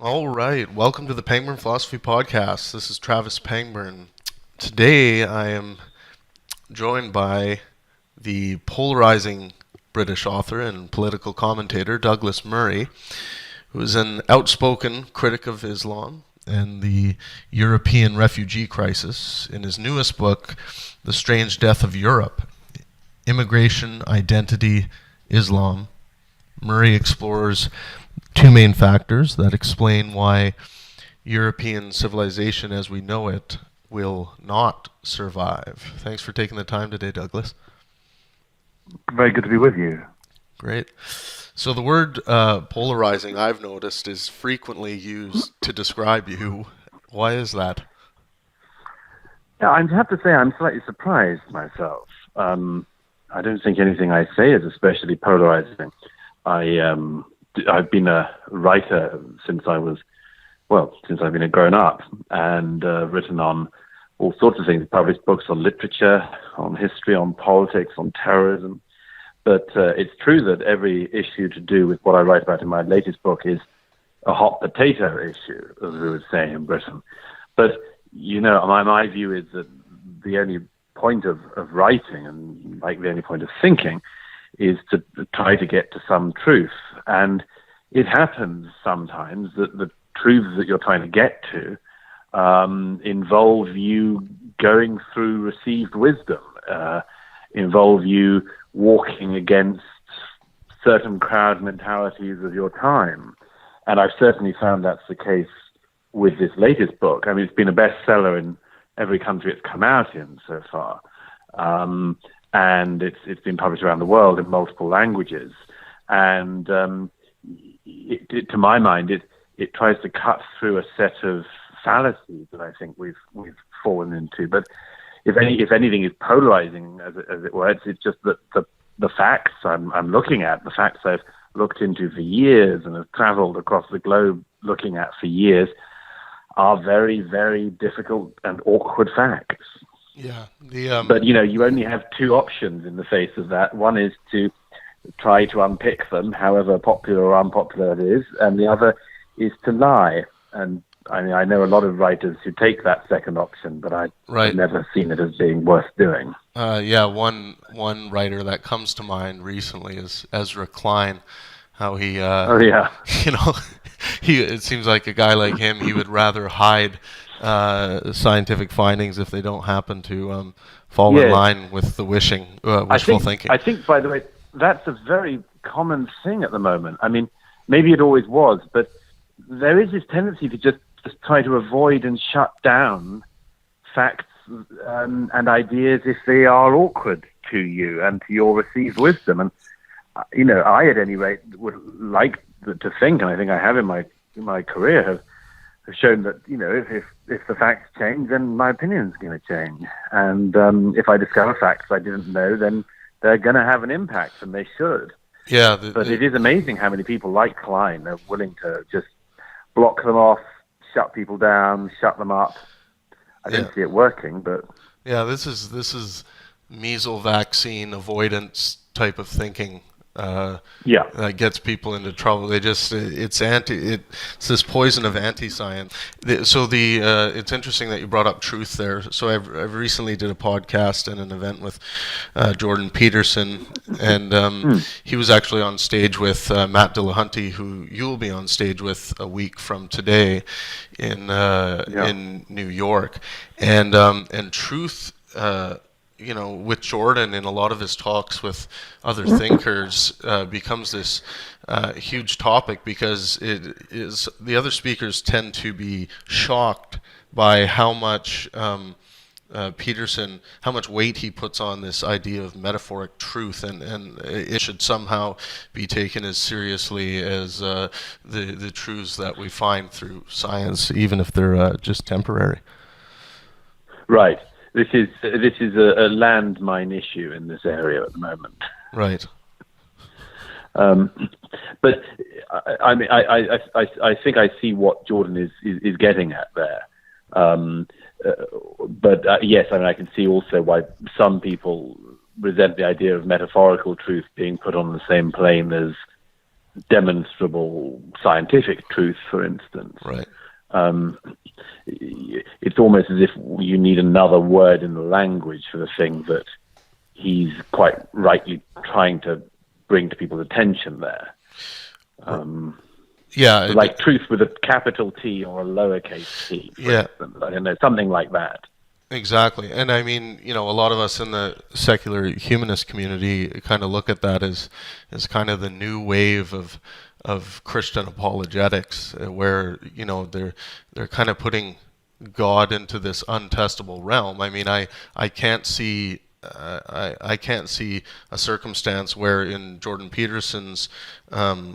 All right, welcome to the Pangburn Philosophy Podcast. This is Travis Pangburn. Today I am joined by the polarizing British author and political commentator Douglas Murray, who is an outspoken critic of Islam and the European refugee crisis. In his newest book, The Strange Death of Europe, Immigration, Identity, Islam, Murray explores two main factors that explain why European civilization as we know it will not survive. Thanks for taking the time today, Douglas. Very good to be with you. Great. So the word polarizing, I've noticed, is frequently used to describe you. Why is that? Yeah, I have to say I'm slightly surprised myself. I don't think anything I say is especially polarizing. I've been a writer since I've been a grown up, and written on all sorts of things, published books on literature, on history, on politics, on terrorism. But it's true that every issue to do with what I write about in my latest book is a hot potato issue, as we would say in Britain. But, my view is that the only point of writing, and like the only point of thinking, is to try to get to some truth. And it happens sometimes that the truths that you're trying to get to involve you going through received wisdom, involve you walking against certain crowd mentalities of your time. And I've certainly found that's the case with this latest book. I mean, it's been a bestseller in every country it's come out in so far. And it's been published around the world in multiple languages. And to my mind, it tries to cut through a set of fallacies that I think we've fallen into. But if anything is polarizing, as it were, it's just that the facts I'm looking at, the facts I've looked into for years and have traveled across the globe looking at for years, are very, very difficult and awkward facts. Yeah. But, you only have two options in the face of that. One is to try to unpick them, however popular or unpopular it is, and the other is to lie. And I know a lot of writers who take that second option, but I've never seen it as being worth doing. One writer that comes to mind recently is Ezra Klein. How he, it seems like a guy like him, he would rather hide scientific findings if they don't happen to fall in line with the wishful thinking. I think, by the way, that's a very common thing at the moment. I mean, maybe it always was, but there is this tendency to just try to avoid and shut down facts and ideas if they are awkward to you and to your received wisdom. And, I, at any rate, would like to think, and I think I have in my career, have shown that, if the facts change, then my opinion's going to change. And if I discover facts I didn't know, then they're going to have an impact, and they should. Yeah. But it is amazing how many people like Klein are willing to just block them off, shut people down, shut them up. I don't see it working, but... Yeah, this is measles vaccine avoidance type of thinking. That gets people into trouble. It's this poison of anti-science. It's interesting that you brought up truth there. So I've recently did a podcast and an event with Jordan Peterson, and he was actually on stage with Matt Dillahunty, who you'll be on stage with a week from today in New York, and truth. With Jordan in a lot of his talks with other thinkers becomes this huge topic, because the other speakers tend to be shocked by how much Peterson, how much weight he puts on this idea of metaphoric truth, and it should somehow be taken as seriously as the truths that we find through science, even if they're just temporary. Right. This is a landmine issue in this area at the moment. Right. But I think I see what Jordan is getting at there. But yes, I can see also why some people resent the idea of metaphorical truth being put on the same plane as demonstrable scientific truth, for instance. Right. It's almost as if you need another word in the language for the thing that he's quite rightly trying to bring to people's attention there. Like truth with a capital T or a lowercase t, for instance. I don't know, something like that. Exactly. And I mean, a lot of us in the secular humanist community kind of look at that as kind of the new wave of Christian apologetics, where, they're kind of putting God into this untestable realm. I mean, I can't see I can't see a circumstance where in Jordan Peterson's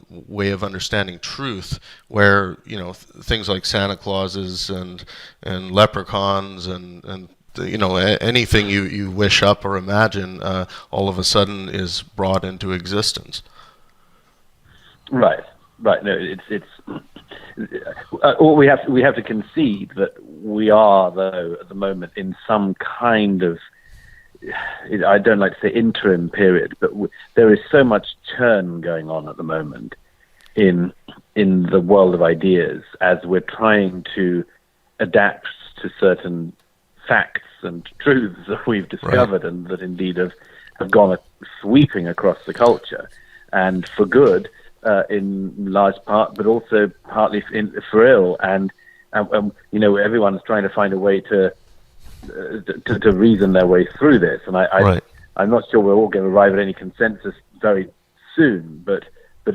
way of understanding truth, where things like Santa Clauses and leprechauns and anything you wish up or imagine all of a sudden is brought into existence. Right. No, it's we have to concede that we are, though, at the moment in some kind of, I don't like to say interim period, but there is so much churn going on at the moment in the world of ideas as we're trying to adapt to certain facts and truths that we've discovered, and that indeed have gone sweeping across the culture, and for good in large part, but also partly for ill. And everyone's trying to find a way to reason their way through this. And I'm not sure we're all going to arrive at any consensus very soon, but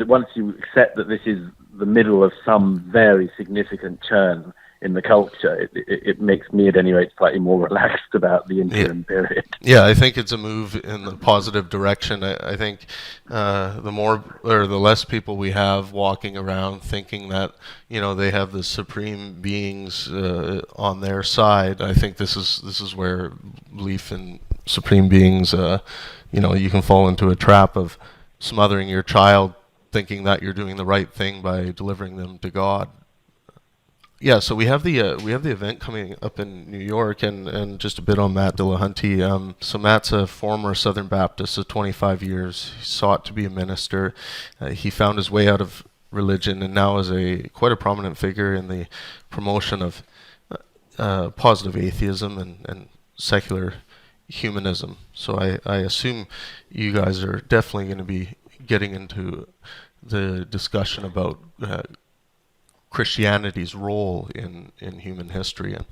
once you accept that this is the middle of some very significant churn in the culture, it makes me, at any rate, slightly more relaxed about the interim period. Yeah, I think it's a move in the positive direction. I think the more or the less people we have walking around thinking that they have the supreme beings on their side, I think this is where belief in supreme beings, you can fall into a trap of smothering your child, thinking that you're doing the right thing by delivering them to God. Yeah, so we have the event coming up in New York, and just a bit on Matt Dillahunty. So Matt's a former Southern Baptist of 25 years. He sought to be a minister. He found his way out of religion, and now is quite a prominent figure in the promotion of positive atheism and secular humanism. So I assume you guys are definitely going to be getting into the discussion about Christianity's role in human history, and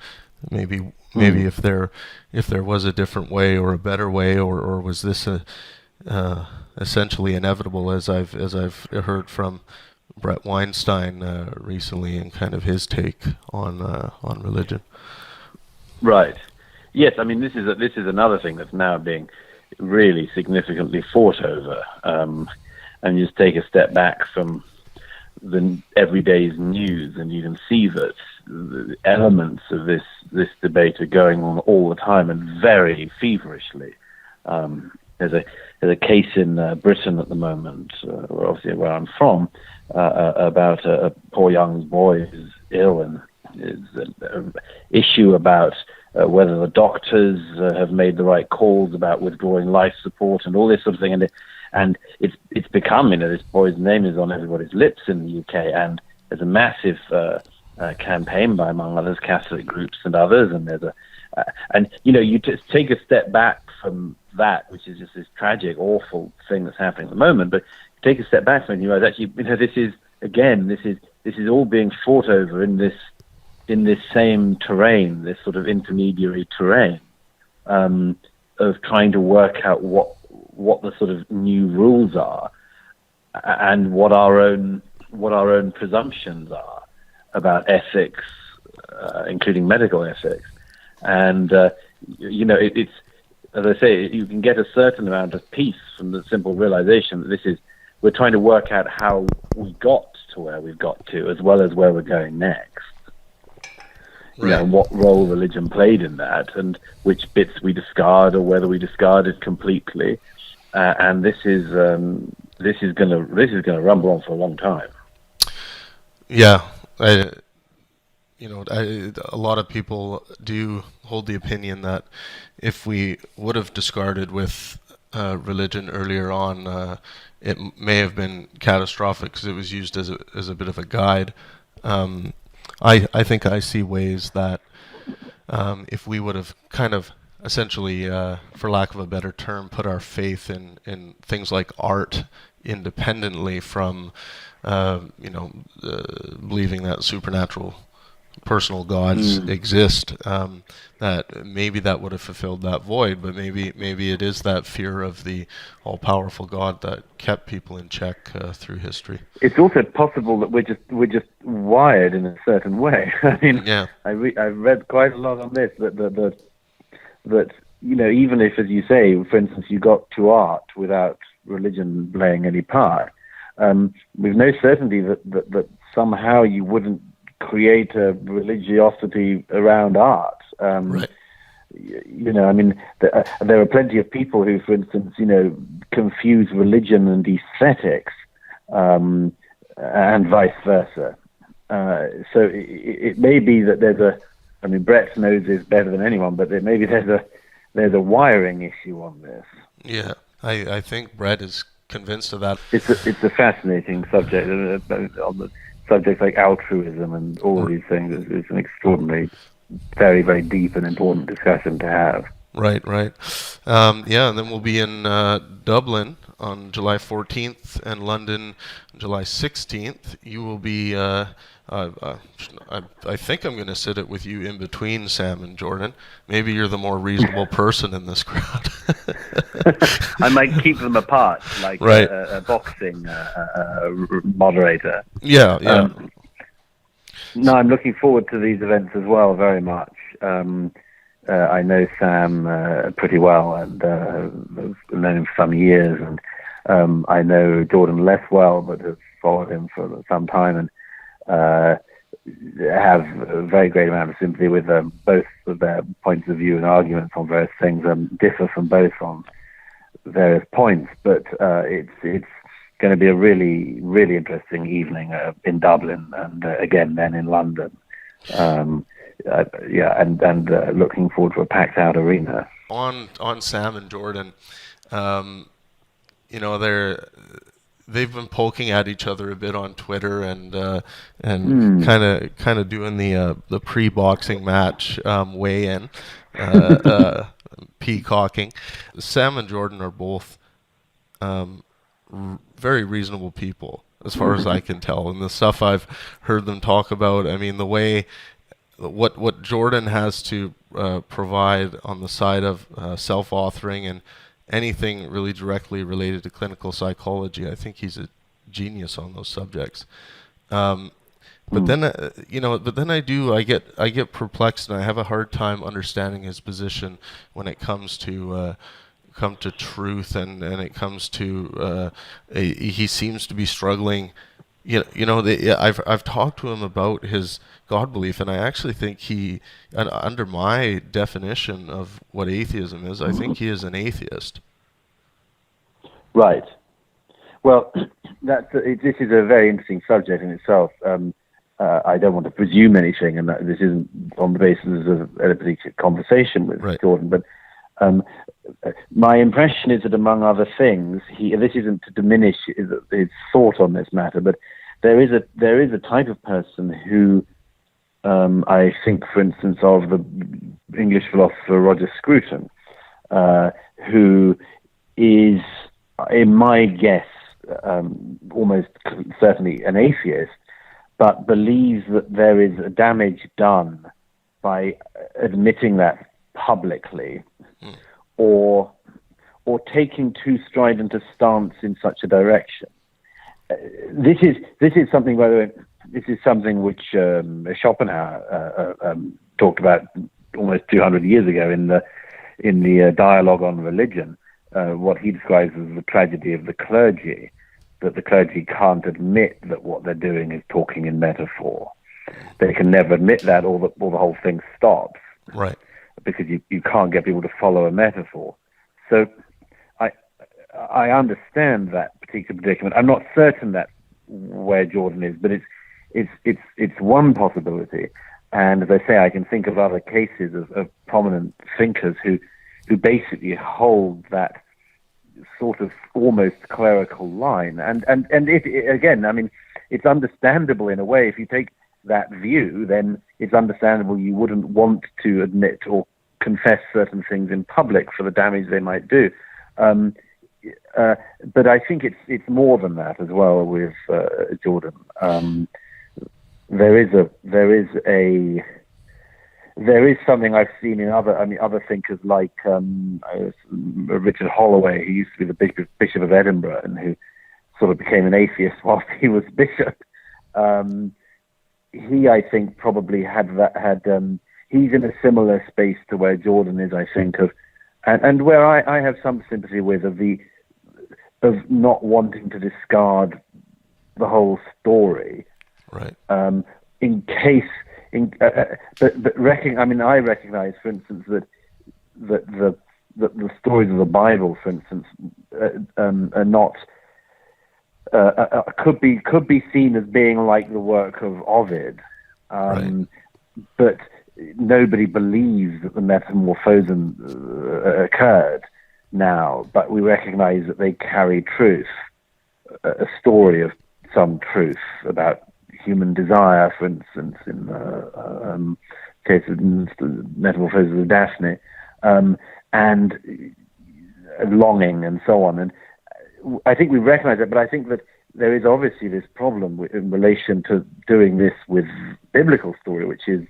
maybe if there was a different way or a better way, or was this essentially inevitable, as I've heard from Bret Weinstein recently, and kind of his take on religion. Right. Yes. I mean, this is another thing that's now being really significantly fought over, and you just take a step back from the everyday's news, and you can see that the elements of this debate are going on all the time, and very feverishly. There's a case in Britain at the moment, obviously where I'm from, about a poor young boy who's ill, and is an issue about whether the doctors have made the right calls about withdrawing life support and all this sort of thing, and it's become, this boy's name is on everybody's lips in the UK, and there's a massive campaign by, among others, Catholic groups and others, and there's you just take a step back from that, which is just this tragic, awful thing that's happening at the moment, but take a step back from it, and you realize actually, this is all being fought over in this same terrain, this sort of intermediary terrain, of trying to work out what the sort of new rules are, and what our own presumptions are about ethics, including medical ethics. And it's, as I say, you can get a certain amount of peace from the simple realization that we're trying to work out how we got to where we've got to, as well as where we're going next. Right. What role religion played in that, and which bits we discard, or whether we discard it completely. And this is gonna rumble on for a long time. Yeah, a lot of people do hold the opinion that if we would have discarded with religion earlier on, it may have been catastrophic because it was used as a bit of a guide. I think I see ways that if we would have kind of essentially, for lack of a better term, put our faith in things like art independently from, believing that supernatural personal gods exist, that maybe that would have fulfilled that void, but maybe it is that fear of the all-powerful God that kept people in check through history. It's also possible that we're just wired in a certain way. I mean, yeah. I've read quite a lot on this, that even if, as you say, for instance, you got to art without religion playing any part, with no certainty that somehow you wouldn't create a religiosity around art. Right. I mean, there are plenty of people who, for instance, confuse religion and aesthetics, and vice versa. So it may be that Bret knows this better than anyone, but maybe there's a wiring issue on this. Yeah, I think Bret is convinced of that. It's a fascinating subject on the subjects like altruism and all of these things. It's an extraordinary, very, very deep and important discussion to have. Right. And then we'll be in Dublin on July 14th and London July 16th. You will be, I think I'm going to sit it with you in between Sam and Jordan. Maybe you're the more reasonable person in this crowd. I might keep them apart, like right. a boxing moderator. Yeah. No, I'm looking forward to these events as well, very much. I know Sam pretty well, and I've known him for some years, and I know Jordan less well, but have followed him for some time, and have a very great amount of sympathy with both of their points of view and arguments on various things, differ from both on various points, but it's going to be a really, really interesting evening in Dublin, and again then in London. And looking forward to a packed out arena. On Sam and Jordan, they've been poking at each other a bit on Twitter and kind of doing the pre-boxing match weigh-in, peacocking. Sam and Jordan are both very reasonable people, as far as I can tell, and the stuff I've heard them talk about. I mean, the way what Jordan has to provide on the side of self-authoring and anything really directly related to clinical psychology, I think he's a genius on those subjects. But then I get perplexed, and I have a hard time understanding his position when it comes to truth, and it comes to he seems to be struggling. I've talked to him about his God belief, and I actually think he, under my definition of what atheism is, I think he is an atheist. Right. Well, this is a very interesting subject in itself. I don't want to presume anything, and this isn't on the basis of a particular conversation with right. Jordan, but my impression is that, among other things, this isn't to diminish his thought on this matter, but there is a type of person who, I think, for instance, of the English philosopher Roger Scruton, who is, in my guess, almost certainly an atheist, but believes that there is a damage done by admitting that publicly, or taking too strident a stance in such a direction. This is something, by the way. This is something which Schopenhauer talked about almost 200 years ago in the Dialogue on Religion. What he describes as the tragedy of the clergy, that the clergy can't admit that what they're doing is talking in metaphor. They can never admit that, or the whole thing stops. Right. Because you can't get people to follow a metaphor. So I understand that particular predicament. I'm not certain that's where Jordan is, but it's one possibility. And as I say, I can think of other cases of prominent thinkers who basically hold that sort of almost clerical line. And it, again, I mean, it's understandable in a way. If you take that view, then it's understandable you wouldn't want to admit or confess certain things in public for the damage they might do. But I think it's more than that as well with Jordan. There is something I've seen in other thinkers like Richard Holloway, who used to be the Bishop of Edinburgh and who sort of became an atheist whilst he was bishop. He, I think, probably he's in a similar space to where Jordan is, I think, and where I have some sympathy with of not wanting to discard the whole story, right? In case, but I recognize, for instance, that the stories of the Bible, for instance, are not. Could be seen as being like the work of Ovid, right. But nobody believes that the metamorphosen occurred now. But we recognize that they carry truth, a story of some truth about human desire, for instance, in the case of Metamorphosis of Daphne, and longing and so on. And I think we recognize it, but I think that there is obviously this problem in relation to doing this with biblical story, which is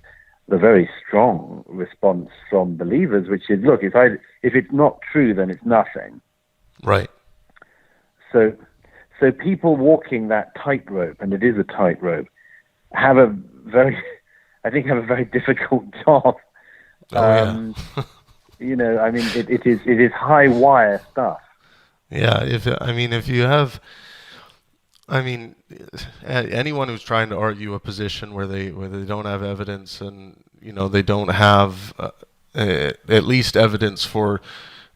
the very strong response from believers, which is, look, if it's not true, then it's nothing. Right. So people walking that tightrope, and it is a tightrope, have a very difficult job. Yeah. You know, I mean, it is high wire stuff. Yeah, if you have, anyone who's trying to argue a position where they don't have evidence, and they don't have at least evidence for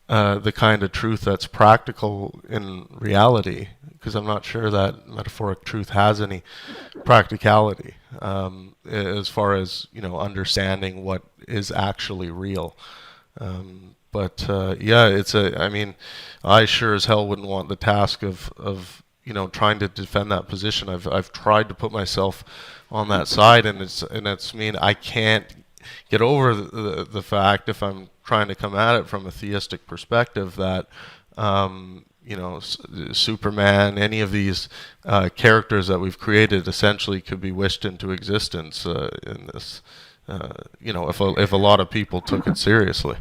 the kind of truth that's practical in reality, because I'm not sure that metaphoric truth has any practicality as far as understanding what is actually real. But I sure as hell wouldn't want the task of trying to defend that position. I've tried to put myself on that side, and it's mean I can't get over the fact, if I'm trying to come at it from a theistic perspective, that Superman, any of these characters that we've created, essentially could be wished into existence in this. If a lot of people took it seriously.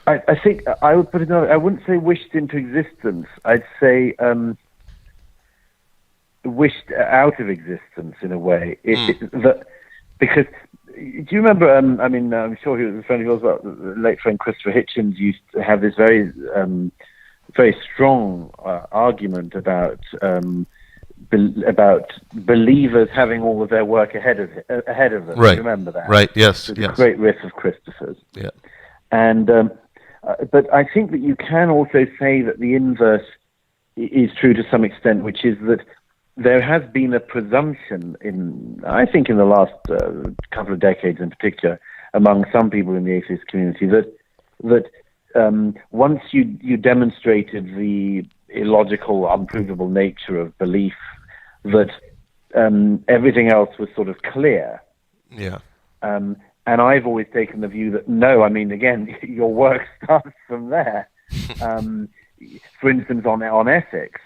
I think I would put it another. I wouldn't say wished into existence. I'd say wished out of existence in a way. Because do you remember? I'm sure he was a friend of yours. But the late friend Christopher Hitchens used to have this very, very strong argument about believers having all of their work ahead of them. Right. Do you remember that? Right. Yes. It's yes. a great riff of Christopher's. Yeah. And but I think that you can also say that the inverse is true to some extent, which is that there has been a presumption in the last couple of decades in particular, among some people in the atheist community, that once you demonstrated the illogical, unprovable nature of belief, that everything else was sort of clear. Yeah. And I've always taken the view that no, again, your work starts from there. For instance, on ethics,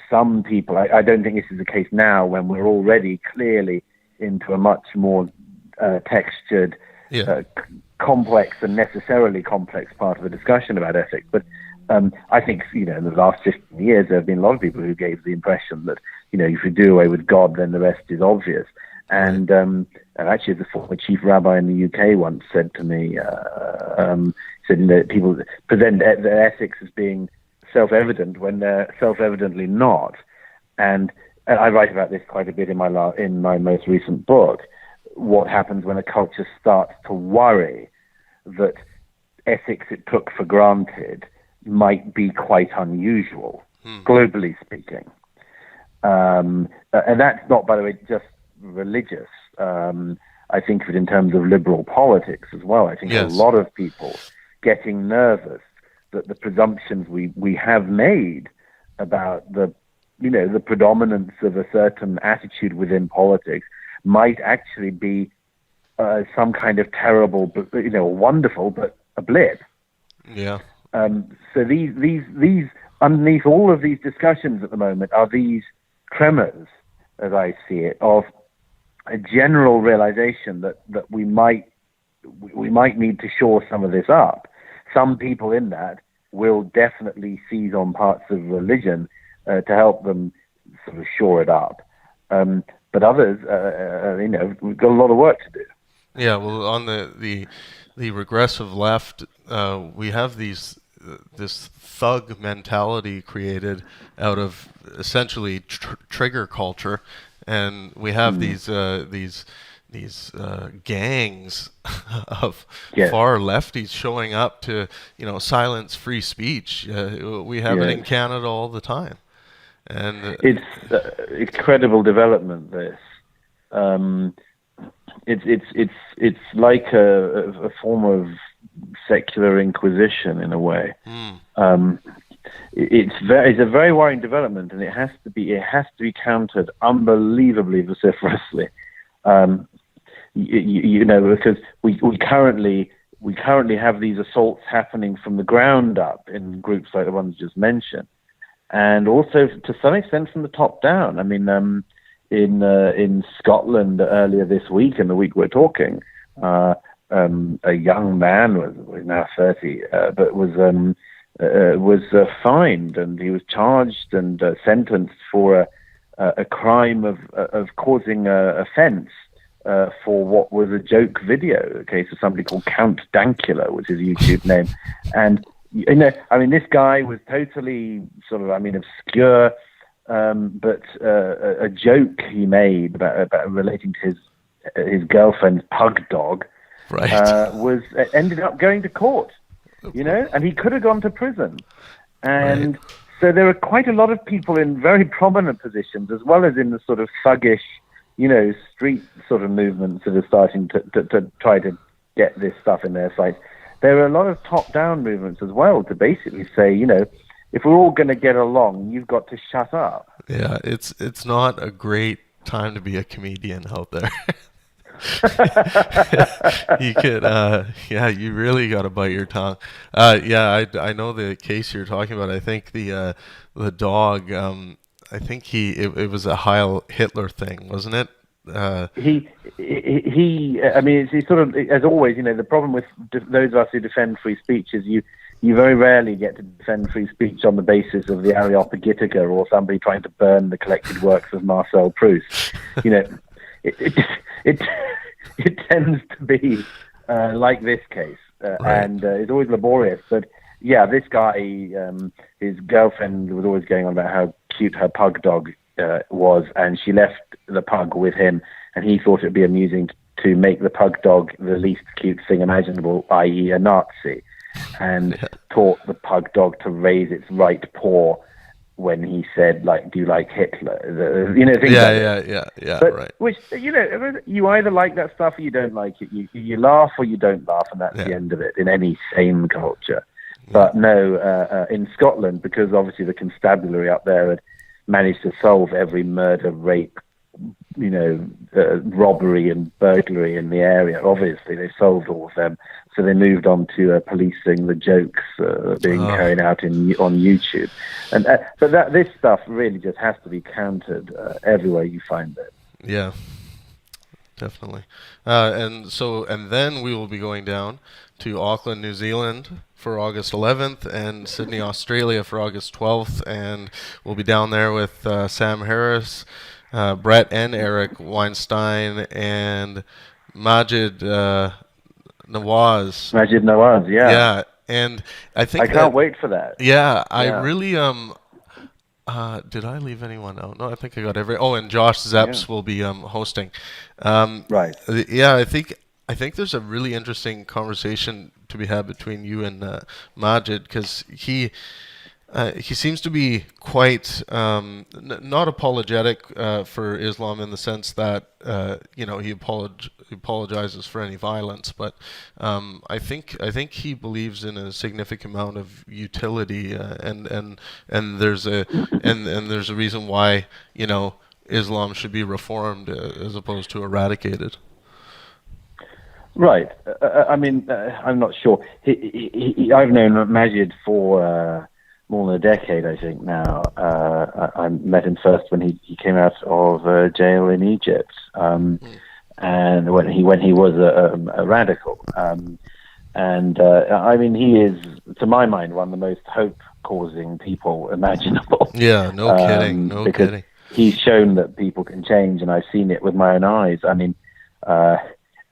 some people, I don't think this is the case now when we're already clearly into a much more textured, complex and necessarily complex part of the discussion about ethics. But I think, in the last 15 years, there have been a lot of people who gave the impression that, if you do away with God, then the rest is obvious. And actually, the former chief rabbi in the UK once said to me, said people present their ethics as being self-evident when they're self-evidently not. And I write about this quite a bit in my most recent book. What happens when a culture starts to worry that ethics it took for granted might be quite unusual, globally speaking. And that's not, by the way, just religious. I think of it in terms of liberal politics as well. I think a lot of people getting nervous that the presumptions we have made about the predominance of a certain attitude within politics might actually be some kind of terrible, but wonderful, but a blip. Yeah. So these underneath all of these discussions at the moment are these tremors, as I see it, of a general realization that we might need to shore some of this up. Some people in that will definitely seize on parts of religion to help them sort of shore it up. But others, we've got a lot of work to do. Yeah, well, on the regressive left, we have this thug mentality created out of essentially trigger culture, and we have these gangs of far lefties showing up to silence free speech. We have it in Canada all the time, and it's incredible development. This. It's like a form of secular inquisition in a way. It's a very worrying development, and it has to be countered unbelievably vociferously. Because we currently have these assaults happening from the ground up in groups like the ones just mentioned, and also to some extent from the top down. I mean. In Scotland earlier this week, in the week we're talking, a young man was now 30, but was fined, and he was charged and sentenced for a crime of causing offence for what was a joke video, a case of somebody called Count Dankula was his YouTube name, and this guy was totally sort of obscure. But a joke he made about relating to his girlfriend's pug dog, right, ended up going to court, and he could have gone to prison. And so there are quite a lot of people in very prominent positions, as well as in the sort of thuggish, street sort of movements that are starting to try to get this stuff in their sights. There are a lot of top-down movements as well to basically say, if we're all going to get along, you've got to shut up. Yeah, it's not a great time to be a comedian out there. You could, you really got to bite your tongue. I know the case you're talking about. I think the dog. I think it was a Heil Hitler thing, wasn't it? He. I mean, it's sort of, as always. The problem with those of us who defend free speech is you very rarely get to defend free speech on the basis of the Areopagitica or somebody trying to burn the collected works of Marcel Proust. It tends to be like this case, and it's always laborious. But yeah, this guy, his girlfriend was always going on about how cute her pug dog was, and she left the pug with him, and he thought it would be amusing to make the pug dog the least cute thing imaginable, i.e. a Nazi. And taught the pug dog to raise its right paw when he said, do you like Hitler? Things like that. But, right. Which, you either like that stuff or you don't like it. You laugh or you don't laugh, and that's the end of it in any sane culture. But no, in Scotland, because obviously the constabulary up there had managed to solve every murder, rape, robbery and burglary in the area. Obviously, they solved all of them. So they moved on to policing the jokes being carried out on YouTube, and but this stuff really just has to be countered everywhere you find it. Yeah, definitely. And then we will be going down to Auckland, New Zealand for August 11th, and Sydney, Australia for August 12th, and we'll be down there with Sam Harris, Bret and Eric Weinstein, and Majid Nawaz. Majid Nawaz, yeah. Yeah, and I think I can't wait for that. Yeah, I really did I leave anyone out? No, I think I got and Josh Zepps will be hosting. Right. Yeah, I think there's a really interesting conversation to be had between you and Majid, because he He seems to be quite not apologetic for Islam in the sense that he apologizes for any violence, but I think he believes in a significant amount of utility, and there's a reason why Islam should be reformed as opposed to eradicated. Right. I'm not sure. I've known Majid for more than a decade, I think now. I met him first when he came out of jail in Egypt, and when he was a radical. He is, to my mind, one of the most hope-causing people imaginable. Yeah, no kidding, no kidding. He's shown that people can change, and I've seen it with my own eyes.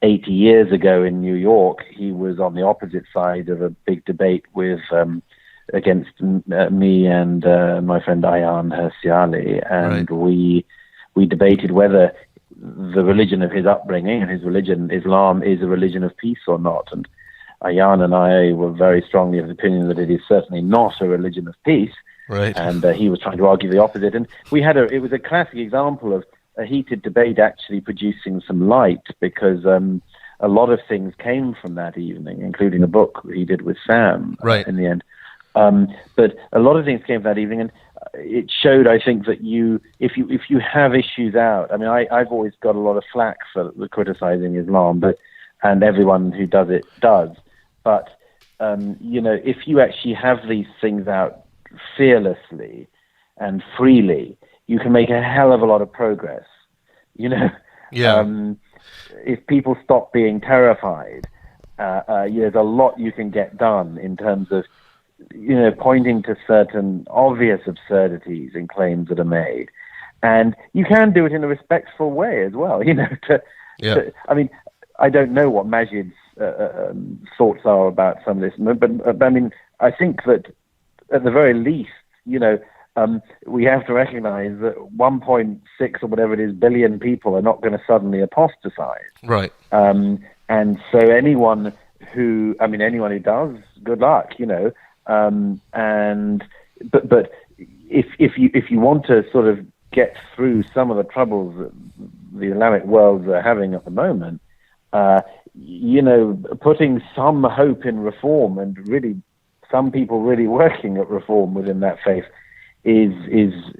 80 years ago in New York, he was on the opposite side of a big debate against me and my friend Ayaan Hirsi Ali, and right. we debated whether the religion of his upbringing and his religion, Islam, is a religion of peace or not. And Ayaan and I were very strongly of the opinion that it is certainly not a religion of peace. Right. And he was trying to argue the opposite. And it was a classic example of a heated debate actually producing some light, because a lot of things came from that evening, including a book he did with Sam in the end. But a lot of things came from that evening, and it showed, I think, that if you have issues out, I've always got a lot of flack for criticizing Islam, and everyone who does it does. But if you actually have these things out fearlessly and freely, you can make a hell of a lot of progress. Yeah. If people stop being terrified, there's a lot you can get done in terms of, pointing to certain obvious absurdities in claims that are made. And you can do it in a respectful way as well, I don't know what Majid's thoughts are about some of this, but I think that at the very least, we have to recognize that 1.6 or whatever it is billion people are not going to suddenly apostatize. Right. And so anyone who does, good luck, but if you want to sort of get through some of the troubles that the Islamic world are having at the moment, putting some hope in reform, and really some people really working at reform within that faith is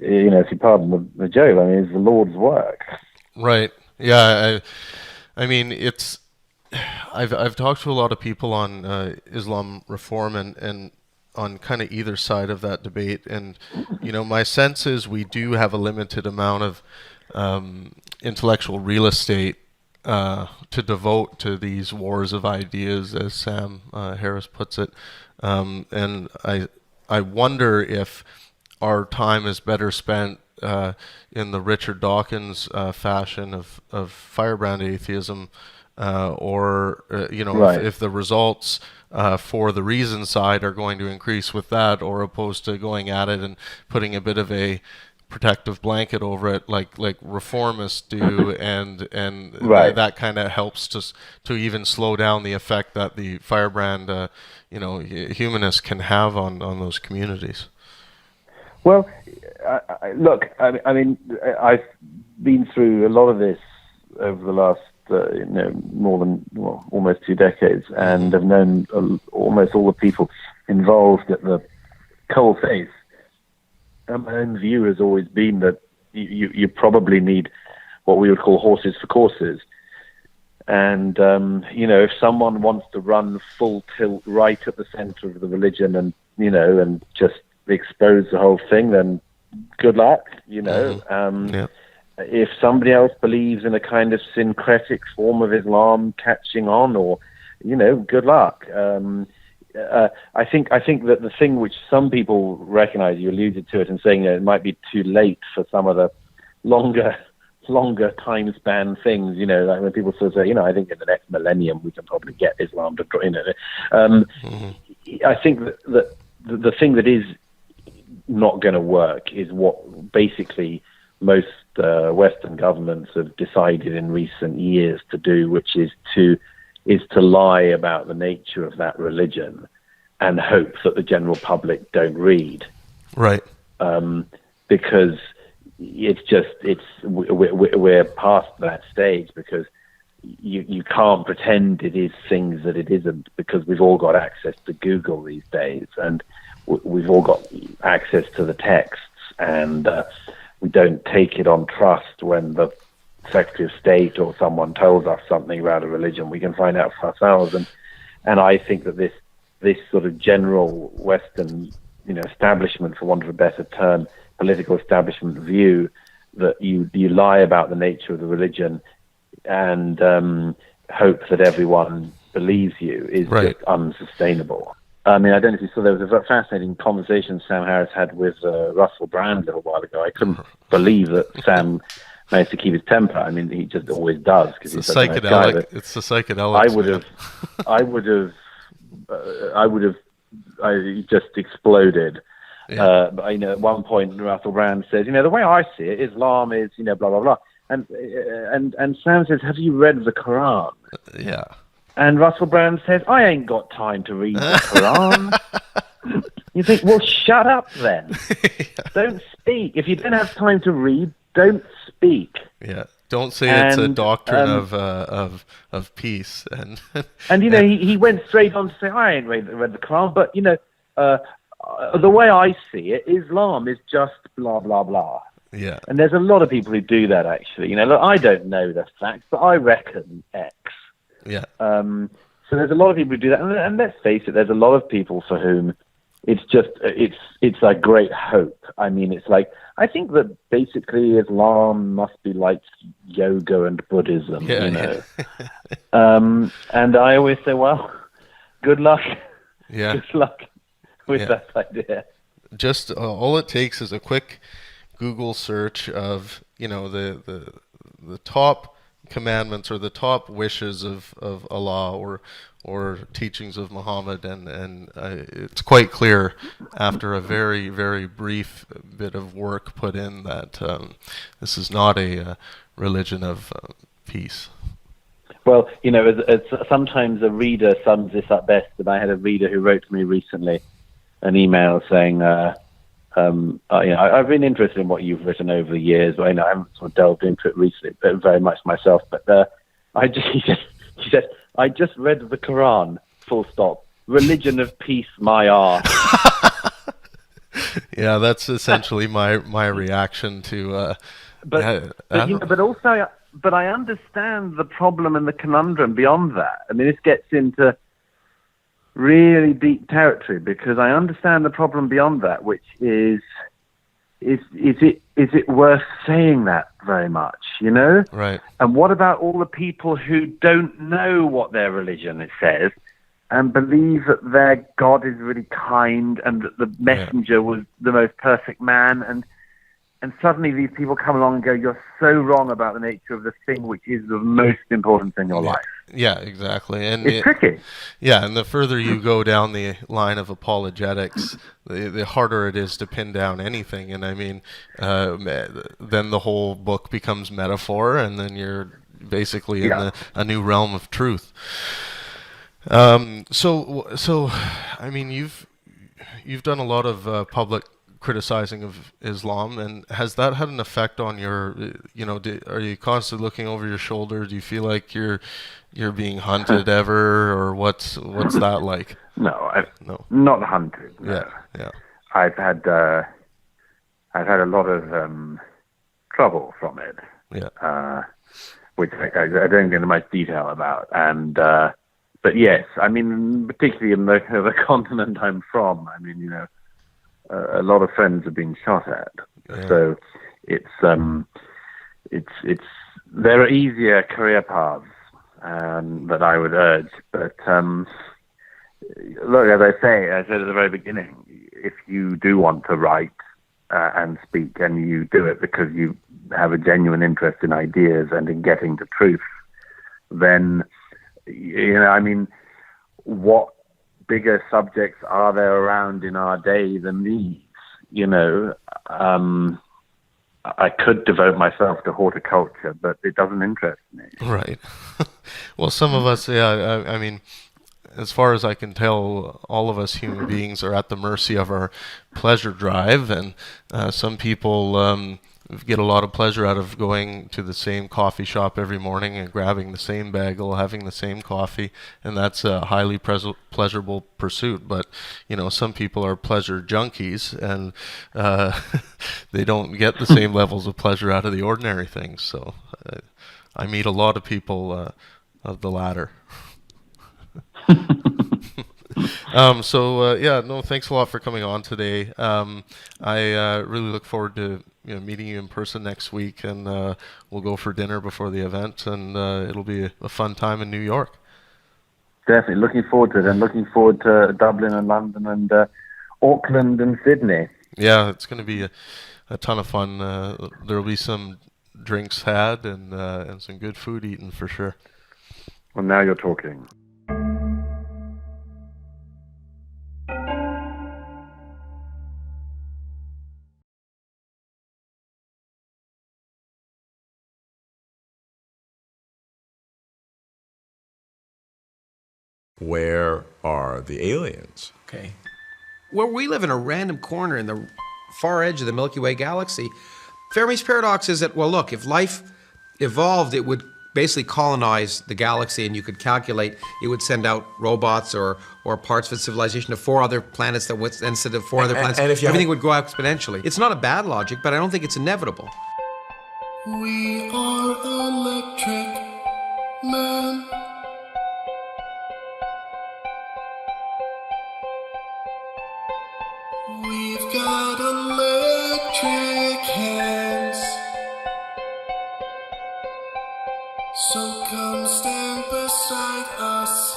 if you pardon the joke, is the Lord's work. Right. Yeah. It's. I've talked to a lot of people on Islam reform and on kind of either side of that debate, and my sense is we do have a limited amount of intellectual real estate to devote to these wars of ideas, as Sam Harris puts it, and I wonder if our time is better spent in the Richard Dawkins fashion of firebrand atheism, or right. if the results for the reason side are going to increase with that, or opposed to going at it and putting a bit of a protective blanket over it, like reformists do, and right. that kind of helps to even slow down the effect that the firebrand humanists can have on those communities. Well, look, I've been through a lot of this over the last almost 2 decades, and have known almost all the people involved at the coal face. And my own view has always been that you probably need what we would call horses for courses. And, if someone wants to run full tilt right at the center of the religion and just expose the whole thing, then good luck, Yeah. If somebody else believes in a kind of syncretic form of Islam catching on, or, good luck. I think that the thing which some people recognize, you alluded to it in saying it might be too late for some of the longer time span things, like when people sort of say, I think in the next millennium we can probably get Islam to draw in it. I think that the thing that is not going to work is what basically most Western governments have decided in recent years to do, which is to lie about the nature of that religion and hope that the general public don't read. Right. Because we're past that stage, because you can't pretend it is things that it isn't, because we've all got access to Google these days, and we've all got access to the texts, and we don't take it on trust when the Secretary of State or someone tells us something about a religion. We can find out for ourselves, and I think that this sort of general Western, establishment, for want of a better term, political establishment view that you lie about the nature of the religion and hope that everyone believes you is right. just unsustainable. I mean, I don't know if you saw, there was a fascinating conversation Sam Harris had with Russell Brand a little while ago. I couldn't believe that Sam managed to keep his temper. I mean, he just always does, because he's such a nice guy. It's the psychedelics. I just exploded. Yeah. But at one point, Russell Brand says, the way I see it, Islam is, blah blah blah, and Sam says, have you read the Quran? Yeah. And Russell Brand says, I ain't got time to read the Quran. You think, well, shut up then. Yeah. Don't speak. If you don't have time to read, don't speak. Yeah. Don't say it's a doctrine of peace. And he went straight on to say, I ain't read the Quran, but the way I see it, Islam is just blah blah blah. Yeah. And there's a lot of people who do that, actually. Look, I don't know the facts, but I reckon X. Yeah. So there's a lot of people who do that, and let's face it, there's a lot of people for whom it's like great hope. I mean, it's like, I think that basically Islam must be like yoga and Buddhism, Yeah. And I always say, well, good luck. Yeah. Good luck with that idea. Just all it takes is a quick Google search of the top commandments or the top wishes of Allah or teachings of Muhammad, and it's quite clear after a very, very brief bit of work put in that this is not a religion of peace. Well, as sometimes a reader sums this up best, and I had a reader who wrote to me recently an email saying, I've been interested in what you've written over the years, but I haven't sort of delved into it recently, very much myself. But he said, I just read the Quran, full stop. Religion of peace, my arse. Yeah, that's essentially my reaction to. But I understand the problem and the conundrum beyond that. I mean, this gets into really deep territory, because I understand the problem beyond that, which is it worth saying that very much, Right. And what about all the people who don't know what their religion says and believe that their God is really kind and that the messenger was the most perfect man, and suddenly these people come along and go, you're so wrong about the nature of the thing which is the most important in your life. Yeah, exactly. And it's tricky. Yeah, and the further you go down the line of apologetics, the harder it is to pin down anything. And I mean, then the whole book becomes metaphor, and then you're basically in a new realm of truth. So I mean, you've done a lot of public criticizing of Islam, and has that had an effect on your, are you constantly looking over your shoulder? Do you feel like you're being hunted ever, or what's that like? No, not hunted. No. Yeah. I've had a lot of trouble from it. Yeah. Which I don't go into much detail about, and but yes, I mean, particularly in the continent I'm from, I mean, a lot of friends have been shot at. Yeah. So it's there are easier career paths that I would urge. But look, as I said at the very beginning, if you do want to write and speak, and you do it because you have a genuine interest in ideas and in getting to truth, then I mean, what bigger subjects are there around in our day than these? I could devote myself to horticulture, but it doesn't interest me. Right. Well, some of us, I mean, as far as I can tell, all of us human beings are at the mercy of our pleasure drive, and some people get a lot of pleasure out of going to the same coffee shop every morning and grabbing the same bagel, having the same coffee, and that's a highly pleasurable pursuit. But, some people are pleasure junkies, and they don't get the same levels of pleasure out of the ordinary things. So I meet a lot of people of the latter. Thanks a lot for coming on today. I really look forward to meeting you in person next week, and we'll go for dinner before the event, and it'll be a fun time in New York. Definitely looking forward to it, and looking forward to Dublin and London and Auckland and Sydney. Yeah, it's going to be a ton of fun. There'll be some drinks had and some good food eaten for sure. Well, now you're talking. Where are the aliens? Okay. Well, we live in a random corner in the far edge of the Milky Way galaxy. Fermi's paradox is that, well, look, if life evolved, it would basically colonize the galaxy, and you could calculate it would send out robots or parts of its civilization to 4 other planets that would, instead of 4 other planets, and everything would grow exponentially. It's not a bad logic, but I don't think it's inevitable. We are electric man. We've got electric hands, so come stand beside us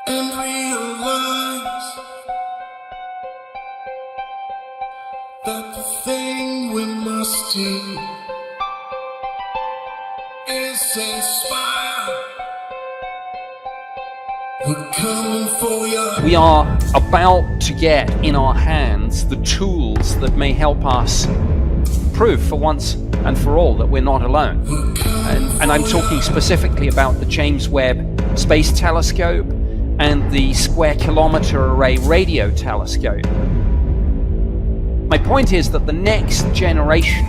and realize that the thing we must do is inspire. We're coming for you. We are about to get in our hands the tools that may help us prove for once and for all that we're not alone. And I'm talking specifically about the James Webb Space Telescope and the Square Kilometre Array Radio Telescope. My point is that the next generation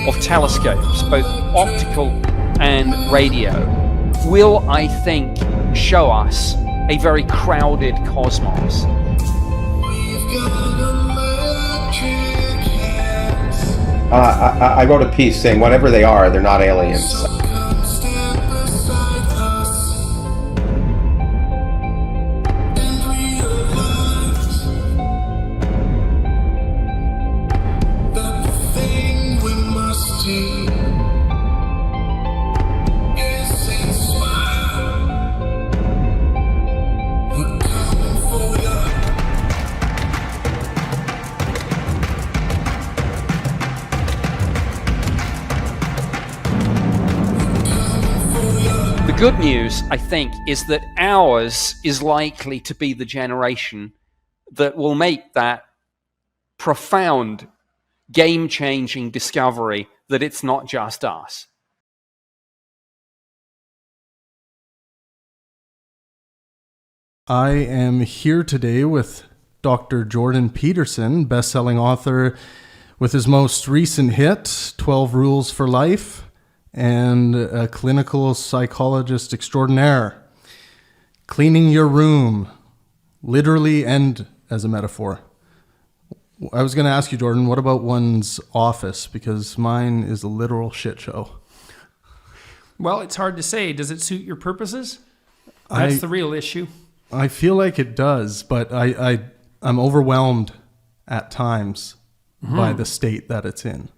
of telescopes, both optical and radio, will, I think, show us a very crowded cosmos. I wrote a piece saying whatever they are, they're not aliens. The good news, I think, is that ours is likely to be the generation that will make that profound, game-changing discovery that it's not just us. I am here today with Dr. Jordan Peterson, best-selling author with his most recent hit, 12 Rules for Life, and a clinical psychologist extraordinaire. Cleaning your room, literally and as a metaphor. I was going to ask you, Jordan, what about one's office? Because mine is a literal shit show. Well, it's hard to say. Does it suit your purposes? That's the real issue. I feel like it does, but I'm overwhelmed at times by the state that it's in.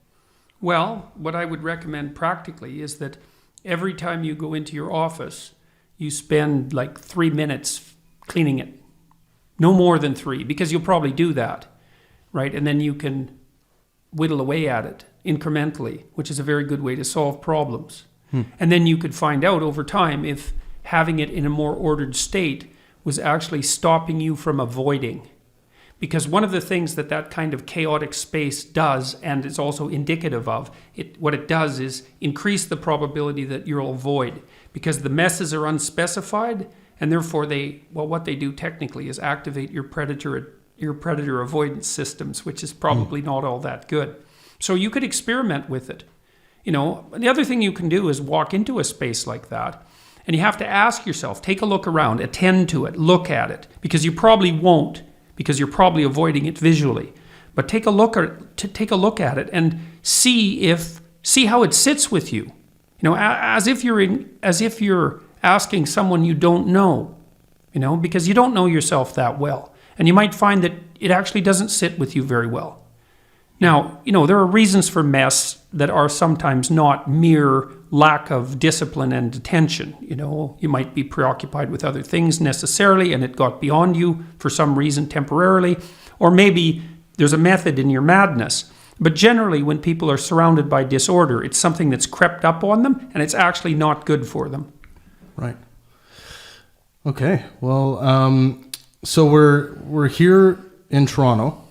Well, what I would recommend practically is that every time you go into your office, you spend like 3 minutes cleaning it. No more than 3, because you'll probably do that, right? And then you can whittle away at it incrementally, which is a very good way to solve problems. And then you could find out over time if having it in a more ordered state was actually stopping you from avoiding. Because one of the things that kind of chaotic space does, and is also indicative of, what it does is increase the probability that you'll avoid. Because the messes are unspecified, and therefore what they do technically is activate your predator avoidance systems, which is probably not all that good. So you could experiment with it. The other thing you can do is walk into a space like that, and you have to ask yourself, take a look around, attend to it, look at it, because you probably won't, because you're probably avoiding it visually. But take a look at it and see how it sits with you. As if you're asking someone you don't know, because you don't know yourself that well. And you might find that it actually doesn't sit with you very well. Now, there are reasons for mess that are sometimes not mere lack of discipline and attention. You might be preoccupied with other things necessarily, and it got beyond you for some reason temporarily. Or maybe there's a method in your madness. But generally, when people are surrounded by disorder, it's something that's crept up on them, and it's actually not good for them. Right. Okay. Well, so we're here in Toronto.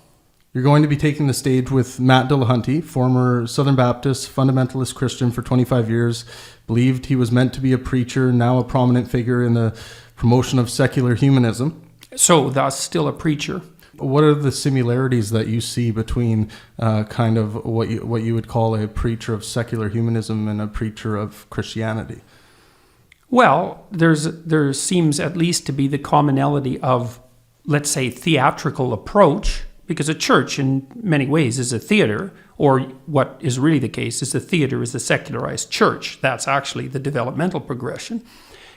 You're going to be taking the stage with Matt Dillahunty, former Southern Baptist fundamentalist Christian for 25 years, believed he was meant to be a preacher, now a prominent figure in the promotion of secular humanism. So, thus still a preacher. What are the similarities that you see between kind of what you would call a preacher of secular humanism and a preacher of Christianity? Well, there seems at least to be the commonality of, let's say, theatrical approach, because a church in many ways is a theater, or what is really the case is the theater is the secularized church. That's actually the developmental progression.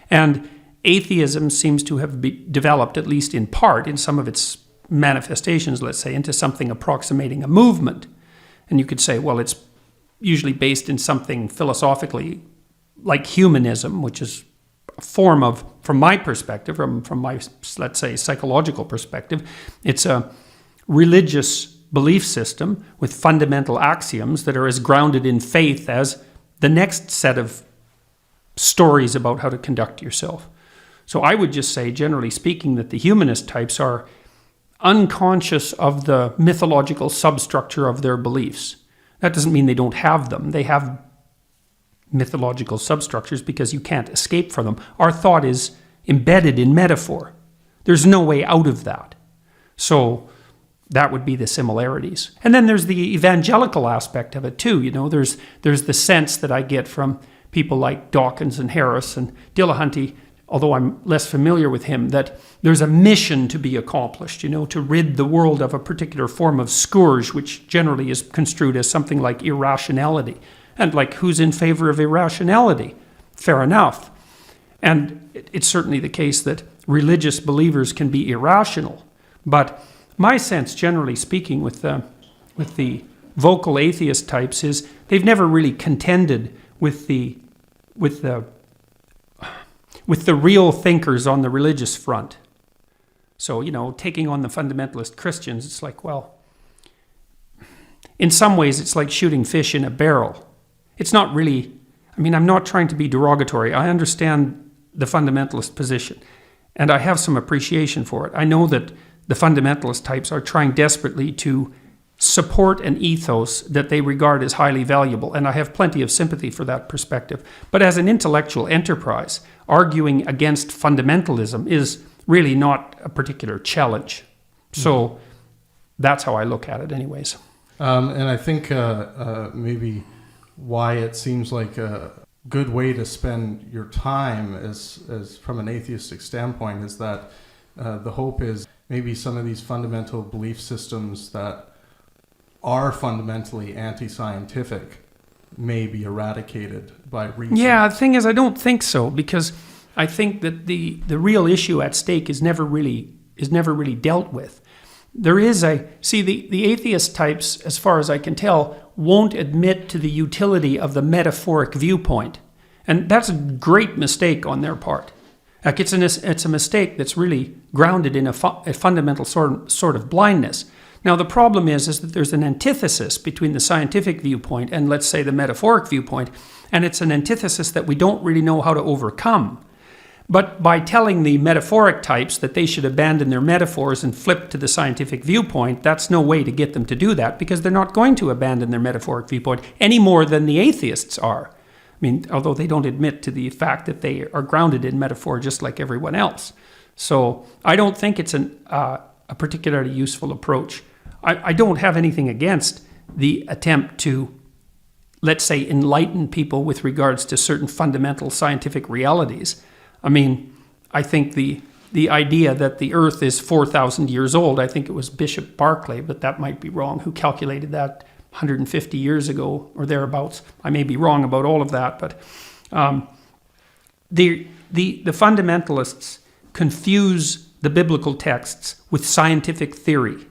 And atheism seems to have developed, at least in part, in some of its manifestations, let's say, into something approximating a movement. And you could say, well, it's usually based in something philosophically like humanism, which is a form of, from my perspective, from my, let's say, psychological perspective, it's a religious belief system with fundamental axioms that are as grounded in faith as the next set of stories about how to conduct yourself. So I would just say, generally speaking, that the humanist types are unconscious of the mythological substructure of their beliefs. That doesn't mean they don't have them. They have mythological substructures because you can't escape from them. Our thought is embedded in metaphor. There's no way out of that. So that would be the similarities. And then there's the evangelical aspect of it too. There's the sense that I get from people like Dawkins and Harris and Dillahunty, although I'm less familiar with him, that there's a mission to be accomplished, to rid the world of a particular form of scourge, which generally is construed as something like irrationality. And like, who's in favor of irrationality? Fair enough. And it's certainly the case that religious believers can be irrational. But my sense, generally speaking, with the vocal atheist types is they've never really contended with the real thinkers on the religious front. So, taking on the fundamentalist Christians, it's like, well, in some ways it's like shooting fish in a barrel. It's not really, I'm not trying to be derogatory. I understand the fundamentalist position, and I have some appreciation for it. I know that the fundamentalist types are trying desperately to support an ethos that they regard as highly valuable, and I have plenty of sympathy for that perspective. But as an intellectual enterprise, arguing against fundamentalism is really not a particular challenge. So that's how I look at it anyways. And I think maybe why it seems like a good way to spend your time as from an atheistic standpoint is that the hope is maybe some of these fundamental belief systems that are fundamentally anti-scientific may be eradicated by reason. Yeah, the thing is, I don't think so, because I think that the real issue at stake is never really dealt with. There is the atheist types, as far as I can tell, won't admit to the utility of the metaphoric viewpoint. And that's a great mistake on their part. Like it's a mistake that's really grounded in a fundamental sort of blindness. Now, the problem is that there's an antithesis between the scientific viewpoint and, let's say, the metaphoric viewpoint, and it's an antithesis that we don't really know how to overcome. But by telling the metaphoric types that they should abandon their metaphors and flip to the scientific viewpoint, that's no way to get them to do that, because they're not going to abandon their metaphoric viewpoint any more than the atheists are. I mean, although they don't admit to the fact that they are grounded in metaphor just like everyone else. So I don't think it's a particularly useful approach. I don't have anything against the attempt to, let's say, enlighten people with regards to certain fundamental scientific realities. I mean, I think the idea that the Earth is 4,000 years old, I think it was Bishop Barclay, but that might be wrong, who calculated that 150 years ago or thereabouts. I may be wrong about all of that, but the fundamentalists confuse the biblical texts with scientific theory.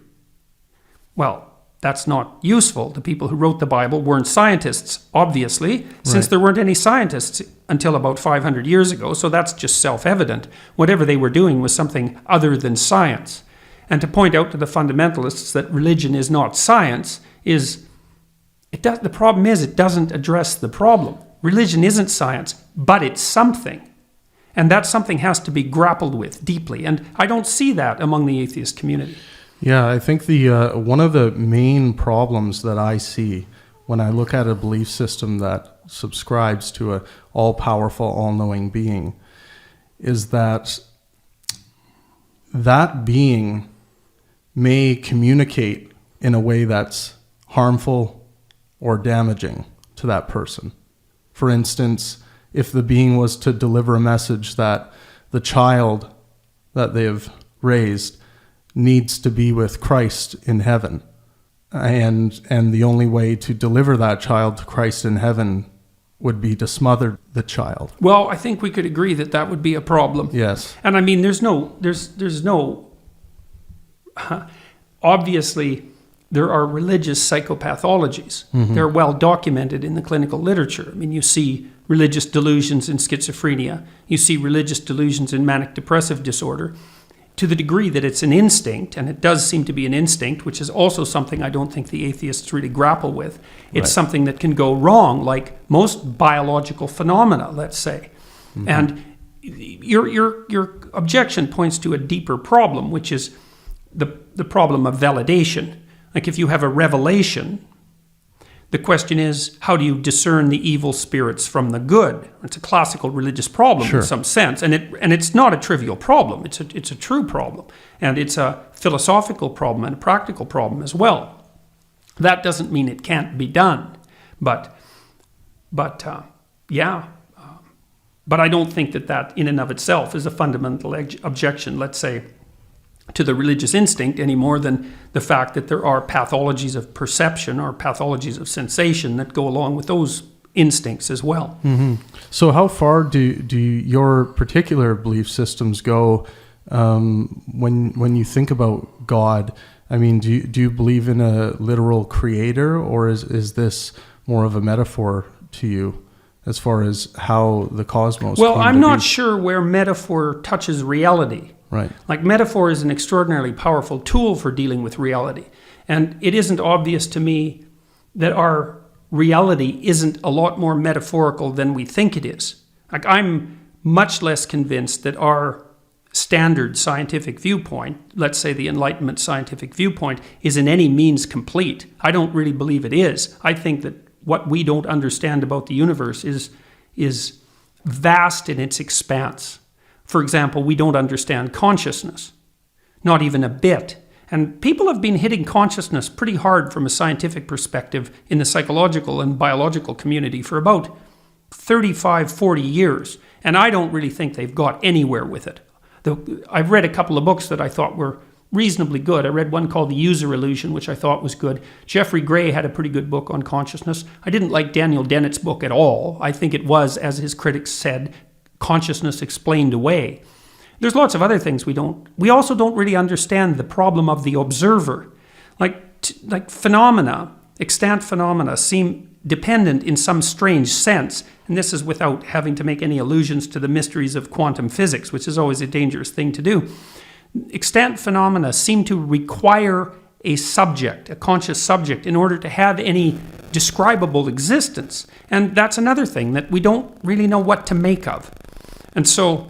Well, that's not useful. The people who wrote the Bible weren't scientists, obviously, since there weren't any scientists until about 500 years ago, so that's just self-evident. Whatever they were doing was something other than science. And to point out to the fundamentalists that religion is not science the problem is it doesn't address the problem. Religion isn't science, but it's something. And that something has to be grappled with deeply. And I don't see that among the atheist community. Yeah, I think the one of the main problems that I see when I look at a belief system that subscribes to an all-powerful, all-knowing being is that that being may communicate in a way that's harmful or damaging to that person. For instance, if the being was to deliver a message that the child that they have raised needs to be with Christ in heaven, and the only way to deliver that child to Christ in heaven would be to smother the child. Well, I think we could agree that that would be a problem. Yes. And I mean, there's no obviously there are religious psychopathologies. Mm-hmm. They're well documented in the clinical literature. I mean, you see religious delusions in schizophrenia. You see religious delusions in manic depressive disorder. To the degree that it's an instinct, and it does seem to be an instinct, which is also something I don't think the atheists really grapple with. It's something that can go wrong, like most biological phenomena, let's say. Mm-hmm. And your objection points to a deeper problem, which is the problem of validation. Like if you have a revelation, the question is, how do you discern the evil spirits from the good? It's a classical religious problem in some sense, and it's not a trivial problem. It's a true problem, and it's a philosophical problem and a practical problem as well. That doesn't mean it can't be done, but I don't think that in and of itself is a fundamental objection, let's say, to the religious instinct any more than the fact that there are pathologies of perception or pathologies of sensation that go along with those instincts as well. Mm-hmm. So how far do your particular belief systems go when you think about God? I mean, do you believe in a literal creator, or is this more of a metaphor to you as far as how the cosmos came to be? Well, I'm not sure where metaphor touches reality. Right. Like metaphor is an extraordinarily powerful tool for dealing with reality. And it isn't obvious to me that our reality isn't a lot more metaphorical than we think it is. Like I'm much less convinced that our standard scientific viewpoint, let's say the Enlightenment scientific viewpoint, is in any means complete. I don't really believe it is. I think that what we don't understand about the universe is vast in its expanse. For example, we don't understand consciousness, not even a bit. And people have been hitting consciousness pretty hard from a scientific perspective in the psychological and biological community for about 35, 40 years. And I don't really think they've got anywhere with it. I've read a couple of books that I thought were reasonably good. I read one called The User Illusion, which I thought was good. Jeffrey Gray had a pretty good book on consciousness. I didn't like Daniel Dennett's book at all. I think it was, as his critics said, consciousness explained away. There's lots of other things we also don't really understand the problem of the observer. Like phenomena, extant phenomena seem dependent in some strange sense, and this is without having to make any allusions to the mysteries of quantum physics, which is always a dangerous thing to do. Extant phenomena seem to require a subject, a conscious subject, in order to have any describable existence. And that's another thing that we don't really know what to make of. And so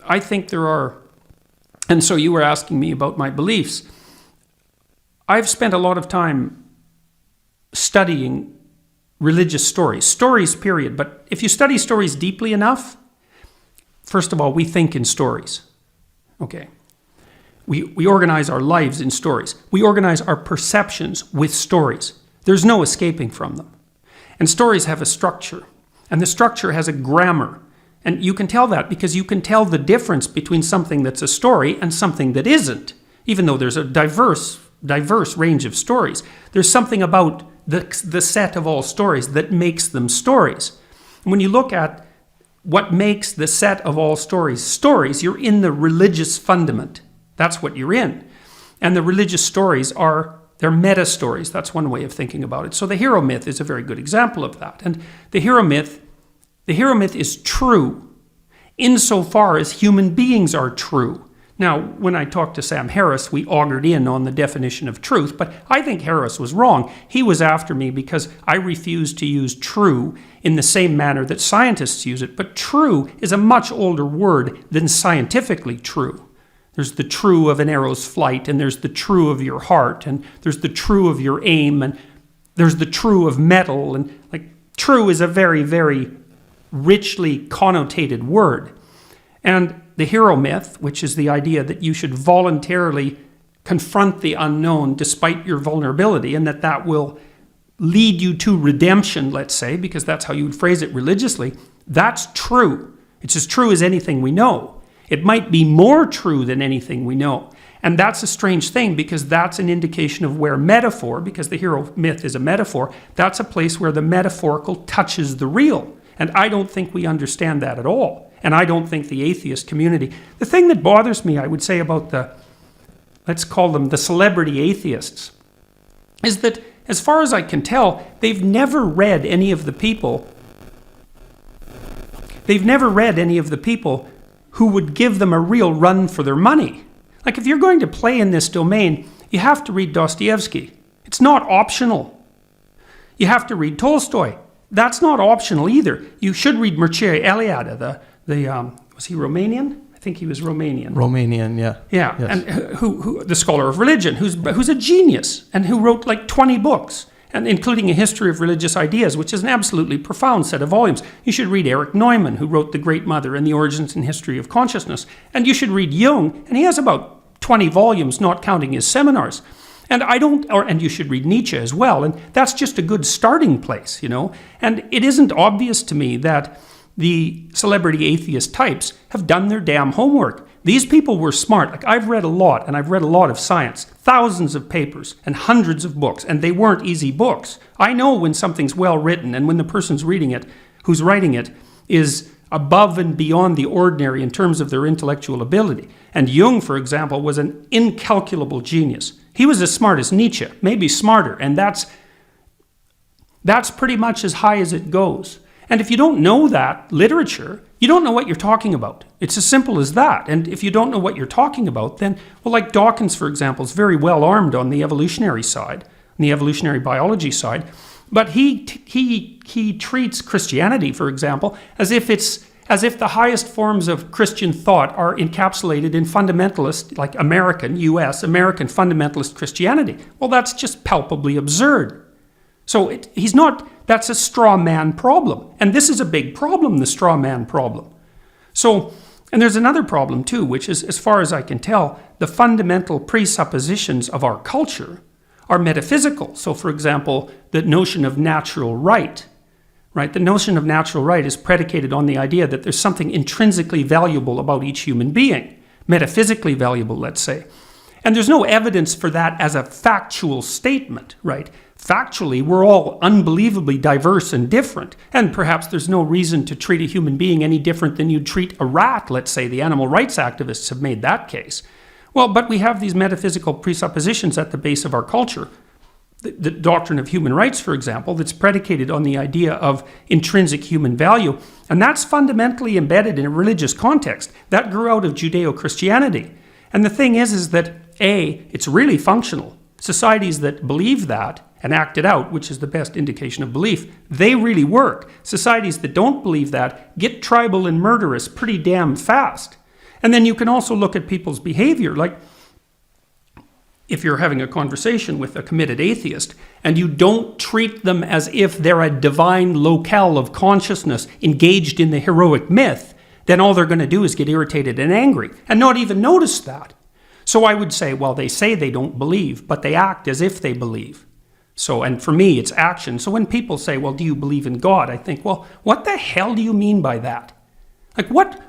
I think there are, and so you were asking me about my beliefs. I've spent a lot of time studying religious stories, period. But if you study stories deeply enough, first of all, we think in stories. Okay. We organize our lives in stories. We organize our perceptions with stories. There's no escaping from them. And stories have a structure. And the structure has a grammar. And you can tell that because you can tell the difference between something that's a story and something that isn't. Even though there's a diverse range of stories. There's something about the set of all stories that makes them stories. And when you look at what makes the set of all stories, you're in the religious fundament. That's what you're in. And the religious stories they're meta stories. That's one way of thinking about it. So the hero myth is a very good example of that. And the hero myth is true insofar as human beings are true. Now, when I talked to Sam Harris, we augured in on the definition of truth, but I think Harris was wrong. He was after me because I refused to use true in the same manner that scientists use it. But true is a much older word than scientifically true. There's the true of an arrow's flight, and there's the true of your heart, and there's the true of your aim, and there's the true of metal. And true is a very, very richly connotated word. And the hero myth, which is the idea that you should voluntarily confront the unknown despite your vulnerability, and that will lead you to redemption, let's say, because that's how you would phrase it religiously, that's true. It's as true as anything we know. It might be more true than anything we know. And that's a strange thing because that's an indication of where metaphor, because the hero myth is a metaphor, that's a place where the metaphorical touches the real. And I don't think we understand that at all. And I don't think the atheist community. The thing that bothers me, I would say, about let's call them the celebrity atheists, is that as far as I can tell, they've never read any of the people who would give them a real run for their money. Like if you're going to play in this domain, you have to read Dostoevsky. It's not optional. You have to read Tolstoy. That's not optional either. You should read Mircea Eliade, was he Romanian? I think he was Romanian. Romanian, yeah. Yeah, yes. And who the scholar of religion, who's a genius, and who wrote like 20 books, and including a history of religious ideas, which is an absolutely profound set of volumes. You should read Erich Neumann, who wrote The Great Mother and the Origins and History of Consciousness. And you should read Jung, and he has about 20 volumes, not counting his seminars. And you should read Nietzsche as well, and that's just a good starting place, you know. And it isn't obvious to me that the celebrity atheist types have done their damn homework. These people were smart. Like I've read a lot, and I've read a lot of science, thousands of papers and hundreds of books, and they weren't easy books. I know when something's well written and when the person's reading it, who's writing it, is above and beyond the ordinary in terms of their intellectual ability. And Jung, for example, was an incalculable genius. He was as smart as Nietzsche, maybe smarter, and that's pretty much as high as it goes. And if you don't know that literature, you don't know what you're talking about. It's as simple as that. And if you don't know what you're talking about, then, well, like Dawkins, for example, is very well armed on the evolutionary side, on the evolutionary biology side, but he treats Christianity, for example, as if the highest forms of Christian thought are encapsulated in fundamentalist, like American fundamentalist Christianity. Well, that's just palpably absurd. So that's a straw man problem. And this is a big problem, the straw man problem. So, and there's another problem too, which is, as far as I can tell, the fundamental presuppositions of our culture are metaphysical. So, for example, the notion of natural right? The notion of natural right is predicated on the idea that there's something intrinsically valuable about each human being, metaphysically valuable, let's say. And there's no evidence for that as a factual statement, right? Factually, we're all unbelievably diverse and different, and perhaps there's no reason to treat a human being any different than you'd treat a rat, let's say. The animal rights activists have made that case. Well, but we have these metaphysical presuppositions at the base of our culture. The doctrine of human rights, for example, that's predicated on the idea of intrinsic human value, and that's fundamentally embedded in a religious context. That grew out of Judeo-Christianity. And the thing is that, it's really functional. Societies that believe that and act it out, which is the best indication of belief, they really work. Societies that don't believe that get tribal and murderous pretty damn fast. And then you can also look at people's behavior. Like, if you're having a conversation with a committed atheist and you don't treat them as if they're a divine locale of consciousness engaged in the heroic myth, then all they're going to do is get irritated and angry and not even notice that. So I would say, well, they say they don't believe, but they act as if they believe. So, and for me, it's action. So when people say, well, do you believe in God? I think, well, what the hell do you mean by that? Like, what?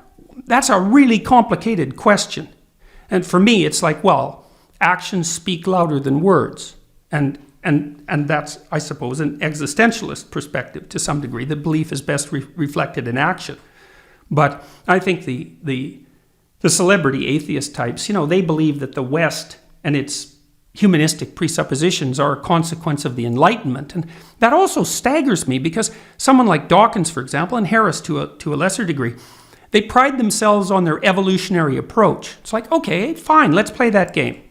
That's a really complicated question. And for me, it's like, well, actions speak louder than words. And that's, I suppose, an existentialist perspective to some degree. The belief is best reflected in action. But I think the celebrity atheist types, they believe that the West and its humanistic presuppositions are a consequence of the Enlightenment. And that also staggers me because someone like Dawkins, for example, and Harris to a lesser degree, they pride themselves on their evolutionary approach. It's like, okay, fine, let's play that game.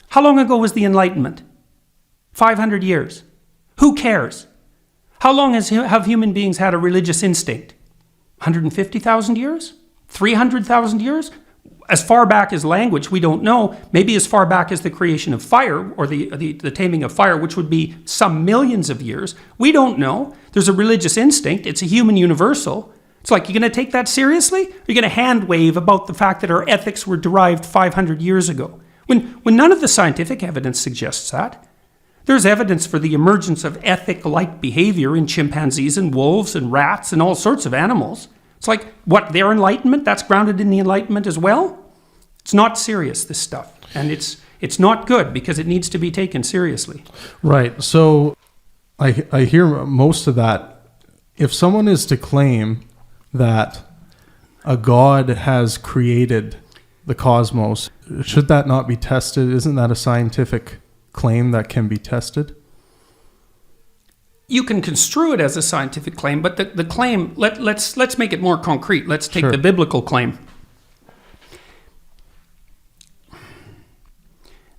How long ago was the Enlightenment? 500 years. Who cares? How long have human beings had a religious instinct? 150,000 years? 300,000 years? As far back as language, we don't know. Maybe as far back as the creation of fire or the taming of fire, which would be some millions of years. We don't know. There's a religious instinct. It's a human universal. It's like, you're going to take that seriously? Or you're going to hand wave about the fact that our ethics were derived 500 years ago? When none of the scientific evidence suggests that. There's evidence for the emergence of ethic-like behavior in chimpanzees and wolves and rats and all sorts of animals. It's like, what, their enlightenment? That's grounded in the Enlightenment as well? It's not serious, this stuff. And it's not good because it needs to be taken seriously. Right. So I hear most of that. If someone is to claim that a God has created the cosmos, should that not be tested? Isn't that a scientific claim that can be tested? You can construe it as a scientific claim, but the claim, let's make it more concrete. Let's take the biblical claim.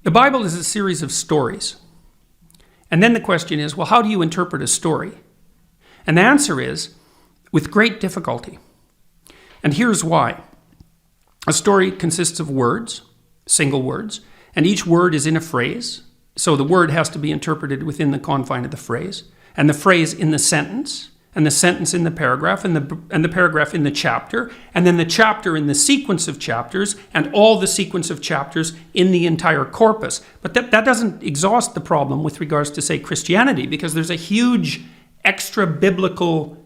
The Bible is a series of stories. And then the question is, well, how do you interpret a story? And the answer is, with great difficulty. And here's why. A story consists of words, single words, and each word is in a phrase. So the word has to be interpreted within the confine of the phrase, and the phrase in the sentence, and the sentence in the paragraph, and the paragraph in the chapter, and then the chapter in the sequence of chapters, and all the sequence of chapters in the entire corpus. But that doesn't exhaust the problem with regards to, say, Christianity, because there's a huge extra-biblical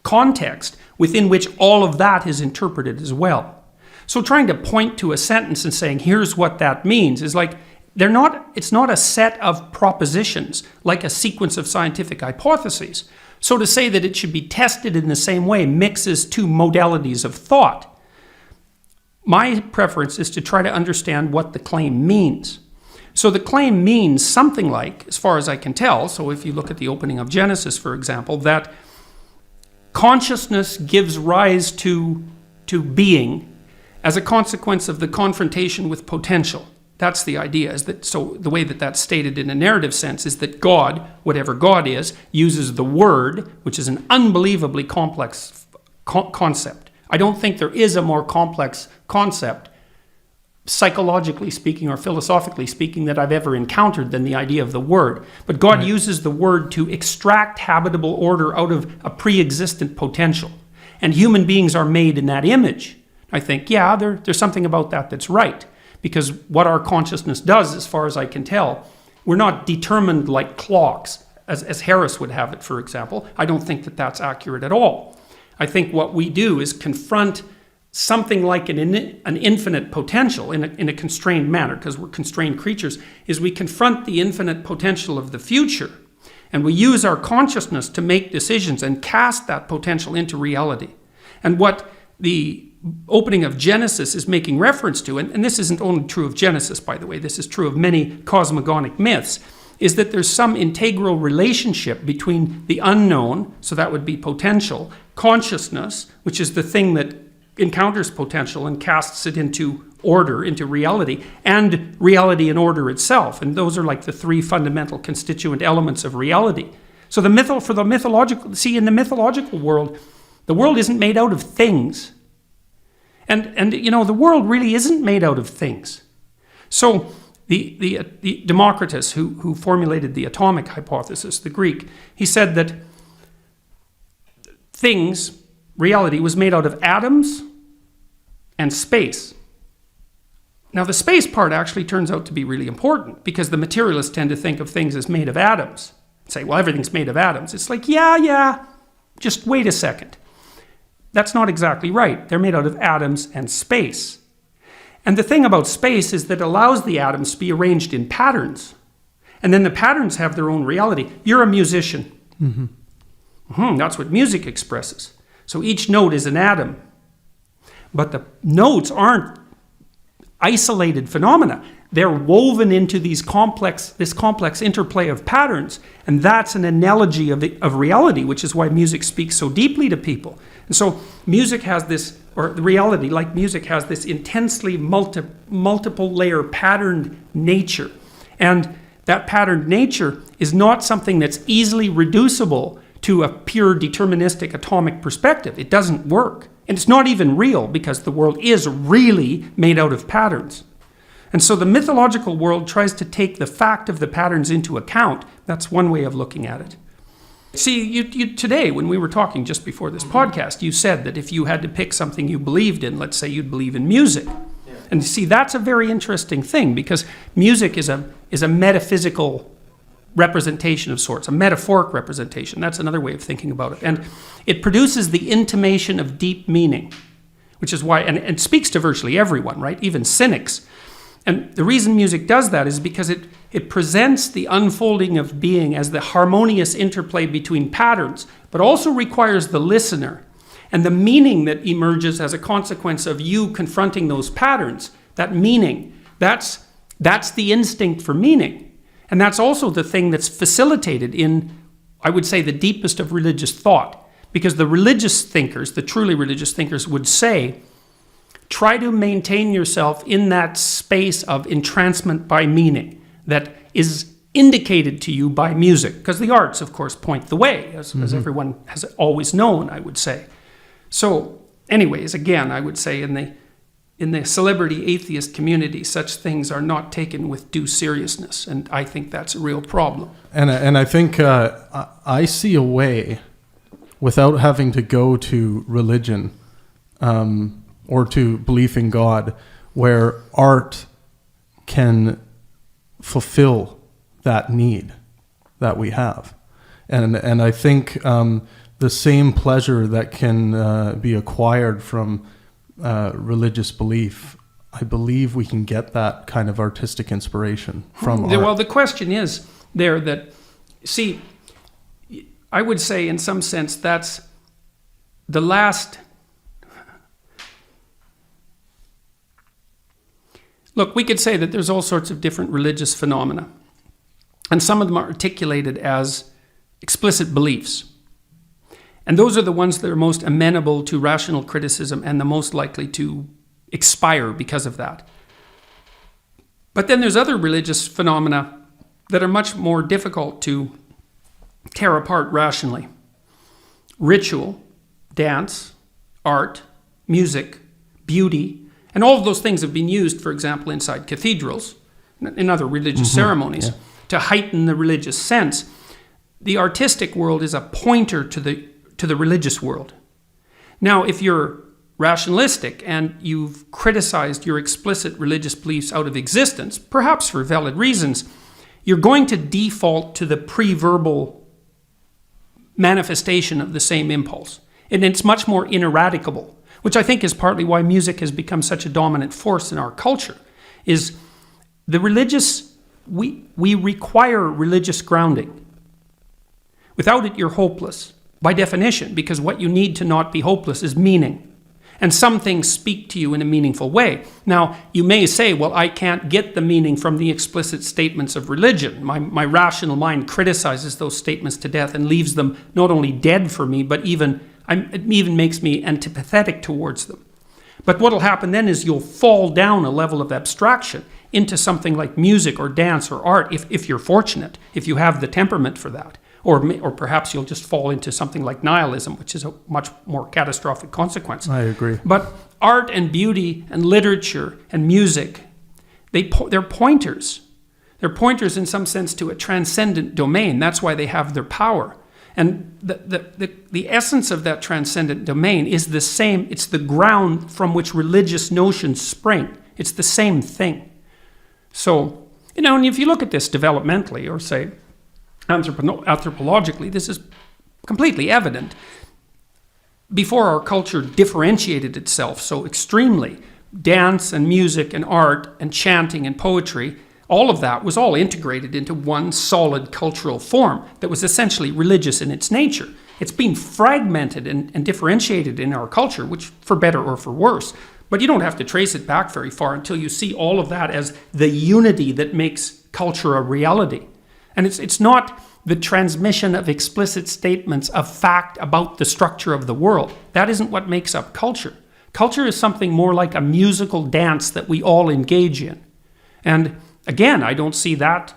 context within which all of that is interpreted as well. So trying to point to a sentence and saying, here's what that means, is like, it's not a set of propositions like a sequence of scientific hypotheses. So to say that it should be tested in the same way mixes two modalities of thought. My preference is to try to understand what the claim means. So the claim means something like, as far as I can tell, so if you look at the opening of Genesis, for example, that consciousness gives rise to being as a consequence of the confrontation with potential. That's the idea. Is that so? The way that that's stated in a narrative sense is that God, whatever God is, uses the word, which is an unbelievably complex concept. I don't think there is a more complex concept, psychologically speaking or philosophically speaking, that I've ever encountered than the idea of the word. But God uses the word to extract habitable order out of a pre-existent potential. And human beings are made in that image. I think, yeah, there's something about that that's right. Because what our consciousness does, as far as I can tell, we're not determined like clocks, as Harris would have it, for example. I don't think that that's accurate at all. I think what we do is confront something like an infinite potential in a constrained manner, because we're constrained creatures, is we confront the infinite potential of the future, and we use our consciousness to make decisions and cast that potential into reality. And what the opening of Genesis is making reference to, and this isn't only true of Genesis, by the way, this is true of many cosmogonic myths, is that there's some integral relationship between the unknown, so that would be potential, consciousness, which is the thing that encounters potential and casts it into order, into reality, and reality and order itself. And those are like the three fundamental constituent elements of reality. So in the mythological world, the world isn't made out of things. And the world really isn't made out of things. So the Democritus, who formulated the atomic hypothesis, the Greek, he said that reality was made out of atoms and space. Now, the space part actually turns out to be really important, because the materialists tend to think of things as made of atoms. Say, well, everything's made of atoms. It's like, yeah, just wait a second. That's not exactly right. They're made out of atoms and space. And the thing about space is that it allows the atoms to be arranged in patterns. And then the patterns have their own reality. You're a musician. That's what music expresses. So each note is an atom. But the notes aren't isolated phenomena. They're woven into this complex interplay of patterns. And that's an analogy of reality, which is why music speaks so deeply to people. And so music has this, or reality, like music, has this intensely multiple layer patterned nature. And that patterned nature is not something that's easily reducible to a pure deterministic atomic perspective. It doesn't work. And it's not even real, because the world is really made out of patterns. And so the mythological world tries to take the fact of the patterns into account. That's one way of looking at it. See, you today, when we were talking just before this podcast, you said that if you had to pick something you believed in, let's say you'd believe in music. Yeah. And see, that's a very interesting thing, because music is a metaphysical representation of sorts, a metaphoric representation. That's another way of thinking about it. And it produces the intimation of deep meaning, which is why, and it speaks to virtually everyone, right? Even cynics. And the reason music does that is because it presents the unfolding of being as the harmonious interplay between patterns, but also requires the listener. And the meaning that emerges as a consequence of you confronting those patterns, that meaning, that's the instinct for meaning. And that's also the thing that's facilitated in, I would say, the deepest of religious thought. Because the religious thinkers, the truly religious thinkers, would say, try to maintain yourself in that space of entrancement by meaning that is indicated to you by music. Because the arts, of course, point the way, as everyone has always known, I would say. So, anyways, again, I would say in the celebrity atheist community, such things are not taken with due seriousness. And I think that's a real problem. And I think I see a way, without having to go to religion, or to belief in God, where art can fulfill that need that we have. And I think the same pleasure that can be acquired from religious belief, I believe we can get that kind of artistic inspiration from art. Well, the question is there that, see, I would say in some sense that's the last... Look, we could say that there's all sorts of different religious phenomena, and some of them are articulated as explicit beliefs. And those are the ones that are most amenable to rational criticism and the most likely to expire because of that. But then there's other religious phenomena that are much more difficult to tear apart rationally. Ritual, dance, art, music, beauty, and all of those things have been used, for example, inside cathedrals, in other religious ceremonies, to heighten the religious sense. The artistic world is a pointer to the religious world. Now, if you're rationalistic and you've criticized your explicit religious beliefs out of existence, perhaps for valid reasons, you're going to default to the pre-verbal manifestation of the same impulse. And it's much more ineradicable, which I think is partly why music has become such a dominant force in our culture, is the religious, we require religious grounding. Without it, you're hopeless, by definition, because what you need to not be hopeless is meaning. And some things speak to you in a meaningful way. Now, you may say, well, I can't get the meaning from the explicit statements of religion. My rational mind criticizes those statements to death and leaves them not only dead for me, but it even makes me antipathetic towards them. But what will happen then is you'll fall down a level of abstraction into something like music or dance or art, if you're fortunate, if you have the temperament for that. Or perhaps you'll just fall into something like nihilism, which is a much more catastrophic consequence. I agree. But art and beauty and literature and music, they're pointers. They're pointers in some sense to a transcendent domain. That's why they have their power. And the essence of that transcendent domain is the same. It's the ground from which religious notions spring. It's the same thing. So, and if you look at this developmentally or say anthropologically, this is completely evident. Before our culture differentiated itself so extremely, dance and music and art and chanting and poetry, all of that was all integrated into one solid cultural form that was essentially religious in its nature. It's been fragmented and differentiated in our culture, which for better or for worse. But you don't have to trace it back very far until you see all of that as the unity that makes culture a reality. And it's not the transmission of explicit statements of fact about the structure of the world. That isn't what makes up culture. Culture is something more like a musical dance that we all engage in. And again, I don't see that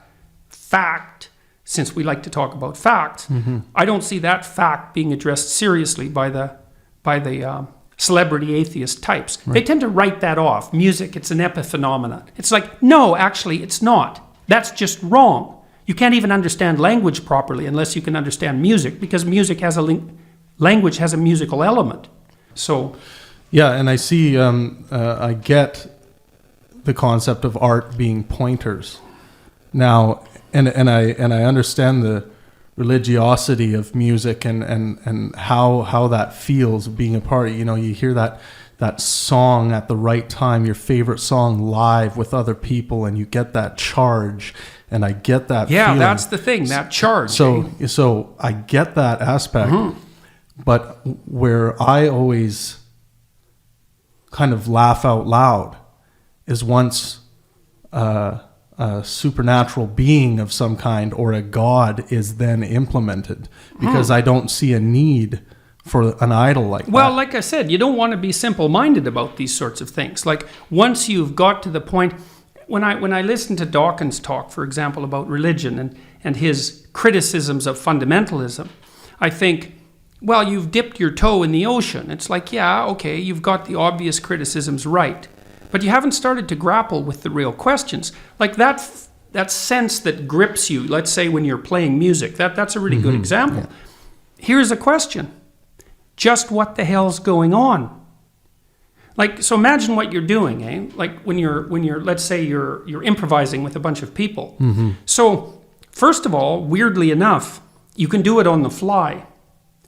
fact, since we like to talk about facts, I don't see that fact being addressed seriously by the celebrity atheist types. Right. They tend to write that off. Music, it's an epiphenomenon. It's like, no, actually, it's not. That's just wrong. You can't even understand language properly unless you can understand music, because music has language has a musical element. So, yeah, and I see, I get the concept of art being pointers. Now, and I understand the religiosity of music and how that feels being a part. You hear that song at the right time, your favorite song live with other people, and you get that charge. And I get that feeling. That's the thing, that charge. So I get that aspect, but where I always kind of laugh out loud is once a supernatural being of some kind or a god is then implemented, because I don't see a need for an idol like that. Well, like I said, you don't want to be simple-minded about these sorts of things. Like, once you've got to the point... When I listen to Dawkins talk, for example, about religion and his criticisms of fundamentalism, I think, well, you've dipped your toe in the ocean. It's like, yeah, okay, you've got the obvious criticisms right, but you haven't started to grapple with the real questions. Like that sense that grips you, let's say when you're playing music, that's a really good example. Yeah. Here's a question. Just what the hell's going on? Like, so imagine what you're doing, eh? Like when you're let's say you're improvising with a bunch of people. So first of all, weirdly enough, you can do it on the fly.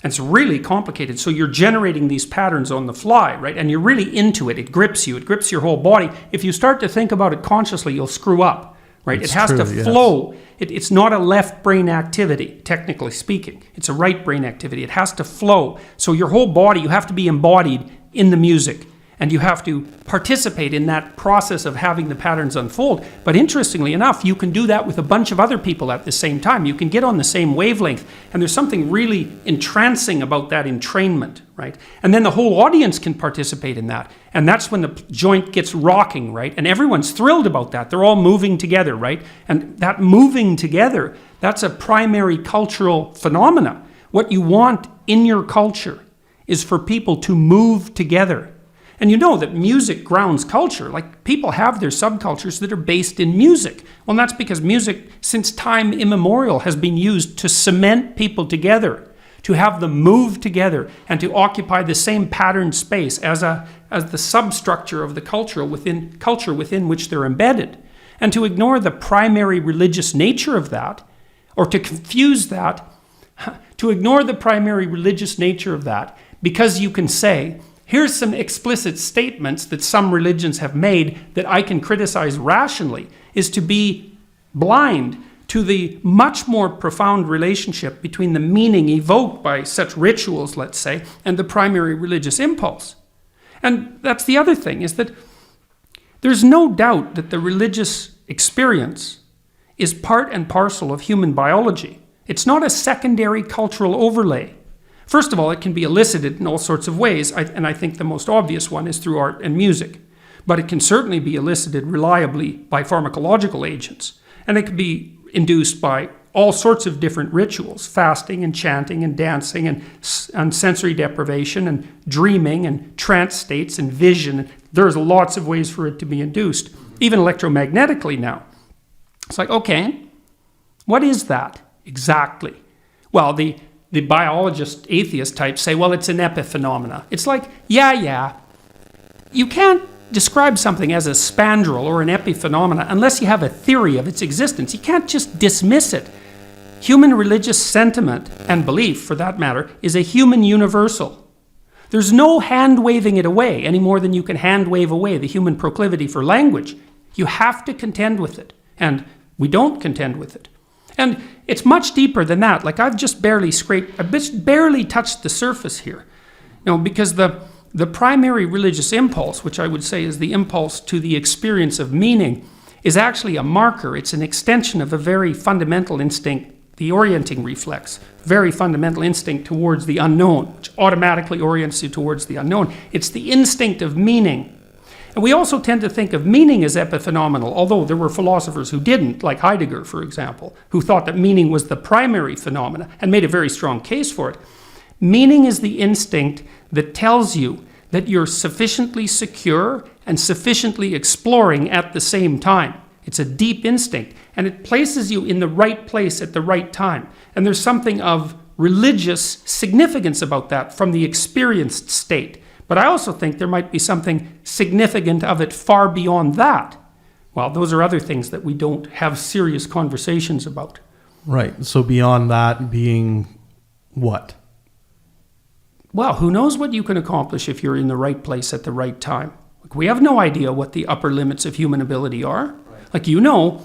And it's really complicated. So you're generating these patterns on the fly, right? And you're really into it. It grips you. It grips your whole body. If you start to think about it consciously, you'll screw up, right? It has to flow. It's not a left brain activity, technically speaking. It's a right brain activity. It has to flow. So your whole body, you have to be embodied in the music. And you have to participate in that process of having the patterns unfold. But interestingly enough, you can do that with a bunch of other people at the same time. You can get on the same wavelength. And there's something really entrancing about that entrainment, right? And then the whole audience can participate in that. And that's when the joint gets rocking, right? And everyone's thrilled about that. They're all moving together, right? And that moving together, that's a primary cultural phenomena. What you want in your culture is for people to move together. And you know that music grounds culture. Like, people have their subcultures that are based in music. Well, and that's because music, since time immemorial, has been used to cement people together, to have them move together, and to occupy the same patterned space as the substructure of the culture within which they're embedded. And to ignore the primary religious nature of that, or to confuse that, to ignore the primary religious nature of that, because you can say, here's some explicit statements that some religions have made that I can criticize rationally, is to be blind to the much more profound relationship between the meaning evoked by such rituals, let's say, and the primary religious impulse. And that's the other thing, is that there's no doubt that the religious experience is part and parcel of human biology. It's not a secondary cultural overlay. First of all, it can be elicited in all sorts of ways, and I think the most obvious one is through art and music. But it can certainly be elicited reliably by pharmacological agents, and it can be induced by all sorts of different rituals, fasting and chanting and dancing and sensory deprivation and dreaming and trance states and vision. There's lots of ways for it to be induced, even electromagnetically now. It's like, okay, what is that exactly? Well, the biologist, atheist types say, well, it's an epiphenomena. It's like, yeah. You can't describe something as a spandrel or an epiphenomena unless you have a theory of its existence. You can't just dismiss it. Human religious sentiment, and belief for that matter, is a human universal. There's no hand-waving it away any more than you can hand-wave away the human proclivity for language. You have to contend with it, and we don't contend with it. And it's much deeper than that. Like I've just barely touched the surface here. Because the primary religious impulse, which I would say is the impulse to the experience of meaning, is actually a marker. It's an extension of a very fundamental instinct, the orienting reflex, very fundamental instinct towards the unknown, which automatically orients you towards the unknown. It's the instinct of meaning. And we also tend to think of meaning as epiphenomenal, although there were philosophers who didn't, like Heidegger, for example, who thought that meaning was the primary phenomena and made a very strong case for it. Meaning is the instinct that tells you that you're sufficiently secure and sufficiently exploring at the same time. It's a deep instinct, and it places you in the right place at the right time. And there's something of religious significance about that from the experienced state. But I also think there might be something significant of it far beyond that. Well, those are other things that we don't have serious conversations about. Right. So beyond that being what? Well, who knows what you can accomplish if you're in the right place at the right time. Like, we have no idea what the upper limits of human ability are. Right. Like, you know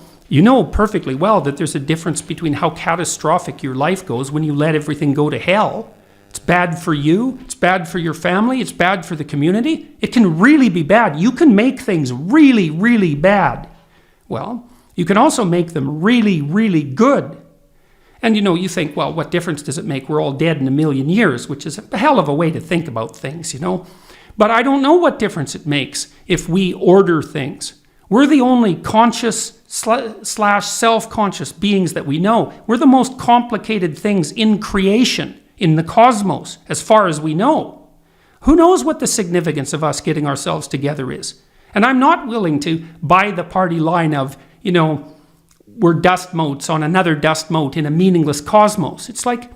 perfectly well that there's a difference between how catastrophic your life goes when you let everything go to hell. It's bad for you, it's bad for your family, it's bad for the community. It can really be bad. You can make things really, really bad. Well, you can also make them really, really good. And you think, well, what difference does it make? We're all dead in 1,000,000 years, which is a hell of a way to think about things, But I don't know what difference it makes if we order things. We're the only conscious / self-conscious beings that we know. We're the most complicated things in creation, in the cosmos, as far as we know. Who knows what the significance of us getting ourselves together is? And I'm not willing to buy the party line of, we're dust motes on another dust mote in a meaningless cosmos. It's like,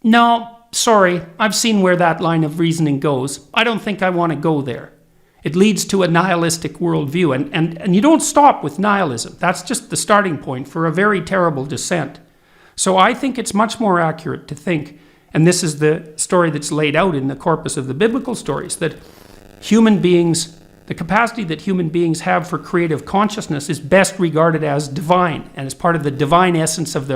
no, sorry, I've seen where that line of reasoning goes. I don't think I want to go there. It leads to a nihilistic worldview, and you don't stop with nihilism. That's just the starting point for a very terrible descent. So I think it's much more accurate to think, and this is the story that's laid out in the corpus of the biblical stories, that human beings, the capacity that human beings have for creative consciousness is best regarded as divine and as part of the divine essence of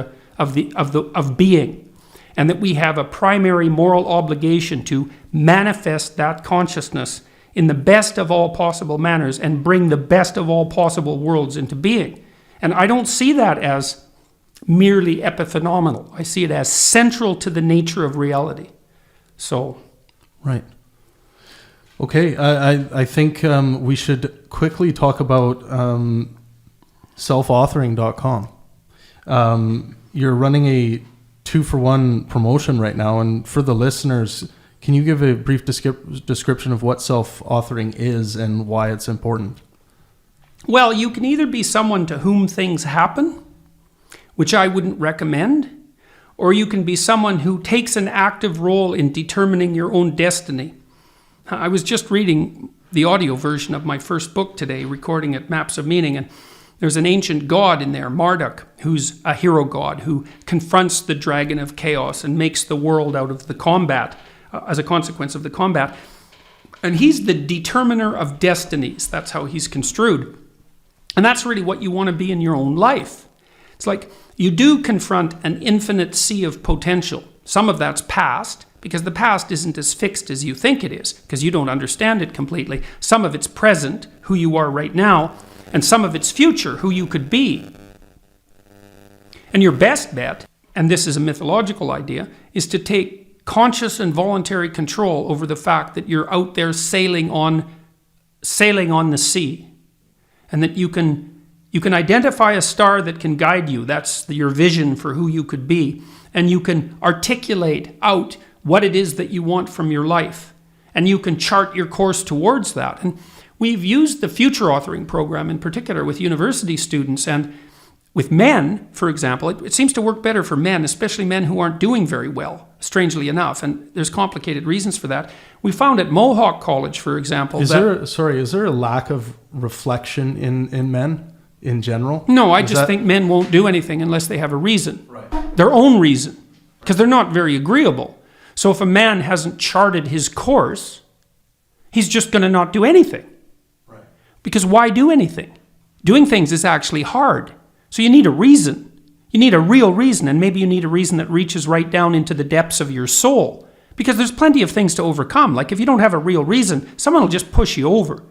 being, and that we have a primary moral obligation to manifest that consciousness in the best of all possible manners and bring the best of all possible worlds into being. And I don't see that as merely epiphenomenal. I see it as central to the nature of reality. So, right. Okay, I think we should quickly talk about selfauthoring.com. You're running a 2-for-1 promotion right now, and for the listeners, can you give a brief description of what self-authoring is and why it's important? Well, you can either be someone to whom things happen, which I wouldn't recommend, or you can be someone who takes an active role in determining your own destiny. I was just reading the audio version of my first book today, recording at Maps of Meaning, and there's an ancient god in there, Marduk, who's a hero god who confronts the dragon of chaos and makes the world out of the combat, as a consequence of the combat. And he's the determiner of destinies. That's how he's construed. And that's really what you want to be in your own life. It's like you do confront an infinite sea of potential. Some of that's past, because the past isn't as fixed as you think it is, because you don't understand it completely. Some of it's present, who you are right now, and some of it's future, who you could be. And your best bet, and this is a mythological idea, is to take conscious and voluntary control over the fact that you're out there sailing on the sea, and that you can You can identify a star that can guide you. That's your vision for who you could be. And you can articulate out what it is that you want from your life. And you can chart your course towards that. And we've used the future authoring program in particular with university students and with men, for example. It seems to work better for men, especially men who aren't doing very well, strangely enough. And there's complicated reasons for that. We found at Mohawk College, for example, is there a lack of reflection in men in general? No, I just think men won't do anything unless they have a reason. Right. Their own reason. Because they're not very agreeable. So if a man hasn't charted his course, he's just going to not do anything. Right. Because why do anything? Doing things is actually hard. So you need a reason. You need a real reason, and maybe you need a reason that reaches right down into the depths of your soul. Because there's plenty of things to overcome. Like if you don't have a real reason, someone will just push you over.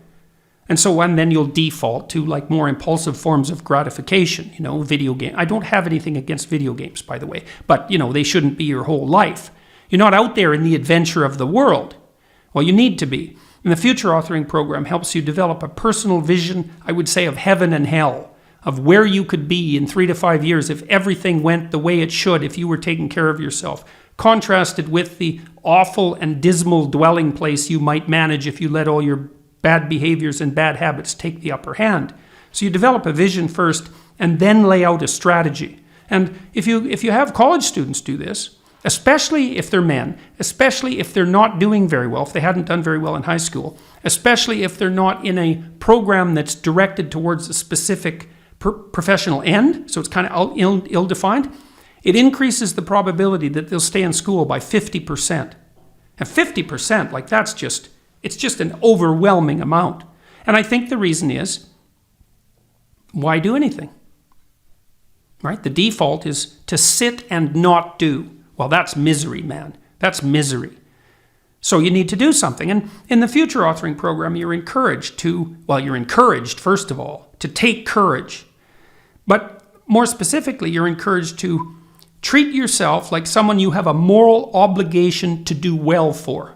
And then you'll default to like more impulsive forms of gratification, video game. I don't have anything against video games, by the way, but they shouldn't be your whole life. You're not out there in the adventure of the world. Well, you need to be. And the future authoring program helps you develop a personal vision, I would say, of heaven and hell, of where you could be in 3 to 5 years if everything went the way it should, if you were taking care of yourself, contrasted with the awful and dismal dwelling place you might manage if you let all your bad behaviors and bad habits take the upper hand. So you develop a vision first and then lay out a strategy. And if you have college students do this, especially if they're men, especially if they're not doing very well, if they hadn't done very well in high school, especially if they're not in a program that's directed towards a specific professional end, so it's kind of ill-defined, it increases the probability that they'll stay in school by 50%. And 50%, it's just an overwhelming amount. And I think the reason is, why do anything? Right? The default is to sit and not do. Well, that's misery, man. That's misery. So you need to do something. And in the future authoring program, you're encouraged, first of all, to take courage. But more specifically, you're encouraged to treat yourself like someone you have a moral obligation to do well for.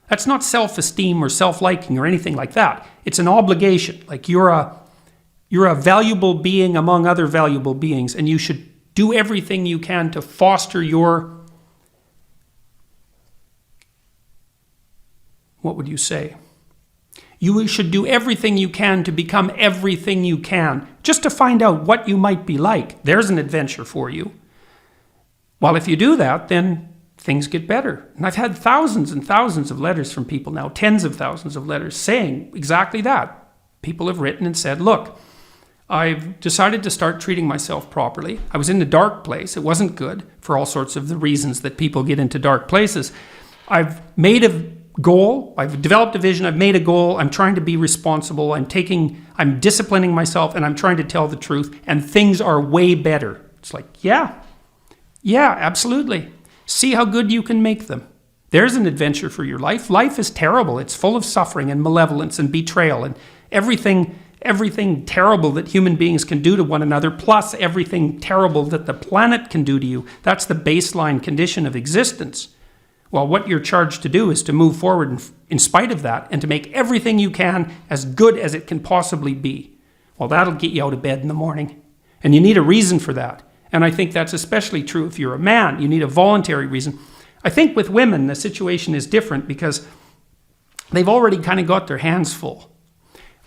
That's not self-esteem or self-liking or anything like that. It's an obligation. Like you're a valuable being among other valuable beings, and you should do everything you can to foster your, what would you say? You should do everything you can to become everything you can, just to find out what you might be like. There's an adventure for you. Well, if you do that, then things get better. And I've had thousands and thousands of letters from people now, tens of thousands of letters saying exactly that. People have written and said, look, I've decided to start treating myself properly. I was in a dark place. It wasn't good for all sorts of the reasons that people get into dark places. I've made a goal. I've developed a vision. I've made a goal. I'm trying to be responsible. I'm disciplining myself, and I'm trying to tell the truth, and things are way better. It's like, yeah, absolutely. See how good you can make them. There's an adventure for your life. Life is terrible. It's full of suffering and malevolence and betrayal and everything terrible that human beings can do to one another, plus everything terrible that the planet can do to you. That's the baseline condition of existence. Well, what you're charged to do is to move forward in spite of that and to make everything you can as good as it can possibly be. Well, that'll get you out of bed in the morning. And you need a reason for that. And I think that's especially true if you're a man. You need a voluntary reason. I think with women, the situation is different because they've already kind of got their hands full.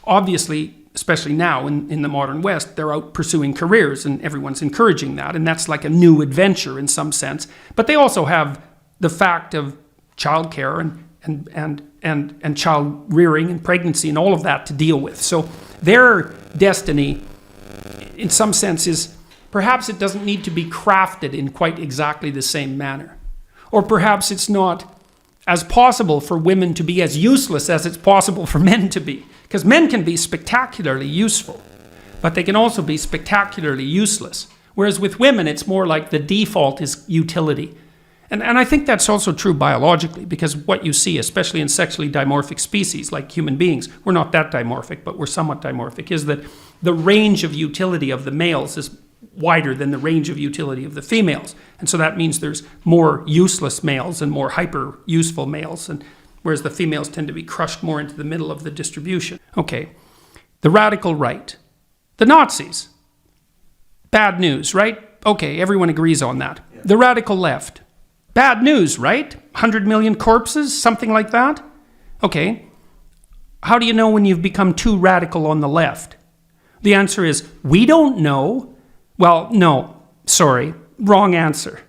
Obviously, especially now in the modern West, they're out pursuing careers and everyone's encouraging that. And that's like a new adventure in some sense. But they also have the fact of childcare and child rearing and pregnancy and all of that to deal with. So their destiny, in some sense, is perhaps it doesn't need to be crafted in quite exactly the same manner. Or perhaps it's not as possible for women to be as useless as it's possible for men to be. Because men can be spectacularly useful, but they can also be spectacularly useless. Whereas with women, it's more like the default is utility. And I think that's also true biologically, because what you see, especially in sexually dimorphic species like human beings, we're not that dimorphic, but we're somewhat dimorphic, is that the range of utility of the males is wider than the range of utility of the females. And so that means there's more useless males and more hyper useful males, and whereas the females tend to be crushed more into the middle of the distribution. Okay, the radical right. The Nazis. Bad news, right? Okay, everyone agrees on that. Yeah. The radical left. Bad news, right? 100 million corpses, something like that? Okay. How do you know when you've become too radical on the left? The answer is, we don't know. Well, no, sorry, wrong answer.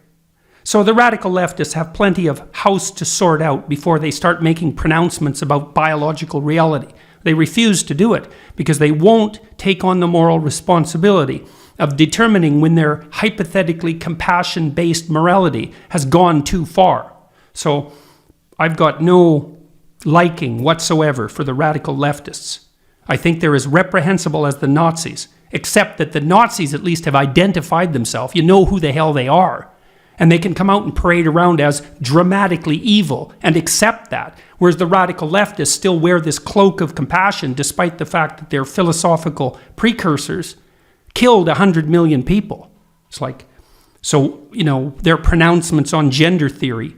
So the radical leftists have plenty of house to sort out before they start making pronouncements about biological reality. They refuse to do it because they won't take on the moral responsibility of determining when their hypothetically compassion-based morality has gone too far. So I've got no liking whatsoever for the radical leftists. I think they're as reprehensible as the Nazis, except that the Nazis at least have identified themselves. You know who the hell they are. And they can come out and parade around as dramatically evil and accept that. Whereas the radical leftists still wear this cloak of compassion despite the fact that their philosophical precursors killed 100 million people. It's like, so, their pronouncements on gender theory,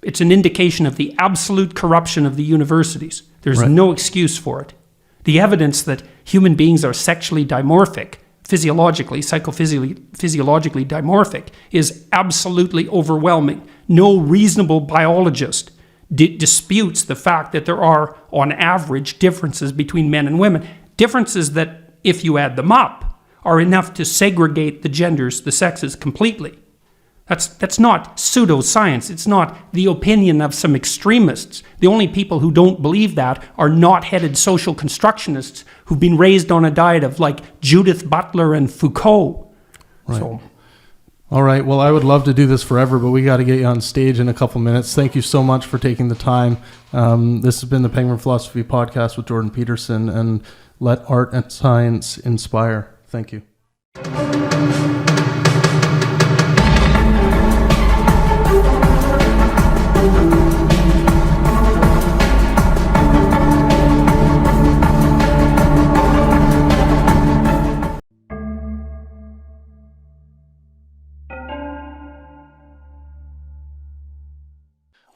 it's an indication of the absolute corruption of the universities. There's no excuse for it. The evidence that human beings are sexually dimorphic, psychophysiologically dimorphic, is absolutely overwhelming. No reasonable biologist disputes the fact that there are, on average, differences between men and women. Differences that, if you add them up, are enough to segregate the genders, the sexes, completely. That's not pseudoscience. It's not the opinion of some extremists. The only people who don't believe that are knot-headed social constructionists who've been raised on a diet of Judith Butler and Foucault. Right. So. All right. Well, I would love to do this forever, but we got to get you on stage in a couple minutes. Thank you so much for taking the time. This has been the Pangburn Philosophy Podcast with Jordan Peterson, and let art and science inspire. Thank you.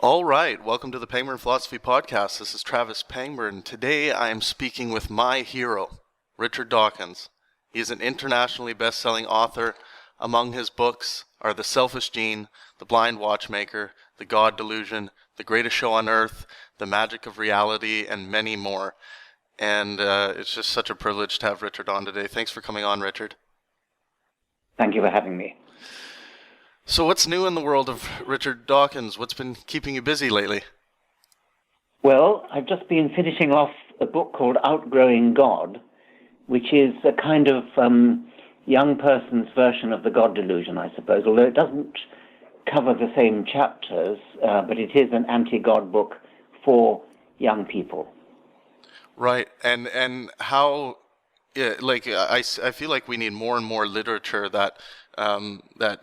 All right, welcome to the Pangburn Philosophy Podcast. This is Travis Pangburn. Today I am speaking with my hero, Richard Dawkins. He is an internationally best-selling author. Among his books are The Selfish Gene, The Blind Watchmaker, The God Delusion, The Greatest Show on Earth, The Magic of Reality, and many more. And it's just such a privilege to have Richard on today. Thanks for coming on, Richard. Thank you for having me. So what's new in the world of Richard Dawkins? What's been keeping you busy lately? Well, I've just been finishing off a book called Outgrowing God, which is a kind of young person's version of the God delusion, I suppose, although it doesn't cover the same chapters, but it is an anti-God book for young people. Right, and how, I feel like we need more and more literature that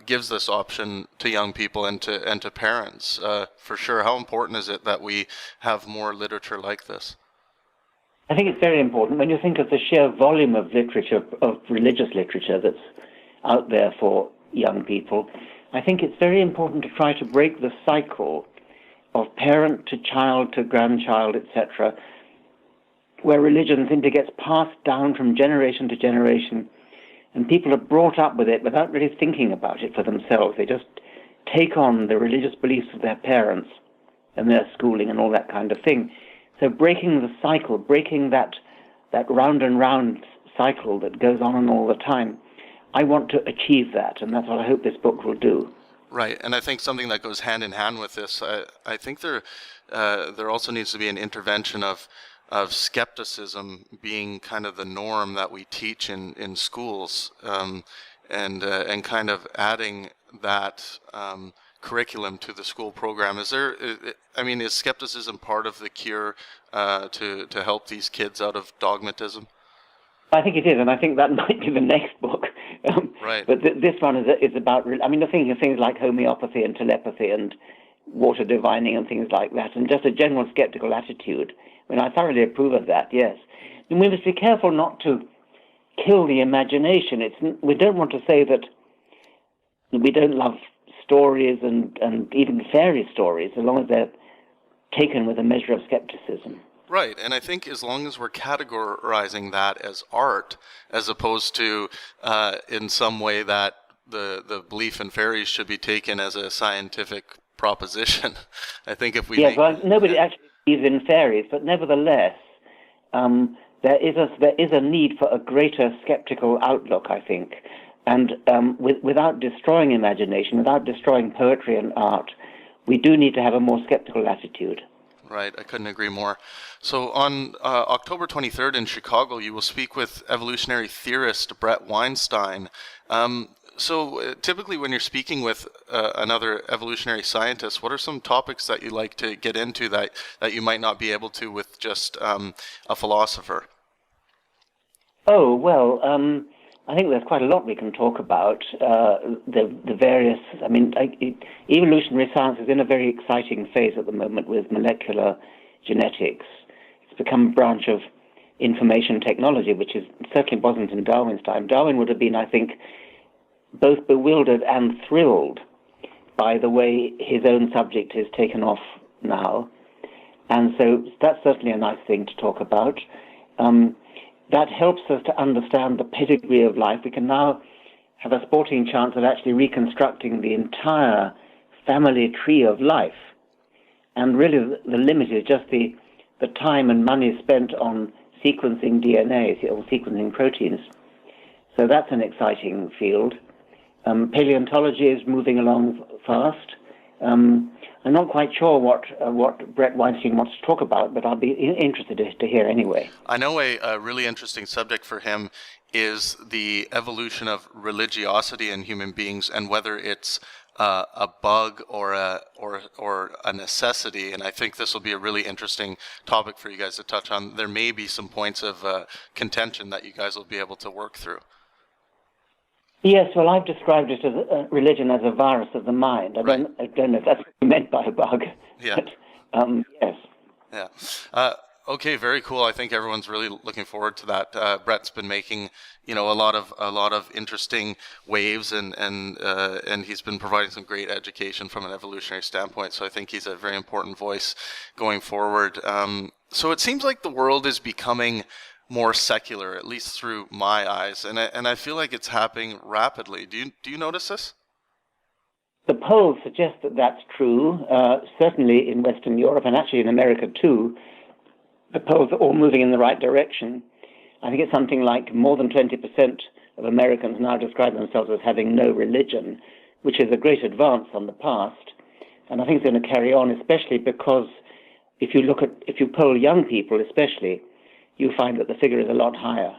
gives this option to young people and to parents, for sure. How important is it that we have more literature like this? I think it's very important. When you think of the sheer volume of literature, of religious literature that's out there for young people, I think it's very important to try to break the cycle of parent to child to grandchild, etc., where religion simply gets passed down from generation to generation, and people are brought up with it without really thinking about it for themselves. They just take on the religious beliefs of their parents and their schooling and all that kind of thing. So breaking the cycle, breaking that round and round cycle that goes on and all the time, I want to achieve that, and that's what I hope this book will do. Right, and I think something that goes hand in hand with this, I think there also needs to be an intervention of skepticism being kind of the norm that we teach in schools, and kind of adding that curriculum to the school program. Is skepticism part of the cure to help these kids out of dogmatism? I think it is, and I think that might be the next book. Right. But this one is about, the thing of things like homeopathy and telepathy and water divining and things like that, and just a general skeptical attitude. I thoroughly approve of that, yes. And we must be careful not to kill the imagination. We don't want to say that we don't love stories and even fairy stories, as long as they're taken with a measure of skepticism. Right, and I think as long as we're categorizing that as art, as opposed to in some way that the belief in fairies should be taken as a scientific proposition, I think if we... Yes, well, nobody actually believes in fairies, but nevertheless, there is a need for a greater skeptical outlook, I think. And without destroying imagination, without destroying poetry and art, we do need to have a more skeptical attitude. Right, I couldn't agree more. So on October 23rd in Chicago, you will speak with evolutionary theorist Bret Weinstein. So typically when you're speaking with another evolutionary scientist, what are some topics that you like to get into that you might not be able to with just a philosopher? Oh, well, I think there's quite a lot we can talk about. The various, evolutionary science is in a very exciting phase at the moment with molecular genetics. It's become a branch of information technology, which certainly wasn't in Darwin's time. Darwin would have been, I think, both bewildered and thrilled by the way his own subject is taken off now. And so that's certainly a nice thing to talk about. That helps us to understand the pedigree of life. We can now have a sporting chance of actually reconstructing the entire family tree of life. And really the limit is just the time and money spent on sequencing DNA or sequencing proteins. So that's an exciting field. Paleontology is moving along fast. I'm not quite sure what Bret Weinstein wants to talk about, but I'll be interested to hear anyway. I know a really interesting subject for him is the evolution of religiosity in human beings and whether it's a bug or a necessity. And I think this will be a really interesting topic for you guys to touch on. There may be some points of contention that you guys will be able to work through. Yes, well, I've described it as religion as a virus of the mind. I don't know if that's what you meant by a bug. Yeah. But, yes. Yeah. Okay, very cool. I think everyone's really looking forward to that. Bret's been making, a lot of interesting waves, and he's been providing some great education from an evolutionary standpoint. So I think he's a very important voice going forward. So it seems like the world is becoming more secular, at least through my eyes, and I feel like it's happening rapidly. Do you notice this? The polls suggest that that's true. Certainly in Western Europe and actually in America too, the polls are all moving in the right direction. I think it's something like more than 20% of Americans now describe themselves as having no religion, which is a great advance on the past, and I think it's going to carry on, especially because if you poll young people, especially, you find that the figure is a lot higher.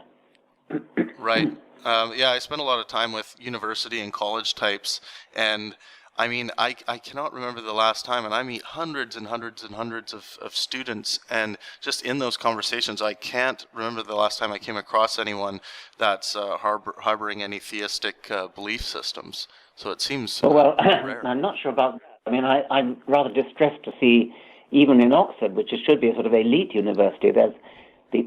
Right. Yeah, I spent a lot of time with university and college types, and I cannot remember the last time, and I meet hundreds and hundreds and hundreds of students, and just in those conversations, I can't remember the last time I came across anyone that's harboring any theistic belief systems. So it seems rare. I'm not sure about that. I'm rather distressed to see, even in Oxford, which should be a sort of elite university, there's the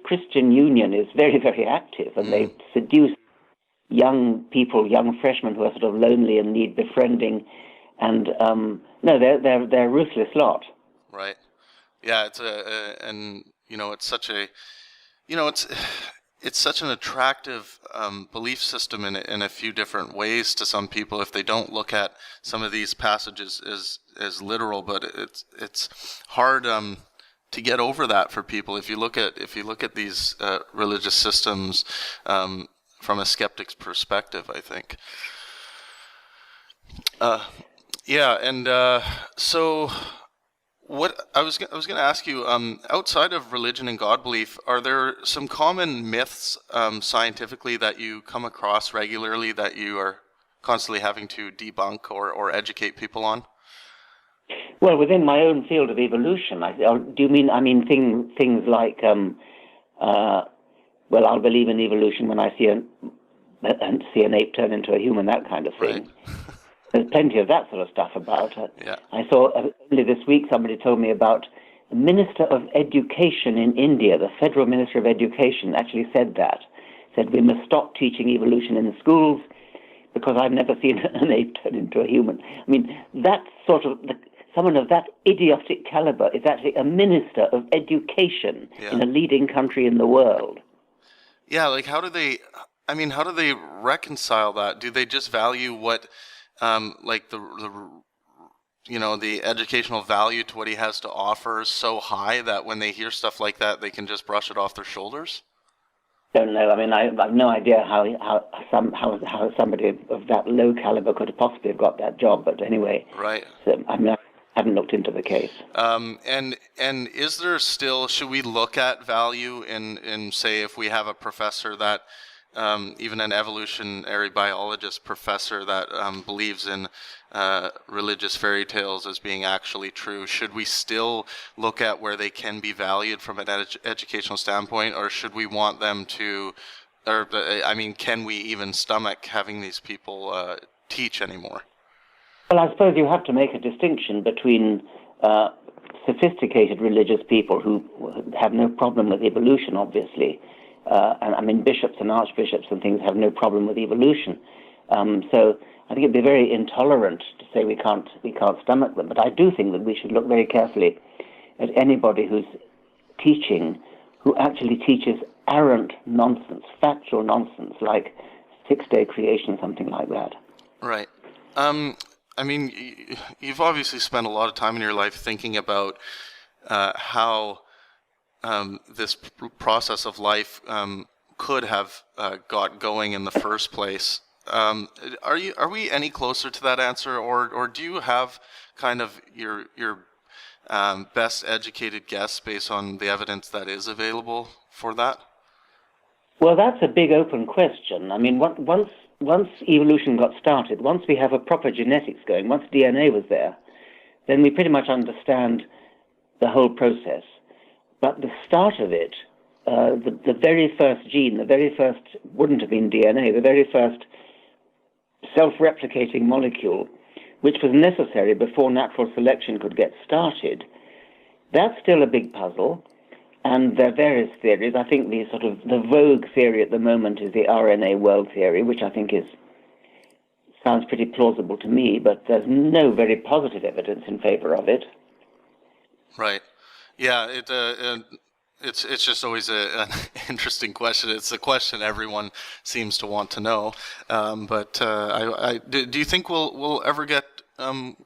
Christian Union is very, very active, and they seduce young people, young freshmen who are sort of lonely and need befriending, and they're a ruthless lot. Right. Yeah, it's such a, it's such an attractive belief system in a few different ways to some people if they don't look at some of these passages as literal, but it's hard to get over that for people. If you look at these religious systems from a skeptic's perspective, I think. So what I was going to ask you, outside of religion and God belief, are there some common myths scientifically that you come across regularly that you are constantly having to debunk or educate people on? Well, within my own field of evolution, do you mean? I mean things like, I'll believe in evolution when I see an ape turn into a human, that kind of thing. Right. There's plenty of that sort of stuff about it. Yeah. I saw only this week somebody told me about the Minister of Education in India, the Federal Minister of Education, actually said we must stop teaching evolution in the schools because I've never seen an ape turn into a human. I mean, that's sort of someone of that idiotic caliber is actually a minister of education in a leading country in the world. Yeah, like how do they reconcile that? Do they just value what, like the educational value to what he has to offer is so high that when they hear stuff like that, they can just brush it off their shoulders? Don't know. I mean, I have no idea how somebody of that low caliber could have possibly have got that job. But anyway, right. So, I mean, I haven't looked into the case. And is there still, should we look at value in say if we have a professor that even an evolutionary biologist professor that believes in religious fairy tales as being actually true, should we still look at where they can be valued from an educational standpoint, or should we want them to, or can we even stomach having these people teach anymore? Well, I suppose you have to make a distinction between sophisticated religious people who have no problem with evolution, obviously. And I mean, bishops and archbishops and things have no problem with evolution. So I think it'd be very intolerant to say we can't stomach them. But I do think that we should look very carefully at anybody who's teaching, who actually teaches arrant nonsense, factual nonsense, like six-day creation, something like that. Right. I mean, you've obviously spent a lot of time in your life thinking about how this process of life could have got going in the first place. Are we any closer to that answer, or do you have kind of your best educated guess based on the evidence that is available for that? Well, that's a big open question. I mean, once evolution got started, once we have a proper genetics going, once DNA was there, then we pretty much understand the whole process. But the start of it, the very first gene, the very first, wouldn't have been DNA, the very first self-replicating molecule, which was necessary before natural selection could get started, that's still a big puzzle. And there are various theories. I think the vogue theory at the moment is the RNA world theory, which I think sounds pretty plausible to me, but there's no very positive evidence in favor of it. Right. Yeah, it's just always an interesting question. It's a question everyone seems to want to know. But do you think we'll ever get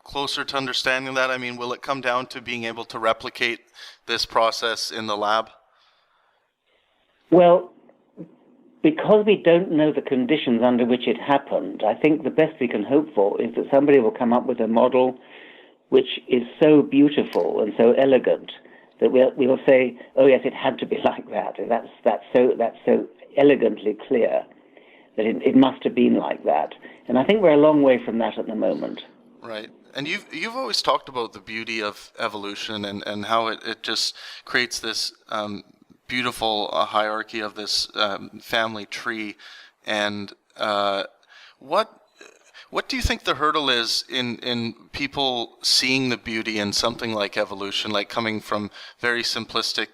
closer to understanding that? I mean, will it come down to being able to replicate this process in the lab? Well, because we don't know the conditions under which it happened, I think the best we can hope for is that somebody will come up with a model which is so beautiful and so elegant that we will say, oh yes, it had to be like that. That's so elegantly clear that it must have been like that. And I think we're a long way from that at the moment. Right. And you've always talked about the beauty of evolution and how it just creates this beautiful hierarchy of this family tree. And what do you think the hurdle is in people seeing the beauty in something like evolution, like coming from very simplistic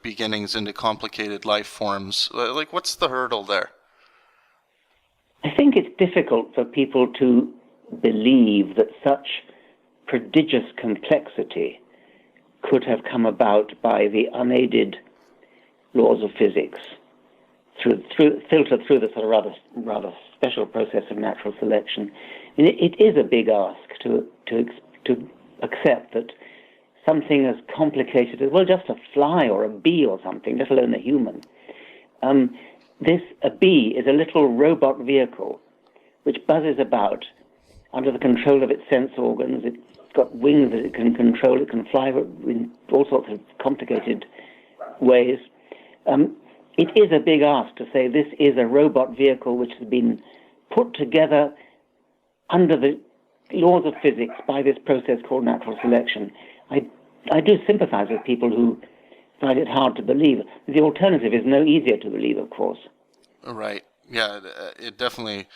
beginnings into complicated life forms? Like, what's the hurdle there? I think it's difficult for people to believe that such prodigious complexity could have come about by the unaided laws of physics, filtered through the sort of rather special process of natural selection. I mean, it is a big ask to accept that something as complicated as, well, just a fly or a bee or something, let alone a human. A bee is a little robot vehicle which buzzes about under the control of its sense organs. It's got wings that it can control. It can fly in all sorts of complicated ways. It is a big ask to say this is a robot vehicle which has been put together under the laws of physics by this process called natural selection. I do sympathize with people who find it hard to believe. The alternative is no easier to believe, of course. Right. Yeah, it definitely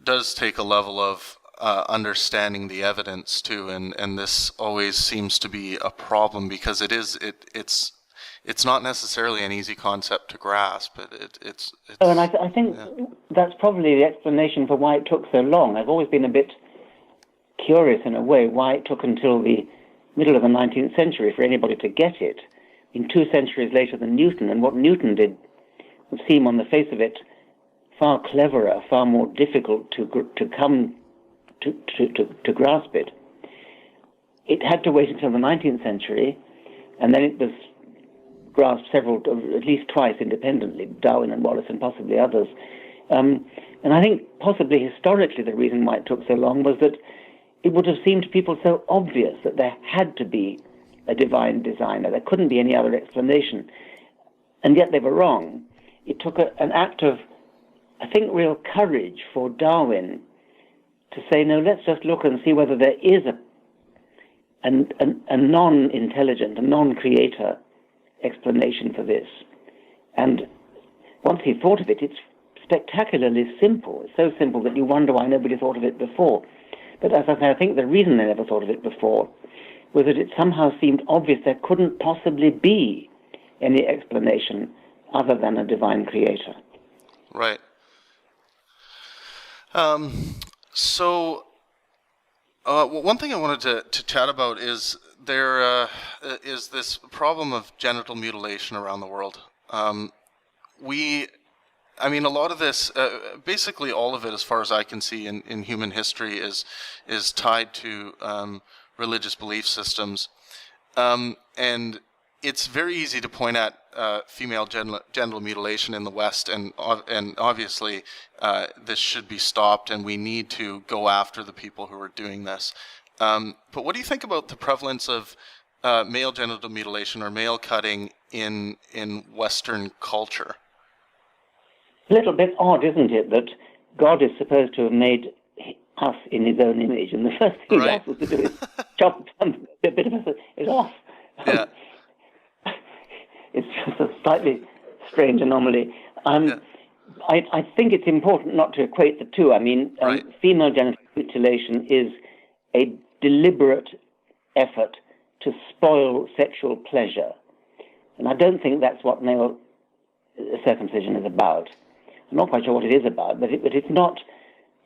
does take a level of understanding the evidence too, and this always seems to be a problem because it's not necessarily an easy concept to grasp. It's and I think that's probably the explanation for why it took so long. I've always been a bit curious in a way why it took until the middle of the 19th century for anybody to get it, in 2 centuries later than Newton, and what Newton did would seem on the face of it far cleverer, far more difficult to come to grasp it. It had to wait until the 19th century, and then it was grasped at least twice independently, Darwin and Wallace and possibly others. And I think possibly historically the reason why it took so long was that it would have seemed to people so obvious that there had to be a divine designer. There couldn't be any other explanation. And yet they were wrong. It took an act of, I think, real courage for Darwin to say, no, let's just look and see whether there is a non-intelligent, a non-creator explanation for this. And once he thought of it, it's spectacularly simple. It's so simple that you wonder why nobody thought of it before. But as I say, I think the reason they never thought of it before was that it somehow seemed obvious there couldn't possibly be any explanation other than a divine creator. Right. One thing I wanted to chat about is there is this problem of genital mutilation around the world. I mean, a lot of this, basically all of it, as far as I can see in human history, is tied to religious belief systems. And it's very easy to point at female genital mutilation in the West, and obviously this should be stopped, and we need to go after the people who are doing this. But what do you think about the prevalence of male genital mutilation or male cutting in Western culture? A little bit odd, isn't it, that God is supposed to have made us in his own image, and the first thing he asks us to do is chop a bit of it off. Yeah. It's just a slightly strange anomaly. I think it's important not to equate the two. I mean, female genital mutilation is a deliberate effort to spoil sexual pleasure. And I don't think that's what male circumcision is about. I'm not quite sure what it is about, but it's not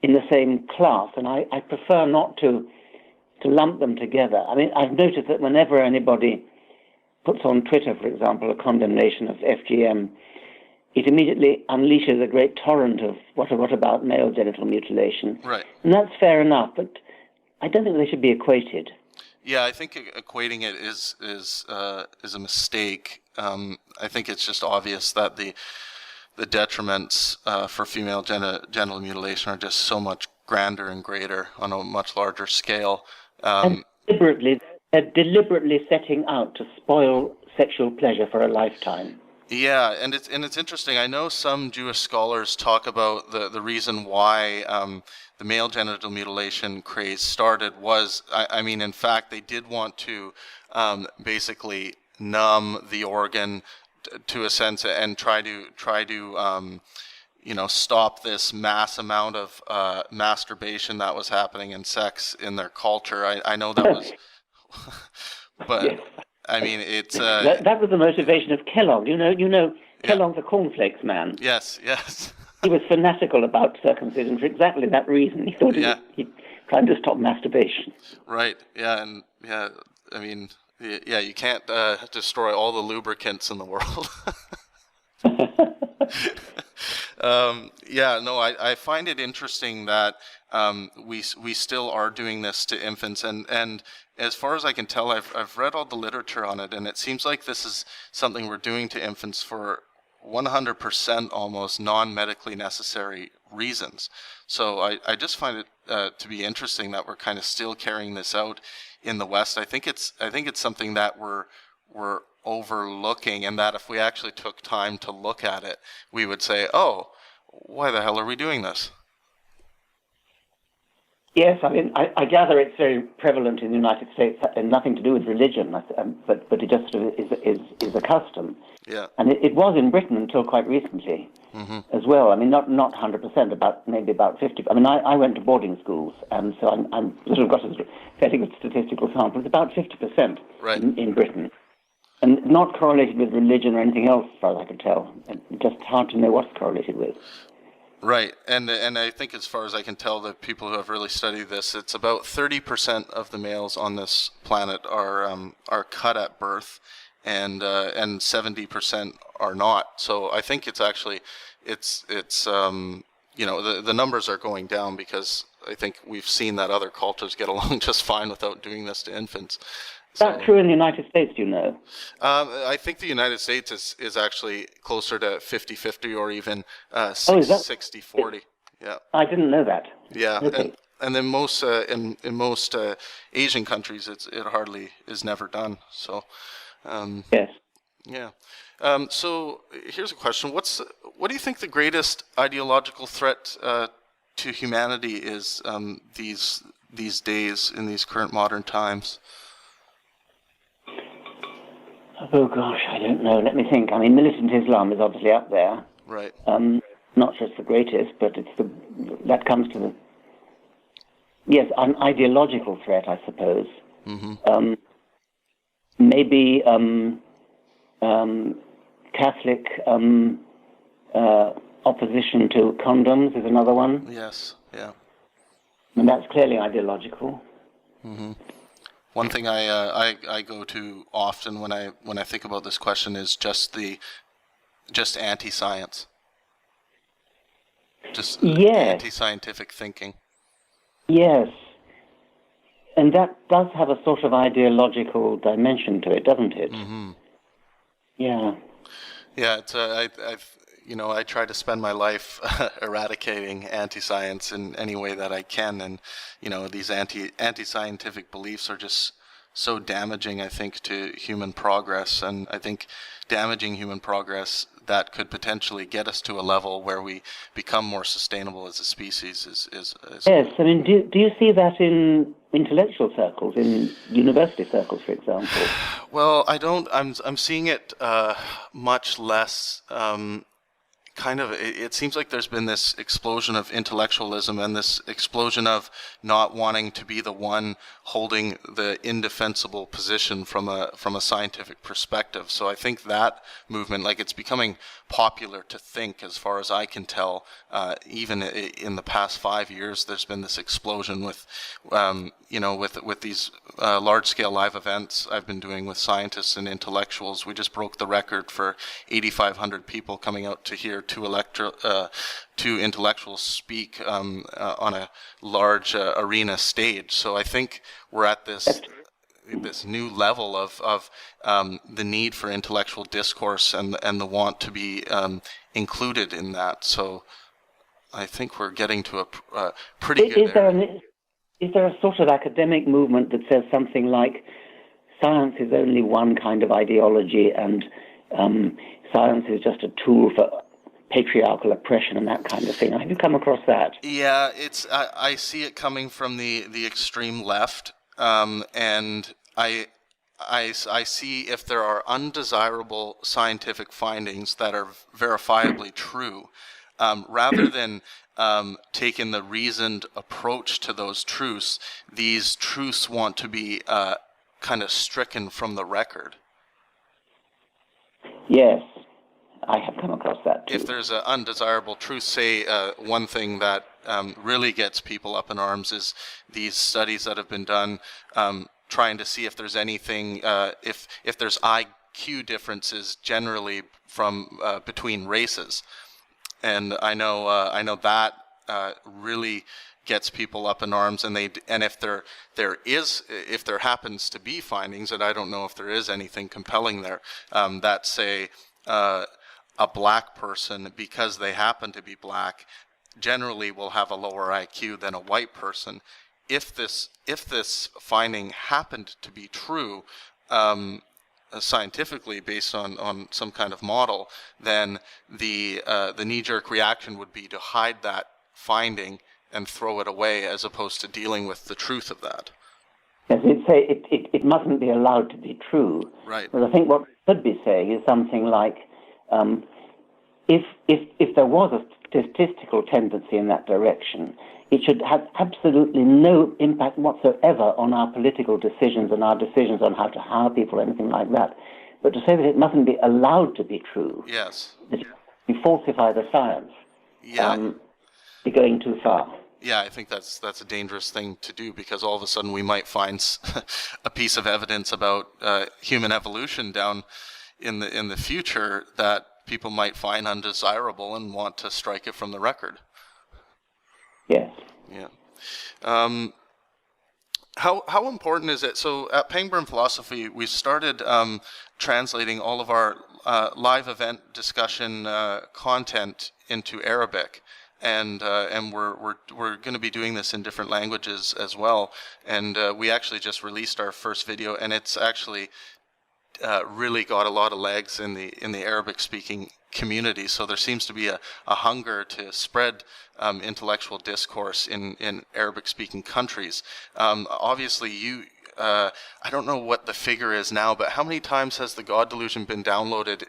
in the same class, and I prefer not to lump them together. I mean, I've noticed that whenever anybody puts on Twitter, for example, a condemnation of FGM, it immediately unleashes a great torrent of what about male genital mutilation. Right. And that's fair enough, but I don't think they should be equated. Yeah, I think equating it is a mistake. I think it's just obvious that the detriments for female genital mutilation are just so much grander and greater on a much larger scale. And they're deliberately setting out to spoil sexual pleasure for a lifetime. Yeah, and it's interesting. I know some Jewish scholars talk about the reason why the male genital mutilation craze started was, I mean, in fact, they did want to basically numb the organ to a sense and try to stop this mass amount of masturbation that was happening in sex in their culture. I know that was, but yes. I mean, it's that was the motivation of Kellogg. You know, Kellogg's a cornflakes man. Yes. He was fanatical about circumcision for exactly that reason. He thought he'd trying to stop masturbation. Right. Yeah, and I mean. Yeah, you can't destroy all the lubricants in the world. I find it interesting that we still are doing this to infants, and as far as I can tell, I've read all the literature on it, and it seems like this is something we're doing to infants for 100% almost non-medically necessary reasons. So I just find it to be interesting that we're kind of still carrying this out in the West. I think it's something that we're overlooking, and that if we actually took time to look at it, we would say, "Oh, why the hell are we doing this?" Yes, I mean, I gather it's very prevalent in the United States, and nothing to do with religion, but it just is a custom. Yeah. And it was in Britain until quite recently, as well. I mean, not 100%, maybe about 50%. I mean, I went to boarding schools, and so I'm sort of got a fairly good statistical sample. It's about 50% in Britain, and not correlated with religion or anything else, as far as I can tell. Just hard to know what it's correlated with. Right, and I think as far as I can tell, the people who have really studied this, it's about 30% of the males on this planet are cut at birth, and 70% are not. So I think it's actually the numbers are going down because I think we've seen that other cultures get along just fine without doing this to infants. Is that true in the United States, do you know? I think the United States is actually closer to 50-50 or even 60-40. Yeah. I didn't know that. Yeah, okay. and then most in most Asian countries, it hardly is never done. So, yes. Yeah. So here's a question: what do you think the greatest ideological threat to humanity is these days in these current modern times? Oh gosh, I don't know. Let me think. I mean, militant Islam is obviously up there. Right. Not just the greatest, but that comes to an ideological threat, I suppose. Mm-hmm. Maybe Catholic opposition to condoms is another one. Yes. Yeah. And that's clearly ideological. Mm-hmm. One thing I go to often when I think about this question is just anti-science, anti-scientific thinking. Yes, and that does have a sort of ideological dimension to it, doesn't it? Mm-hmm. Yeah. Yeah, it's I try to spend my life eradicating anti-science in any way that I can, and these anti-scientific beliefs are just so damaging, I think, to human progress, and I think damaging human progress that could potentially get us to a level where we become more sustainable as a species is Yes, I mean, do you see that in intellectual circles, in university circles, for example? Well, I don't. I'm seeing it much less. It seems like there's been this explosion of intellectualism and this explosion of not wanting to be the one holding the indefensible position from a scientific perspective. So I think that movement, like, it's becoming popular to think, as far as I can tell. Even in the past 5 years, there's been this explosion with these large-scale live events I've been doing with scientists and intellectuals. We just broke the record for 8,500 people coming out to hear two intellectuals speak on a large arena stage. So I think we're at this new level of the need for intellectual discourse and the want to be included in that. So I think we're getting to a pretty good area. Is there a sort of academic movement that says something like science is only one kind of ideology and science is just a tool for patriarchal oppression and that kind of thing? Have you come across that? Yeah, I see it coming from the extreme left, and I see if there are undesirable scientific findings that are verifiably true, rather than taking the reasoned approach to those truths, these truths want to be kind of stricken from the record. Yes, I have come across that too. If there's an undesirable truth, say one thing that really gets people up in arms is these studies that have been done trying to see if there's anything, if there's IQ differences generally from between races. And I know that really gets people up in arms, and if there happens to be findings, and I don't know if there is anything compelling there, that say a black person, because they happen to be black, generally will have a lower IQ than a white person. If this finding happened to be true, scientifically based on some kind of model, then the knee-jerk reaction would be to hide that finding and throw it away, as opposed to dealing with the truth of that. Yes, it mustn't be allowed to be true. Right. But I think what we should be saying is something like, if there was a statistical tendency in that direction, it should have absolutely no impact whatsoever on our political decisions and our decisions on how to hire people or anything like that. But to say that it mustn't be allowed to be true, yes, that we falsify the science. Yeah, be going too far. Yeah, I think that's a dangerous thing to do, because all of a sudden we might find a piece of evidence about human evolution down in the future that people might find undesirable and want to strike it from the record. Yes. Yeah. How important is it? So at Pangburn Philosophy, we started translating all of our live event discussion content into Arabic. And we're going to be doing this in different languages as well. And we actually just released our first video, and it's actually really got a lot of legs in the Arabic-speaking community. So there seems to be a hunger to spread intellectual discourse in Arabic-speaking countries. Obviously, I don't know what the figure is now, but how many times has the God Delusion been downloaded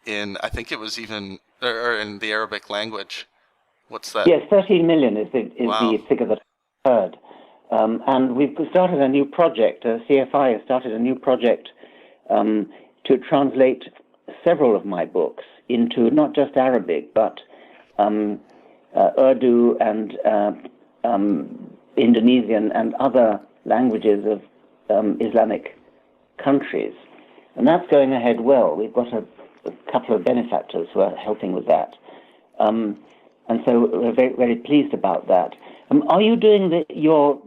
in? I think it was even or in the Arabic language. What's that? Yes, 13 million is Wow. the figure that I heard. And we've started a new project. CFI has started a new project to translate several of my books into not just Arabic, but Urdu and Indonesian and other languages of Islamic countries. And that's going ahead well. We've got a couple of benefactors who are helping with that. And so we're very, very pleased about that. Are you doing your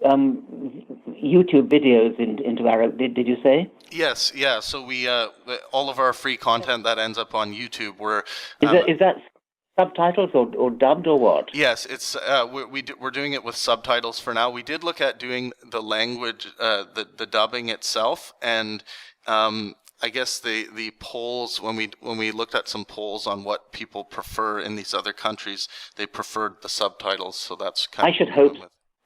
YouTube videos into Arabic? Did you say? Yes, yeah. So we all of our free content that ends up on YouTube. Is that subtitles or dubbed or what? Yes, it's we're doing it with subtitles for now. We did look at doing the language, the dubbing itself, and I guess the polls, when we looked at some polls on what people prefer in these other countries, they preferred the subtitles. So that's kind of. I should hope.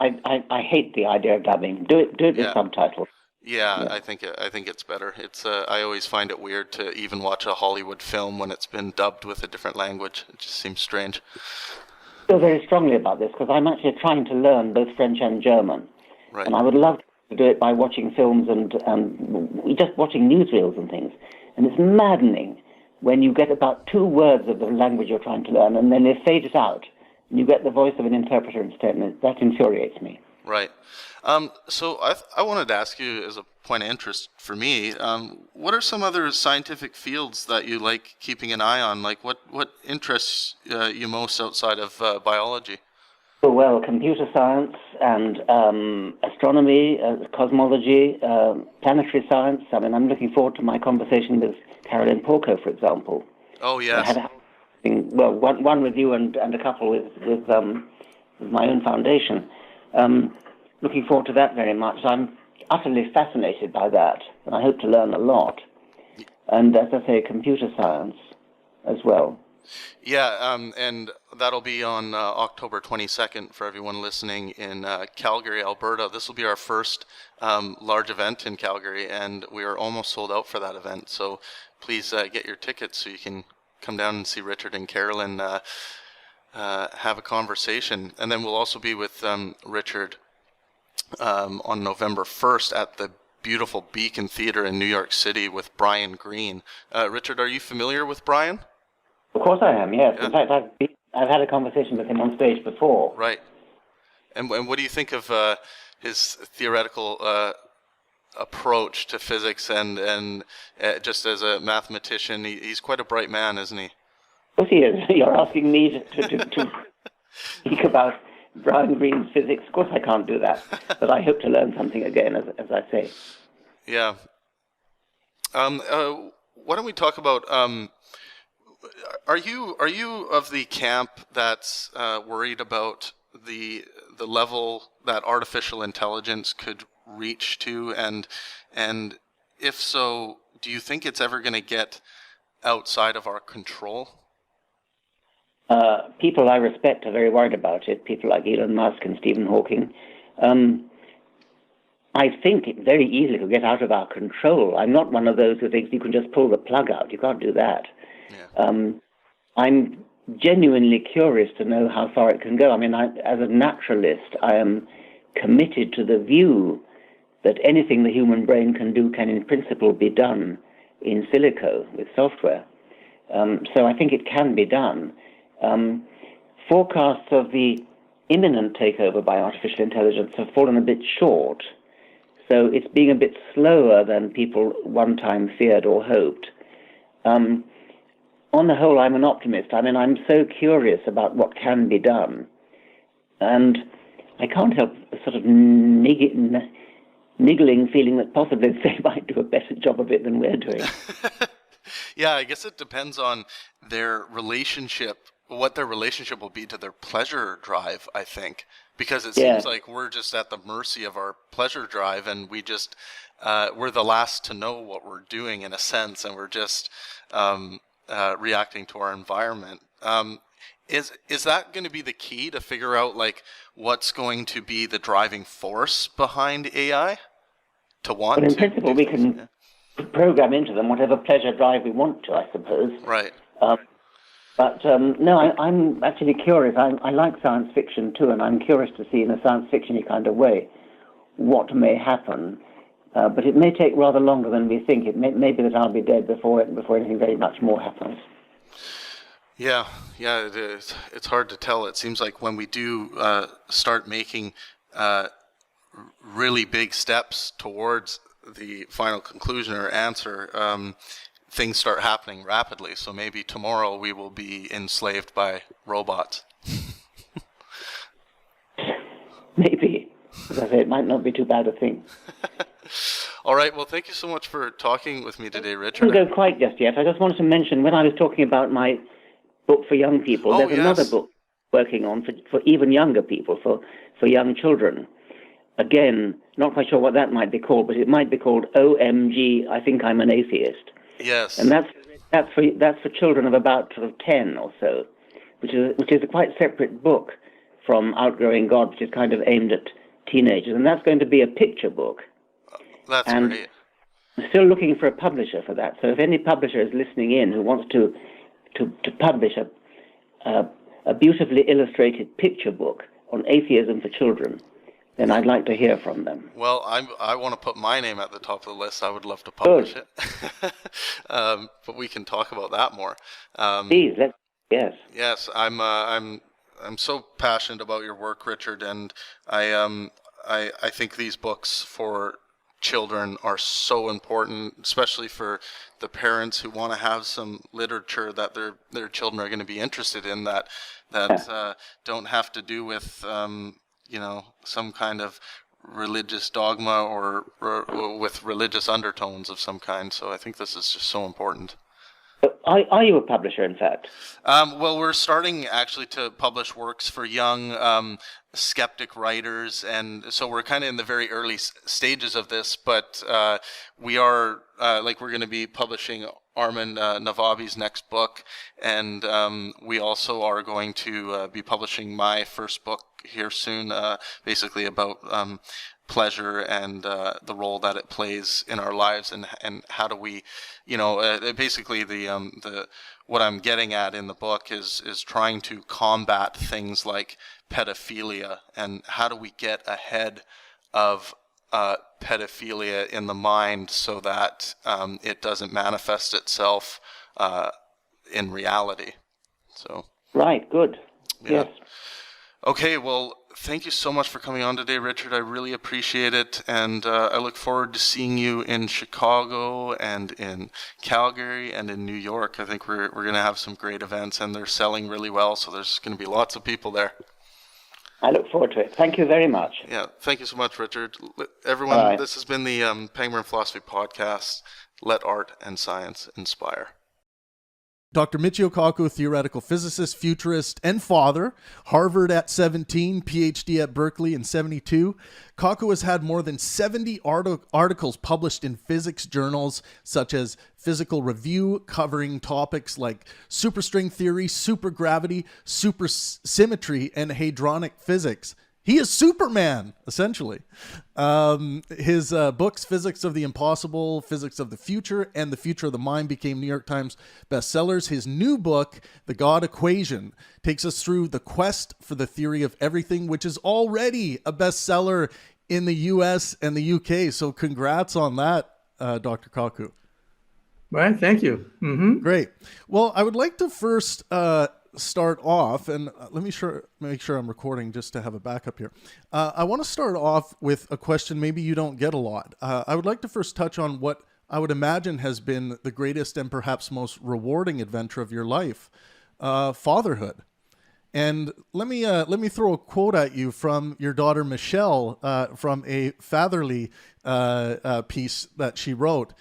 I hate the idea of dubbing. Do it with subtitles. Yeah, I think it's better. It's I always find it weird to even watch a Hollywood film when it's been dubbed with a different language. It just seems strange. I feel very strongly about this because I'm actually trying to learn both French and German, Right. and I would love to do it by watching films and just watching newsreels and things. And it's maddening when you get about 2 words of the language you're trying to learn, and then they fade it out, and you get the voice of an interpreter instead, and that infuriates me. Right. So I wanted to ask you, as a point of interest for me, what are some other scientific fields that you like keeping an eye on? Like what interests you most outside of biology? Well, computer science and astronomy, cosmology, planetary science. I mean, I'm looking forward to my conversation with Carolyn Porco, for example. Oh, yes. I had one with you and a couple with my own foundation. Looking forward to that very much. I'm utterly fascinated by that, and I hope to learn a lot. And as I say, computer science as well. Yeah, and that'll be on October 22nd for everyone listening in Calgary, Alberta. This will be our first large event in Calgary, and we are almost sold out for that event. So please get your tickets so you can come down and see Richard and Carolyn have a conversation. And then we'll also be with Richard on November 1st at the beautiful Beacon Theater in New York City with Brian Greene. Richard, are you familiar with Brian? Of course I am, yes. Yeah. In fact, I've had a conversation with him on stage before. Right. And what do you think of his theoretical approach to physics and just as a mathematician? He's quite a bright man, isn't he? Of course he is. You're asking me to speak about Brian Greene's physics. Of course I can't do that, but I hope to learn something again, as I say. Yeah. Why don't we talk about... Are you of the camp that's worried about the level that artificial intelligence could reach to, and if so, do you think it's ever going to get outside of our control? People I respect are very worried about it. People like Elon Musk and Stephen Hawking. I think it very easily could get out of our control. I'm not one of those who thinks you can just pull the plug out. You can't do that. Yeah. I'm genuinely curious to know how far it can go. I mean, as a naturalist, I am committed to the view that anything the human brain can do can, in principle, be done in silico with software. So I think it can be done. forecasts of the imminent takeover by artificial intelligence have fallen a bit short. So it's being a bit slower than people one time feared or hoped. On the whole, I'm an optimist. I mean, I'm so curious about what can be done. And I can't help a sort of niggling feeling that possibly they might do a better job of it than we're doing. Yeah, I guess it depends on their relationship, what their relationship will be to their pleasure drive, I think. Because it seems like we're just at the mercy of our pleasure drive, and we just, we're the last to know what we're doing in a sense, and we're just reacting to our environment. Is that going to be the key to figure out like what's going to be the driving force behind AI? Well, in principle, we can program into them whatever pleasure drive we want to, I suppose. Right. No, I'm actually curious. I like science fiction too, and I'm curious to see in a science fiction-y kind of way what may happen. But it may take rather longer than we think. It may be that I'll be dead before anything very much more happens. Yeah, it is. It's hard to tell. It seems like when we do start making really big steps towards the final conclusion or answer, things start happening rapidly. So maybe tomorrow we will be enslaved by robots. Maybe. As I say, it might not be too bad a thing. All right. Well, thank you so much for talking with me today, Richard. I didn't go quite just yet. I just wanted to mention, when I was talking about my book for young people, there's another book working on for even younger people, for young children. Again, not quite sure what that might be called, but it might be called OMG, I Think I'm an Atheist. Yes. And that's for children of about sort of 10 or so, which is a quite separate book from Outgrowing God, which is kind of aimed at teenagers. And that's going to be a picture book. That's great. I'm still looking for a publisher for that. So if any publisher is listening in who wants to publish a beautifully illustrated picture book on atheism for children, then I'd like to hear from them. Well, I want to put my name at the top of the list. I would love to publish it. But we can talk about that more. Please, yes. Yes, I'm so passionate about your work, Richard, and I think these books for children are so important, especially for the parents who want to have some literature that their children are going to be interested in that don't have to do with some kind of religious dogma or with religious undertones of some kind. So I think this is just so important. Are you a publisher, in fact? Well, we're starting actually to publish works for young skeptic writers, and so we're kind of in the very early stages of this, but we are, we're going to be publishing Armin Navabi's next book, and we also are going to be publishing my first book here soon, basically about pleasure and the role that it plays in our lives, and how do we, basically the what I'm getting at in the book is trying to combat things like pedophilia, and how do we get ahead of pedophilia in the mind so that it doesn't manifest itself in reality. So right, good. Yeah. Yes. Okay, well, thank you so much for coming on today, Richard. I really appreciate it, and I look forward to seeing you in Chicago and in Calgary and in New York. I think we're going to have some great events, and they're selling really well, so there's going to be lots of people there. I look forward to it. Thank you very much. Yeah, thank you so much, Richard. Everyone, Bye. This has been the Pangburn Philosophy Podcast. Let art and science inspire. Dr. Michio Kaku, theoretical physicist, futurist, and father. Harvard at 17, PhD at Berkeley in 72. Kaku has had more than 70 articles published in physics journals such as Physical Review, covering topics like superstring theory, supergravity, supersymmetry, and hadronic physics. He is Superman, essentially. His books, Physics of the Impossible, Physics of the Future, and The Future of the Mind became New York Times bestsellers. His new book, The God Equation, takes us through the quest for the theory of everything, which is already a bestseller in the US and the UK. So congrats on that, Dr. Kaku. Well, thank you. Mm-hmm. Great. Well, I would like to first start off, and let me make sure I'm recording just to have a backup here. I want to start off with a question maybe you don't get a lot. I would like to first touch on what I would imagine has been the greatest and perhaps most rewarding adventure of your life, fatherhood. And let me throw a quote at you from your daughter Michelle from a Fatherly piece that she wrote.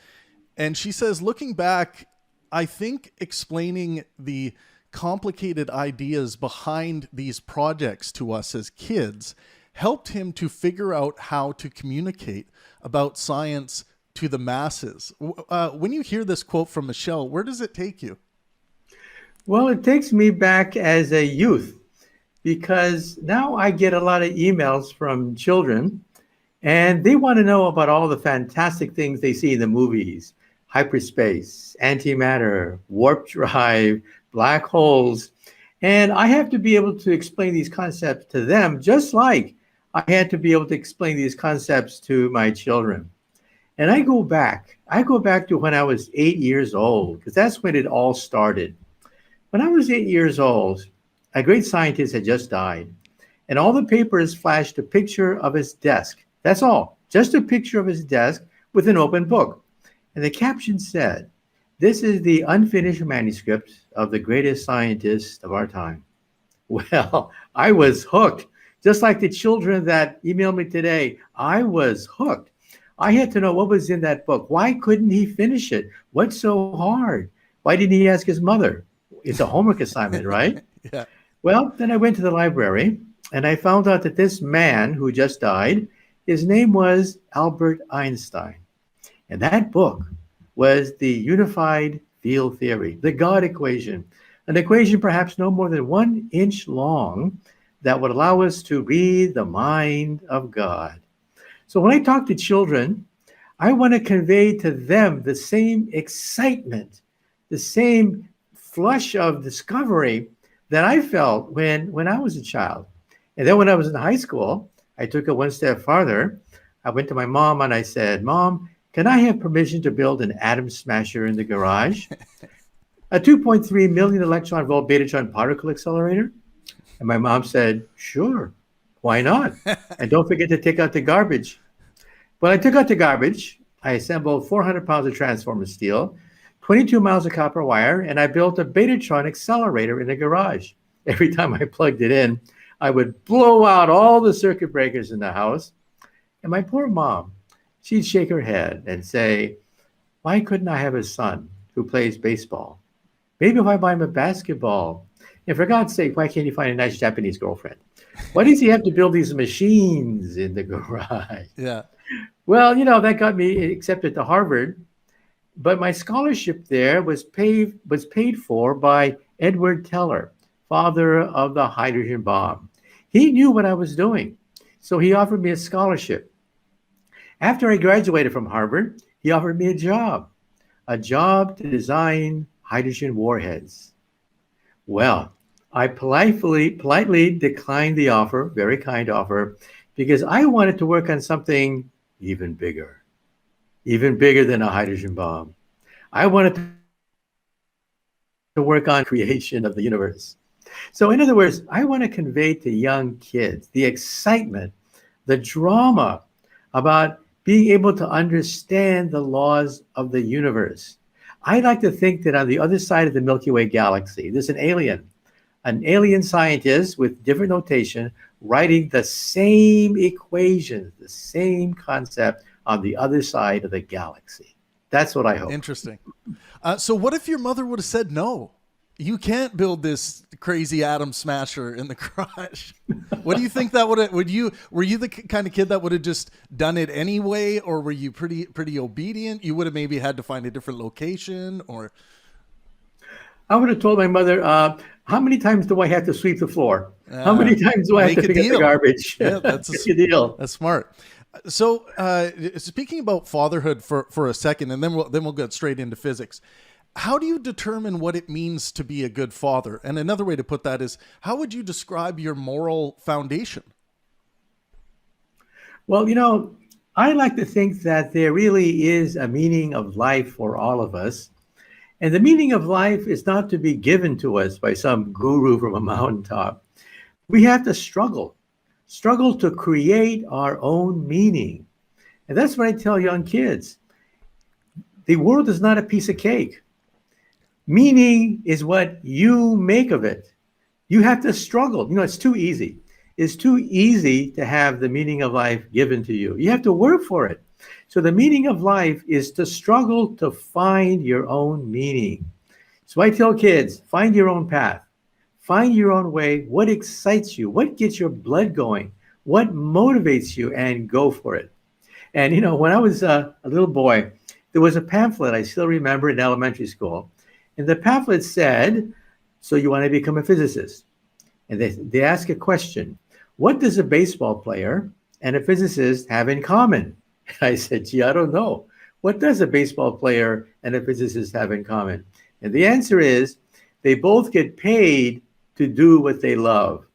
And she says, looking back, I think explaining the complicated ideas behind these projects to us as kids helped him to figure out how to communicate about science to the masses. When you hear this quote from Michelle, where does it take you? Well, it takes me back as a youth, because now I get a lot of emails from children, and they want to know about all the fantastic things they see in the movies: hyperspace, antimatter, warp drive, black holes. And I have to be able to explain these concepts to them, just like I had to be able to explain these concepts to my children. And I go back to when I was 8 years old, because that's when it all started. When I was 8 years old, a great scientist had just died, and all the papers flashed a picture of his desk. That's all, just a picture of his desk with an open book. And the caption said, "This is the unfinished manuscript of the greatest scientist of our time." Well, I was hooked. Just like the children that emailed me today, I was hooked. I had to know what was in that book. Why couldn't he finish it? What's so hard? Why didn't he ask his mother? It's a homework assignment, right? Yeah. Well, then I went to the library and I found out that this man who just died, his name was Albert Einstein. And that book was the unified field theory, the God equation, an equation perhaps no more than 1 inch long that would allow us to read the mind of God. So when I talk to children, I want to convey to them the same excitement, the same flush of discovery that I felt when I was a child. And then when I was in high school, I took it one step farther. I went to my mom and I said, "Mom, can I have permission to build an atom smasher in the garage? A 2.3 million electron volt betatron particle accelerator?" And my mom said, "Sure, why not? And don't forget to take out the garbage." When I took out the garbage, I assembled 400 pounds of transformer steel, 22 miles of copper wire, and I built a betatron accelerator in the garage. Every time I plugged it in, I would blow out all the circuit breakers in the house. And my poor mom, she'd shake her head and say, "Why couldn't I have a son who plays baseball? Maybe if I buy him a basketball. And for God's sake, why can't he find a nice Japanese girlfriend? Why does he have to build these machines in the garage?" Yeah. Well, that got me accepted to Harvard. But my scholarship there was paid for by Edward Teller, father of the hydrogen bomb. He knew what I was doing, so he offered me a scholarship. After I graduated from Harvard, he offered me a job to design hydrogen warheads. Well, I politely declined the offer, very kind offer, because I wanted to work on something even bigger than a hydrogen bomb. I wanted to work on creation of the universe. So in other words, I want to convey to young kids the excitement, the drama about being able to understand the laws of the universe. I like to think that on the other side of the Milky Way galaxy, there's an alien scientist with different notation writing the same equations, the same concept on the other side of the galaxy. That's what I hope. Interesting. So what if your mother would have said, "No, you can't build this crazy atom smasher in the garage"? What do you think that were you the kind of kid that would have just done it anyway? Or were you pretty obedient? You would have maybe had to find a different location, or? I would have told my mother, "How many times do I have to sweep the floor? How many times do I have to pick up the garbage?" Yeah, that's a deal. That's smart. So, speaking about fatherhood for a second, and then we'll get straight into physics. How do you determine what it means to be a good father? And another way to put that is, how would you describe your moral foundation? Well, I like to think that there really is a meaning of life for all of us. And the meaning of life is not to be given to us by some guru from a mountaintop. We have to struggle to create our own meaning. And that's what I tell young kids. The world is not a piece of cake. Meaning is what you make of it. You have to struggle. It's too easy. It's too easy to have the meaning of life given to you. You have to work for it. So the meaning of life is to struggle to find your own meaning. So I tell kids, find your own path. Find your own way. What excites you? What gets your blood going? What motivates you? And go for it. And, when I was a little boy, there was a pamphlet I still remember in elementary school. And the pamphlet said, so you want to become a physicist? And they ask a question. What does a baseball player and a physicist have in common? And I said, gee, I don't know. What does a baseball player and a physicist have in common? And the answer is they both get paid to do what they love.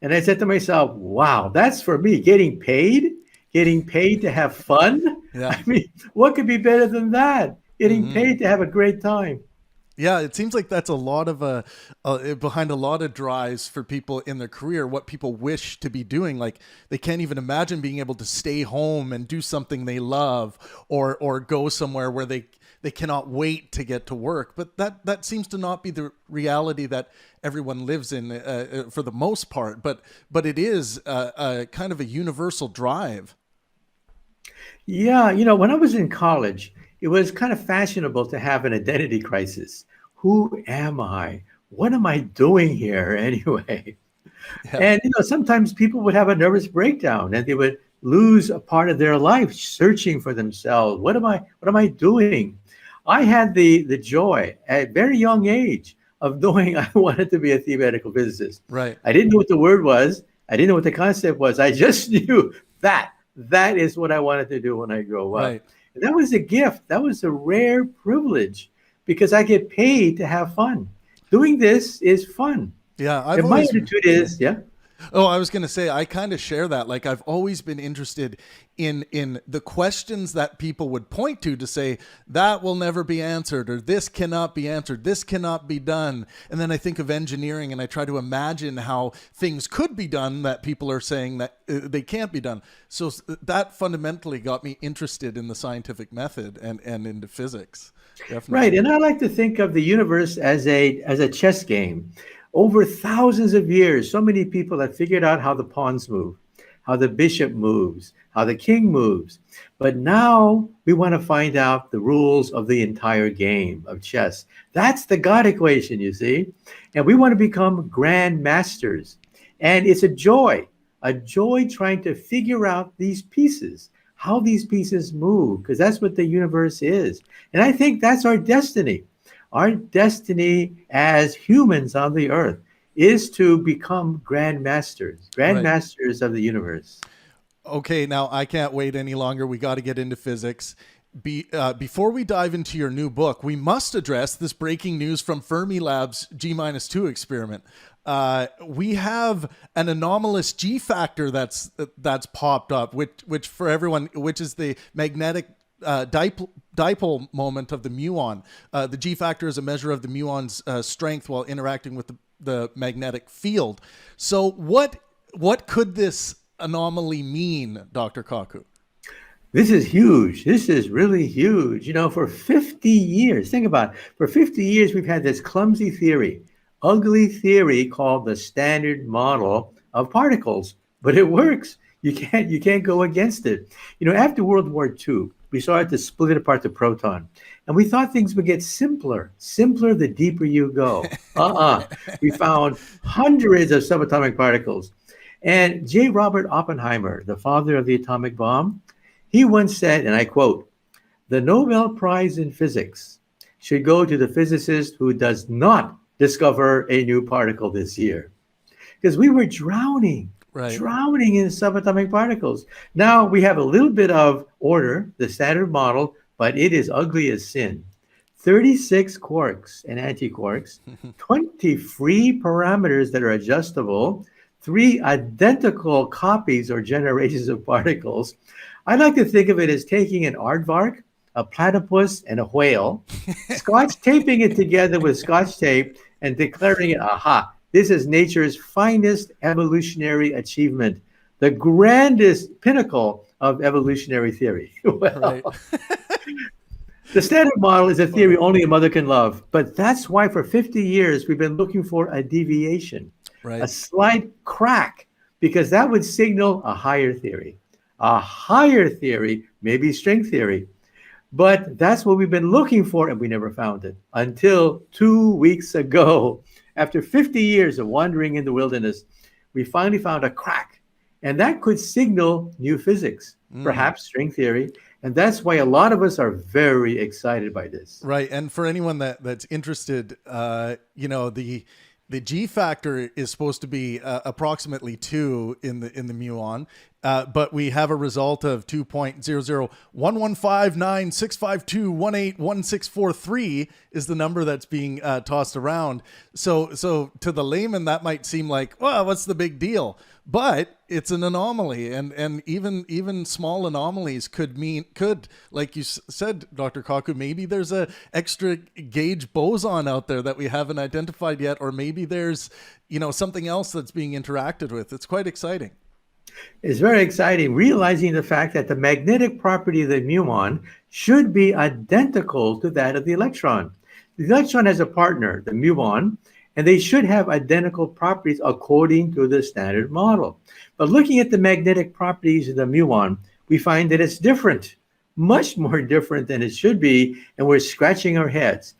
And I said to myself, wow, that's for me, getting paid to have fun. Yeah. I mean, what could be better than that? Getting paid to have a great time. Yeah, it seems like that's a lot of behind a lot of drives for people in their career, what people wish to be doing. Like they can't even imagine being able to stay home and do something they love or go somewhere where they cannot wait to get to work. But that seems to not be the reality that everyone lives in for the most part. But it is a kind of a universal drive. Yeah, when I was in college, it was kind of fashionable to have an identity crisis. Who am I? What am I doing here anyway? Yeah. And, sometimes people would have a nervous breakdown and they would lose a part of their life searching for themselves. What am I doing? I had the joy at a very young age of knowing I wanted to be a theoretical physicist. Right. I didn't know what the word was. I didn't know what the concept was. I just knew that is what I wanted to do when I grow up. Right. And that was a gift. That was a rare privilege because I get paid to have fun. Doing this is fun. Yeah. My attitude is, yeah. Oh, I was going to say, I kind of share that. Like, I've always been interested in the questions that people would point to say, that will never be answered, or this cannot be answered, this cannot be done. And then I think of engineering and I try to imagine how things could be done that people are saying that they can't be done. So that fundamentally got me interested in the scientific method and into physics. Definitely. Right. And I like to think of the universe as a chess game. Over thousands of years, so many people have figured out how the pawns move, how the bishop moves, how the king moves. But now we want to find out the rules of the entire game of chess. That's the God equation, you see. And we want to become grand masters. And it's a joy trying to figure out these pieces, how these pieces move, because that's what the universe is. And I think that's our destiny. Our destiny as humans on the earth is to become grand masters of the universe. Okay, now I can't wait any longer. We got to get into physics. Before we dive into your new book, we must address this breaking news from Fermilab's G-2 experiment. We have an anomalous G factor that's popped up, which for everyone, which is the magnetic dipole moment of the muon. The G factor is a measure of the muon's strength while interacting with the magnetic field. So what could this anomaly mean, Dr. Kaku? This is huge. This is really huge. For 50 years, think about it. For 50 years, we've had this clumsy theory, ugly theory called the Standard Model of particles, but it works. You can't go against it. After World War II, we started to split apart the proton. And we thought things would get simpler the deeper you go. We found hundreds of subatomic particles. And J. Robert Oppenheimer, the father of the atomic bomb, he once said, and I quote, "The Nobel Prize in Physics should go to the physicist who does not discover a new particle this year." Because we were drowning in subatomic particles. Now we have a little bit of order, the Standard Model, but it is ugly as sin. 36 quarks and antiquarks, 20 free parameters that are adjustable, 3 identical copies or generations of particles. I like to think of it as taking an aardvark, a platypus, and a whale, scotch taping it together with scotch tape and declaring it, aha, this is nature's finest evolutionary achievement, the grandest pinnacle of evolutionary theory. Well, Right. the standard model is a theory only a mother can love, but that's why for 50 years we've been looking for a deviation, Right. a slight crack, because that would signal a higher theory. A higher theory, maybe string theory. But that's what we've been looking for, and we never found it until 2 weeks ago. After 50 years of wandering in the wilderness, we finally found a crack, and that could signal new physics, perhaps string theory. And that's why a lot of us are very excited by this. Right. And for anyone that's interested, the G factor is supposed to be approximately 2 in the muon, but we have a result of 2.0011596521811643 is the number that's being tossed around. So to the layman that might seem like, well, what's the big deal? But it's an anomaly, and even small anomalies could, like you said, Dr. Kaku, maybe there's a extra gauge boson out there that we haven't identified yet, or maybe there's something else that's being interacted with. It's quite exciting. It's very exciting, realizing the fact that the magnetic property of the muon should be identical to that of the electron. The electron has a partner, the muon, and they should have identical properties according to the standard model. But looking at the magnetic properties of the muon, we find that it's different, much more different than it should be, and we're scratching our heads.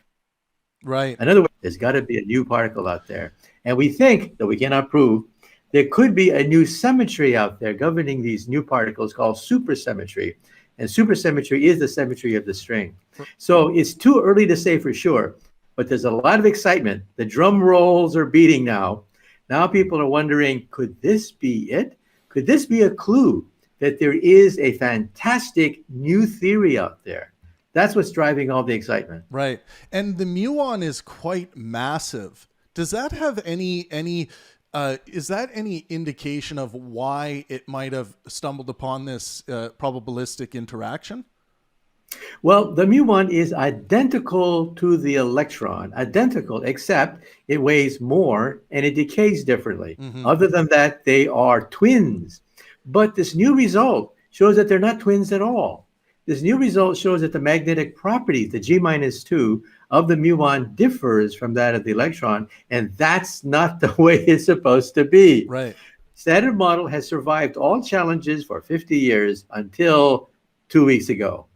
Right. In other words, there's got to be a new particle out there. And we think, though we cannot prove, there could be a new symmetry out there governing these new particles called supersymmetry. And supersymmetry is the symmetry of the string. So it's too early to say for sure, but there's a lot of excitement. The drum rolls are beating now. Now people are wondering, could this be it? Could this be a clue that there is a fantastic new theory out there? That's what's driving all the excitement. Right. And the muon is quite massive. Does that have any is that any indication of why it might have stumbled upon this probabilistic interaction? Well, the muon is identical to the electron, identical, except it weighs more and it decays differently. Other than that, they are twins. But this new result shows that they're not twins at all. This new result shows that the magnetic properties, the G-2 of the muon, differs from that of the electron, and that's not the way it's supposed to be. Right. Standard model has survived all challenges for 50 years until 2 weeks ago.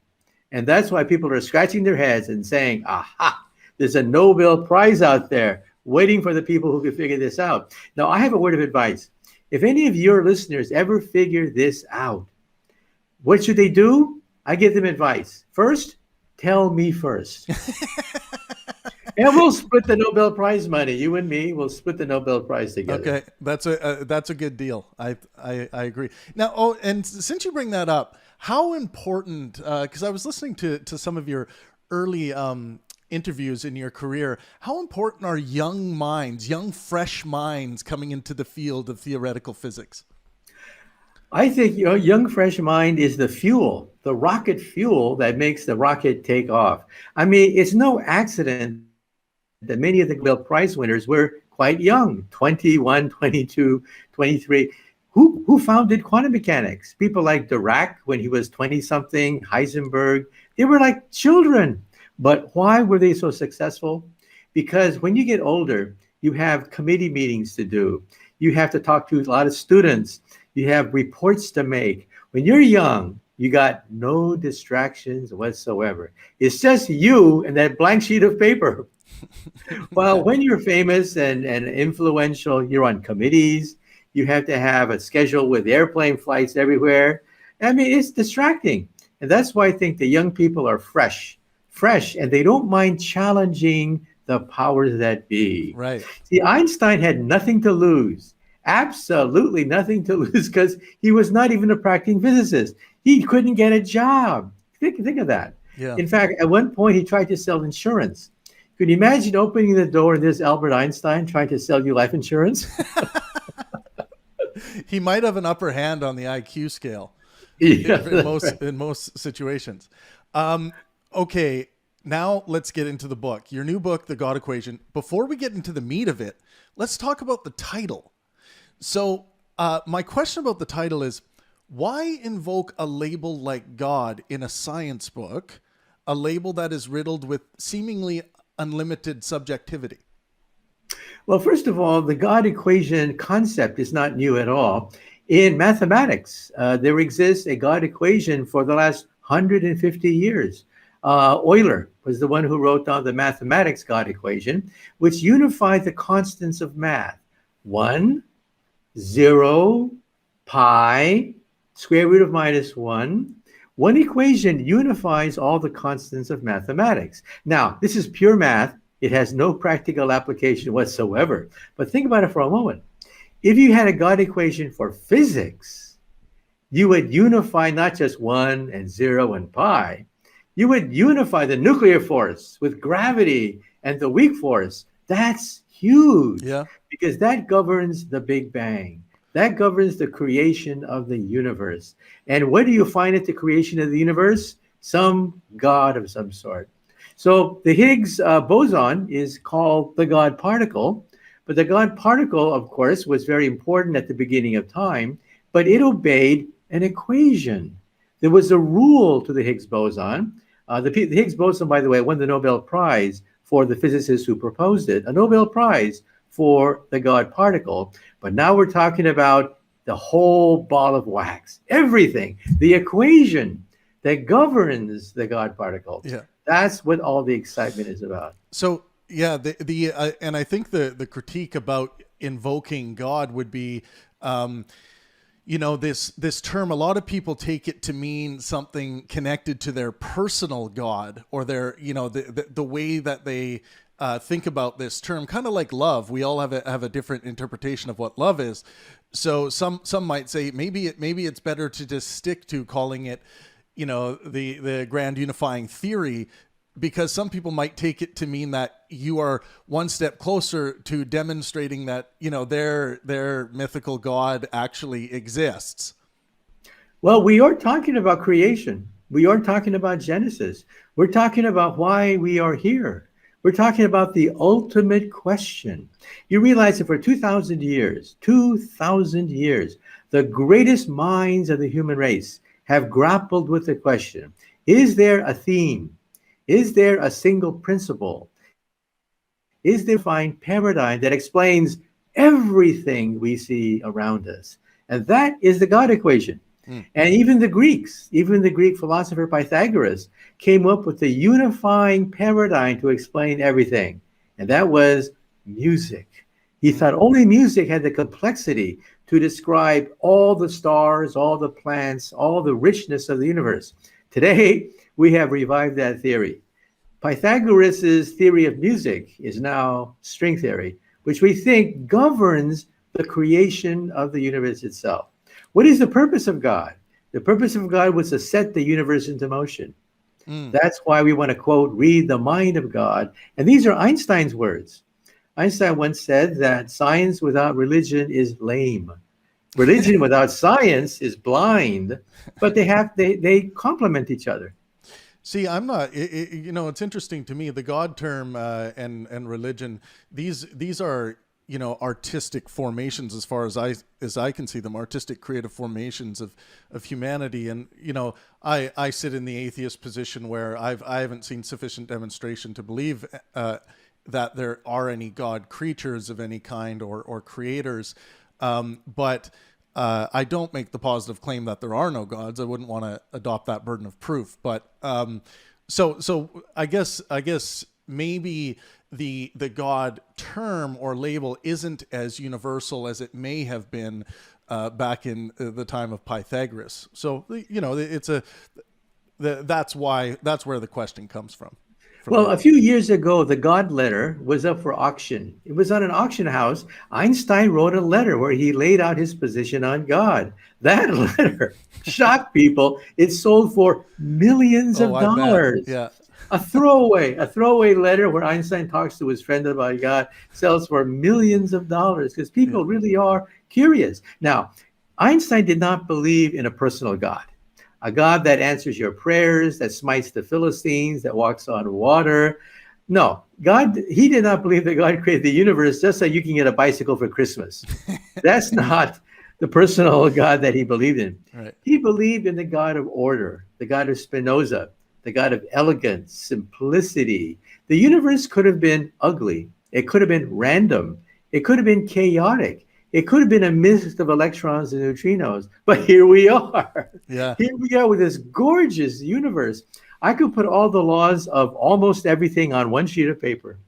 And that's why people are scratching their heads and saying, aha, there's a Nobel Prize out there waiting for the people who can figure this out. Now, I have a word of advice. If any of your listeners ever figure this out, what should they do? I give them advice. First, tell me first. And we'll split the Nobel Prize money. You and me will split the Nobel Prize together. Okay, that's a good deal. I agree. Now, and since you bring that up, how important? Because I was listening to some of your early interviews in your career. How important are young minds, young fresh minds, coming into the field of theoretical physics? I think your young, fresh mind is the fuel, the rocket fuel that makes the rocket take off. I mean, it's no accident that many of the Nobel Prize winners were quite young, 21, 22, 23. Who founded quantum mechanics? People like Dirac when he was 20-something, Heisenberg. They were like children. But why were they so successful? Because when you get older, you have committee meetings to do. You have to talk to a lot of students. You have reports to make. When you're young, you got no distractions whatsoever. It's just you and that blank sheet of paper. Well, when you're famous and influential, you're on committees. You have to have a schedule with airplane flights everywhere. I mean, it's distracting. And that's why I think the young people are fresh, and they don't mind challenging the powers that be. Right. See, Einstein had nothing to lose. Absolutely nothing to lose, because he was not even a practicing physicist. He couldn't get a job. Think of that. Yeah. In fact, at one point, he tried to sell insurance. Could you imagine opening the door and there's Albert Einstein trying to sell you life insurance? He might have an upper hand on the IQ scale. Yeah, in most situations. Okay, now let's get into the book. Your new book, The God Equation. Before we get into the meat of it, let's talk about the title. So my question about the title is, why invoke a label like God in a science book, a label that is riddled with seemingly unlimited subjectivity? Well, first of all, the God equation concept is not new at all. In mathematics, there exists a God equation for the last 150 years. Euler was the one who wrote down the mathematics God equation, which unified the constants of math. 1, 0, pi, square root of minus 1. One equation unifies all the constants of mathematics. Now, this is pure math. It has no practical application whatsoever. But think about it for a moment. If you had a God equation for physics, you would unify not just 1 and 0 and pi. You would unify the nuclear force with gravity and the weak force. That's huge. Yeah. Because that governs the Big Bang. That governs the creation of the universe. And where do you find at the creation of the universe? Some God of some sort. So the Higgs boson is called the God particle. But the God particle, of course, was very important at the beginning of time, but it obeyed an equation. There was a rule to the Higgs boson. The Higgs boson, by the way, won the Nobel Prize for the physicist who proposed it, a Nobel Prize for the God particle. But now we're talking about the whole ball of wax, everything, the equation that governs the God particle. Yeah. That's what all the excitement is about. So, yeah, and I think the critique about invoking God would be, this term, a lot of people take it to mean something connected to their personal God or their, the way that they think about this term, kind of like love. We all have a different interpretation of what love is. So some might say maybe it's better to just stick to calling it, the grand unifying theory, because some people might take it to mean that you are one step closer to demonstrating that, their mythical God actually exists. Well, we are talking about creation. We are talking about Genesis. We're talking about why we are here. We're talking about the ultimate question. You realize that for 2,000 years, the greatest minds of the human race have grappled with the question, is there a theme? Is there a single principle? Is there a defined paradigm that explains everything we see around us? And that is the God equation. And even the Greek philosopher Pythagoras came up with the unifying paradigm to explain everything. And that was music. He thought only music had the complexity to describe all the stars, all the planets, all the richness of the universe. Today, we have revived that theory. Pythagoras' theory of music is now string theory, which we think governs the creation of the universe itself. What is the purpose of God? The purpose of God was to set the universe into motion. That's why we want to, quote, read the mind of God. And these are Einstein's words. Einstein once said that science without religion is lame. Religion without science is blind, but they complement each other. See, I'm not, it's interesting to me, the God term and religion, these are, artistic formations as far as I can see them, artistic creative formations of humanity. And, I sit in the atheist position where I haven't seen sufficient demonstration to believe that there are any God creatures of any kind or creators. But I don't make the positive claim that there are no gods. I wouldn't want to adopt that burden of proof. But so I guess maybe the God term or label isn't as universal as it may have been back in the time of Pythagoras. So that's where the question comes from. Well, a few years ago, the God letter was up for auction. It was on an auction house. Einstein wrote a letter where he laid out his position on God. That letter shocked people. It sold for millions of dollars. Yeah. A throwaway letter where Einstein talks to his friend about God sells for millions of dollars because people really are curious. Now, Einstein did not believe in a personal God. a God that answers your prayers, that smites the Philistines, that walks on water. No, God, he did not believe that God created the universe just so you can get a bicycle for Christmas. That's not the personal God that he believed in. Right. He believed in the God of order, the God of Spinoza, the God of elegance, simplicity. The universe could have been ugly. It could have been random. It could have been chaotic. It could have been a mist of electrons and neutrinos. But here we are. Yeah. Here we are with this gorgeous universe. I could put all the laws of almost everything on one sheet of paper.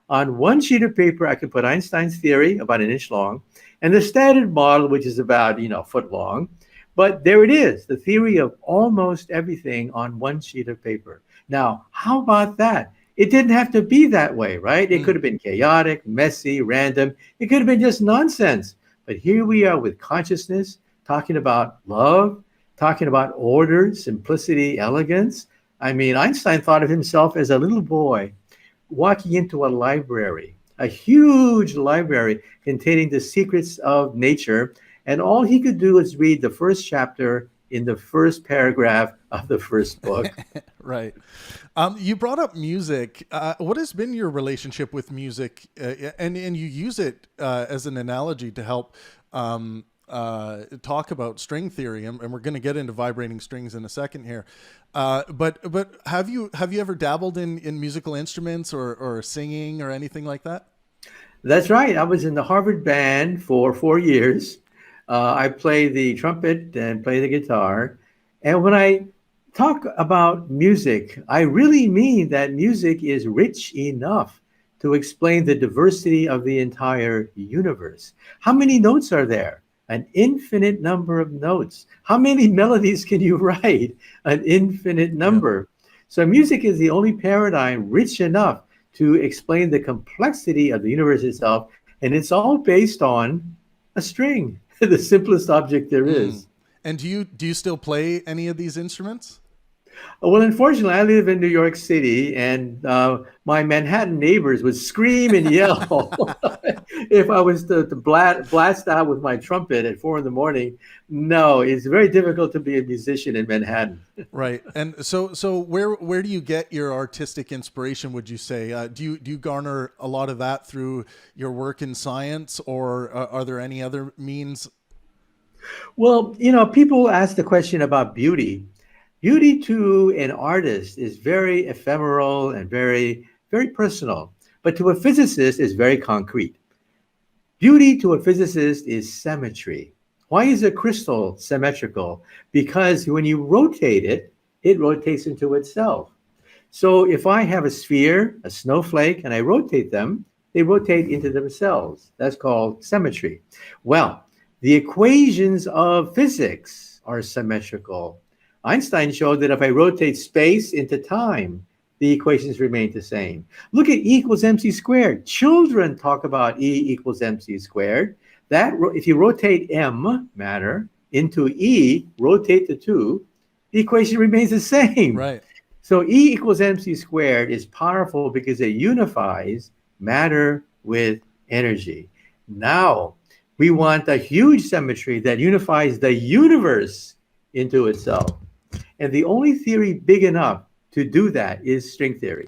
On one sheet of paper, I could put Einstein's theory, about an inch long, and the standard model, which is about, a foot long. But there it is, the theory of almost everything on one sheet of paper. Now, how about that? It didn't have to be that way, right? It could have been chaotic, messy, random. It could have been just nonsense. But here we are with consciousness, talking about love, talking about order, simplicity, elegance. I mean, Einstein thought of himself as a little boy walking into a library, a huge library containing the secrets of nature. And all he could do was read the first chapter in the first paragraph of the first book. Right. You brought up music. What has been your relationship with music? And you use it as an analogy to help talk about string theory, and we're going to get into vibrating strings in a second here. But have you ever dabbled in musical instruments or singing or anything like that? That's right. I was in the Harvard band for 4 years. I play the trumpet and play the guitar. And when I talk about music, I really mean that music is rich enough to explain the diversity of the entire universe. How many notes are there? An infinite number of notes. How many melodies can you write? An infinite number. Yeah. So music is the only paradigm rich enough to explain the complexity of the universe itself. And it's all based on a string, the simplest object there is. And do you still play any of these instruments? Well, unfortunately, I live in New York City, and my Manhattan neighbors would scream and yell if I was to blast out with my trumpet at 4 a.m. No, it's very difficult to be a musician in Manhattan. Right. And so where do you get your artistic inspiration, would you say? Do you garner a lot of that through your work in science, or are there any other means? Well, people ask the question about beauty. Beauty to an artist is very ephemeral and very, very personal, but to a physicist is very concrete. Beauty to a physicist is symmetry. Why is a crystal symmetrical? Because when you rotate it, it rotates into itself. So if I have a sphere, a snowflake, and I rotate them, they rotate into themselves. That's called symmetry. Well, the equations of physics are symmetrical. Einstein showed that if I rotate space into time, the equations remain the same. Look at E equals mc squared. Children talk about E equals mc squared. That if you rotate m, matter, into E, rotate the two, the equation remains the same. Right. So E equals mc squared is powerful because it unifies matter with energy. Now, we want a huge symmetry that unifies the universe into itself. And the only theory big enough to do that is string theory.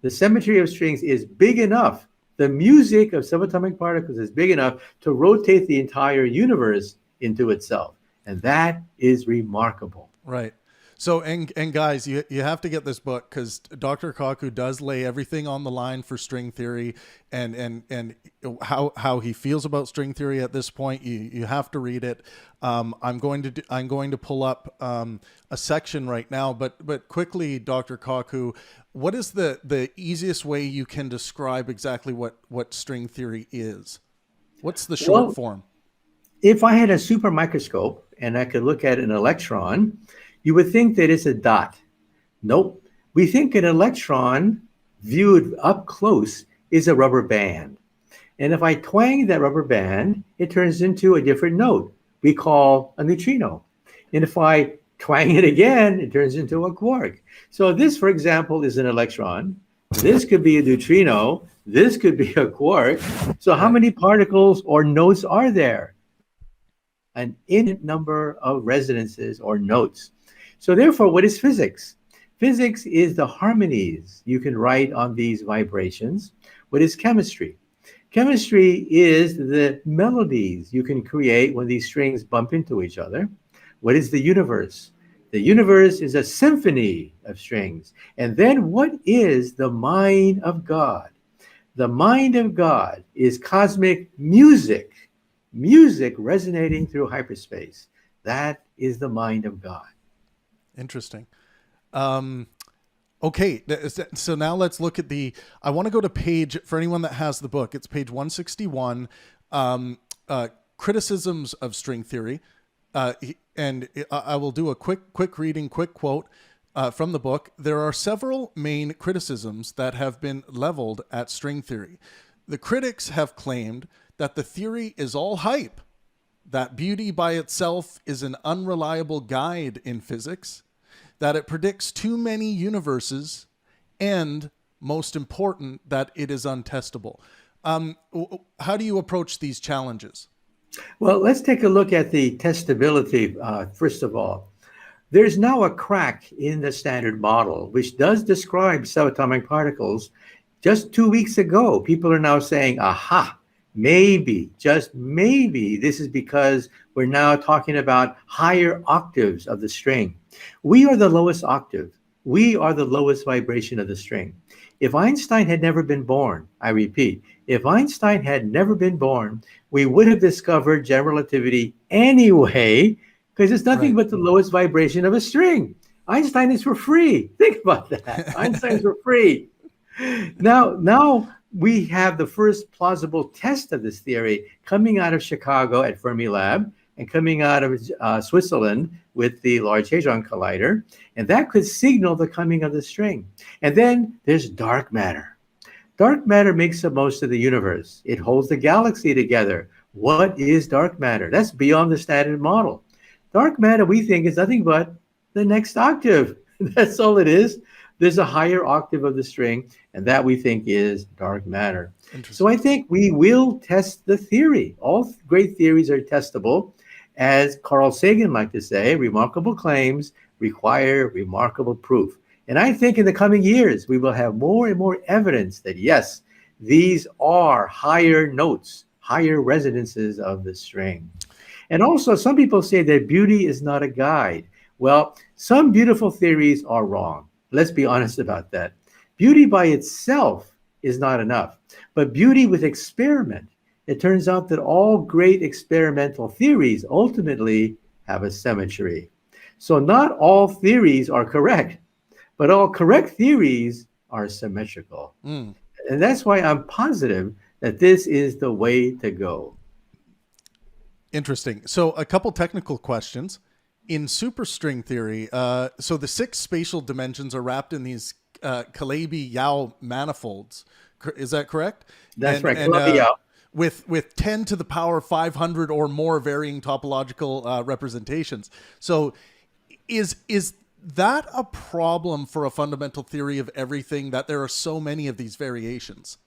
The symmetry of strings is big enough. The music of subatomic particles is big enough to rotate the entire universe into itself. And that is remarkable. Right. So, and guys, you have to get this book, because Dr. Kaku does lay everything on the line for string theory and how he feels about string theory at this point. You have to read it. I'm going to pull up a section right now, but quickly, Dr. Kaku, what is the easiest way you can describe exactly what string theory is? What's the short form? If I had a super microscope and I could look at an electron, you would think that it's a dot. Nope. We think an electron viewed up close is a rubber band. And if I twang that rubber band, it turns into a different note we call a neutrino. And if I twang it again, it turns into a quark. So this, for example, is an electron. This could be a neutrino. This could be a quark. So how many particles or notes are there? An infinite number of resonances or notes. So therefore, what is physics? Physics is the harmonies you can write on these vibrations. What is chemistry? Chemistry is the melodies you can create when these strings bump into each other. What is the universe? The universe is a symphony of strings. And then what is the mind of God? The mind of God is cosmic music, music resonating through hyperspace. That is the mind of God. Interesting. Okay, so now let's look at I want to go to page, for anyone that has the book, it's page 161, Criticisms of String Theory. And I will do a quick reading, quick quote from the book. There are several main criticisms that have been leveled at string theory. The critics have claimed that the theory is all hype, that beauty by itself is an unreliable guide in physics, that it predicts too many universes, and, most important, that it is untestable. How do you approach these challenges? Well, let's take a look at the testability, first of all. There's now a crack in the Standard Model, which does describe subatomic particles. Just 2 weeks ago, people are now saying, aha, maybe, just maybe, this is because we're now talking about higher octaves of the string. We are the lowest octave. We are the lowest vibration of the string. If Einstein had never been born, I repeat, if Einstein had never been born, we would have discovered general relativity anyway, because it's nothing but the lowest vibration of a string. Einstein is for free. Think about that. Einstein's for free. Now we have the first plausible test of this theory coming out of Chicago at Fermilab and coming out of Switzerland with the Large Hadron Collider. And that could signal the coming of the string. And then there's dark matter. Dark matter makes the most of the universe. It holds the galaxy together. What is dark matter? That's beyond the Standard Model. Dark matter, we think, is nothing but the next octave. That's all it is. There's a higher octave of the string, and that we think is dark matter. So I think we will test the theory. All great theories are testable. As Carl Sagan liked to say, remarkable claims require remarkable proof. And I think in the coming years, we will have more and more evidence that, yes, these are higher notes, higher resonances of the string. And also, some people say that beauty is not a guide. Well, some beautiful theories are wrong. Let's be honest about that. Beauty by itself is not enough. But beauty with experiment, it turns out that all great experimental theories ultimately have a symmetry. So not all theories are correct, but all correct theories are symmetrical. And that's why I'm positive that this is the way to go. Interesting. So a couple technical questions. In superstring theory, so the 6 spatial dimensions are wrapped in these Calabi-Yau manifolds. Is that correct? That's right. Calabi-Yau. With 10 to the power 500 or more varying topological representations. So is that a problem for a fundamental theory of everything, that there are so many of these variations?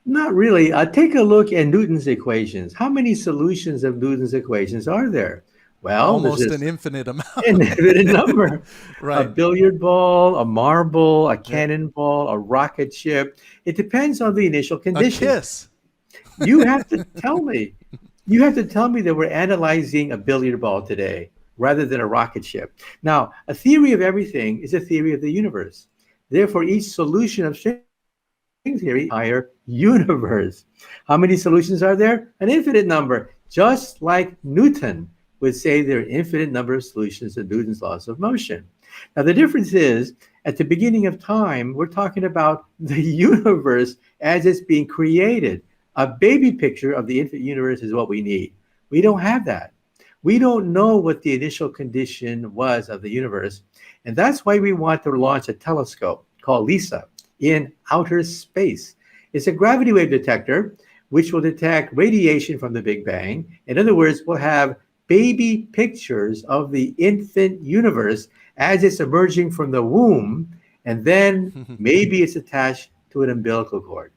Not really. Take a look at Newton's equations. How many solutions of Newton's equations are there? Well, almost an infinite amount. An infinite number. Right. A billiard ball, a marble, a cannonball, a rocket ship. It depends on the initial conditions. A kiss. You have to tell me. You have to tell me that we're analyzing a billiard ball today rather than a rocket ship. Now, a theory of everything is a theory of the universe. Therefore, each solution of string theory, higher universe. How many solutions are there? An infinite number. Just like Newton would say there are an infinite number of solutions to Newton's laws of motion. Now, the difference is, at the beginning of time, we're talking about the universe as it's being created. A baby picture of the infinite universe is what we need. We don't have that. We don't know what the initial condition was of the universe. And that's why we want to launch a telescope called LISA in outer space. It's a gravity wave detector, which will detect radiation from the Big Bang. In other words, we'll have baby pictures of the infant universe as it's emerging from the womb, and then maybe it's attached to an umbilical cord.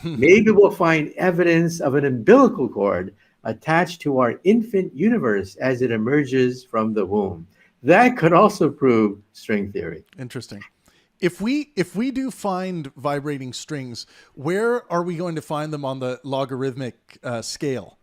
Maybe we'll find evidence of an umbilical cord attached to our infant universe as it emerges from the womb. that could also prove string theory. Interesting. If we do find vibrating strings, where are we going to find them on the logarithmic scale?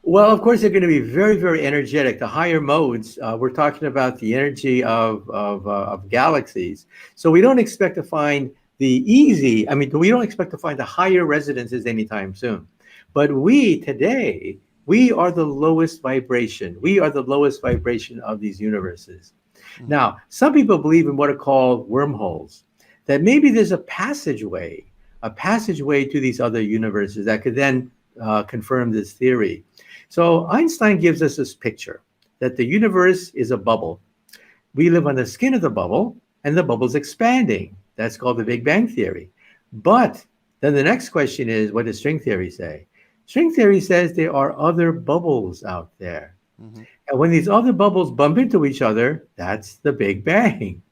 Well, of course, they're going to be very, very energetic. The higher modes, we're talking about the energy of galaxies. So we don't expect to find we don't expect to find the higher resonances anytime soon. But today, we are the lowest vibration. We are the lowest vibration of these universes. Mm-hmm. Now, some people believe in what are called wormholes, that maybe there's a passageway to these other universes that could then confirm this theory. So Einstein gives us this picture that the universe is a bubble. We live on the skin of the bubble, and the bubble's expanding. That's called the Big Bang Theory. But then the next question is, what does string theory say? String theory says there are other bubbles out there. Mm-hmm. And when these other bubbles bump into each other, that's the Big Bang.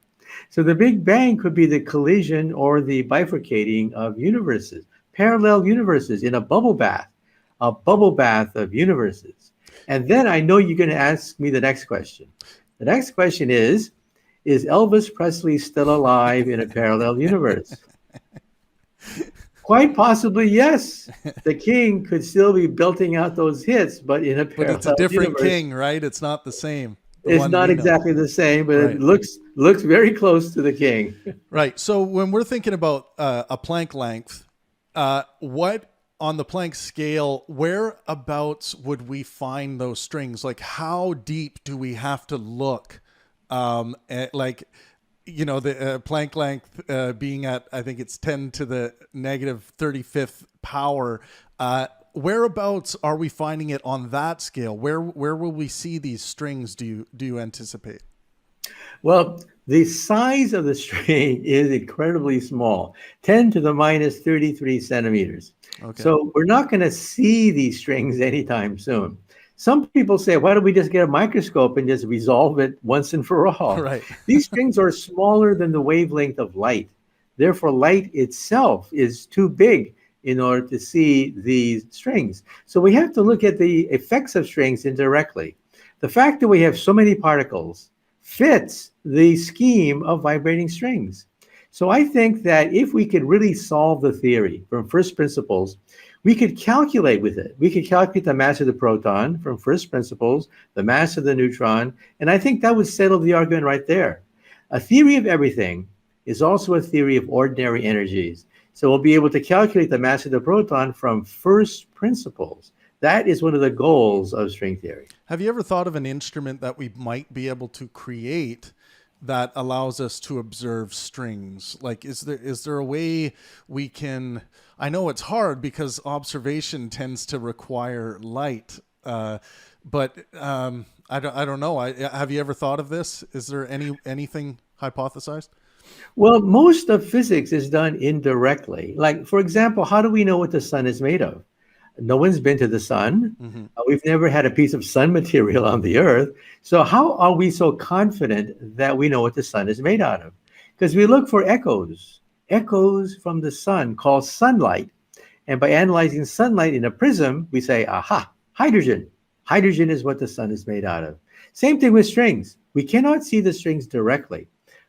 So the Big Bang could be the collision or the bifurcating of universes, parallel universes in a bubble bath of universes. And then I know you're going to ask me the next question. The next question is Elvis Presley still alive in a parallel universe? Quite possibly, yes. The king could still be belting out those hits, but in a parallel universe. But it's a different king, right? It's not the same. It's not exactly the same, but right. It looks very close to the king. Right. So when we're thinking about a Planck length, what on the Planck scale, whereabouts would we find those strings? Like, how deep do we have to look? The Planck length being at, I think it's 10 to the negative 35th power. Whereabouts are we finding it on that scale? Where will we see these strings, do you anticipate? Well, the size of the string is incredibly small, 10 to the minus 33 centimeters. Okay. So we're not going to see these strings anytime soon. Some people say, why don't we just get a microscope and just resolve it once and for all? Right. These strings are smaller than the wavelength of light. Therefore, light itself is too big in order to see these strings. So we have to look at the effects of strings indirectly. The fact that we have so many particles fits the scheme of vibrating strings. So I think that if we could really solve the theory from first principles, we could calculate with it. We could calculate the mass of the proton from first principles, the mass of the neutron, and I think that would settle the argument right there. A theory of everything is also a theory of ordinary energies. So we'll be able to calculate the mass of the proton from first principles. That is one of the goals of string theory. Have you ever thought of an instrument that we might be able to create that allows us to observe strings? Like, is there a way we can, I know it's hard because observation tends to require light, but I don't know. Have you ever thought of this? Is there anything hypothesized? Well, most of physics is done indirectly. Like, for example, how do we know what the sun is made of? No one's been to the sun. Mm-hmm. We've never had a piece of sun material on the earth. So how are we so confident that we know what the sun is made out of? Because we look for echoes from the sun called sunlight. And by analyzing sunlight in a prism, we say, aha, hydrogen. Hydrogen is what the sun is made out of. Same thing with strings. We cannot see the strings directly,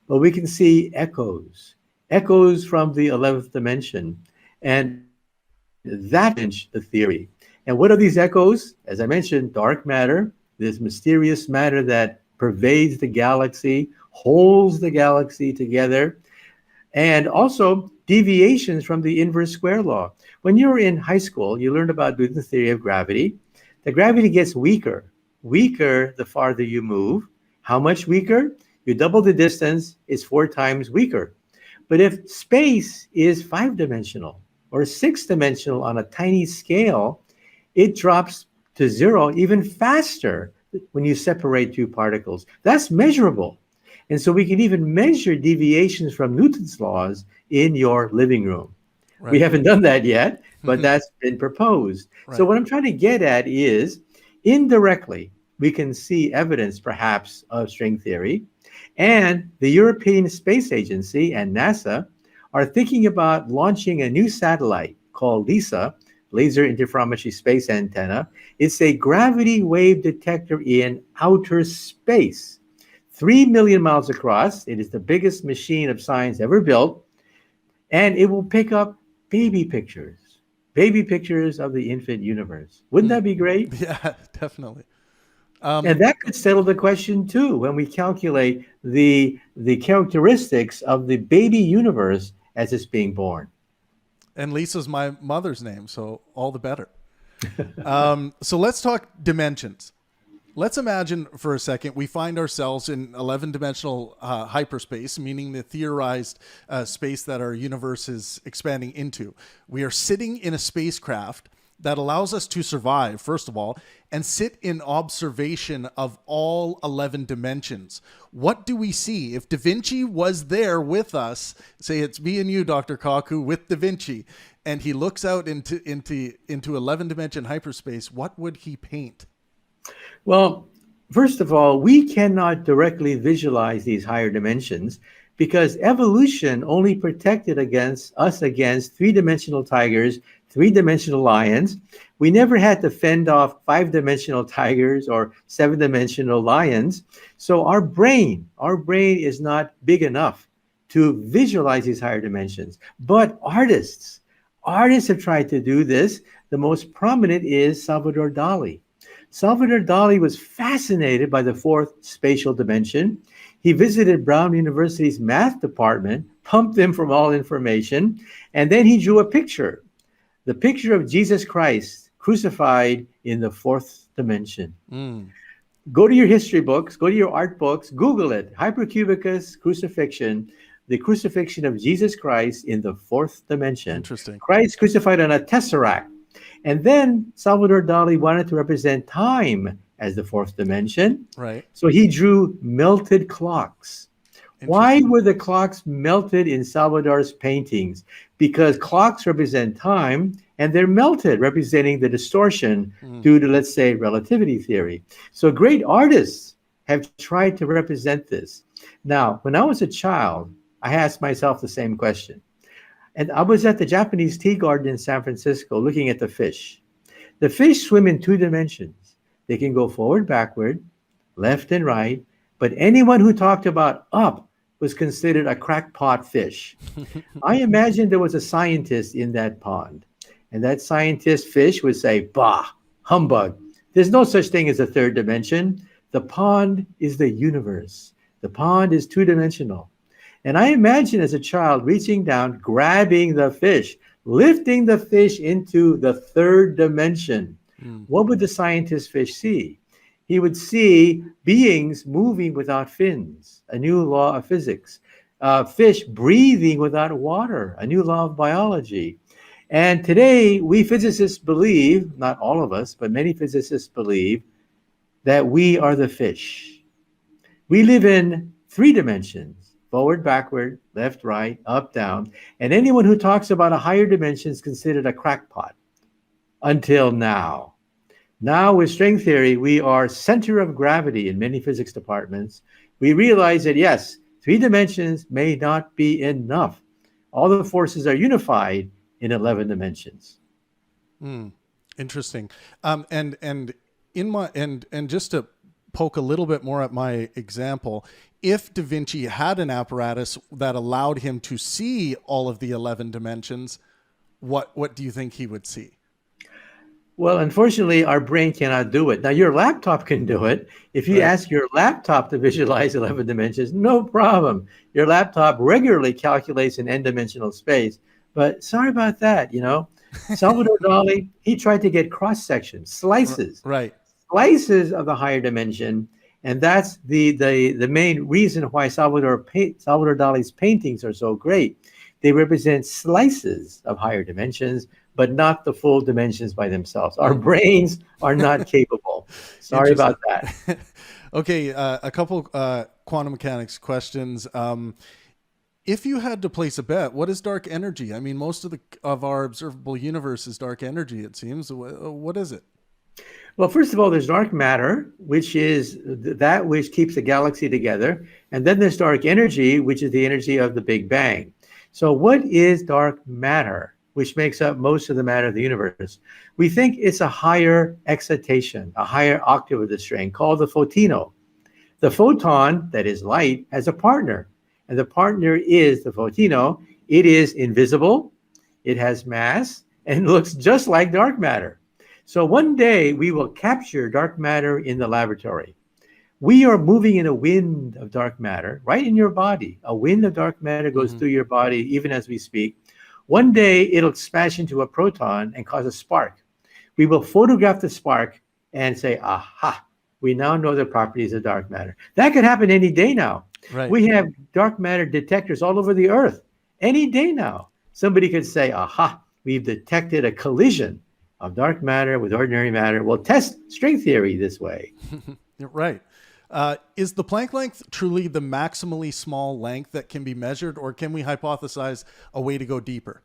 but we can see echoes from the 11th dimension. And that is the theory. And what are these echoes? As I mentioned, dark matter, this mysterious matter that pervades the galaxy, holds the galaxy together, and also deviations from the inverse square law. When you were in high school, you learned about Newton's theory of gravity. The gravity gets weaker the farther you move. How much weaker? You double the distance, it's 4 times weaker. But if space is 5-dimensional, or 6-dimensional on a tiny scale, it drops to 0 even faster when you separate 2 particles. That's measurable. And so we can even measure deviations from Newton's laws in your living room. Right. We haven't done that yet, but that's been proposed. Right. So what I'm trying to get at is, indirectly, we can see evidence perhaps of string theory. And the European Space Agency and NASA are thinking about launching a new satellite called LISA, Laser Interferometry Space Antenna. It's a gravity wave detector in outer space. 3 million miles across. It is the biggest machine of science ever built. And it will pick up baby pictures of the infant universe. Wouldn't that be great? Yeah, definitely. And that could settle the question too when we calculate the characteristics of the baby universe as it's being born. And Lisa's my mother's name, so all the better. So let's talk dimensions. Let's imagine for a second we find ourselves in 11-dimensional hyperspace, meaning the theorized space that our universe is expanding into. We are sitting in a spacecraft that allows us to survive, first of all, and sit in observation of all 11 dimensions. What do we see? If Da Vinci was there with us, say it's me and you, Dr. Kaku, with Da Vinci, and he looks out into 11-dimension hyperspace, what would he paint? Well, first of all, we cannot directly visualize these higher dimensions because evolution only protected us against three-dimensional tigers, three-dimensional lions. We never had to fend off five-dimensional tigers or seven-dimensional lions. So our brain is not big enough to visualize these higher dimensions. But artists have tried to do this. The most prominent is Salvador Dali. Salvador Dali was fascinated by the fourth spatial dimension. He visited Brown University's math department, pumped them from all information, and then he drew a picture. The picture of Jesus Christ crucified in the fourth dimension. Go to your history books, go to your art books, Google it. Hypercubicus crucifixion, the crucifixion of Jesus Christ in the fourth dimension. Interesting. Christ crucified on a tesseract. And then Salvador Dali wanted to represent time as the fourth dimension. Right. So he drew melted clocks. Why were the clocks melted in Salvador's paintings? Because clocks represent time and they're melted, representing the distortion due to, let's say, relativity theory. So great artists have tried to represent this. Now, when I was a child, I asked myself the same question. And I was at the Japanese tea garden in San Francisco looking at the fish. The fish swim in two dimensions. They can go forward, backward, left and right. But anyone who talked about up was considered a crackpot fish. I imagine there was a scientist in that pond. And that scientist fish would say, bah, humbug. There's no such thing as a third dimension. The pond is the universe. The pond is two-dimensional. And I imagine as a child reaching down, grabbing the fish, lifting the fish into the third dimension. What would the scientist fish see? He would see beings moving without fins, a new law of physics. Fish breathing without water, a new law of biology. And today, we physicists believe, not all of us, but many physicists believe, that we are the fish. We live in three dimensions. Forward, backward, left, right, up, down. And anyone who talks about a higher dimension is considered a crackpot. Until now. Now, with string theory, we are center of gravity in many physics departments. We realize that, yes, three dimensions may not be enough. All the forces are unified in 11 dimensions. Interesting. And just to poke a little bit more at my example, if Da Vinci had an apparatus that allowed him to see all of the 11 dimensions, what do you think he would see? Well, unfortunately, our brain cannot do it. Now, your laptop can do it. If you ask your laptop to visualize 11 dimensions, no problem. Your laptop regularly calculates an n-dimensional space. But sorry about that, Salvador Dali, he tried to get cross-sections, slices. Right. Slices of the higher dimension. And that's the main reason why Salvador Dali's paintings are so great. They represent slices of higher dimensions, but not the full dimensions by themselves. Our brains are not capable. Sorry about that. Okay, a couple quantum mechanics questions. If you had to place a bet, what is dark energy? I mean, most of our observable universe is dark energy, it seems. What is it? Well, first of all, there's dark matter, which is that which keeps the galaxy together. And then there's dark energy, which is the energy of the Big Bang. So what is dark matter, which makes up most of the matter of the universe? We think it's a higher excitation, a higher octave of the string called the photino. The photon, that is light, has a partner, and the partner is the photino. It is invisible, it has mass, and looks just like dark matter. So one day we will capture dark matter in the laboratory. We are moving in a wind of dark matter right in your body. A wind of dark matter goes through your body even as we speak. One day it'll smash into a proton and cause a spark. We will photograph the spark and say, aha, we now know the properties of dark matter. That could happen any day now. Right. We have dark matter detectors all over the earth. Any day now, somebody could say, aha, we've detected a collision of dark matter with ordinary matter. We'll test string theory this way. Right. Is the Planck length truly the maximally small length that can be measured, or can we hypothesize a way to go deeper?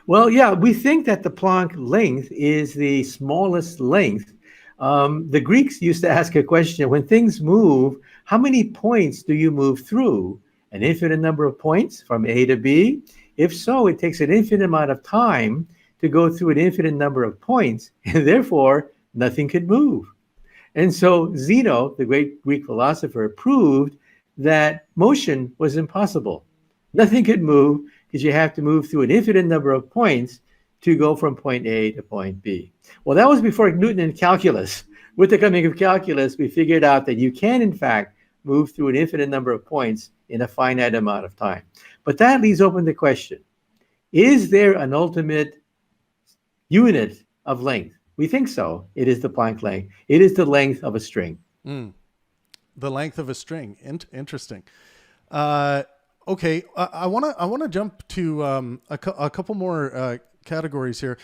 Well, yeah, we think that the Planck length is the smallest length. The Greeks used to ask a question: when things move, how many points do you move through? An infinite number of points from A to B? If so, it takes an infinite amount of time to go through an infinite number of points, and therefore nothing could move. And so Zeno, the great Greek philosopher, proved that motion was impossible. Nothing could move because you have to move through an infinite number of points to go from point A to point B. Well, that was before Newton and calculus. With the coming of calculus, we figured out that you can, in fact, move through an infinite number of points in a finite amount of time. But that leaves open the question, is there an ultimate unit of length? We think so. It is the Planck length. It is the length of a string. The length of a string. Interesting. Okay, I want to jump to a couple more categories here.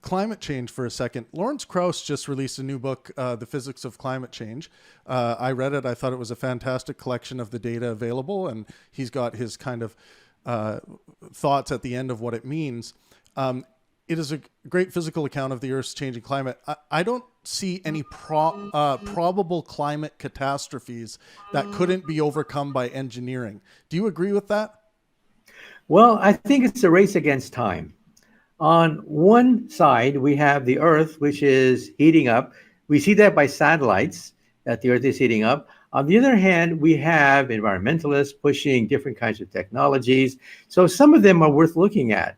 Climate change for a second. Lawrence Krauss just released a new book, The Physics of Climate Change. I read it. I thought it was a fantastic collection of the data available, and he's got his kind of thoughts at the end of what it means. It is a great physical account of the Earth's changing climate. I don't see any probable climate catastrophes that couldn't be overcome by engineering. Do you agree with that? Well, I think it's a race against time. On one side, we have the Earth, which is heating up. We see that by satellites, that the Earth is heating up. On the other hand, we have environmentalists pushing different kinds of technologies. So some of them are worth looking at.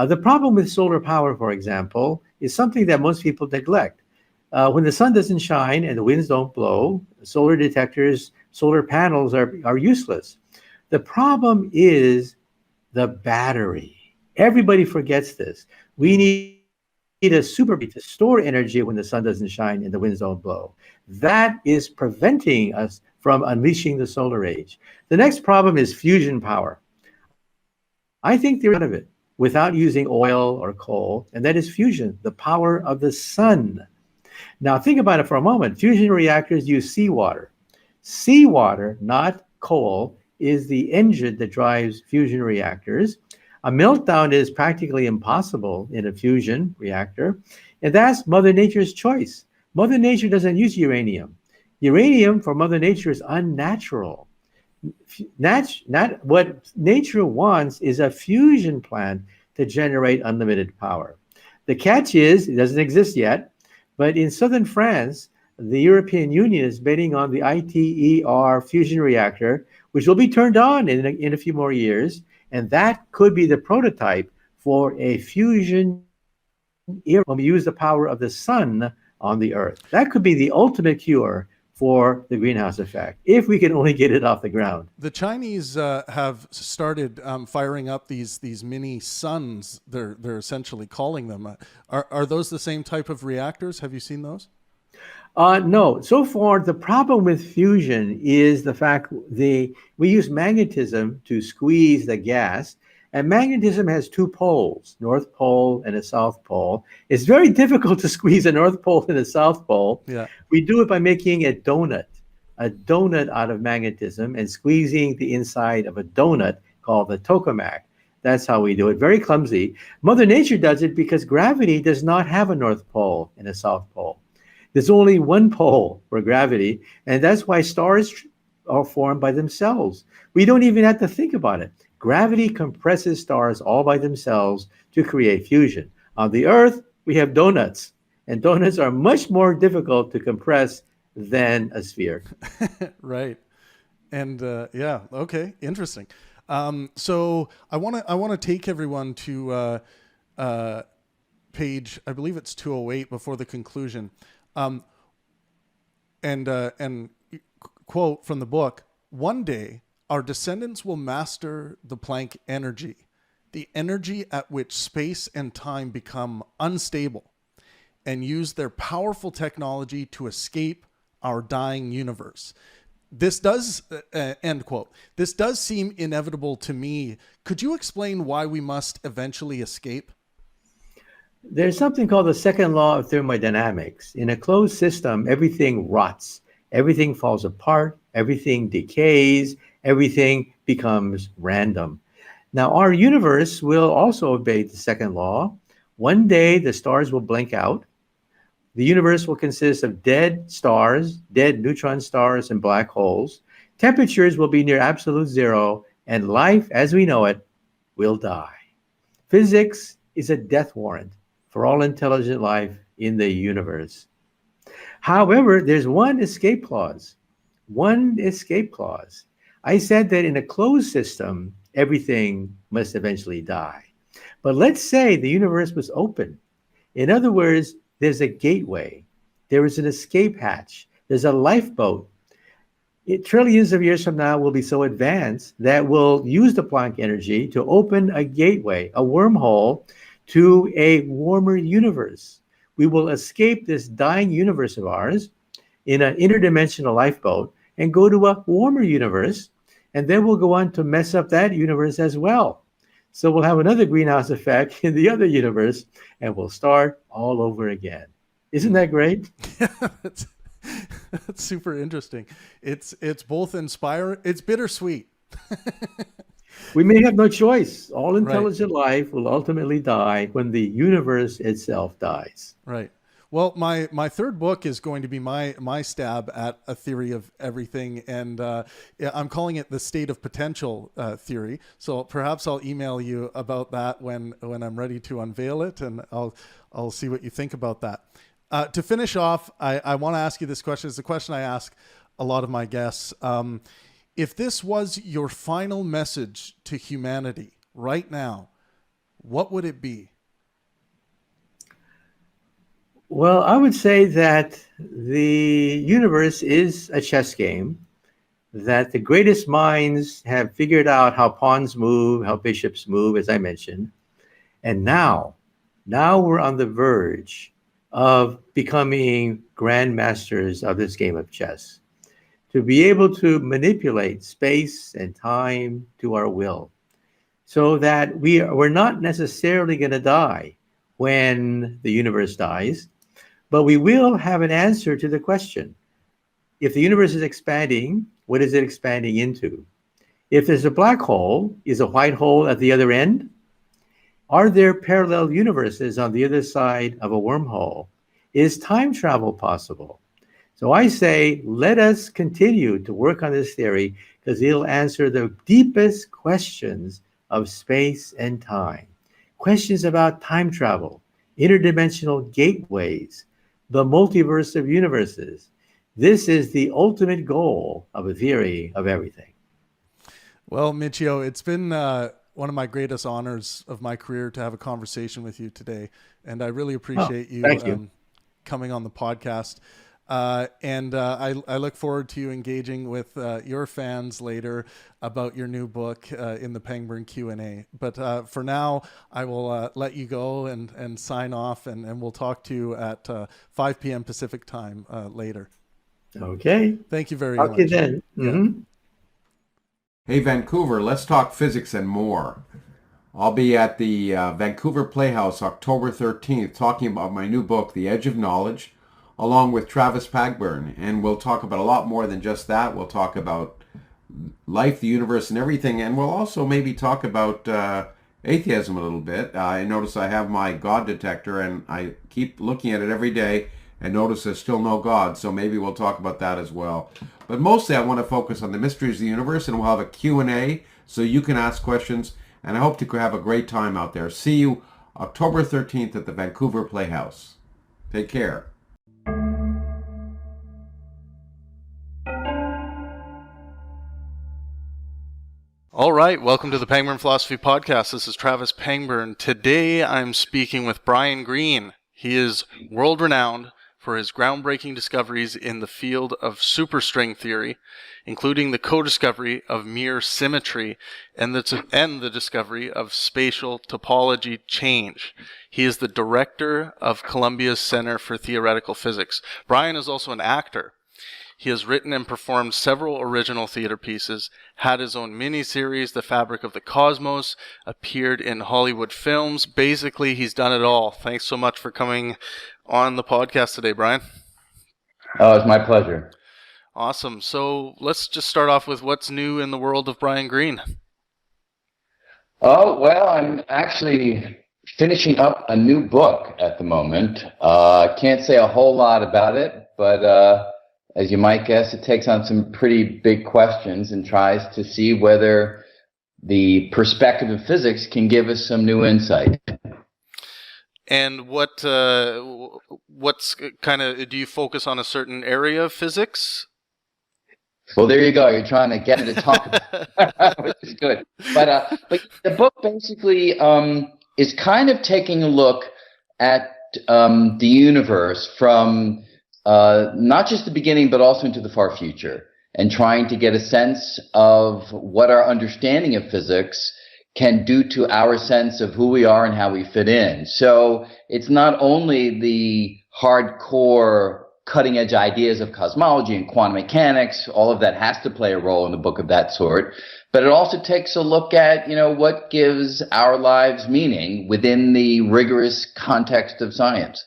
The problem with solar power, for example, is something that most people neglect. When the sun doesn't shine and the winds don't blow, solar detectors, solar panels are useless. The problem is the battery. Everybody forgets this. We need a super battery to store energy when the sun doesn't shine and the winds don't blow. That is preventing us from unleashing the solar age. The next problem is fusion power. I think they're out of it without using oil or coal, and that is fusion, the power of the sun. Now think about it for a moment. Fusion reactors use seawater. Seawater, not coal, is the engine that drives fusion reactors. A meltdown is practically impossible in a fusion reactor, and that's Mother Nature's choice. Mother Nature doesn't use uranium. Uranium for Mother Nature is unnatural. Not what nature wants is a fusion plant to generate unlimited power. The catch is, it doesn't exist yet, but in southern France, the European Union is betting on the ITER fusion reactor, which will be turned on in a few more years, and that could be the prototype for a fusion era when we use the power of the sun on the Earth. That could be the ultimate cure for the greenhouse effect, if we can only get it off the ground. The Chinese have started firing up these mini suns. They're essentially calling them. Are those the same type of reactors? Have you seen those? No. So far, the problem with fusion is the fact we use magnetism to squeeze the gas, and magnetism has two poles, North Pole and a South Pole. It's very difficult to squeeze a North Pole and a South Pole. Yeah. We do it by making a donut out of magnetism and squeezing the inside of a donut called the tokamak. That's how we do it. Very clumsy. Mother Nature does it because gravity does not have a North Pole and a South Pole. There's only one pole for gravity, and that's why stars are formed by themselves. We don't even have to think about it. Gravity compresses stars all by themselves to create fusion. On the Earth, we have donuts, and donuts are much more difficult to compress than a sphere. Right. And yeah, okay, interesting. So I want to take everyone to page, I believe it's 208 before the conclusion, and quote from the book: "One day our descendants will master the Planck energy, the energy at which space and time become unstable, and use their powerful technology to escape our dying universe." This does, end quote. This does seem inevitable to me. Could you explain why we must eventually escape? There's something called the second law of thermodynamics. In a closed system, everything rots, everything falls apart, everything decays, everything becomes random. Now, our universe will also obey the second law. One day, the stars will blink out. The universe will consist of dead stars, dead neutron stars, and black holes. Temperatures will be near absolute zero, and life as we know it will die. Physics is a death warrant for all intelligent life in the universe. However, there's one escape clause. One escape clause. I said that in a closed system, everything must eventually die. But let's say the universe was open. In other words, there's a gateway. There is an escape hatch. There's a lifeboat. Trillions of years from now, we'll be so advanced that we'll use the Planck energy to open a gateway, a wormhole to a warmer universe. We will escape this dying universe of ours in an interdimensional lifeboat and go to a warmer universe, and then we'll go on to mess up that universe as well. So we'll have another greenhouse effect in the other universe, and we'll start all over again. Isn't that great? That's super interesting. It's both inspiring. It's bittersweet. We may have no choice. All intelligent life will ultimately die when the universe itself dies. Right. Well, my third book is going to be my stab at a theory of everything, and I'm calling it the state of potential theory. So perhaps I'll email you about that when I'm ready to unveil it, and I'll see what you think about that. To finish off, I want to ask you this question. It's a question I ask a lot of my guests. If this was your final message to humanity right now, what would it be? Well, I would say that the universe is a chess game, that the greatest minds have figured out how pawns move, how bishops move, as I mentioned. And now we're on the verge of becoming grandmasters of this game of chess, to be able to manipulate space and time to our will, so that we're not necessarily going to die when the universe dies, but we will have an answer to the question. If the universe is expanding, what is it expanding into? If there's a black hole, is a white hole at the other end? Are there parallel universes on the other side of a wormhole? Is time travel possible? So I say, let us continue to work on this theory, because it'll answer the deepest questions of space and time. Questions about time travel, interdimensional gateways, the multiverse of universes. This is the ultimate goal of a theory of everything. Well, Michio, it's been one of my greatest honors of my career to have a conversation with you today. And I really appreciate you coming on the podcast. And I look forward to you engaging with your fans later about your new book in the Pangburn Q&A. But for now, I will let you go and sign off, and we'll talk to you at 5 p.m. Pacific time later. Okay. Thank you very much. Okay, then. Mm-hmm. Hey, Vancouver, let's talk physics and more. I'll be at the Vancouver Playhouse October 13th talking about my new book, The Edge of Knowledge, along with Travis Pangburn, and we'll talk about a lot more than just that. We'll talk about life, the universe, and everything, and we'll also maybe talk about atheism a little bit. I notice I have my God detector, and I keep looking at it every day and notice there's still no God, so maybe we'll talk about that as well. But mostly I want to focus on the mysteries of the universe, and we'll have a Q&A so you can ask questions, and I hope to have a great time out there. See you October 13th at the Vancouver Playhouse. Take care. All right, welcome to the Pangburn Philosophy Podcast. This is Travis Pangburn. Today I'm speaking with Brian Greene. He is world-renowned for his groundbreaking discoveries in the field of superstring theory, including the co-discovery of mere symmetry and the discovery of spatial topology change. He is the director of Columbia's Center for Theoretical Physics. Brian is also an actor. He has written and performed several original theater pieces, had his own miniseries, The Fabric of the Cosmos, appeared in Hollywood films. Basically, he's done it all. Thanks so much for coming on the podcast today, Brian. Oh, it's my pleasure. Awesome. So let's just start off with what's new in the world of Brian Greene. Oh, well, I'm actually finishing up a new book at the moment. I can't say a whole lot about it, but as you might guess, it takes on some pretty big questions and tries to see whether the perspective of physics can give us some new insight. And what's kind of, do you focus on a certain area of physics? Well, there you go. You're trying to get me to talk about, which is good. But the book basically is kind of taking a look at the universe from not just the beginning, but also into the far future, and trying to get a sense of what our understanding of physics can do to our sense of who we are and how we fit in. So it's not only the hardcore cutting edge ideas of cosmology and quantum mechanics, all of that has to play a role in a book of that sort, but it also takes a look at, what gives our lives meaning within the rigorous context of science.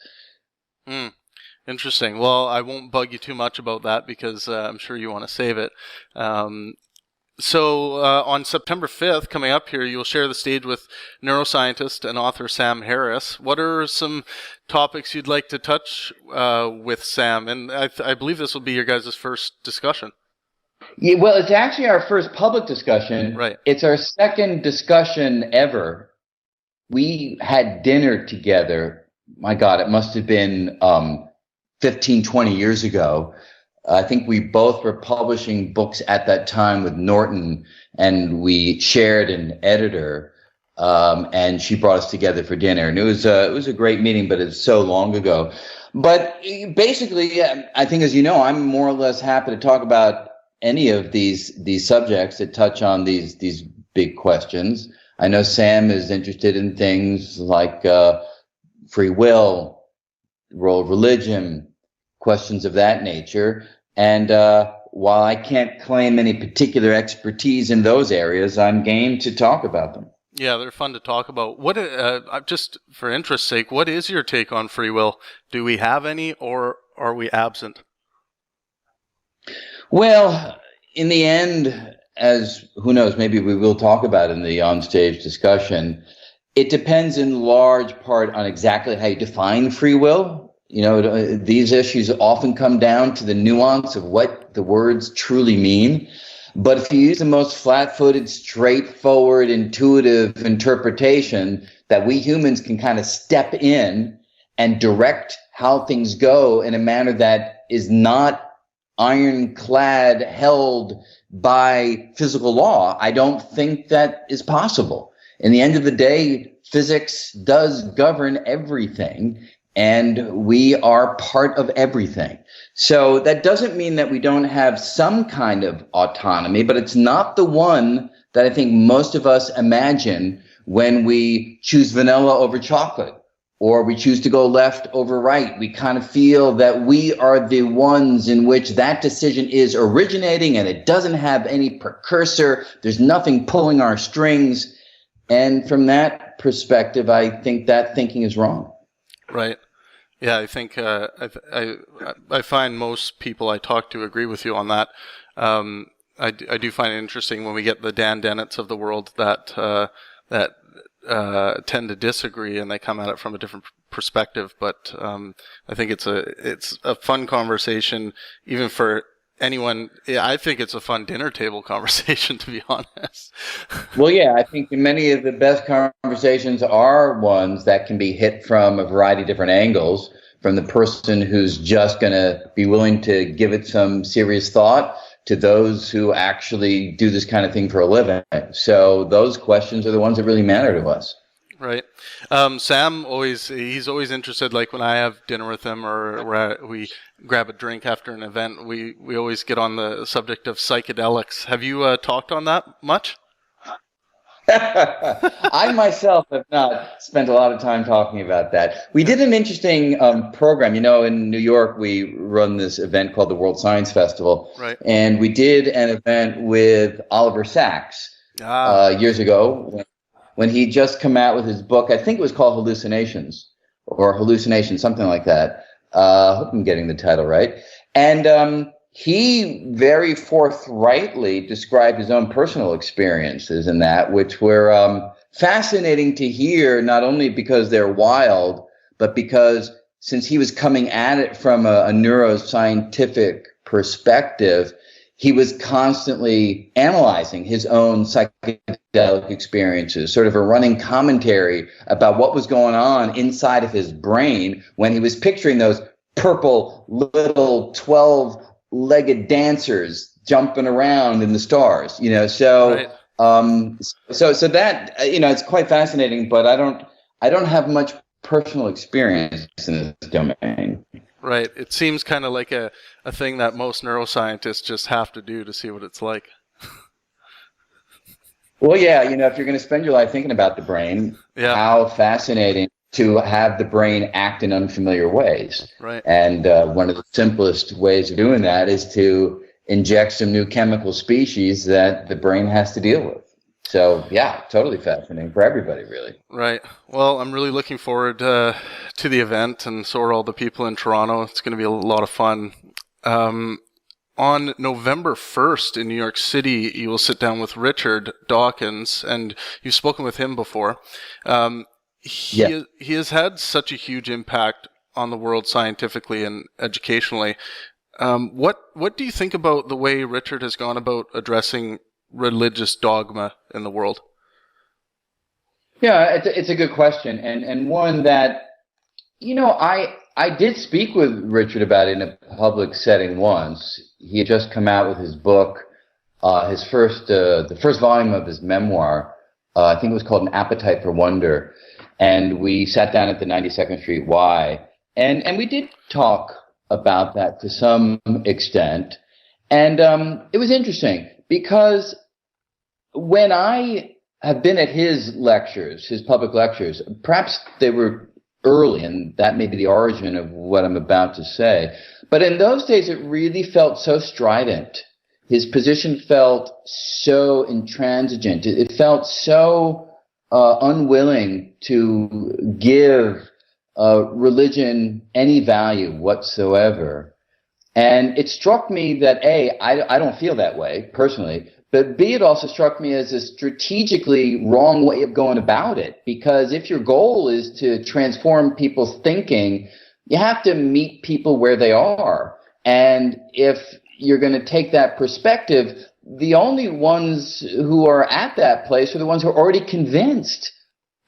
Interesting. Well, I won't bug you too much about that because I'm sure you want to save it. So on September 5th, coming up here, you'll share the stage with neuroscientist and author Sam Harris. What are some topics you'd like to touch with Sam? And I believe this will be your guys' first discussion. Yeah, well, it's actually our first public discussion. Right. It's our second discussion ever. We had dinner together. My God, it must have been 15, 20 years ago. I think we both were publishing books at that time with Norton, and we shared an editor, and she brought us together for dinner. And it was a great meeting, but it's so long ago. But basically, I think, as you know, I'm more or less happy to talk about any of these subjects that touch on these big questions. I know Sam is interested in things like free will, the role of religion, questions of that nature. And while I can't claim any particular expertise in those areas, I'm game to talk about them. Yeah, they're fun to talk about. What, just for interest's sake, what is your take on free will? Do we have any, or are we absent? Well, in the end, as who knows, maybe we will talk about in the onstage discussion, it depends in large part on exactly how you define free will. These issues often come down to the nuance of what the words truly mean. But if you use the most flat-footed, straightforward, intuitive interpretation that we humans can kind of step in and direct how things go in a manner that is not ironclad held by physical law, I don't think that is possible. In the end of the day, physics does govern everything, and we are part of everything. So that doesn't mean that we don't have some kind of autonomy, but it's not the one that I think most of us imagine when we choose vanilla over chocolate, or we choose to go left over right. We kind of feel that we are the ones in which that decision is originating, and it doesn't have any precursor. There's nothing pulling our strings. And from that perspective, I think that thinking is wrong. Right. Yeah, I think I find most people I talk to agree with you on that. I do find it interesting when we get the Dan Dennett's of the world that tend to disagree, and they come at it from a different perspective. But I think it's a fun conversation, even for anyone. Yeah, I think it's a fun dinner table conversation, to be honest. Well, yeah, I think many of the best conversations are ones that can be hit from a variety of different angles, from the person who's just going to be willing to give it some serious thought to those who actually do this kind of thing for a living. So those questions are the ones that really matter to us. Right. Sam he's always interested, like when I have dinner with him or we grab a drink after an event, we always get on the subject of psychedelics. Have you talked on that much? I myself have not spent a lot of time talking about that. We did an interesting program. In New York, we run this event called the World Science Festival. Right. And we did an event with Oliver Sacks years ago when he just come out with his book. I think it was called Hallucinations, something like that. I hope I'm getting the title right. And he very forthrightly described his own personal experiences in that, which were fascinating to hear, not only because they're wild, but because since he was coming at it from a neuroscientific perspective, he was constantly analyzing his own psychedelic experiences, sort of a running commentary about what was going on inside of his brain when he was picturing those purple little 12-legged dancers jumping around in the stars, So, right. So that it's quite fascinating. But I don't have much personal experience in this domain. Right. It seems kind of like a thing that most neuroscientists just have to do to see what it's like. Well, yeah, if you're going to spend your life thinking about the brain, how fascinating to have the brain act in unfamiliar ways. Right. And one of the simplest ways of doing that is to inject some new chemical species that the brain has to deal with. So, yeah, totally fascinating for everybody, really. Right. Well, I'm really looking forward to the event, and so are all the people in Toronto. It's going to be a lot of fun. On November 1st in New York City, you will sit down with Richard Dawkins, and you've spoken with him before. He has had such a huge impact on the world scientifically and educationally. What do you think about the way Richard has gone about addressing religious dogma in the world? Yeah, it's a good question, and one that, I did speak with Richard about it in a public setting once. He had just come out with his book, the first volume of his memoir. I think it was called An Appetite for Wonder. And we sat down at the 92nd Street Y, and we did talk about that to some extent. And it was interesting because when I have been at his lectures, his public lectures, perhaps they were early, and that may be the origin of what I'm about to say. But in those days, it really felt so strident. His position felt so intransigent. It felt so unwilling to give religion any value whatsoever. And it struck me that, A, I don't feel that way personally, but B, it also struck me as a strategically wrong way of going about it. Because if your goal is to transform people's thinking, you have to meet people where they are. And if you're going to take that perspective, the only ones who are at that place are the ones who are already convinced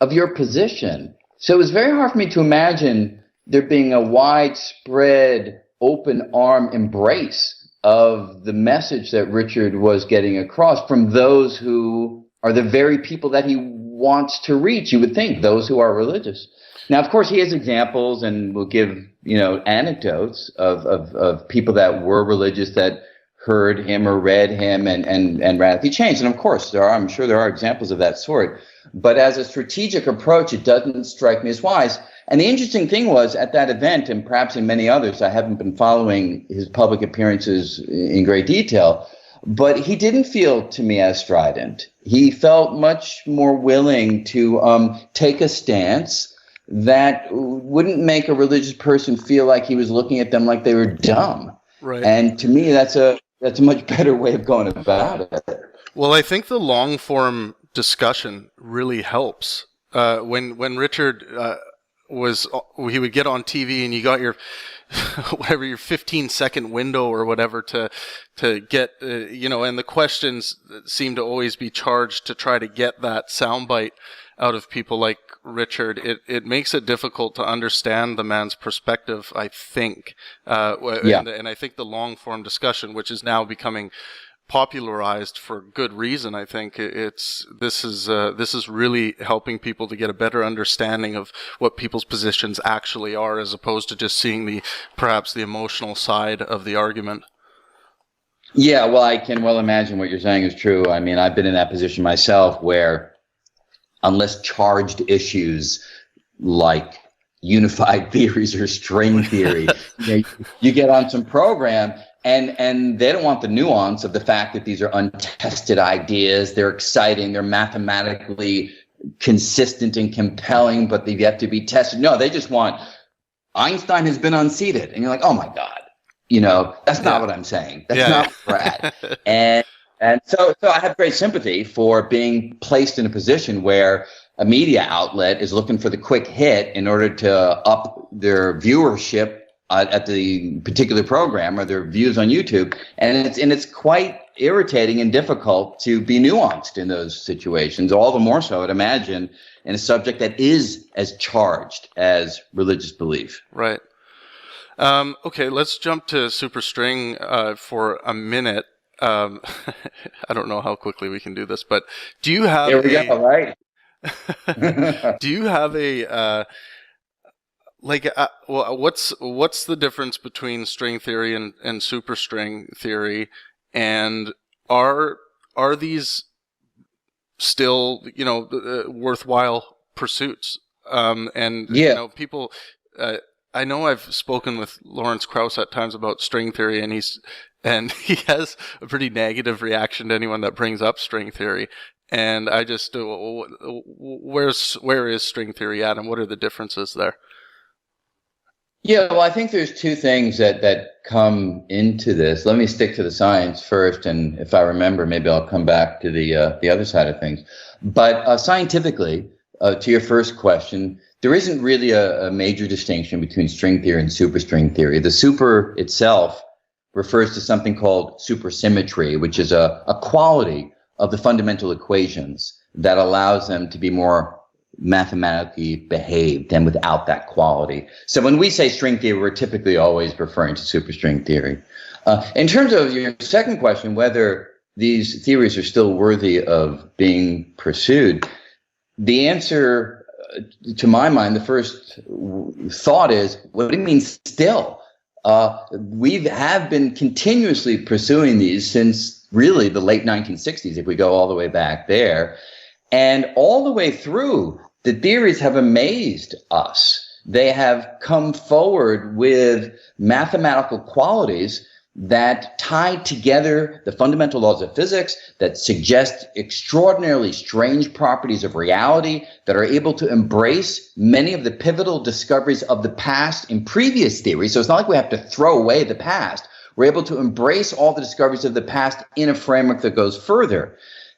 of your position. So it was very hard for me to imagine there being a widespread, open arm embrace of the message that Richard was getting across from those who are the very people that he wants to reach, you would think, those who are religious. Now, of course, he has examples and will give, anecdotes of people that were religious that heard him or read him and radically changed. And of course, I'm sure there are examples of that sort. But as a strategic approach, it doesn't strike me as wise. And the interesting thing was at that event, and perhaps in many others, I haven't been following his public appearances in great detail, but he didn't feel to me as strident. He felt much more willing to take a stance that wouldn't make a religious person feel like he was looking at them like they were dumb. Right. And to me, that's a much better way of going about it. Well, I think the long form discussion really helps. When Richard he would get on TV and you got your your 15-second window or whatever to get and the questions seem to always be charged to try to get that soundbite out of people like Richard, it makes it difficult to understand the man's perspective, I think. And I think the long form discussion, which is now becoming popularized for good reason, I think this is really helping people to get a better understanding of what people's positions actually are, as opposed to just seeing perhaps the emotional side of the argument. Yeah, well, I can well imagine what you're saying is true. I mean, I've been in that position myself where, unless charged issues like unified theories or string theory, you get on some program and they don't want the nuance of the fact that these are untested ideas. They're exciting. They're mathematically consistent and compelling, but they've yet to be tested. No, they just want Einstein has been unseated. And you're like, oh my God. That's not what I'm saying. That's not where we're at. And so I have great sympathy for being placed in a position where a media outlet is looking for the quick hit in order to up their viewership at the particular program or their views on YouTube. And it's quite irritating and difficult to be nuanced in those situations, all the more so, I'd imagine, in a subject that is as charged as religious belief. Right. Okay, let's jump to superstring for a minute. I don't know how quickly we can do this, but do you have right? Do you have what's the difference between string theory and superstring theory, and are these still worthwhile pursuits? People. I know I've spoken with Lawrence Krauss at times about string theory, and he has a pretty negative reaction to anyone that brings up string theory. And I just, where is string theory at, and what are the differences there? Yeah, well, I think there's two things that come into this. Let me stick to the science first, and if I remember, maybe I'll come back to the other side of things. But scientifically, to your first question, there isn't really a major distinction between string theory and superstring theory. The super itself refers to something called supersymmetry, which is a quality of the fundamental equations that allows them to be more mathematically behaved and without that quality. So when we say string theory, we're typically always referring to superstring theory. In terms of your second question, whether these theories are still worthy of being pursued, the answer, to my mind, the first thought is, what do you mean still? We have been continuously pursuing these since really the late 1960s, if we go all the way back there. And all the way through, the theories have amazed us. They have come forward with mathematical qualities that tie together the fundamental laws of physics, that suggest extraordinarily strange properties of reality, that are able to embrace many of the pivotal discoveries of the past in previous theories. So it's not like we have to throw away the past. We're able to embrace all the discoveries of the past in a framework that goes further.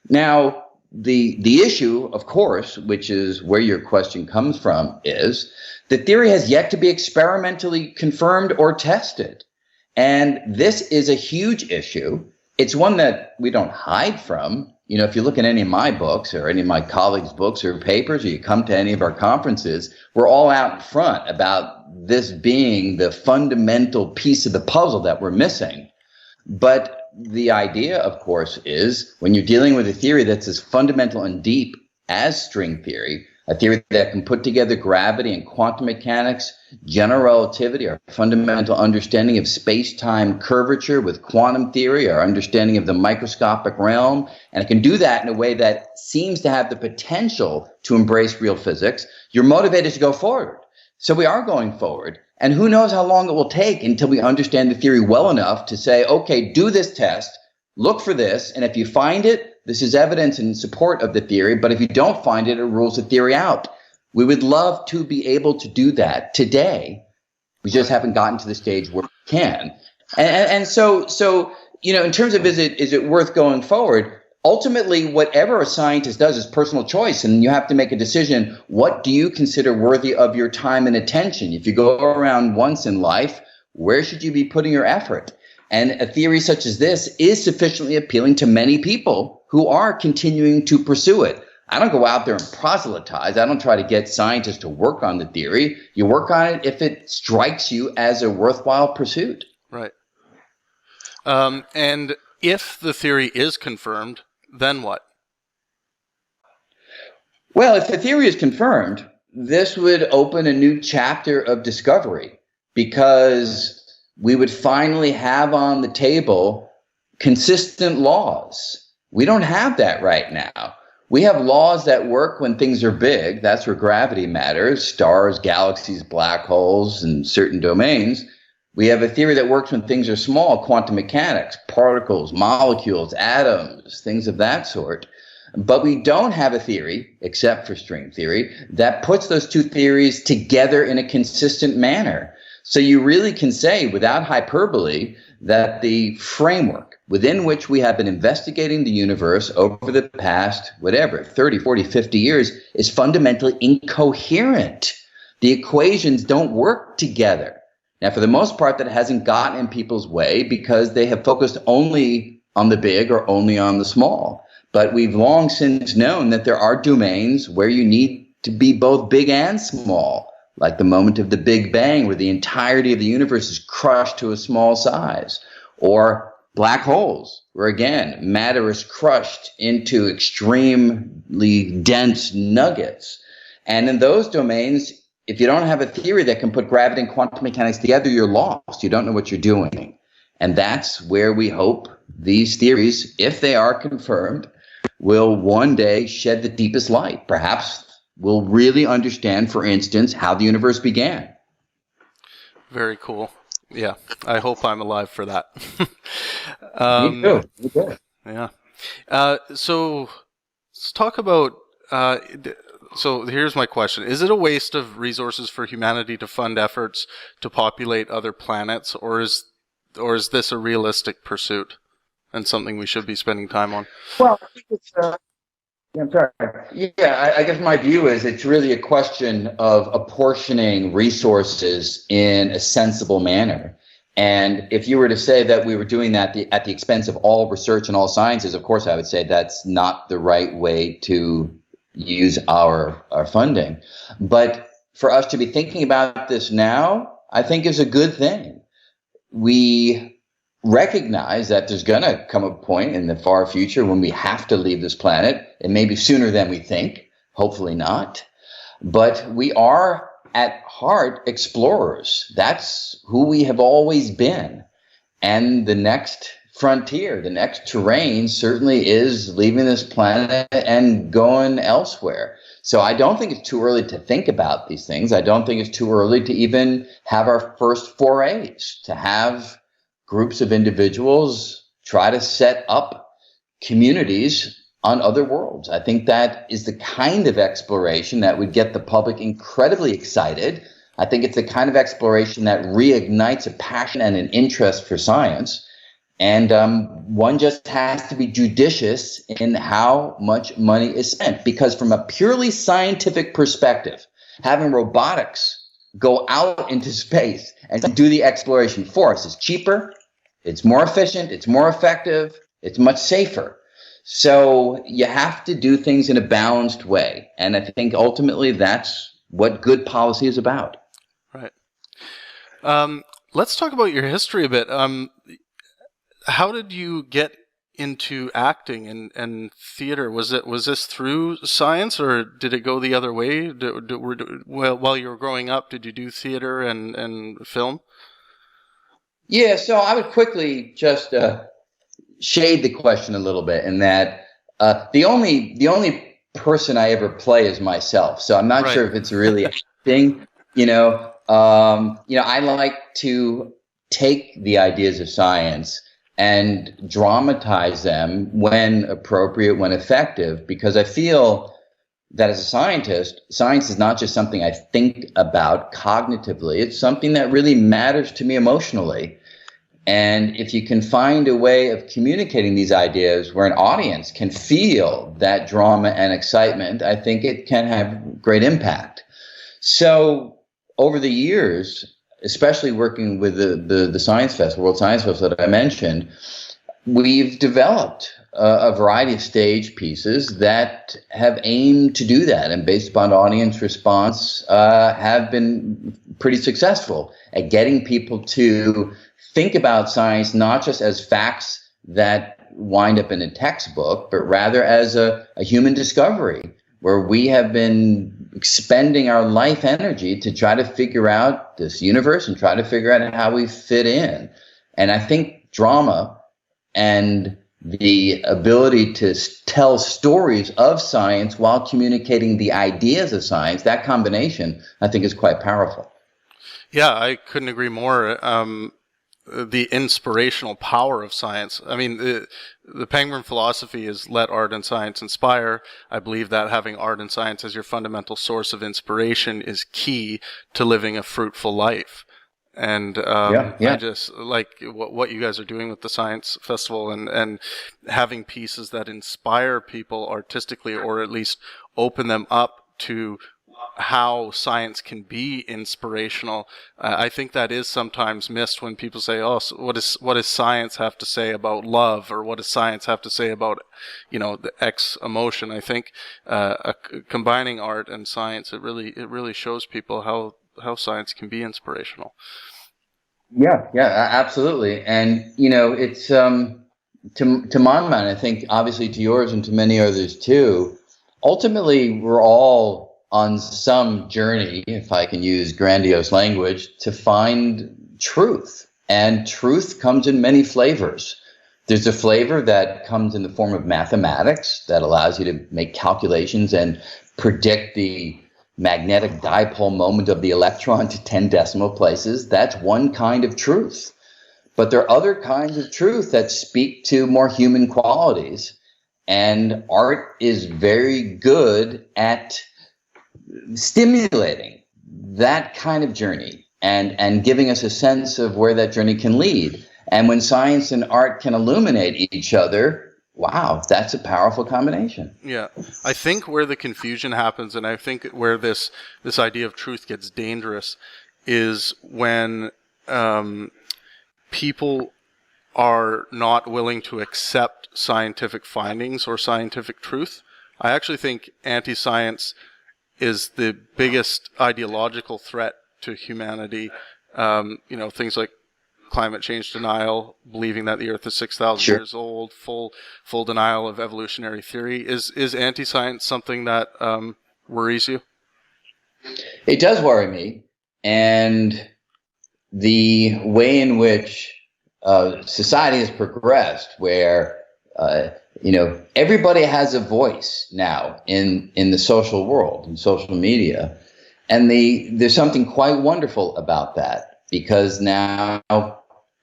Now, the issue, of course, which is where your question comes from, is the theory has yet to be experimentally confirmed or tested. And this is a huge issue. It's one that we don't hide from. If you look at any of my books or any of my colleagues' books or papers, or you come to any of our conferences, we're all out in front about this being the fundamental piece of the puzzle that we're missing. But the idea, of course, is when you're dealing with a theory that's as fundamental and deep as string theory, a theory that can put together gravity and quantum mechanics, general relativity, our fundamental understanding of space-time curvature with quantum theory, our understanding of the microscopic realm, and it can do that in a way that seems to have the potential to embrace real physics, you're motivated to go forward. So we are going forward, and who knows how long it will take until we understand the theory well enough to say, okay, do this test, look for this, and if you find it, this is evidence in support of the theory, but if you don't find it, it rules the theory out. We would love to be able to do that today. We just haven't gotten to the stage where we can. And so in terms of is it worth going forward, ultimately, whatever a scientist does is personal choice, and you have to make a decision. What do you consider worthy of your time and attention? If you go around once in life, where should you be putting your effort? And a theory such as this is sufficiently appealing to many people who are continuing to pursue it. I don't go out there and proselytize. I don't try to get scientists to work on the theory. You work on it if it strikes you as a worthwhile pursuit. Right. And if the theory is confirmed, then what? Well, if the theory is confirmed, this would open a new chapter of discovery, because we would finally have on the table consistent laws. We don't have that right now. We have laws that work when things are big. That's where gravity matters, stars, galaxies, black holes, and certain domains. We have a theory that works when things are small, quantum mechanics, particles, molecules, atoms, things of that sort. But we don't have a theory, except for string theory, that puts those two theories together in a consistent manner. So you really can say, without hyperbole, that the framework within which we have been investigating the universe over the past, 30, 40, 50 years is fundamentally incoherent. The equations don't work together. Now, for the most part, that hasn't gotten in people's way because they have focused only on the big or only on the small. But we've long since known that there are domains where you need to be both big and small, like the moment of the Big Bang, where the entirety of the universe is crushed to a small size, or black holes, where again, matter is crushed into extremely dense nuggets. And in those domains, if you don't have a theory that can put gravity and quantum mechanics together, you're lost. You don't know what you're doing. And that's where we hope these theories, if they are confirmed, will one day shed the deepest light. Perhaps we'll really understand, for instance, how the universe began. Very cool. Yeah, I hope I'm alive for that. Me too. Me too. Yeah. So let's talk about... So here's my question. Is it a waste of resources for humanity to fund efforts to populate other planets, or is this a realistic pursuit and something we should be spending time on? Well, I think it's... I'm sorry. Yeah, I guess my view is it's really a question of apportioning resources in a sensible manner. And if you were to say that we were doing that at the expense of all research and all sciences, of course I would say that's not the right way to use our funding. But for us to be thinking about this now, I think is a good thing. We recognize that there's going to come a point in the far future when we have to leave this planet. It may be sooner than we think, hopefully not. But we are at heart explorers. That's who we have always been. And the next frontier, the next terrain certainly is leaving this planet and going elsewhere. So I don't think it's too early to think about these things. I don't think it's too early to even have our first forays, to have groups of individuals try to set up communities on other worlds. I think that is the kind of exploration that would get the public incredibly excited. I think it's the kind of exploration that reignites a passion and an interest for science. And one just has to be judicious in how much money is spent, because from a purely scientific perspective, having robotics go out into space and do the exploration for us is cheaper, it's more efficient, it's more effective, it's much safer. So you have to do things in a balanced way. And I think ultimately that's what good policy is about. Right. Let's talk about your history a bit. How did you get into acting and theater? Was this through science, or did it go the other way? While you were growing up, did you do theater and film? Yeah, so I would quickly just shade the question a little bit in that the only person I ever play is myself. So I'm not sure if it's really acting. I like to take the ideas of science and dramatize them when appropriate, when effective, because I feel that as a scientist, science is not just something I think about cognitively. It's something that really matters to me emotionally. And if you can find a way of communicating these ideas where an audience can feel that drama and excitement, I think it can have great impact. So over the years, especially working with the Science Festival, World Science Festival that I mentioned, we've developed a variety of stage pieces that have aimed to do that, and based upon audience response, have been pretty successful at getting people to think about science not just as facts that wind up in a textbook, but rather as a human discovery, where we have been expending our life energy to try to figure out this universe and try to figure out how we fit in. And I think drama and the ability to tell stories of science while communicating the ideas of science, that combination, I think, is quite powerful. Yeah, I couldn't agree more. The inspirational power of science. I mean, the Pangburn philosophy is let art and science inspire. I believe that having art and science as your fundamental source of inspiration is key to living a fruitful life. And I just like what you guys are doing with the Science Festival and having pieces that inspire people artistically, or at least open them up to how science can be inspirational. I think that is sometimes missed when people say, "Oh, so what does science have to say about love, or what does science have to say about, the X emotion?" I think combining art and science, it really shows people how science can be inspirational. Yeah, absolutely. And it's to my mind, I think obviously to yours and to many others too. Ultimately, we're all on some journey, if I can use grandiose language, to find truth. And truth comes in many flavors. There's a flavor that comes in the form of mathematics that allows you to make calculations and predict the magnetic dipole moment of the electron to 10 decimal places. That's one kind of truth. But there are other kinds of truth that speak to more human qualities. And art is very good at stimulating that kind of journey and giving us a sense of where that journey can lead. And when science and art can illuminate each other, wow, that's a powerful combination. Yeah. I think where the confusion happens, and I think where this idea of truth gets dangerous, is when people are not willing to accept scientific findings or scientific truth. I actually think anti-science is the biggest ideological threat to humanity. Things like climate change denial, believing that the Earth is 6,000 years old, full denial of evolutionary theory. Is anti-science something that worries you? It does worry me, and the way in which society has progressed, where everybody has a voice now in the social world, in social media, and there's something quite wonderful about that, because now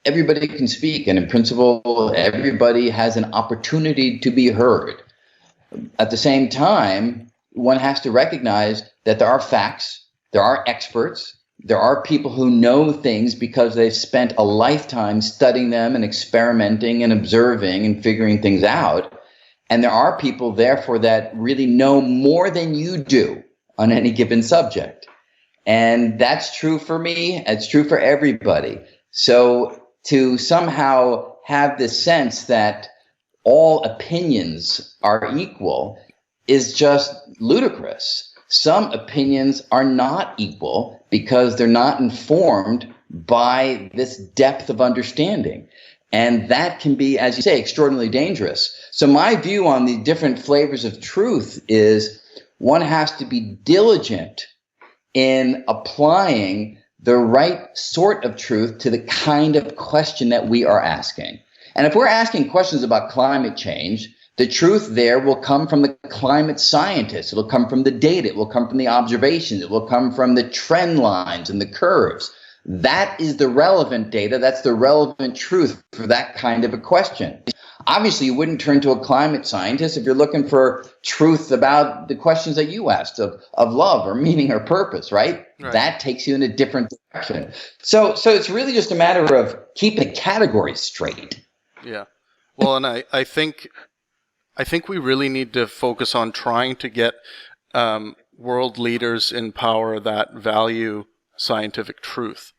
everybody can speak, and in principle, everybody has an opportunity to be heard. At the same time, one has to recognize that there are facts, there are experts, there are people who know things because they've spent a lifetime studying them and experimenting and observing and figuring things out. And there are people, therefore, that really know more than you do on any given subject. And that's true for me. It's true for everybody. So to somehow have this sense that all opinions are equal is just ludicrous. Some opinions are not equal because they're not informed by this depth of understanding. And that can be, as you say, extraordinarily dangerous. So my view on the different flavors of truth is one has to be diligent in applying the right sort of truth to the kind of question that we are asking. And if we're asking questions about climate change, the truth there will come from the climate scientists. It'll come from the data. It will come from the observations. It will come from the trend lines and the curves. That is the relevant data. That's the relevant truth for that kind of a question. Obviously, you wouldn't turn to a climate scientist if you're looking for truth about the questions that you asked of love or meaning or purpose, right? That takes you in a different direction. So it's really just a matter of keeping the categories straight. Yeah. Well, and I think we really need to focus on trying to get world leaders in power that value scientific truth.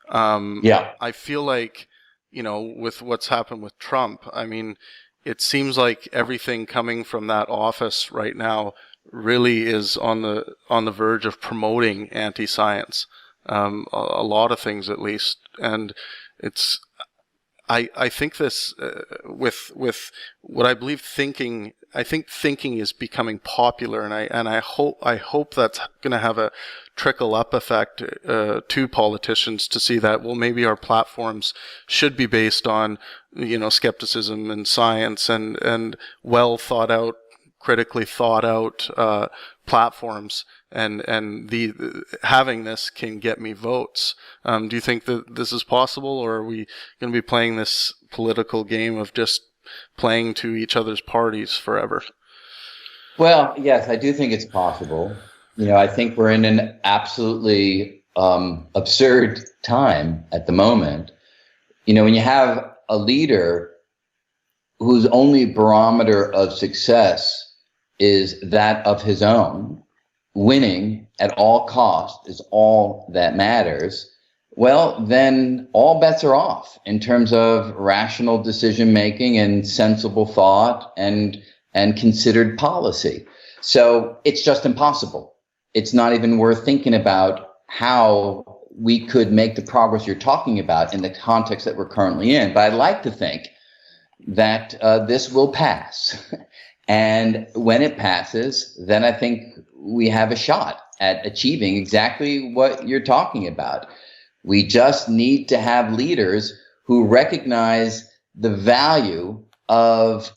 I feel like, with what's happened with Trump, I mean, it seems like everything coming from that office right now really is on the verge of promoting anti-science. A lot of things, at least, and it's. I think this with what I believe thinking. I think thinking is becoming popular, and I hope that's going to have a trickle up effect to politicians to see that, well, maybe our platforms should be based on, skepticism and science and well thought out, critically thought out platforms, and having this can get me votes. Do you think that this is possible, or are we going to be playing this political game of just playing to each other's parties forever? Well, yes, I do think it's possible. I think we're in an absolutely absurd time at the moment. When you have a leader whose only barometer of success is that of his own, winning at all costs is all that matters, well, then all bets are off in terms of rational decision making and sensible thought and considered policy. So it's just impossible. It's not even worth thinking about how we could make the progress you're talking about in the context that we're currently in. But I'd like to think that this will pass. And when it passes, then I think we have a shot at achieving exactly what you're talking about. We just need to have leaders who recognize the value of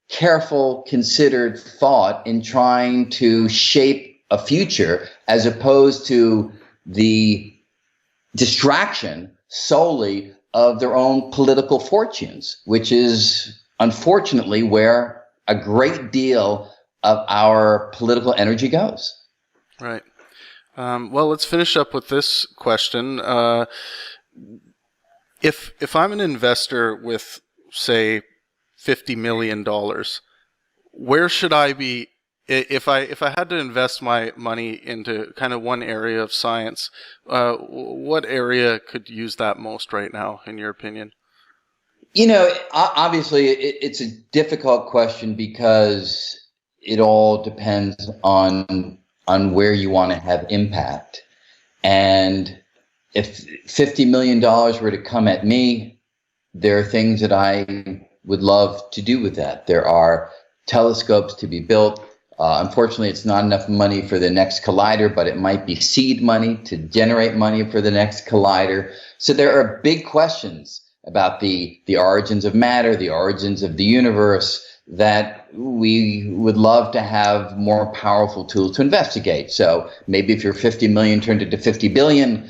careful, considered thought in trying to shape a future, as opposed to the distraction solely of their own political fortunes, which is unfortunately where a great deal of our political energy goes. Right. Well, let's finish up with this question. If I'm an investor with, say, $50 million, where should I be? If I had to invest my money into kind of one area of science, what area could use that most right now, in your opinion? Obviously, it's a difficult question because it all depends on where you want to have impact. And if $50 million were to come at me, there are things that I would love to do with that. There are telescopes to be built. Unfortunately, it's not enough money for the next collider, but it might be seed money to generate money for the next collider. So there are big questions about the origins of matter, the origins of the universe, that we would love to have more powerful tools to investigate. So maybe if your 50 million turned into 50 billion,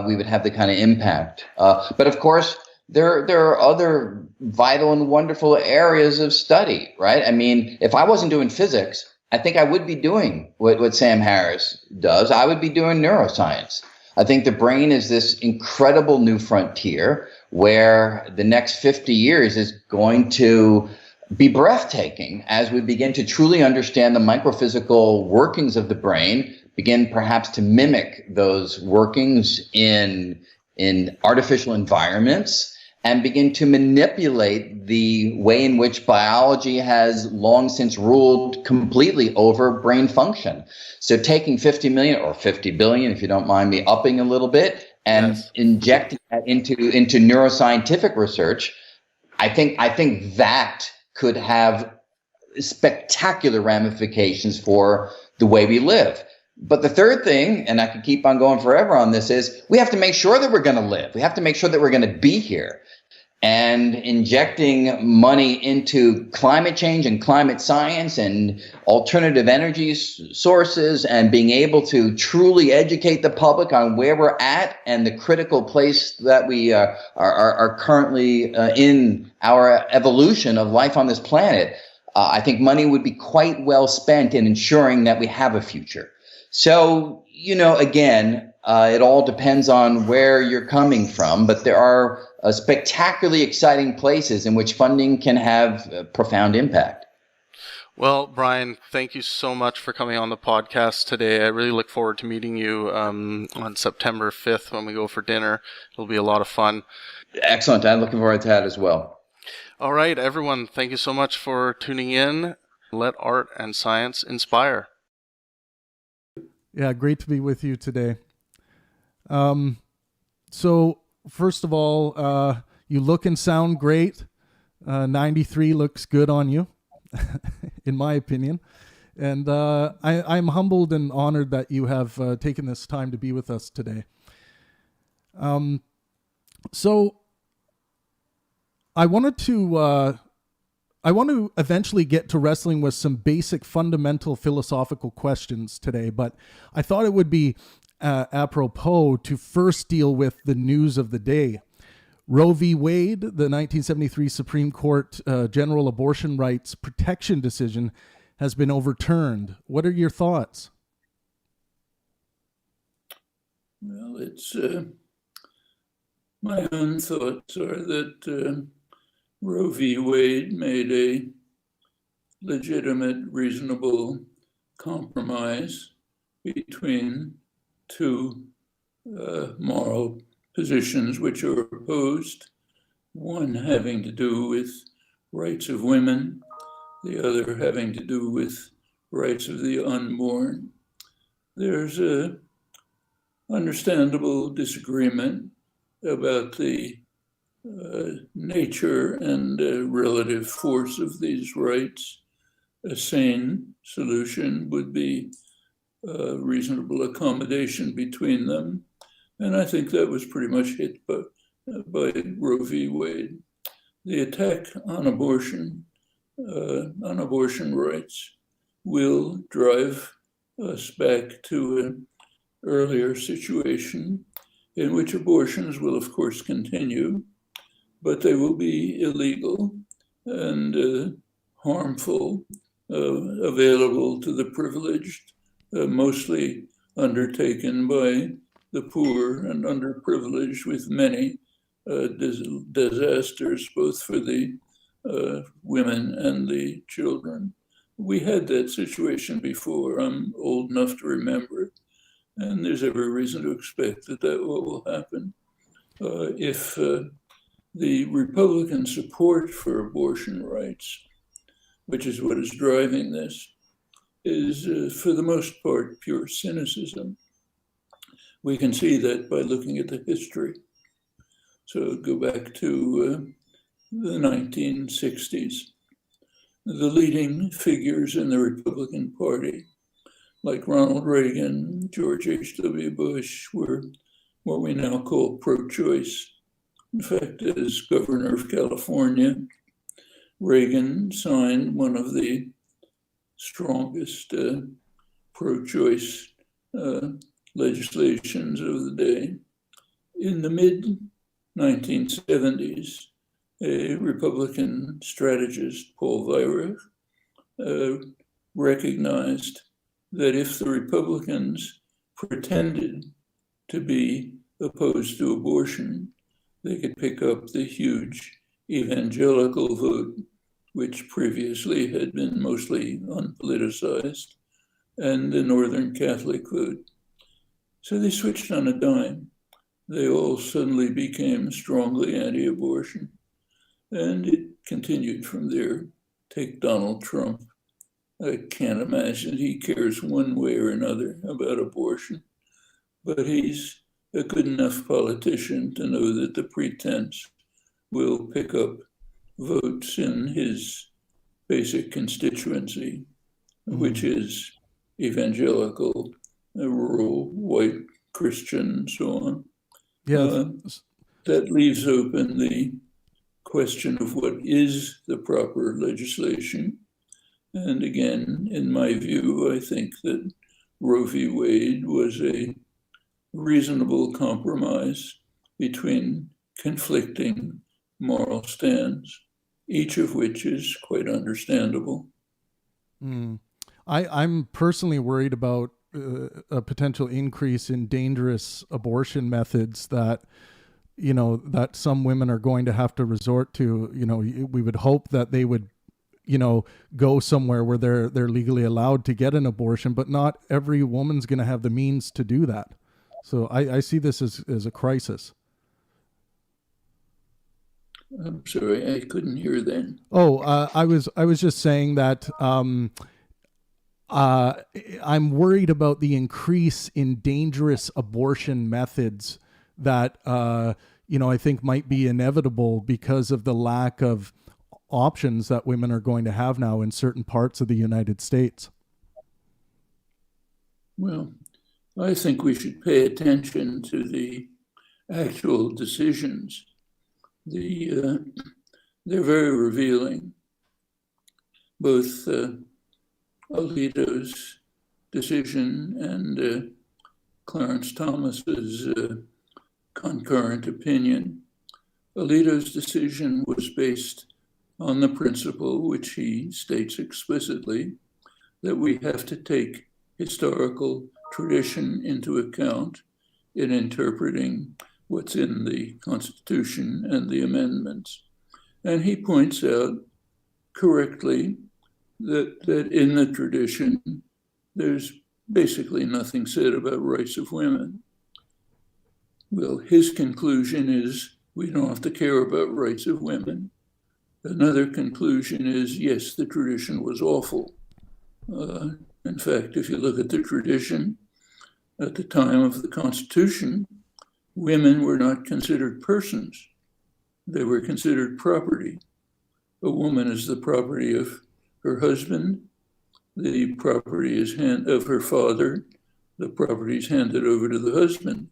we would have the kind of impact. But of course, there are other vital and wonderful areas of study, right? I mean, if I wasn't doing physics, I think I would be doing what Sam Harris does. I would be doing neuroscience. I think the brain is this incredible new frontier where the next 50 years is going to be breathtaking as we begin to truly understand the microphysical workings of the brain, begin perhaps to mimic those workings in artificial environments, and begin to manipulate the way in which biology has long since ruled completely over brain function. So taking 50 million or 50 billion, if you don't mind me upping a little bit, and injecting that into neuroscientific research, I think that could have spectacular ramifications for the way we live. But the third thing, and I could keep on going forever on this, is we have to make sure that we're going to live. We have to make sure that we're going to be here. And injecting money into climate change and climate science and alternative energy sources and being able to truly educate the public on where we're at and the critical place that we are currently in our evolution of life on this planet, I think money would be quite well spent in ensuring that we have a future. So, again, it all depends on where you're coming from, but there are spectacularly exciting places in which funding can have profound impact. Well, Brian, thank you so much for coming on the podcast today. I really look forward to meeting you on September 5th when we go for dinner. It'll be a lot of fun. Excellent. I'm looking forward to that as well. All right, everyone, thank you so much for tuning in. Let art and science inspire. Yeah, great to be with you today. So, first of all, you look and sound great. 93 looks good on you, in my opinion. And I'm humbled and honored that you have taken this time to be with us today. So I want to eventually get to wrestling with some basic fundamental philosophical questions today, but I thought it would be apropos to first deal with the news of the day. Roe v. Wade, the 1973 Supreme Court general abortion rights protection decision, has been overturned. What are your thoughts? Well, it's my own thoughts are that Roe v. Wade made a legitimate, reasonable compromise between two moral positions which are opposed, one having to do with rights of women, the other having to do with rights of the unborn. There's a understandable disagreement about the nature and relative force of these rights. A sane solution would be a reasonable accommodation between them. And I think that was pretty much hit by Roe v. Wade. The attack on abortion rights will drive us back to an earlier situation in which abortions will, of course, continue, but they will be illegal and harmful, available to the privileged, mostly undertaken by the poor and underprivileged, with many disasters, both for the women and the children. We had that situation before. I'm old enough to remember it, and there's every reason to expect that will happen. If the Republican support for abortion rights, which is what is driving this, is for the most part pure cynicism. We can see that by looking at the history. So go back to the 1960s. The leading figures in the Republican Party, like Ronald Reagan, George H.W. Bush, were what we now call pro-choice. In fact, as governor of California, Reagan signed one of the strongest pro-choice legislations of the day. In the mid-1970s, a Republican strategist, Paul Weyrich, recognized that if the Republicans pretended to be opposed to abortion, they could pick up the huge evangelical vote, which previously had been mostly unpoliticized, and the Northern Catholic vote. So they switched on a dime. They all suddenly became strongly anti-abortion, and it continued from there. Take Donald Trump. I can't imagine he cares one way or another about abortion, but he's a good enough politician to know that the pretense will pick up votes in his basic constituency, which is evangelical, rural, white, Christian, and so on. Yeah. That leaves open the question of what is the proper legislation. And again, in my view, I think that Roe v. Wade was a reasonable compromise between conflicting moral stands, each of which is quite understandable. I'm personally worried about a potential increase in dangerous abortion methods that some women are going to have to resort to. We would hope that they would, go somewhere where they're legally allowed to get an abortion, but not every woman's going to have the means to do that. So I see this as a crisis. I'm sorry, I couldn't hear then. Oh, I was just saying that I'm worried about the increase in dangerous abortion methods that I think might be inevitable because of the lack of options that women are going to have now in certain parts of the United States. Well, I think we should pay attention to the actual decisions. They're very revealing. Both Alito's decision and Clarence Thomas's concurrent opinion. Alito's decision was based on the principle, which he states explicitly, that we have to take historical tradition into account in interpreting what's in the Constitution and the amendments. And he points out correctly that in the tradition, there's basically nothing said about rights of women. Well, his conclusion is we don't have to care about rights of women. Another conclusion is, yes, the tradition was awful. In fact, if you look at the tradition, at the time of the Constitution, women were not considered persons. They were considered property. A woman is the property of her husband. The property is of her father. The property is handed over to the husband.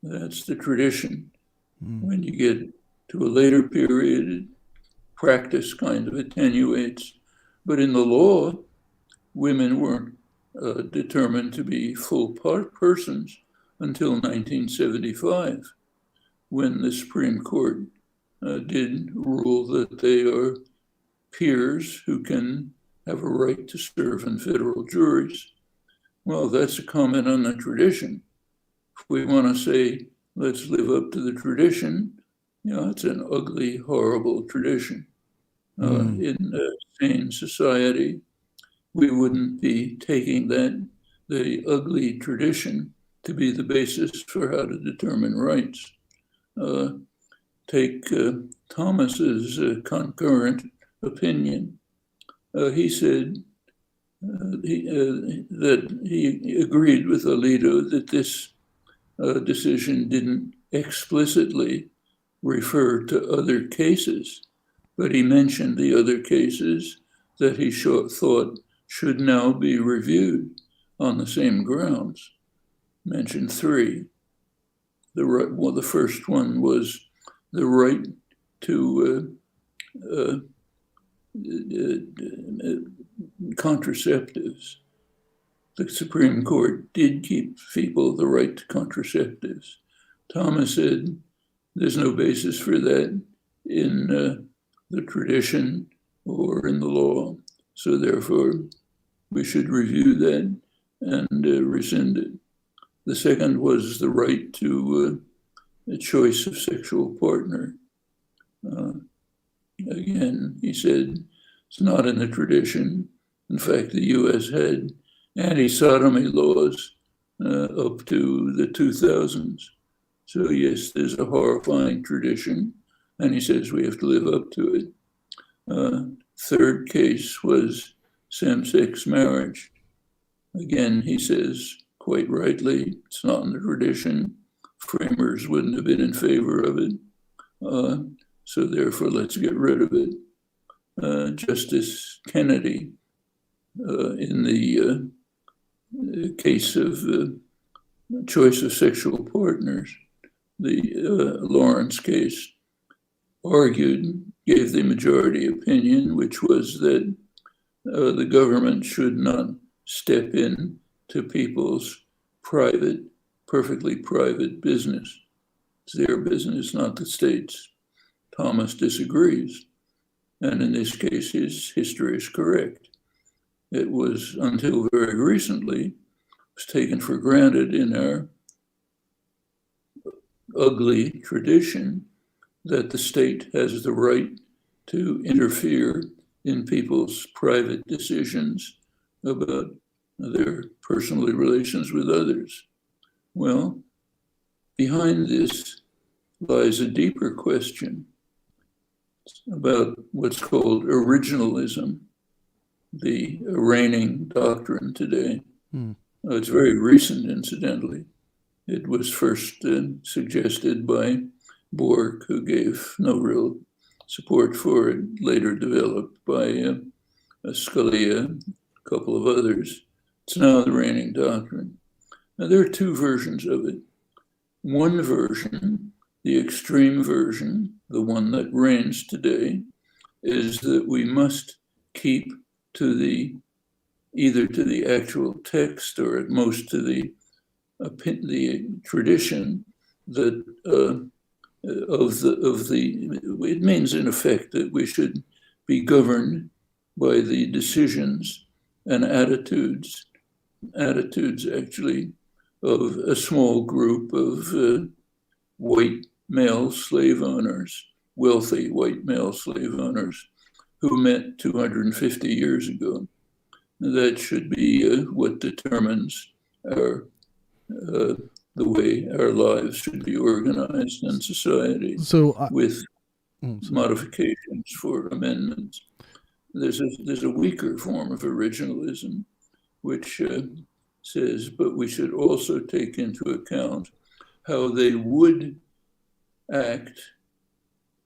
That's the tradition. When you get to a later period, practice kind of attenuates. But in the law, women weren't determined to be full persons until 1975, when the Supreme Court did rule that they are peers who can have a right to serve in federal juries. Well, that's a comment on the tradition. If we want to say, let's live up to the tradition, it's an ugly, horrible tradition. In a sane society, we wouldn't be taking the ugly tradition to be the basis for how to determine rights. Take Thomas's concurrent opinion. He said that he agreed with Alito that this decision didn't explicitly refer to other cases, but he mentioned the other cases that he thought should now be reviewed on the same grounds. Mentioned three. The first one was the right to contraceptives. The Supreme Court did give people the right to contraceptives. Thomas said there's no basis for that in the tradition or in the law. So therefore, we should review that and rescind it. The second was the right to a choice of sexual partner. Again, he said it's not in the tradition. In fact, the U.S. had anti-sodomy laws up to the 2000s. So yes, there's a horrifying tradition, and he says we have to live up to it. Third case was same-sex marriage. Again, he says, quite rightly, it's not in the tradition. Framers wouldn't have been in favor of it. So therefore, let's get rid of it. Justice Kennedy, in the case of choice of sexual partners, the Lawrence case, gave the majority opinion, which was that the government should not step in to people's perfectly private business. It's their business, not the state's. Thomas disagrees. And in this case, his history is correct. It was until very recently, was taken for granted in our ugly tradition that the state has the right to interfere in people's private decisions about their personal relations with others. Well, behind this lies a deeper question. about what's called originalism, the reigning doctrine today. It's very recent, incidentally. It was first suggested by Bork, who gave no real support for it, later developed by Scalia, a couple of others. It's now the reigning doctrine. Now, there are two versions of it. One version, the extreme version, the one that reigns today, is that we must keep to either to the actual text or at most to the tradition that it means in effect that we should be governed by the decisions and attitudes actually of a small group of white male slave owners, wealthy white male slave owners who met 250 years ago. That should be what determines the way our lives should be organized in society, with modifications for amendments. There's a weaker form of originalism, which says, but we should also take into account how they would act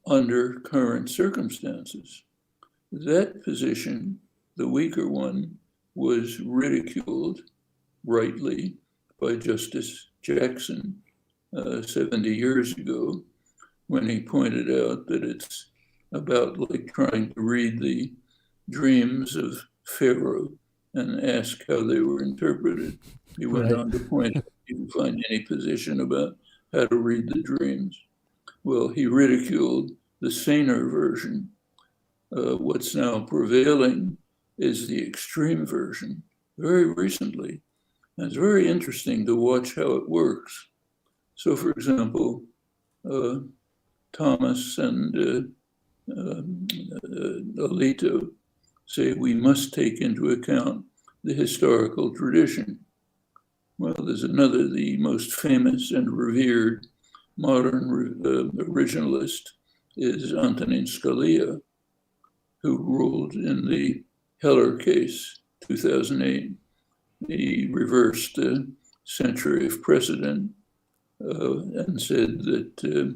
under current circumstances. That position, the weaker one, was ridiculed rightly by Justice Jackson 70 years ago, when he pointed out that it's about like trying to read the dreams of Pharaoh and ask how they were interpreted. He went on to point out you can find any position about how to read the dreams. Well, he ridiculed the saner version. What's now prevailing is the extreme version, very recently. And it's very interesting to watch how it works. So, for example, Thomas and Alito say we must take into account the historical tradition. Well, there's another, the most famous and revered modern originalist is Antonin Scalia, who ruled in the Heller case, 2008. He reversed a century of precedent and said that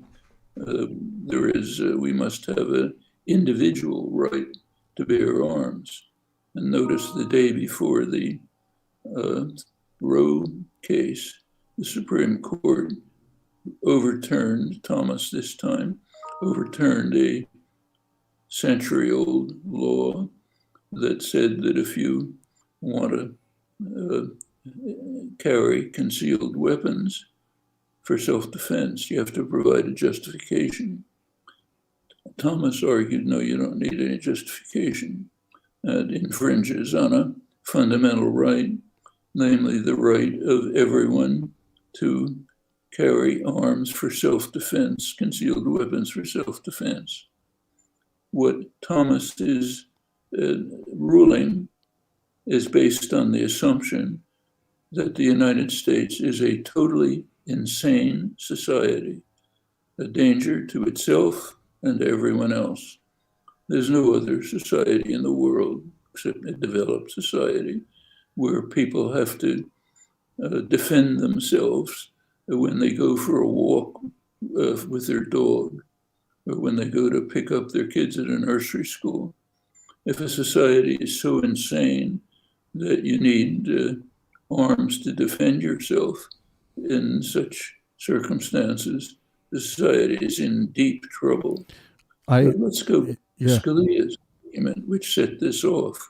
we must have an individual right to bear arms. And notice the day before the Roe case, the Supreme Court overturned, Thomas this time, overturned a century-old law that said that if you want to carry concealed weapons for self-defense, you have to provide a justification. Thomas argued, no, you don't need any justification. It infringes on a fundamental right, namely the right of everyone to carry arms for self-defense, concealed weapons for self-defense. What Thomas is ruling is based on the assumption that the United States is a totally insane society, a danger to itself and everyone else. There's no other society in the world, except a developed society, where people have to defend themselves when they go for a walk with their dog, or when they go to pick up their kids at a nursery school. If a society is so insane that you need arms to defend yourself in such circumstances, the society is in deep trouble. Let's go to Scalia's argument, which set this off.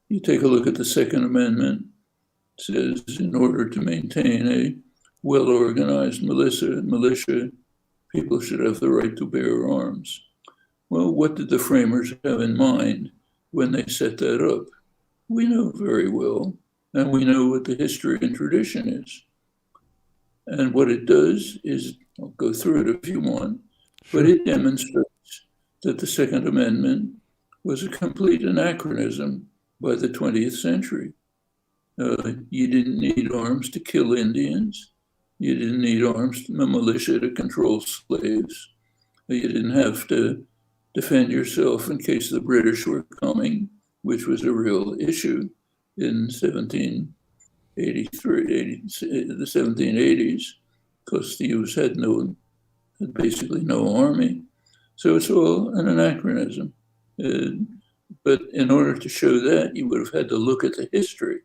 You take a look at the Second Amendment. It says, in order to maintain a well-organized militia, people should have the right to bear arms. Well, what did the framers have in mind when they set that up? We know very well, and we know what the history and tradition is. And what it does is, I'll go through it if you want, but it demonstrates that the Second Amendment was a complete anachronism by the 20th century. You didn't need arms to kill Indians. You didn't need arms, a militia to control slaves. You didn't have to defend yourself in case the British were coming, which was a real issue in 1783, the 1780s, because the Hughes had basically no army. So it's all an anachronism. But in order to show that, you would have had to look at the history.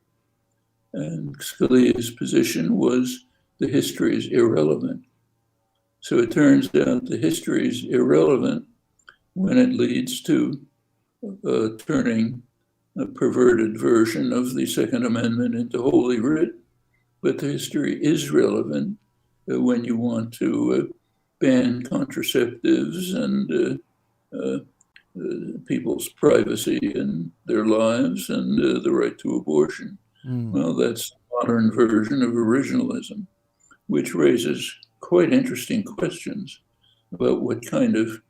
And Scalia's position was the history is irrelevant. So it turns out the history is irrelevant when it leads to turning a perverted version of the Second Amendment into Holy Writ. But the history is relevant when you want to ban contraceptives and people's privacy and their lives and the right to abortion. Well, that's the modern version of originalism, which raises quite interesting questions about what kind of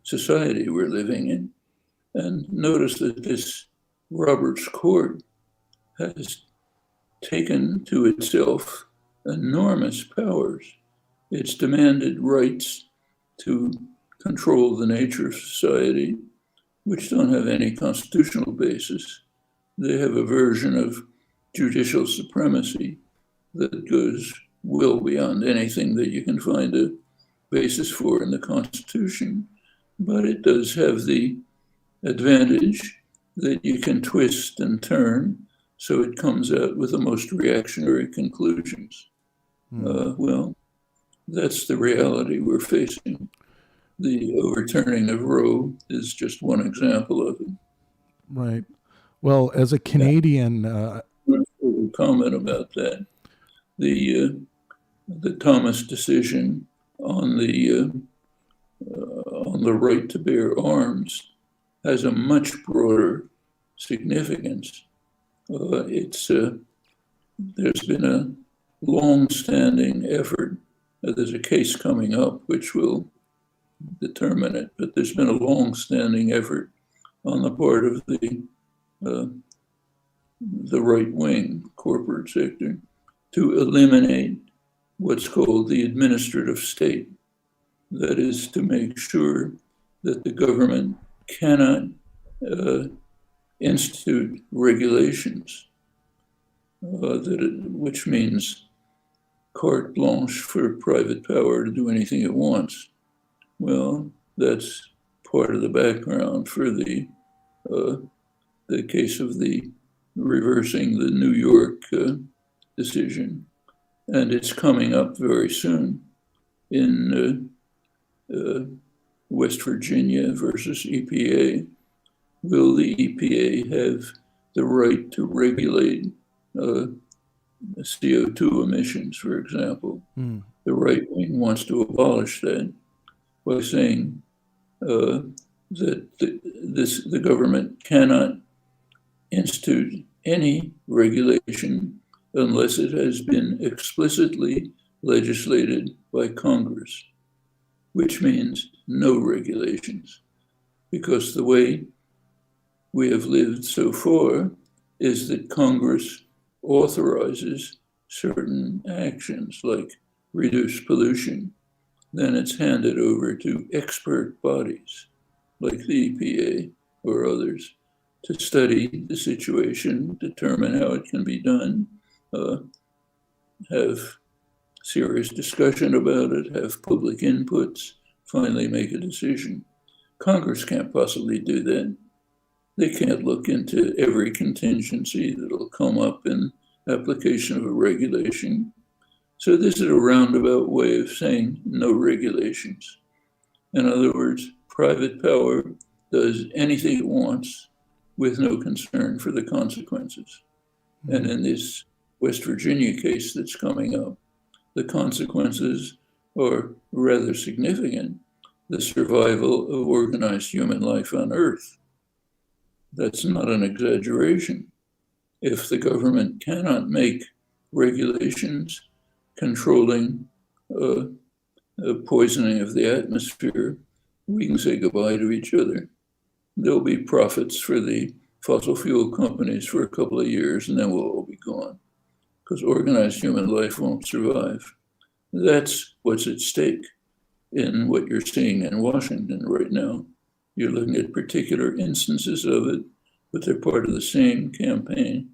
society we're living in. And notice that this Roberts Court has taken to itself enormous powers. It's demanded rights to control the nature of society, which don't have any constitutional basis. They have a version of judicial supremacy that goes well beyond anything that you can find a basis for in the Constitution. But it does have the advantage that you can twist and turn so it comes out with the most reactionary conclusions. Well, that's the reality we're facing. The overturning of Roe is just one example of it. Right. Well, as a Canadian... comment about that. The Thomas decision on the right to bear arms has a much broader significance. There's been a long-standing effort. There's a case coming up which will determine it, but there's been a long-standing effort on the part of the right-wing corporate sector to eliminate what's called the administrative state. That is to make sure that the government cannot institute regulations, which means carte blanche for private power to do anything it wants. Well, that's part of the background for the case of the reversing the New York decision. And it's coming up very soon in West Virginia versus EPA. Will the EPA have the right to regulate CO2 emissions, for example? The right wing wants to abolish that by saying that the government cannot institute any regulation unless it has been explicitly legislated by Congress, which means no regulations, because the way we have lived so far is that Congress authorizes certain actions like reduce pollution. Then it's handed over to expert bodies like the EPA or others to study the situation, determine how it can be done, have serious discussion about it, have public inputs, finally make a decision. Congress can't possibly do that. They can't look into every contingency that'll come up in application of a regulation. So this is a roundabout way of saying no regulations. In other words, private power does anything it wants with no concern for the consequences. And in this West Virginia case that's coming up, the consequences are rather significant. The survival of organized human life on Earth. That's not an exaggeration. If the government cannot make regulations controlling poisoning of the atmosphere, we can say goodbye to each other. There'll be profits for the fossil fuel companies for a couple of years, and then we'll all be gone, because organized human life won't survive. That's what's at stake in what you're seeing in Washington right now. You're looking at particular instances of it, but they're part of the same campaign.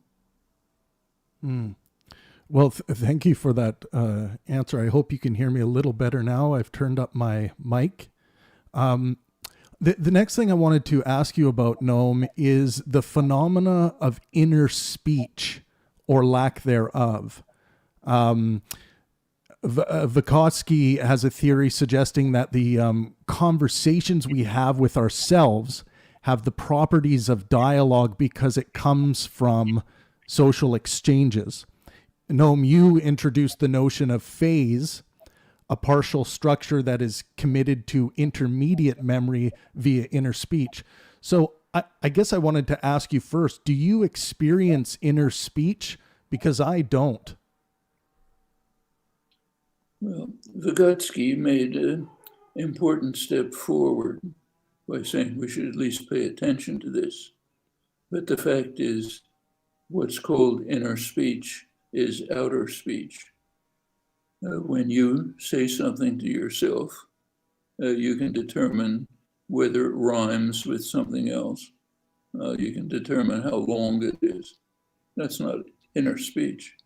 Well, thank you for that answer. I hope you can hear me a little better now. I've turned up my mic. The next thing I wanted to ask you about, Noam, is the phenomena of inner speech or lack thereof. Vygotsky has a theory suggesting that the conversations we have with ourselves have the properties of dialogue because it comes from social exchanges. Noam, you introduced the notion of phase, a partial structure that is committed to intermediate memory via inner speech. So I guess I wanted to ask you first, do you experience inner speech? Because I don't. Well, Vygotsky made an important step forward by saying we should at least pay attention to this. But the fact is, what's called inner speech is outer speech. When you say something to yourself, you can determine whether it rhymes with something else. You can determine how long it is. That's not inner speech.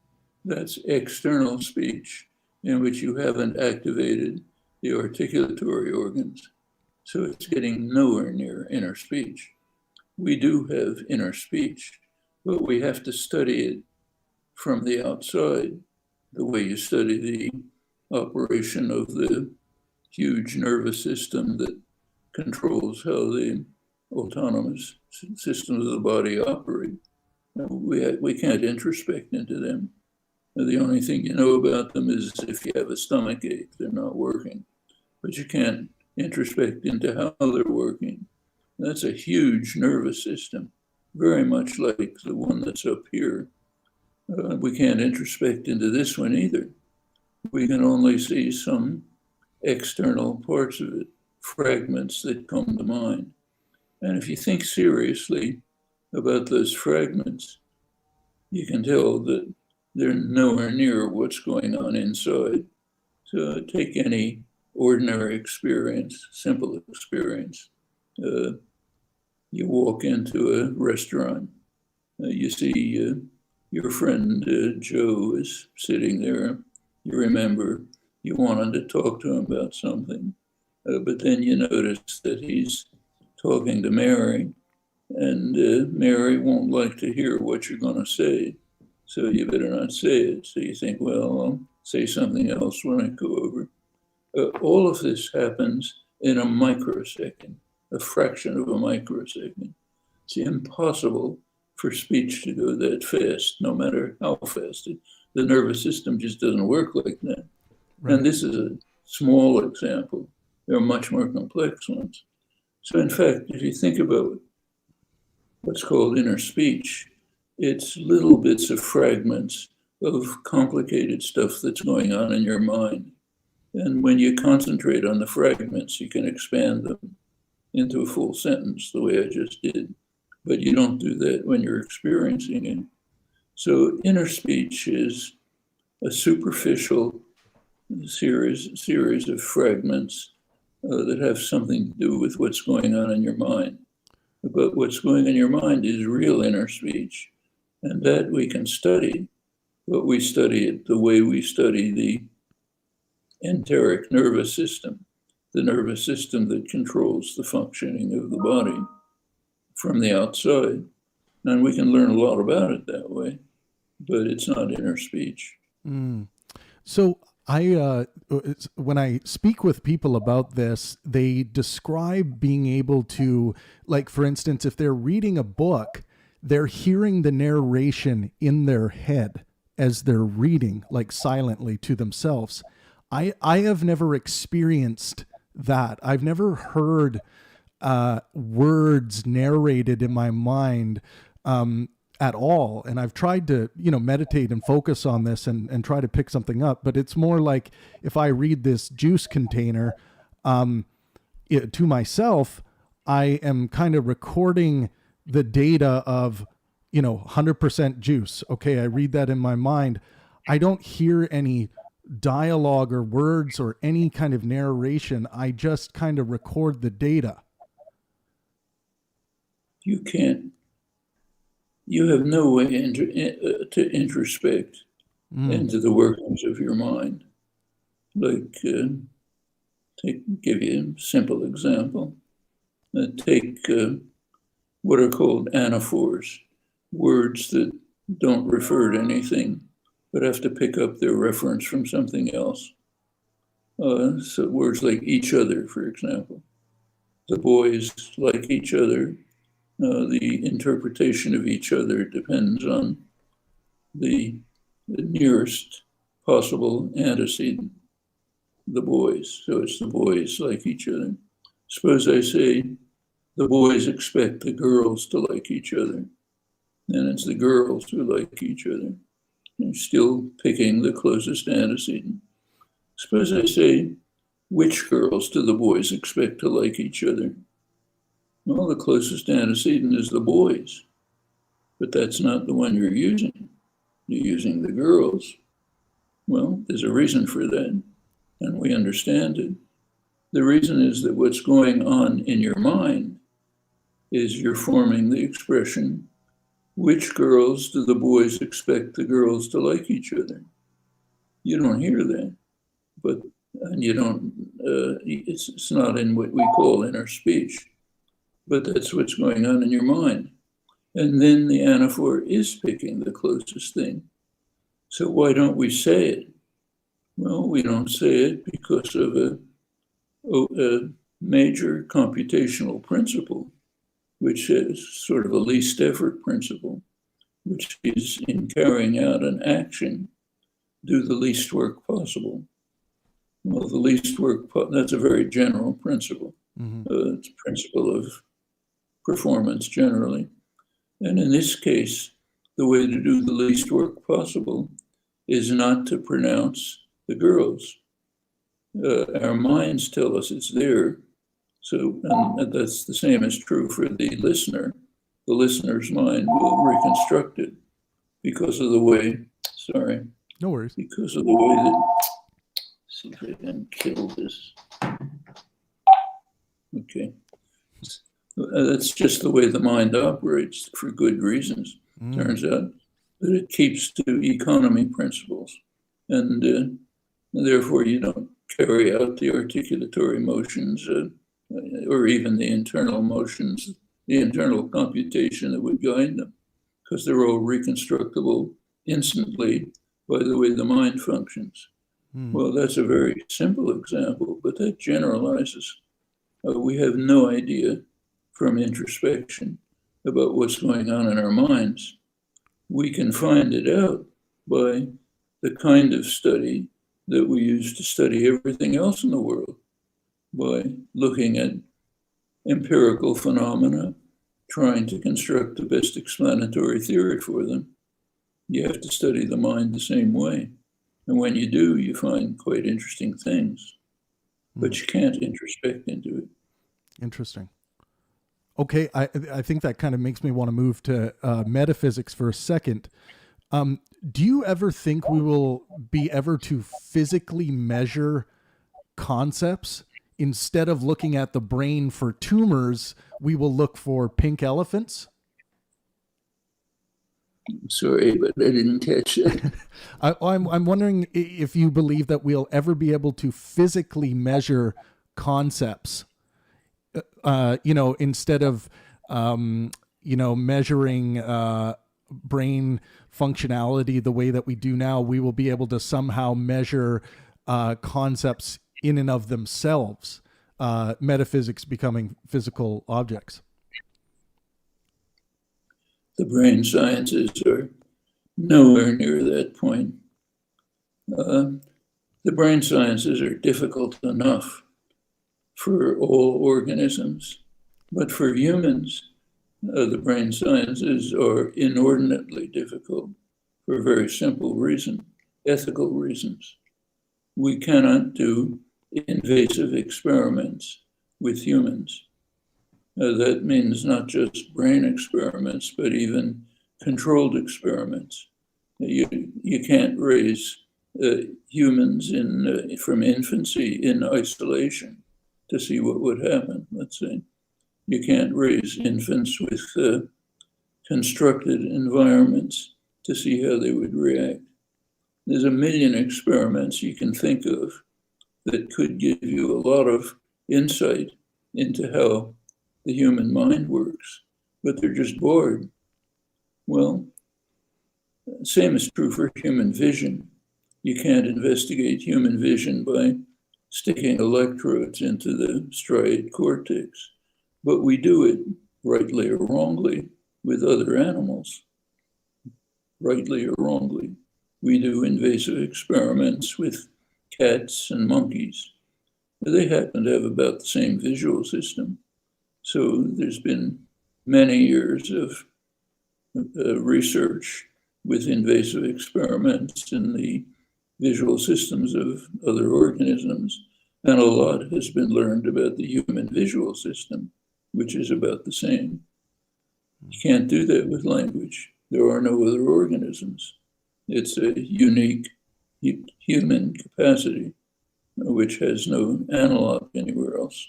That's external speech in which you haven't activated the articulatory organs. So it's getting nowhere near inner speech. We do have inner speech, but we have to study it from the outside, the way you study the operation of the huge nervous system that controls how the autonomous systems of the body operate. We can't introspect into them. The only thing you know about them is if you have a stomach ache, they're not working. But you can't introspect into how they're working. That's a huge nervous system, very much like the one that's up here. We can't introspect into this one either. We can only see some external parts of it, fragments that come to mind. And if you think seriously about those fragments, you can tell that they're nowhere near what's going on inside. So take any ordinary experience, simple experience. You walk into a restaurant, you see your friend Joe is sitting there. You remember you wanted to talk to him about something, but then you notice that he's talking to Mary, and Mary won't like to hear what you're going to say. So you better not say it. So you think, well, I'll say something else when I go over. All of this happens in a microsecond, a fraction of a microsecond. It's impossible for speech to go that fast, no matter how fast. The nervous system just doesn't work like that. Right. And this is a small example. There are much more complex ones. So in fact, if you think about what's called inner speech, it's little bits of fragments of complicated stuff that's going on in your mind. And when you concentrate on the fragments, you can expand them into a full sentence the way I just did. But you don't do that when you're experiencing it. So inner speech is a superficial series of fragments that have something to do with what's going on in your mind. But what's going on in your mind is real inner speech. And that we can study, but we study it the way we study the enteric nervous system, the nervous system that controls the functioning of the body from the outside. And we can learn a lot about it that way, but it's not inner speech. So when I speak with people about this, they describe being able to, like, for instance, if they're reading a book, they're hearing the narration in their head as they're reading, like silently to themselves. I have never experienced that. I've never heard words narrated in my mind at all. And I've tried to, meditate and focus on this and try to pick something up. But it's more like if I read this juice container to myself, I am kind of recording the data of, 100% juice. Okay, I read that in my mind. I don't hear any dialogue or words or any kind of narration. I just kind of record the data. you can't, you have no way to introspect into the workings of your mind. Like, give you a simple example. Take what are called anaphors, words that don't refer to anything, but have to pick up their reference from something else. So words like each other, for example. The boys like each other. The interpretation of each other depends on the nearest possible antecedent, the boys. So it's the boys like each other. Suppose I say, the boys expect the girls to like each other. And it's the girls who like each other. I'm still picking the closest antecedent. Suppose I say, which girls do the boys expect to like each other? Well, the closest antecedent is the boys, but that's not the one you're using. You're using the girls. Well, there's a reason for that, and we understand it. The reason is that what's going on in your mind is you're forming the expression, which girls do the boys expect the girls to like each other? You don't hear that, and you don't, it's not in what we call inner speech, but that's what's going on in your mind. And then the anaphor is picking the closest thing. So why don't we say it? Well, we don't say it because of a major computational principle, which is sort of a least effort principle, which is in carrying out an action, do the least work possible. Well, the least work, that's a very general principle. It's a principle of performance generally. And in this case, the way to do the least work possible is not to pronounce the girls. Our minds tell us it's there. So, and that's the same is true for the listener. The listener's mind will reconstruct it because of the way, sorry. No worries. Because of the way that, see if I can kill this. Okay. That's just the way the mind operates for good reasons. Turns out that it keeps to economy principles. And therefore you don't carry out the articulatory motions or even the internal motions, the internal computation that would guide them, because they're all reconstructible instantly by the way the mind functions. Well, that's a very simple example, but that generalizes. We have no idea from introspection about what's going on in our minds. We can find it out by the kind of study that we use to study everything else in the world, by looking at empirical phenomena, trying to construct the best explanatory theory for them. You have to study the mind the same way. And when you do, you find quite interesting things, but you can't introspect into it. Interesting. Okay, I think that kind of makes me want to move to metaphysics for a second. Do you ever think we will be ever to physically measure concepts? Instead of looking at the brain for tumors, we will look for pink elephants? Sorry, but I didn't catch it. I'm wondering if you believe that we'll ever be able to physically measure concepts. Instead of, measuring brain functionality the way that we do now, we will be able to somehow measure concepts in and of themselves, metaphysics becoming physical objects. The brain sciences are nowhere near that point. The brain sciences are difficult enough for all organisms, but for humans, the brain sciences are inordinately difficult for a very simple reason, ethical reasons. We cannot do invasive experiments with humans. That means not just brain experiments, but even controlled experiments. You can't raise humans from infancy in isolation to see what would happen, let's say. You can't raise infants with constructed environments to see how they would react. There's a million experiments you can think of that could give you a lot of insight into how the human mind works, but they're just bored. Well, same is true for human vision. You can't investigate human vision by sticking electrodes into the striate cortex, but we do it, rightly or wrongly, with other animals. Rightly or wrongly, we do invasive experiments with cats and monkeys. They happen to have about the same visual system. So there's been many years of research with invasive experiments in the visual systems of other organisms, and a lot has been learned about the human visual system, which is about the same. You can't do that with language. There are no other organisms. It's a unique human capacity, which has no analog anywhere else.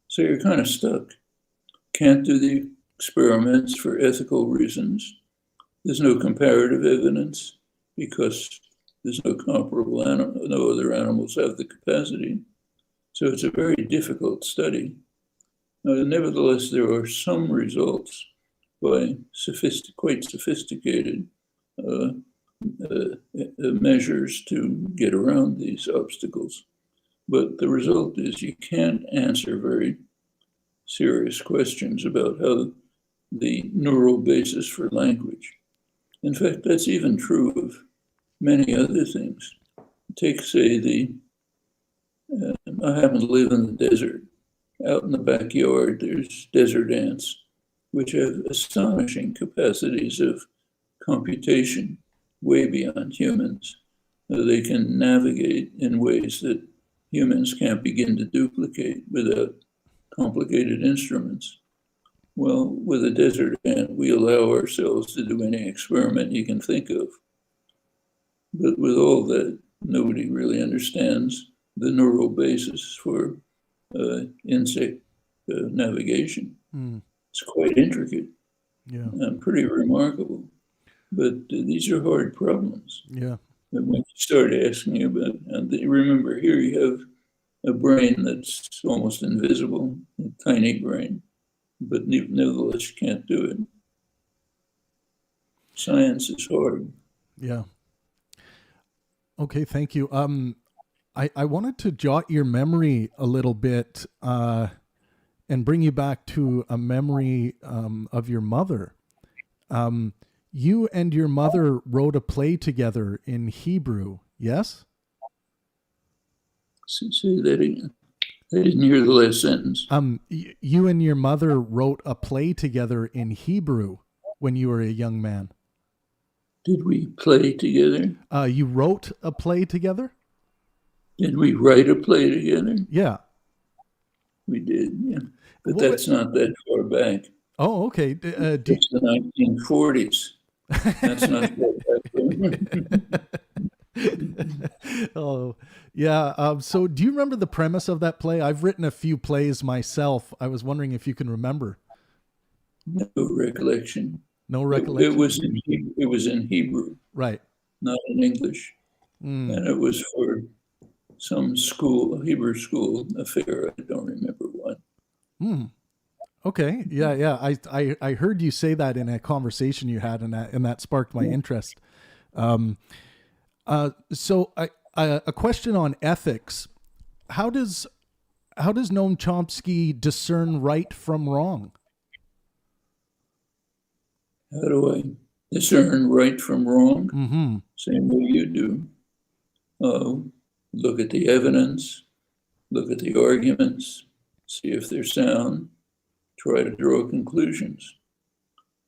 So you're kind of stuck. Can't do the experiments for ethical reasons. There's no comparative evidence because there's no comparable animal, no other animals have the capacity. So it's a very difficult study. Nevertheless, there are some results by quite sophisticated measures to get around these obstacles. But the result is you can't answer very serious questions about how the neural basis for language. In fact, that's even true of many other things. Take, say, I happen to live in the desert. Out in the backyard, there's desert ants, which have astonishing capacities of computation way beyond humans. They can navigate in ways that humans can't begin to duplicate without complicated instruments. Well, with a desert ant, we allow ourselves to do any experiment you can think of. But with all that, nobody really understands the neural basis for insect navigation. It's quite intricate and pretty remarkable. But these are hard problems. Yeah. And when you start asking about, and remember here you have a brain that's almost invisible, a tiny brain, but nevertheless you can't do it. Science is hard. Yeah. Okay, thank you. I wanted to jot your memory a little bit and bring you back to a memory of your mother. You and your mother wrote a play together in Hebrew, yes? Say that again. I didn't hear the last sentence. You and your mother wrote a play together in Hebrew when you were a young man. Did we play together? You wrote a play together? Did we write a play together? Yeah. We did, yeah. But that's not that far back. Oh, okay. It's the 1940s. That's not that far. Oh, yeah. So do you remember the premise of that play? I've written a few plays myself. I was wondering if you can remember. No recollection. No recollection. It was in Hebrew. Right. Not in English. And it was for some school, Hebrew school affair. I don't remember what. Okay. Yeah. I heard you say that in a conversation you had, and that sparked my interest. So a question on ethics. How does Noam Chomsky discern right from wrong? How do I discern right from wrong? Same way you do. Look at the evidence, look at the arguments, see if they're sound, try to draw conclusions.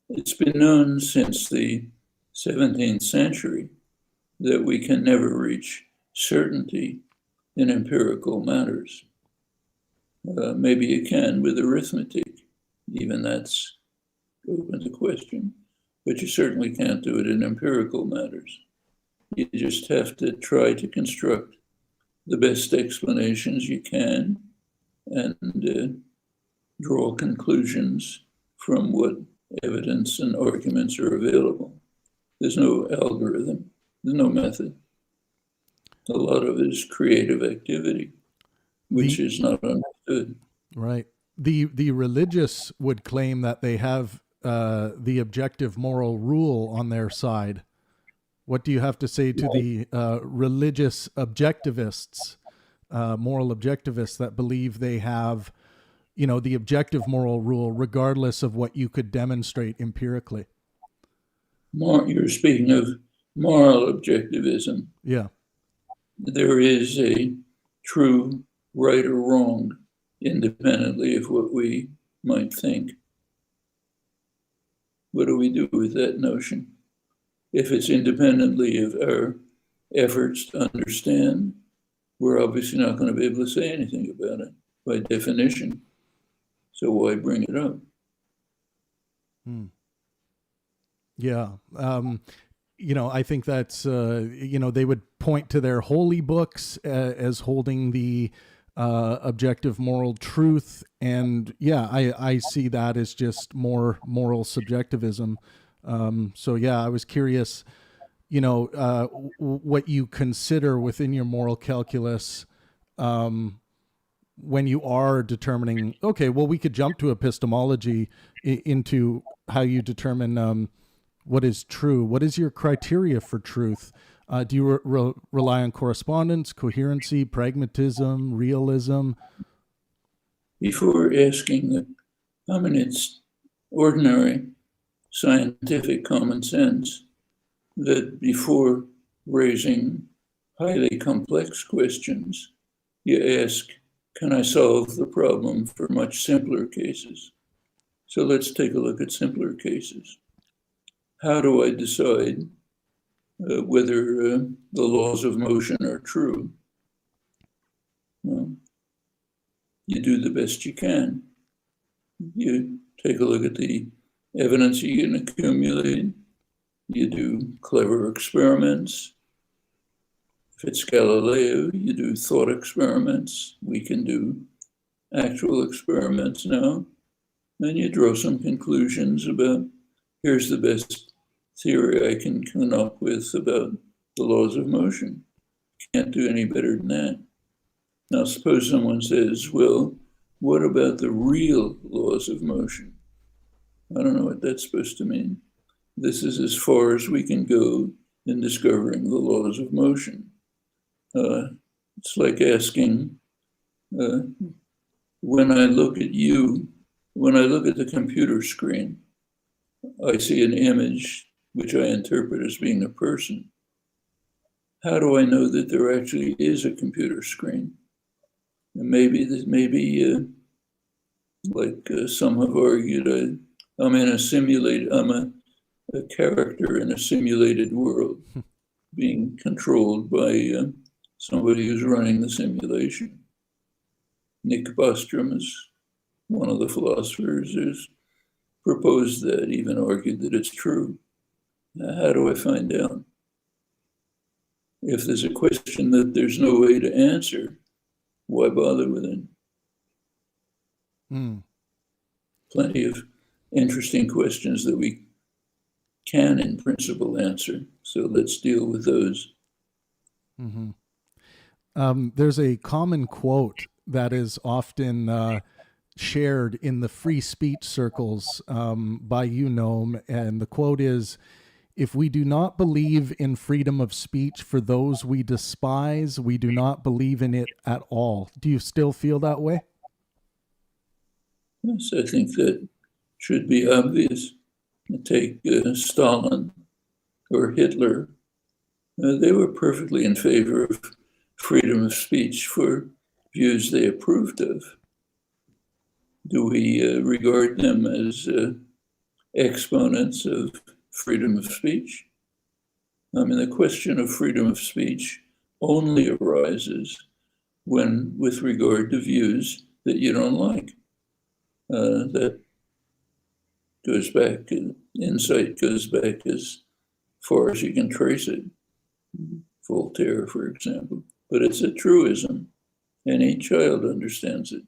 It's been known since the 17th century that we can never reach certainty in empirical matters. Maybe you can with arithmetic, even that's open to question, but you certainly can't do it in empirical matters. You just have to try to construct the best explanations you can and draw conclusions from what evidence and arguments are available. There's no algorithm, there's no method. A lot of it is creative activity, which is not understood. Right. The religious would claim that they have the objective moral rule on their side. What do you have to say to the religious objectivists, moral objectivists that believe they have, the objective moral rule, regardless of what you could demonstrate empirically? You're speaking of moral objectivism. Yeah. There is a true right or wrong, independently of what we might think. What do we do with that notion? If it's independently of our efforts to understand, we're obviously not going to be able to say anything about it by definition. So why bring it up? Yeah. I think that's, they would point to their holy books as holding the objective moral truth. And yeah, I see that as just more moral subjectivism. So yeah, I was curious, what you consider within your moral calculus when you are determining, okay, well, we could jump to epistemology into how you determine what is true. What is your criteria for truth? Do you rely on correspondence, coherency, pragmatism, realism? Before asking, it's ordinary scientific common sense that before raising highly complex questions, you ask, can I solve the problem for much simpler cases? So let's take a look at simpler cases. How do I decide whether the laws of motion are true? Well, you do the best you can. You take a look at the evidence you can accumulate. You do clever experiments. If it's Galileo, you do thought experiments. We can do actual experiments now. And you draw some conclusions about, here's the best theory I can come up with about the laws of motion. Can't do any better than that. Now, suppose someone says, well, what about the real laws of motion? I don't know what that's supposed to mean. This is as far as we can go in discovering the laws of motion. It's like asking, when I look at you, when I look at the computer screen, I see an image which I interpret as being a person. How do I know that there actually is a computer screen? And maybe some have argued, I'm in a simulated, I'm a character in a simulated world being controlled by somebody who's running the simulation. Nick Bostrom is one of the philosophers who's proposed that, even argued that it's true. How do I find out? If there's a question that there's no way to answer, why bother with it? Plenty of interesting questions that we can, in principle, answer. So let's deal with those. There's a common quote that is often shared in the free speech circles by you, Noam, and the quote is, if we do not believe in freedom of speech for those we despise, we do not believe in it at all. Do you still feel that way? Yes, I think that should be obvious. Take Stalin or Hitler. They were perfectly in favor of freedom of speech for views they approved of. Do we regard them as exponents of freedom of speech? The question of freedom of speech only arises when, with regard to views that you don't like. That goes back, insight goes back as far as you can trace it. Voltaire, for example. But it's a truism. Any child understands it.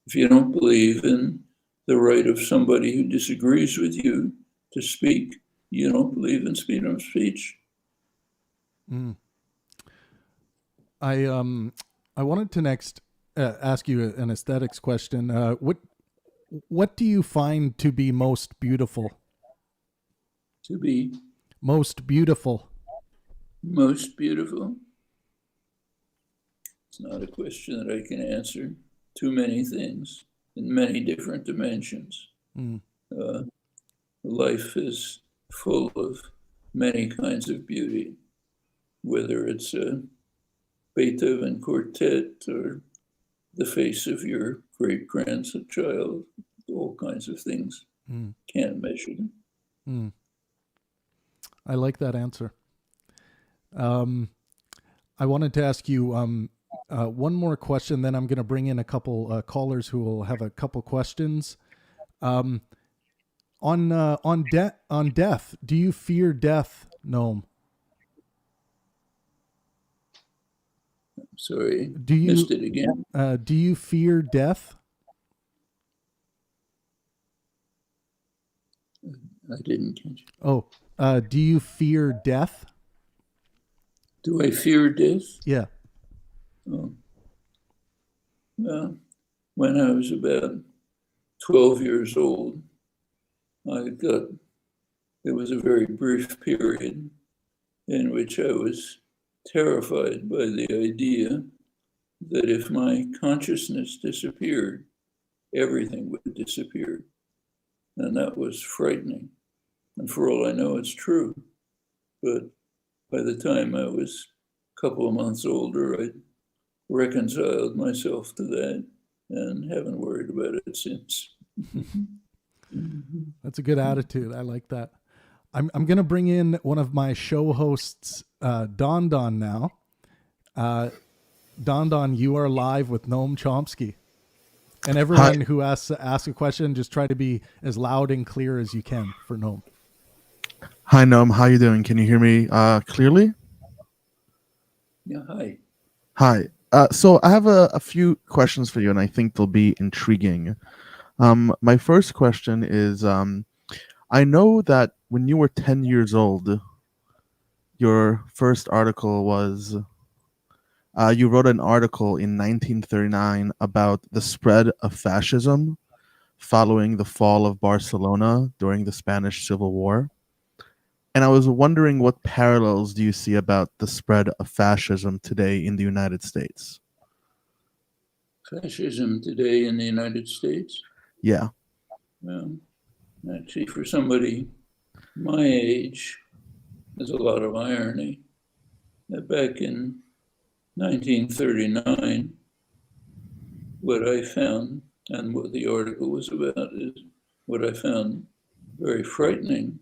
If you don't believe in the right of somebody who disagrees with you to speak, you don't believe in freedom of speech. Mm. I wanted to next ask you an aesthetics question. What do you find to be most beautiful? To be most beautiful. Most beautiful? It's not a question that I can answer. Too many things in many different dimensions. Mm. Life is full of many kinds of beauty, whether it's a Beethoven quartet or the face of your great-grandchild, all kinds of things. Mm. Can't measure them. Mm. I like that answer. I wanted to ask you one more question, then I'm going to bring in a couple callers who will have a couple questions. On death, do you fear death, Noam? Sorry, missed it again. Do you fear death? I didn't catch it. Oh, do you fear death? Do I fear death? Yeah. Oh. Well, when I was about 12 years old, there was a very brief period in which I was terrified by the idea that if my consciousness disappeared, everything would disappear. And that was frightening. And for all I know, it's true. But by the time I was a couple of months older, I reconciled myself to that and haven't worried about it since. That's a good attitude. I like that. I'm going to bring in one of my show hosts, Don now. Don, you are live with Noam Chomsky. And everyone who asks a question, just try to be as loud and clear as you can for Noam. Hi, Noam. How you doing? Can you hear me clearly? Yeah, hi. Hi. So I have a few questions for you, and I think they'll be intriguing. My first question is, I know that when you were 10 years old, your first article was, you wrote an article in 1939 about the spread of fascism following the fall of Barcelona during the Spanish Civil War. And I was wondering, what parallels do you see about the spread of fascism today in the United States? Fascism today in the United States? Yeah. Well, actually, for somebody my age, there's a lot of irony. Back in 1939, what I found, and what the article was about, is what I found very frightening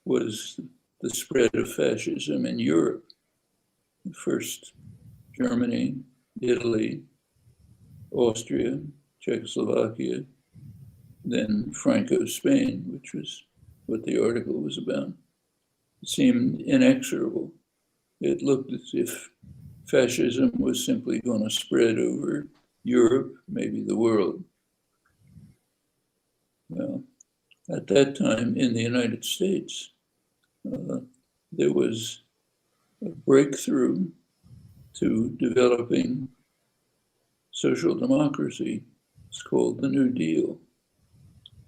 was the spread of fascism in Europe. First, Germany, Italy, Austria, Czechoslovakia, then Franco's Spain, which was what the article was about. It seemed inexorable. It looked as if fascism was simply going to spread over Europe, maybe the world. Well, at that time in the United States, there was a breakthrough to developing social democracy. It's called the New Deal.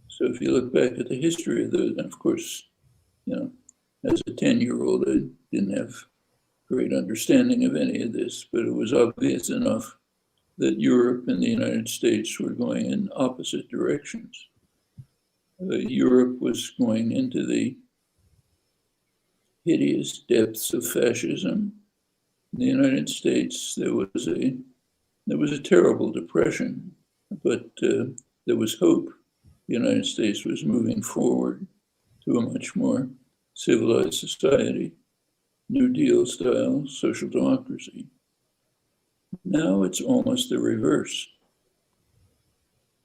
So if you look back at the history of those, and of course, as a 10-year-old, I didn't have great understanding of any of this, but it was obvious enough that Europe and the United States were going in opposite directions. Europe was going into the hideous depths of fascism. In the United States, there was a terrible depression, but there was hope. The United States was moving forward to a much more civilized society, New Deal style social democracy. Now it's almost the reverse.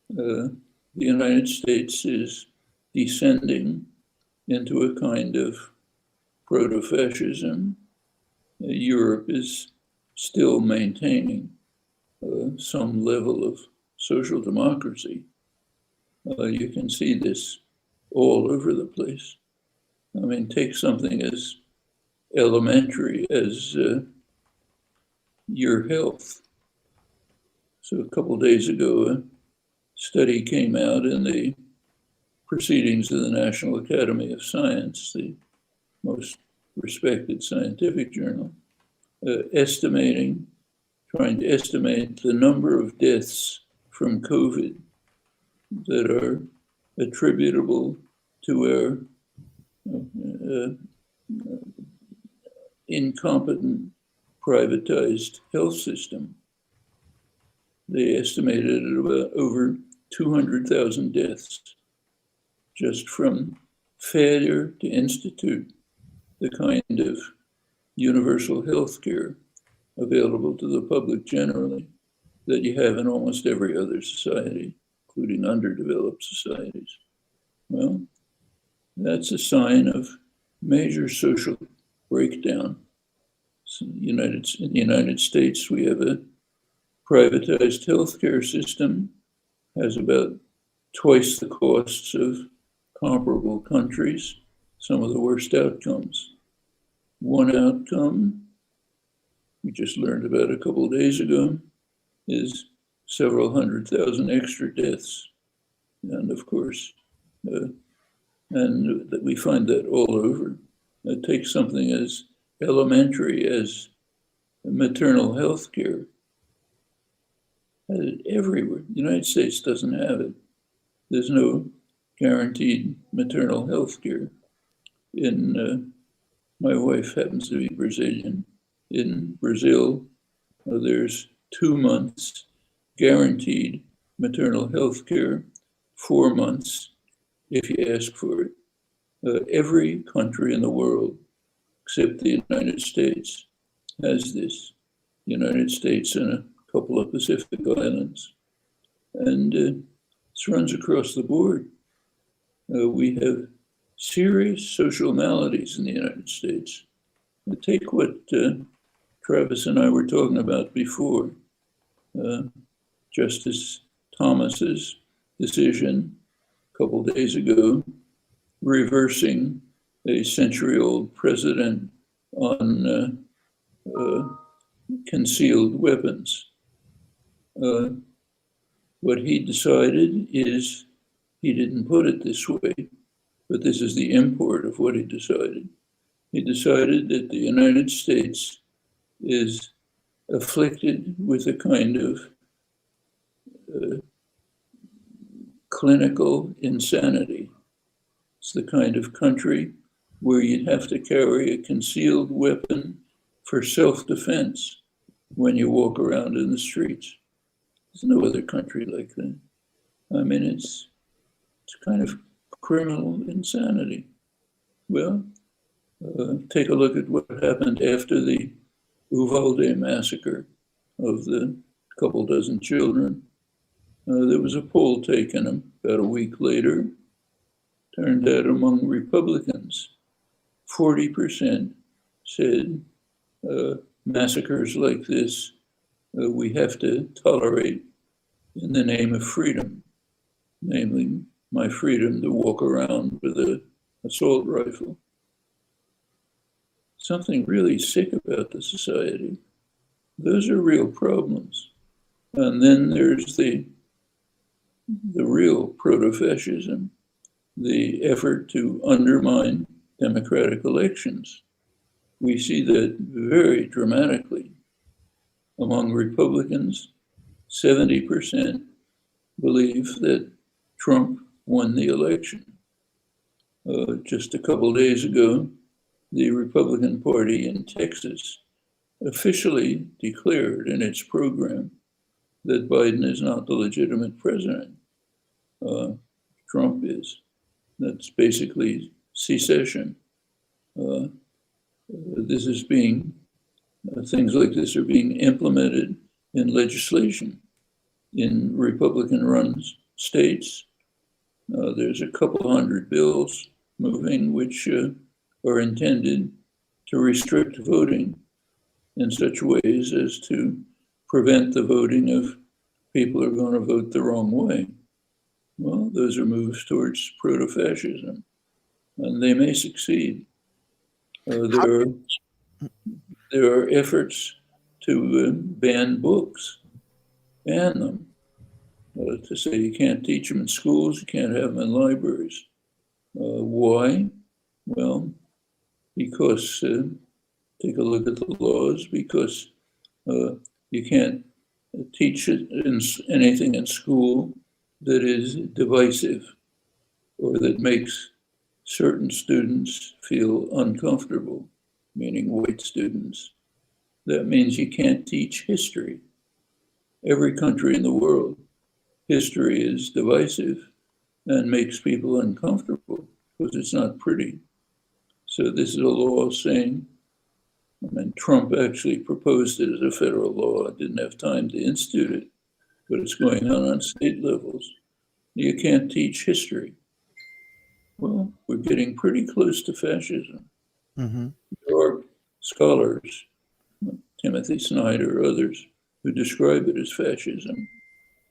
The United States is descending into a kind of proto-fascism. Europe is still maintaining some level of social democracy. You can see this all over the place. I mean, take something as elementary as your health. So a couple days ago, a study came out in the Proceedings of the National Academy of Science, the most respected scientific journal, trying to estimate the number of deaths from COVID that are attributable to our incompetent, privatized health system. They estimated at about over 200,000 deaths just from failure to institute the kind of universal health care available to the public generally that you have in almost every other society, including underdeveloped societies. Well, that's a sign of major social breakdown. So in the United States, we have a privatized healthcare system, has about twice the costs of comparable countries, some of the worst outcomes. One outcome we just learned about a couple of days ago is several 100,000 extra deaths. And of course, and that we find that all over. Take something as elementary as maternal health care. Everywhere. The United States doesn't have it. There's no guaranteed maternal health care. My wife happens to be Brazilian. In Brazil, there's 2 months guaranteed maternal health care, 4 months if you ask for it. Every country in the world, except the United States, has this. The United States and a couple of Pacific islands. And this runs across the board. We have serious social maladies in the United States. Take what Travis and I were talking about before. Justice Thomas's decision a couple days ago, reversing a century-old precedent on concealed weapons. What he decided is, he didn't put it this way, but this is the import of what he decided. He decided that the United States is afflicted with a kind of clinical insanity. It's the kind of country where you'd have to carry a concealed weapon for self-defense when you walk around in the streets. There's no other country like that. I mean, it's kind of criminal insanity. Well, take a look at what happened after the Uvalde massacre of the couple dozen children. There was a poll taken about a week later. Turned out among Republicans, 40% said massacres like this we have to tolerate in the name of freedom, namely my freedom to walk around with an assault rifle. Something really sick about the society. Those are real problems. And then there's the real proto-fascism, the effort to undermine democratic elections. We see that very dramatically. Among Republicans, 70% believe that Trump won the election. Just a couple days ago, the Republican Party in Texas officially declared in its program that Biden is not the legitimate president. Trump is. That's basically secession. Things like this are being implemented in legislation in Republican-run states. There's a couple hundred bills moving which are intended to restrict voting in such ways as to prevent the voting of people are going to vote the wrong way. Well, those are moves towards proto-fascism, and they may succeed. There are efforts to ban books, ban them, to say you can't teach them in schools, you can't have them in libraries. Why? Well, because, take a look at the laws, because you can't teach anything in school that is divisive or that makes certain students feel uncomfortable, meaning white students. That means you can't teach history. Every country in the world, history is divisive and makes people uncomfortable because it's not pretty. So this is a law saying, Trump actually proposed it as a federal law. I didn't have time to institute it, but it's going on state levels. You can't teach history. Well, we're getting pretty close to fascism. Mm-hmm. There are scholars, Timothy Snyder, others, who describe it as fascism.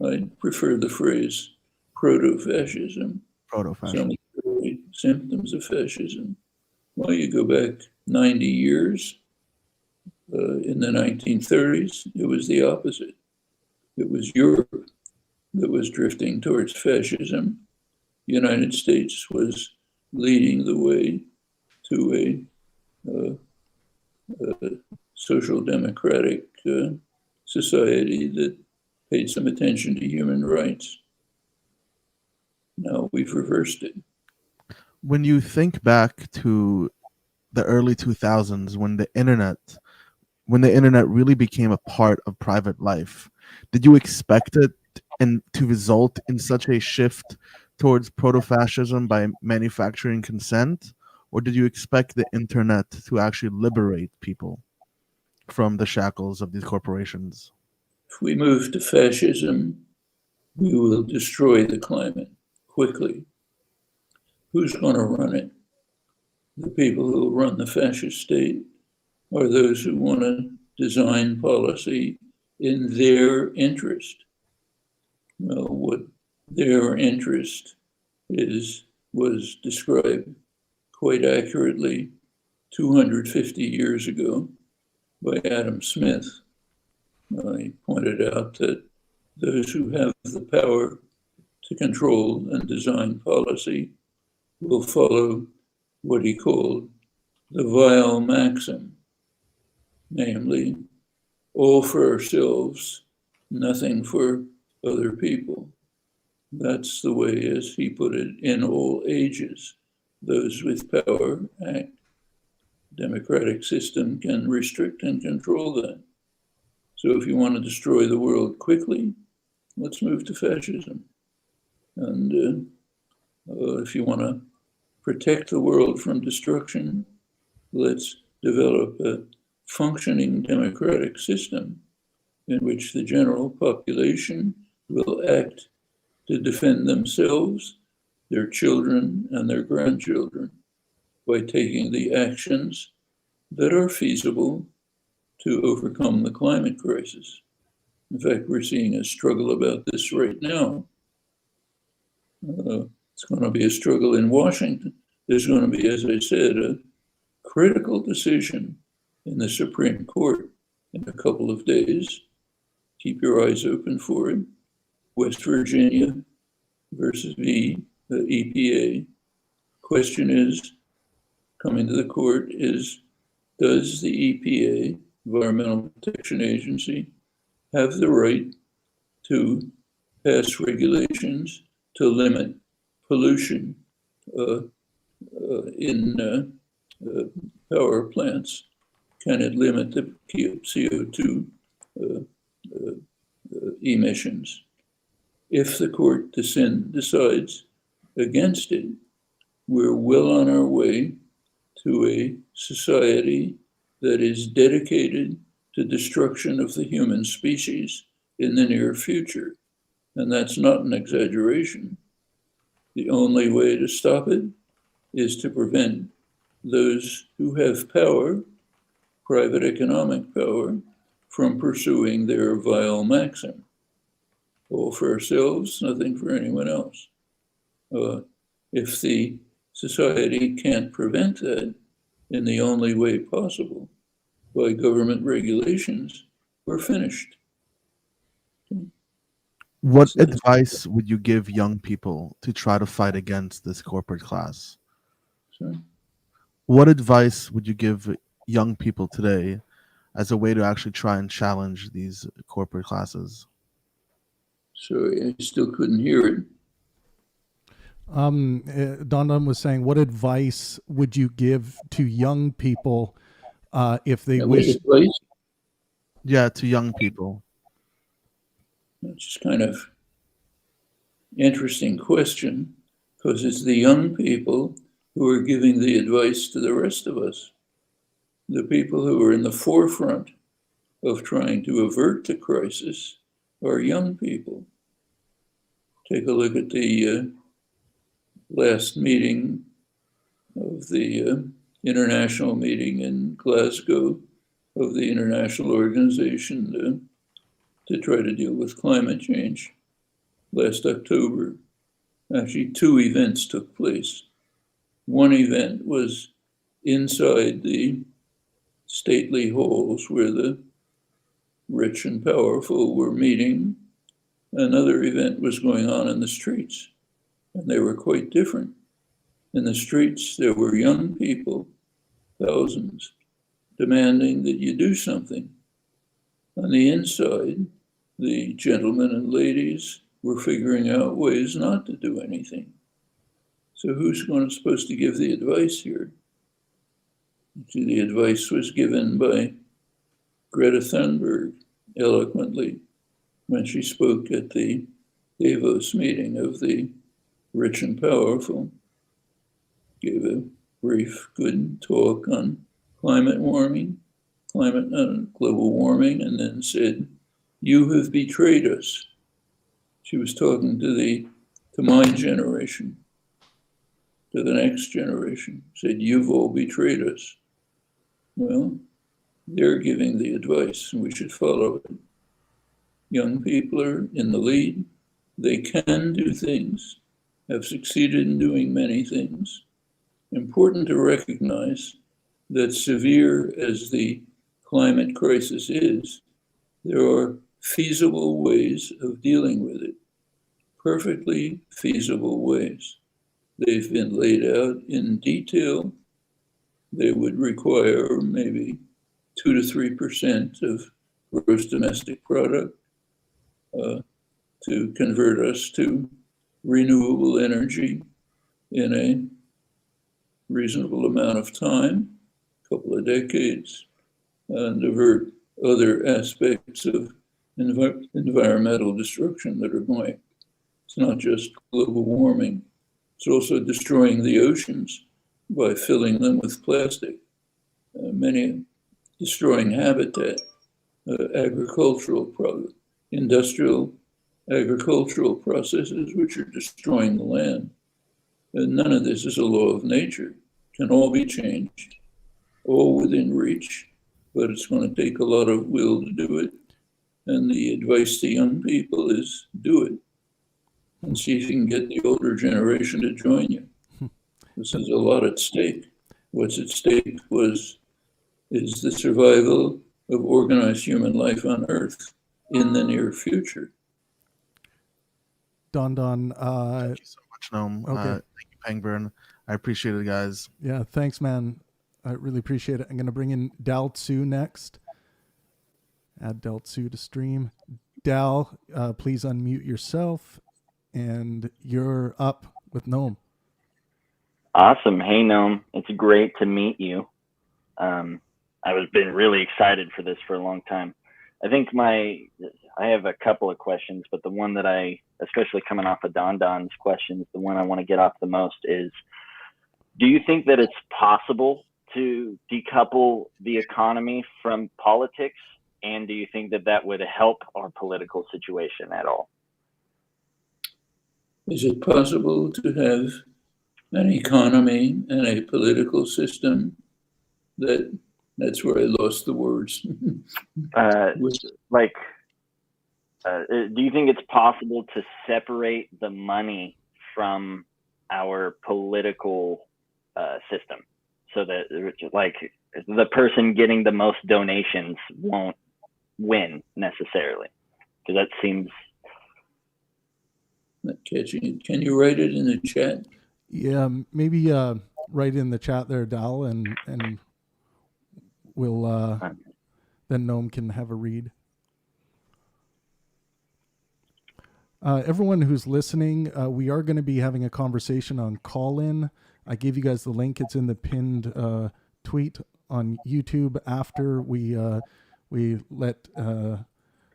I prefer the phrase proto-fascism. Proto-fascism. Some of the early symptoms of fascism. Well, you go back 90 years, in the 1930s, it was the opposite. It was Europe that was drifting towards fascism. The United States was leading the way to a social democratic society that paid some attention to human rights. Now we've reversed it. When you think back to the early 2000s, when the internet really became a part of private life, did you expect it to result in such a shift towards proto-fascism by manufacturing consent, or did you expect the internet to actually liberate people from the shackles of these corporations? If we move to fascism, we will destroy the climate quickly. Who's going to run it? The people who will run the fascist state are those who want to design policy in their interest. Well, what their interest is was described quite accurately 250 years ago by Adam Smith. He pointed out that those who have the power to control and design policy will follow what he called the vile maxim, namely, all for ourselves, nothing for other people. That's the way, as he put it, in all ages, those with power act. Democratic system can restrict and control that. So if you want to destroy the world quickly, let's move to fascism. And if you want to protect the world from destruction, let's develop a functioning democratic system in which the general population will act to defend themselves, their children, and their grandchildren by taking the actions that are feasible to overcome the climate crisis. In fact, we're seeing a struggle about this right now. It's going to be a struggle in Washington. There's going to be, as I said, a critical decision in the Supreme Court in a couple of days. Keep your eyes open for it. West Virginia versus the EPA. Question is, coming to the court is, does the EPA, Environmental Protection Agency, have the right to pass regulations to limit pollution in power plants? Can it limit the CO2 emissions? If the court decides against it, we're well on our way to a society that is dedicated to destruction of the human species in the near future. And that's not an exaggeration. The only way to stop it is to prevent those who have power, private economic power, from pursuing their vile maxim. all for ourselves, nothing for anyone else. If the society can't prevent that in the only way possible, by government regulations, we're finished. What advice would you give young people to try to fight against this corporate class? Sorry? What advice would you give young people today as a way to actually try and challenge these corporate classes? Sorry, I still couldn't hear it. Don was saying, what advice would you give to young people if they wish? Yeah, to young people. It's kind of interesting question, because it's the young people who are giving the advice to the rest of us. The people who are in the forefront of trying to avert the crisis are young people. Take a look at the last meeting of the international meeting in Glasgow of the International Organization to try to deal with climate change last October. Actually, 2 events took place. One event was inside the stately halls where the rich and powerful were meeting. Another event was going on in the streets, and they were quite different. In the streets, there were young people, thousands, demanding that you do something. On the inside, the gentlemen and ladies were figuring out ways not to do anything. So who's supposed to give the advice here? The advice was given by Greta Thunberg eloquently when she spoke at the Davos meeting of the rich and powerful. Gave a brief, good talk on global warming, and then said, "You have betrayed us." She was talking to my generation, to the next generation, said, "You've all betrayed us." Well, they're giving the advice, and we should follow it. Young people are in the lead. They can do things, have succeeded in doing many things. Important to recognize that severe as the climate crisis is, there are feasible ways of dealing with it, perfectly feasible ways. They've been laid out in detail. They would require maybe 2 to 3% of gross domestic product to convert us to renewable energy in a reasonable amount of time, a couple of decades, and avert other aspects of environmental destruction that are going. It's not just global warming, it's also destroying the oceans by filling them with plastic, destroying habitat, industrial agricultural processes which are destroying the land. And none of this is a law of nature. It can all be changed, all within reach, but it's going to take a lot of will to do it. And the advice to young people is do it and see if you can get the older generation to join you. This is a lot at stake. What's at stake is the survival of organized human life on Earth in the near future. Don. Thank you so much, Noam. Okay. Thank you, Pangburn. I appreciate it, guys. Yeah, thanks, man. I really appreciate it. I'm going to bring in Dal Tsu next. Add Dal Tsu to stream. Dal, please unmute yourself, and you're up with Noam. Awesome. Hey, Noam. It's great to meet you. I've been really excited for this for a long time. I think I have a couple of questions, but the one that especially coming off of Don's questions, the one I want to get off the most is, do you think that it's possible to decouple the economy from politics? And do you think that that would help our political situation at all? Is it possible to have an economy and a political system that's where I lost the words. Do you think it's possible to separate the money from our political system, so that like the person getting the most donations won't win necessarily? Because that seems not catching it. Can you write it in the chat? Yeah, maybe write in the chat there, Dal, and we'll then Noam can have a read. Everyone who's listening, we are going to be having a conversation on Call-In. I gave you guys the link. It's in the pinned tweet on YouTube. After we let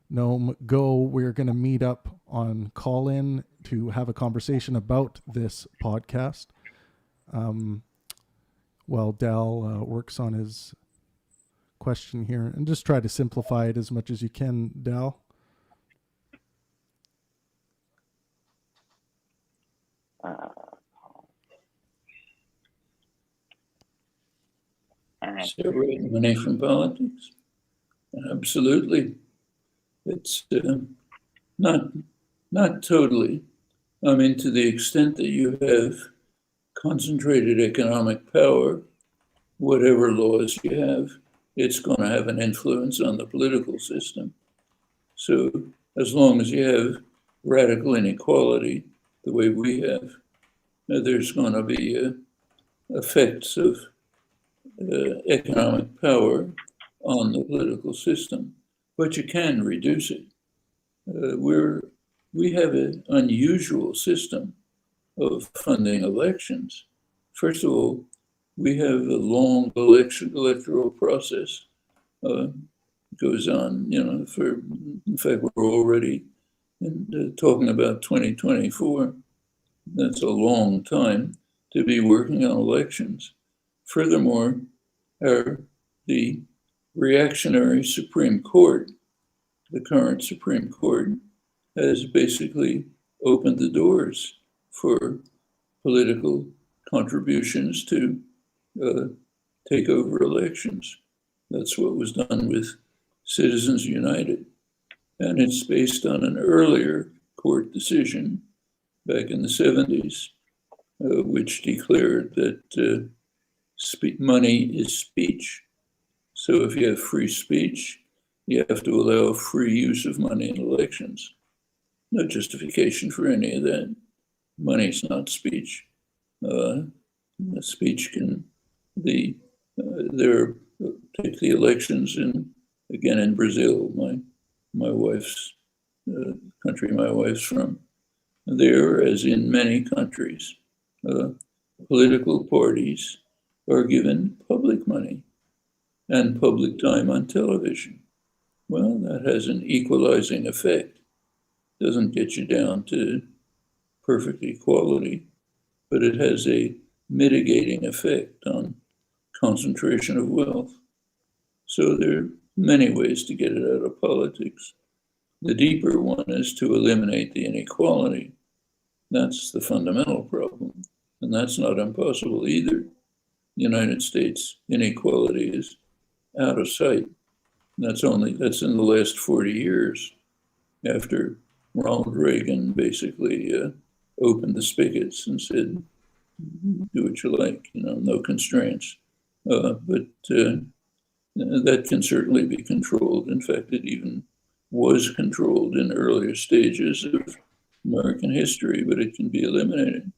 Noam go, we're going to meet up on Call-In to have a conversation about this podcast while Dal works on his question here. And just try to simplify it as much as you can, Dal. Separate money from politics? Absolutely. It's not totally. I mean, to the extent that you have concentrated economic power, whatever laws you have, it's going to have an influence on the political system. So as long as you have radical inequality, the way we have, there's going to be effects of economic power on the political system, but you can reduce it. We have an unusual system of funding elections. First of all, we have a long electoral process. Goes on, in fact, we're already talking about 2024. That's a long time to be working on elections. Furthermore, the reactionary Supreme Court, the current Supreme Court, has basically opened the doors for political contributions to take over elections. That's what was done with Citizens United. And it's based on an earlier court decision back in the 70s, which declared that money is speech. So if you have free speech, you have to allow free use of money in elections. No justification for any of that. Money's not speech. Speech can take the elections in Brazil, my wife's country my wife's from. There, as in many countries, political parties are given public money and public time on television. Well, that has an equalizing effect. Doesn't get you down to perfect equality, but it has a mitigating effect on concentration of wealth. So there are many ways to get it out of politics. The deeper one is to eliminate the inequality. That's the fundamental problem, and that's not impossible either. United States inequality is out of sight. That's in the last 40 years, after Ronald Reagan basically opened the spigots and said, do what you like, no constraints. But that can certainly be controlled. In fact, it even was controlled in earlier stages of American history, but it can be eliminated.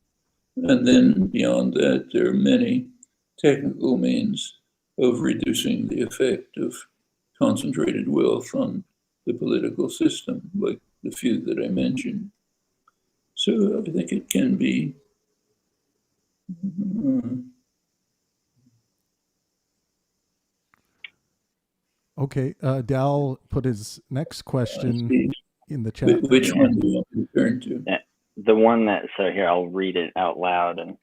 And then beyond that, there are many technical means of reducing the effect of concentrated wealth on the political system, like the few that I mentioned. So I think it can be Okay, Dal put his next question in the chat. Which one do you want to turn to? The one that, so here, I'll read it out loud. And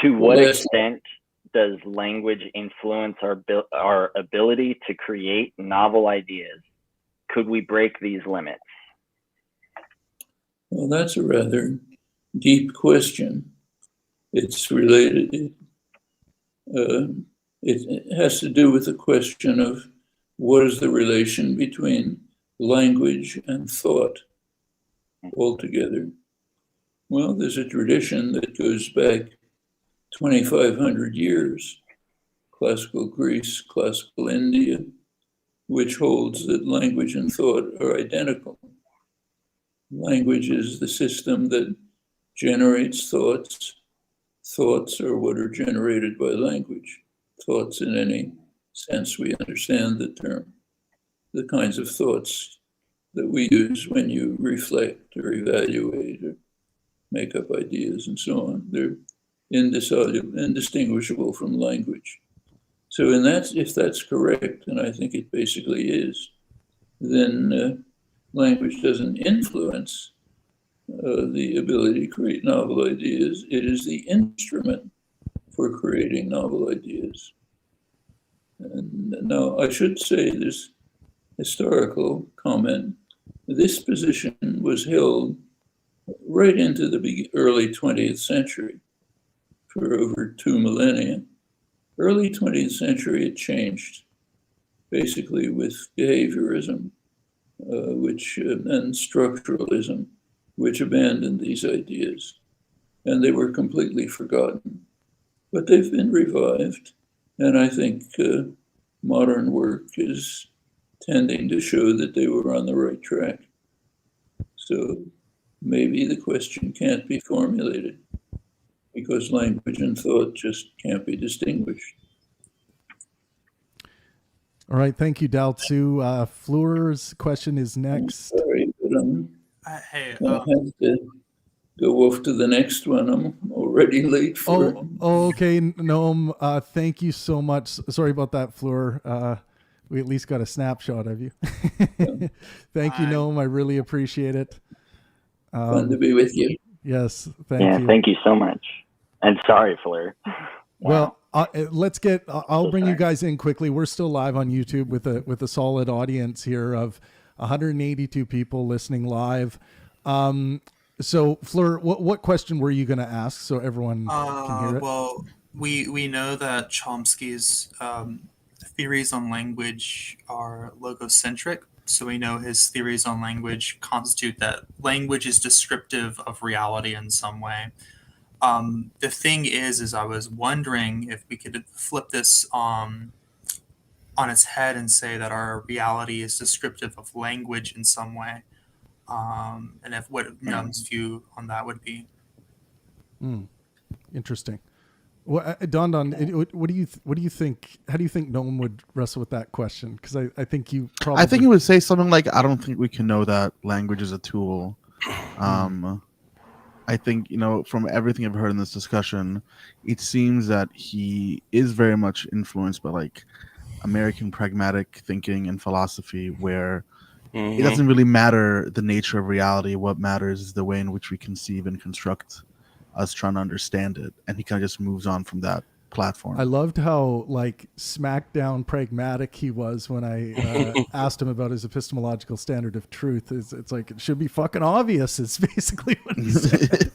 to what extent does language influence our ability to create novel ideas? Could we break these limits? Well, that's a rather deep question. It's related, it has to do with the question of what is the relation between language and thought altogether? Well, there's a tradition that goes back 2,500 years, classical Greece, classical India, which holds that language and thought are identical. Language is the system that generates thoughts. Thoughts are what are generated by language. Thoughts in any sense we understand the term. The kinds of thoughts that we use when you reflect or evaluate or make up ideas and so on. They're indistinguishable from language. So if that's correct, and I think it basically is, then language doesn't influence the ability to create novel ideas. It is the instrument for creating novel ideas. And now I should say this historical comment. This position was held right into the early 20th century for over 2 millennia. Early 20th century, it changed, basically with behaviorism, and structuralism, which abandoned these ideas, and they were completely forgotten. But they've been revived, and I think modern work is tending to show that they were on the right track. So maybe the question can't be formulated, because language and thought just can't be distinguished. All right, thank you, Dao-Tzu. Fleur's question is next. Sorry, but I have to go off to the next one. I'm already late for it. Okay, Noam, thank you so much. Sorry about that, Fleur. We at least got a snapshot of you. Thank you, Noam. I really appreciate it. Fun to be with you. Yes, thank you. Yeah, thank you so much. And sorry, Fleur. Well, let's get. I'll bring you guys in quickly. We're still live on YouTube with a solid audience here of 182 people listening live. So, Fleur, what question were you going to ask so everyone can hear it? Well, we know that Chomsky's theories on language are logocentric. So we know his theories on language constitute that language is descriptive of reality in some way. The thing is I was wondering if we could flip this on its head and say that our reality is descriptive of language in some way, and if what Noam's view on that would be. Interesting. Well, Don, what do you think? How do you think Noam would wrestle with that question? Because I think you probably. I think he would say something like, "I don't think we can know that language is a tool." I think, from everything I've heard in this discussion, it seems that he is very much influenced by like American pragmatic thinking and philosophy, where it doesn't really matter the nature of reality. What matters is the way in which we conceive and construct us trying to understand it. And he kind of just moves on from that platform. I loved how like smackdown pragmatic he was when I asked him about his epistemological standard of truth. It's like, it should be fucking obvious. It's basically what he said.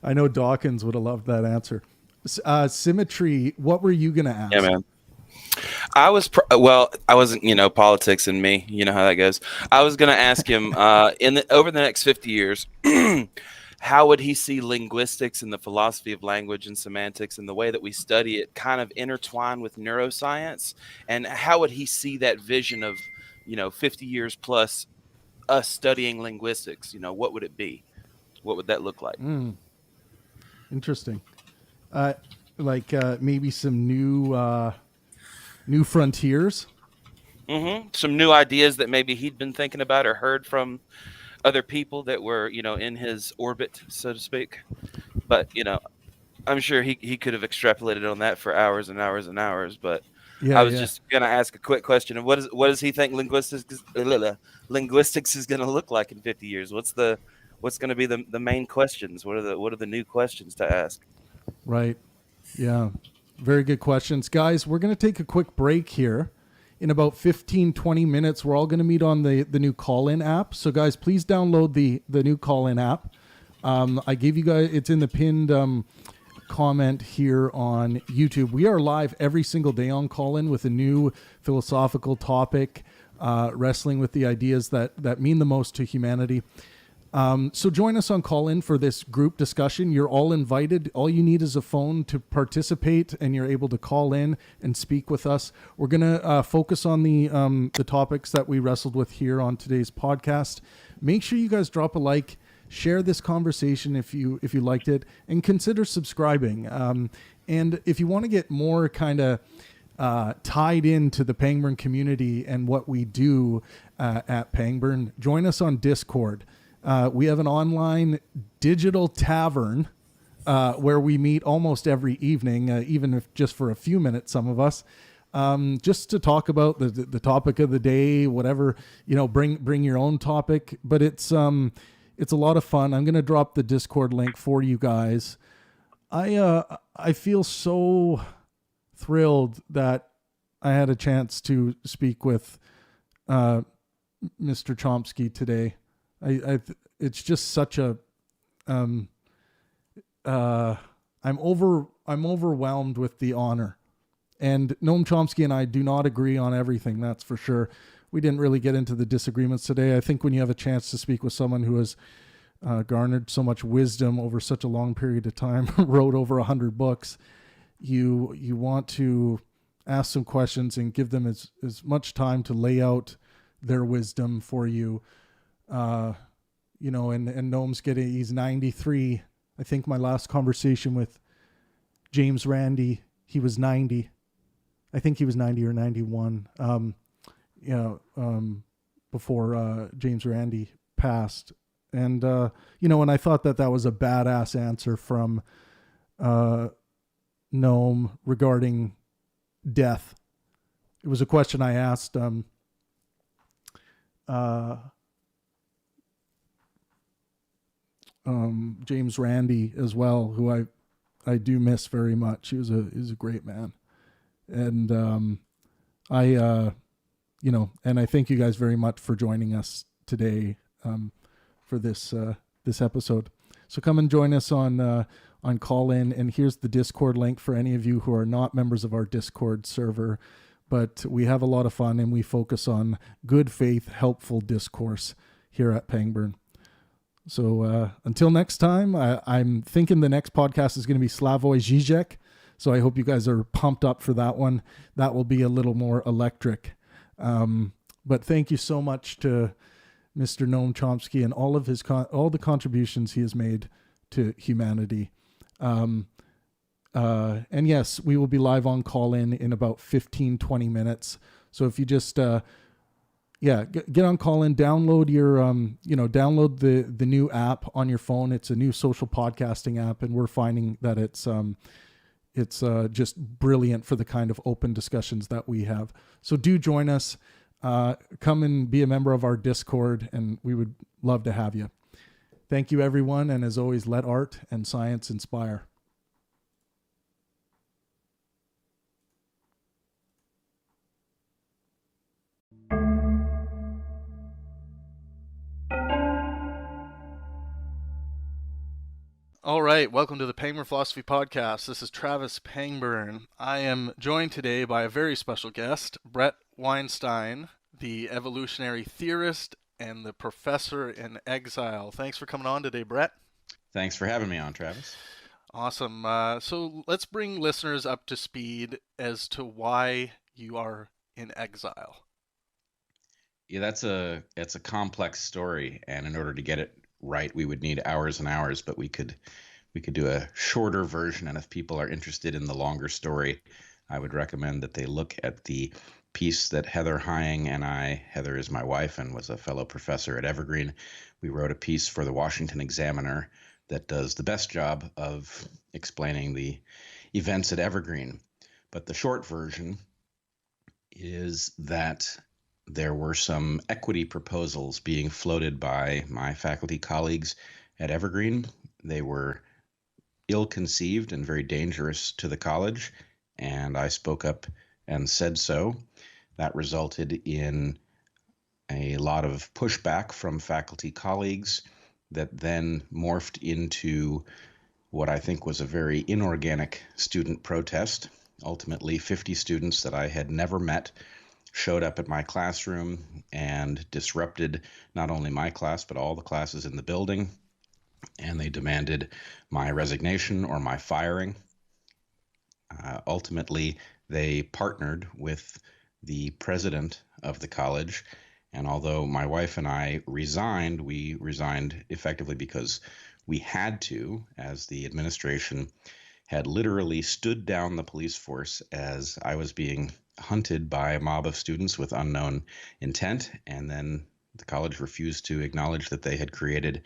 I know Dawkins would have loved that answer. Symmetry, what were you going to ask? Yeah, man. I wasn't, politics and me, you know how that goes. I was going to ask him over the next 50 years, how would he see linguistics and the philosophy of language and semantics and the way that we study it kind of intertwine with neuroscience? And how would he see that vision of, 50 years plus us studying linguistics? What would it be? What would that look like? Interesting. Maybe some new frontiers. Some new ideas that maybe he'd been thinking about or heard from other people that were, in his orbit, so to speak. But, I'm sure he could have extrapolated on that for hours and hours and hours. But I was just going to ask a quick question of what does he think linguistics is going to look like in 50 years? What's going to be the main questions? What are the new questions to ask? Right. Yeah. Very good questions. Guys, we're going to take a quick break here. In about 15, 20 minutes, we're all going to meet on the new call-in app. So, guys, please download the new call-in app. I gave you guys, it's in the pinned comment here on YouTube. We are live every single day on Call-In with a new philosophical topic, wrestling with the ideas that mean the most to humanity. So join us on Call-In for this group discussion. You're all invited. All you need is a phone to participate, and you're able to call in and speak with us. We're going to focus on the topics that we wrestled with here on today's podcast. Make sure you guys drop a like, share this conversation if you liked it, and consider subscribing. And if you want to get more kind of tied into the Pangburn community and what we do at Pangburn, join us on Discord. We have an online digital tavern where we meet almost every evening, even if just for a few minutes, some of us, just to talk about the topic of the day, whatever, bring your own topic. But it's a lot of fun. I'm going to drop the Discord link for you guys. I feel so thrilled that I had a chance to speak with Mr. Chomsky today. It's just such a I'm overwhelmed with the honor. And Noam Chomsky and I do not agree on everything, that's for sure. We didn't really get into the disagreements today. I think when you have a chance to speak with someone who has garnered so much wisdom over such a long period of time, wrote over 100 books, you want to ask some questions and give them as much time to lay out their wisdom for you. And Noam's he's 93. I think my last conversation with James Randi, he was 90. I think he was 90 or 91. Before James Randi passed. And, and I thought that was a badass answer from Noam regarding death. It was a question I asked James Randi as well, who I do miss very much. He was a great man. And and I thank you guys very much for joining us today for this episode. So come and join us on Call-In, and here's the Discord link for any of you who are not members of our Discord server. But we have a lot of fun, and we focus on good faith, helpful discourse here at Pangburn. So until next time, I'm thinking the next podcast is going to be Slavoj Žižek. So I hope you guys are pumped up for that one. That will be a little more electric. But thank you so much to Mr. Noam Chomsky and all of his all the contributions he has made to humanity. And yes, we will be live on Call-In in about 15-20 minutes. So if you just get on Call-In, download your download the new app on your phone. It's a new social podcasting app, and we're finding that it's just brilliant for the kind of open discussions that we have. So do join us. Come and be a member of our Discord, and we would love to have you. Thank you, everyone, and as always, let art and science inspire. All right, welcome to the Pangburn Philosophy Podcast. This is Travis Pangburn. I am joined today by a very special guest, Bret Weinstein, the evolutionary theorist and the professor in exile. Thanks for coming on today, Bret. Thanks for having me on, Travis. Awesome. So let's bring listeners up to speed as to why you are in exile. Yeah, it's a complex story, and in order to get it right, we would need hours and hours, but we could do a shorter version. And if people are interested in the longer story, I would recommend that they look at the piece that Heather Hying and I, Heather is my wife and was a fellow professor at Evergreen, we wrote a piece for the Washington Examiner that does the best job of explaining the events at Evergreen. But the short version is that there were some equity proposals being floated by my faculty colleagues at Evergreen. They were ill-conceived and very dangerous to the college, and I spoke up and said so. That resulted in a lot of pushback from faculty colleagues that then morphed into what I think was a very inorganic student protest. Ultimately, 50 students that I had never met showed up at my classroom and disrupted not only my class, but all the classes in the building. And they demanded my resignation or my firing. Ultimately, they partnered with the president of the college. And although my wife and I resigned, we resigned effectively because we had to, as the administration had literally stood down the police force as I was being hunted by a mob of students with unknown intent. And then the college refused to acknowledge that they had created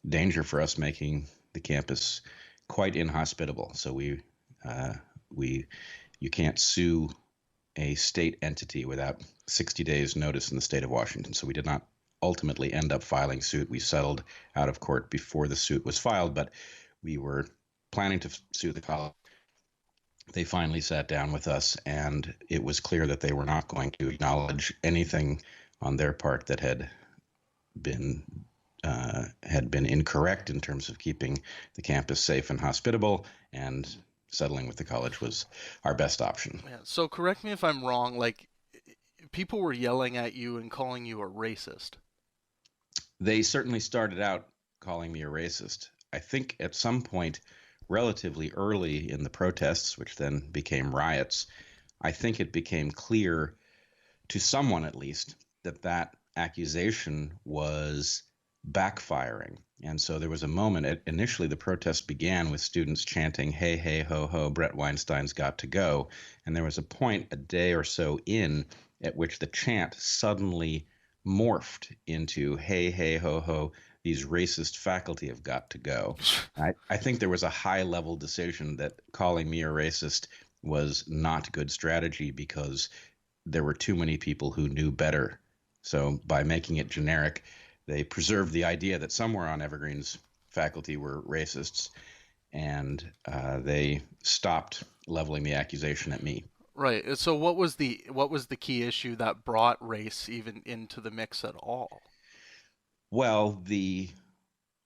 danger for us, making the campus quite inhospitable. So you can't sue a state entity without 60 days notice in the state of Washington. So we did not ultimately end up filing suit. We settled out of court before the suit was filed, but we were planning to sue the college. They finally sat down with us, and it was clear that they were not going to acknowledge anything on their part that had been incorrect in terms of keeping the campus safe and hospitable, and settling with the college was our best option. Yeah, so correct me if I'm wrong, like, people were yelling at you and calling you a racist. They certainly started out calling me a racist. I think at some point, relatively early in the protests, which then became riots, I think it became clear to someone at least that accusation was backfiring. And so there was a moment, initially the protest began with students chanting, "Hey, hey, ho, ho, Bret Weinstein's got to go." And there was a point a day or so in at which the chant suddenly morphed into, "Hey, hey, ho, ho, these racist faculty have got to go." I think there was a high-level decision that calling me a racist was not good strategy because there were too many people who knew better. So by making it generic, they preserved the idea that somewhere on Evergreen's faculty were racists, and they stopped leveling the accusation at me. Right. So what was the key issue that brought race even into the mix at all? Well, the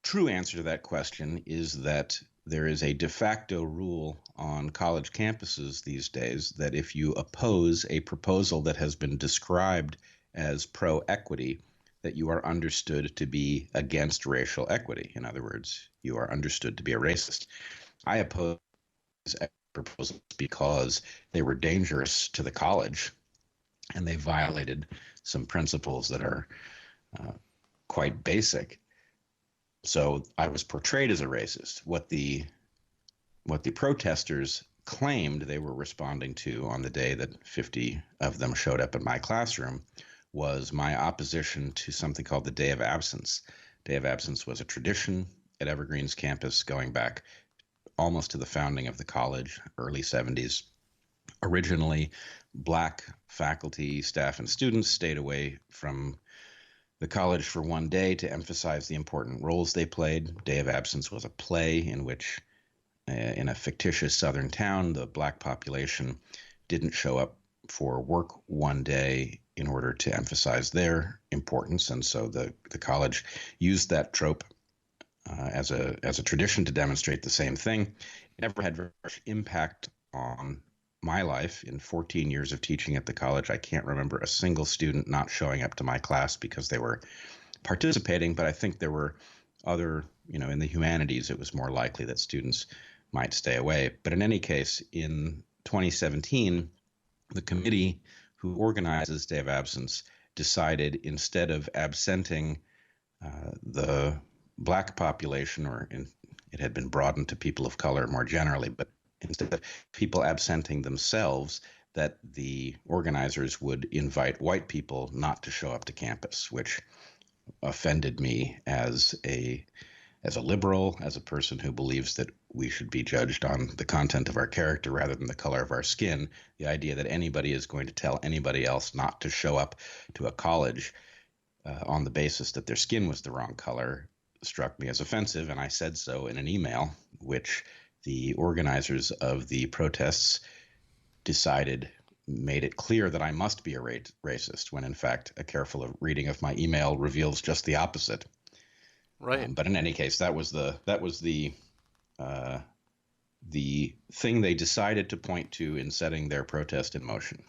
true answer to that question is that there is a de facto rule on college campuses these days that if you oppose a proposal that has been described as pro-equity, that you are understood to be against racial equity. In other words, you are understood to be a racist. I oppose proposals because they were dangerous to the college, and they violated some principles that are quite basic. So I was portrayed as a racist. What the protesters claimed they were responding to on the day that 50 of them showed up in my classroom was my opposition to something called the Day of Absence. Day of Absence was a tradition at Evergreen's campus going back almost to the founding of the college, early 70s. Originally, Black faculty, staff, and students stayed away from the college for one day to emphasize the important roles they played. Day of Absence was a play in which, in a fictitious southern town, the Black population didn't show up for work one day in order to emphasize their importance, and so the college used that trope as a tradition to demonstrate the same thing. It never had very much impact on my life. In 14 years of teaching at the college, I can't remember a single student not showing up to my class because they were participating, but I think there were other, in the humanities, it was more likely that students might stay away. But in any case, in 2017, the committee who organizes Day of Absence decided, instead of absenting the Black population, it had been broadened to people of color more generally, but instead of people absenting themselves, that the organizers would invite white people not to show up to campus, which offended me as a liberal, as a person who believes that we should be judged on the content of our character rather than the color of our skin. The idea that anybody is going to tell anybody else not to show up to a college on the basis that their skin was the wrong color struck me as offensive, and I said so in an email, which the organizers of the protests decided made it clear that I must be a racist, when in fact a careful reading of my email reveals just the opposite. Right. But in any case, that was the the thing they decided to point to in setting their protest in motion.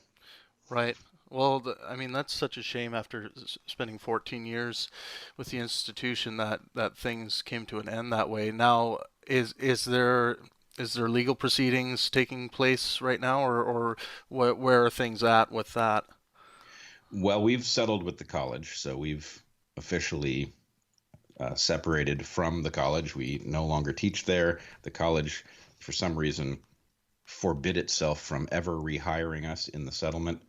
Right. Well, I mean, that's such a shame after spending 14 years with the institution that things came to an end that way. Now, is there legal proceedings taking place right now, or where are things at with that? Well, we've settled with the college, so we've officially separated from the college. We no longer teach there. The college, for some reason, forbid itself from ever rehiring us in the settlement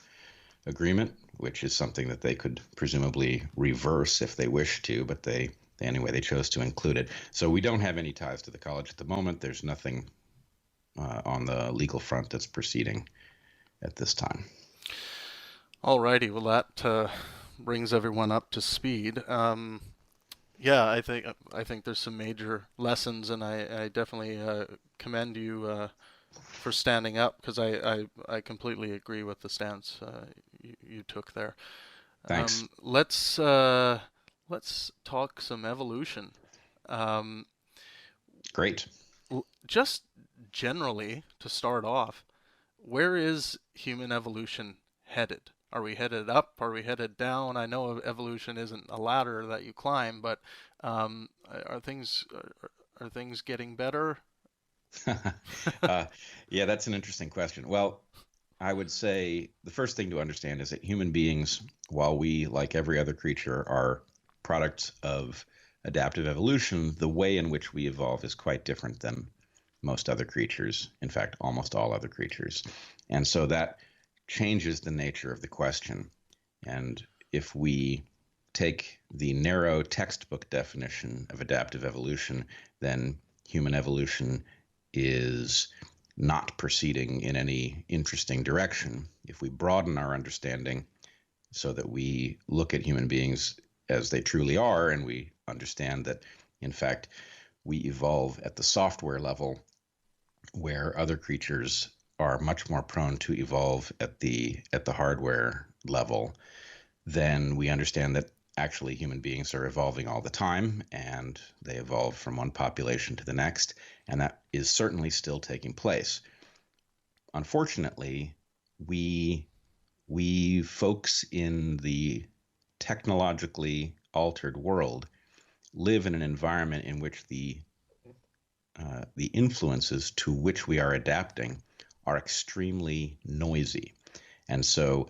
agreement, which is something that they could presumably reverse if they wish to, but they chose to include it. So we don't have any ties to the college at the moment. There's nothing on the legal front that's proceeding at this time. Alrighty, well that brings everyone up to speed. Yeah, I think there's some major lessons, and I definitely commend you for standing up, because I completely agree with the stance you took there. Thanks. Let's talk some evolution. Great. Just generally, to start off, where is human evolution headed? Are we headed up? Are we headed down? I know evolution isn't a ladder that you climb, but are things getting better? Yeah, that's an interesting question. Well, I would say the first thing to understand is that human beings, while we, like every other creature, are products of adaptive evolution, the way in which we evolve is quite different than most other creatures. In fact, almost all other creatures. And so that changes the nature of the question. And if we take the narrow textbook definition of adaptive evolution, then human evolution is not proceeding in any interesting direction. If we broaden our understanding so that we look at human beings as they truly are, and we understand that, in fact, we evolve at the software level, where other creatures are much more prone to evolve at the hardware level, then we understand that actually human beings are evolving all the time, and they evolve from one population to the next, and that is certainly still taking place. Unfortunately, we folks in the technologically altered world live in an environment in which the influences to which we are adapting are extremely noisy. And so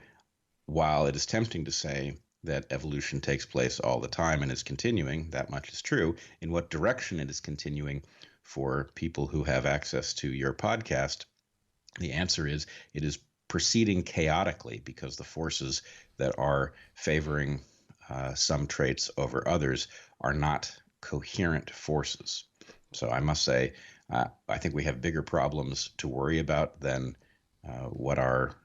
while it is tempting to say that evolution takes place all the time and is continuing, that much is true. In what direction it is continuing for people who have access to your podcast, the answer is it is proceeding chaotically, because the forces that are favoring some traits over others are not coherent forces. So I must say, I think we have bigger problems to worry about than what our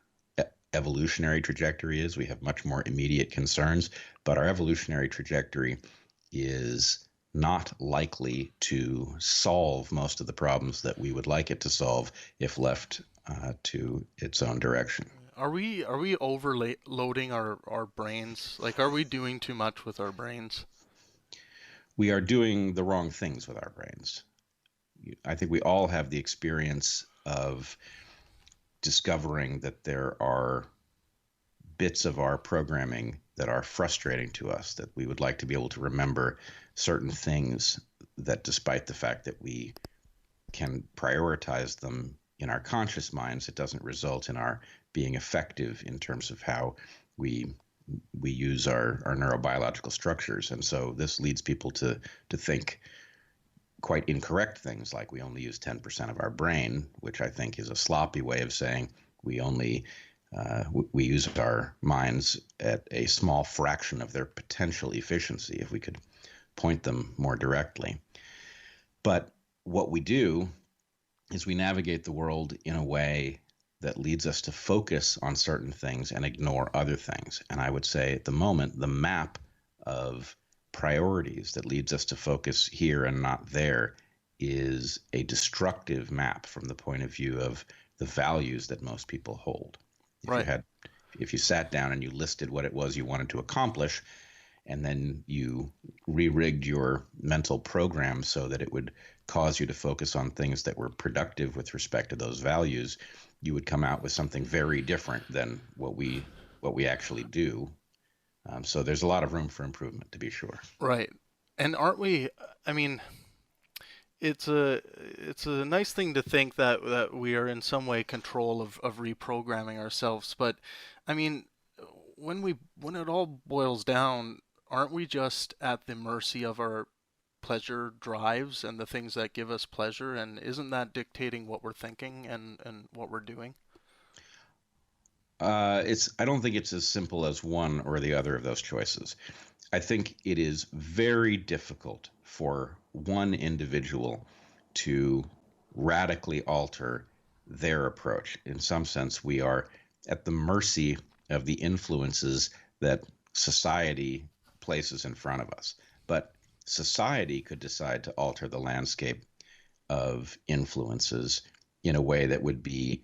evolutionary trajectory is. We have much more immediate concerns, but our evolutionary trajectory is not likely to solve most of the problems that we would like it to solve if left to its own direction. Are we overloading our brains? Like, are we doing too much with our brains? We are doing the wrong things with our brains. I think we all have the experience of discovering that there are bits of our programming that are frustrating to us, that we would like to be able to remember certain things, that despite the fact that we can prioritize them in our conscious minds, it doesn't result in our being effective in terms of how we use our neurobiological structures. And so this leads people to think quite incorrect things, like we only use 10% of our brain, which I think is a sloppy way of saying we only we use our minds at a small fraction of their potential efficiency, if we could point them more directly. But what we do is we navigate the world in a way that leads us to focus on certain things and ignore other things. And I would say at the moment, the map of priorities that leads us to focus here and not there is a destructive map from the point of view of the values that most people hold. If you sat down and you listed what it was you wanted to accomplish, and then you re-rigged your mental program so that it would cause you to focus on things that were productive with respect to those values, you would come out with something very different than what we actually do. So there's a lot of room for improvement, to be sure. Right. And aren't we, I mean, it's a nice thing to think that we are in some way control of reprogramming ourselves, but I mean, when it all boils down, aren't we just at the mercy of our pleasure drives and the things that give us pleasure, and isn't that dictating what we're thinking and what we're doing? I don't think it's as simple as one or the other of those choices. I think it is very difficult for one individual to radically alter their approach. In some sense, we are at the mercy of the influences that society places in front of us. But society could decide to alter the landscape of influences in a way that would be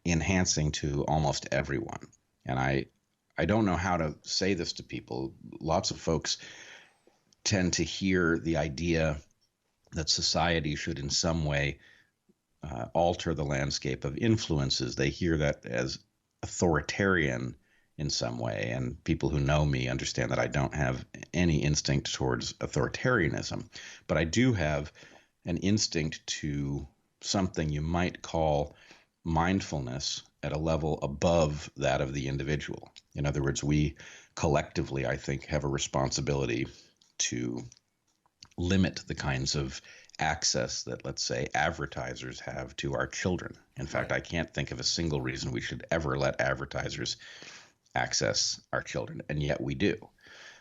enhancing to almost everyone. And I don't know how to say this to people. Lots of folks tend to hear the idea that society should in some way alter the landscape of influences. They hear that as authoritarian in some way, and people who know me understand that I don't have any instinct towards authoritarianism, but I do have an instinct to something you might call mindfulness at a level above that of the individual. In other words, we collectively, I think, have a responsibility to limit the kinds of access that, let's say, advertisers have to our children. In fact, I can't think of a single reason we should ever let advertisers access our children, and yet we do.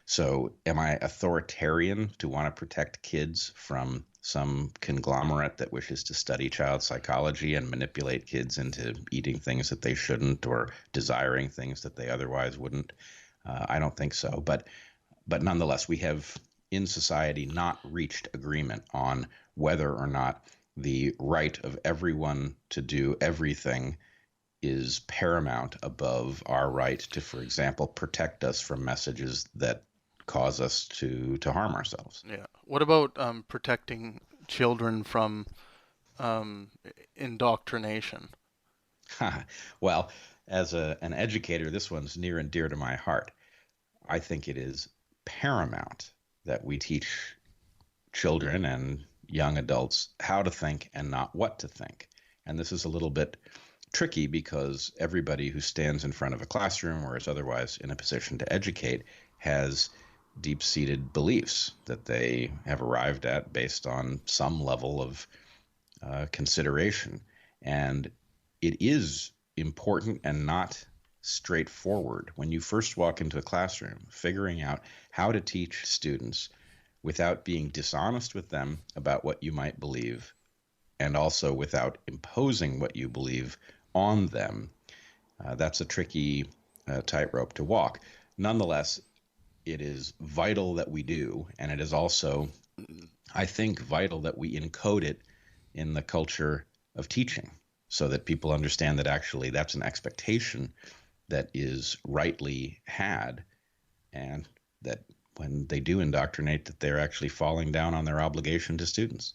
So am I authoritarian to want to protect kids from some conglomerate that wishes to study child psychology and manipulate kids into eating things that they shouldn't or desiring things that they otherwise wouldn't? I don't think so. But nonetheless, we have in society not reached agreement on whether or not the right of everyone to do everything is paramount above our right to, for example, protect us from messages that cause us to harm ourselves. Yeah. What about protecting children from indoctrination? Well, as an educator, this one's near and dear to my heart. I think it is paramount that we teach children and young adults how to think and not what to think. And this is a little bit tricky because everybody who stands in front of a classroom or is otherwise in a position to educate has deep-seated beliefs that they have arrived at based on some level of consideration. And it is important and not straightforward when you first walk into a classroom, figuring out how to teach students without being dishonest with them about what you might believe, and also without imposing what you believe on them. That's a tricky tightrope to walk. Nonetheless, it is vital that we do, and it is also, I think, vital that we encode it in the culture of teaching so that people understand that actually that's an expectation that is rightly had, and that when they do indoctrinate, that they're actually falling down on their obligation to students.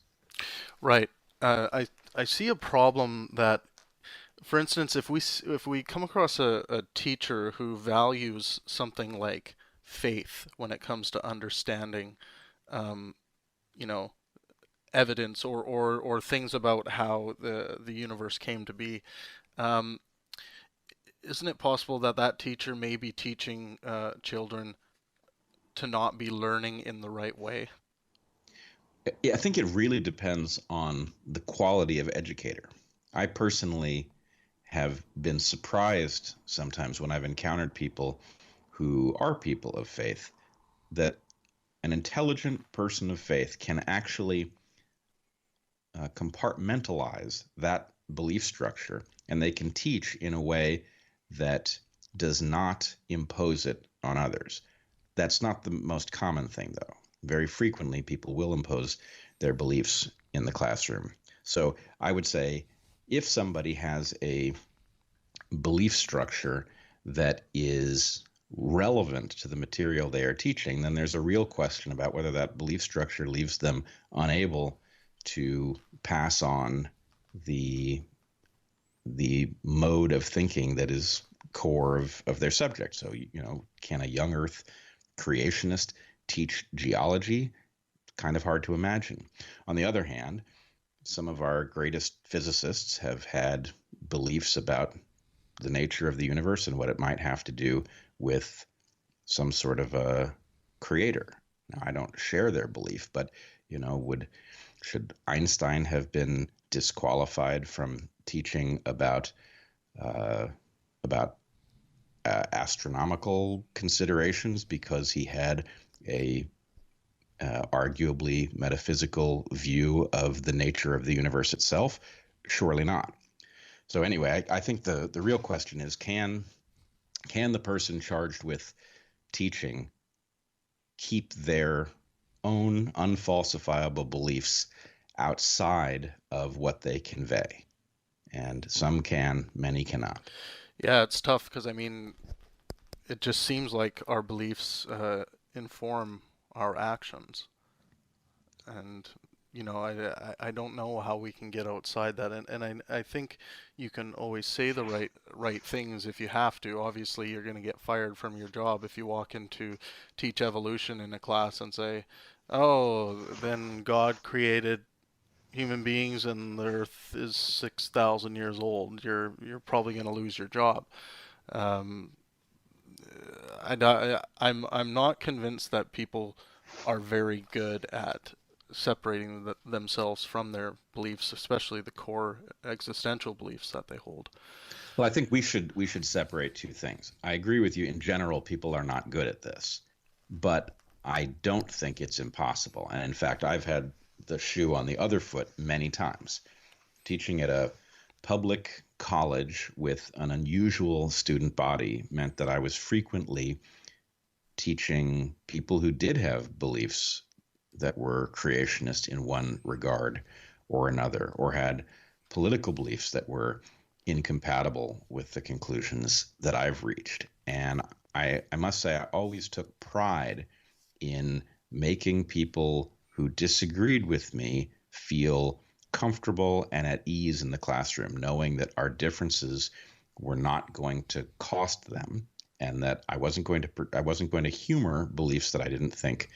Right. I see a problem that, for instance, if we come across a teacher who values something like faith when it comes to understanding, evidence or things about how the universe came to be, isn't it possible that teacher may be teaching children to not be learning in the right way? I think it really depends on the quality of educator. I personally have been surprised sometimes when I've encountered people who are people of faith, that an intelligent person of faith can actually compartmentalize that belief structure, and they can teach in a way that does not impose it on others. That's not the most common thing, though. Very frequently, people will impose their beliefs in the classroom. So I would say if somebody has a belief structure that is relevant to the material they are teaching, then there's a real question about whether that belief structure leaves them unable to pass on the mode of thinking that is core of their subject. So, can a young Earth creationist teach geology? Kind of hard to imagine. On the other hand, some of our greatest physicists have had beliefs about the nature of the universe and what it might have to do with some sort of a creator. Now, I don't share their belief, but should Einstein have been disqualified from teaching about astronomical considerations because he had a arguably metaphysical view of the nature of the universe itself? Surely not. So anyway, I think the real question is, can the person charged with teaching keep their own unfalsifiable beliefs outside of what they convey? And some can, many cannot. Yeah, it's tough because, it just seems like our beliefs inform our actions. And, I don't know how we can get outside that. And I think you can always say the right things if you have to. Obviously, you're going to get fired from your job if you walk in to teach evolution in a class and say, oh, then God created human beings and the Earth is 6,000 years old. You're probably going to lose your job. I'm not convinced that people are very good at separating themselves from their beliefs, especially the core existential beliefs that they hold. Well, I think we should separate two things. I agree with you. In general, people are not good at this, but I don't think it's impossible. And in fact, I've had the shoe on the other foot many times. Teaching at a public college with an unusual student body meant that I was frequently teaching people who did have beliefs that were creationist in one regard or another, or had political beliefs that were incompatible with the conclusions that I've reached. And I must say, I always took pride in making people who disagreed with me feel comfortable and at ease in the classroom, knowing that our differences were not going to cost them, and that I wasn't going to humor beliefs that I didn't think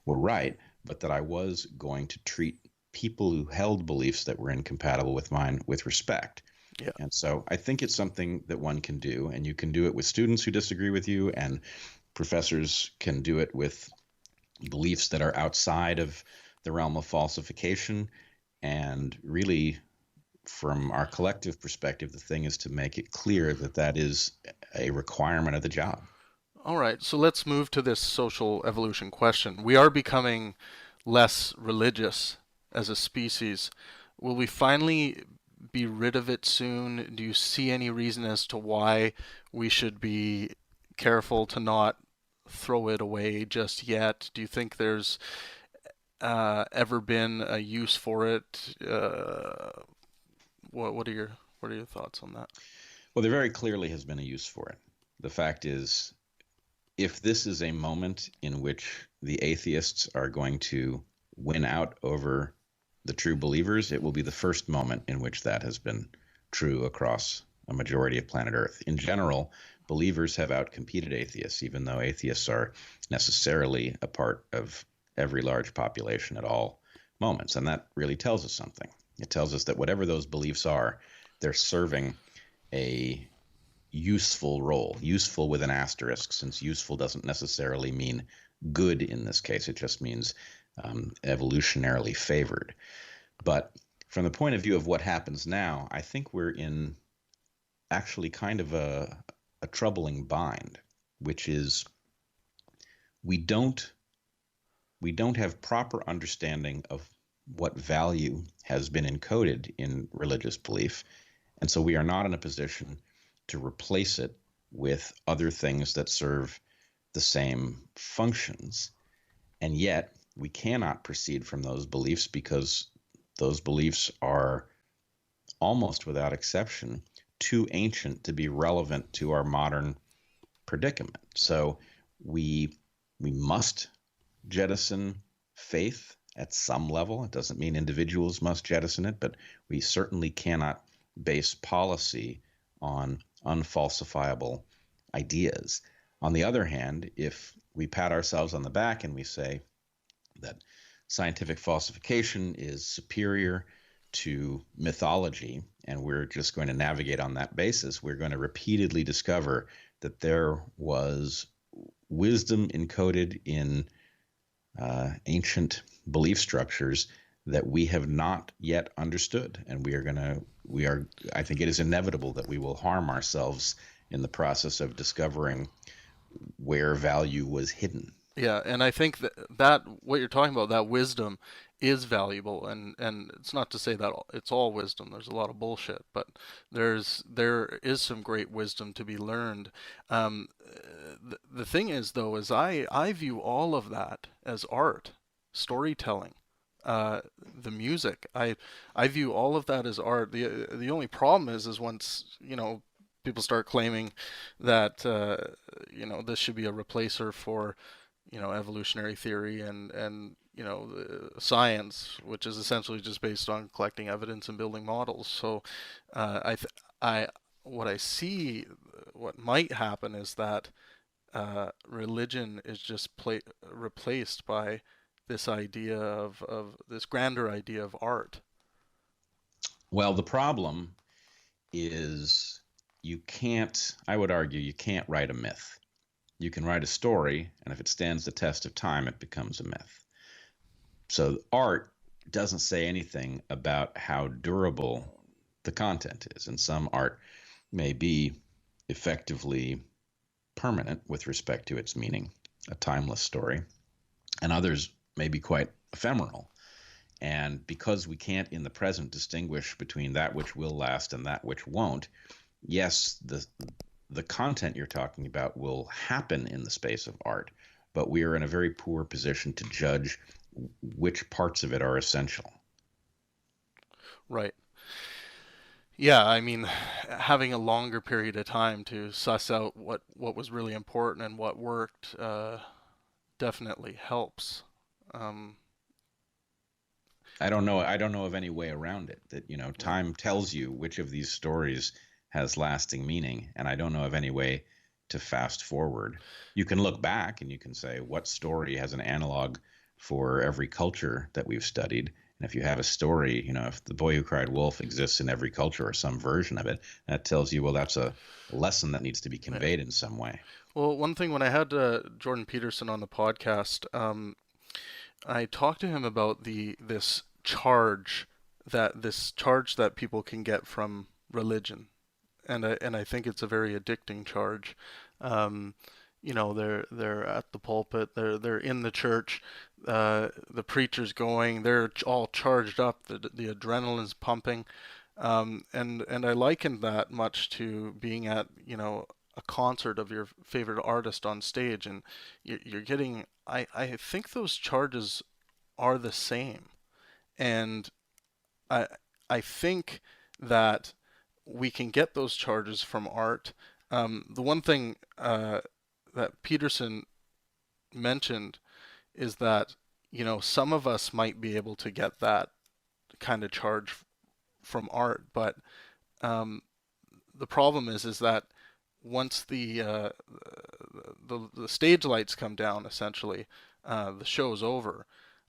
were right, but that I was going to treat people who held beliefs that were incompatible with mine with respect. Yeah. And so I think it's something that one can do, and you can do it with students who disagree with you, and professors can do it with beliefs that are outside of the realm of falsification. And really, from our collective perspective, the thing is to make it clear that that is a requirement of the job. All right, so let's move to this social evolution question. We are becoming less religious as a species. Will we finally be rid of it soon? Do you see any reason as to why we should be careful to not throw it away just yet? Do you think there's ever been a use for it? What are your thoughts on that? Well, there very clearly has been a use for it. The fact is, if this is a moment in which the atheists are going to win out over the true believers, it will be the first moment in which that has been true across a majority of planet Earth. In general, believers have outcompeted atheists, even though atheists are necessarily a part of every large population at all moments. And that really tells us something. It tells us that whatever those beliefs are, they're serving a useful role, useful with an asterisk, since useful doesn't necessarily mean good in this case. It just means evolutionarily favored. But from the point of view of what happens now, I think we're in actually kind of a troubling bind, which is we don't have proper understanding of what value has been encoded in religious belief. And so we are not in a position to replace it with other things that serve the same functions. And yet we cannot proceed from those beliefs because those beliefs are almost without exception too ancient to be relevant to our modern predicament. So we must jettison faith at some level. It doesn't mean individuals must jettison it, but we certainly cannot base policy on unfalsifiable ideas. On the other hand, if we pat ourselves on the back and we say that scientific falsification is superior to mythology, and we're just going to navigate on that basis, we're going to repeatedly discover that there was wisdom encoded in ancient belief structures that we have not yet understood. And I think it is inevitable that we will harm ourselves in the process of discovering where value was hidden. Yeah, and I think that what you're talking about, that wisdom, is valuable, and it's not to say that it's all wisdom. There's a lot of bullshit, but there is some great wisdom to be learned. The thing is, though, is I view all of that as art, storytelling, the music. I view all of that as art. The only problem is once people start claiming that this should be a replacer for evolutionary theory and science, which is essentially just based on collecting evidence and building models. So what might happen is that religion is just replaced by this idea of this grander idea of art. Well, the problem is I would argue you can't write a myth. You can write a story, and if it stands the test of time, it becomes a myth. So art doesn't say anything about how durable the content is, and some art may be effectively permanent with respect to its meaning, a timeless story, and others may be quite ephemeral. And because we can't in the present distinguish between that which will last and that which won't, yes, the content you're talking about will happen in the space of art, but we are in a very poor position to judge which parts of it are essential. Right. Yeah, I mean, having a longer period of time to suss out what was really important and what worked definitely helps. I don't know of any way around it. That time tells you which of these stories has lasting meaning, and I don't know of any way to fast forward. You can look back and you can say what story has an analog for every culture that we've studied. And if you have a story, if The Boy Who Cried Wolf exists in every culture or some version of it, that tells you, well, that's a lesson that needs to be conveyed in some way. Well, one thing, when I had Jordan Peterson on the podcast, I talked to him about this charge that people can get from religion. And I think it's a very addicting charge. They're at the pulpit, they're in the church, the preacher's going, they're all charged up, the adrenaline's pumping, and I likened that much to being at a concert of your favorite artist on stage, and you're getting. I think those charges are the same, and I think that we can get those charges from art. The one thing that Peterson mentioned is that some of us might be able to get that kind of charge from art, but the problem is that once the stage lights come down, essentially, the show's over,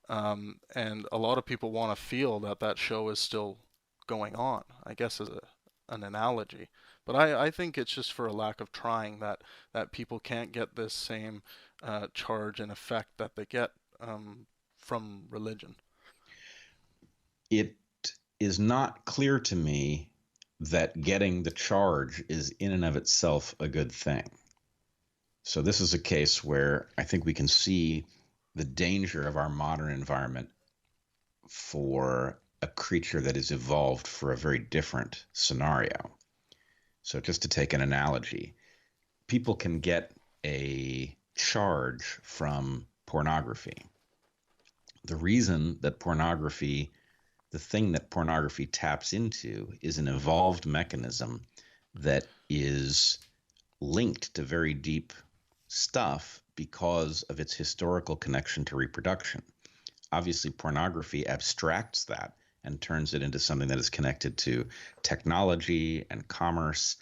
and a lot of people want to feel that show is still going on, I guess, as an analogy. But I think it's just for a lack of trying that people can't get this same charge and effect that they get from religion. It is not clear to me that getting the charge is in and of itself a good thing. So this is a case where I think we can see the danger of our modern environment for a creature that is evolved for a very different scenario. So just to take an analogy, people can get a charge from pornography. The reason that the thing that pornography taps into is an evolved mechanism that is linked to very deep stuff because of its historical connection to reproduction. obviously pornography abstracts that and turns it into something that is connected to technology and commerce.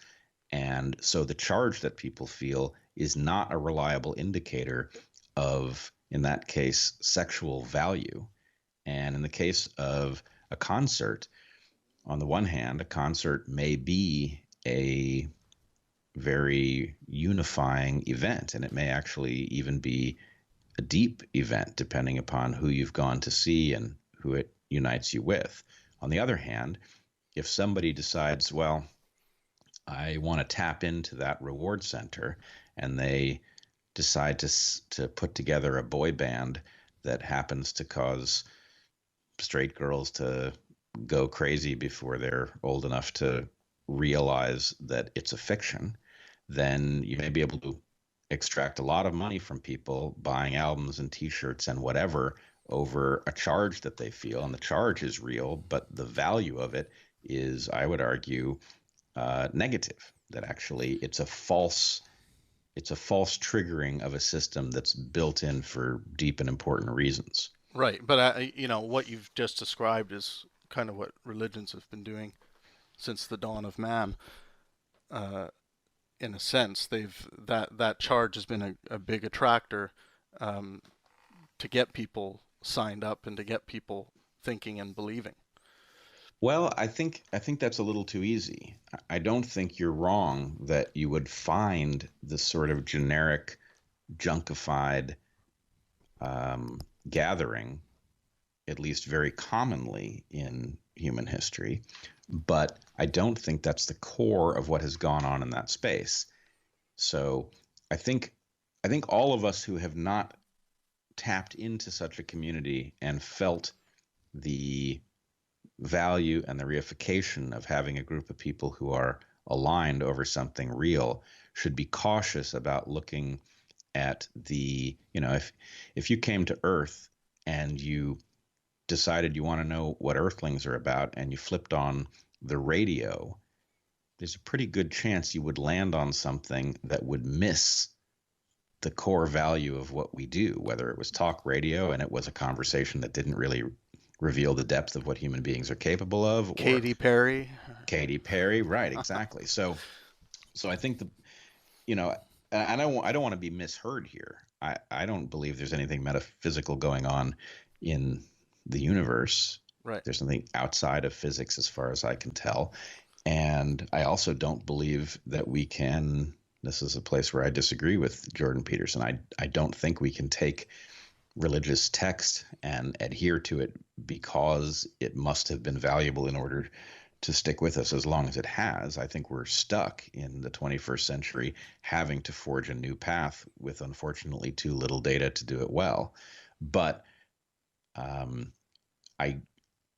And so the charge that people feel is not a reliable indicator of, in that case, sexual value. And in the case of a concert, on the one hand, a concert may be a very unifying event, and it may actually even be a deep event, depending upon who you've gone to see and who it unites you with. On the other hand, if somebody decides, well, I want to tap into that reward center, and they decide to put together a boy band that happens to cause straight girls to go crazy before they're old enough to realize that it's a fiction, then you may be able to extract a lot of money from people buying albums and t-shirts and whatever over a charge that they feel. And the charge is real, but the value of it is, I would argue, negative. That actually it's a false triggering of a system that's built in for deep and important reasons. Right, but what you've just described is kind of what religions have been doing since the dawn of man. In a sense, that charge has been a big attractor to get people signed up and to get people thinking and believing. Well, I think that's a little too easy. I don't think you're wrong that you would find the sort of generic, junkified gathering, at least very commonly in human history, but I don't think that's the core of what has gone on in that space. So I think all of us who have not tapped into such a community and felt the value and the reification of having a group of people who are aligned over something real should be cautious about looking at the, if you came to Earth and you decided you want to know what Earthlings are about and you flipped on the radio, there's a pretty good chance you would land on something that would miss the core value of what we do, whether it was talk radio and it was a conversation that didn't really reveal the depth of what human beings are capable of. Or Katy Perry, right, exactly. So I think and I don't want to be misheard here. I don't believe there's anything metaphysical going on in the universe. Right. There's something outside of physics as far as I can tell. And I also don't believe that we can, this is a place where I disagree with Jordan Peterson. I don't think we can take religious text and adhere to it because it must have been valuable in order to stick with us as long as it has. I think we're stuck in the 21st century having to forge a new path with, unfortunately, too little data to do it well. But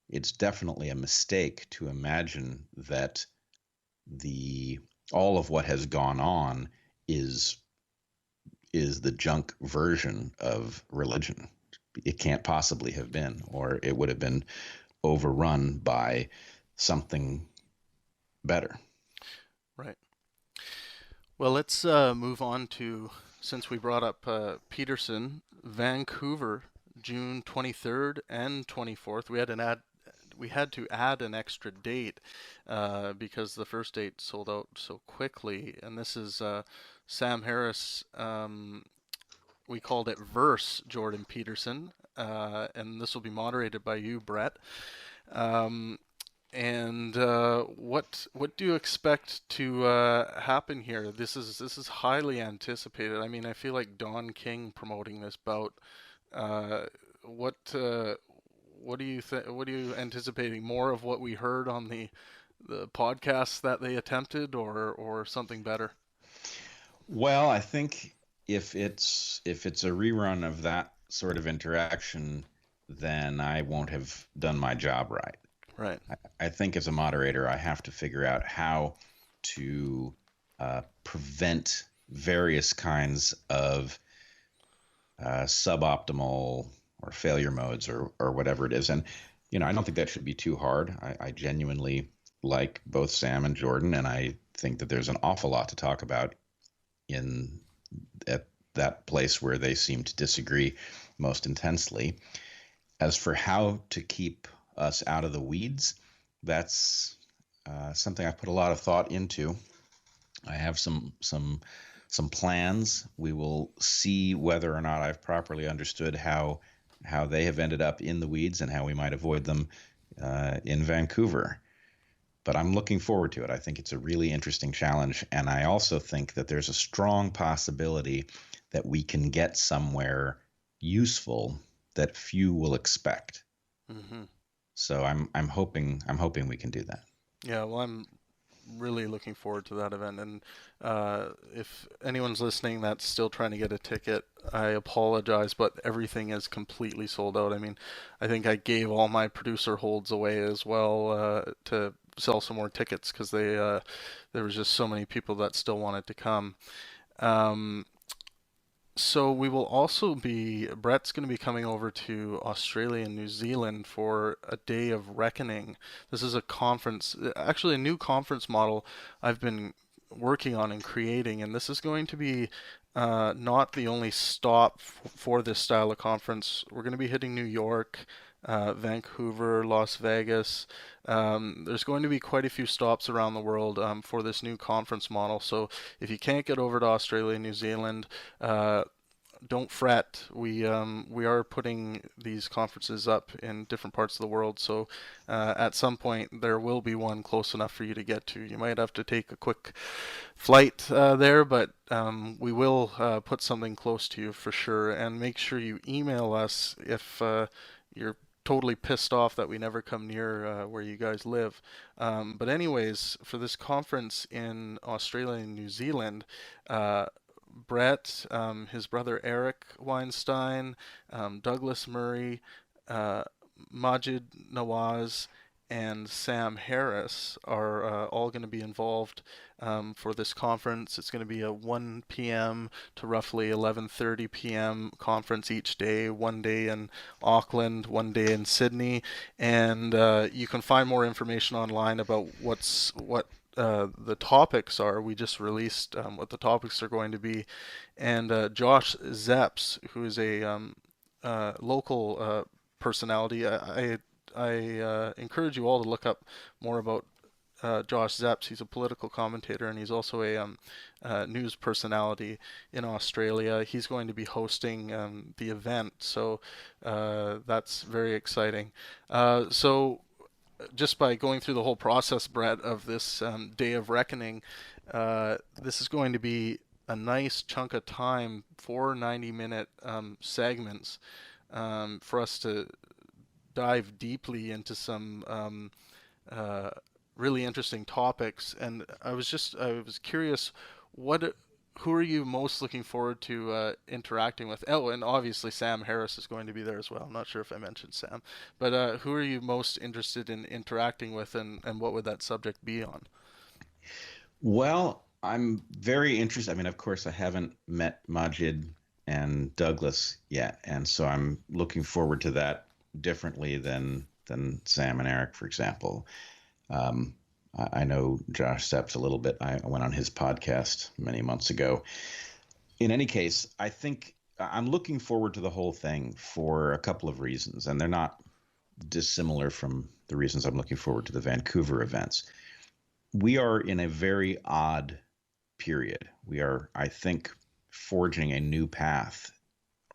it's definitely a mistake to imagine that all of what has gone on is the junk version of religion. It can't possibly have been, or it would have been overrun by something better. Right. Well, let's move on to, since we brought up Peterson, Vancouver, June 23rd and 24th. We had to add an extra date because the first date sold out so quickly. And this is Sam Harris. We called it Verse Jordan Peterson, and this will be moderated by you, Bret. And what do you expect to happen here? This is highly anticipated. I mean, I feel like Don King promoting this bout. What are you anticipating? More of what we heard on the podcasts that they attempted, or something better? Well, I think if it's a rerun of that sort of interaction, then I won't have done my job right. Right. I think as a moderator, I have to figure out how to prevent various kinds of suboptimal or failure modes or whatever it is. And, I don't think that should be too hard. I genuinely like both Sam and Jordan, and I think that there's an awful lot to talk about at that place where they seem to disagree most intensely. As for how to keep us out of the weeds, that's something I put a lot of thought into. I have some plans. We will see whether or not I've properly understood how they have ended up in the weeds and how we might avoid them in Vancouver. But I'm looking forward to it. I think it's a really interesting challenge, and I also think that there's a strong possibility that we can get somewhere useful that few will expect. Mm-hmm. So I'm hoping we can do that. Yeah, well, I'm really looking forward to that event, and if anyone's listening that's still trying to get a ticket, I apologize, but everything is completely sold out. I mean, I think I gave all my producer holds away as well to sell some more tickets, because there was just so many people that still wanted to come. So we will also Bret's going to be coming over to Australia and New Zealand for a day of reckoning. This is a conference, actually a new conference model I've been working on and creating, and this is going to be not the only stop for this style of conference. We're going to be hitting New York, Vancouver, Las Vegas. There's going to be quite a few stops around the world for this new conference model. So if you can't get over to Australia and New Zealand, don't fret. We are putting these conferences up in different parts of the world. So at some point there will be one close enough for you to get to. You might have to take a quick flight there, but we will put something close to you for sure. And make sure you email us if you're totally pissed off that we never come near where you guys live. But anyways, for this conference in Australia and New Zealand, Bret, his brother Eric Weinstein, Douglas Murray, Majid Nawaz, and Sam Harris are all going to be involved for this conference. It's going to be a 1 p.m. to roughly 11:30 p.m. conference each day, one day in Auckland, one day in Sydney, and you can find more information online about what the topics are. We just released what the topics are going to be, and Josh Zepps, who is a local personality, I encourage you all to look up more about Josh Zepps. He's a political commentator, and he's also a news personality in Australia. He's going to be hosting the event, so that's very exciting. So just by going through the whole process, Bret, of this Day of Reckoning, this is going to be a nice chunk of time, 4 90-minute segments for us to dive deeply into some really interesting topics. And I was curious, who are you most looking forward to interacting with? Oh, and obviously Sam Harris is going to be there as well. I'm not sure if I mentioned Sam, but who are you most interested in interacting with, and what would that subject be on? Well, I'm very interested. I mean, of course, I haven't met Majid and Douglas yet, and so I'm looking forward to that differently than Sam and Eric, for example. I know Josh Zepps a little bit. I went on his podcast many months ago. In any case, I think I'm looking forward to the whole thing for a couple of reasons, and they're not dissimilar from the reasons I'm looking forward to the Vancouver events. We are in a very odd period. We are, I think, forging a new path,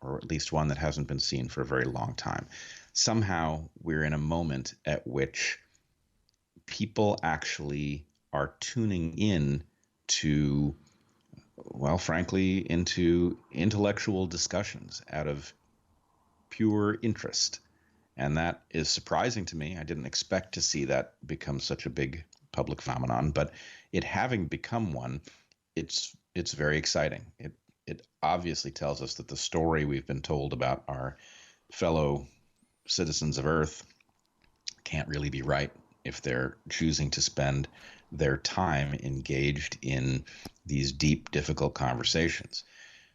or at least one that hasn't been seen for a very long time. Somehow we're in a moment at which people actually are tuning in to, well, frankly, into intellectual discussions out of pure interest. And that is surprising to me. I didn't expect to see that become such a big public phenomenon, but it having become one, it's very exciting. It obviously tells us that the story we've been told about our fellow citizens of Earth can't really be right if they're choosing to spend their time engaged in these deep, difficult conversations.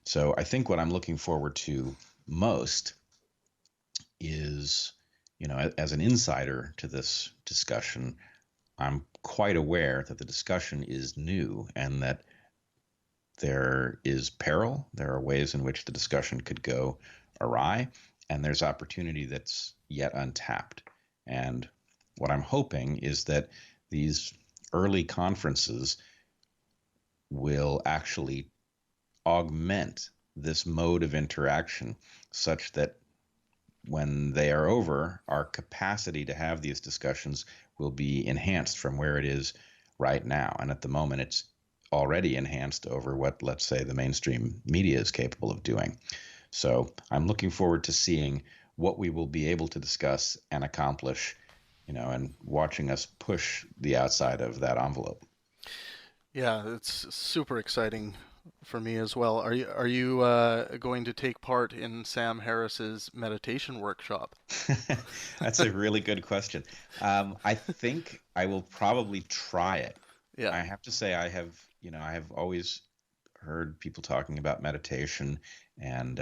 So I think what I'm looking forward to most is, as an insider to this discussion, I'm quite aware that the discussion is new and that there is peril. There are ways in which the discussion could go awry, and there's opportunity that's yet untapped. And what I'm hoping is that these early conferences will actually augment this mode of interaction such that when they are over, our capacity to have these discussions will be enhanced from where it is right now. And at the moment, it's already enhanced over what, let's say, the mainstream media is capable of doing. So I'm looking forward to seeing what we will be able to discuss and accomplish, and watching us push the outside of that envelope. Yeah, it's super exciting for me as well. Are you going to take part in Sam Harris's meditation workshop? That's a really good question. I think I will probably try it. Yeah. I have to say I have always heard people talking about meditation and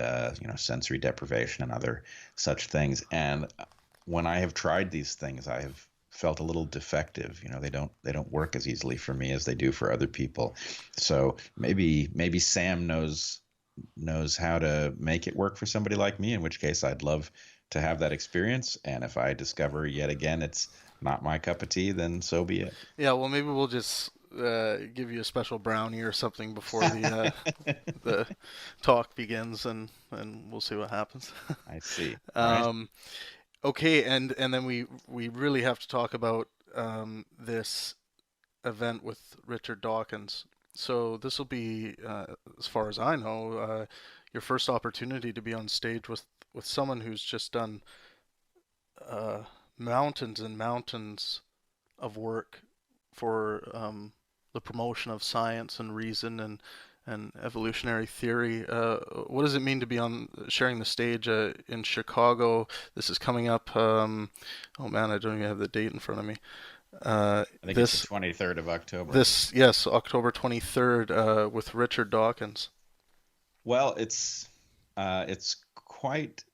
sensory deprivation and other such things. And when I have tried these things, I have felt a little defective. They don't work as easily for me as they do for other people. So maybe Sam knows how to make it work for somebody like me, in which case I'd love to have that experience. And if I discover yet again it's not my cup of tea, then so be it. Yeah, well, maybe we'll just give you a special brownie or something before the the talk begins, and we'll see what happens. I see. Okay, and then we really have to talk about this event with Richard Dawkins. So this will be, as far as I know, your first opportunity to be on stage with someone who's just done mountains and mountains of work for the promotion of science and reason and evolutionary theory. What does it mean to be sharing the stage in Chicago? This is coming up. Oh man, I don't even have the date in front of me. I think it's the 23rd of October. Yes, October 23rd with Richard Dawkins. Well, it's quite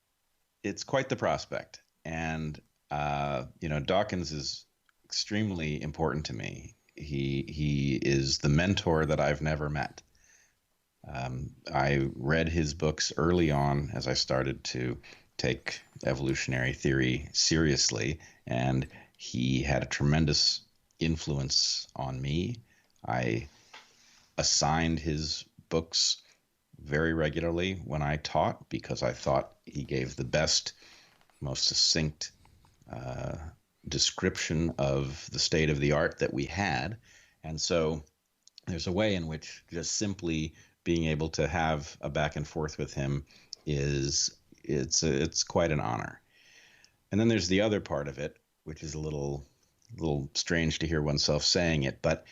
the prospect, and Dawkins is extremely important to me. He is the mentor that I've never met. I read his books early on as I started to take evolutionary theory seriously, and he had a tremendous influence on me. I assigned his books very regularly when I taught because I thought he gave the best, most succinct description of the state of the art that we had. And so there's a way in which just simply being able to have a back and forth with him it's quite an honor. And then there's the other part of it, which is a little strange to hear oneself saying it, but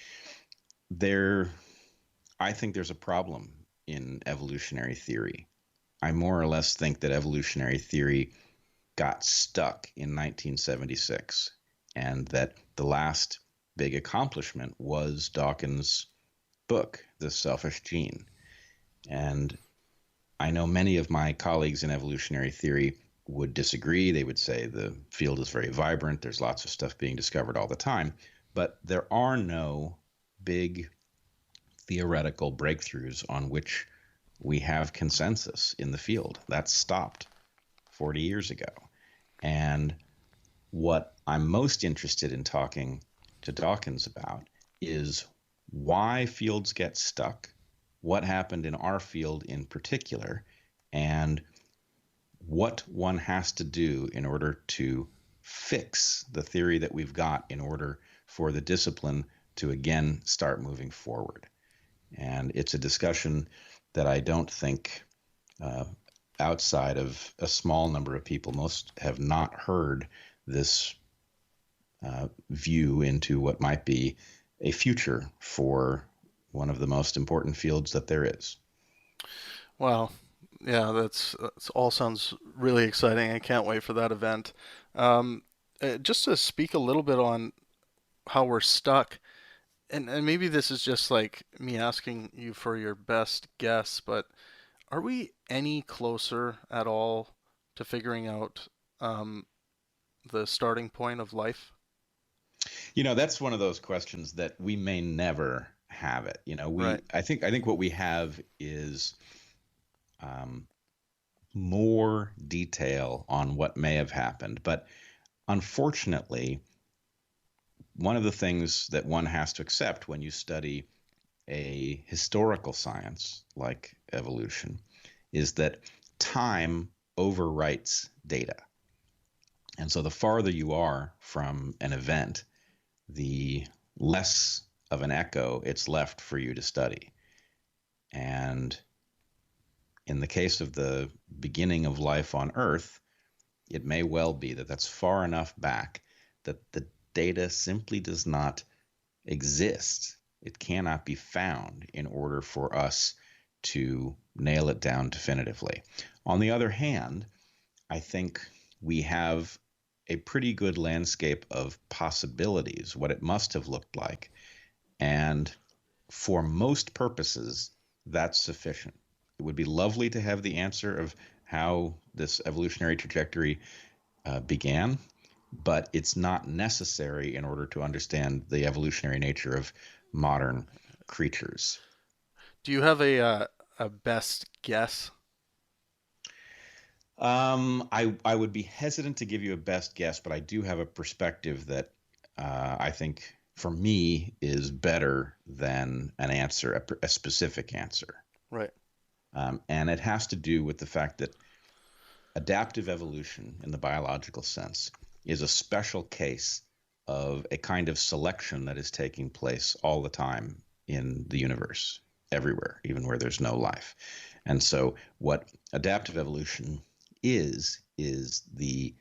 I think there's a problem in evolutionary theory. I more or less think that evolutionary theory got stuck in 1976, and that the last big accomplishment was Dawkins' book, The Selfish Gene. And I know many of my colleagues in evolutionary theory would disagree. They would say the field is very vibrant, there's lots of stuff being discovered all the time, but there are no big theoretical breakthroughs on which we have consensus in the field. That stopped 40 years ago. And what I'm most interested in talking to Dawkins about is why fields get stuck, what happened in our field in particular, and what one has to do in order to fix the theory that we've got in order for the discipline to again start moving forward. And it's a discussion that I don't think outside of a small number of people, most have not heard this view into what might be a future for one of the most important fields that there is. Wow. Yeah, that's all sounds really exciting. I can't wait for that event. Just to speak a little bit on how we're stuck, and maybe this is just like me asking you for your best guess, but are we any closer at all to figuring out the starting point of life? That's one of those questions that we may never have it. Right. I think what we have is more detail on what may have happened. But unfortunately, one of the things that one has to accept when you study a historical science like evolution is that time overwrites data. And so the farther you are from an event, the less of an echo it's left for you to study. And in the case of the beginning of life on Earth, it may well be that that's far enough back that the data simply does not exist. It cannot be found in order for us to nail it down definitively. On the other hand, I think we have a pretty good landscape of possibilities, what it must have looked like. And for most purposes, that's sufficient. It would be lovely to have the answer of how this evolutionary trajectory began, but it's not necessary in order to understand the evolutionary nature of modern creatures. Do you have a best guess? I would be hesitant to give you a best guess, but I do have a perspective that I think, for me, is better than an answer, a specific answer. Right. And it has to do with the fact that adaptive evolution, in the biological sense, is a special case of a kind of selection that is taking place all the time in the universe, everywhere, even where there's no life. And so what adaptive evolution is the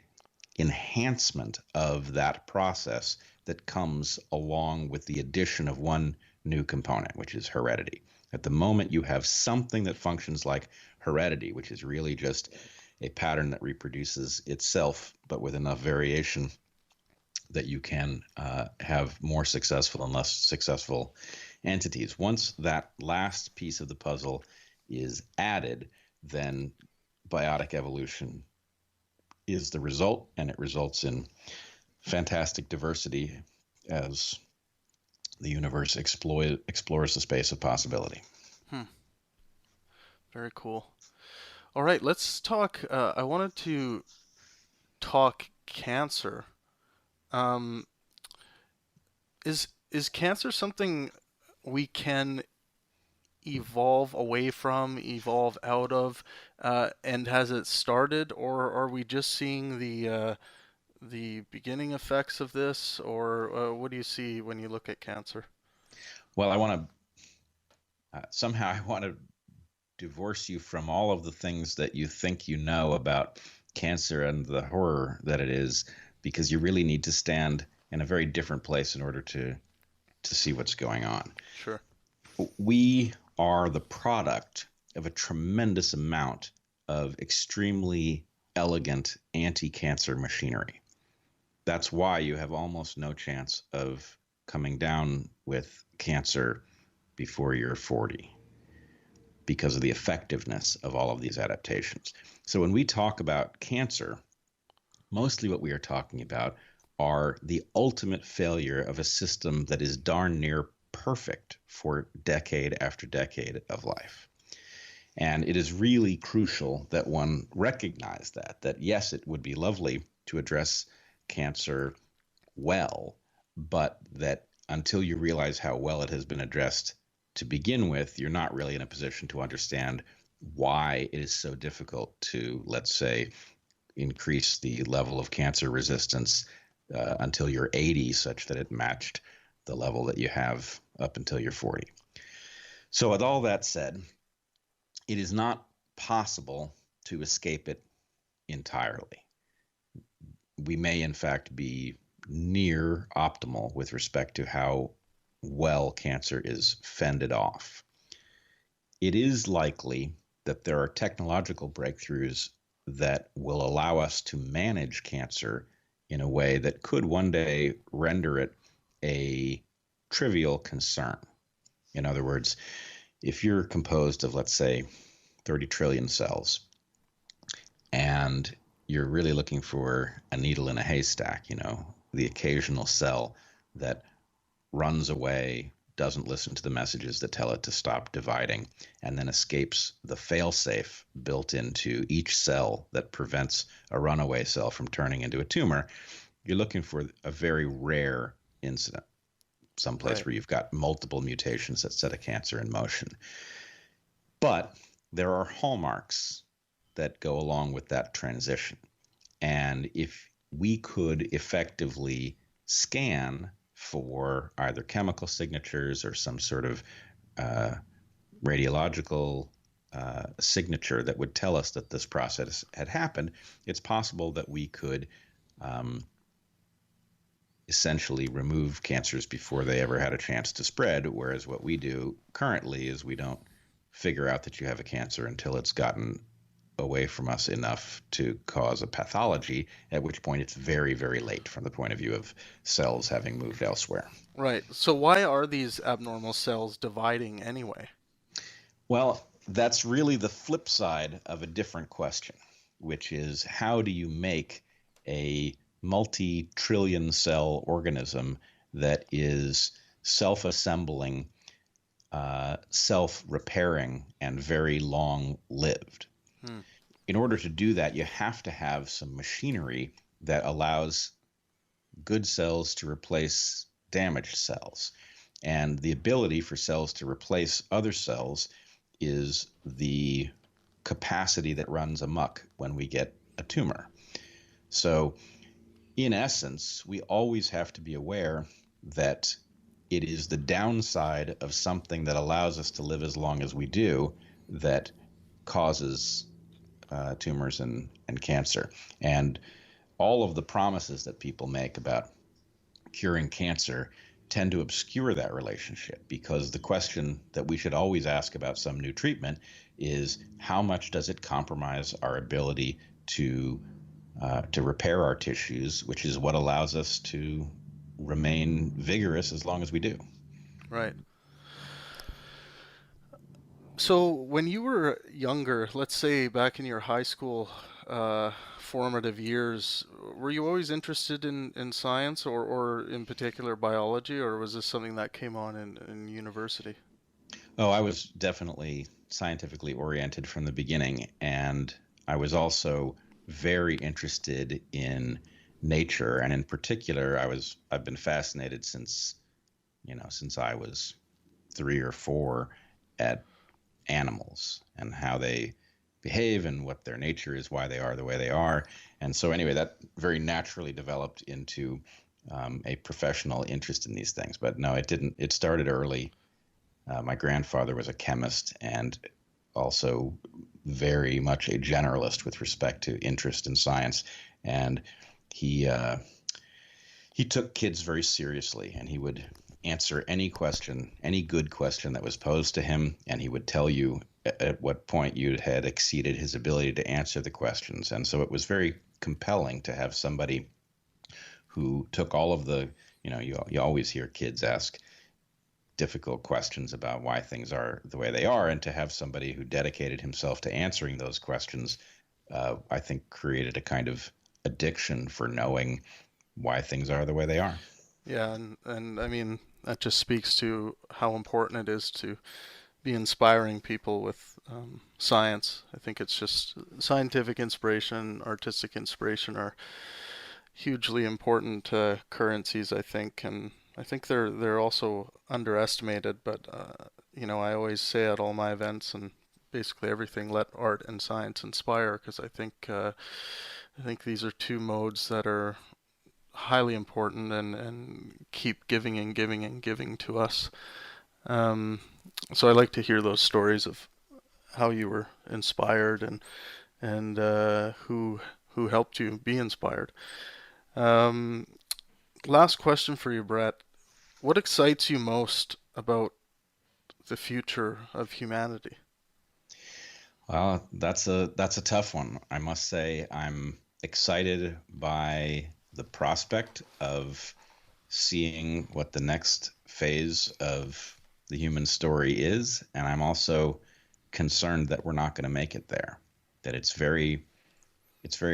enhancement of that process that comes along with the addition of one new component, which is heredity. At the moment you have something that functions like heredity, which is really just a pattern that reproduces itself, but with enough variation that you can have more successful and less successful entities. Once that last piece of the puzzle is added, then biotic evolution is the result, and it results in fantastic diversity as the universe explores the space of possibility. Very cool. All right, let's talk. I wanted to talk cancer. Is cancer something we can evolve away from, evolve out of, and has it started, or are we just seeing the beginning effects of this, or what do you see when you look at cancer? Well, I want to divorce you from all of the things that you think you know about cancer and the horror that it is, because you really need to stand in a very different place in order to see what's going on. Sure. We are the product of a tremendous amount of extremely elegant anti-cancer machinery. That's why you have almost no chance of coming down with cancer before you're 40, because of the effectiveness of all of these adaptations. So when we talk about cancer, mostly what we are talking about are the ultimate failure of a system that is darn near perfect for decade after decade of life. And it is really crucial that one recognize that yes, it would be lovely to address cancer well, but that until you realize how well it has been addressed to begin with, you're not really in a position to understand why it is so difficult to, let's say, increase the level of cancer resistance until you're 80, such that it matched the level that you have up until you're 40. So with all that said, it is not possible to escape it entirely. We may, in fact, be near optimal with respect to how well cancer is fended off. It is likely that there are technological breakthroughs that will allow us to manage cancer in a way that could one day render it a trivial concern. In other words, if you're composed of, let's say, 30 trillion cells, and you're really looking for a needle in a haystack, the occasional cell that runs away, doesn't listen to the messages that tell it to stop dividing, and then escapes the fail-safe built into each cell that prevents a runaway cell from turning into a tumor, you're looking for a very rare incident, someplace where you've got multiple mutations that set a cancer in motion. But there are hallmarks that go along with that transition. And if we could effectively scan for either chemical signatures or some sort of radiological signature that would tell us that this process had happened, it's possible that we could essentially remove cancers before they ever had a chance to spread, whereas what we do currently is we don't figure out that you have a cancer until it's gotten away from us enough to cause a pathology, at which point it's very, very late from the point of view of cells having moved elsewhere. Right. So why are these abnormal cells dividing anyway? Well, that's really the flip side of a different question, which is how do you make a multi-trillion cell organism that is self-assembling, self-repairing, and very long-lived? In order to do that, you have to have some machinery that allows good cells to replace damaged cells. And the ability for cells to replace other cells is the capacity that runs amok when we get a tumor. So, in essence, we always have to be aware that it is the downside of something that allows us to live as long as we do that causes tumors and cancer. And all of the promises that people make about curing cancer tend to obscure that relationship, because the question that we should always ask about some new treatment is how much does it compromise our ability to repair our tissues, which is what allows us to remain vigorous as long as we do. Right. So when you were younger, let's say back in your high school formative years, were you always interested in science or in particular biology, or was this something that came on in university? Oh, I was definitely scientifically oriented from the beginning, and I was also very interested in nature, and in particular, I've been fascinated since I was 3 or 4 at animals and how they behave and what their nature is, why they are the way they are. And so anyway, that very naturally developed into a professional interest in these things. But no, it didn't. It started early. My grandfather was a chemist and also very much a generalist with respect to interest in science. And he took kids very seriously, and he would answer any question, any good question that was posed to him, and he would tell you at what point you had exceeded his ability to answer the questions. And so it was very compelling to have somebody who took all of the, you always hear kids ask difficult questions about why things are the way they are, and to have somebody who dedicated himself to answering those questions, I think created a kind of addiction for knowing why things are the way they are. Yeah, and I mean, that just speaks to how important it is to be inspiring people with science. I think it's just scientific inspiration, artistic inspiration are hugely important currencies, I think, and I think they're also underestimated. But I always say at all my events and basically everything, let art and science inspire, because I think these are two modes that are highly important and keep giving and giving and giving to us. So I like to hear those stories of how you were inspired and who helped you be inspired. Last question for you, Bret. What excites you most about the future of humanity? Well, that's a tough one. I must say I'm excited by the prospect of seeing what the next phase of the human story is, and I'm also concerned that we're not going to make it there. That it's very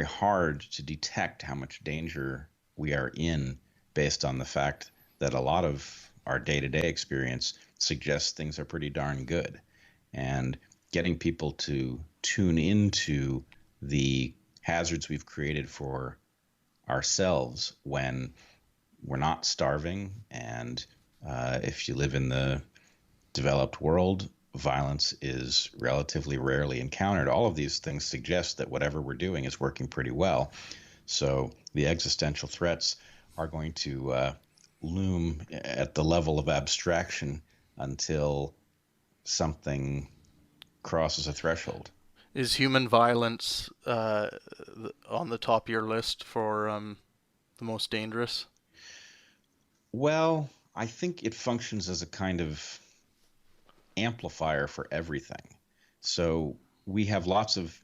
hard to detect how much danger we are in based on the fact that a lot of our day-to-day experience suggests things are pretty darn good. And getting people to tune into the hazards we've created for ourselves when we're not starving, and if you live in the developed world, violence is relatively rarely encountered. All of these things suggest that whatever we're doing is working pretty well. So the existential threats are going to loom at the level of abstraction until something crosses a threshold. Is human violence on the top of your list for the most dangerous? Well, I think it functions as a kind of amplifier for everything. So we have lots of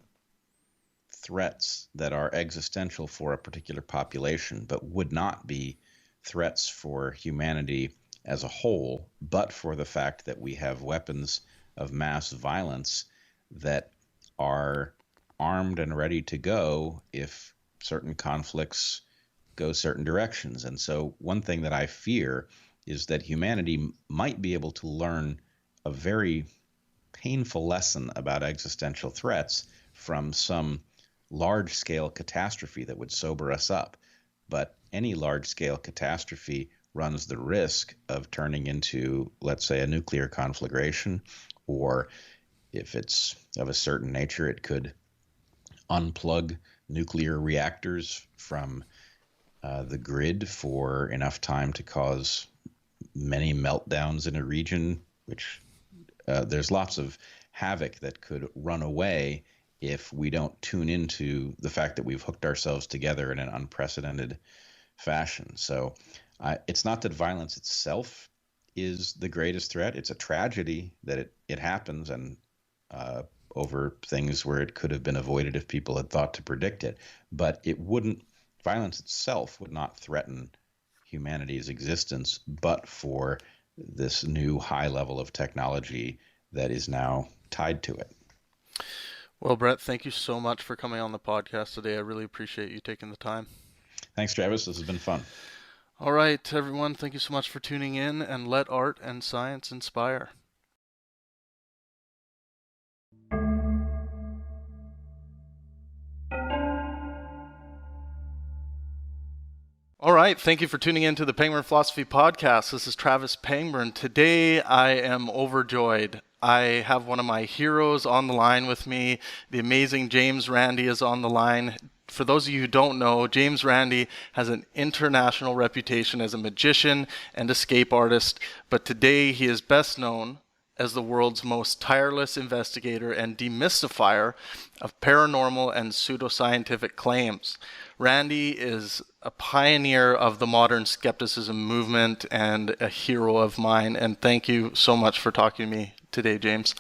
threats that are existential for a particular population, but would not be threats for humanity as a whole, but for the fact that we have weapons of mass violence that are armed and ready to go if certain conflicts go certain directions. And so one thing that I fear is that humanity might be able to learn a very painful lesson about existential threats from some large-scale catastrophe that would sober us up. But any large-scale catastrophe runs the risk of turning into, let's say, a nuclear conflagration, or if it's of a certain nature, it could unplug nuclear reactors from the grid for enough time to cause many meltdowns in a region, which there's lots of havoc that could run away if we don't tune into the fact that we've hooked ourselves together in an unprecedented fashion. So it's not that violence itself is the greatest threat. It's a tragedy that it happens, and over things where it could have been avoided if people had thought to predict it. But violence itself would not threaten humanity's existence, but for this new high level of technology that is now tied to it. Well, Bret, thank you so much for coming on the podcast today. I really appreciate you taking the time. Thanks, Travis. This has been fun. All right, everyone, thank you so much for tuning in, and let art and science inspire. All right, thank you for tuning in to the Pangburn Philosophy Podcast. This is Travis Pangburn. Today I am overjoyed. I have one of my heroes on the line with me. The amazing James Randi is on the line. For those of you who don't know, James Randi has an international reputation as a magician and escape artist, but today he is best known as the world's most tireless investigator and demystifier of paranormal and pseudoscientific claims. Randi is a pioneer of the modern skepticism movement and a hero of mine, and thank you so much for talking to me today, James.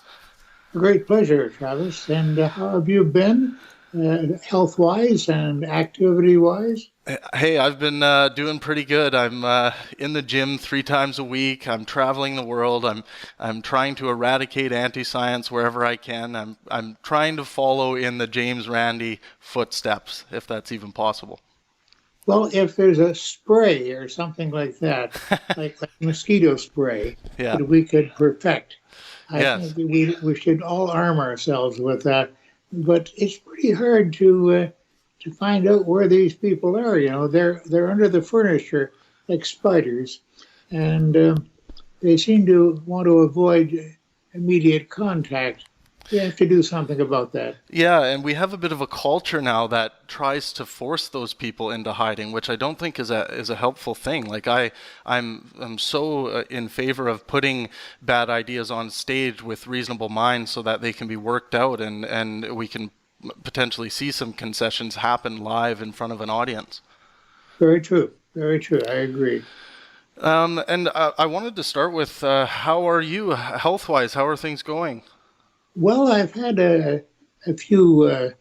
Great pleasure, Travis. And how have you been, health-wise and activity-wise? Hey, I've been doing pretty good. I'm in the gym 3 times a week. I'm traveling the world. I'm trying to eradicate anti-science wherever I can. I'm trying to follow in the James Randi footsteps, if that's even possible. Well, if there's a spray or something like that, like mosquito spray, that we could perfect, I think we should all arm ourselves with that. But it's pretty hard to find out where these people are. You know, they're under the furniture like spiders, and they seem to want to avoid immediate contact. We have to do something about that. Yeah, and we have a bit of a culture now that tries to force those people into hiding, which I don't think is a helpful thing. Like I'm so in favor of putting bad ideas on stage with reasonable minds so that they can be worked out and we can potentially see some concessions happen live in front of an audience. Very true. Very true. I agree. And I wanted to start with how are you health-wise? How are things going? Well, I've had a few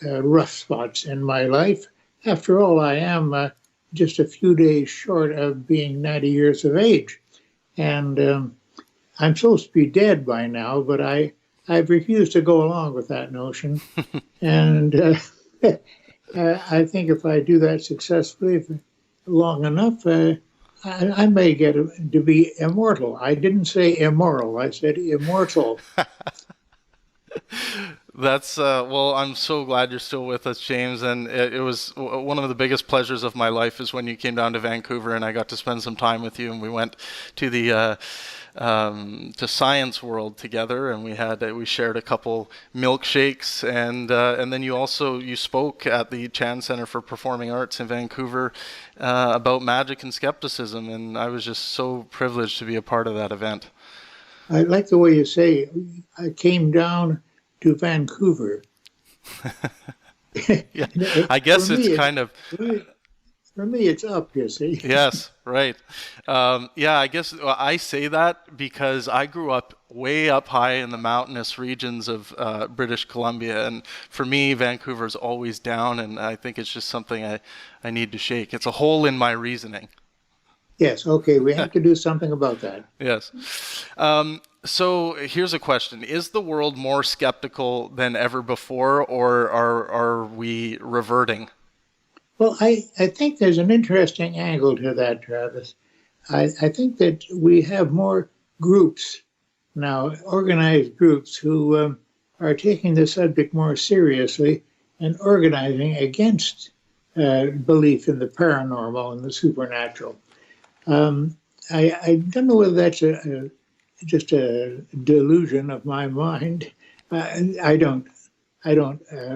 rough spots in my life. After all, I am just a few days short of being 90 years of age. And I'm supposed to be dead by now, but I've refused to go along with that notion. And I think if I do that successfully for long enough, I may get to be immortal. I didn't say immoral. I said immortal. That's well, I'm so glad you're still with us, James, and it was one of the biggest pleasures of my life is when you came down to Vancouver and I got to spend some time with you, and we went to the to Science World together, and we shared a couple milkshakes, and then you spoke at the Chan Center for Performing Arts in Vancouver about magic and skepticism, and I was just so privileged to be a part of that event. I like the way you say I came down to Vancouver. Yeah, I guess it's kind of... For me, it's up, you see. Yes, right. Yeah, I guess I say that because I grew up way up high in the mountainous regions of British Columbia, and for me, Vancouver's always down, and I think it's just something I need to shake. It's a hole in my reasoning. Yes, okay, we have to do something about that. Yes. So here's a question. Is the world more skeptical than ever before, or are we reverting? Well, I think there's an interesting angle to that, Travis. I think that we have more groups now, organized groups, who are taking the subject more seriously and organizing against belief in the paranormal and the supernatural. I don't know whether that's just a delusion of my mind. I don't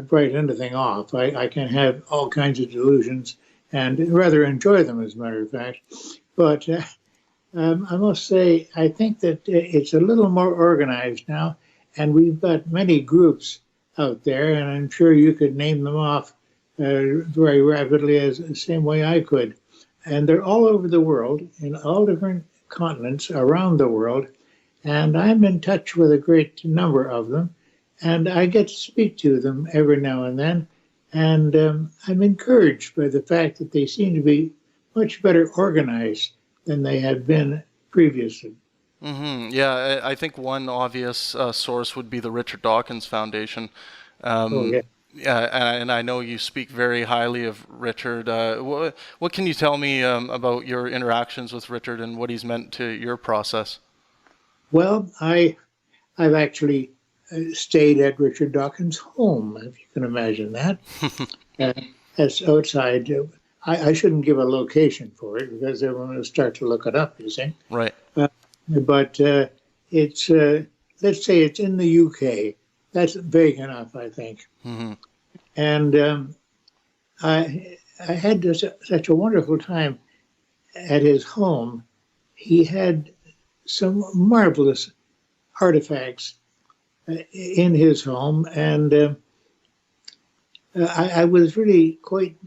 write anything off. I can have all kinds of delusions and rather enjoy them, as a matter of fact. But I must say, I think that it's a little more organized now, and we've got many groups out there, and I'm sure you could name them off very rapidly as the same way I could. And they're all over the world, in all different continents around the world, and I'm in touch with a great number of them. And I get to speak to them every now and then, and I'm encouraged by the fact that they seem to be much better organized than they had been previously. Mm-hmm. Yeah, I think one obvious source would be the Richard Dawkins Foundation. Yeah, and I know you speak very highly of Richard. What can you tell me about your interactions with Richard and what he's meant to your process? Well, I've actually stayed at Richard Dawkins' home, if you can imagine that. That's outside. I shouldn't give a location for it because everyone will start to look it up, you see. Right. But it's, let's say it's in the UK. That's vague enough, I think. Mm-hmm. And I had such a wonderful time at his home. He had some marvelous artifacts in his home, and I was really quite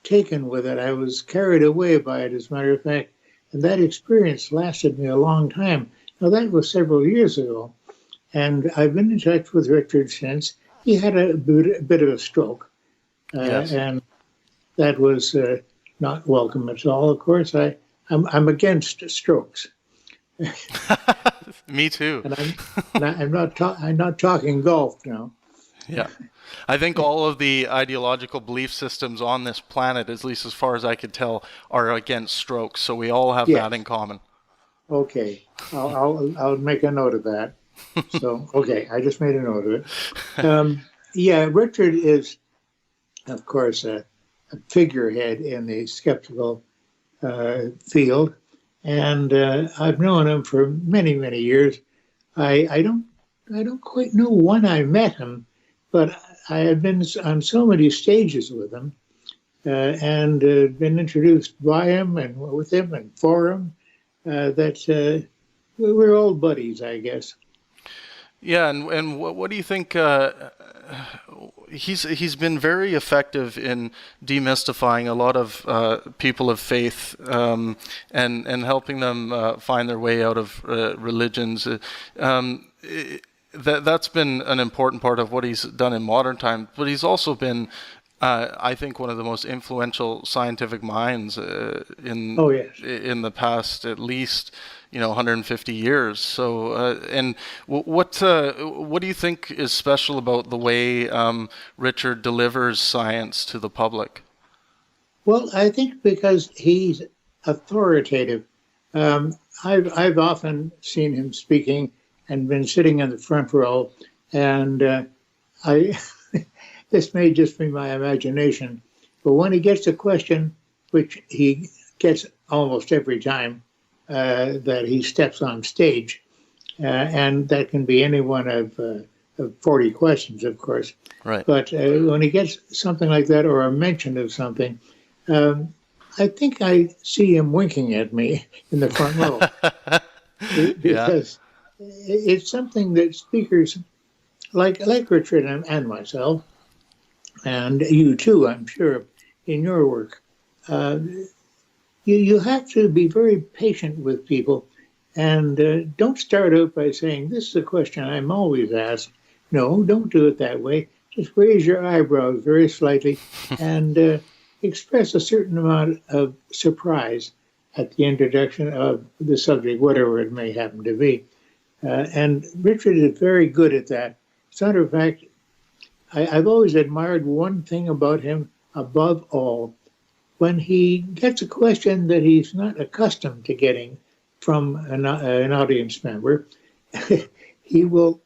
taken with it. I was carried away by it, as a matter of fact, and that experience lasted me a long time. Now, that was several years ago, and I've been in touch with Richard since. He had a bit of a stroke, yes. And that was not welcome at all. Of course, I'm against strokes. Me too. And I'm not talking golf now. Yeah, I think all of the ideological belief systems on this planet, at least as far as I could tell, are against strokes. So we all have that in common. Okay, I'll make a note of that. So okay, I just made a note of it. Yeah, Richard is, of course, a figurehead in the skeptical field. And I've known him for many, many years. I don't quite know when I met him, but I have been on so many stages with him, and been introduced by him and with him and for him, that we're old buddies, I guess. Yeah, and what do you think? He's been very effective in demystifying a lot of people of faith, and helping them find their way out of religions. That's been an important part of what he's done in modern times. But he's also been, I think, one of the most influential scientific minds in the past, at least 150 years. So, and what do you think is special about the way Richard delivers science to the public? Well, I think because he's authoritative. I've often seen him speaking and been sitting in the front row, and I this may just be my imagination, but when he gets a question, which he gets almost every time that he steps on stage, and that can be any one of 40 questions, of course. Right. But when he gets something like that or a mention of something, I think I see him winking at me in the front row because it's something that speakers like Richard and myself, and you too, I'm sure, in your work, you have to be very patient with people, and don't start out by saying, this is a question I'm always asked. No, don't do it that way. Just raise your eyebrows very slightly and express a certain amount of surprise at the introduction of the subject, whatever it may happen to be. And Richard is very good at that. As a matter of fact, I've always admired one thing about him above all. When he gets a question that he's not accustomed to getting from an audience member, he will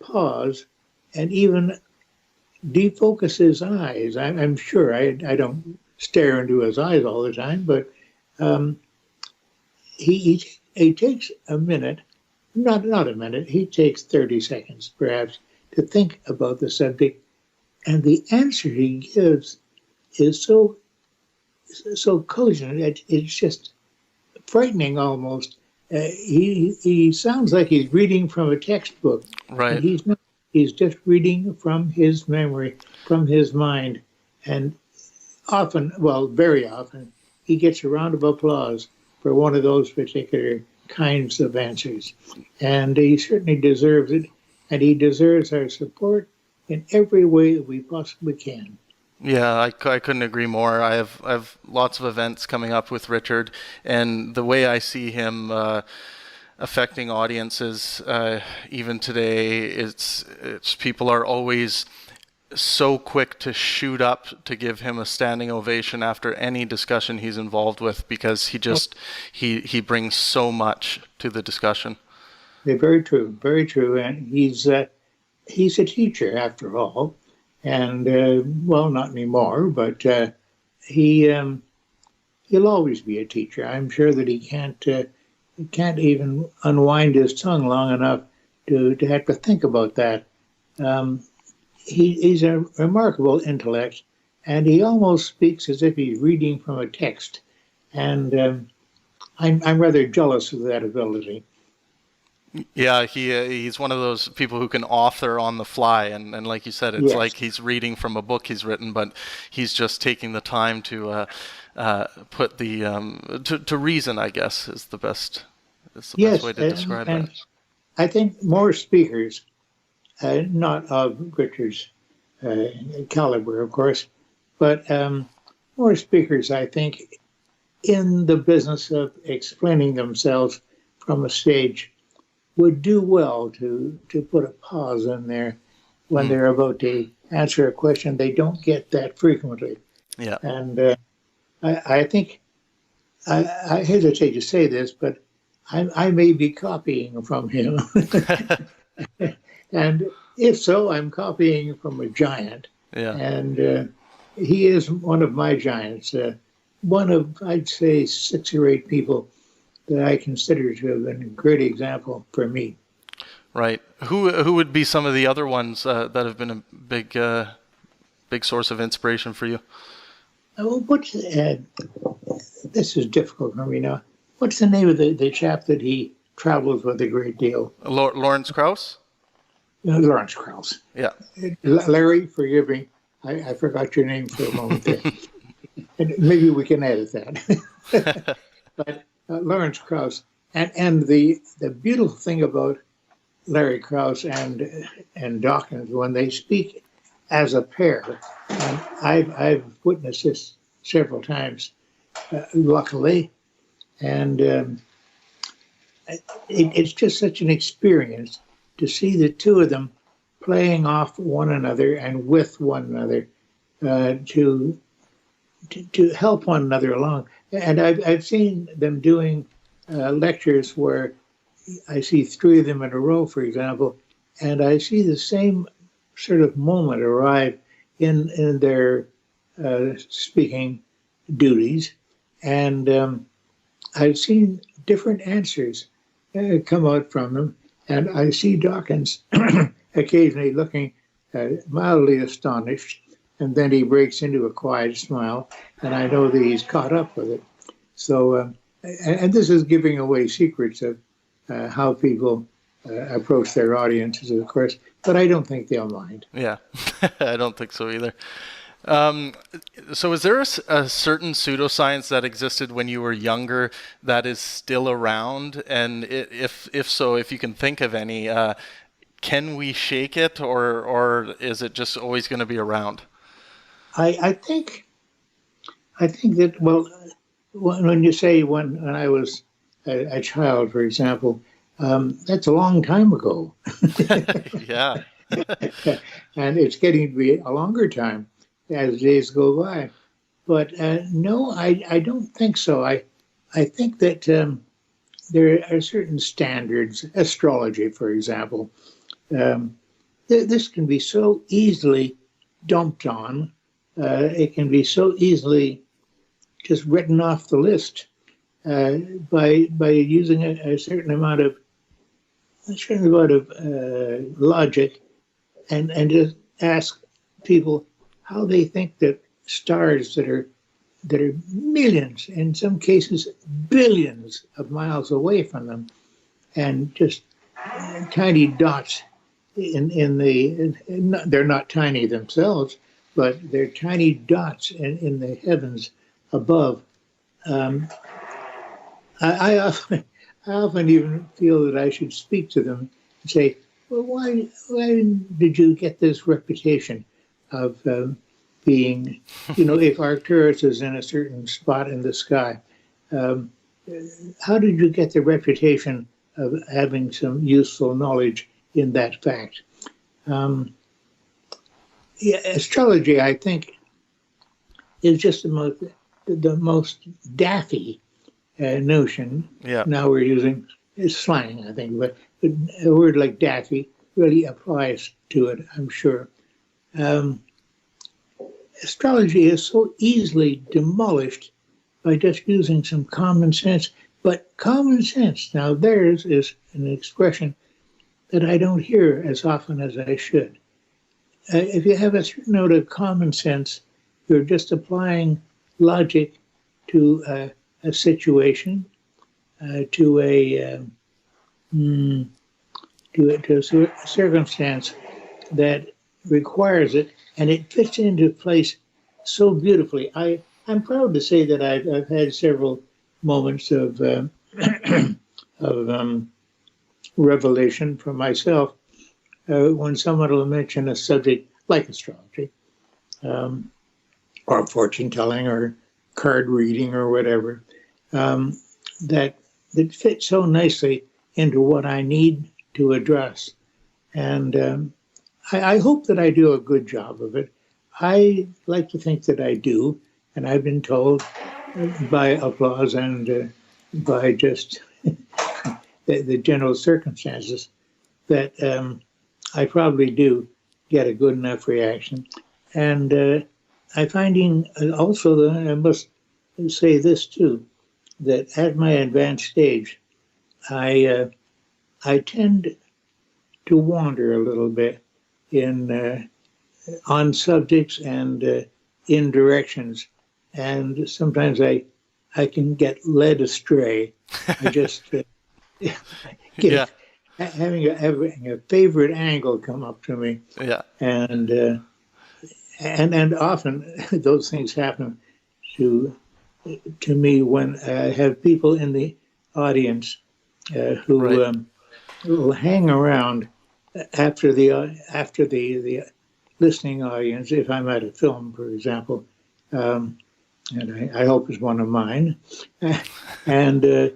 pause and even defocus his eyes. I'm sure I don't stare into his eyes all the time, but he takes a minute, not a minute, he takes 30 seconds perhaps to think about the subject, and the answer he gives is so cogent, it's just frightening almost. He sounds like he's reading from a textbook. Right. He's not. He's just reading from his memory, from his mind. And often, well, very often, he gets a round of applause for one of those particular kinds of answers. And he certainly deserves it. And he deserves our support in every way that we possibly can. Yeah, I couldn't agree more. I have lots of events coming up with Richard, and the way I see him affecting audiences even today, it's people are always so quick to shoot up to give him a standing ovation after any discussion he's involved with, because he brings so much to the discussion. Yeah, very true, and he's a teacher after all. And, well, not anymore, but he'll always be a teacher. I'm sure that he can't even unwind his tongue long enough to have to think about that. He's a remarkable intellect, and he almost speaks as if he's reading from a text. And I'm rather jealous of that ability. Yeah, he's one of those people who can author on the fly, and like you said, it's like he's reading from a book he's written, but he's just taking the time to put the to reason, I guess, is the best way to describe it. I think more speakers, not of Richard's caliber, of course, but more speakers, I think, in the business of explaining themselves from a stage, would do well to put a pause in there when they're about to answer a question they don't get that frequently. Yeah. And I think, I hesitate to say this, but I may be copying from him. And if so, I'm copying from a giant. Yeah. And he is one of my giants. One of, I'd say, 6 or 8 people that I consider to have been a great example for me. Right. Who would be some of the other ones that have been a big source of inspiration for you? Well, this is difficult for me now. What's the name of the chap that he travels with a great deal? Lawrence Krauss? Lawrence Krauss. Yeah. Larry, forgive me. I forgot your name for a moment there. And maybe we can edit that. But Lawrence Krauss, and the beautiful thing about Larry Krauss and Dawkins, when they speak as a pair, and I've witnessed this several times, luckily, and it's just such an experience to see the two of them playing off one another and with one another to to help one another along. And I've seen them doing lectures where I see 3 of them in a row, for example, and I see the same sort of moment arrive in their speaking duties. And I've seen different answers come out from them. And I see Dawkins occasionally looking mildly astonished, and then he breaks into a quiet smile, and I know that he's caught up with it. So, and this is giving away secrets of how people approach their audiences, of course, but I don't think they'll mind. Yeah, I don't think so either. So is there a certain pseudoscience that existed when you were younger that is still around? And if so, if you can think of any, can we shake it, or is it just always going to be around? I think that, well, when you say when I was a child, for example, that's a long time ago. Yeah. And it's getting to be a longer time as days go by. But no, I don't think so. I think that there are certain standards, astrology, for example. This can be so easily dumped on. It can be so easily just written off the list by using a certain amount of logic, and just ask people how they think that stars that are millions, in some cases billions of miles away from them, and just tiny dots they're not tiny themselves, but they're tiny dots in the heavens above. I often even feel that I should speak to them and say, well, why did you get this reputation of being, if Arcturus is in a certain spot in the sky, how did you get the reputation of having some useful knowledge in that fact? Astrology, I think, is just the most daffy notion. Yeah. Now we're using slang, I think, but a word like daffy really applies to it, I'm sure. Astrology is so easily demolished by just using some common sense. But common sense, now theirs is an expression that I don't hear as often as I should. If you have a certain note of common sense, you're just applying logic to a situation, to a circumstance that requires it, and it fits into place so beautifully. I'm proud to say that I've had several moments of revelation for myself when someone will mention a subject like astrology, or fortune telling, or card reading, or whatever, that fits so nicely into what I need to address. And I hope that I do a good job of it. I like to think that I do, and I've been told by applause and by just the general circumstances that I probably do get a good enough reaction. And I'm finding also that I must say this too, that at my advanced stage, I tend to wander a little bit on subjects and in directions, and sometimes I can get led astray. I just having a favorite angle come up to me, and often those things happen to me when I have people in the audience who will hang around after the listening audience, if I'm at a film, for example, and I hope it's one of mine, and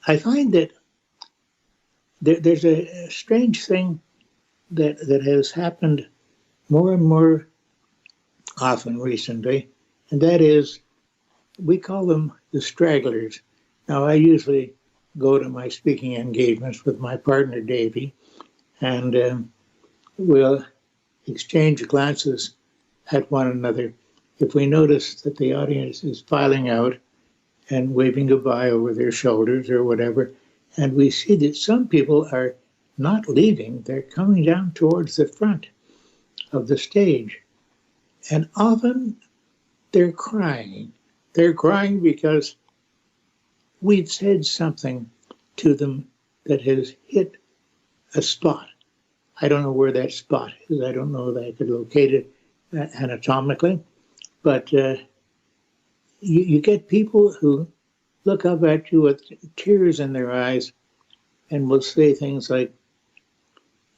I find that there's a strange thing that has happened more and more often recently, and that is, we call them the stragglers. Now, I usually go to my speaking engagements with my partner, Davey, and we'll exchange glances at one another. If we notice that the audience is filing out and waving goodbye over their shoulders or whatever, and we see that some people are not leaving, they're coming down towards the front of the stage. And often they're crying. They're crying because we've said something to them that has hit a spot. I don't know where that spot is. I don't know that I could locate it anatomically. But you get people who look up at you with tears in their eyes and will say things like,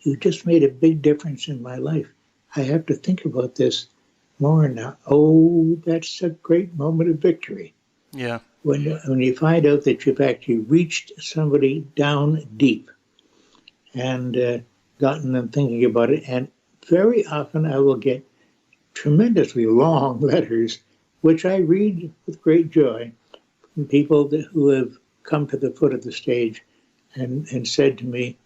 "You just made a big difference in my life. I have to think about this more now." Oh, that's a great moment of victory. Yeah. When you find out that you've actually reached somebody down deep and gotten them thinking about it. And very often I will get tremendously long letters, which I read with great joy, from people who have come to the foot of the stage and said to me,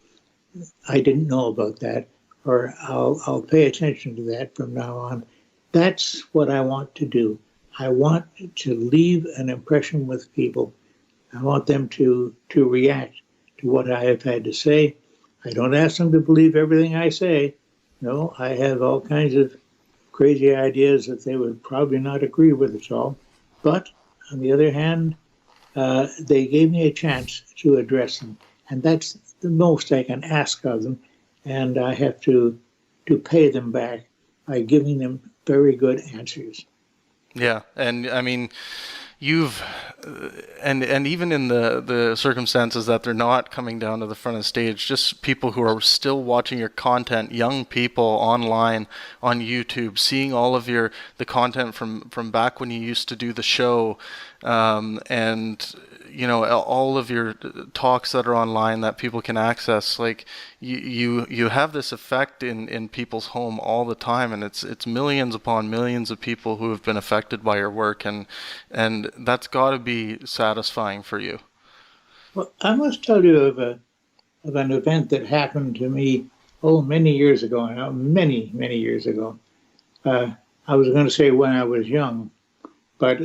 "I didn't know about that," or I'll pay attention to that from now on. That's what I want to do. I want to leave an impression with people. I want them to react to what I have had to say. I don't ask them to believe everything I say. No, I have all kinds of crazy ideas that they would probably not agree with at all. But on the other hand, they gave me a chance to address them. And that's the most I can ask of them. And I have to pay them back by giving them very good answers. Yeah, and I mean, you've, and even in the circumstances that they're not coming down to the front of the stage, just people who are still watching your content, young people online on YouTube, seeing all of the content from back when you used to do the show, and you know, all of your talks that are online that people can access. Like you have this effect in people's home all the time, and it's millions upon millions of people who have been affected by your work, and that's got to be satisfying for you. Well, I must tell you of an event that happened to me many years ago now, many years ago. I was going to say when I was young, but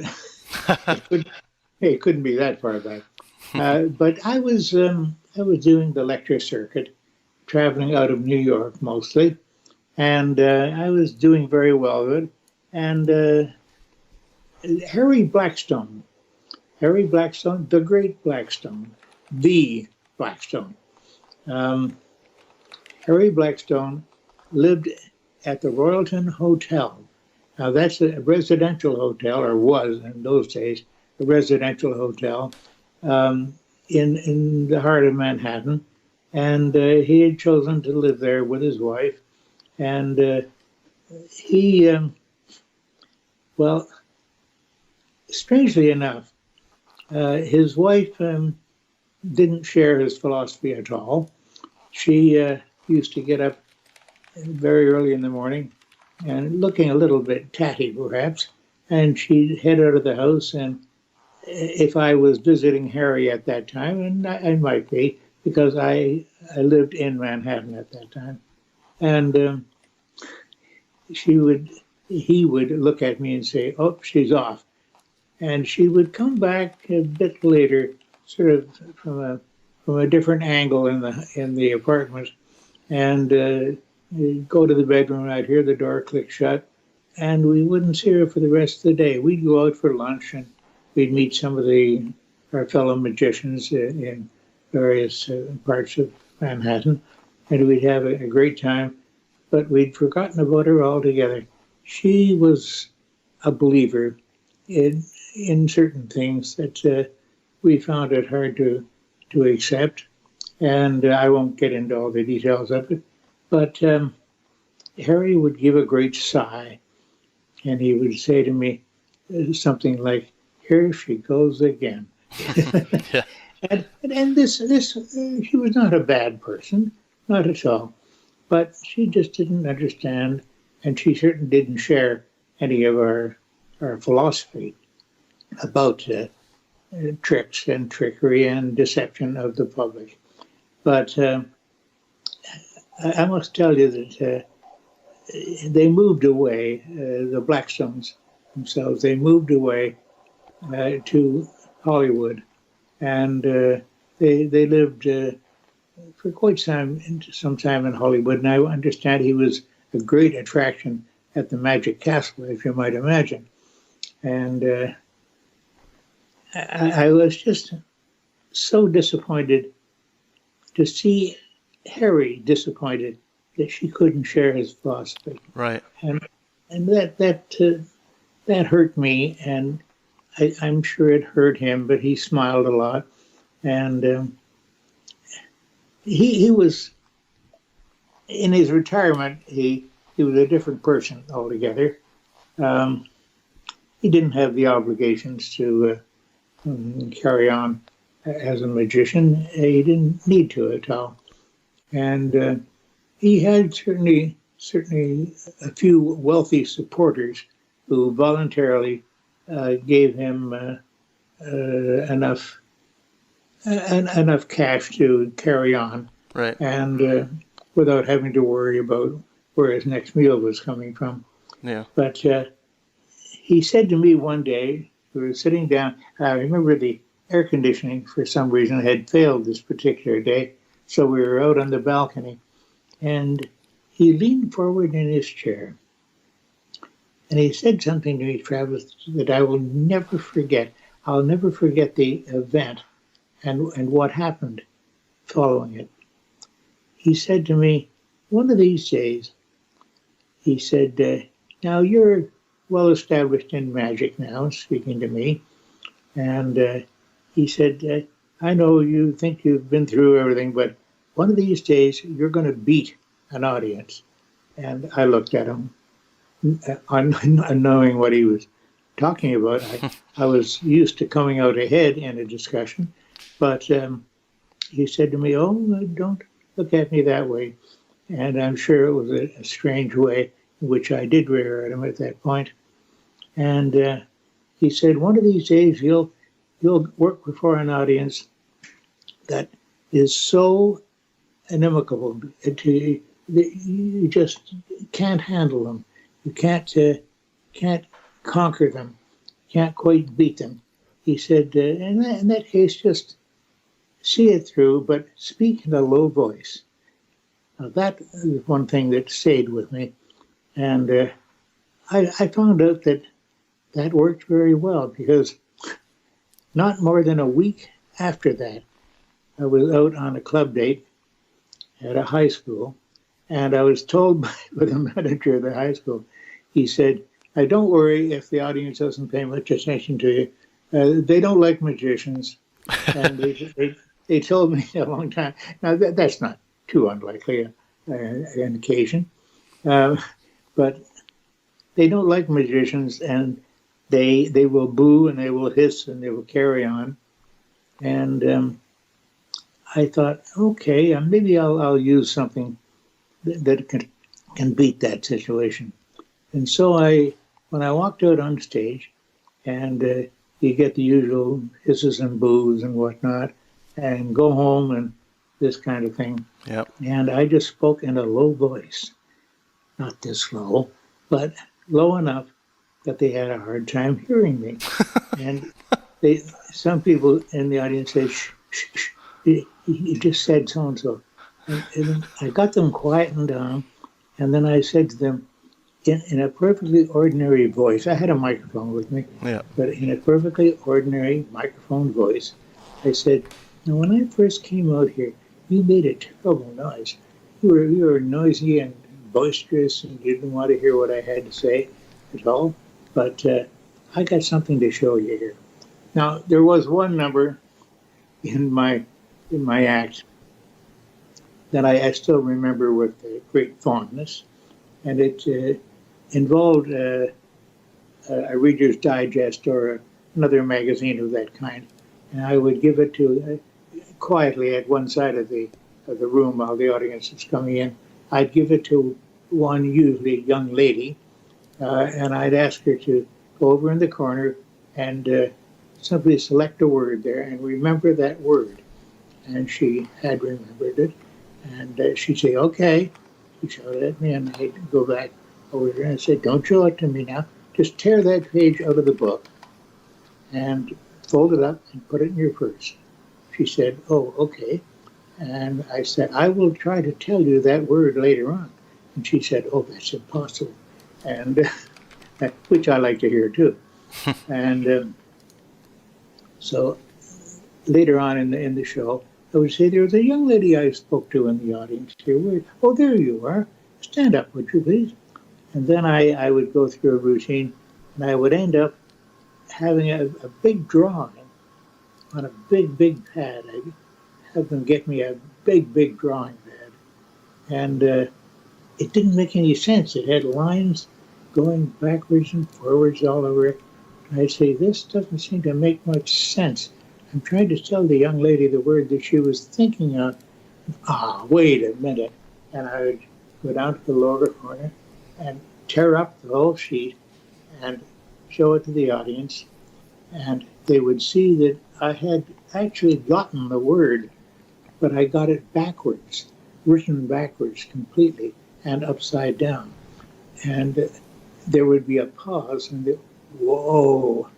it couldn't be that far back. But I was doing the lecture circuit, traveling out of New York mostly, and I was doing very well with it. And Harry Blackstone, the great Blackstone, the Blackstone. Harry Blackstone lived at the Royalton Hotel. Now that's a residential hotel, or was in those days, a residential hotel in the heart of Manhattan. And he had chosen to live there with his wife. And he, well, strangely enough, his wife didn't share his philosophy at all. She used to get up very early in the morning and looking a little bit tatty, perhaps, and she'd head out of the house. And if I was visiting Harry at that time, and I might be, because I lived in Manhattan at that time, and he would look at me and say, "Oh, she's off," and she would come back a bit later, sort of from a different angle in the apartment, and go to the bedroom. I'd hear the door click shut, and we wouldn't see her for the rest of the day. We'd go out for lunch, and we'd meet some of our fellow magicians in various parts of Manhattan, and we'd have a great time, but we'd forgotten about her altogether. She was a believer in certain things that we found it hard to accept, and I won't get into all the details of it, but Harry would give a great sigh, and he would say to me something like, "Here she goes again." Yeah. And this she was not a bad person, not at all, but she just didn't understand, and she certainly didn't share any of our or philosophy about tricks and trickery and deception of the public. But I must tell you that they moved away, the Blackstones themselves, they moved away to Hollywood, and they lived for quite some time in Hollywood, and I understand he was a great attraction at the Magic Castle, if you might imagine. And I was just so disappointed to see Harry disappointed that she couldn't share his philosophy. Right. And that hurt me, and I'm sure it hurt him, but he smiled a lot. And he was, in his retirement, he was a different person altogether. He didn't have the obligations to carry on as a magician. He didn't need to at all. And he had certainly a few wealthy supporters who voluntarily gave him enough cash to carry on, right? And without having to worry about where his next meal was coming from. Yeah. But he said to me one day, we were sitting down. I remember the air conditioning for some reason had failed this particular day, so we were out on the balcony, and he leaned forward in his chair, and he said something to me, Travis, that I will never forget. I'll never forget the event and what happened following it. He said to me, one of these days, he said, now you're well established in magic now, speaking to me, and he said, I know you think you've been through everything, but one of these days you're going to beat an audience. And I looked at him, unknowing what he was talking about. I was used to coming out ahead in a discussion, but he said to me, oh, don't look at me that way. And I'm sure it was a strange way in which I did rear at him at that point. And he said, one of these days you'll work before an audience that is so inimical to you just can't handle them. You can't conquer them. Can't quite beat them. He said, in that case, just see it through, but speak in a low voice. Now, that is one thing that stayed with me. And I found out that worked very well, because not more than a week after that, I was out on a club date at a high school, and I was told by the manager of the high school, he said, don't worry if the audience doesn't pay much attention to you. They don't like magicians. And they told me a long time. Now, that's not too unlikely an occasion. But they don't like magicians, and they will boo and they will hiss and they will carry on. And I thought, okay, maybe I'll use something that can beat that situation. And so when I walked out on stage, and you get the usual hisses and boos and whatnot, and go home and this kind of thing. Yep. And I just spoke in a low voice, not this low, but low enough that they had a hard time hearing me. And some people in the audience said, shh, shh, shh, you just said so-and-so. And I got them quietened down, and then I said to them, in a perfectly ordinary voice, I had a microphone with me, but in a perfectly ordinary microphone voice, I said, now when I first came out here, you made a terrible noise. You were noisy and boisterous, and you didn't want to hear what I had to say at all, but I got something to show you here. Now, there was one number in my act that I still remember with great fondness, and it involved a Reader's Digest or another magazine of that kind, and I would give it to quietly at one side of the room while the audience is coming in. I'd give it to one usually young lady, and I'd ask her to go over in the corner and simply select a word there and remember that word. And she had remembered it. And she'd say, okay. She showed it at me, and I'd go back over there and say, don't show it to me now. Just tear that page out of the book and fold it up and put it in your purse. She said, oh, okay. And I said, I will try to tell you that word later on. And she said, oh, that's impossible. And which I like to hear too. And so later on in the show, I would say, there was a young lady I spoke to in the audience here. Oh, there you are. Stand up, would you please? And then I would go through a routine, and I would end up having a big drawing on a big pad. I'd have them get me a big drawing pad. And it didn't make any sense. It had lines going backwards and forwards all over it. And I'd say, this doesn't seem to make much sense. I'm trying to tell the young lady the word that she was thinking of. Wait a minute. And I would go down to the lower corner and tear up the whole sheet and show it to the audience. And they would see that I had actually gotten the word, but I got it backwards, written backwards completely and upside down. And there would be a pause and whoa,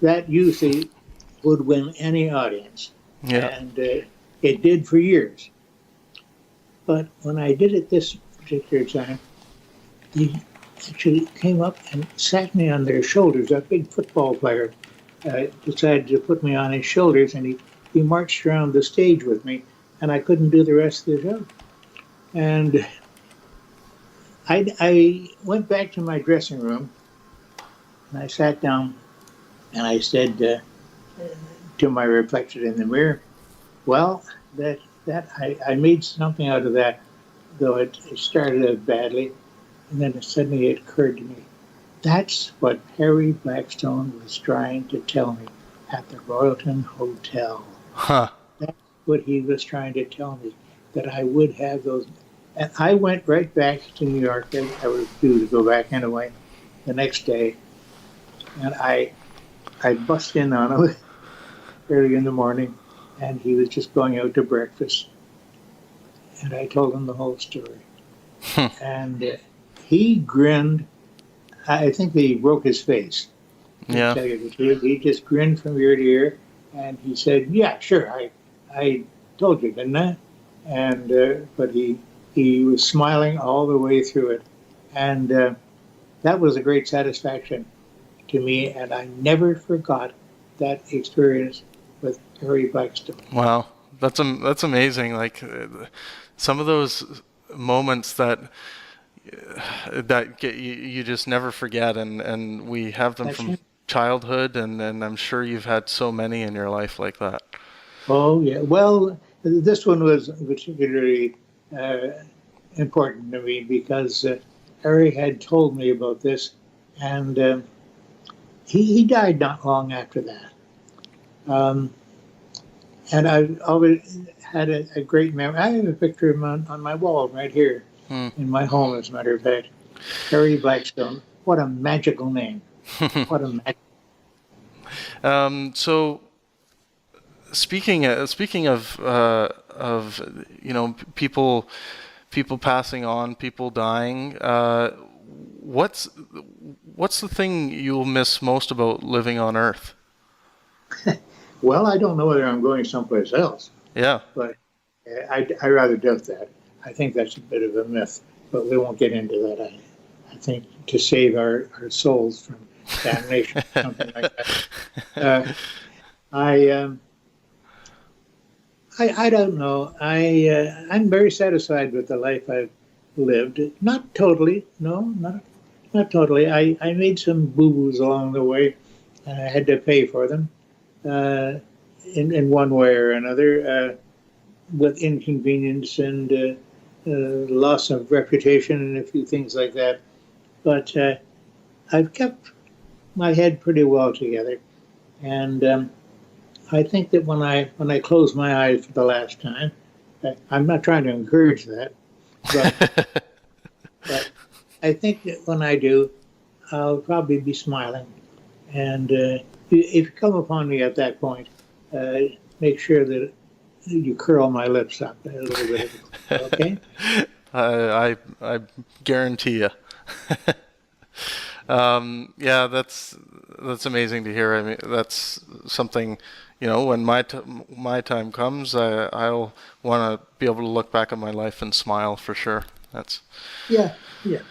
that usually would win any audience. Yeah. And it did for years. But when I did it this particular time, they actually came up and sat me on their shoulders. That big football player decided to put me on his shoulders, and he marched around the stage with me, and I couldn't do the rest of the show. And I went back to my dressing room, and I sat down, and I said to my reflection in the mirror, well, I made something out of that, though it started out badly, and then suddenly it occurred to me, that's what Harry Blackstone was trying to tell me at the Royalton Hotel. Huh. That's what he was trying to tell me, that I would have those. And I went right back to New York. I was due to go back anyway the next day, and I bust in on him early in the morning, and he was just going out to breakfast. And I told him the whole story. And he grinned. I think he broke his face. Yeah. Tell you the truth. He just grinned from ear to ear, and he said, yeah, sure, I told you, didn't I? And but he was smiling all the way through it. And that was a great satisfaction to me, and I never forgot that experience with Harry Blackstone. Wow, that's amazing. Like some of those moments that you just never forget, and we have them from childhood, and I'm sure you've had so many in your life like that. Oh yeah, well, this one was particularly important to me because Harry had told me about this, and he died not long after that. And I've always had a great memory. I have a picture of him on my wall right here in my home, as a matter of fact. Harry Blackstone. What a magical name. What a So, speaking of people passing on, people dying, what's the thing you'll miss most about living on Earth? Well, I don't know whether I'm going someplace else. Yeah. But I rather doubt that. I think that's a bit of a myth, but we won't get into that. I think to save our souls from damnation, something like that. I don't know. I'm very satisfied with the life I've lived. Not totally, no, not totally. I made some boo-boos along the way, and I had to pay for them. In one way or another, with inconvenience and loss of reputation and a few things like that. But I've kept my head pretty well together, and I think that when I close my eyes for the last time, I'm not trying to encourage that, but I think that when I do, I'll probably be smiling. And if you come upon me at that point, make sure that you curl my lips up a little bit. Okay? I guarantee you. Yeah, that's amazing to hear. I mean, that's something, when my time comes, I'll want to be able to look back at my life and smile for sure. Yeah. If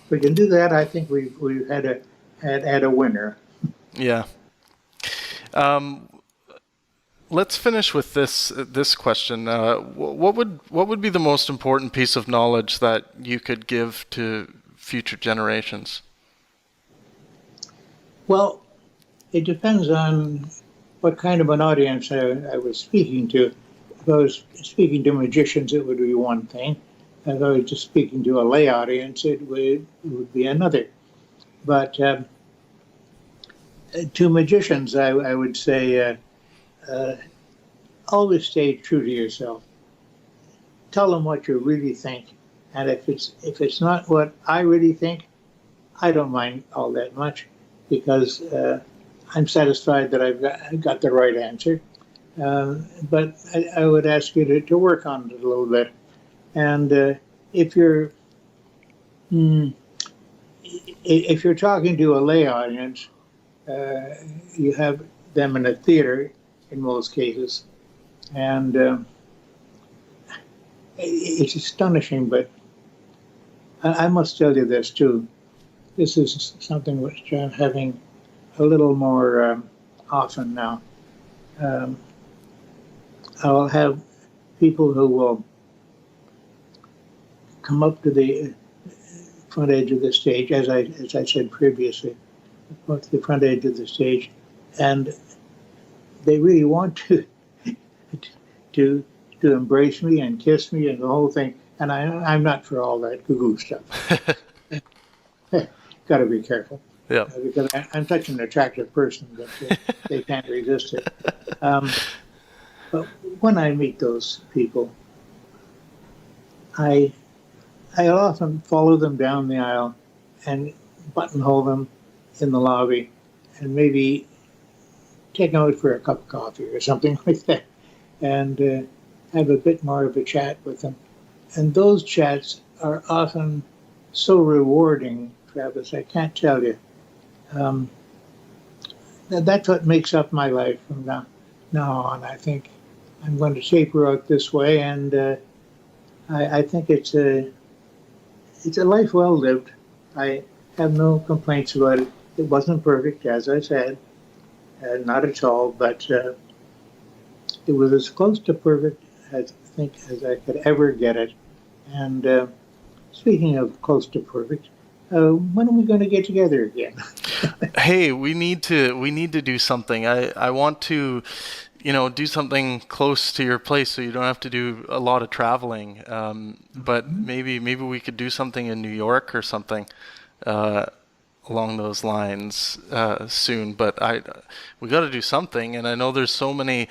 we can do that, I think we've had a winner. Yeah. Let's finish with this question. What would be the most important piece of knowledge that you could give to future generations? Well, it depends on what kind of an audience I was speaking to. If I was speaking to magicians, it would be one thing. If I was just speaking to a lay audience, it would be another. But to magicians, I would say always stay true to yourself. Tell them what you really think, and if it's not what I really think, I don't mind all that much, because I'm satisfied that I've got the right answer. But I would ask you to work on it a little bit. And if you're talking to a lay audience, you have them in a theater in most cases, and it's astonishing. But I must tell you this too. This is something which I'm having a little more often now. I'll have people who will come up to the front edge of the stage, as I said previously, up to the front edge of the stage, and they really want to embrace me and kiss me and the whole thing, and I'm not for all that goo-goo stuff. Got to be careful. Yeah. Because I'm such an attractive person that they can't resist it. But when I meet those people, I'll often follow them down the aisle and buttonhole them in the lobby and maybe take them out for a cup of coffee or something like that, and have a bit more of a chat with them. And those chats are often so rewarding, Travis, I can't tell you. That's what makes up my life from now on. I think I'm going to taper out this way, and I think it's a life well lived. I have no complaints about it. It wasn't perfect, as I said, not at all, but it was as close to perfect, I think, as I could ever get it. And speaking of close to perfect, when are we going to get together again? Hey, we need to do something. I want to, do something close to your place so you don't have to do a lot of traveling. But maybe we could do something in New York or something along those lines soon. But we got to do something, and I know there's so many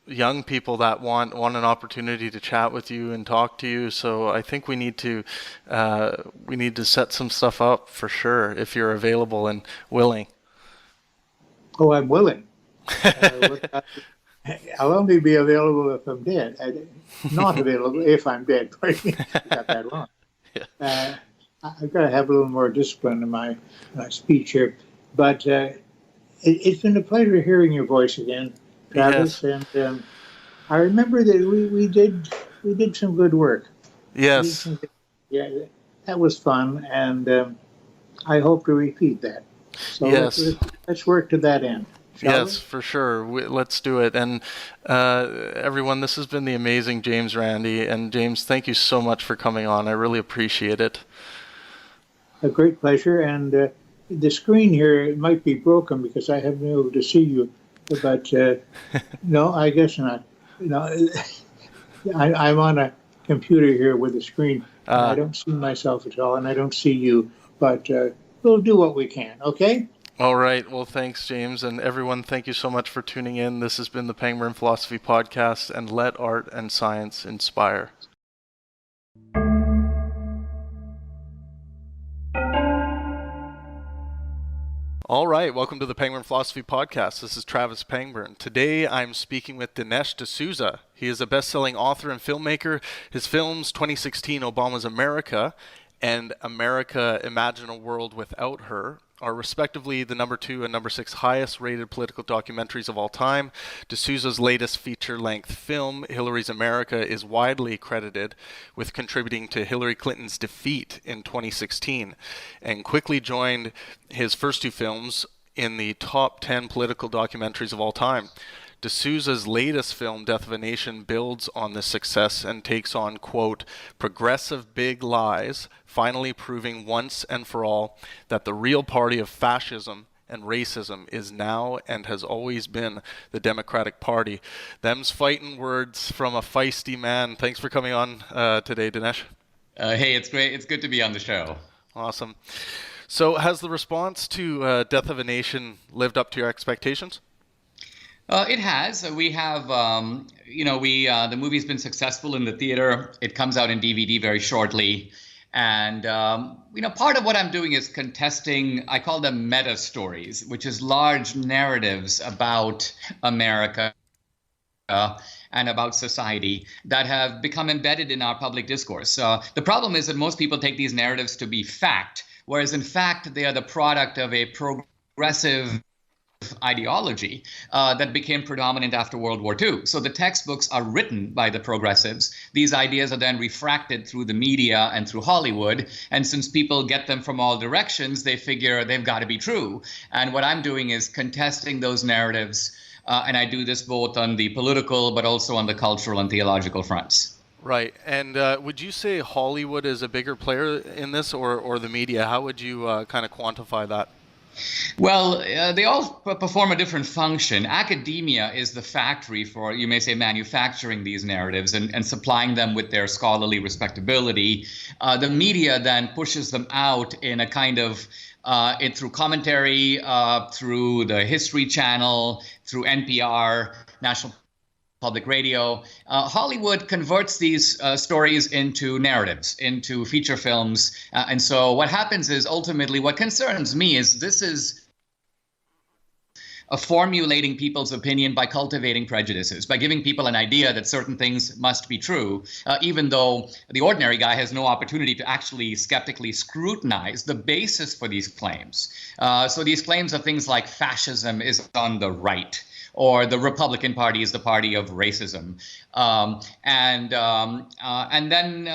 young people that want an opportunity to chat with you and talk to you. So I think we need to set some stuff up for sure if you're available and willing. Oh, I'm willing. I'll only be available if I'm dead. Not available if I'm dead. I got that wrong. Yeah. I've got to have a little more discipline in my speech here. But it's been a pleasure hearing your voice again, Travis. Yes. And I remember that we did some good work. Yes. Yeah, that was fun, and I hope to repeat that. So yes. Let's work to that end. Yes, for sure. Let's do it. And everyone, this has been the amazing James Randi. And James, thank you so much for coming on. I really appreciate it. A great pleasure. And the screen here might be broken because I haven't been able to see you. But no, I guess not. I'm on a computer here with a screen. I don't see myself at all, and I don't see you. But we'll do what we can, okay? All right. Well, thanks, James. And everyone, thank you so much for tuning in. This has been the Pangburn Philosophy Podcast, and let art and science inspire. All right, welcome to the Pangburn Philosophy Podcast. This is Travis Pangburn. Today I'm speaking with Dinesh D'Souza. He is a best-selling author and filmmaker. His films, 2016 Obama's America and America Imagine a World Without Her, are respectively the number 2 and number 6 highest rated political documentaries of all time. D'Souza's latest feature-length film, Hillary's America, is widely credited with contributing to Hillary Clinton's defeat in 2016, and quickly joined his first 2 films in the top 10 political documentaries of all time. D'Souza's latest film, Death of a Nation, builds on this success and takes on, quote, progressive big lies, finally proving once and for all that the real party of fascism and racism is now and has always been the Democratic Party. Them's fighting words from a feisty man. Thanks for coming on today, Dinesh. Hey, it's great. It's good to be on the show. Awesome. So has the response to Death of a Nation lived up to your expectations? It has. We have, the movie's been successful in the theater. It comes out in DVD very shortly. And, part of what I'm doing is contesting, I call them meta stories, which is large narratives about America and about society that have become embedded in our public discourse. The problem is that most people take these narratives to be fact, whereas in fact, they are the product of a progressive ideology that became predominant after World War II. So the textbooks are written by the progressives. These ideas are then refracted through the media and through Hollywood. And since people get them from all directions, they figure they've got to be true. And what I'm doing is contesting those narratives. And I do this both on the political, but also on the cultural and theological fronts. Right. And would you say Hollywood is a bigger player in this, or the media? How would you kind of quantify that? Well, they all perform a different function. Academia is the factory for, you may say, manufacturing these narratives and supplying them with their scholarly respectability. The media then pushes them out in a kind of through commentary, through the History Channel, through NPR, National Public Radio. Hollywood converts these stories into narratives, into feature films. And so what happens is ultimately what concerns me is this is formulating people's opinion by cultivating prejudices, by giving people an idea that certain things must be true, even though the ordinary guy has no opportunity to actually skeptically scrutinize the basis for these claims. So these claims are things like fascism is on the right, or the Republican Party is the party of racism. And then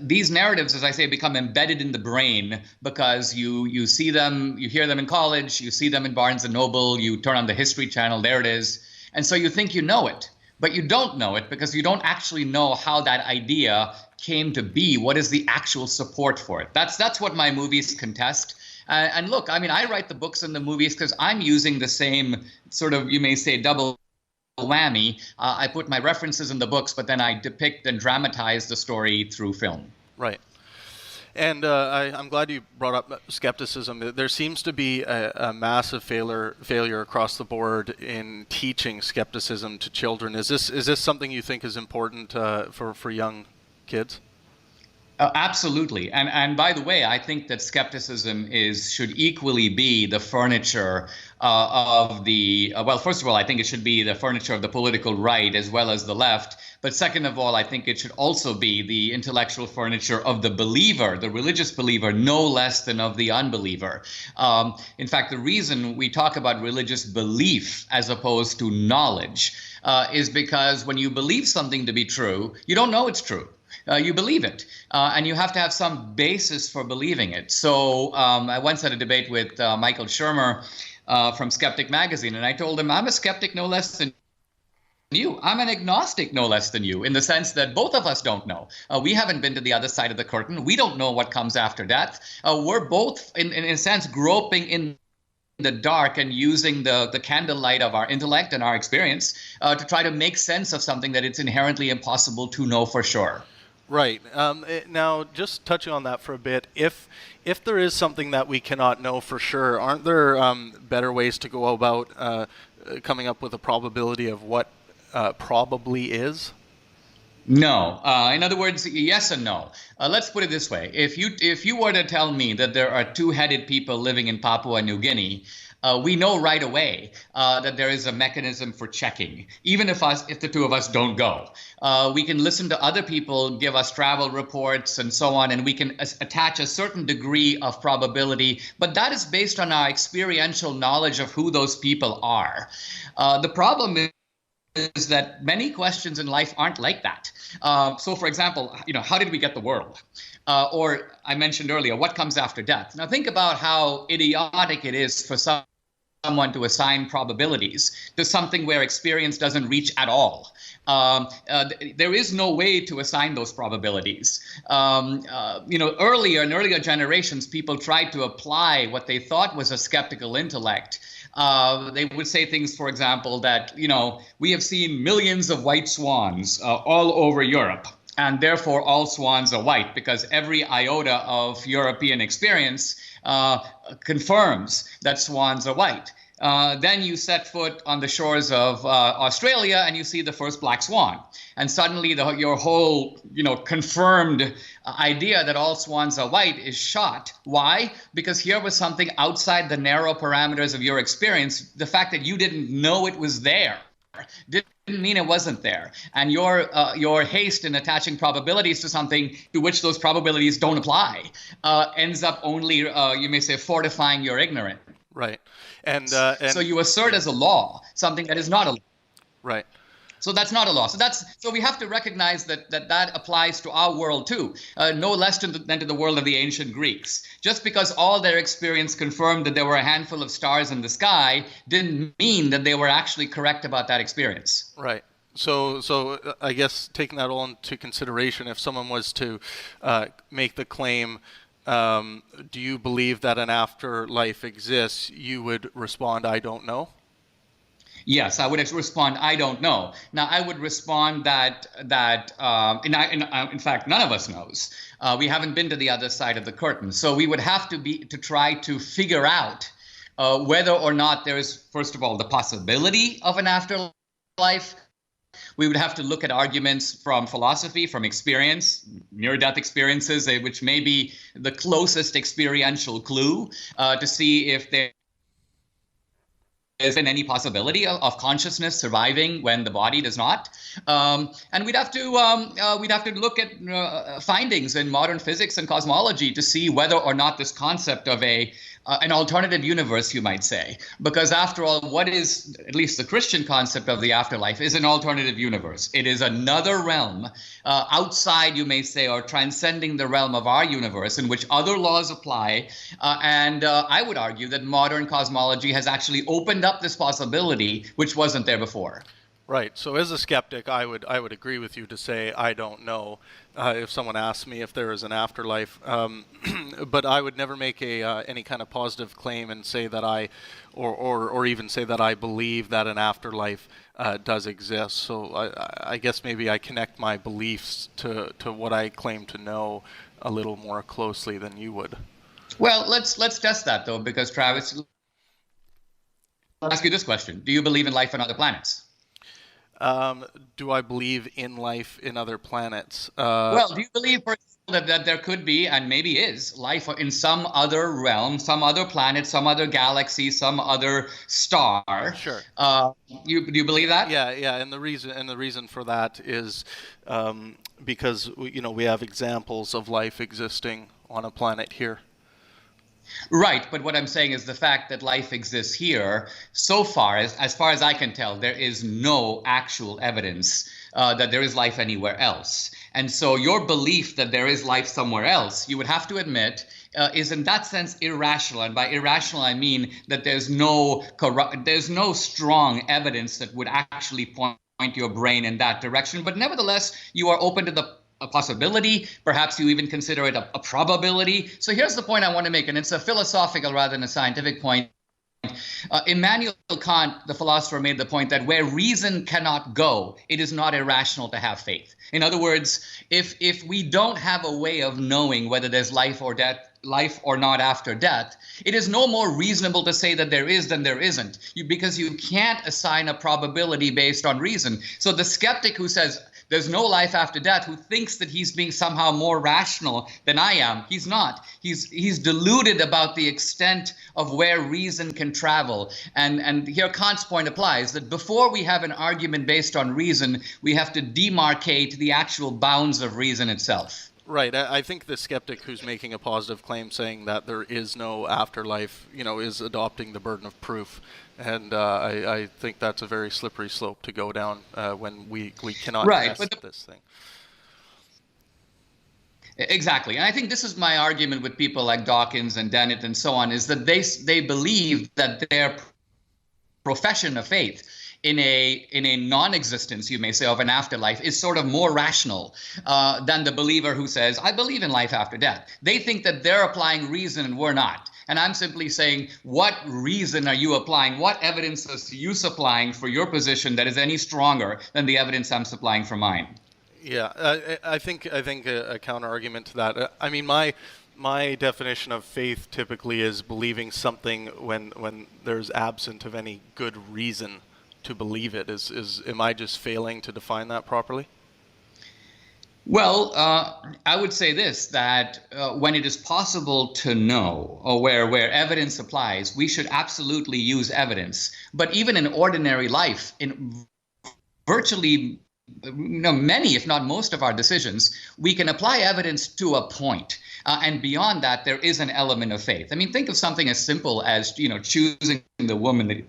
these narratives, as I say, become embedded in the brain because you see them, you hear them in college, you see them in Barnes & Noble, you turn on the History Channel, there it is. And so you think you know it, but you don't know it because you don't actually know how that idea came to be. What is the actual support for it? That's what my movies contest. And look, I mean, I write the books and the movies because I'm using the same sort of, you may say, double whammy. I put my references in the books, but then I depict and dramatize the story through film. Right. And I'm glad you brought up skepticism. There seems to be a massive failure across the board in teaching skepticism to children. Is this something you think is important for young kids? Absolutely. And by the way, I think that skepticism should equally be the furniture of the, well, first of all, I think it should be the furniture of the political right as well as the left. But second of all, I think it should also be the intellectual furniture of the believer, the religious believer, no less than of the unbeliever. In fact, the reason we talk about religious belief as opposed to knowledge is because when you believe something to be true, you don't know it's true. You believe it, and you have to have some basis for believing it. So I once had a debate with Michael Shermer from Skeptic Magazine, and I told him, I'm a skeptic no less than you. I'm an agnostic no less than you, in the sense that both of us don't know. We haven't been to the other side of the curtain. We don't know what comes after death. We're both, in a sense, groping in the dark and using the candlelight of our intellect and our experience to try to make sense of something that it's inherently impossible to know for sure. Right. Now, just touching on that for a bit, if there is something that we cannot know for sure, aren't there better ways to go about coming up with a probability of what probably is? No. In other words, yes and no. Let's put it this way. If you were to tell me that there are two-headed people living in Papua New Guinea, we know right away that there is a mechanism for checking, even if the two of us don't go. We can listen to other people give us travel reports and so on, and we can attach a certain degree of probability, but that is based on our experiential knowledge of who those people are. The problem is that many questions in life aren't like that. So, for example, how did we get the world? Or I mentioned earlier, what comes after death? Now, think about how idiotic it is for someone to assign probabilities to something where experience doesn't reach at all. There is no way to assign those probabilities. Earlier generations, people tried to apply what they thought was a skeptical intellect. They would say things, for example, that, we have seen millions of white swans all over Europe, and therefore all swans are white, because every iota of European experience confirms that swans are white. Then you set foot on the shores of Australia and you see the first black swan. And suddenly your whole, confirmed idea that all swans are white is shot. Why? Because here was something outside the narrow parameters of your experience. The fact that you didn't know it was there didn't mean it wasn't there. And your haste in attaching probabilities to something to which those probabilities don't apply ends up only, you may say, fortifying your ignorance. Right. And so you assert as a law something that is not a law. Right. So that's not a law. So we have to recognize that applies to our world too, no less than to the world of the ancient Greeks. Just because all their experience confirmed that there were a handful of stars in the sky didn't mean that they were actually correct about that experience. Right. So I guess taking that all into consideration, if someone was to make the claim, do you believe that an afterlife exists, you would respond, I don't know? Yes, I would respond, I don't know. Now, I would respond that in fact, none of us knows. We haven't been to the other side of the curtain. So we would have to try to figure out whether or not there is, first of all, the possibility of an afterlife. We would have to look at arguments from philosophy, from experience, near-death experiences, which may be the closest experiential clue to see if there isn't any possibility of consciousness surviving when the body does not. And we'd have to look at findings in modern physics and cosmology to see whether or not this concept of an alternative universe, you might say, because after all, what is at least the Christian concept of the afterlife is an alternative universe. It is another realm outside, you may say, or transcending the realm of our universe in which other laws apply. And I would argue that modern cosmology has actually opened up this possibility, which wasn't there before. Right. So as a skeptic, I would agree with you to say I don't know if someone asks me if there is an afterlife. But I would never make any kind of positive claim and say that or even say that I believe that an afterlife does exist. So I guess maybe I connect my beliefs to what I claim to know a little more closely than you would. Well, let's test that though, because Travis, I'll ask you this question: do you believe in life on other planets? Do I believe in life in other planets? Well, do you believe, for example, that there could be, and maybe is, life in some other realm, some other planet, some other galaxy, some other star? Sure. Do you believe that? Yeah, and the reason for that is because we have examples of life existing on a planet here. Right, but what I'm saying is the fact that life exists here, so far, as far as I can tell, there is no actual evidence that there is life anywhere else. And so your belief that there is life somewhere else, you would have to admit, is in that sense irrational. And by irrational, I mean that there's no strong evidence that would actually point your brain in that direction. But nevertheless, you are open to a possibility, perhaps you even consider it a probability. So here's the point I want to make, and it's a philosophical rather than a scientific point. Immanuel Kant, the philosopher, made the point that where reason cannot go, it is not irrational to have faith. In other words, if we don't have a way of knowing whether there's life or not after death, it is no more reasonable to say that there is than there isn't, because you can't assign a probability based on reason. So the skeptic who says There's no life after death who thinks that he's being somehow more rational than I am. He's not. He's deluded about the extent of where reason can travel. And here Kant's point applies, that before we have an argument based on reason, we have to demarcate the actual bounds of reason itself. Right. I think the skeptic who's making a positive claim saying that there is no afterlife, is adopting the burden of proof. And I think that's a very slippery slope to go down when we cannot test this thing. Exactly. And I think this is my argument with people like Dawkins and Dennett and so on, is that they believe that their profession of faith in a non-existence, you may say, of an afterlife is sort of more rational than the believer who says, I believe in life after death. They think that they're applying reason and we're not. And I'm simply saying, what reason are you applying? What evidence is you supplying for your position that is any stronger than the evidence I'm supplying for mine? Yeah, I think a counter argument to that. I mean, my definition of faith typically is believing something when there's absent of any good reason to believe it. Am I just failing to define that properly? Well, I would say this, that when it is possible to know, or where evidence applies, we should absolutely use evidence. But even in ordinary life, in virtually many, if not most of our decisions, we can apply evidence to a point. And beyond that, there is an element of faith. I mean, think of something as simple as, choosing the woman that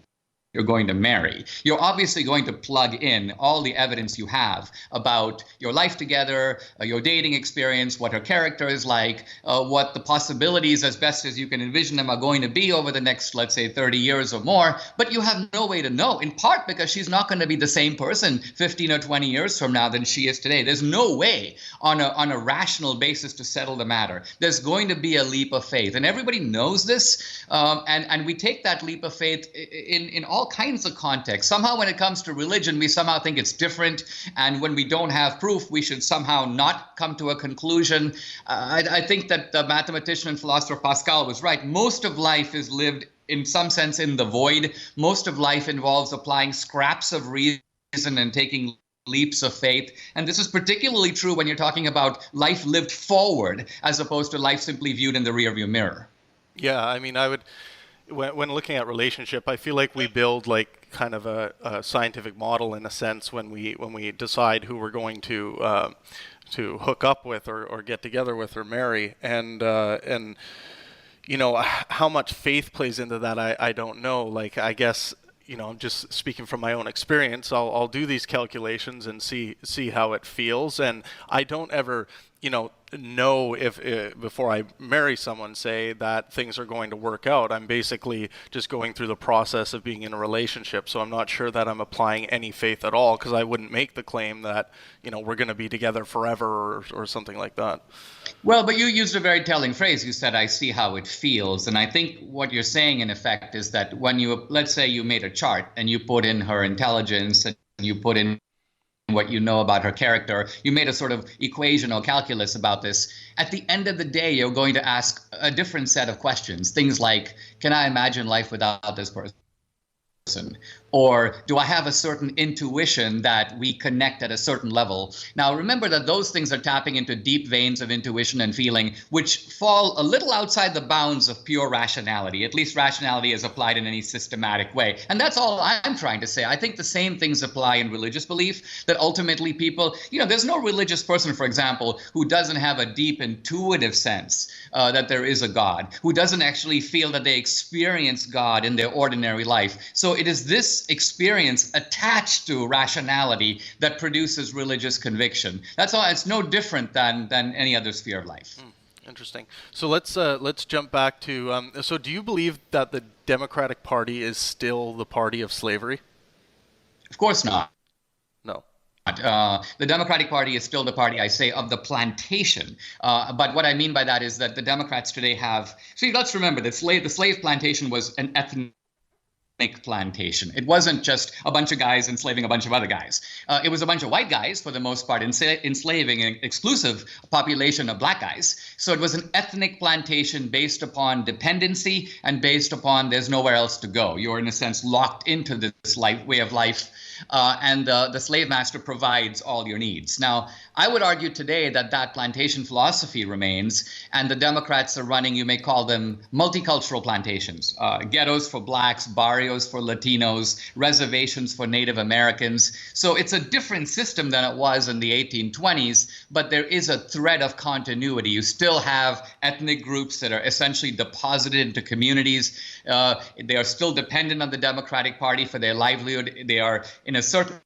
you're going to marry. You're obviously going to plug in all the evidence you have about your life together, your dating experience, what her character is like, what the possibilities as best as you can envision them are going to be over the next, let's say, 30 years or more. But you have no way to know, in part because she's not going to be the same person 15 or 20 years from now than she is today. There's no way on a rational basis to settle the matter. There's going to be a leap of faith. And everybody knows this. And we take that leap of faith in all kinds of contexts. Somehow when it comes to religion, we somehow think it's different. And when we don't have proof, we should somehow not come to a conclusion. I think that the mathematician and philosopher Pascal was right. Most of life is lived in some sense in the void. Most of life involves applying scraps of reason and taking leaps of faith. And this is particularly true when you're talking about life lived forward as opposed to life simply viewed in the rearview mirror. Yeah, I mean, when looking at relationship, I feel like we build like kind of a scientific model in a sense when we decide who we're going to hook up with or get together with or marry, and how much faith plays into that, I don't know. Like, I guess, I'm just speaking from my own experience. I'll do these calculations and see how it feels, and I don't ever know if before I marry someone, say, that things are going to work out. I'm basically just going through the process of being in a relationship, so I'm not sure that I'm applying any faith at all, because I wouldn't make the claim that we're going to be together forever or something like that. Well, but you used a very telling phrase. You said, I see how it feels. And I think what you're saying, in effect, is that when let's say you made a chart and you put in her intelligence and you put in what you know about her character, you made a sort of equation or calculus about this. At the end of the day, you're going to ask a different set of questions. Things like, can I imagine life without this person? Or do I have a certain intuition that we connect at a certain level? Now, remember that those things are tapping into deep veins of intuition and feeling, which fall a little outside the bounds of pure rationality, at least rationality is applied in any systematic way. And that's all I'm trying to say. I think the same things apply in religious belief, that ultimately people, there's no religious person, for example, who doesn't have a deep intuitive sense that there is a God, who doesn't actually feel that they experience God in their ordinary life. So it is this experience attached to rationality that produces religious conviction. That's all. It's no different than any other sphere of life. Interesting. So let's jump back to. So do you believe that the Democratic Party is still the party of slavery? Of course not. No. The Democratic Party is still the party, I say, of the plantation. But what I mean by that is that the Democrats today have. See, let's remember that the slave plantation was an ethnic plantation. It wasn't just a bunch of guys enslaving a bunch of other guys. It was a bunch of white guys, for the most part, enslaving an exclusive population of black guys. So it was an ethnic plantation based upon dependency and based upon there's nowhere else to go. You're, in a sense, locked into this way of life, and the slave master provides all your needs. Now, I would argue today that that plantation philosophy remains, and the Democrats are running, you may call them multicultural plantations, ghettos for blacks, barrios for Latinos, reservations for Native Americans. So it's a different system than it was in the 1820s, but there is a thread of continuity. You still have ethnic groups that are essentially deposited into communities. They are still dependent on the Democratic Party for their livelihood. They are, in a certain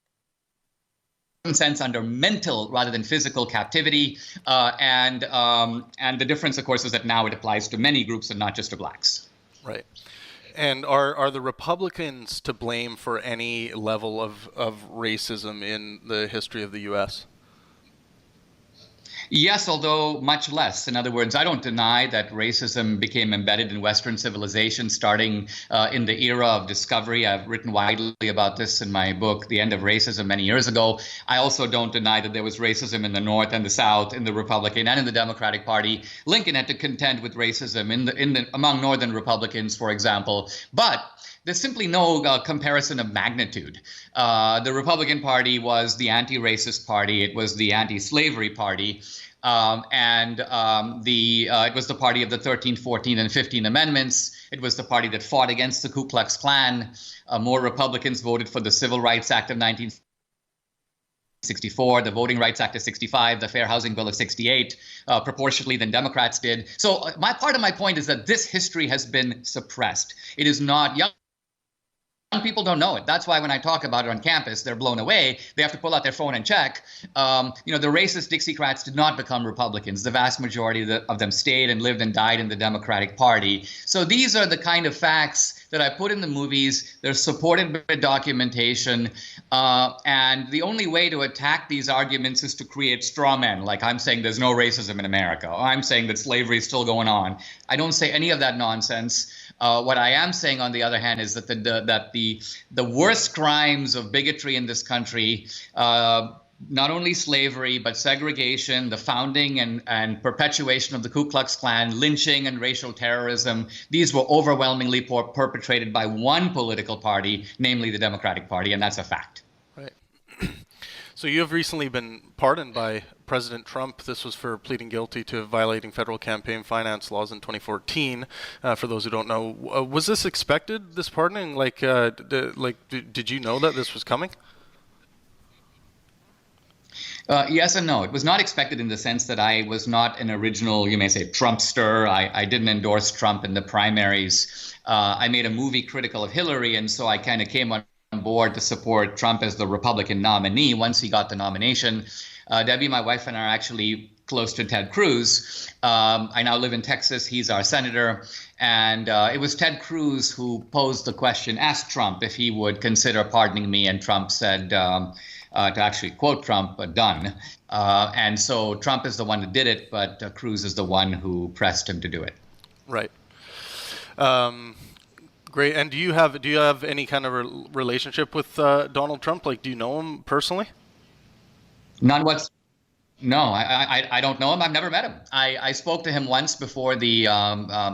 sense, under mental rather than physical captivity, and the difference, of course, is that now it applies to many groups and not just to blacks. Right. And are the Republicans to blame for any level of racism in the history of the U.S.? Yes, although much less. In other words, I don't deny that racism became embedded in Western civilization starting in the era of discovery. I've written widely about this in my book, The End of Racism, many years ago. I also don't deny that there was racism in the North and the South, in the Republican and in the Democratic Party. Lincoln had to contend with racism among Northern Republicans, for example. But there's simply no comparison of magnitude. The Republican Party was the anti-racist party. It was the anti-slavery party. It was the party of the 13th, 14th, and 15th Amendments. It was the party that fought against the Ku Klux Klan. More Republicans voted for the Civil Rights Act of 1964, the Voting Rights Act of 65, the Fair Housing Bill of 68, proportionally than Democrats did. So part of my point is that this history has been suppressed. It is not young. People don't know it. That's why when I talk about it on campus, they're blown away. They have to pull out their phone and check. The racist Dixiecrats did not become Republicans. The vast majority of them stayed and lived and died in the Democratic Party. So these are the kind of facts that I put in the movies. They're supported by documentation. And the only way to attack these arguments is to create straw men. Like I'm saying there's no racism in America. Or I'm saying that slavery is still going on. I don't say any of that nonsense. What I am saying, on the other hand, is that the worst crimes of bigotry in this country, not only slavery, but segregation, the founding and perpetuation of the Ku Klux Klan, lynching and racial terrorism, these were overwhelmingly perpetrated by one political party, namely the Democratic Party, and that's a fact. Right. So you have recently been pardoned by President Trump. This was for pleading guilty to violating federal campaign finance laws in 2014. For those who don't know, was this expected, this pardoning? Did you know that this was coming? Yes and no. It was not expected in the sense that I was not an original, you may say, Trumpster. I didn't endorse Trump in the primaries. I made a movie critical of Hillary, and so I kind of came on board to support Trump as the Republican nominee once he got the nomination. Debbie, my wife, and I are actually close to Ted Cruz. I now live in Texas. He's our senator. And it was Ted Cruz who posed the question, asked Trump if he would consider pardoning me. And Trump said, to actually quote Trump, done. And so Trump is the one who did it, but Cruz is the one who pressed him to do it. Right. Great. And do you have any kind of relationship with Donald Trump? Like, do you know him personally? None whatsoever. No, I don't know him. I've never met him. I spoke to him once before the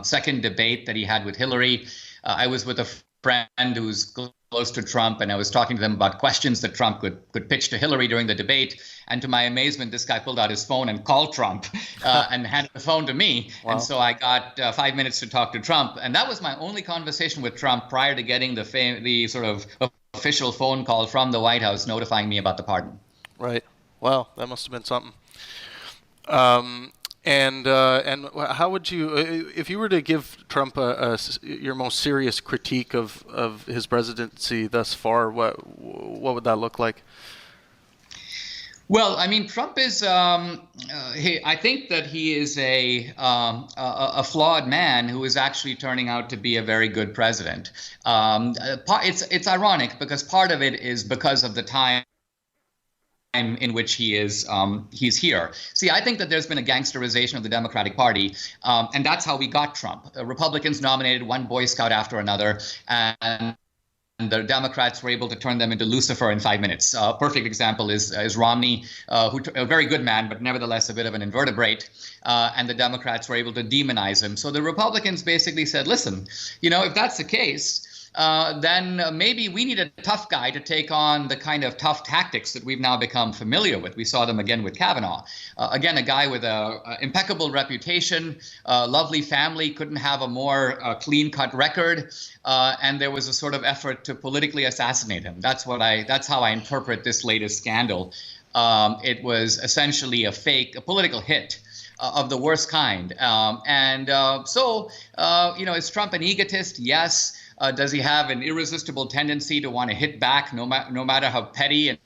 second debate that he had with Hillary. I was with a friend who's close to Trump, and I was talking to them about questions that Trump could pitch to Hillary during the debate. And to my amazement, this guy pulled out his phone and called Trump and handed the phone to me. Wow. And so I got 5 minutes to talk to Trump. And that was my only conversation with Trump prior to getting the sort of official phone call from the White House notifying me about the pardon. Right. Wow, that must have been something. And how would you, if you were to give Trump your most serious critique of his presidency thus far, what would that look like? Well, I mean, Trump is. I think that he is a flawed man who is actually turning out to be a very good president. It's ironic because part of it is because of the time in which he's here. See, I think that there's been a gangsterization of the Democratic Party, and that's how we got Trump. Republicans nominated one Boy Scout after another, and the Democrats were able to turn them into Lucifer in 5 minutes. Perfect example is Romney, a very good man, but nevertheless a bit of an invertebrate. And the Democrats were able to demonize him. So the Republicans basically said, listen, if that's the case, then maybe we need a tough guy to take on the kind of tough tactics that we've now become familiar with. We saw them again with Kavanaugh. Again, a guy with an impeccable reputation, lovely family, couldn't have a more clean-cut record, and there was a sort of effort to politically assassinate him. That's how I interpret this latest scandal. It was essentially a political hit. Of the worst kind. So, is Trump an egotist? Yes. Does he have an irresistible tendency to want to hit back no matter how petty and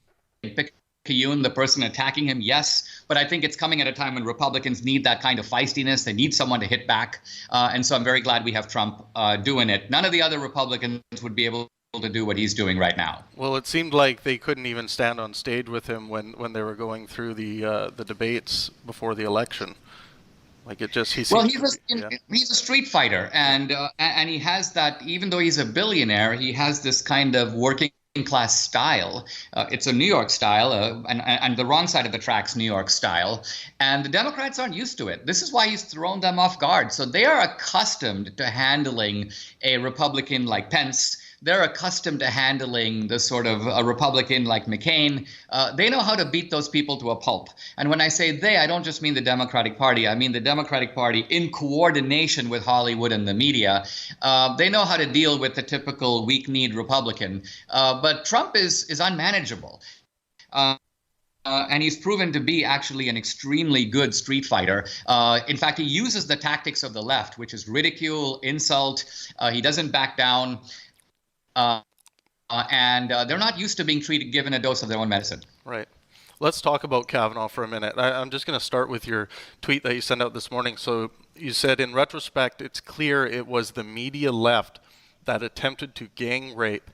picayune the person attacking him? Yes. But I think it's coming at a time when Republicans need that kind of feistiness. They need someone to hit back. And so I'm very glad we have Trump doing it. None of the other Republicans would be able to do what he's doing right now. Well, it seemed like they couldn't even stand on stage with him when they were going through the debates before the election. Like he's a street fighter, and he has that. Even though he's a billionaire, he has this kind of working class style. It's a New York style, and the wrong side of the track's New York style. And the Democrats aren't used to it. This is why he's thrown them off guard. So they are accustomed to handling a Republican like Pence. They're accustomed to handling the sort of a Republican like McCain. They know how to beat those people to a pulp. And when I say they, I don't just mean the Democratic Party. I mean the Democratic Party in coordination with Hollywood and the media. They know how to deal with the typical weak-kneed Republican. But Trump is unmanageable. And he's proven to be actually an extremely good street fighter. In fact, he uses the tactics of the left, which is ridicule, insult. He doesn't back down. And they're not used to being given a dose of their own medicine. Right. Let's talk about Kavanaugh for a minute. I'm just going to start with your tweet that you sent out this morning. So you said, in retrospect, it's clear it was the media left that attempted to gang rape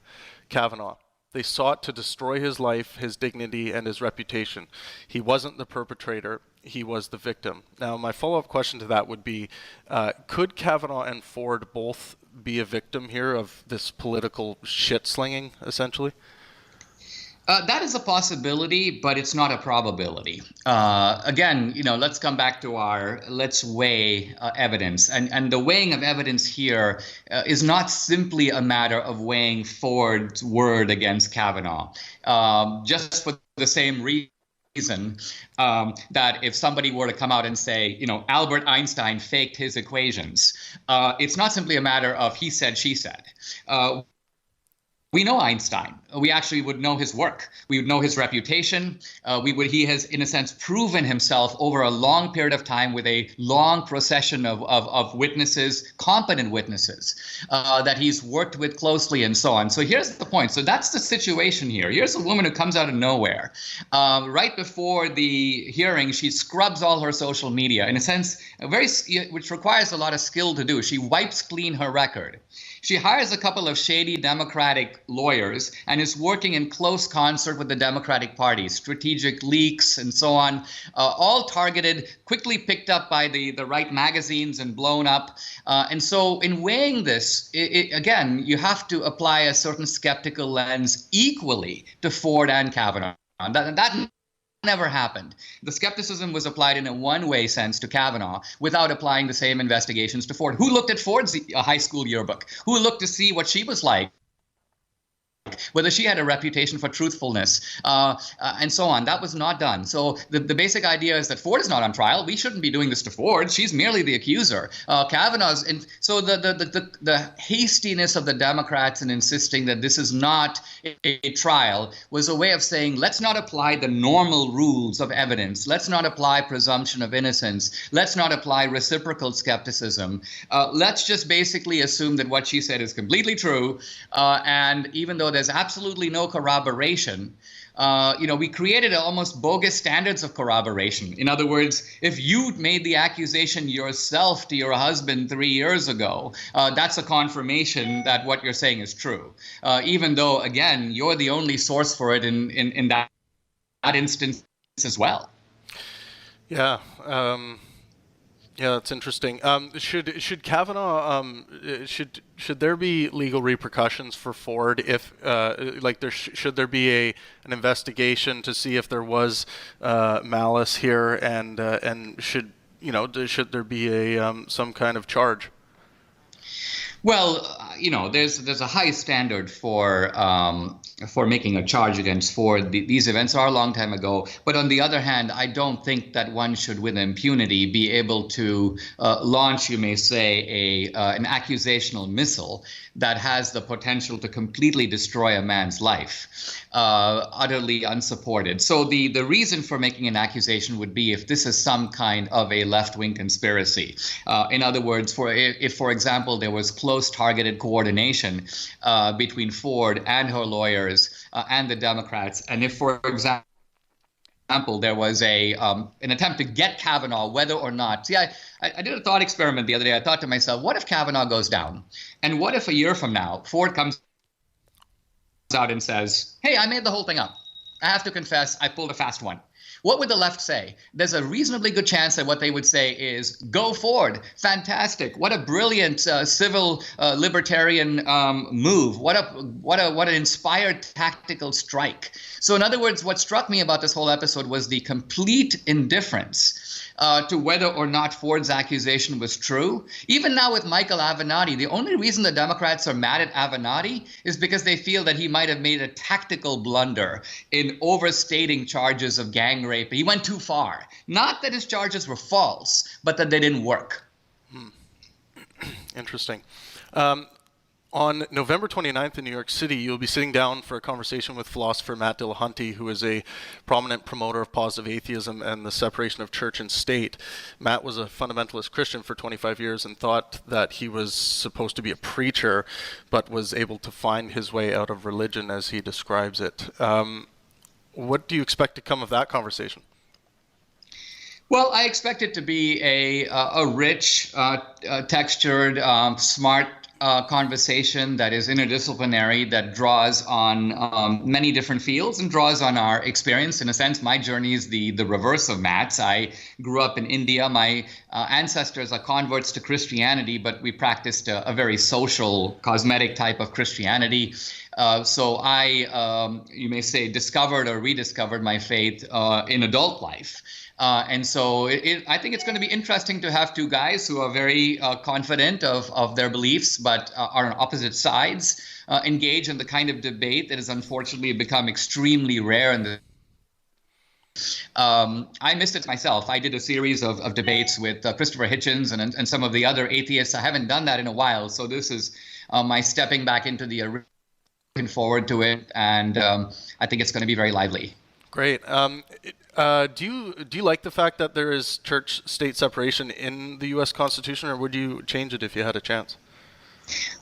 Kavanaugh. They sought to destroy his life, his dignity, and his reputation. He wasn't the perpetrator. He was the victim. Now, my follow-up question to that would be, could Kavanaugh and Ford both be a victim here of this political shit-slinging, essentially? That is a possibility, but it's not a probability. Again, let's come back to let's weigh evidence. And the weighing of evidence here is not simply a matter of weighing Ford's word against Kavanaugh, just for the same reason that if somebody were to come out and say, Albert Einstein faked his equations, it's not simply a matter of he said, she said. We know Einstein. We actually would know his work. We would know his reputation. He has, in a sense, proven himself over a long period of time with a long procession of witnesses, competent witnesses, that he's worked with closely and so on. So here's the point. So that's the situation here. Here's a woman who comes out of nowhere. Right before the hearing, she scrubs all her social media, in a sense, which requires a lot of skill to do. She wipes clean her record. She hires a couple of shady Democratic lawyers and is working in close concert with the Democratic Party, strategic leaks and so on, all targeted, quickly picked up by the right magazines and blown up. And so in weighing this, again, you have to apply a certain skeptical lens equally to Ford and Kavanaugh. That never happened. The skepticism was applied in a one-way sense to Kavanaugh without applying the same investigations to Ford. Who looked at Ford's high school yearbook? Who looked to see what she was like? Whether she had a reputation for truthfulness, and so on. That was not done. So the basic idea is that Ford is not on trial. We shouldn't be doing this to Ford. She's merely the accuser. Kavanaugh's so the hastiness of the Democrats in insisting that this is not a trial was a way of saying, let's not apply the normal rules of evidence. Let's not apply presumption of innocence. Let's not apply reciprocal skepticism. Let's just basically assume that what she said is completely true, and even though there's absolutely no corroboration, we created almost bogus standards of corroboration. In other words, if you made the accusation yourself to your husband 3 years ago, that's a confirmation that what you're saying is true. Even though, again, you're the only source for it in that instance as well. Yeah. Yeah, that's interesting. Should Kavanaugh should there be legal repercussions for Ford if should there be an investigation to see if there was malice here, and should there be some kind of charge? Well, there's a high standard for making a charge against Ford. These events are a long time ago, but on the other hand, I don't think that one should, with impunity, be able to launch, you may say, an accusational missile that has the potential to completely destroy a man's life, utterly unsupported. So the reason for making an accusation would be if this is some kind of a left-wing conspiracy. In other words, if, for example, there was close targeted coordination between Ford and her lawyers and the Democrats, and if, for example, there was an attempt to get Kavanaugh, whether or not. See, I did a thought experiment the other day. I thought to myself, what if Kavanaugh goes down? And what if a year from now, Ford comes out and says, hey, I made the whole thing up. I have to confess, I pulled a fast one. What would the left say? There's a reasonably good chance that what they would say is, go Ford, fantastic. What a brilliant civil libertarian move. What an inspired tactical strike. So in other words, what struck me about this whole episode was the complete indifference to whether or not Ford's accusation was true. Even now with Michael Avenatti, the only reason the Democrats are mad at Avenatti is because they feel that he might have made a tactical blunder in overstating charges of gang rape. He went too far. Not that his charges were false, but that they didn't work. Interesting. On November 29th in New York City, you'll be sitting down for a conversation with philosopher Matt Dillahunty, who is a prominent promoter of positive atheism and the separation of church and state. Matt was a fundamentalist Christian for 25 years and thought that he was supposed to be a preacher, but was able to find his way out of religion as he describes it. What do you expect to come of that conversation? Well, I expect it to be a rich, textured, smart conversation that is interdisciplinary, that draws on many different fields and draws on our experience. In a sense, my journey is the reverse of Matt's. I grew up in India. My ancestors are converts to Christianity, but we practiced a very social, cosmetic type of Christianity. So I, you may say, discovered or rediscovered my faith in adult life. And so I think it's going to be interesting to have two guys who are very confident of their beliefs, but are on opposite sides, engage in the kind of debate that has unfortunately become extremely rare in the I missed it myself. I did a series of debates with Christopher Hitchens and some of the other atheists. I haven't done that in a while, so this is my stepping back into the arena. Looking forward to it, and I think it's going to be very lively. Great. Do you like the fact that there is church-state separation in the U.S. Constitution, or would you change it if you had a chance?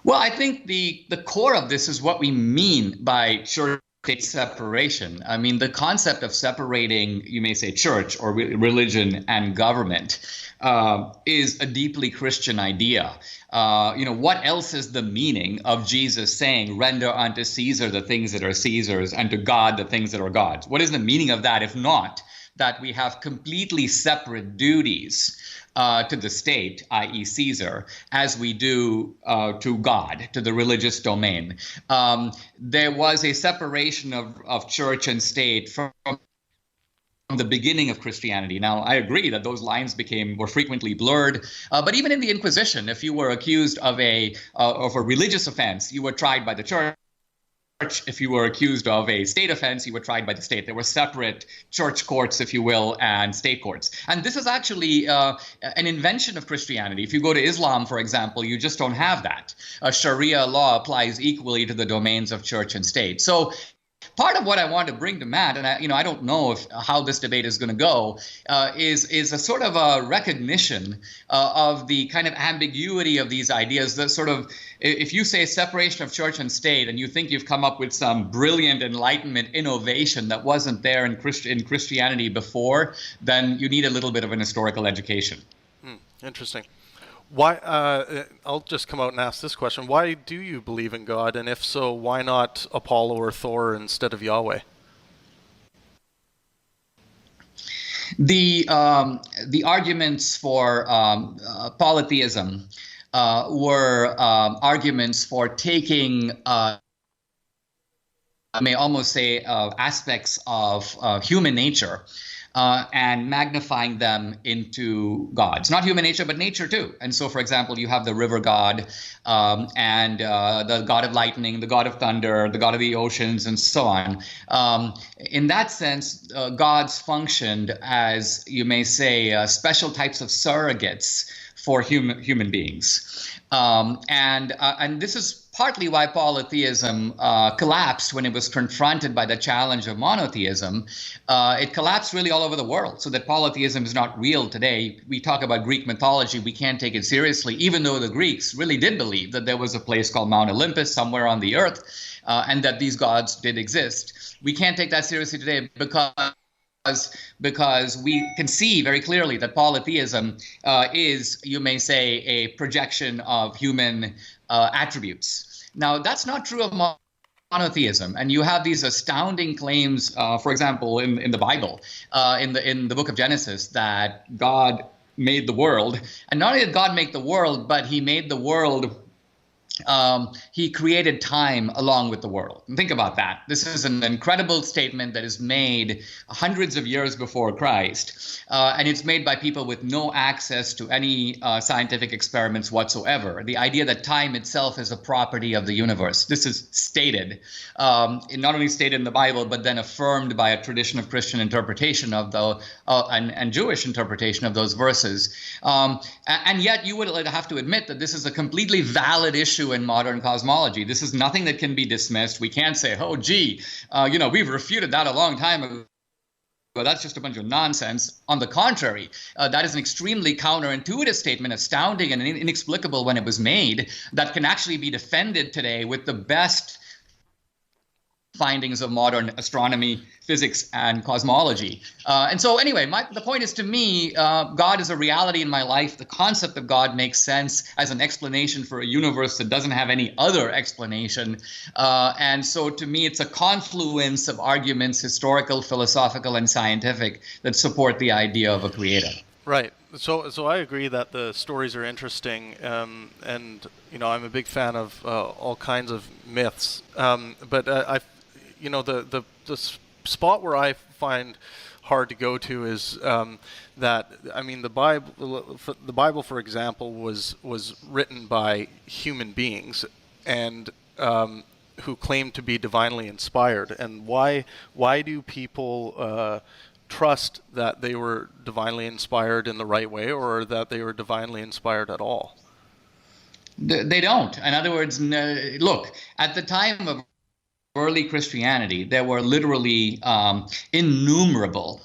Well, I think the core of this is what we mean by church-state separation. I mean, the concept of separating, you may say, church or religion and government is a deeply Christian idea. What else is the meaning of Jesus saying, render unto Caesar the things that are Caesar's and to God the things that are God's? What is the meaning of that, if not that we have completely separate duties to the state, i.e. Caesar, as we do to God, to the religious domain? There was a separation of church and state from the beginning of Christianity. Now, I agree that those lines were frequently blurred, but even in the Inquisition, if you were accused of a religious offense, you were tried by the church. If you were accused of a state offense, you were tried by the state. There were separate church courts, if you will, and state courts. And this is actually an invention of Christianity. If you go to Islam, for example, you just don't have that. Sharia law applies equally to the domains of church and state. So part of what I want to bring to Matt, and I don't know how this debate is going to go, is a sort of a recognition of the kind of ambiguity of these ideas. That sort of, if you say separation of church and state, and you think you've come up with some brilliant Enlightenment innovation that wasn't there in Christianity before, then you need a little bit of an historical education. Interesting. Why? I'll just come out and ask this question. Why do you believe in God? And if so, why not Apollo or Thor instead of Yahweh? The arguments for polytheism were arguments for taking, I may almost say, aspects of human nature and magnifying them into gods. Not human nature, but nature too. And so, for example, you have the river god and the god of lightning, the god of thunder, the god of the oceans, and so on. In that sense, gods functioned as, you may say, special types of surrogates for human beings. And this is partly why polytheism collapsed when it was confronted by the challenge of monotheism. It collapsed really all over the world, so that polytheism is not real today. We talk about Greek mythology, we can't take it seriously, even though the Greeks really did believe that there was a place called Mount Olympus somewhere on the earth, and that these gods did exist. We can't take that seriously today because we can see very clearly that polytheism is, you may say, a projection of human attributes. Now, that's not true of monotheism, and you have these astounding claims, for example, in the Bible, in the book of Genesis, that God made the world. And not only did God make the world, but he made the world, he created time along with the world. And think about that. This is an incredible statement that is made hundreds of years before Christ, and it's made by people with no access to any scientific experiments whatsoever. The idea that time itself is a property of the universe. This is stated, not only stated in the Bible, but then affirmed by a tradition of Christian interpretation of the and Jewish interpretation of those verses. And yet you would have to admit that this is a completely valid issue in modern cosmology. This is nothing that can be dismissed. We can't say, oh, gee, we've refuted that a long time ago. Well, that's just a bunch of nonsense. On the contrary, that is an extremely counterintuitive statement, astounding and inexplicable when it was made, that can actually be defended today with the best findings of modern astronomy, physics, and cosmology. And so anyway, the point is, to me, God is a reality in my life. The concept of God makes sense as an explanation for a universe that doesn't have any other explanation. And so to me, it's a confluence of arguments, historical, philosophical, and scientific, that support the idea of a creator. Right. So I agree that the stories are interesting, and I'm a big fan of all kinds of myths. But the spot where I find hard to go to is that, I mean, the Bible, for example, was written by human beings and who claim to be divinely inspired. And why do people trust that they were divinely inspired in the right way, or that they were divinely inspired at all? They don't. In other words, look, at the time of early Christianity, there were literally innumerable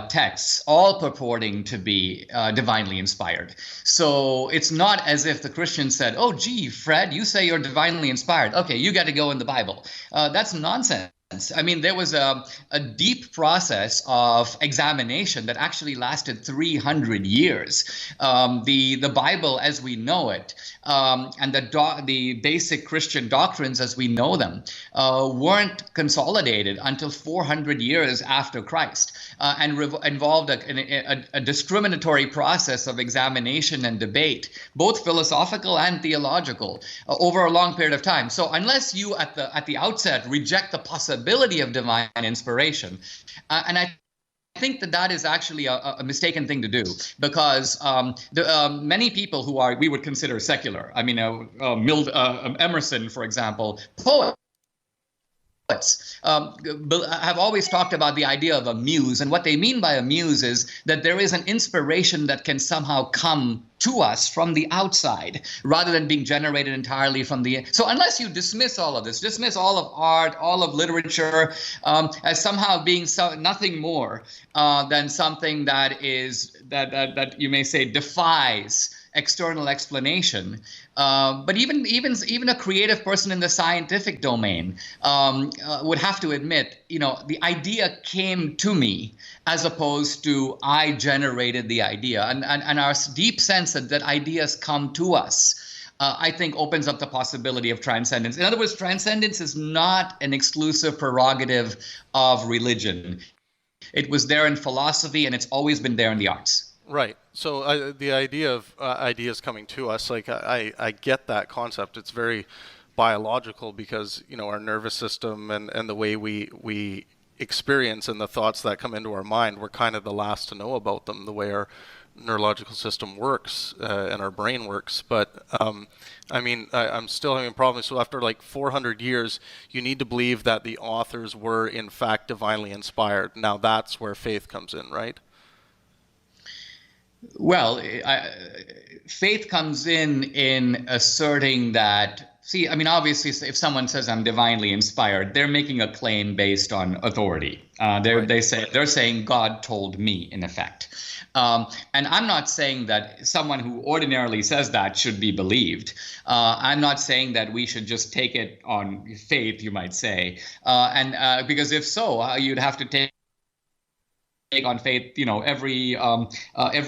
texts, all purporting to be divinely inspired. So it's not as if the Christians said, oh, gee, Fred, you say you're divinely inspired. Okay, you got to go in the Bible. That's nonsense. I mean, there was a deep process of examination that actually lasted 300 years. The Bible as we know it, and the basic Christian doctrines as we know them, weren't consolidated until 400 years after Christ, and involved a discriminatory process of examination and debate, both philosophical and theological, over a long period of time. So unless you at the outset reject the possibility of divine inspiration, and I think that is actually a mistaken thing to do, because many people who we would consider secular, I mean, Emerson, for example, poets, have always talked about the idea of a muse, and what they mean by a muse is that there is an inspiration that can somehow come to us from the outside, rather than being generated entirely from the. So unless you dismiss all of this, dismiss all of art, all of literature, as somehow being nothing more than something that you may say defies external explanation, but even a creative person in the scientific domain would have to admit, the idea came to me as opposed to I generated the idea, and our deep sense that ideas come to us, I think, opens up the possibility of transcendence. In other words, transcendence is not an exclusive prerogative of religion. It was there in philosophy, and it's always been there in the arts. Right. So the idea of ideas coming to us, like I get that concept. It's very biological because, our nervous system and the way we experience and the thoughts that come into our mind, we're kind of the last to know about them, the way our neurological system works and our brain works. But I'm still having problems. So after like 400 years, you need to believe that the authors were in fact divinely inspired. Now that's where faith comes in, right? Well, faith comes in asserting that, obviously, if someone says I'm divinely inspired, they're making a claim based on authority. They're saying God told me, in effect. And I'm not saying that someone who ordinarily says that should be believed. I'm not saying that we should just take it on faith, you might say. Because if so, you'd have to take on faith, every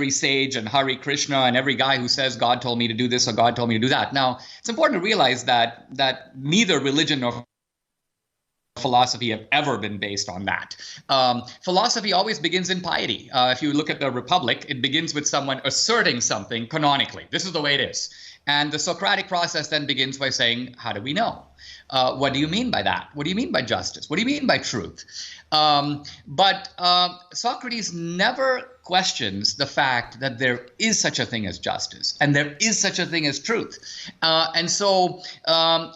sage and Hare Krishna and every guy who says God told me to do this or God told me to do that. Now, it's important to realize that neither religion nor philosophy have ever been based on that. Philosophy always begins in piety. If you look at the Republic, it begins with someone asserting something canonically. This is the way it is. And the Socratic process then begins by saying, how do we know? What do you mean by that? What do you mean by justice? What do you mean by truth? But Socrates never questions the fact that there is such a thing as justice and there is such a thing as truth. And so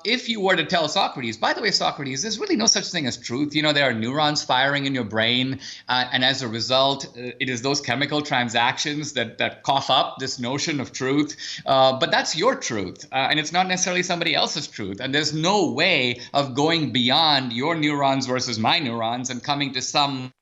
if you were to tell Socrates, by the way, Socrates, there's really no such thing as truth. There are neurons firing in your brain. And as a result, it is those chemical transactions that cough up this notion of truth. But that's your truth. And it's not necessarily somebody else's truth. And there's no way of going beyond your neurons versus my neurons and coming to some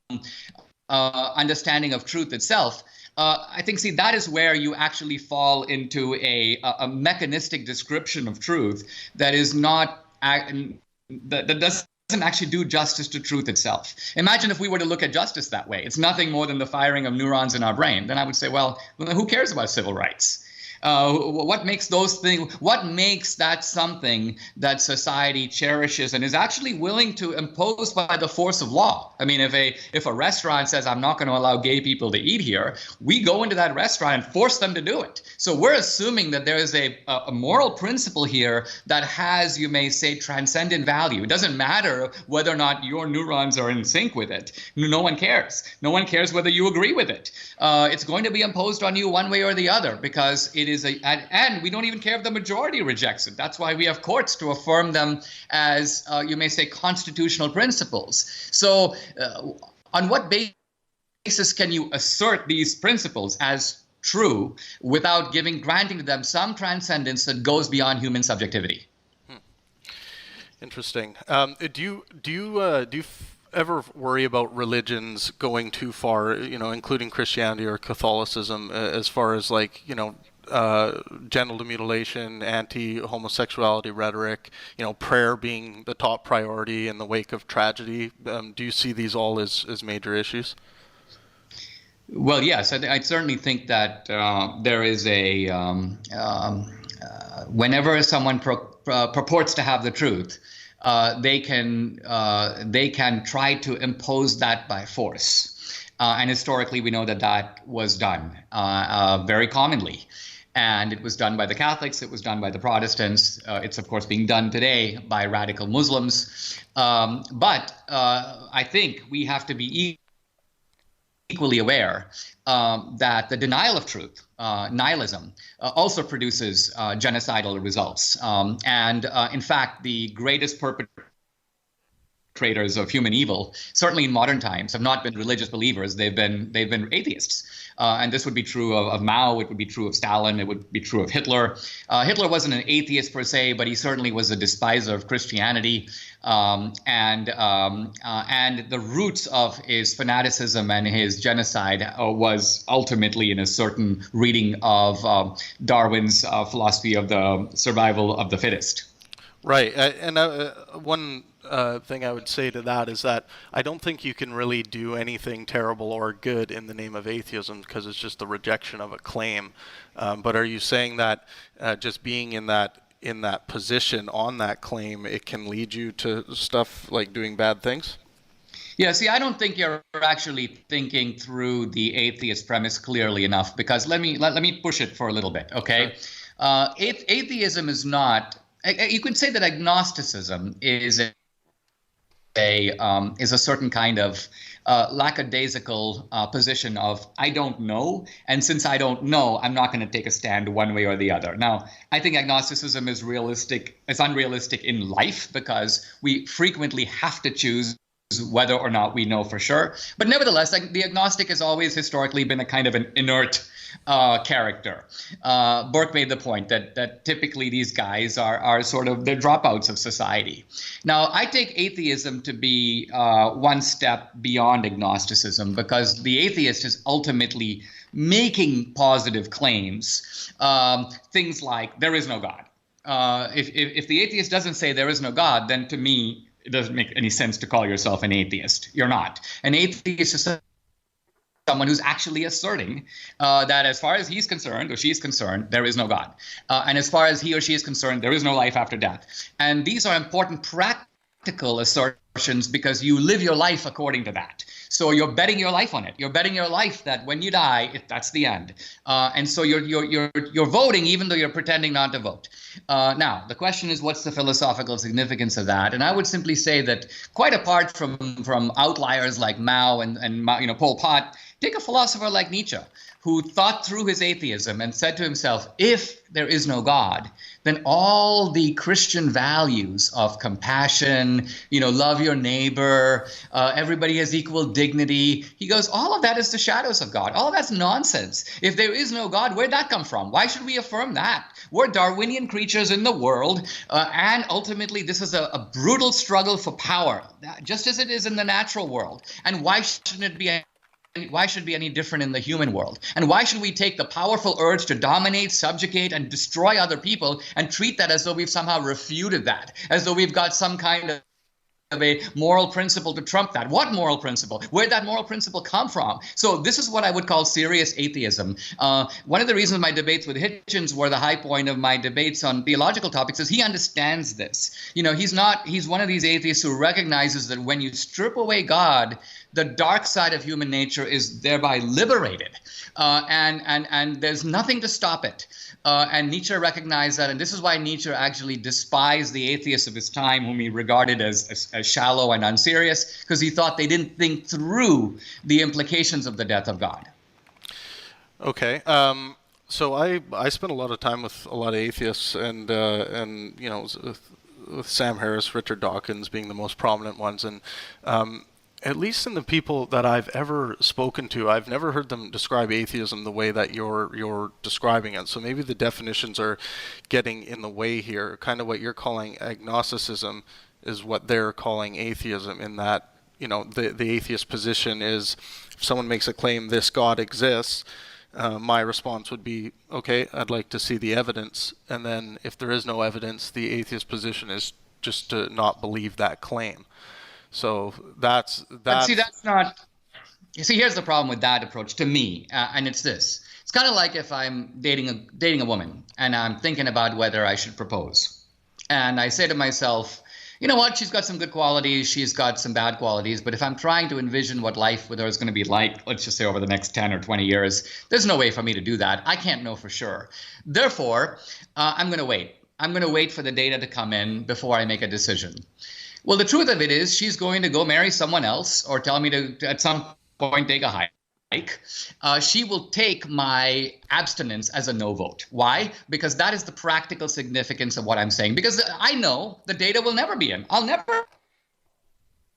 understanding of truth itself. I think, that is where you actually fall into a mechanistic description of truth that is not that doesn't actually do justice to truth itself. Imagine if we were to look at justice that way. It's nothing more than the firing of neurons in our brain. Then I would say, well, who cares about civil rights? What makes those things? What makes that something that society cherishes and is actually willing to impose by the force of law? I mean, if a restaurant says I'm not going to allow gay people to eat here, we go into that restaurant and force them to do it. So we're assuming that there is a moral principle here that has, you may say, transcendent value. It doesn't matter whether or not your neurons are in sync with it. No one cares. No one cares whether you agree with it. It's going to be imposed on you one way or the other because it is and we don't even care if the majority rejects it. That's why we have courts to affirm them as, you may say, constitutional principles. So on what basis can you assert these principles as true without granting to them some transcendence that goes beyond human subjectivity? Interesting. Do you ever worry about religions going too far, including Christianity or Catholicism, as far as genital mutilation, anti-homosexuality rhetoric, prayer being the top priority in the wake of tragedy? Do you see these all as major issues? Well, yes, I certainly think that there is whenever someone purports to have the truth, they can try to impose that by force. And historically, we know that was done very commonly. And it was done by the Catholics. It was done by the Protestants. It's, of course, being done today by radical Muslims. But I think we have to be equally aware that the denial of truth, nihilism, also produces genocidal results. In fact, the greatest perpetrators of human evil, certainly in modern times, have not been religious believers. They've been atheists. And this would be true of Mao. It would be true of Stalin. It would be true of Hitler. Hitler wasn't an atheist per se, but he certainly was a despiser of Christianity. And the roots of his fanaticism and his genocide was ultimately in a certain reading of Darwin's philosophy of the survival of the fittest. Right. And one thing I would say to that is that I don't think you can really do anything terrible or good in the name of atheism because it's just the rejection of a claim. But are you saying that just being in that position on that claim, it can lead you to stuff like doing bad things? Yeah, see, I don't think you're actually thinking through the atheist premise clearly enough, because let me push it for a little bit, okay? Sure. Atheism is not. You could say that agnosticism is a certain kind of lackadaisical position of I don't know, and since I don't know, I'm not going to take a stand one way or the other. Now, I think agnosticism is realistic. It's unrealistic in life because we frequently have to choose whether or not we know for sure. But nevertheless, the agnostic has always historically been a kind of an inert character. Burke made the point that typically these guys are sort of the dropouts of society. Now, I take atheism to be one step beyond agnosticism, because the atheist is ultimately making positive claims, things like there is no God. If the atheist doesn't say there is no God, then to me, it doesn't make any sense to call yourself an atheist. You're not. An atheist is someone who's actually asserting that as far as he's concerned or she's concerned, there is no God. And as far as he or she is concerned, there is no life after death. And these are important practical assertions because you live your life according to that. So you're betting your life on it. You're betting your life that when you die, that's the end. And so you're voting even though you're pretending not to vote. Now, the question is, what's the philosophical significance of that? And I would simply say that quite apart from outliers like Mao and Pol Pot, take a philosopher like Nietzsche, who thought through his atheism and said to himself, if there is no God, then all the Christian values of compassion, love your neighbor, everybody has equal dignity. He goes, all of that is the shadows of God. All of that's nonsense. If there is no God, where'd that come from? Why should we affirm that? We're Darwinian creatures in the world, and ultimately this is a brutal struggle for power, just as it is in the natural world. And why should it be any different in the human world? And why should we take the powerful urge to dominate, subjugate, and destroy other people and treat that as though we've somehow refuted that, as though we've got some kind of a moral principle to trump that? What moral principle? Where'd that moral principle come from? So this is what I would call serious atheism. One of the reasons my debates with Hitchens were the high point of my debates on theological topics is he understands this. He's one of these atheists who recognizes that when you strip away God, the dark side of human nature is thereby liberated, and there's nothing to stop it. And Nietzsche recognized that, and this is why Nietzsche actually despised the atheists of his time, whom he regarded as shallow and unserious, because he thought they didn't think through the implications of the death of God. Okay. So I spent a lot of time with a lot of atheists, and with Sam Harris, Richard Dawkins being the most prominent ones, and at least in the people that I've ever spoken to, I've never heard them describe atheism the way that you're describing it. So maybe the definitions are getting in the way here. Kind of what you're calling agnosticism is what they're calling atheism, in that, the atheist position is, if someone makes a claim this God exists, my response would be, okay, I'd like to see the evidence. And then if there is no evidence, the atheist position is just to not believe that claim. So that's that's not. You see, here's the problem with that approach to me, and it's this. It's kind of like if I'm dating a woman and I'm thinking about whether I should propose, and I say to myself, you know what, she's got some good qualities, she's got some bad qualities, but if I'm trying to envision what life with her is going to be like, let's just say over the next 10 or 20 years, there's no way for me to do that. I can't know for sure. Therefore, I'm going to wait. I'm going to wait for the data to come in before I make a decision. Well, the truth of it is she's going to go marry someone else or tell me to, at some point, take a hike. She will take my abstinence as a no vote. Why? Because that is the practical significance of what I'm saying. Because I know the data will never be in. I'll never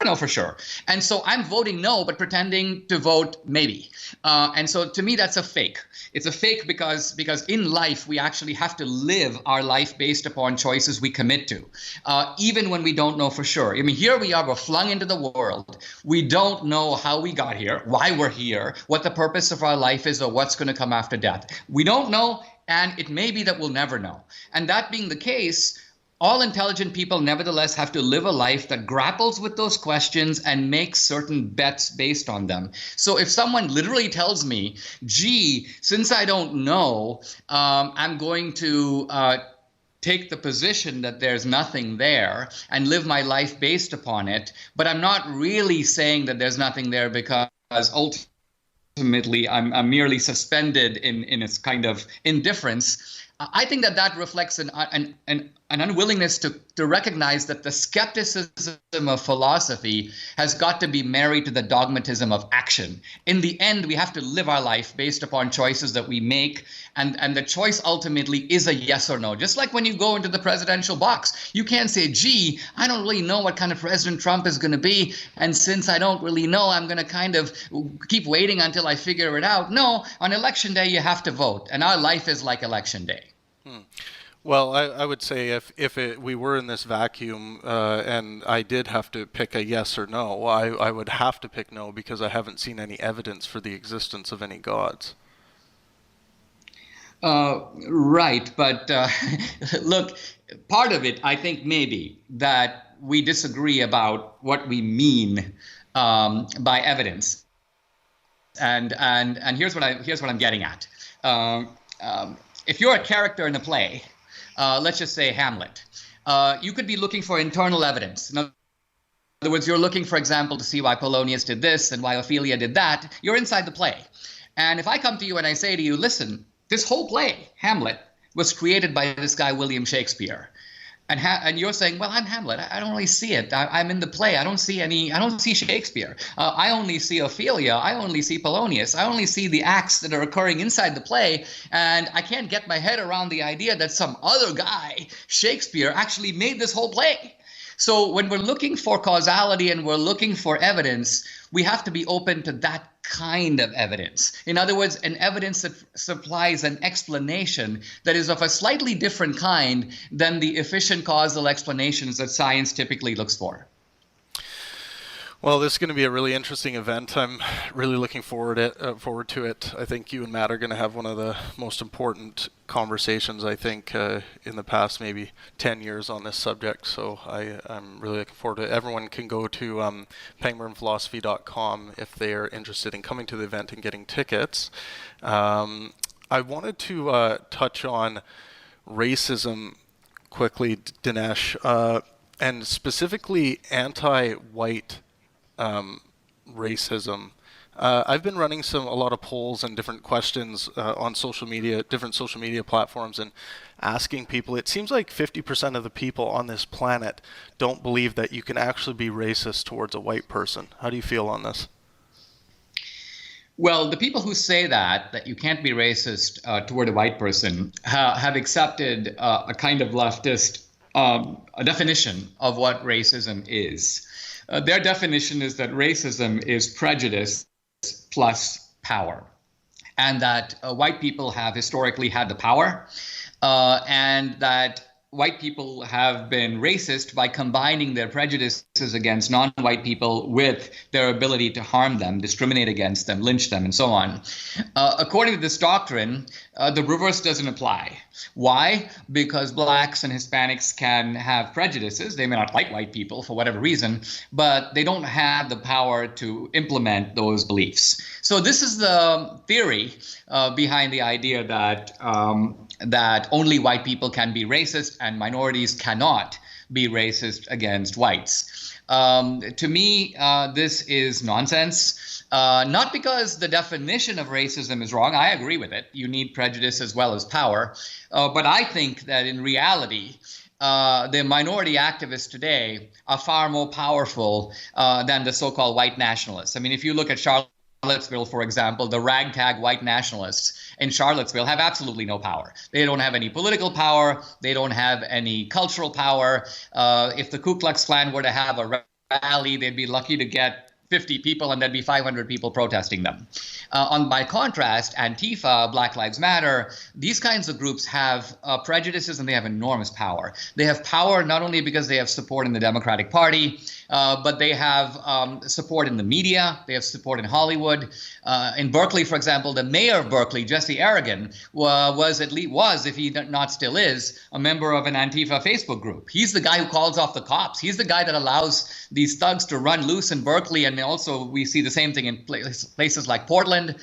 know for sure. And so I'm voting no, but pretending to vote maybe. And so to me, that's a fake. It's a fake because in life, we actually have to live our life based upon choices we commit to, even when we don't know for sure. I mean, here we are, we're flung into the world. We don't know how we got here, why we're here, what the purpose of our life is, or what's going to come after death. We don't know, and it may be that we'll never know. And that being the case, all intelligent people nevertheless have to live a life that grapples with those questions and makes certain bets based on them. So if someone literally tells me, gee, since I don't know, I'm going to take the position that there's nothing there and live my life based upon it, but I'm not really saying that there's nothing there because ultimately I'm merely suspended in its kind of indifference. I think that reflects an unwillingness to recognize that the skepticism of philosophy has got to be married to the dogmatism of action. In the end, we have to live our life based upon choices that we make, and the choice ultimately is a yes or no. Just like when you go into the presidential box, you can't say, gee, I don't really know what kind of President Trump is going to be, and since I don't really know, I'm going to kind of keep waiting until I figure it out. No, on election day, you have to vote, and our life is like election day. Well, I would say if we were in this vacuum and I did have to pick a yes or no, I would have to pick no because I haven't seen any evidence for the existence of any gods. Right, but look, part of it, I think, maybe that we disagree about what we mean by evidence, and here's what I'm getting at. If you're a character in a play, let's just say Hamlet, you could be looking for internal evidence. In other words, you're looking, for example, to see why Polonius did this and why Ophelia did that. You're inside the play. And if I come to you and I say to you, listen, this whole play, Hamlet, was created by this guy, William Shakespeare. And you're saying, well, I'm Hamlet. I don't really see it. I'm in the play. I don't see Shakespeare. I only see Ophelia. I only see Polonius. I only see the acts that are occurring inside the play. And I can't get my head around the idea that some other guy, Shakespeare, actually made this whole play. So when we're looking for causality and we're looking for evidence, we have to be open to that kind of evidence. In other words, an evidence that supplies an explanation that is of a slightly different kind than the efficient causal explanations that science typically looks for. Well, this is going to be a really interesting event. I'm really looking forward to it. I think you and Matt are going to have one of the most important conversations, I think, in the past maybe 10 years on this subject. So I'm really looking forward to it. Everyone can go to pangburnphilosophy.com if they are interested in coming to the event and getting tickets. I wanted to touch on racism quickly, Dinesh, and specifically anti-white racism. I've been running a lot of polls and different questions on social media, different social media platforms, and asking people. It seems like 50% of the people on this planet don't believe that you can actually be racist towards a white person. How do you feel on this? Well, the people who say that you can't be racist toward a white person have accepted a kind of leftist a definition of what racism is. Their definition is that racism is prejudice plus power, and that white people have historically had the power, and that white people have been racist by combining their prejudices against non-white people with their ability to harm them, discriminate against them, lynch them, and so on. According to this doctrine, the reverse doesn't apply. Why? Because blacks and Hispanics can have prejudices. They may not like white people for whatever reason, but they don't have the power to implement those beliefs. So this is the theory behind the idea that that only white people can be racist and minorities cannot be racist against whites. To me, this is nonsense. Not because the definition of racism is wrong. I agree with it. You need prejudice as well as power. But I think that in reality, the minority activists today are far more powerful than the so-called white nationalists. I mean, if you look at Charlottesville, for example, the ragtag white nationalists in Charlottesville have absolutely no power. They don't have any political power. They don't have any cultural power. If the Ku Klux Klan were to have a rally, they'd be lucky to get 50 people, and there'd be 500 people protesting them. By contrast, Antifa, Black Lives Matter, these kinds of groups have prejudices, and they have enormous power. They have power not only because they have support in the Democratic Party, but they have support in the media. They have support in Hollywood. In Berkeley, for example, the mayor of Berkeley, Jesse Aragon, was, if he not still is, a member of an Antifa Facebook group. He's the guy who calls off the cops. He's the guy that allows these thugs to run loose in Berkeley and also we see the same thing in places like Portland.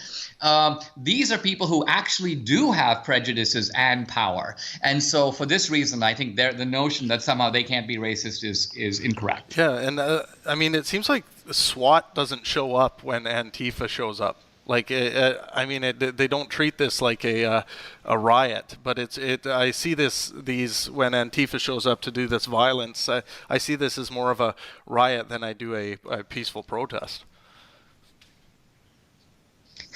These are people who actually do have prejudices and power. And so for this reason, I think the notion that somehow they can't be racist is incorrect. Yeah, and I mean, it seems like SWAT doesn't show up when Antifa shows up. Like, I mean, they don't treat this like a riot, but I see these when Antifa shows up to do this violence. I see this as more of a riot than I do a peaceful protest.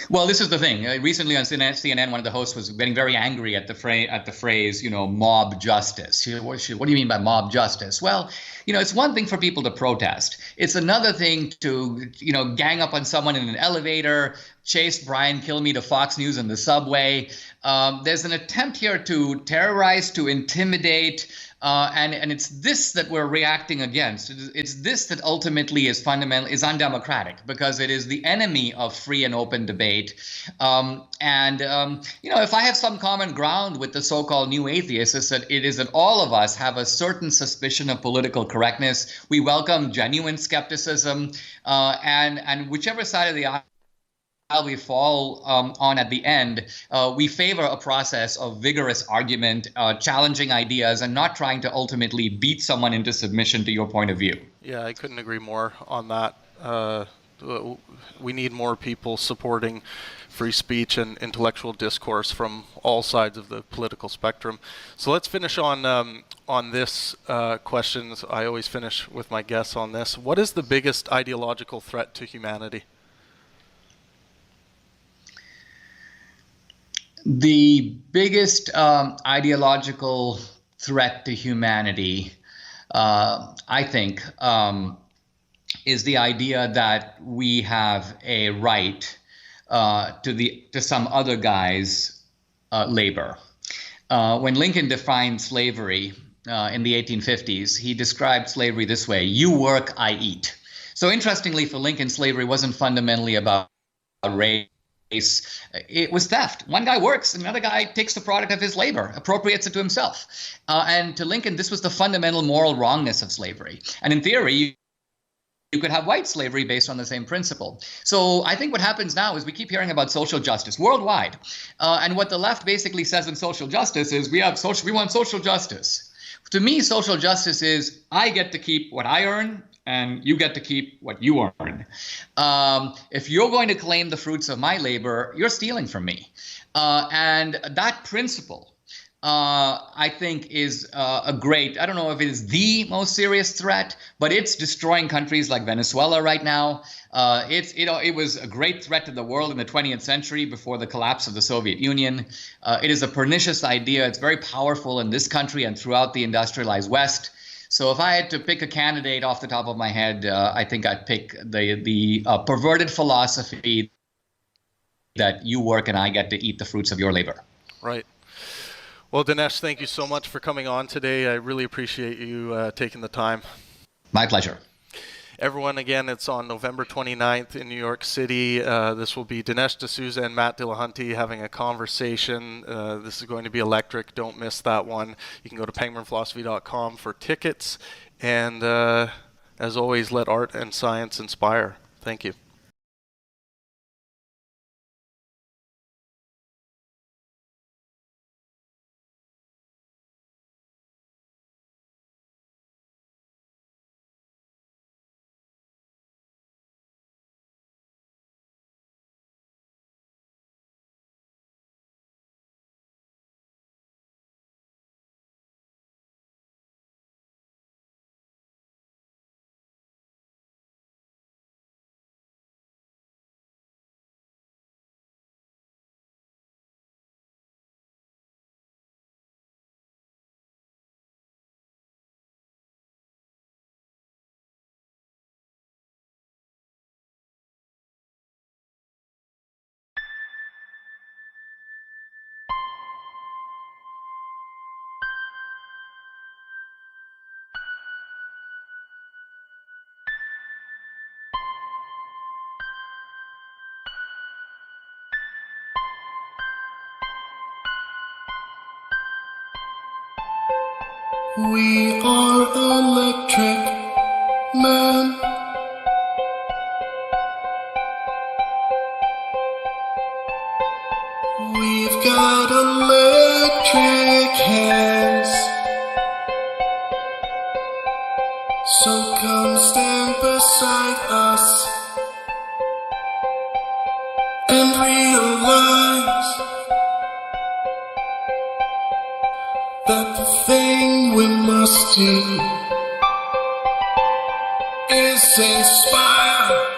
Well, this is the thing. Recently on CNN, one of the hosts was getting very angry at the phrase, mob justice. What do you mean by mob justice? Well, it's one thing for people to protest. It's another thing to, gang up on someone in an elevator, chase Brian Kilmeade to Fox News in the subway. There's an attempt here to terrorize, to intimidate, and it's this that we're reacting against. It's this that ultimately is undemocratic, because it is the enemy of free and open debate. If I have some common ground with the so-called new atheists, it's that it is that all of us have a certain suspicion of political correctness. We welcome genuine skepticism, and whichever side of the aisle we fall on at the end, we favor a process of vigorous argument, challenging ideas, and not trying to ultimately beat someone into submission to your point of view. Yeah, I couldn't agree more on that. We need more people supporting free speech and intellectual discourse from all sides of the political spectrum. So let's finish on this question. I always finish with my guess on this. What is the biggest ideological threat to humanity? The biggest ideological threat to humanity, I think, is the idea that we have a right to some other guy's labor. When Lincoln defined slavery in the 1850s, he described slavery this way: "You work, I eat." So interestingly, for Lincoln, slavery wasn't fundamentally about race. It was theft. One guy works, another guy takes the product of his labor, appropriates it to himself. And to Lincoln, this was the fundamental moral wrongness of slavery. And in theory, you could have white slavery based on the same principle. So I think what happens now is we keep hearing about social justice worldwide. And what the left basically says in social justice is we want social justice. To me, social justice is I get to keep what I earn, and you get to keep what you earn. If you're going to claim the fruits of my labor, you're stealing from me. And that principle, I think, is a great, I don't know if it is the most serious threat, but it's destroying countries like Venezuela right now. It was a great threat to the world in the 20th century before the collapse of the Soviet Union. It is a pernicious idea. It's very powerful in this country and throughout the industrialized West. So if I had to pick a candidate off the top of my head, I think I'd pick the perverted philosophy that you work and I get to eat the fruits of your labor. Right. Well, Dinesh, thank you so much for coming on today. I really appreciate you taking the time. My pleasure. Everyone, again, it's on November 29th in New York City. This will be Dinesh D'Souza and Matt Dillahunty having a conversation. This is going to be electric. Don't miss that one. You can go to penguinphilosophy.com for tickets. And as always, let art and science inspire. Thank you. We are electric man. come stand beside us and realize that the thing we must do is inspire.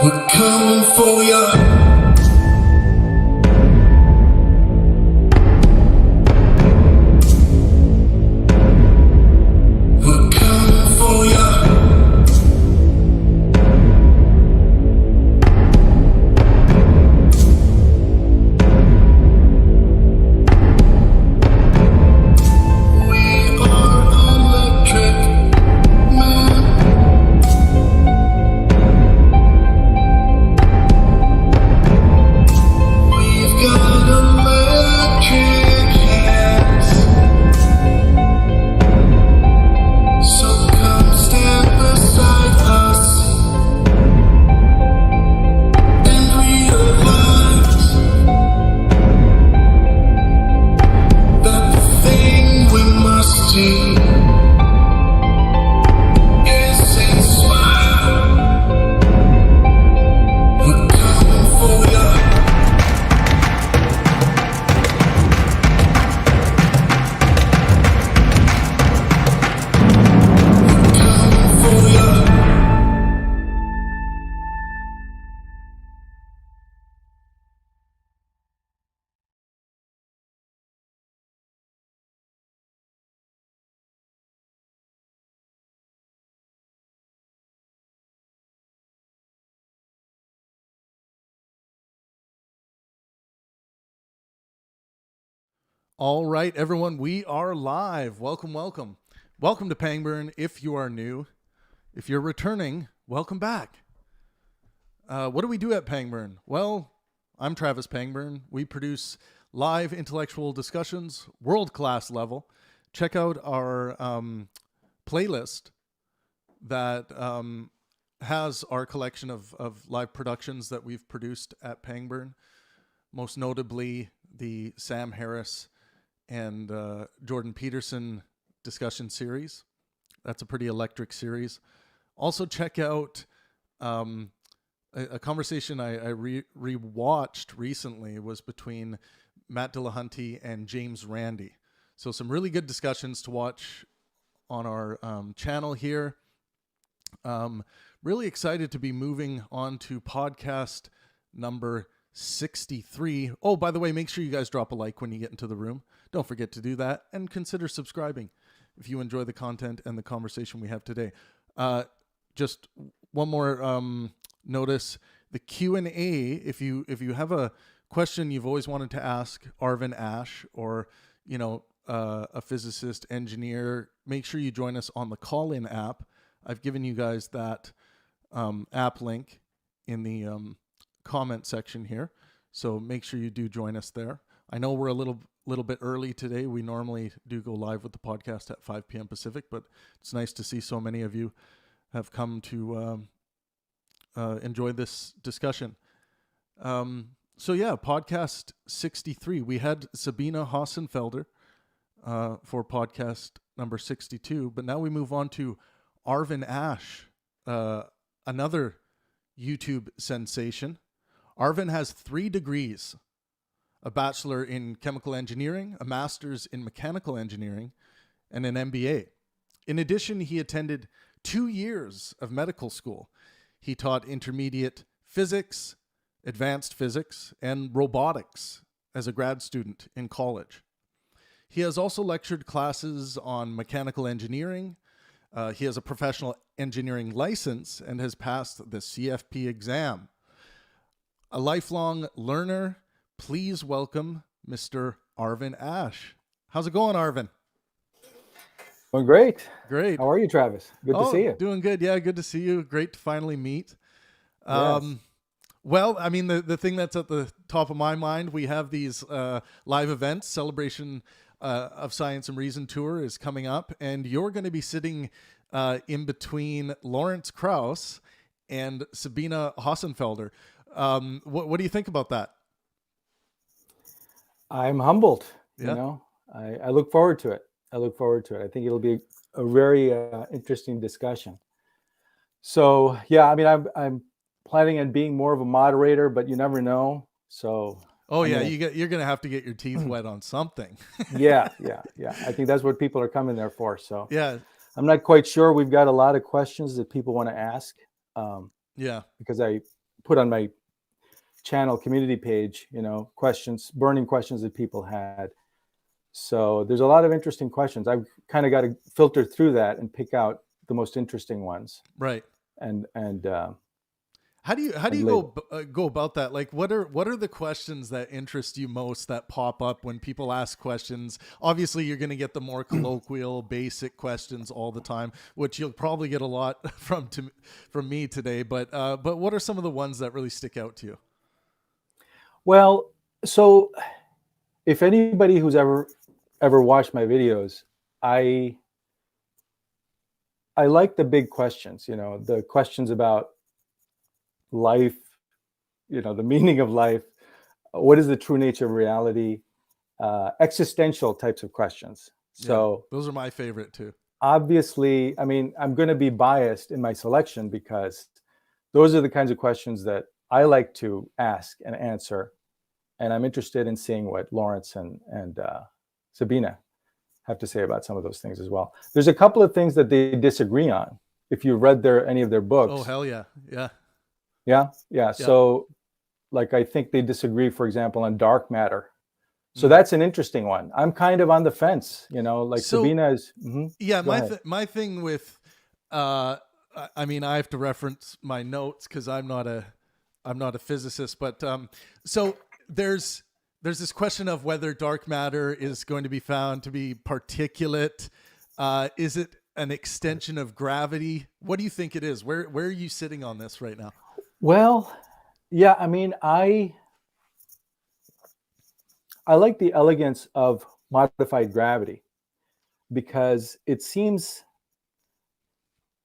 We're coming for you. All right, everyone, we are live. Welcome, welcome. Welcome to Pangburn if you are new. If you're returning, welcome back. What do we do at Pangburn? Well, I'm Travis Pangburn. We produce live intellectual discussions, world-class level. Check out our playlist that has our collection of live productions that we've produced at Pangburn, most notably the Sam Harris and Jordan Peterson discussion series. That's a pretty electric series. Also check out a conversation I re-watched recently was between Matt Dillahunty and James Randi. So some really good discussions to watch on our channel here. Really excited to be moving on to podcast number 63. Oh, by the way, make sure you guys drop a like when you get into the room. Don't forget to do that, and consider subscribing if you enjoy the content and the conversation we have today. Just one more notice: the Q&A. If you have a question you've always wanted to ask Arvin Ash, or a physicist, engineer, make sure you join us on the call-in app. I've given you guys that app link in the comment section here, so make sure you do join us there. I know we're a little bit early today. We normally do go live with the podcast at 5 p.m. Pacific, but it's nice to see so many of you have come to enjoy this discussion. So yeah, podcast 63. We had Sabina Hassenfelder for podcast number 62, but now we move on to Arvin Ash, another YouTube sensation. Arvin has 3 degrees: a bachelor in chemical engineering, a master's in mechanical engineering, and an MBA. In addition, he attended 2 years of medical school. He taught intermediate physics, advanced physics, and robotics as a grad student in college. He has also lectured classes on mechanical engineering. He has a professional engineering license and has passed the CFP exam. A lifelong learner, please welcome Mr. Arvin Ash. How's it going, Arvin? Going great. Great. How are you, Travis? Good to see you. Doing good. Yeah, good to see you. Great to finally meet. Yes. Well, I mean, the thing that's at the top of my mind, we have these live events. Celebration of Science and Reason Tour is coming up, and you're going to be sitting in between Lawrence Krauss and Sabina Hassenfelder. What do you think about that? I'm humbled. Yeah. I look forward to it. I think it'll be a very interesting discussion. So yeah, I mean, I'm planning on being more of a moderator, but you never know. So you're gonna have to get your teeth wet on something. yeah. I think that's what people are coming there for. So yeah, I'm not quite sure. We've got a lot of questions that people want to ask. Because I put on my channel community page, burning questions that people had. So there's a lot of interesting questions. I've kind of got to filter through that and pick out the most interesting ones. Right. And how do you go about that? Like, what are the questions that interest you most that pop up when people ask questions? Obviously, you're going to get the more colloquial, basic questions all the time, which you'll probably get a lot from me today. But what are some of the ones that really stick out to you? Well, so if anybody who's ever watched my videos, I like the big questions. The questions about life, the meaning of life, what is the true nature of reality, existential types of questions. So those are my favorite too. Obviously, I mean, I'm going to be biased in my selection because those are the kinds of questions that I like to ask and answer. And I'm interested in seeing what Lawrence and Sabina have to say about some of those things as well. There's a couple of things that they disagree on. If you've read any of their books. Oh, hell yeah. Yeah. So like, I think they disagree, for example, on dark matter. So that's an interesting one. I'm kind of on the fence, Sabina is. My thing with, I mean, I have to reference my notes because I'm not a physicist, but so there's this question of whether dark matter is going to be found to be particulate. Is it an extension of gravity? What do you think it is? Where are you sitting on this right now? Well, yeah, I mean, I like the elegance of modified gravity because it seems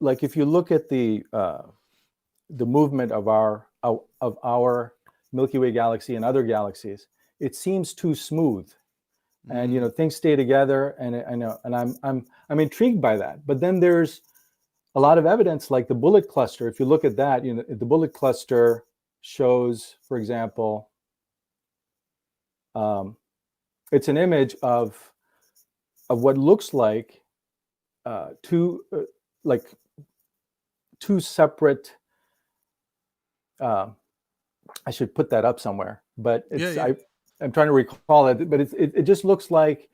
like if you look at the movement of our Milky Way galaxy and other galaxies, it seems too smooth, and things stay together. And I know, and I'm intrigued by that. But then there's a lot of evidence, like the bullet cluster. If you look at that, the bullet cluster shows, for example, it's an image of what looks like two separate. I should put that up somewhere, but I'm trying to recall it. But it just looks like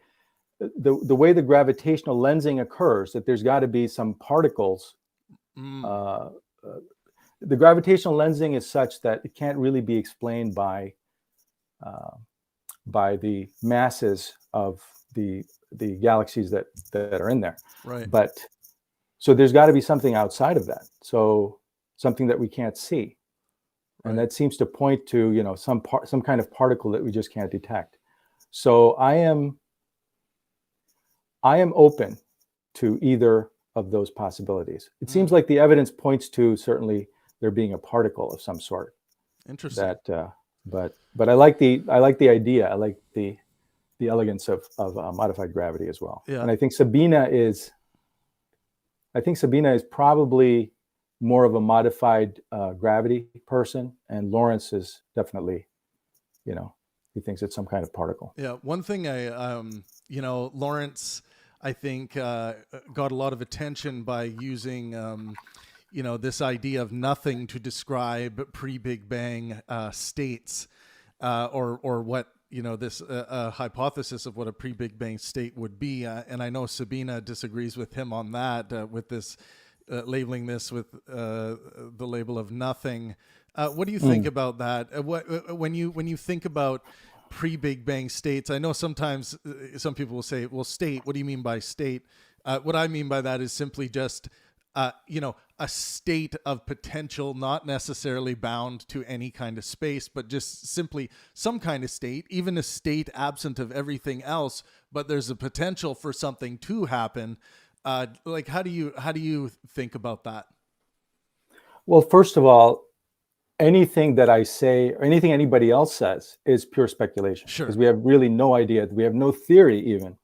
the way the gravitational lensing occurs, that there's got to be some particles. The gravitational lensing is such that it can't really be explained by the masses of the galaxies that are in there. Right. But so there's got to be something outside of that. So something that we can't see. And that seems to point to, some kind of particle that we just can't detect. So I am open to either of those possibilities. It seems like the evidence points to certainly there being a particle of some sort. Interesting. But I like the idea. I like the elegance of modified gravity as well. Yeah. And I think Sabina is probably more of a modified gravity person, and Lawrence is definitely, he thinks it's some kind of particle. Yeah. One thing Lawrence, I think, got a lot of attention by using, this idea of nothing to describe pre-Big Bang states, or what, this hypothesis of what a pre-Big Bang state would be. And I know Sabina disagrees with him on that, with this, labeling this with the label of nothing. What do you think about that? When you think about pre-Big Bang states, I know sometimes some people will say, well, state, what do you mean by state? What I mean by that is simply just, a state of potential, not necessarily bound to any kind of space, but just simply some kind of state, even a state absent of everything else, but there's a potential for something to happen. Like, how do you think about that? Well, first of all, anything that I say or anything anybody else says is pure speculation. Sure. Because we have really no idea. We have no theory even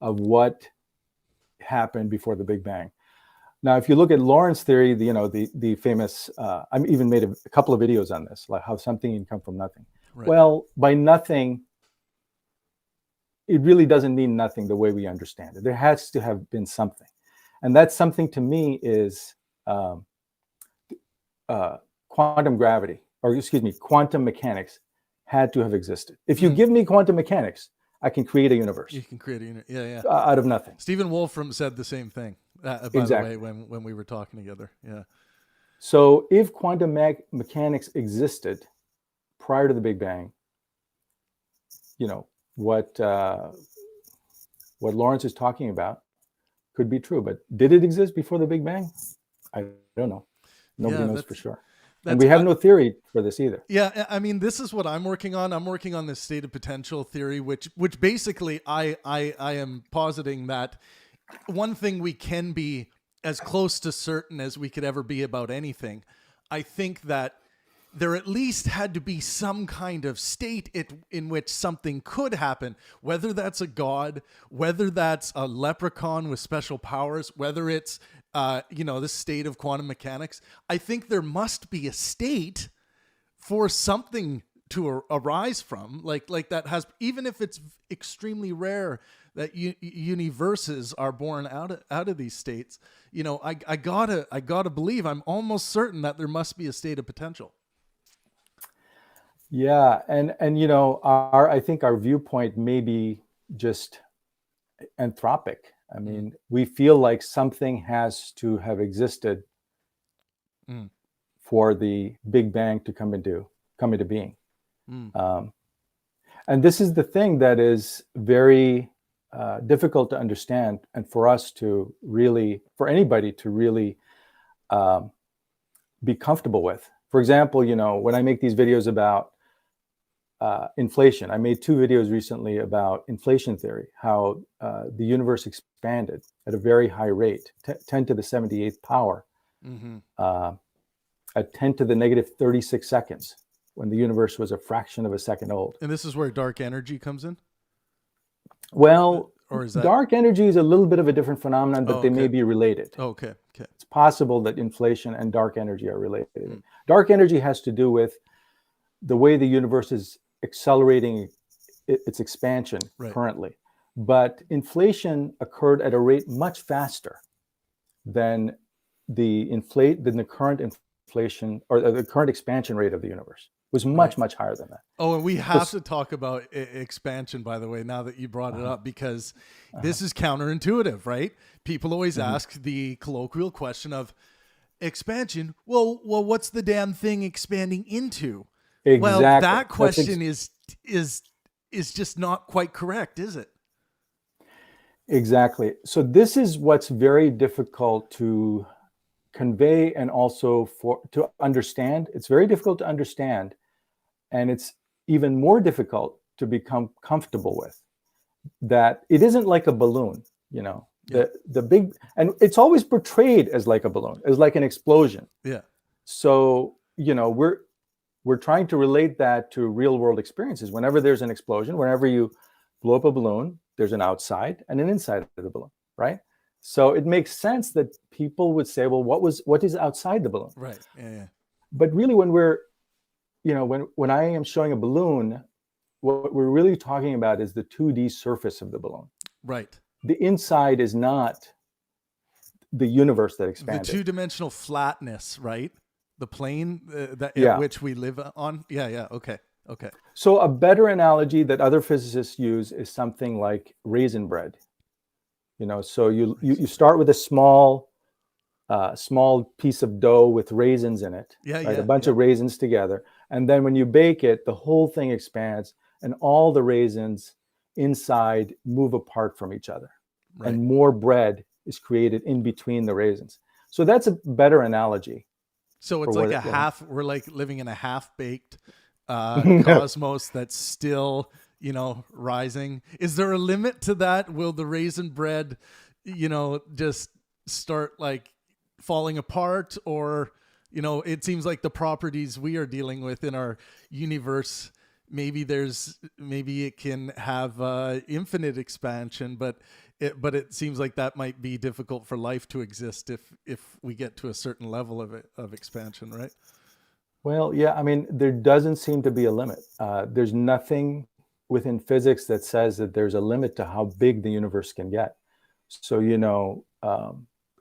of what happened before the Big Bang. Now, if you look at Lorentz theory, the famous, I've even made a couple of videos on this, like how something can come from nothing. Right. Well, by nothing, it really doesn't mean nothing the way we understand it. There has to have been something. And that something to me is quantum gravity, or excuse me, quantum mechanics had to have existed. If you give me quantum mechanics, I can create a universe. You can create a universe, yeah. Out of nothing. Stephen Wolfram said the same thing, by exactly. the way, when we were talking together, yeah. So if quantum mechanics existed prior to the Big Bang, what Lorentz is talking about could be true. But did it exist before the Big Bang? I don't know. Nobody knows for sure. And we have no theory for this either. Yeah, I mean, this is what I'm working on. I'm working on this state of potential theory, which basically I am positing that one thing we can be as close to certain as we could ever be about anything. I think that there at least had to be some kind of state in which something could happen, whether that's a god, whether that's a leprechaun with special powers, whether it's the state of quantum mechanics. I think there must be a state for something to arise from, like that has, even if it's extremely rare that universes are born out of these states. I gotta believe, I'm almost certain that there must be a state of potential. Yeah, and I think our viewpoint may be just anthropic. I mean, we feel like something has to have existed for the Big Bang to come into being. And this is the thing that is very difficult to understand, and for anybody to really be comfortable with. For example, when I make these videos about inflation, I made 2 videos recently about inflation theory, how the universe expanded at a very high rate, 10 to the 78th power, at 10 to the negative 36 seconds, when the universe was a fraction of a second old. And this is where dark energy comes in? Well, dark energy is a little bit of a different phenomenon, but they may be related. Okay. It's possible that inflation and dark energy are related. Dark energy has to do with the way the universe is accelerating its expansion currently. But inflation occurred at a rate much faster than the current inflation, or the current expansion rate of the universe. It was much higher than that. Oh, and we have to talk about expansion, by the way, now that you brought it up, because this is counterintuitive, right? People always ask the colloquial question of expansion. Well, what's the damn thing expanding into? Exactly. Well, that question is just not quite correct, is it? Exactly. So this is what's very difficult to convey, and also to understand. It's very difficult to understand, and it's even more difficult to become comfortable with. That it isn't like a balloon, the big, and it's always portrayed as like a balloon, as like an explosion. Yeah. So we're trying to relate that to real world experiences. Whenever there's an explosion, whenever you blow up a balloon, there's an outside and an inside of the balloon, right? So it makes sense that people would say, well, what is outside the balloon? Right. Yeah. But really, when when I am showing a balloon, what we're really talking about is the 2D surface of the balloon. Right. The inside is not the universe that expanded. The two-dimensional flatness, right? The plane which we live on. Yeah. Okay. So a better analogy that other physicists use is something like raisin bread. So you start with a small piece of dough with raisins in it, a bunch of raisins together, and then when you bake it, the whole thing expands, and all the raisins inside move apart from each other, and more bread is created in between the raisins. So that's a better analogy. So it's like we're like living in a half-baked cosmos that's still, rising. Is there a limit to that? Will the raisin bread, just start like falling apart? Or, it seems like the properties we are dealing with in our universe, maybe it can have infinite expansion, but but it seems like that might be difficult for life to exist if we get to a certain level of expansion, right? Well, yeah, I mean, there doesn't seem to be a limit. There's nothing within physics that says that there's a limit to how big the universe can get. So,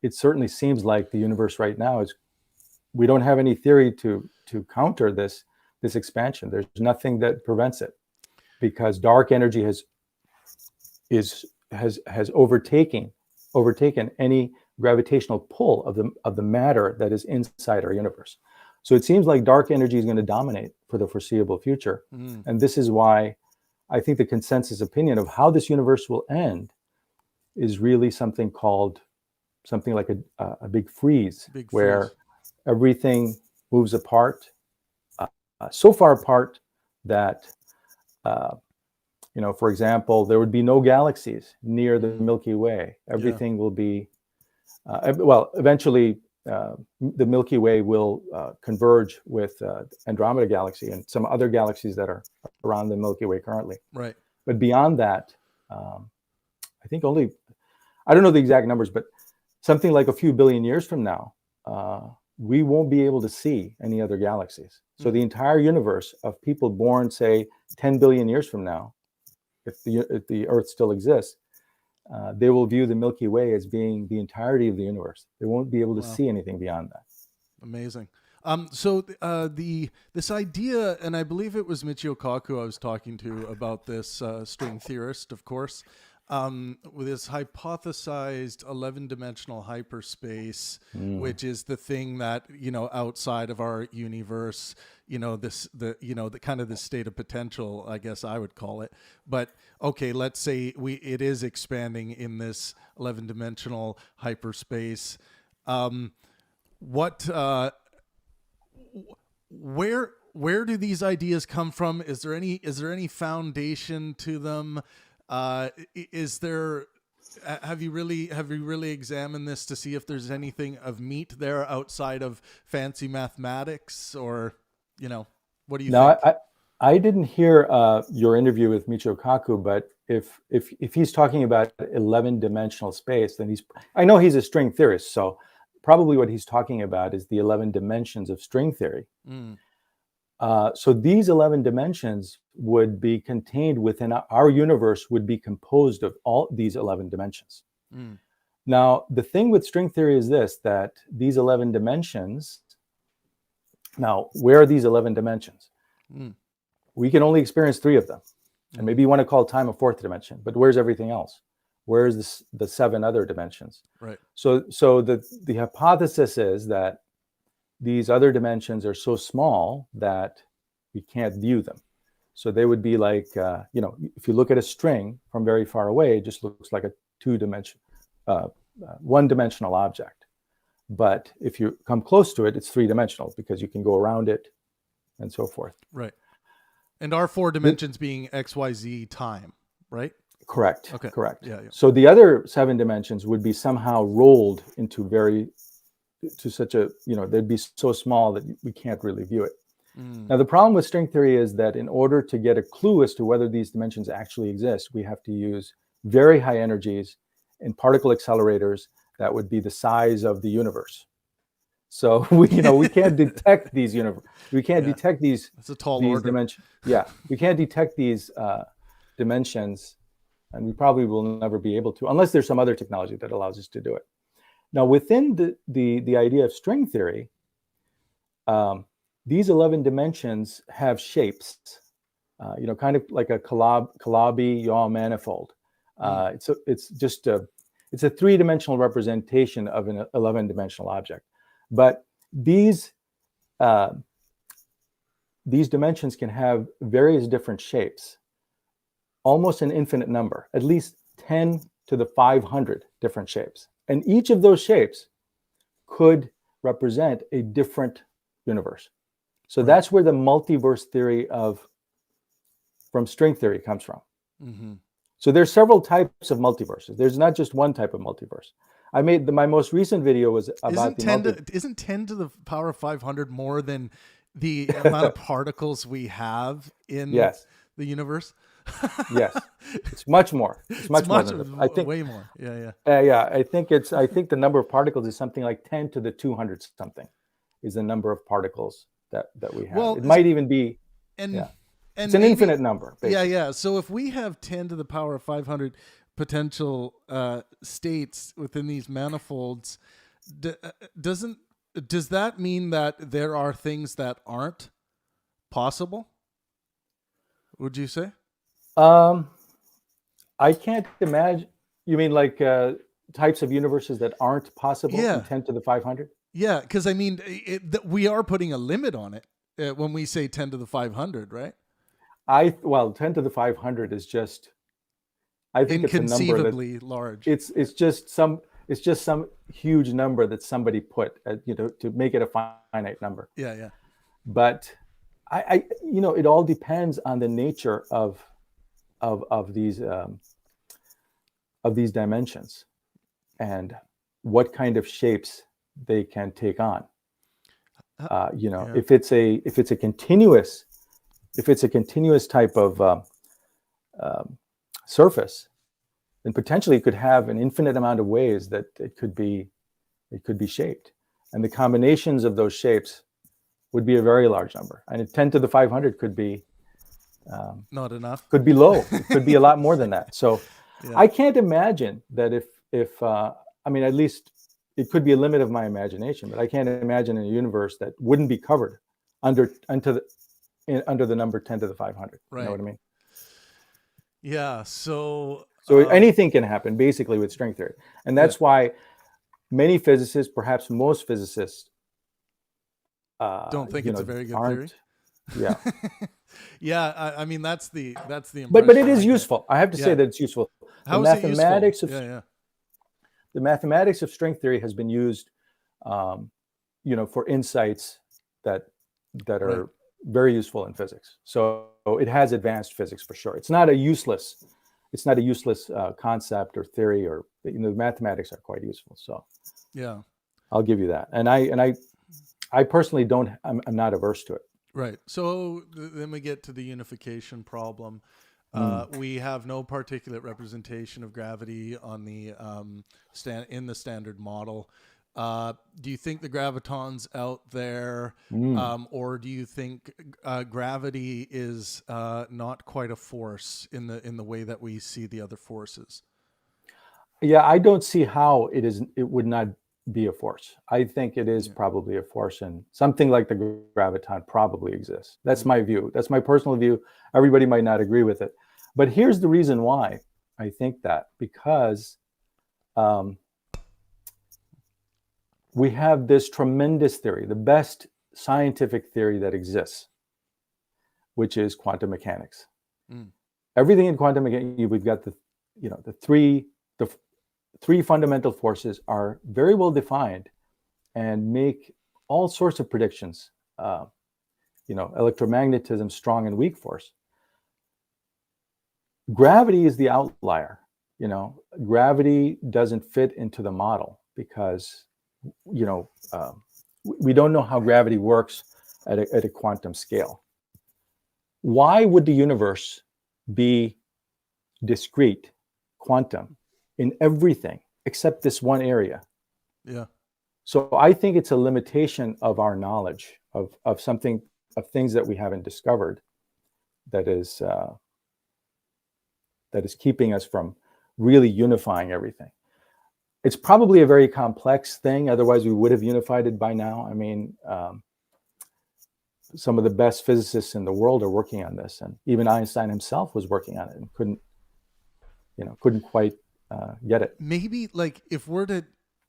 it certainly seems like the universe right now we don't have any theory to counter this expansion. There's nothing that prevents it, because dark energy has overtaken any gravitational pull of the matter that is inside our universe. So it seems like dark energy is going to dominate for the foreseeable future. And this is why I think the consensus opinion of how this universe will end is really something like a big freeze, where everything moves apart, so far apart that, for example, there would be no galaxies near the Milky Way. Everything will be, eventually the Milky Way will converge with Andromeda Galaxy and some other galaxies that are around the Milky Way currently. Right. But beyond that, I think I don't know the exact numbers, but something like a few billion years from now, we won't be able to see any other galaxies. So the entire universe of people born, say, 10 billion years from now, if the Earth still exists, they will view the Milky Way as being the entirety of the universe. They won't be able to see anything beyond that. Amazing. So this idea, and I believe it was Michio Kaku I was talking to about this, string theorist, of course, with this hypothesized 11-dimensional hyperspace, which is the thing that, outside of our universe, the kind of the state of potential, I guess I would call it. But okay, let's say it is expanding in this 11-dimensional hyperspace. Where do these ideas come from? Is there any foundation to them? Have you really examined this to see if there's anything of meat there outside of fancy mathematics, or what do you think? I didn't hear your interview with Michio Kaku, but if he's talking about 11-dimensional space, then I know he's a string theorist, so probably what he's talking about is the 11 dimensions of string theory. So these 11 dimensions would be contained within our universe, would be composed of all these 11 dimensions. Now, the thing with string theory is this, that these 11 dimensions, now, where are these 11 dimensions? We can only experience 3 of them. And maybe you want to call time a 4th dimension, but where's everything else? Where's the 7 other dimensions? Right. So the hypothesis is that these other dimensions are so small that we can't view them. So they would be like, if you look at a string from very far away, it just looks like a 1-dimensional object. But if you come close to it, it's 3-dimensional because you can go around it and so forth. Right. And our 4 dimensions being X, Y, Z time, right? Correct. Okay. Correct. Yeah. So the other 7 dimensions would be somehow rolled into they'd be so small that we can't really view it. Now, the problem with string theory is that in order to get a clue as to whether these dimensions actually exist, we have to use very high energies in particle accelerators that would be the size of the universe. So we can't detect these we can't detect these. That's a tall these order. dimensions. Yeah, we can't detect these dimensions, and we probably will never be able to, unless there's some other technology that allows us to do it. Now, within the idea of string theory, these 11 dimensions have shapes, kind of like a Calabi-Yau manifold. It's a 3-dimensional representation of an 11-dimensional object. But these dimensions can have various different shapes, almost an infinite number, at least 10 to the 500 different shapes. And each of those shapes could represent a different universe. So that's where the multiverse theory from string theory comes from. So there's several types of multiverses. There's not just one type of multiverse. I made my most recent video was about isn't 10 to the power of 500 more than the amount of particles we have in the universe? Yes, it's much more. It's much more than that. I think way more. Yeah. Yeah. I think the number of particles is something like 10 to the 200 something is the number of particles that we have. Well, it might even be. And it's an infinite number. Basically. Yeah. So if we have 10 to the power of 500 potential states within these manifolds, does that mean that there are things that aren't possible? Would you say? I can't imagine. You mean like types of universes that aren't possible in 10 to the 500? Yeah, because I mean, we are putting a limit on it when we say 10 to the 500, right? 10 to the 500 is just. I think it's a number inconceivably large. It's just some huge number that somebody put to make it a finite number. Yeah. But I it all depends on the nature of these dimensions and what kind of shapes they can take on. If it's a continuous type of surface, then potentially it could have an infinite amount of ways that it could be shaped, and the combinations of those shapes would be a very large number. And 10 to the 500 could be not enough. Could be low. It could be a lot more than that. So I can't imagine that if at least it could be a limit of my imagination, but I can't imagine a universe that wouldn't be covered under the number 10 to the 500. Right. You know what I mean? Yeah. So anything can happen basically with string theory. And that's why many physicists, perhaps most physicists, don't think it's a very good theory. Yeah. Yeah. I mean, that's the but it is useful. I have to say that it's useful. How is it useful? The mathematics of string theory has been used, for insights that are very useful in physics. So it has advanced physics for sure. It's not a useless concept or theory, or mathematics are quite useful. So yeah, I'll give you that. And I personally I'm not averse to it. Right. So then we get to the unification problem. We have no particulate representation of gravity on the in the standard model. Do you think the graviton's out there, or do you think gravity is not quite a force in the way that we see the other forces? Yeah, I don't see how it would not be a force. I think it is probably a force, and something like the graviton probably exists. That's my view. That's my personal view. Everybody might not agree with it. But here's the reason why I think that, because we have this tremendous theory, the best scientific theory that exists, which is quantum mechanics. Everything in quantum mechanics, we've got the three fundamental forces are very well defined and make all sorts of predictions. Electromagnetism, strong and weak force. Gravity is the outlier. Gravity doesn't fit into the model because we don't know how gravity works at a quantum scale. Why would the universe be discrete, quantum, in everything except this one area? Yeah. So I think it's a limitation of our knowledge of things that we haven't discovered that is keeping us from really unifying everything. It's probably a very complex thing. Otherwise, we would have unified it by now. I mean, some of the best physicists in the world are working on this, and even Einstein himself was working on it and couldn't quite get it. Maybe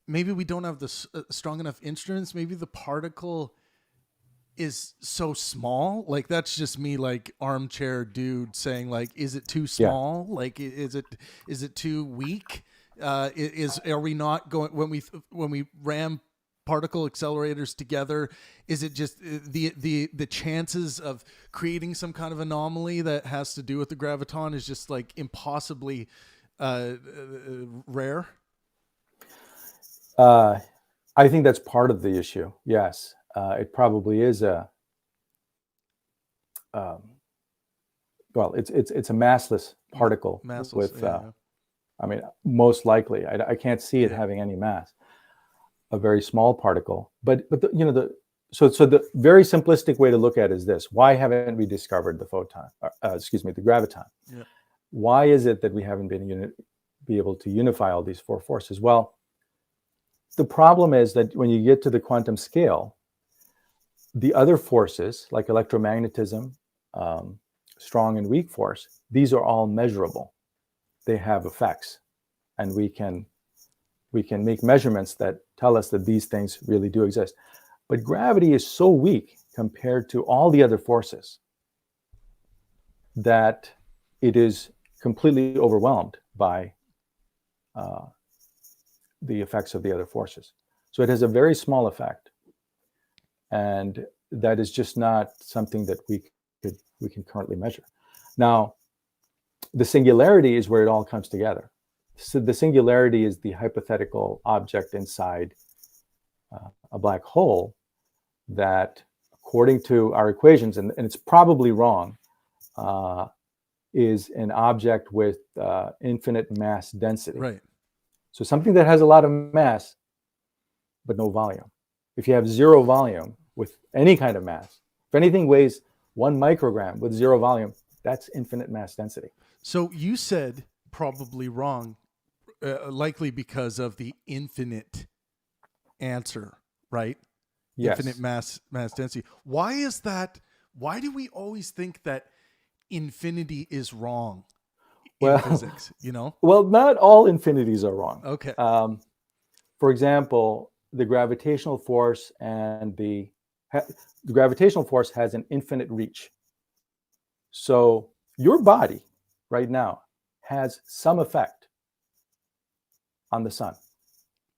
maybe we don't have the strong enough instruments. Maybe the particle is so small. Like, that's just me, like, armchair dude saying, like, is it too small? Yeah. Like, is it too weak? Are we not going, when we ram particle accelerators together, is it just the chances of creating some kind of anomaly that has to do with the graviton is just like impossibly rare? I think that's part of the issue. Yes, it probably is well, it's a massless particle with, I mean, most likely, I can't see it having any mass, a very small particle. But so the very simplistic way to look at it is this: why haven't we discovered the photon? The graviton. Yeah. Why is it that we haven't been able to unify all these four forces? Well, the problem is that when you get to the quantum scale, the other forces like electromagnetism, strong and weak force, these are all measurable. They have effects, and we can make measurements that tell us that these things really do exist. But gravity is so weak compared to all the other forces that it is completely overwhelmed by the effects of the other forces. So it has a very small effect, and that is just not something that we can currently measure. Now, the singularity is where it all comes together. So the singularity is the hypothetical object inside a black hole that, according to our equations, and it's probably wrong, is an object with infinite mass density. Right. So something that has a lot of mass, but no volume. If you have zero volume with any kind of mass, if anything weighs 1 microgram with zero volume, that's infinite mass density. So you said probably wrong, likely because of the infinite answer, right? Yes. Infinite mass density. Why is that? Why do we always think that infinity is wrong in physics? Well, not all infinities are wrong. Okay. For example, the gravitational force and the gravitational force has an infinite reach. So your body right now has some effect on the sun.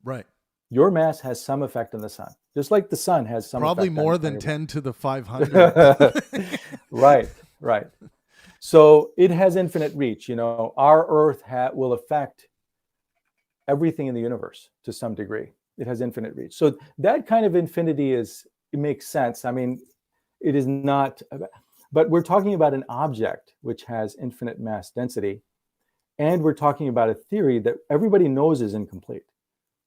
Right. Your mass has some effect on the sun, just like the sun has some probably effect more on than your 10 to the 500. Right. So it has infinite reach. Our Earth will affect everything in the universe to some degree. It has infinite reach. So that kind of infinity it makes sense. I mean, it is not, but we're talking about an object which has infinite mass density, and we're talking about a theory that everybody knows is incomplete.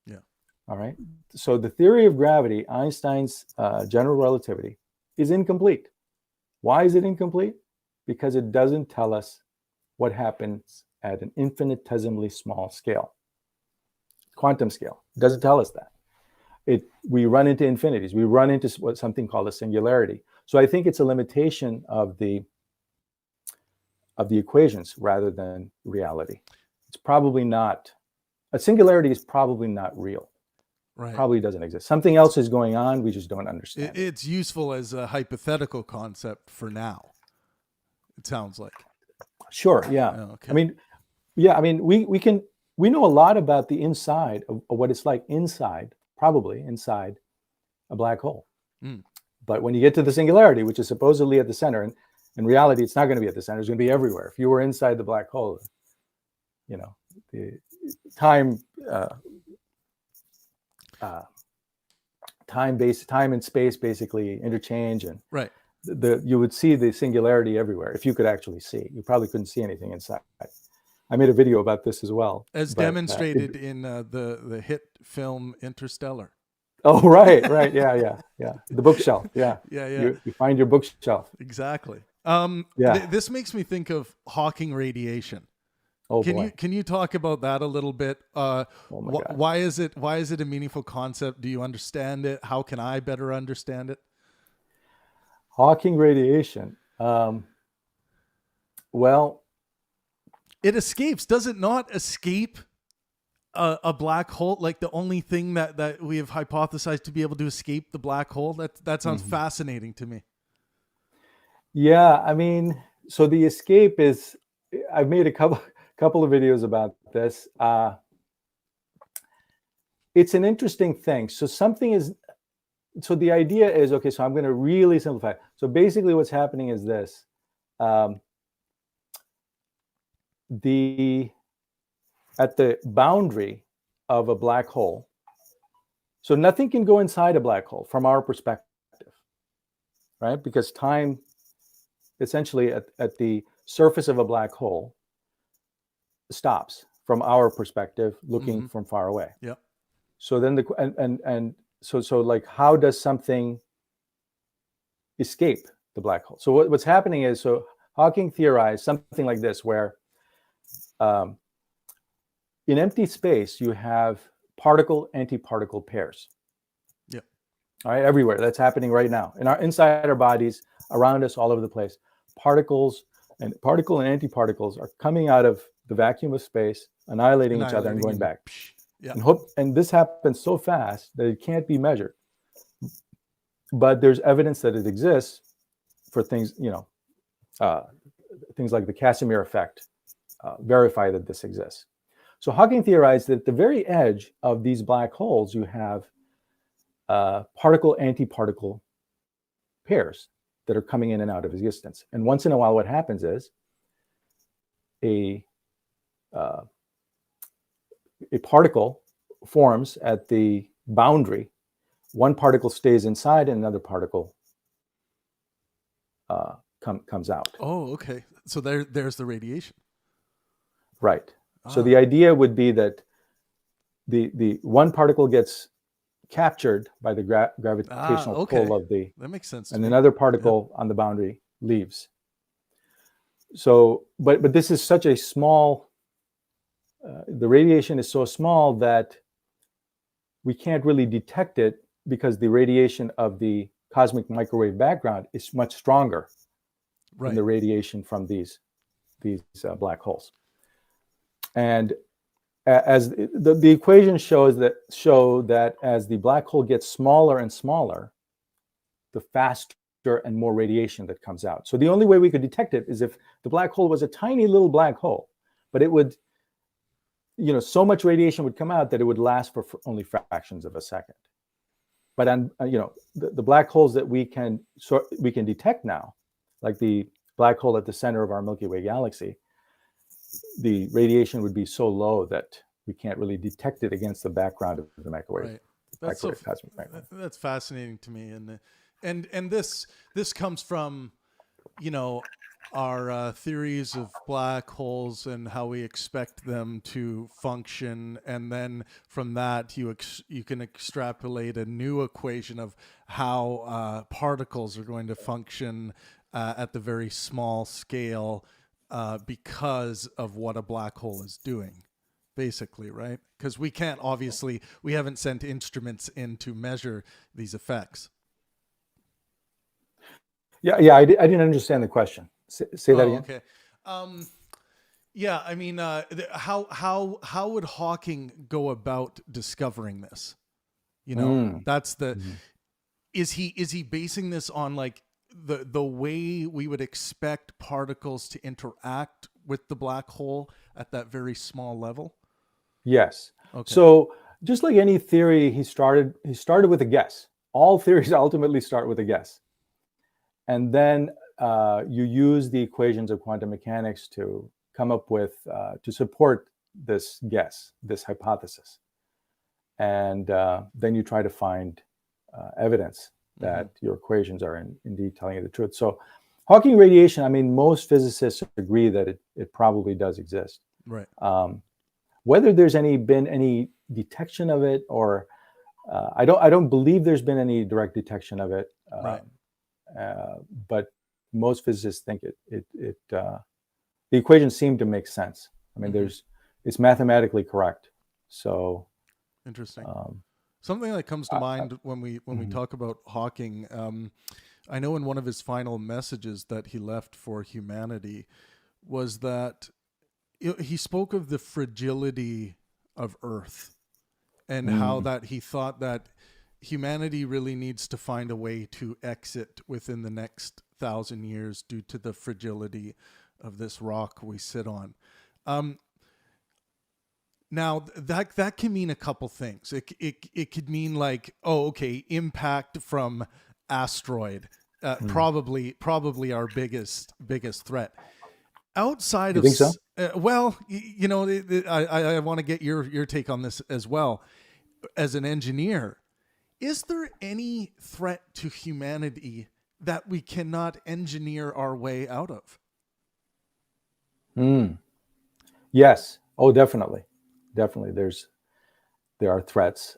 Yeah. All right. So the theory of gravity, Einstein's general relativity, is incomplete. Why is it incomplete? Because it doesn't tell us what happens at an infinitesimally small scale, quantum scale. It doesn't tell us that. We run into infinities. We run into something called a singularity. So I think it's a limitation of the equations rather than reality. It's probably not, a singularity is probably not real. Right. Probably doesn't exist. Something else is going on. We just don't understand. It's useful as a hypothetical concept for now. It sounds like. Sure. Yeah. Oh, okay. We know a lot about the inside of what it's like probably inside a black hole. Mm. But when you get to the singularity, which is supposedly at the center, and in reality, it's not going to be at the center. It's going to be everywhere. If you were inside the black hole, the time and space basically interchange, and right. You would see the singularity everywhere if you could actually see. You probably couldn't see anything inside. I made a video about this as well, as demonstrated in the hit film Interstellar. Oh, right, yeah. The bookshelf, yeah. You find your bookshelf. Exactly. Yeah. This makes me think of Hawking radiation. Oh, can you talk about that a little bit? Oh my God. Why is it a meaningful concept? Do you understand it? How can I better understand it? Hawking radiation. Well, it escapes. Does it not escape a black hole? Like the only thing that we have hypothesized to be able to escape the black hole? That sounds fascinating to me. Yeah, I mean, so the escape is. I've made a couple of videos about this. It's an interesting thing. So the idea is, okay, so I'm going to really simplify it. So basically what's happening is this. At the boundary of a black hole, so nothing can go inside a black hole from our perspective, right? Because time, essentially at the surface of a black hole stops from our perspective, looking from far away. Yeah. So then so like, how does something escape the black hole? So what's happening is, so Hawking theorized something like this, where in empty space you have particle-antiparticle pairs. Yeah. All right, everywhere. That's happening right now inside our bodies, around us, all over the place. Particle and antiparticles are coming out of the vacuum of space, annihilating each other and going back. Yeah. And this happens so fast that it can't be measured. But there's evidence that it exists for things, things like the Casimir effect verify that this exists. So Hawking theorized that at the very edge of these black holes, you have particle-antiparticle pairs that are coming in and out of existence. And once in a while, what happens is a particle forms at the boundary. One particle stays inside and another particle comes out. Oh, okay. So there's the radiation. Right. So the idea would be that the one particle gets captured by the gravitational pull of the, that makes sense, and another particle on the boundary leaves. So, but this is such a small, the radiation is so small that we can't really detect it, because the radiation of the cosmic microwave background is much stronger than the radiation from these black holes. And as the equations show that as the black hole gets smaller and smaller, the faster and more radiation that comes out. So the only way we could detect it is if the black hole was a tiny little black hole, but it would, so much radiation would come out that it would last for only fractions of a second. But on, the black holes that we can detect now, like the black hole at the center of our Milky Way galaxy, the radiation would be so low that we can't really detect it against the background of the microwave. Right. That's fascinating to me, and this comes from, our theories of black holes and how we expect them to function, and then from that you can extrapolate a new equation of how particles are going to function at the very small scale because of what a black hole is doing, basically, right? Because we haven't sent instruments in to measure these effects. Yeah, I didn't understand the question. Say that again. Okay. Yeah, I mean, how would Hawking go about discovering this? That's the. Is he basing this on like the way we would expect particles to interact with the black hole at that very small level? Yes. Okay. So just like any theory, he started with a guess. All theories ultimately start with a guess, and then you use the equations of quantum mechanics to come up with to support this guess, this hypothesis, and then you try to find evidence that your equations are indeed telling you the truth. So Hawking radiation, I mean, most physicists agree that it probably does exist. Right. Whether there's been any detection of it, or I don't believe there's been any direct detection of it. Right. But most physicists think the equations seem to make sense. I mean, it's mathematically correct. So interesting. Something that comes to mind when we talk about Hawking, I know in one of his final messages that he left for humanity was that he spoke of the fragility of Earth and how that he thought that humanity really needs to find a way to exit within the next 1,000 years due to the fragility of this rock we sit on. Now that can mean a couple things. It could mean like, impact from asteroid, probably our biggest threat. Outside you of, think so? I want to get your take on this as well. As an engineer, is there any threat to humanity that we cannot engineer our way out of? Yes. Oh, definitely. Definitely. There are threats.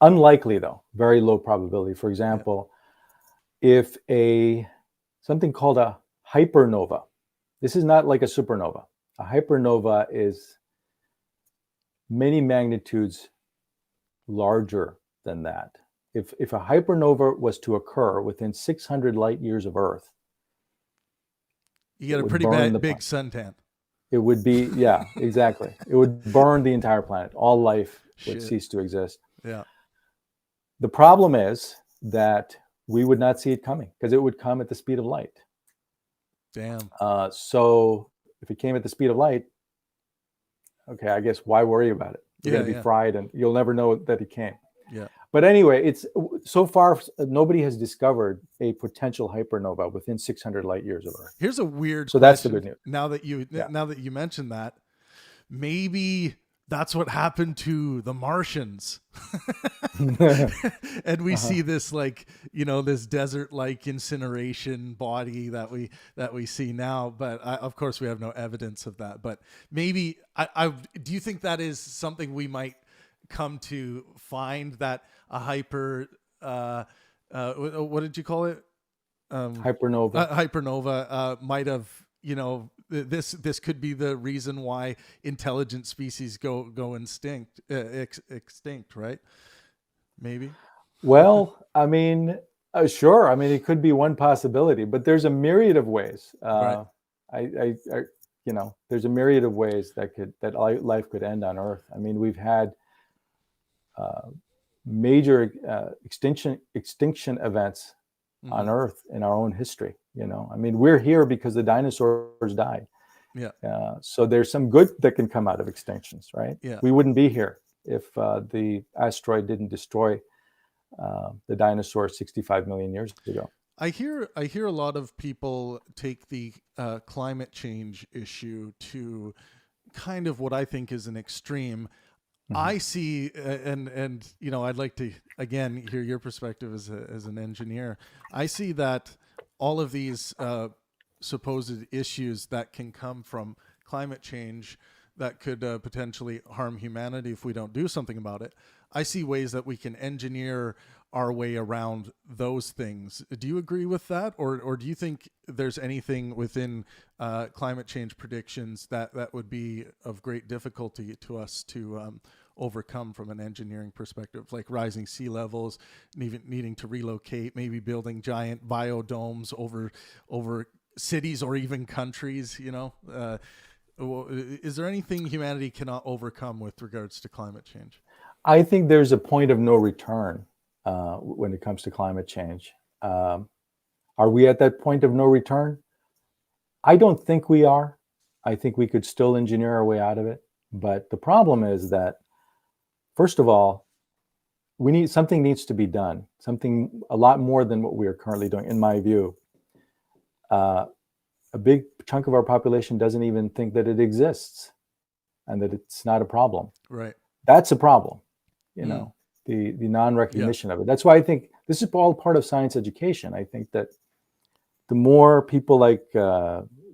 Unlikely though, very low probability. For example, if something called a hypernova, this is not like a supernova. A hypernova is many magnitudes larger than that. If a hypernova was to occur within 600 light years of Earth, you get a pretty big suntan. It would be, yeah, exactly. It would burn the entire planet. All life would cease to exist. Yeah. The problem is that we would not see it coming because it would come at the speed of light. Damn. So if it came at the speed of light, okay, I guess why worry about it? You're going to be fried and you'll never know that it came. Yeah. But anyway, it's so far nobody has discovered a potential hypernova within 600 light years of Earth. Here's a weird question. That's the good news. Now that you mentioned that, maybe that's what happened to the Martians. And we see this this desert-like incineration body that we see now, but of course we have no evidence of that. But maybe do you think that is something we might come to find, that a what did you call it? Hypernova. Hypernova might have, this could be the reason why intelligent species go extinct, right? Maybe. Well, I mean, sure. I mean, it could be one possibility, but there's a myriad of ways. Right. There's a myriad of ways that life could end on Earth. I mean, we've had major extinction events on Earth in our own history. I mean, we're here because the dinosaurs died. Yeah. So there's some good that can come out of extinctions, right? Yeah. We wouldn't be here if the asteroid didn't destroy the dinosaurs 65 million years ago. I hear a lot of people take the climate change issue to kind of what I think is an extreme. I see, and I'd like to again hear your perspective as an engineer. I see that all of these supposed issues that can come from climate change that could potentially harm humanity if we don't do something about it. I see ways that we can engineer our way around those things. Do you agree with that, or do you think there's anything within climate change predictions that would be of great difficulty to us to overcome from an engineering perspective, like rising sea levels, needing to relocate, maybe building giant biodomes over cities or even countries? Is there anything humanity cannot overcome with regards to climate change? I think there's a point of no return when it comes to climate change. Are we at that point of no return? I don't think we are. I think we could still engineer our way out of it. But the problem is that, first of all, something needs to be done, something a lot more than what we are currently doing, in my view. A big chunk of our population doesn't even think that it exists and that it's not a problem. Right. That's a problem, the non-recognition of it. That's why I think this is all part of science education. I think that the more people like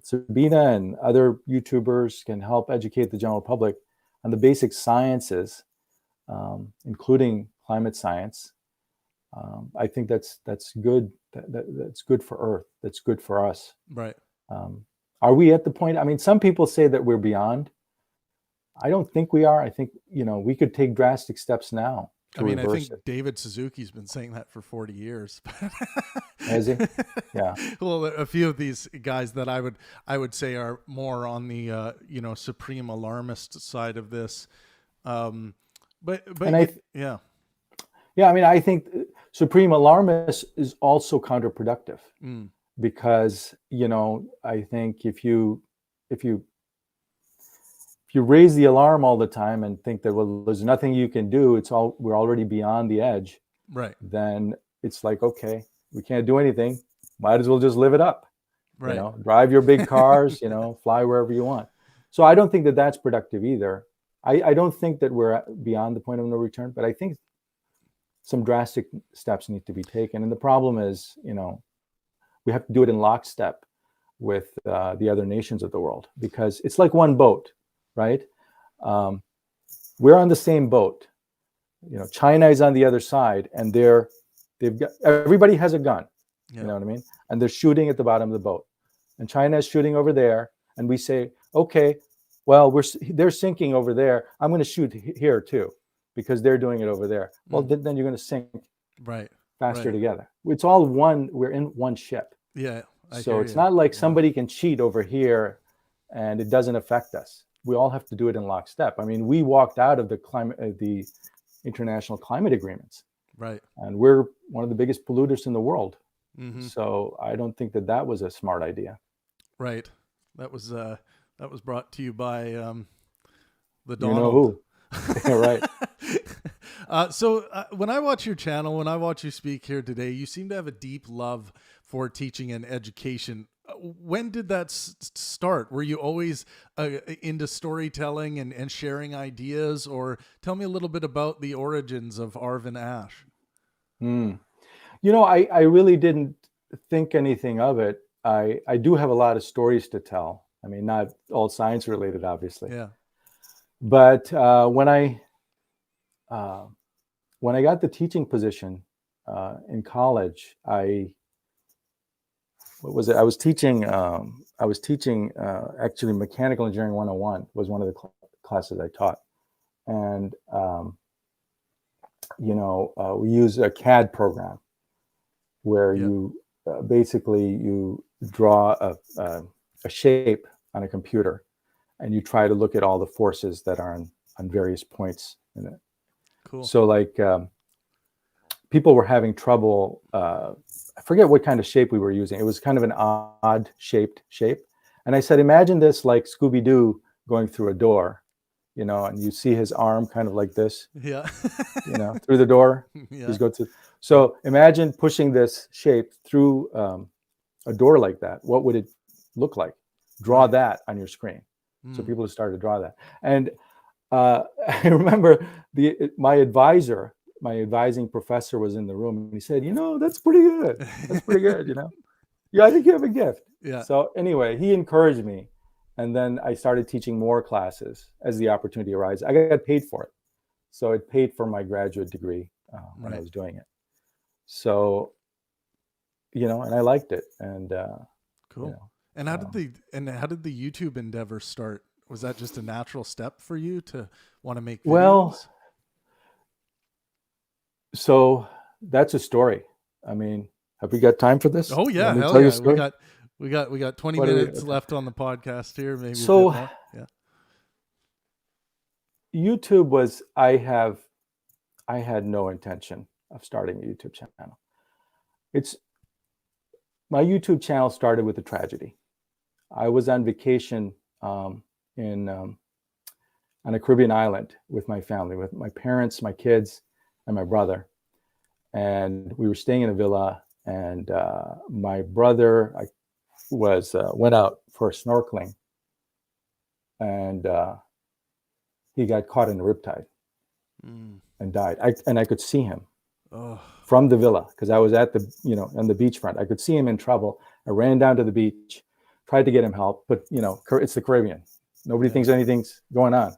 Sabina and other YouTubers can help educate the general public on the basic sciences, including climate science, I think that's good. That's good for Earth. That's good for us. Right. Are we at the point? I mean, some people say that we're beyond. I don't think we are. I think we could take drastic steps now. I think David Suzuki's been saying that for 40 years. Has he? Yeah. Well, a few of these guys that I would say are more on the supreme alarmist side of this. Yeah. Yeah, I mean, I think supreme alarmist is also counterproductive because I think if you raise the alarm all the time and think that, well, there's nothing you can do, we're already beyond the edge, right? Then it's like, okay, we can't do anything. Might as well just live it up, right? Drive your big cars, fly wherever you want. So I don't think that that's productive either. I don't think that we're beyond the point of no return, but I think some drastic steps need to be taken. And the problem is, we have to do it in lockstep. with the other nations of the world, because it's like one boat, right? We're on the same boat. China is on the other side, and they've got, everybody has a gun. You know what I mean? And they're shooting at the bottom of the boat, and China is shooting over there, and we say, okay, well, they're sinking over there. I'm going to shoot here too, because they're doing it over there. Well, then you're going to sink faster together. It's all one. We're in one ship. Yeah. So it's not like somebody can cheat over here and it doesn't affect us. We all have to do it in lockstep. I mean, we walked out of the international climate agreements. Right. And we're one of the biggest polluters in the world. Mm-hmm. So I don't think that was a smart idea. Right. That was brought to you by the Donald. You know who. Right. So when I watch your channel, when I watch you speak here today, you seem to have a deep love for teaching and education. When did that start? Were you always into storytelling and sharing ideas? Or tell me a little bit about the origins of Arvin Ash. I really didn't think anything of it. I do have a lot of stories to tell. I mean, not all science related, obviously. Yeah. But when I got the teaching position in college, I was teaching actually Mechanical Engineering 101 was one of the classes I taught, and we use a CAD program where you basically you draw a shape on a computer, and you try to look at all the forces that are on various points in it. Cool. So like people were having trouble. I forget what kind of shape we were using. It was kind of an odd shaped shape. And I said, imagine this like Scooby-Doo going through a door, and you see his arm kind of like this, yeah, through the door. Yeah. He's go through. So imagine pushing this shape through a door like that. What would it look like? Draw that on your screen. So people started to draw that. And I remember my advising professor was in the room, and he said, that's pretty good. That's pretty good, Yeah, I think you have a gift. Yeah. So anyway, he encouraged me. And then I started teaching more classes as the opportunity arose. I got paid for it. So it paid for my graduate degree when I was doing it. So, and I liked it. And cool. And how did the YouTube endeavor start? Was that just a natural step for you to want to make videos? Well, so that's a story. I mean, have we got time for this? Oh yeah, hell yeah. We got 20 minutes left on the podcast here. Maybe so. A bit more. Yeah. YouTube was. I had no intention of starting a YouTube channel. My YouTube channel started with a tragedy. I was on vacation on a Caribbean island with my family, with my parents, my kids, and my brother. And we were staying in a villa, and my brother went out for snorkeling, and he got caught in a riptide and died. I could see him from the villa because I was at the on the beachfront. I could see him in trouble. I ran down to the beach, tried to get him help, but it's the Caribbean. Nobody thinks anything's going on.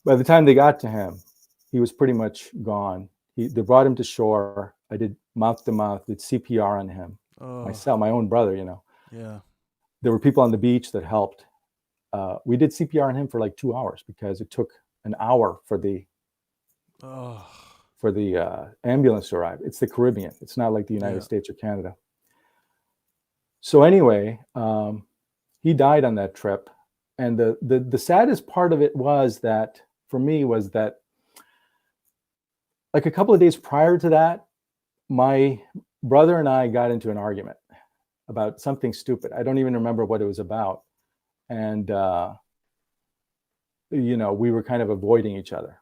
By the time they got to him, he was pretty much gone. They brought him to shore. I did mouth to mouth, did CPR on him. Myself, my own brother, Yeah. There were people on the beach that helped. We did CPR on him for like 2 hours because it took an hour for the ambulance to arrive. It's the Caribbean. It's not like the United States or Canada. So anyway, he died on that trip. And the saddest part of it was that, for me, was that like a couple of days prior to that, my brother and I got into an argument about something stupid. I don't even remember what it was about. And, we were kind of avoiding each other.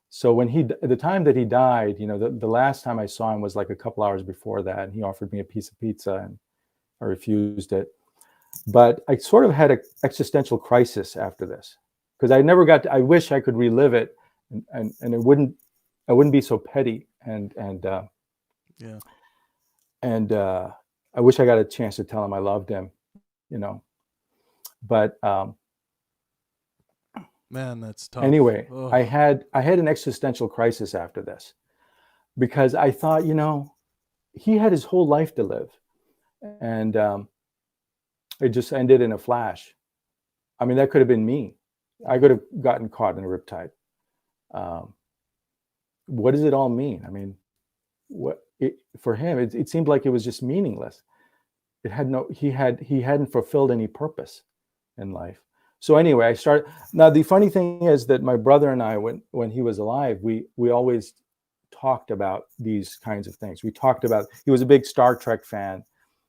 So the time that he died, the last time I saw him was like a couple hours before that. And he offered me a piece of pizza and I refused it. But I sort of had an existential crisis after this because I wish I could relive it and I wouldn't be so petty and I wish I got a chance to tell him I loved him, but man, that's tough. Anyway, Ugh. I had an existential crisis after this, because I thought, he had his whole life to live, and it just ended in a flash. I mean, that could have been me. I could have gotten caught in a riptide. What does it all mean? I mean, for him, it seemed like it was just meaningless. It had he hadn't fulfilled any purpose in life. So anyway, I started. Now, the funny thing is that my brother and I, when he was alive, we always talked about these kinds of things. We talked about, he was a big Star Trek fan.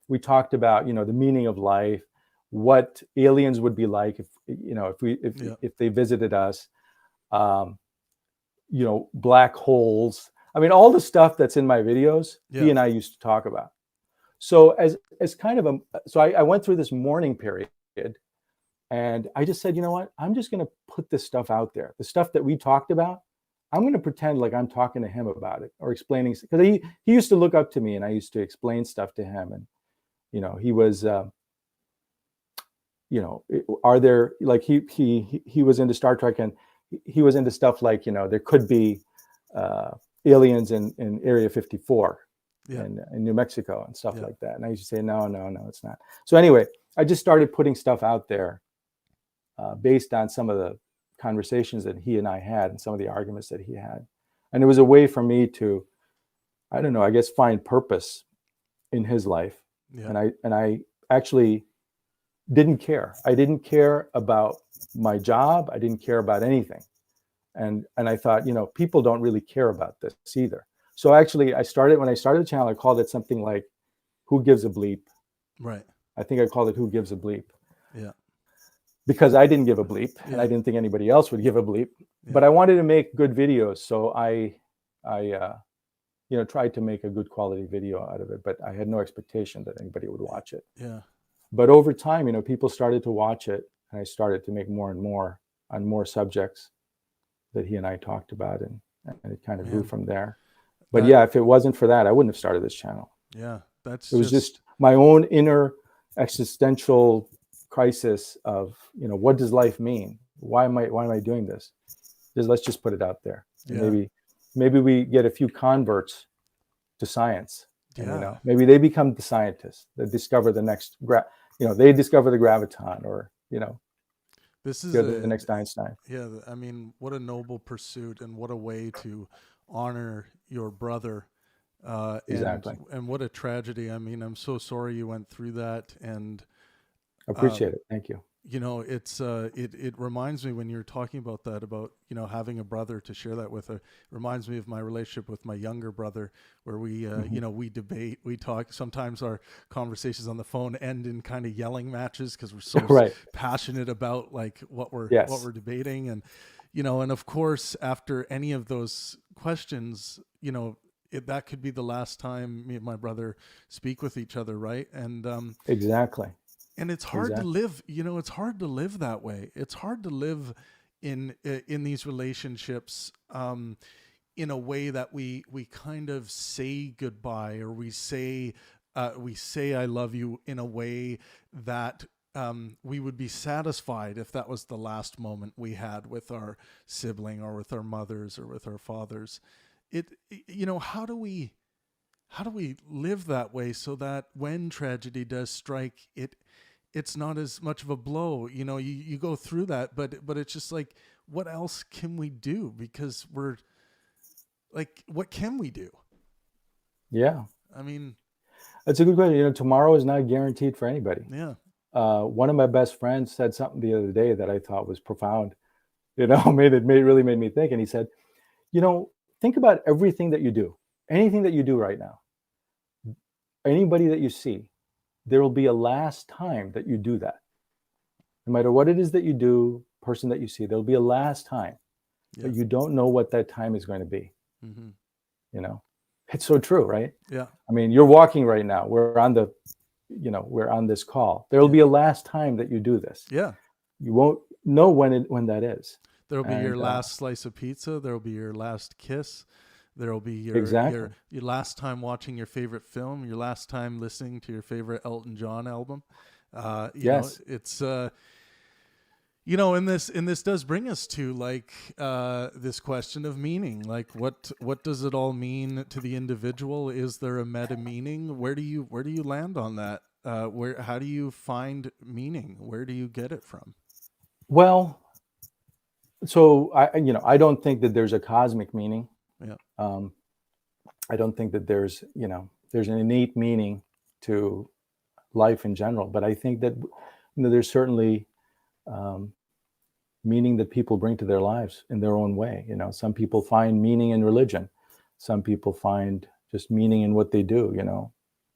We talked about, the meaning of life, what aliens would be like if they visited us, black holes. I mean, all the stuff that's in my videos, he and I used to talk about. So as kind of I went through this mourning period, and I just said, you know what, I'm just going to put this stuff out there. The stuff that we talked about, I'm going to pretend like I'm talking to him about it, or explaining, because he used to look up to me, and I used to explain stuff to him. And, he was, are there, like, he was into Star Trek, and he was into stuff like, there could be aliens in Area 54 in New Mexico and stuff like that. And I used to say, no, it's not. So anyway, I just started putting stuff out there based on some of the conversations that he and I had, and some of the arguments that he had. And it was a way for me to, I don't know, I guess, find purpose in his life. Yeah. And I actually didn't care. I didn't care about my job. I didn't care about anything. And I thought, people don't really care about this either. So actually, when I started the channel, I called it something like, "Who gives a bleep?" Right. I think I called it "Who gives a bleep?" Yeah. Because I didn't give a bleep, and I didn't think anybody else would give a bleep. Yeah. But I wanted to make good videos, so I tried to make a good quality video out of it. But I had no expectation that anybody would watch it. Yeah. But over time, people started to watch it, and I started to make more and more on more subjects that he and I talked about, and it kind of grew from there. But if it wasn't for that, I wouldn't have started this channel. Yeah, it was just my own inner existential crisis of, what does life mean? Why am I doing this? Let's just put it out there. Yeah. Maybe we get a few converts to science. Yeah. And, maybe they become the scientists that discover the next they discover the graviton, or this is the next Einstein. Yeah, I mean, what a noble pursuit, and what a way to honor your brother. Exactly. And what a tragedy. I mean, I'm so sorry you went through that, and appreciate it. Thank you. It's it reminds me, when you're talking about that, about having a brother to share that with. It reminds me of my relationship with my younger brother, where we we debate, we talk. Sometimes our conversations on the phone end in kind of yelling matches, because we're so passionate about like what we're debating, and and of course, after any of those questions, that could be the last time me and my brother speak with each other, right? And exactly. And it's hard to live, it's hard to live that way. It's hard to live in these relationships in a way that we kind of say goodbye, or we say I love you in a way that we would be satisfied if that was the last moment we had with our sibling, or with our mothers, or with our fathers. How do we live that way, so that when tragedy does strike, it's not as much of a blow? You go through that, but it's just like, what else can we do? Because we're like, what can we do? Yeah. I mean, that's a good question. Tomorrow is not guaranteed for anybody. Yeah. One of my best friends said something the other day that I thought was profound. Really made me think. And he said, think about everything that you do, anything that you do right now, anybody that you see. There will be a last time that you do that. No matter what it is that you do, person that you see, there'll be a last time. But you don't know what that time is going to be. Mm-hmm. It's so true, right? Yeah. I mean, you're walking right now. We're on this call. There will be a last time that you do this. Yeah. You won't know when that is. There'll be your last slice of pizza. There'll be your last kiss. There will be your last time watching your favorite film, your last time listening to your favorite Elton John album. You know, it's you know, and this does bring us to like this question of meaning. Like, what does it all mean to the individual? Is there a meta meaning? Where do you land on that? How do you find meaning? Where do you get it from? Well, so I don't think that there's a cosmic meaning. Yeah. I don't think that there's an innate meaning to life in general, but I think that there's certainly meaning that people bring to their lives in their own way. Some people find meaning in religion. Some people find just meaning in what they do.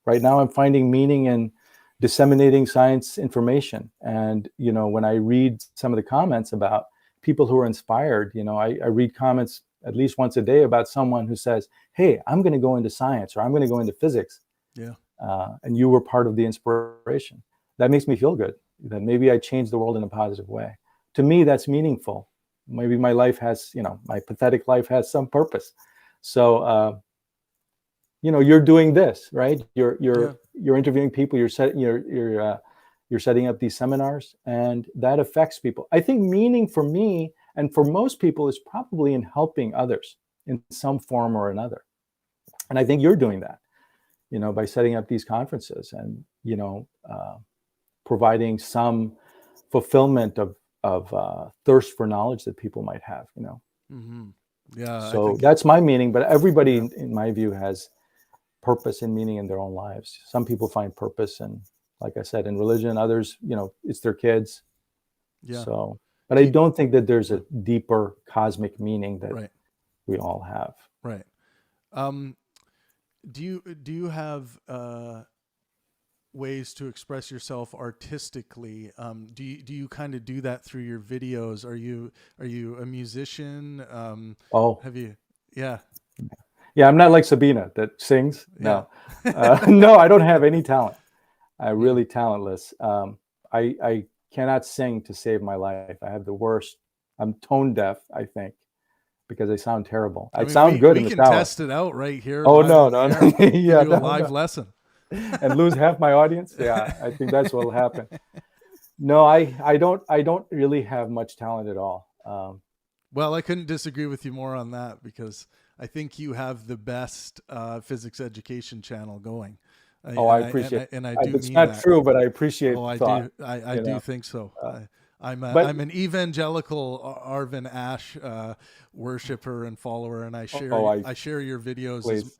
Right now I'm finding meaning in disseminating science information. And, when I read some of the comments about people who are inspired, I read comments at least once a day about someone who says, hey, I'm going to go into science, or I'm going to go into physics. Yeah. And you were part of the inspiration. That makes me feel good, that maybe I changed the world in a positive way. To me, that's meaningful. Maybe my life has, my pathetic life has some purpose. So, you're doing this, right? You're interviewing people. You're setting up these seminars, and that affects people. I think meaning for me and for most people is probably in helping others in some form or another. And I think you're doing that, by setting up these conferences and, providing some fulfillment of thirst for knowledge that people might have, Mm-hmm. Yeah. So that's my meaning, but everybody in my view has purpose and meaning in their own lives. Some people find purpose in, like I said, in religion. Others, it's their kids. Yeah. So, but I don't think that there's a deeper cosmic meaning that we all have. Right. Do you have ways to express yourself artistically? Do you kind of do that through your videos? Are you a musician? Have you? Yeah. Yeah, I'm not like Sabina that sings. No, no, I don't have any talent. I'm really talentless. I cannot sing to save my life. I have the worst. I'm tone deaf, I think, because I sound terrible. I sound good in the shower. We can test it out right here. Oh, no. Yeah, do a live lesson. And lose half my audience. Yeah, I think that's what will happen. No, I don't really have much talent at all. Well, I couldn't disagree with you more on that, because I think you have the best physics education channel going. I appreciate it. And I do it's mean not that. true, but I appreciate I thought, do. I do think so. I'm an evangelical Arvin Ash worshiper and follower, and I share your videos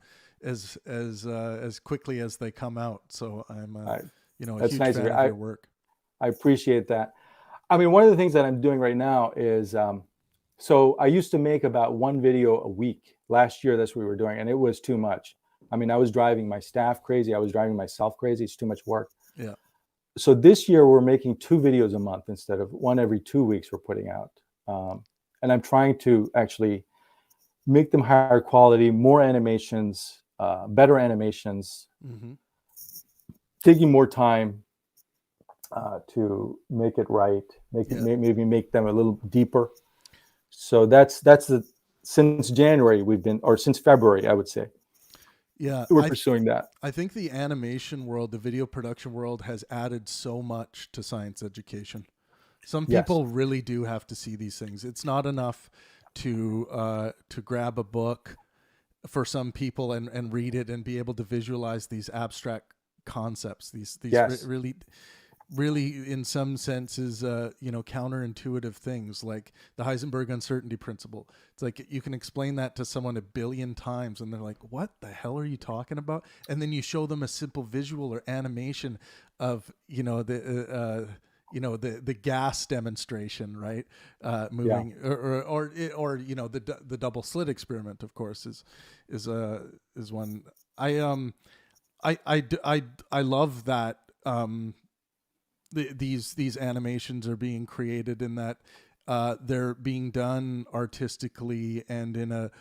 as quickly as they come out. So I'm a huge fan of your work. I appreciate that. I mean, one of the things that I'm doing right now is so I used to make about one video a week. Last year, that's what we were doing, and it was too much. I mean, I was driving my staff crazy. I was driving myself crazy. It's too much work. Yeah. So this year we're making 2 videos a month instead of one every 2 weeks we're putting out. And I'm trying to actually make them higher quality, more animations, better animations, taking more time to make it right, maybe make them a little deeper. So that's since January since February, I would say. Yeah, we're pursuing that. I think the animation world, the video production world, has added so much to science education. Some people really do have to see these things. It's not enough to grab a book for some people and read it and be able to visualize these abstract concepts. These really in some senses, counterintuitive things like the Heisenberg uncertainty principle. It's like you can explain that to someone 1 billion times and they're like, what the hell are you talking about? And then you show them a simple visual or animation of, the gas demonstration, right? Moving or the double slit experiment, of course, is one. I love that, these animations are being created in that they're being done artistically and in a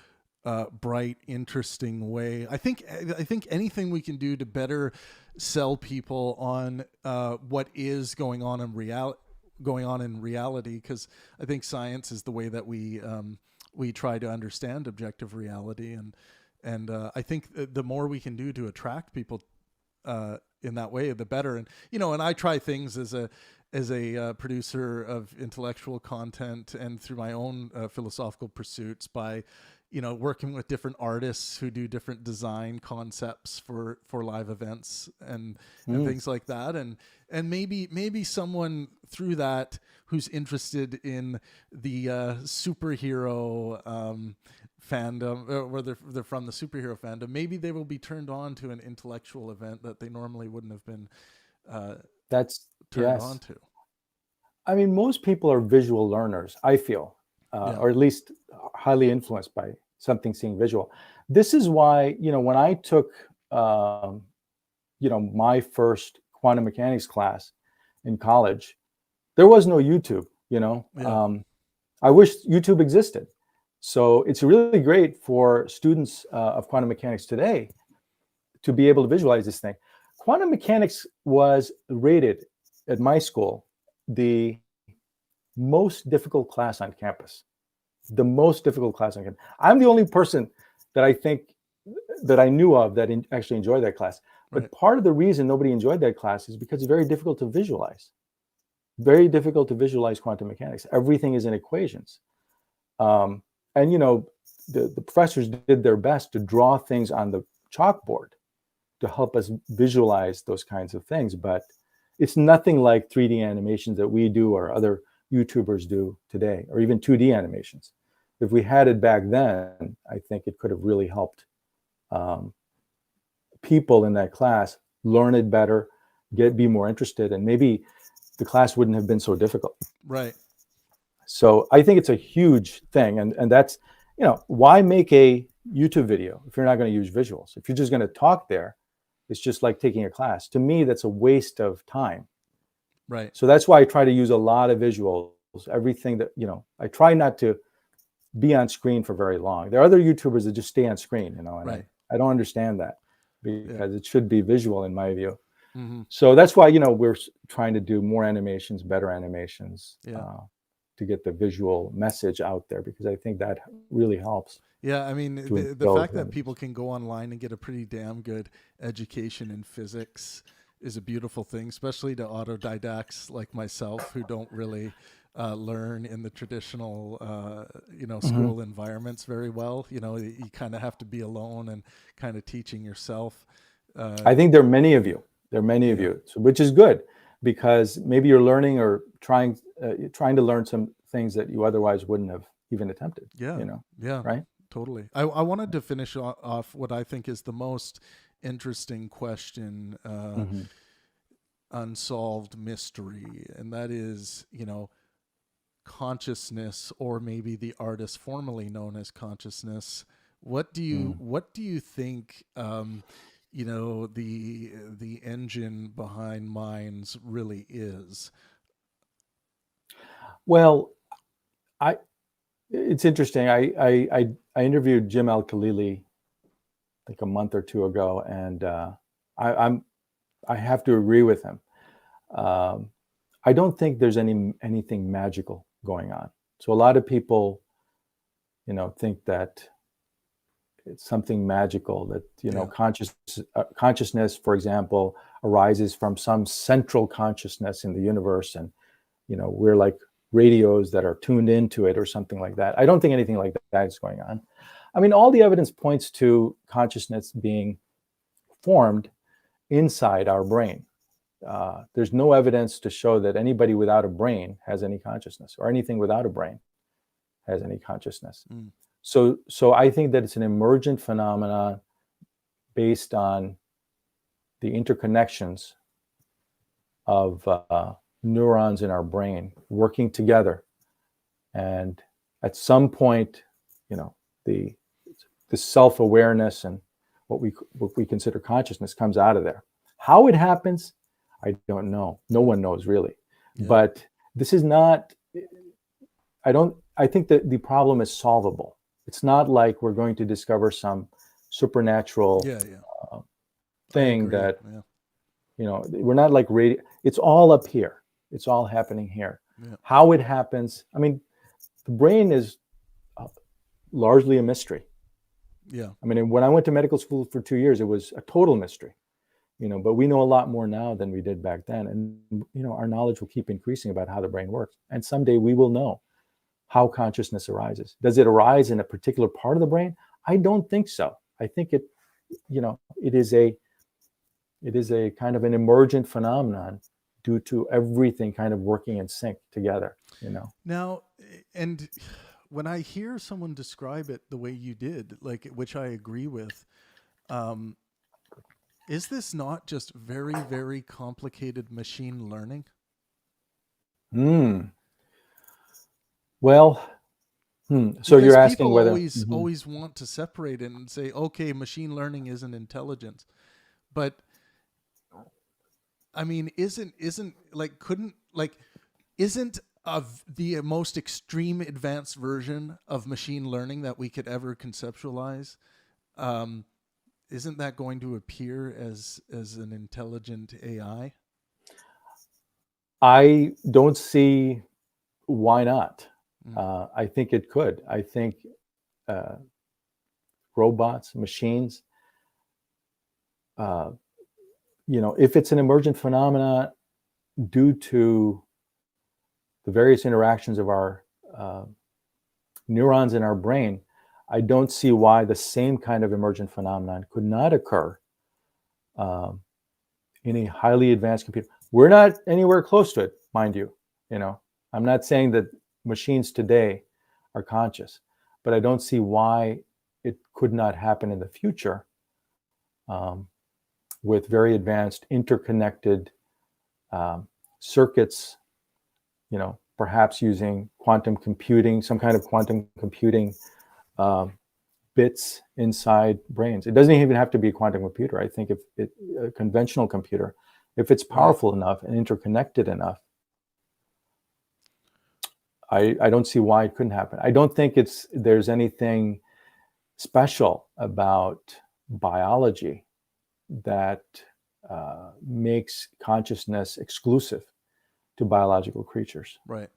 bright, interesting way. I think anything we can do to better sell people on what is going on in reality, because I think science is the way that we we try to understand objective reality. And I think the more we can do to attract people in that way, the better. And and I try things as a producer of intellectual content and through my own philosophical pursuits by working with different artists who do different design concepts for live events and things like that. And maybe someone through that who's interested in the superhero fandom, or they're from the superhero fandom, maybe they will be turned on to an intellectual event that they normally wouldn't have been turned on to. I mean, most people are visual learners, I feel. Or at least highly influenced by something seeing visual. This is why, when I took, my first quantum mechanics class in college, there was no YouTube, I wish YouTube existed. So it's really great for students of quantum mechanics today to be able to visualize this thing. Quantum mechanics was rated at my school the most difficult class on campus. The most difficult class on campus. I'm the only person that I think that I knew of that actually enjoyed that class. But part of the reason nobody enjoyed that class is because it's very difficult to visualize. Very difficult to visualize quantum mechanics. Everything is in equations. And the professors did their best to draw things on the chalkboard to help us visualize those kinds of things. But it's nothing like 3D animations that we do or other YouTubers do today, or even 2D animations. If we had it back then, I think it could have really helped people in that class learn it better, be more interested, and maybe the class wouldn't have been so difficult. Right. So I think it's a huge thing. And that's, why make a YouTube video if you're not going to use visuals? If you're just going to talk there, it's just like taking a class. To me, that's a waste of time. Right. So that's why I try to use a lot of visuals. Everything that, I try not to be on screen for very long. There are other YouTubers that just stay on screen, and right. I don't understand that, because it should be visual in my view. Mm-hmm. So that's why, we're trying to do more animations, better animations, to get the visual message out there, because I think that really helps. Yeah, I mean, the fact that people can go online and get a pretty damn good education in physics is a beautiful thing, especially to autodidacts like myself who don't really learn in the traditional, school environments very well. You kind of have to be alone and kind of teaching yourself. I think there are many of you. So, which is good, because maybe you're learning or trying to learn some things that you otherwise wouldn't have even attempted. Yeah. Right. Totally. I wanted to finish off what I think is the most interesting question, unsolved mystery, and that is, consciousness, or maybe the artist formerly known as consciousness. What do you think? The engine behind minds really is? Well, it's interesting. I interviewed Jim Al-Khalili like a month or two ago, and I have to agree with him. I don't think there's anything magical going on. So a lot of people, think that it's something magical, that consciousness, for example, arises from some central consciousness in the universe, and we're like radios that are tuned into it or something like that. I don't think anything like that is going on. I mean, all the evidence points to consciousness being formed inside our brain. There's no evidence to show that anybody without a brain has any consciousness, or anything without a brain has any consciousness. So I think that it's an emergent phenomenon based on the interconnections of neurons in our brain working together, and at some point, the self-awareness and what we consider consciousness comes out of there. How it happens, I don't know. No one knows really. Yeah. But this is not. I think that the problem is solvable. It's not like we're going to discover some supernatural thing that we're not like radio. It's all up here. It's all happening here. Yeah. How it happens, I mean, the brain is largely a mystery. Yeah. I mean, when I went to medical school for 2 years, it was a total mystery, but we know a lot more now than we did back then. And, our knowledge will keep increasing about how the brain works. And someday we will know how consciousness arises. Does it arise in a particular part of the brain? I don't think so. I think it is a kind of an emergent phenomenon due to everything kind of working in sync together, Now, and when I hear someone describe it the way you did, like, which I agree with, is this not just very, very complicated machine learning? Well, so because you're asking people whether always want to separate it and say, okay, machine learning isn't intelligence, but I mean, isn't of the most extreme advanced version of machine learning that we could ever conceptualize, isn't that going to appear as an intelligent AI? I don't see why not. I think it could. I think robots, machines, if it's an emergent phenomena due to the various interactions of our neurons in our brain, I don't see why the same kind of emergent phenomenon could not occur in a highly advanced computer. We're not anywhere close to it, mind you. I'm not saying that machines today are conscious, but I don't see why it could not happen in the future with very advanced interconnected circuits, perhaps using quantum computing, some kind of quantum computing bits inside brains. It doesn't even have to be a quantum computer. I think a conventional computer, if it's powerful enough and interconnected enough, I don't see why it couldn't happen. I don't think there's anything special about biology that makes consciousness exclusive to biological creatures. Right.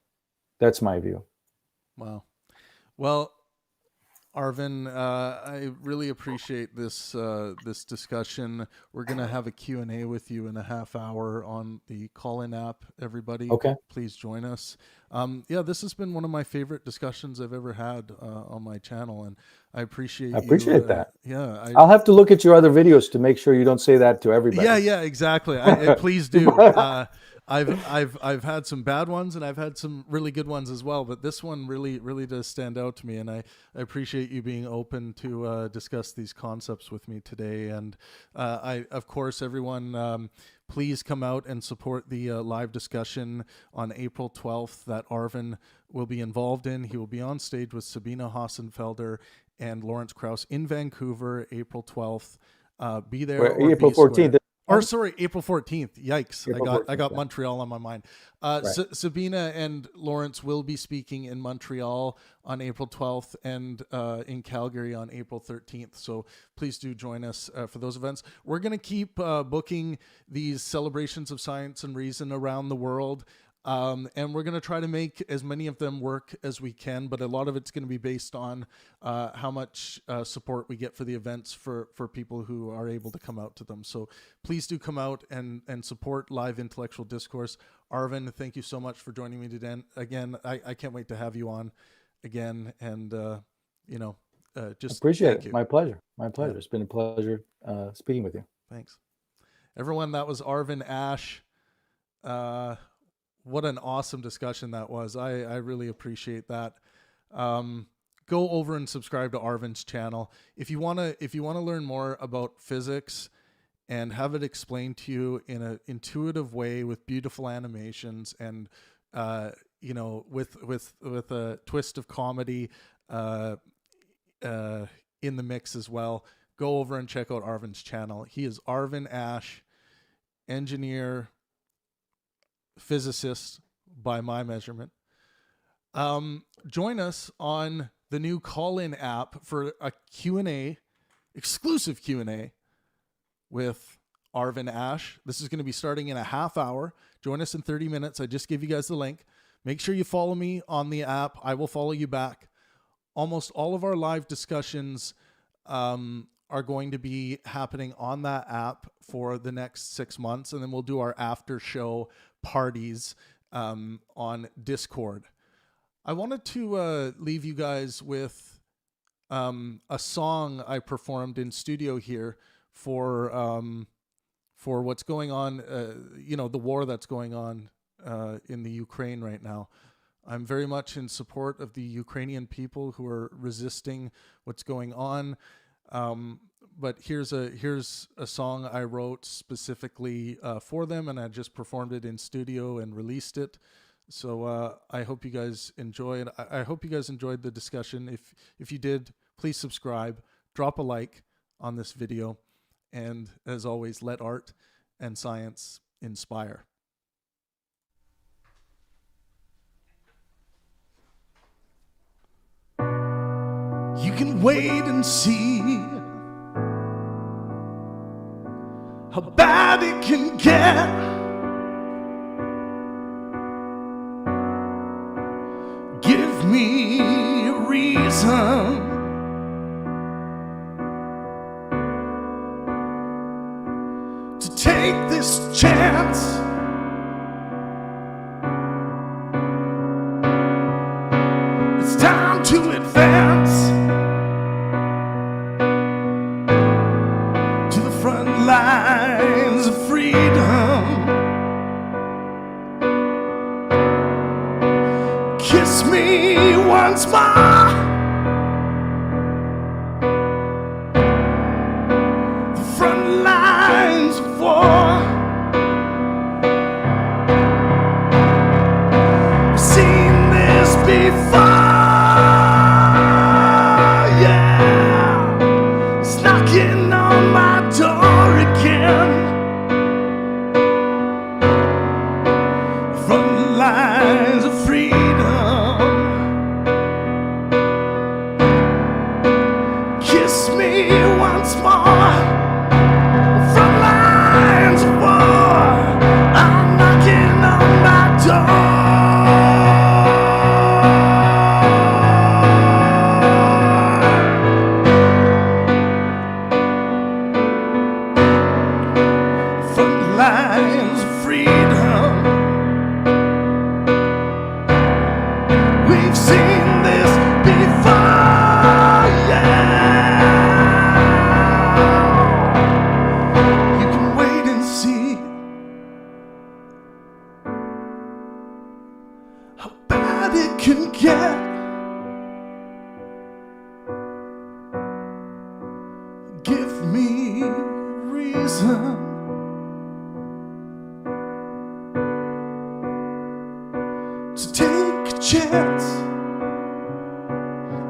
That's my view. Wow. Well, Arvin, I really appreciate this discussion. We're going to have a Q&A with you in a half hour on the call-in app, everybody. Okay. Please join us. This has been one of my favorite discussions I've ever had on my channel, and I appreciate that. Yeah. I'll have to look at your other videos to make sure you don't say that to everybody. Yeah, exactly. Please do. I've had some bad ones and I've had some really good ones as well, but this one really does stand out to me, and I appreciate you being open to discuss these concepts with me today. And of course, everyone, please come out and support the live discussion on April 12th that Arvin will be involved in. He will be on stage with Sabina Hassenfelder and Lawrence Krauss in Vancouver, April 12th. Be there. Or April 14th. Or sorry, April 14th. Yikes. April I got 14th, Montreal on my mind. Right. Sabina and Lawrence will be speaking in Montreal on April 12th and in Calgary on April 13th. So please do join us for those events. We're going to keep booking these celebrations of science and reason around the world. And we're going to try to make as many of them work as we can, but a lot of it's going to be based on how much support we get for the events for people who are able to come out to them. So please do come out and support live intellectual discourse. Arvin, thank you so much for joining me today. Again, I can't wait to have you on again. And, just appreciate it. You. My pleasure. My pleasure. Yeah. It's been a pleasure speaking with you. Thanks. Everyone, that was Arvin Ash. What an awesome discussion that was. I really appreciate that. Go over and subscribe to Arvin's channel. If you want to learn more about physics and have it explained to you in an intuitive way with beautiful animations and with a twist of comedy in the mix as well, go over and check out Arvin's channel. He is Arvin Ash, engineer, physicist by my measurement. Join us on the new call-in app for a Q&A, exclusive Q&A with Arvin Ash. This is going to be starting in a half hour. Join us in 30 minutes. I just gave you guys the link. Make sure you follow me on the app. I will follow you back. almost all of our live discussions are going to be happening on that app for the next 6 months, and then we'll do our after show parties on Discord. I wanted to leave you guys with a song I performed in studio here for what's going on, the war that's going on in the Ukraine right now. I'm very much in support of the Ukrainian people who are resisting what's going on. But here's a song I wrote specifically for them, and I just performed it in studio and released it. So I hope you guys enjoy it. I hope you guys enjoyed the discussion. If you did, please subscribe, drop a like on this video, and as always, let art and science inspire. You can wait and see how bad it can get. Give me a reason to take this chance. It's time to advance to the front lines of freedom. Kiss me once more. The front lines of war. I've seen this before. Yeah, it's knocking on my door again. The front lines of freedom. Kiss me once more. The front lines of war are knocking on my door. Front lines of freedom. We've seen this before, yeah. You can wait and see how bad it can get. Give me a reason to take a chance.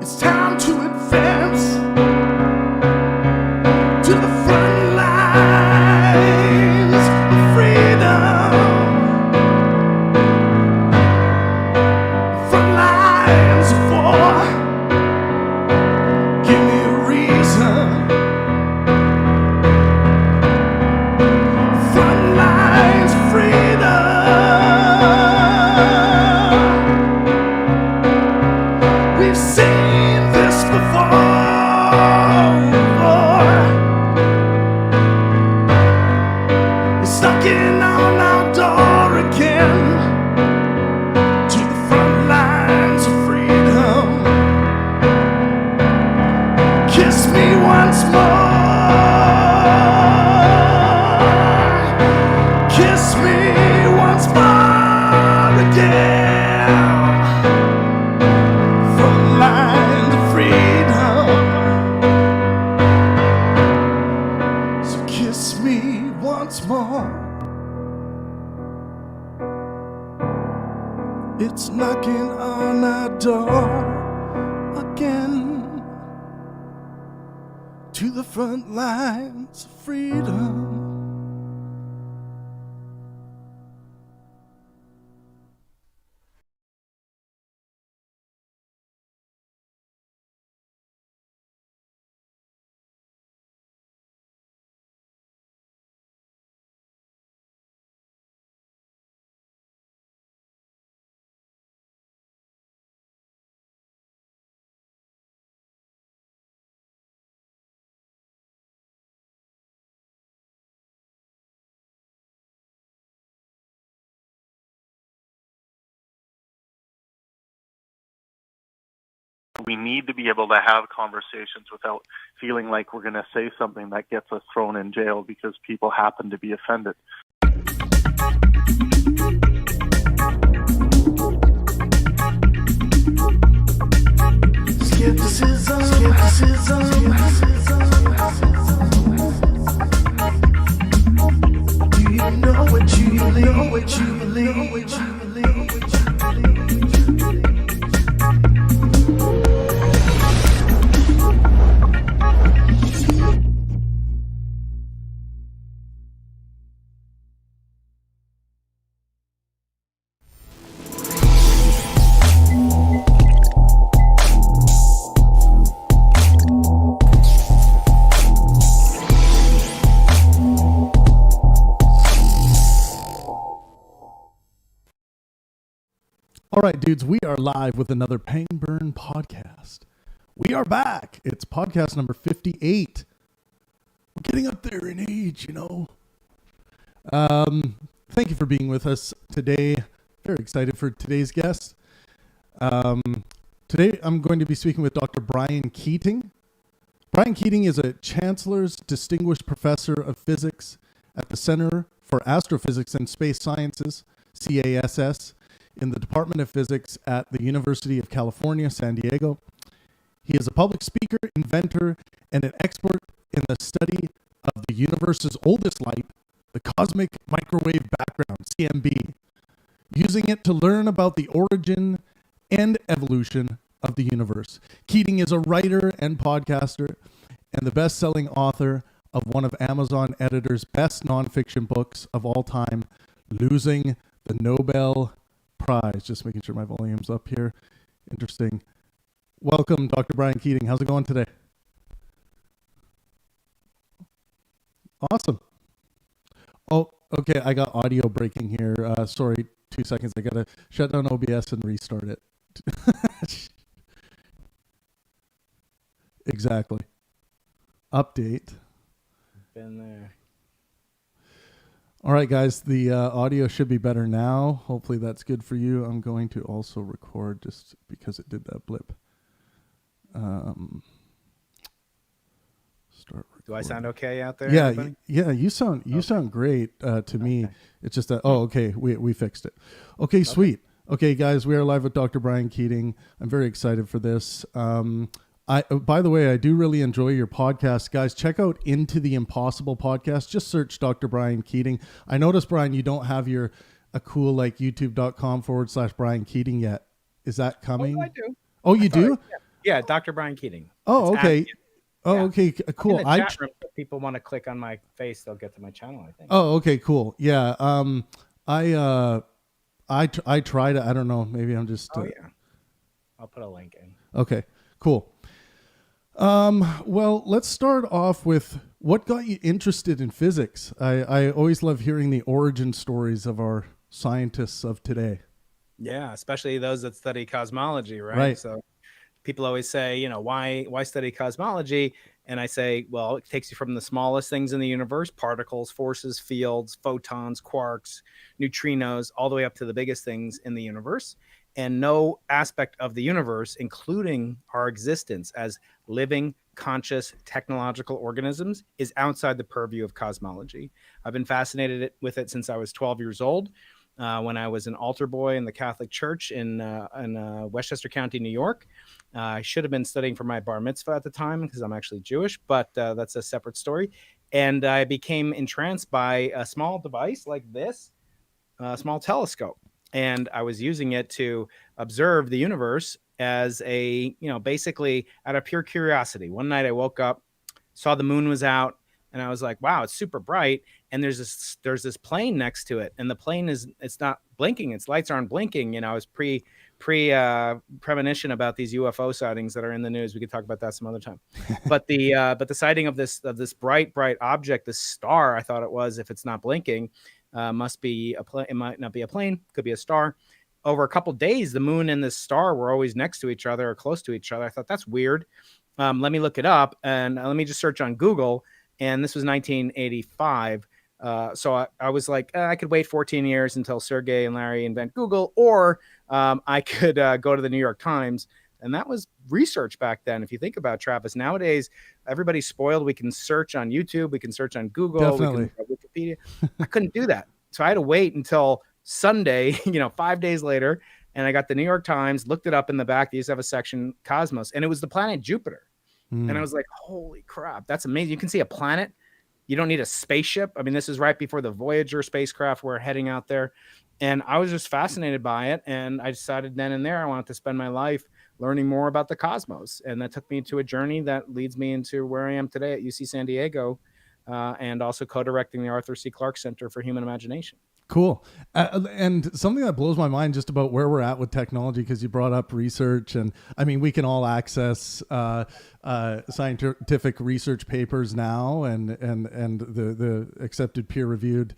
It's time to advance to the front lines of freedom. Front lines of war. Give me a reason. Front lines of freedom. We've seen this before. It's knocking on our door again. To the front lines of freedom. Kiss me once more. Kiss me once more again. Front lines of freedom. So kiss me once more. It's knocking on our door again. To the front lines of freedom. we need to be able to have conversations without feeling like we're going to say something that gets us thrown in jail because people happen to be offended. Skepticism. Do you know what you believe? Know what you believe? What you believe? What you believe? All right, dudes, we are live with another Pangburn podcast. We are back. It's podcast number 58. We're getting up there in age, you know. Thank you for being with us today. Very excited for today's guest. Today, I'm going to be speaking with Dr. Brian Keating. Brian Keating is a Chancellor's Distinguished Professor of Physics at the Center for Astrophysics and Space Sciences, CASS, in the Department of Physics at the University of California, San Diego. He is a public speaker, inventor, and an expert in the study of the universe's oldest light, the cosmic microwave background, CMB, using it to learn about the origin and evolution of the universe. Keating is a writer and podcaster and the best-selling author of one of Amazon Editor's best nonfiction books of all time, Losing the Nobel Prize. Just making sure my volume's up here. Interesting. Welcome, Dr. Brian Keating. How's it going today? Awesome. Oh, okay. I got audio breaking here. Sorry, 2 seconds. I got to shut down OBS and restart it. Exactly. Update. Been there. All right, guys, the audio should be better now. Hopefully that's good for you. I'm going to also record just because it did that blip. Start recording. Do I sound okay out there? Yeah, yeah, you sound great to me. It's just that, okay, we fixed it. Okay, sweet. Okay, guys, we are live with Dr. Brian Keating. I'm very excited for this. By the way, I do really enjoy your podcast. Guys, check out Into the Impossible podcast. Just search Dr. Brian Keating. I noticed, Brian, you don't have a cool like youtube.com/Brian Keating yet. Is that coming? Oh, I do. Oh, you do? Yeah, Dr. Brian Keating. Oh, okay. Okay, cool. In the chat room, if people want to click on my face, they'll get to my channel, I think. Oh, okay, cool. Yeah. I tried it. I don't know. Maybe I'm just. Yeah. I'll put a link in. Okay, cool. Well, let's start off with what got you interested in physics. I always love hearing the origin stories of our scientists of today. Yeah, especially those that study cosmology, right? Right. So people always say, why study cosmology? And I say, well, it takes you from the smallest things in the universe, particles, forces, fields, photons, quarks, neutrinos, all the way up to the biggest things in the universe. And no aspect of the universe, including our existence as living, conscious, technological organisms, is outside the purview of cosmology. I've been fascinated with it since I was 12 years old, when I was an altar boy in the Catholic Church in Westchester County, New York. I should have been studying for my bar mitzvah at the time because I'm actually Jewish, but that's a separate story. And I became entranced by a small device like this, a small telescope. And I was using it to observe the universe as basically out of pure curiosity. One night I woke up, saw the moon was out, and I was like, wow, it's super bright. And there's this plane next to it. And the plane it's not blinking. Its lights aren't blinking. I was premonition about these UFO sightings that are in the news. We could talk about that some other time. But the sighting of this bright object, this star, I thought it was, if it's not blinking, must be a plane. It might not be a plane, could be a star. Over a couple of days, the moon and the star were always next to each other or close to each other. I thought, that's weird. Let me look it up, and let me just search on Google. And this was 1985. So I was like, I could wait 14 years until Sergey and Larry invent Google, or I could go to the New York Times And that was research back then. If you think about Travis, nowadays, everybody's spoiled. We can search on YouTube. We can search on Google. Definitely. We can Wikipedia. I couldn't do that. So I had to wait until Sunday, 5 days later. And I got the New York Times, looked it up in the back. They used to have a section, Cosmos. And it was the planet Jupiter. And I was like, holy crap, that's amazing. You can see a planet. You don't need a spaceship. I mean, this is right before the Voyager spacecraft were heading out there. And I was just fascinated by it. And I decided then and there I wanted to spend my life learning more about the cosmos. And that took me to a journey that leads me into where I am today at UC San Diego, and also co-directing the Arthur C. Clarke Center for Human Imagination. Cool. And something that blows my mind just about where we're at with technology, because you brought up research, and I mean, we can all access scientific research papers now, and the accepted peer-reviewed,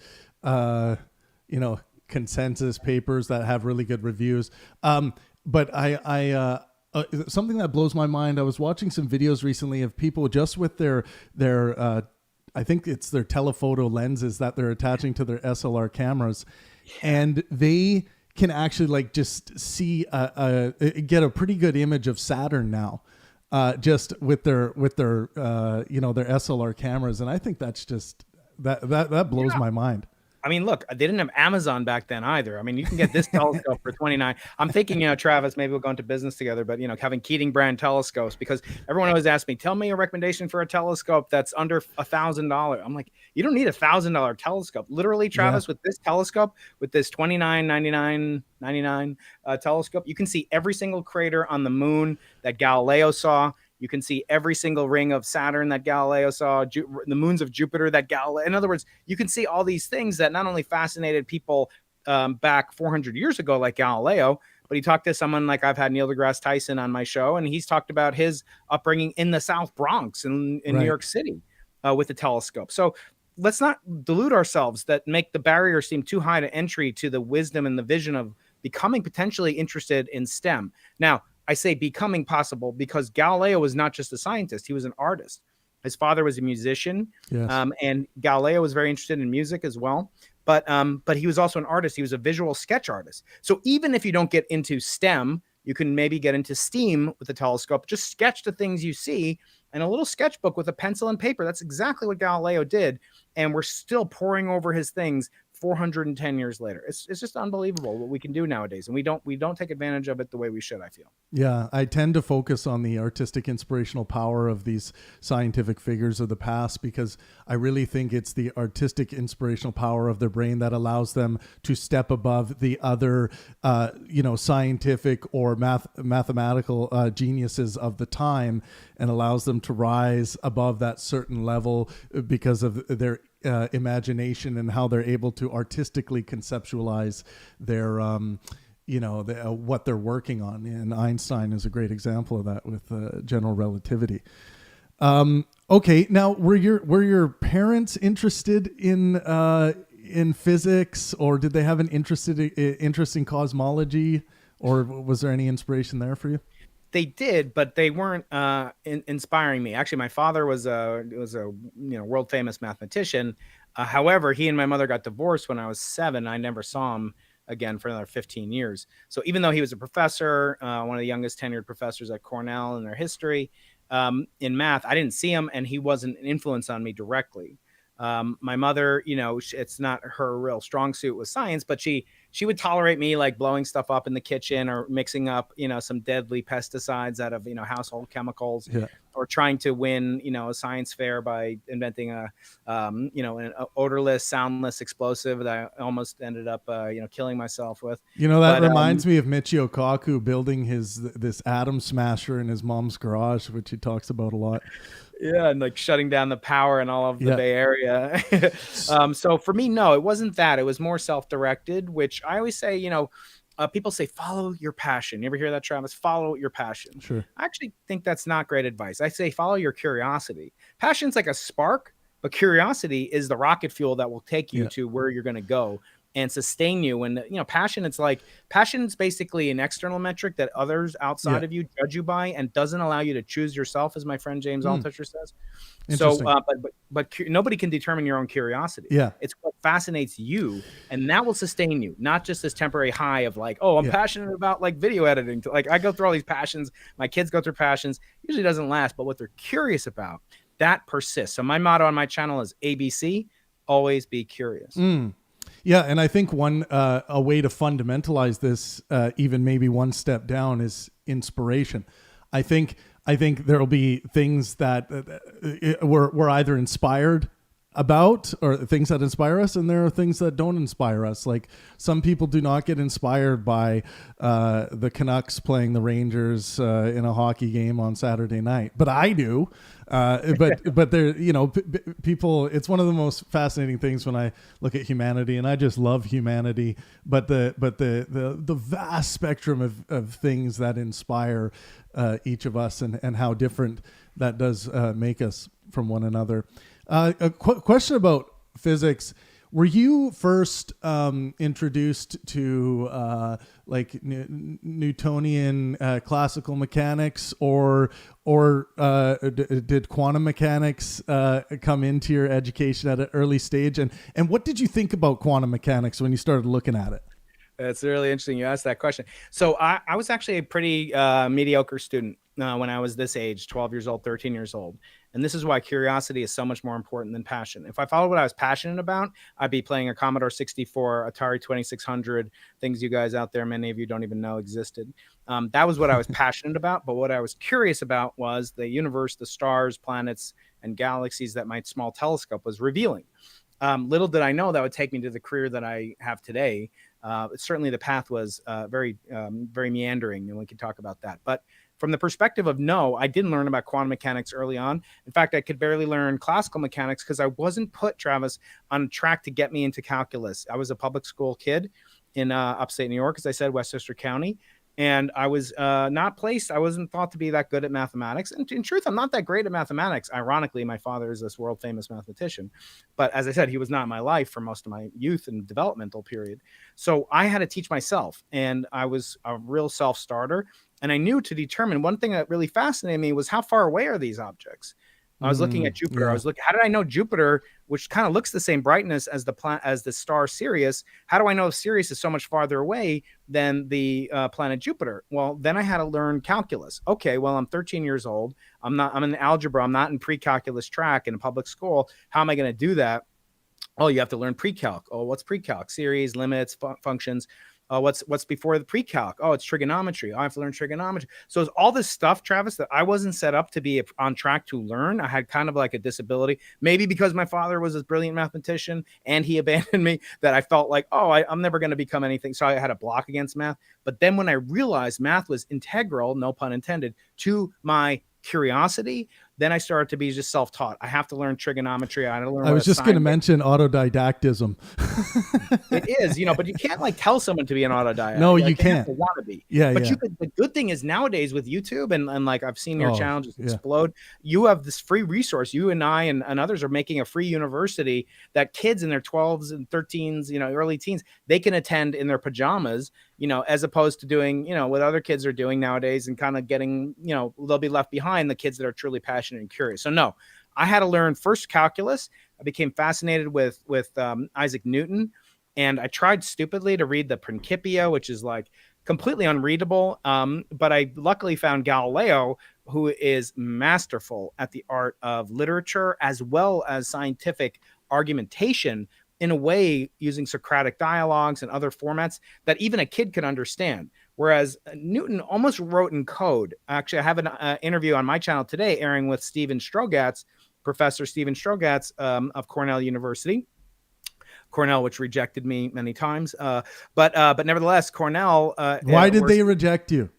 consensus papers that have really good reviews. But I something that blows my mind, I was watching some videos recently of people just with their I think it's their telephoto lenses that they're attaching to their SLR cameras, and they can actually just see get a pretty good image of Saturn now, just with their their SLR cameras, and I think that's just that blows my mind. I mean, look, they didn't have Amazon back then either. I mean, you can get this telescope for $29. I'm thinking, Travis, maybe we'll go into business together, but, having Keating brand telescopes, because everyone always asks me, tell me a recommendation for a telescope that's under $1,000. I'm like, you don't need $1,000 telescope. Literally, Travis, with this telescope, with this $29.99 telescope, you can see every single crater on the moon that Galileo saw. You can see every single ring of Saturn that Galileo saw, the moons of Jupiter that Galileo. In other words, you can see all these things that not only fascinated people back 400 years ago, like Galileo, but he talked to someone like I've had Neil deGrasse Tyson on my show, and he's talked about his upbringing in the South Bronx in New York City with the telescope. So let's not delude ourselves that make the barrier seem too high to entry to the wisdom and the vision of becoming potentially interested in STEM. Now, I say becoming possible because Galileo was not just a scientist. He was an artist. His father was a musician, and Galileo was very interested in music as well. But he was also an artist. He was a visual sketch artist. So even if you don't get into STEM, you can maybe get into STEAM with the telescope. Just sketch the things you see in a little sketchbook with a pencil and paper. That's exactly what Galileo did. And we're still poring over his things 410 years later. It's just unbelievable what we can do nowadays, and we don't take advantage of it the way we should, I feel. Yeah, I tend to focus on the artistic inspirational power of these scientific figures of the past, because I really think it's the artistic inspirational power of their brain that allows them to step above the other scientific or mathematical geniuses of the time, and allows them to rise above that certain level because of their imagination and how they're able to artistically conceptualize their what they're working on. And Einstein is a great example of that with general relativity. Okay, now were your parents interested in physics, or did they have an interest in cosmology, or was there any inspiration there for you? They did, but they weren't inspiring me. Actually, my father was a world famous mathematician. However, he and my mother got divorced when I was 7. I never saw him again for another 15 years. So even though he was a professor, one of the youngest tenured professors at Cornell in their history in math, I didn't see him, and he wasn't an influence on me directly. My mother, it's not her real strong suit with science, but she would tolerate me like blowing stuff up in the kitchen or mixing up, some deadly pesticides out of, household chemicals, or trying to win, a science fair by inventing an odorless, soundless explosive that I almost ended up, killing myself with. That reminds me of Michio Kaku building this atom smasher in his mom's garage, which he talks about a lot. Yeah, and like shutting down the power in all of the Bay Area. So for me, no, it wasn't that. It was more self-directed, which I always say, people say, follow your passion. You ever hear that, Travis? Follow your passion. Sure. I actually think that's not great advice. I say follow your curiosity. Passion's like a spark, but curiosity is the rocket fuel that will take you to where you're going to go. and sustain you. And, passion, passion's basically an external metric that others outside of you judge you by and doesn't allow you to choose yourself, as my friend James Altucher says. So, but nobody can determine your own curiosity. Yeah. It's what fascinates you, and that will sustain you, not just this temporary high of like, oh, I'm passionate about like video editing. Like I go through all these passions. My kids go through passions. Usually doesn't last, but what they're curious about, that persists. So my motto on my channel is ABC, always be curious. Yeah, and I think a way to fundamentalize this, even maybe one step down, is inspiration. I think there will be things that we're either inspired about, or things that inspire us, and there are things that don't inspire us. Like some people do not get inspired by the Canucks playing the Rangers in a hockey game on Saturday night, but I do. But there, people. It's one of the most fascinating things when I look at humanity, and I just love humanity. But the vast spectrum of things that inspire each of us, and how different that does make us from one another. A question about physics. Were you first introduced to Newtonian classical mechanics, or did quantum mechanics come into your education at an early stage? And what did you think about quantum mechanics when you started looking at it? It's really interesting you asked that question. So I was actually a pretty mediocre student when I was this age, 12 years old, 13 years old. And this is why curiosity is so much more important than passion. If I followed what I was passionate about, I'd be playing a Commodore 64, Atari 2600, things you guys out there, many of you don't even know existed. That was what I was passionate about. But what I was curious about was the universe, the stars, planets, and galaxies that my small telescope was revealing. Little did I know that would take me to the career that I have today. Certainly the path was very meandering, and we could talk about that. But from the perspective of I didn't learn about quantum mechanics early on. In fact, I could barely learn classical mechanics because I wasn't put, Travis, on a track to get me into calculus. I was a public school kid in upstate New York, as I said, Westchester County. And I was not placed. I wasn't thought to be that good at mathematics. And in truth, I'm not that great at mathematics. Ironically, my father is this world famous mathematician. But as I said, he was not in my life for most of my youth and developmental period. So I had to teach myself. And I was a real self-starter. And I knew to determine, one thing that really fascinated me was how far away are these objects? I was looking at Jupiter. Yeah. I was looking, how did I know Jupiter, which kind of looks the same brightness as the star Sirius? How do I know Sirius is so much farther away than the planet Jupiter? Well, then I had to learn calculus. Okay, well, I'm 13 years old. I'm in algebra. I'm not in pre-calculus track in a public school. How am I going to do that? Oh, you have to learn pre-calc. Oh, what's pre-calc? Series, limits, functions. What's before the pre-calc? Oh, it's trigonometry. I have to learn trigonometry. So it's all this stuff, Travis, that I wasn't set up to be on track to learn. I had kind of like a disability, maybe because my father was a brilliant mathematician and he abandoned me, that I felt like, I'm never going to become anything. So I had a block against math. But then when I realized math was integral, no pun intended, to my curiosity, then I started to be just self-taught. I have to learn trigonometry. I was just going to mention autodidactism. It is, but you can't tell someone to be an autodidact. No, you can't. They want to be. Yeah, but yeah. The good thing is nowadays with YouTube and I've seen your channel just explode. You have this free resource. You and I and others are making a free university that kids in their 12s and 13s, early teens, they can attend in their pajamas, as opposed to doing, what other kids are doing nowadays and kind of getting, they'll be left behind, the kids that are truly passionate and curious. So no, I had to learn first calculus. I became fascinated with Isaac Newton, and I tried stupidly to read the Principia, which is completely unreadable. But I luckily found Galileo, who is masterful at the art of literature as well as scientific argumentation, in a way using Socratic dialogues and other formats that even a kid can understand. Whereas Newton almost wrote in code. Actually, I have an interview on my channel today airing with Professor Stephen Strogatz of Cornell University. Cornell, which rejected me many times. But nevertheless, Cornell... Why did they reject you?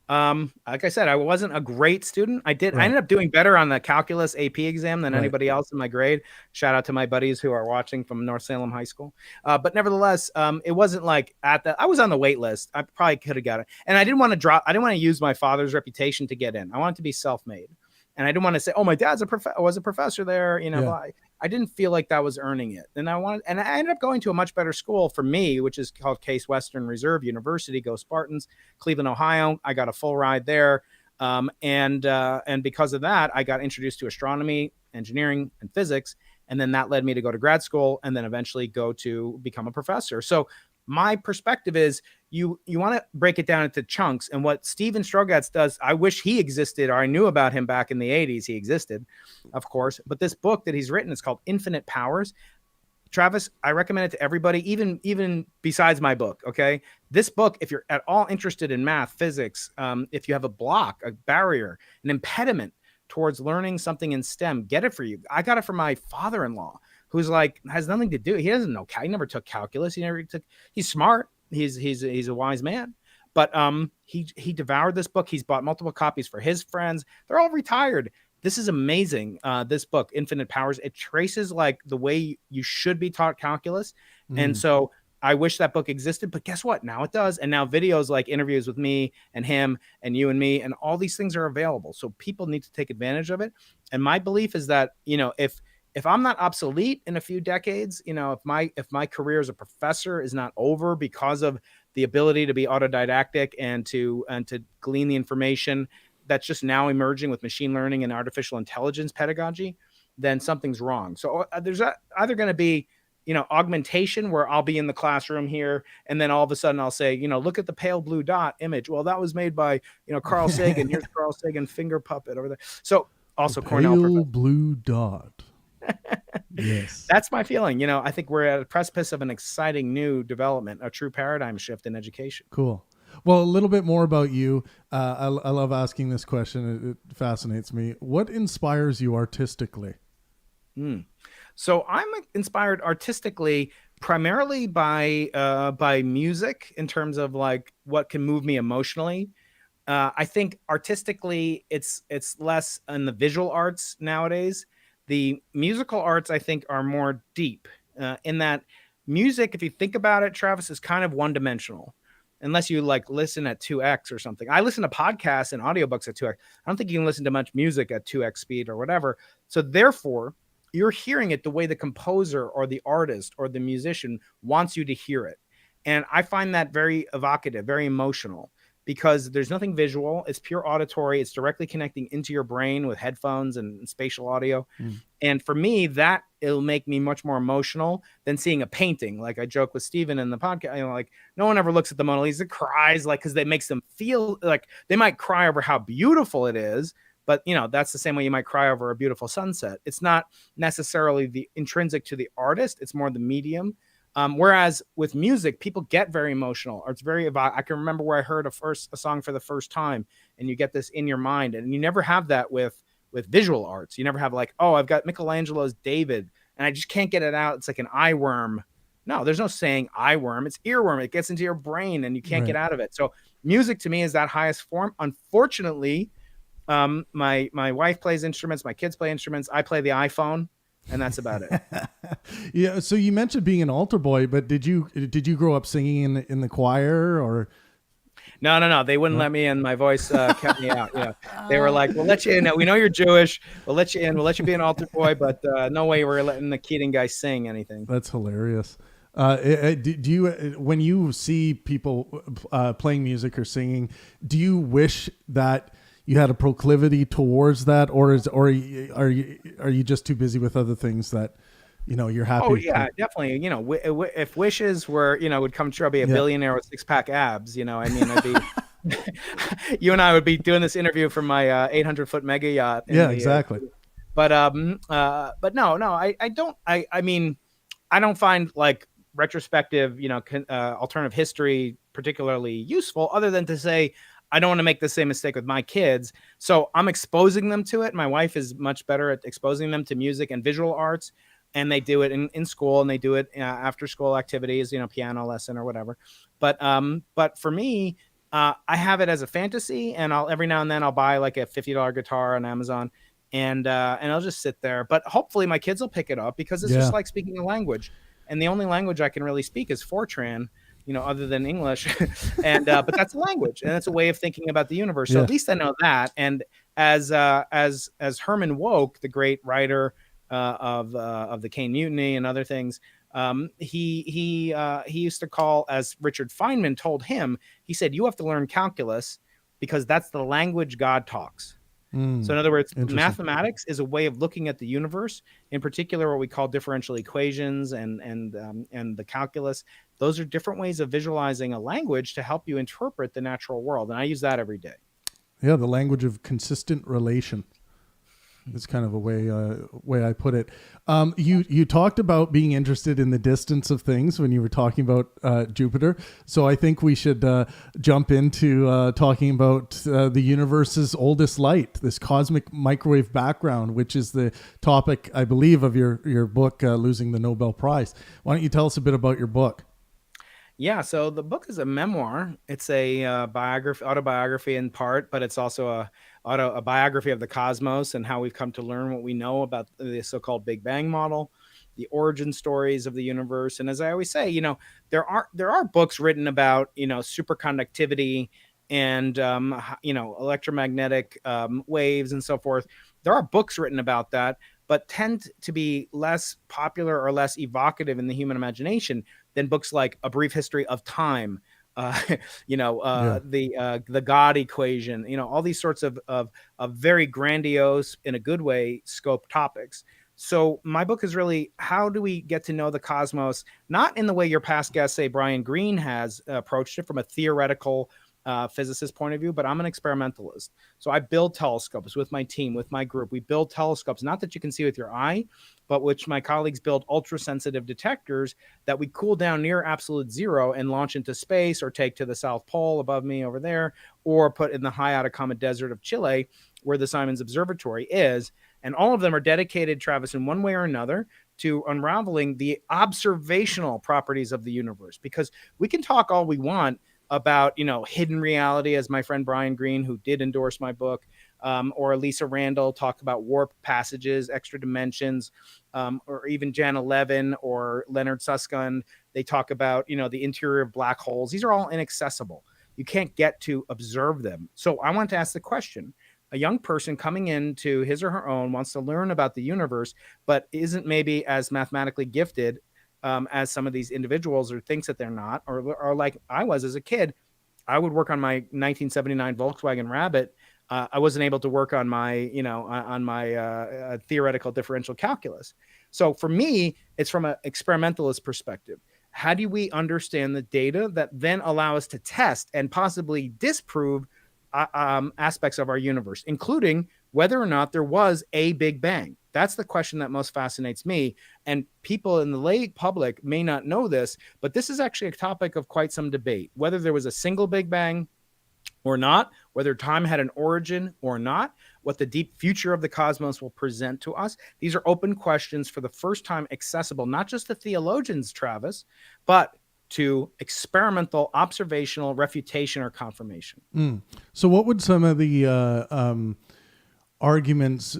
Like I said, I wasn't a great student. I ended up doing better on the calculus AP exam than anybody else in my grade. Shout out to my buddies who are watching from North Salem High School. But nevertheless, it wasn't I was on the wait list. I probably could have got it. And I didn't want to use my father's reputation to get in. I wanted to be self-made. And I didn't want to say, oh, my dad's was a professor there, you know. Yeah. I didn't feel like that was earning it. And I ended up going to a much better school for me, which is called Case Western Reserve University, go Spartans, Cleveland, Ohio. I got a full ride there. And because of that, I got introduced to astronomy, engineering, and physics. And then that led me to go to grad school and then eventually go to become a professor. So my perspective is you want to break it down into chunks. And what Steven Strogatz does, I wish he existed, or I knew about him back in the 80s. He existed, of course. But this book that he's written is called Infinite Powers. Travis, I recommend it to everybody, even besides my book, okay? This book, if you're at all interested in math, physics, if you have a block, a barrier, an impediment towards learning something in STEM, get it for you. I got it from my father-in-law, who's like, has nothing to do. He doesn't know. He never took calculus. He's smart. He's a wise man. But he devoured this book. He's bought multiple copies for his friends. They're all retired. This is amazing. This book, Infinite Powers, it traces like the way you should be taught calculus. And so I wish that book existed, but guess what? Now it does. And now videos like interviews with me and him and you and me, and all these things are available. So people need to take advantage of it. And my belief is that, you know, if I'm not obsolete in a few decades, you know, if my career as a professor is not over because of the ability to be autodidactic and to glean the information that's just now emerging with machine learning and artificial intelligence pedagogy, then something's wrong. So there's either going to be, you know, augmentation where I'll be in the classroom here, and then all of a sudden I'll say, you know, look at the pale blue dot image. Well, that was made by, you know, Carl Sagan. Here's Carl Sagan finger puppet over there. So also Cornell pale blue dot. Yes, that's my feeling. You know, I think we're at a precipice of an exciting new development, a true paradigm shift in education. Cool. Well, a little bit more about you. I love asking this question. It fascinates me. What inspires you artistically? So I'm inspired artistically primarily by music in terms of like what can move me emotionally. I think artistically it's less in the visual arts nowadays. The musical arts, I think, are more deep in that music, if you think about it, Travis, is kind of one-dimensional. Unless you like listen at 2x or something. I listen to podcasts and audiobooks at 2x. I don't think you can listen to much music at 2x speed or whatever. So therefore, you're hearing it the way the composer or the artist or the musician wants you to hear it. And I find that very evocative, very emotional, because there's nothing visual. It's pure auditory. It's directly connecting into your brain with headphones and spatial audio. And for me, that it'll make me much more emotional than seeing a painting. Like I joke with Steven in the podcast, you know, like no one ever looks at the Mona Lisa, cries, like, because it makes them feel like they might cry over how beautiful it is. But, you know, that's the same way you might cry over a beautiful sunset. It's not necessarily the intrinsic to the artist. It's more the medium. Whereas with music, people get very emotional, or it's very, I can remember where I heard a song for the first time, and you get this in your mind, and you never have that with visual arts. You never have like, oh, I've got Michelangelo's David and I just can't get it out. It's like an eye worm. No, there's no saying eye worm. It's earworm. It gets into your brain and you can't get out of it. So music to me is that highest form. Unfortunately, my wife plays instruments. My kids play instruments. I play the iPhone. And that's about it. Yeah. So you mentioned being an altar boy, but did you grow up singing in the choir or? No. They wouldn't let me in. My voice kept me out. Yeah. They were like, we'll let you in. We know you're Jewish. We'll let you in. We'll let you be an altar boy, but no way we're letting the Keating guy sing anything. That's hilarious. Do you, when you see people playing music or singing, do you wish that you had a proclivity towards that, or are you just too busy with other things that, you know, you're happy? Oh yeah, definitely. You know, if wishes were, you know, would come true, I'd be a billionaire with 6-pack abs. You know, I mean, I'd be. You and I would be doing this interview from my 800-foot mega yacht. Exactly. But no, I don't. I mean, I don't find like retrospective, you know, alternative history particularly useful, other than to say, I don't want to make the same mistake with my kids. So I'm exposing them to it. My wife is much better at exposing them to music and visual arts. And they do it in school, and they do it after school activities, you know, piano lesson or whatever. But for me, I have it as a fantasy, and every now and then I'll buy like a $50 guitar on Amazon, and I'll just sit there. But hopefully my kids will pick it up, because it's just like speaking a language. And the only language I can really speak is Fortran, you know, other than English. And but that's a language, and that's a way of thinking about the universe. So at least I know that. And as Herman Wouk, the great writer of the Caine Mutiny and other things, he used to call, as Richard Feynman told him, he said, you have to learn calculus because that's the language God talks. So in other words, mathematics is a way of looking at the universe, in particular what we call differential equations and the calculus. Those are different ways of visualizing a language to help you interpret the natural world. And I use that every day. Yeah, the language of consistent relation. It's kind of a way I put it. You talked about being interested in the distance of things when you were talking about Jupiter. So I think we should jump into talking about the universe's oldest light, this cosmic microwave background, which is the topic, I believe, of your book, Losing the Nobel Prize. Why don't you tell us a bit about your book? Yeah, so the book is a memoir. It's a autobiography in part, but it's also a biography of the cosmos and how we've come to learn what we know about the so-called Big Bang model, the origin stories of the universe. And as I always say, there are books written about, superconductivity and, electromagnetic waves and so forth. There are books written about that, but tend to be less popular or less evocative in the human imagination than books like A Brief History of Time, the God equation, all these sorts of very grandiose, in a good way, scope topics. So my book is really, how do we get to know the cosmos, not in the way your past guest, say Brian Greene, has approached it from a theoretical physicist point of view, but I'm an experimentalist. So I build telescopes with my team, with my group. We build telescopes, not that you can see with your eye, but which my colleagues build ultra-sensitive detectors that we cool down near absolute zero and launch into space or take to the South Pole above me over there, or put in the high Atacama Desert of Chile, where the Simons Observatory is. And all of them are dedicated, Travis, in one way or another, to unraveling the observational properties of the universe. Because we can talk all we want about, hidden reality, as my friend Brian Greene, who did endorse my book, or Lisa Randall talked about warp passages, extra dimensions, or even Janna Levin or Leonard Susskind. They talk about, the interior of black holes. These are all inaccessible. You can't get to observe them. So I want to ask the question, a young person coming into his or her own wants to learn about the universe, but isn't maybe as mathematically gifted as some of these individuals, or thinks that they're not, or like I was as a kid. I would work on my 1979 Volkswagen Rabbit. I wasn't able to work on my, theoretical differential calculus. So for me, it's from an experimentalist perspective. How do we understand the data that then allow us to test and possibly disprove aspects of our universe, including whether or not there was a Big Bang? That's the question that most fascinates me. And people in the lay public may not know this, but this is actually a topic of quite some debate, whether there was a single Big Bang or not, whether time had an origin or not, what the deep future of the cosmos will present to us. These are open questions for the first time accessible, not just to theologians, Travis, but to experimental, observational refutation or confirmation. So what would some of the arguments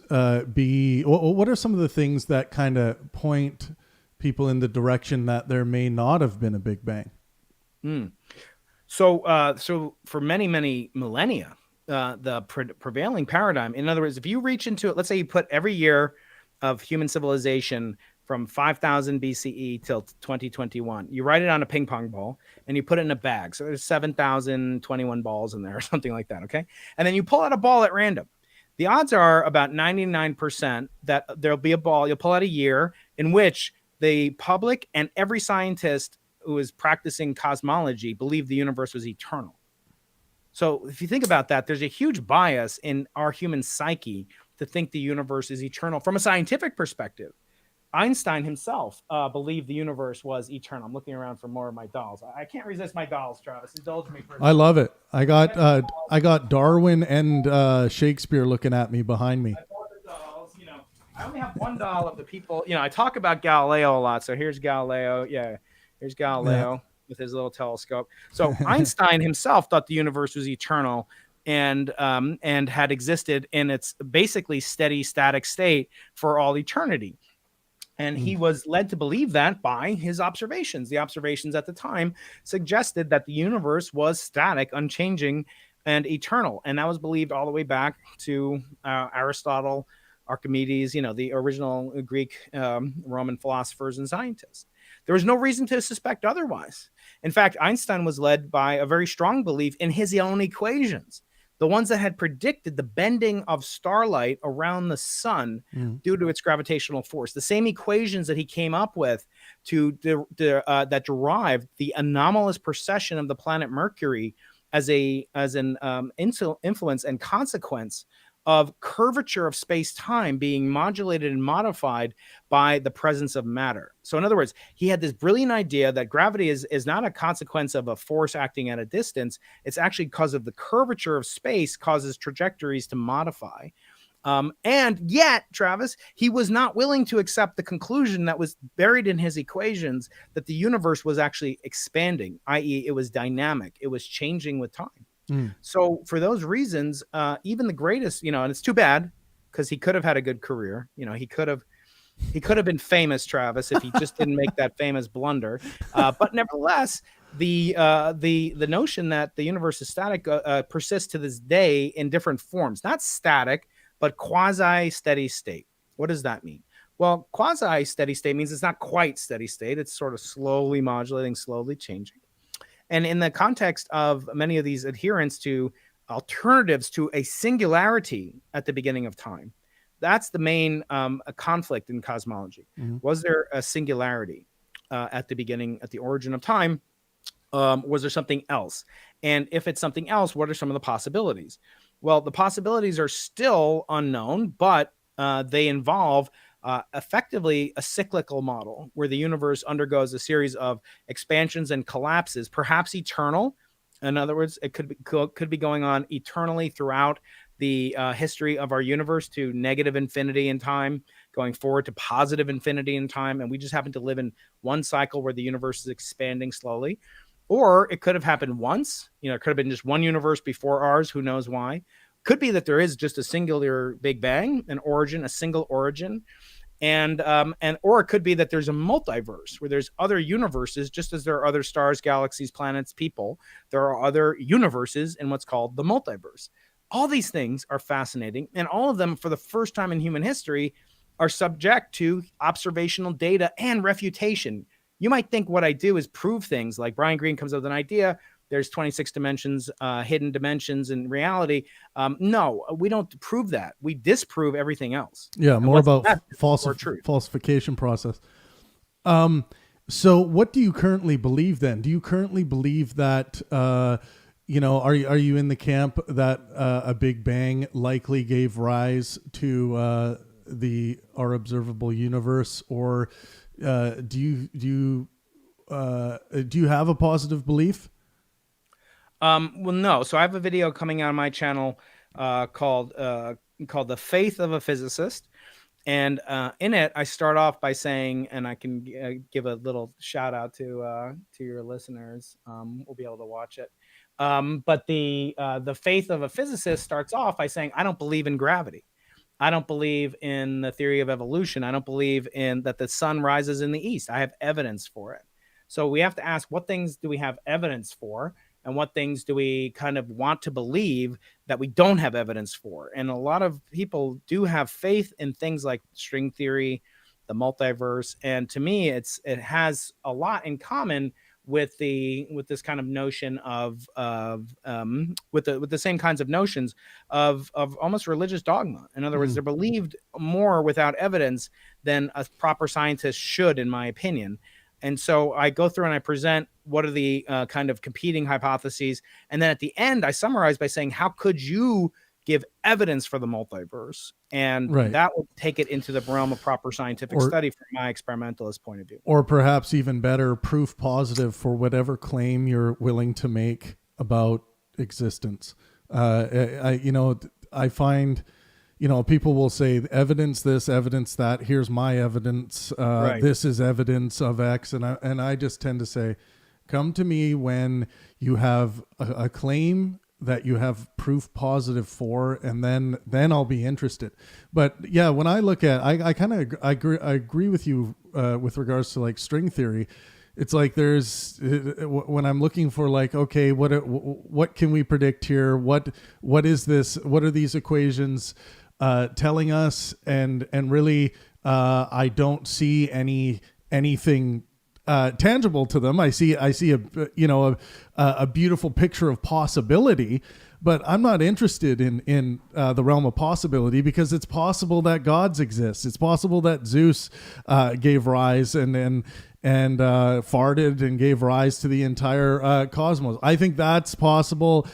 be? What are some of the things that kind of point people in the direction that there may not have been a Big Bang? So for many, many millennia, the prevailing paradigm, in other words, if you reach into it, let's say you put every year of human civilization from 5000 BCE till 2021, you write it on a ping pong ball and you put it in a bag. So there's 7,021 balls in there or something like that. Okay. And then you pull out a ball at random. The odds are about 99% that there'll be a ball. You'll pull out a year in which the public and every scientist who is practicing cosmology believed the universe was eternal. So if you think about that, there's a huge bias in our human psyche to think the universe is eternal from a scientific perspective. Einstein himself believed the universe was eternal. I'm looking around for more of my dolls. I can't resist my dolls, Travis. Indulge me for a I love it. I got Darwin and Shakespeare looking at me behind me. I only have one doll of the people. I talk about Galileo a lot. So here's Galileo. Yeah, here's Galileo with his little telescope. So Einstein himself thought the universe was eternal and had existed in its basically steady, static state for all eternity. And he was led to believe that by his observations. The observations at the time suggested that the universe was static, unchanging, and eternal. And that was believed all the way back to Aristotle, Archimedes, the original Greek, Roman philosophers and scientists. There was no reason to suspect otherwise. In fact, Einstein was led by a very strong belief in his own equations, the ones that had predicted the bending of starlight around the sun due to its gravitational force. The same equations that he came up with that derived the anomalous precession of the planet Mercury as an influence and consequence of curvature of space-time being modulated and modified by the presence of matter. So in other words, he had this brilliant idea that gravity is not a consequence of a force acting at a distance. It's actually because of the curvature of space causes trajectories to modify. And yet, Travis, he was not willing to accept the conclusion that was buried in his equations that the universe was actually expanding, i.e. it was dynamic. It was changing with time. So for those reasons, even the greatest, and it's too bad because he could have had a good career. He could have been famous, Travis, if he just didn't make that famous blunder. But nevertheless, the notion that the universe is static persists to this day in different forms, not static, but quasi steady state. What does that mean? Well, quasi steady state means it's not quite steady state. It's sort of slowly modulating, slowly changing. And in the context of many of these adherents to alternatives to a singularity at the beginning of time, that's the main conflict in cosmology. Was there a singularity at the origin of time? Was there something else? And if it's something else, what are some of the possibilities? Well, the possibilities are still unknown, but they involve effectively a cyclical model where the universe undergoes a series of expansions and collapses, perhaps eternal. In other words, it could be going on eternally throughout the history of our universe to negative infinity in time, going forward to positive infinity in time. And we just happen to live in one cycle where the universe is expanding slowly. Or it could have happened once, it could have been just one universe before ours. Who knows why? Could be that there is just a singular Big Bang, an origin, a single origin. And or it could be that there's a multiverse where there's other universes, just as there are other stars, galaxies, planets, people. There are other universes in what's called the multiverse. All these things are fascinating, and all of them, for the first time in human history, are subject to observational data and refutation. You might think what I do is prove things, like Brian Greene comes up with an idea. There's 26 dimensions, hidden dimensions in reality. No, we don't prove that. We disprove everything else. Yeah, more about falsification process. So what do you currently believe then? Do you currently believe that, are you in the camp that a Big Bang likely gave rise to our observable universe? Or do you have a positive belief? Well, no. So I have a video coming out on my channel called The Faith of a Physicist. And in it, I start off by saying, and I can give a little shout out to your listeners. We'll be able to watch it. But the Faith of a Physicist starts off by saying, I don't believe in gravity. I don't believe in the theory of evolution. I don't believe in that the sun rises in the east. I have evidence for it. So we have to ask, what things do we have evidence for? And what things do we kind of want to believe that we don't have evidence for? And a lot of people do have faith in things like string theory, the multiverse. And to me, it has a lot in common with this kind of notion of with the same kinds of notions of almost religious dogma. In other words, they're believed more without evidence than a proper scientist should, in my opinion. And so I go through and I present what are the kind of competing hypotheses. And then at the end, I summarize by saying, how could you give evidence for the multiverse? And that will take it into the realm of proper scientific study from my experimentalist point of view. Or perhaps even better, proof positive for whatever claim you're willing to make about existence. I find... people will say evidence this, evidence that. Here's my evidence. This is evidence of X. And I just tend to say, come to me when you have a claim that you have proof positive for, and then I'll be interested. But yeah, when I look at, I agree with you with regards to like string theory. it's like there's when I'm looking for like, okay, what can we predict here? What is this? What are these equations telling us? And really, I don't see anything tangible to them. I see a beautiful picture of possibility, but I'm not interested in the realm of possibility, because it's possible that gods exist. It's possible that Zeus gave rise and farted and gave rise to the entire cosmos. I think that's possible.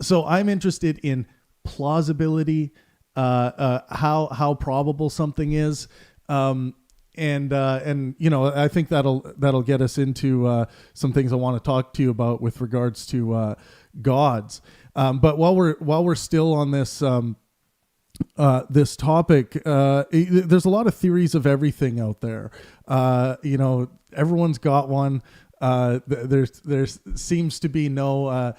So I'm interested in plausibility, how probable something is. And I think that'll get us into some things I want to talk to you about with regards to gods. But while we're still on this this topic, there's a lot of theories of everything out there. Everyone's got one. There seems to be no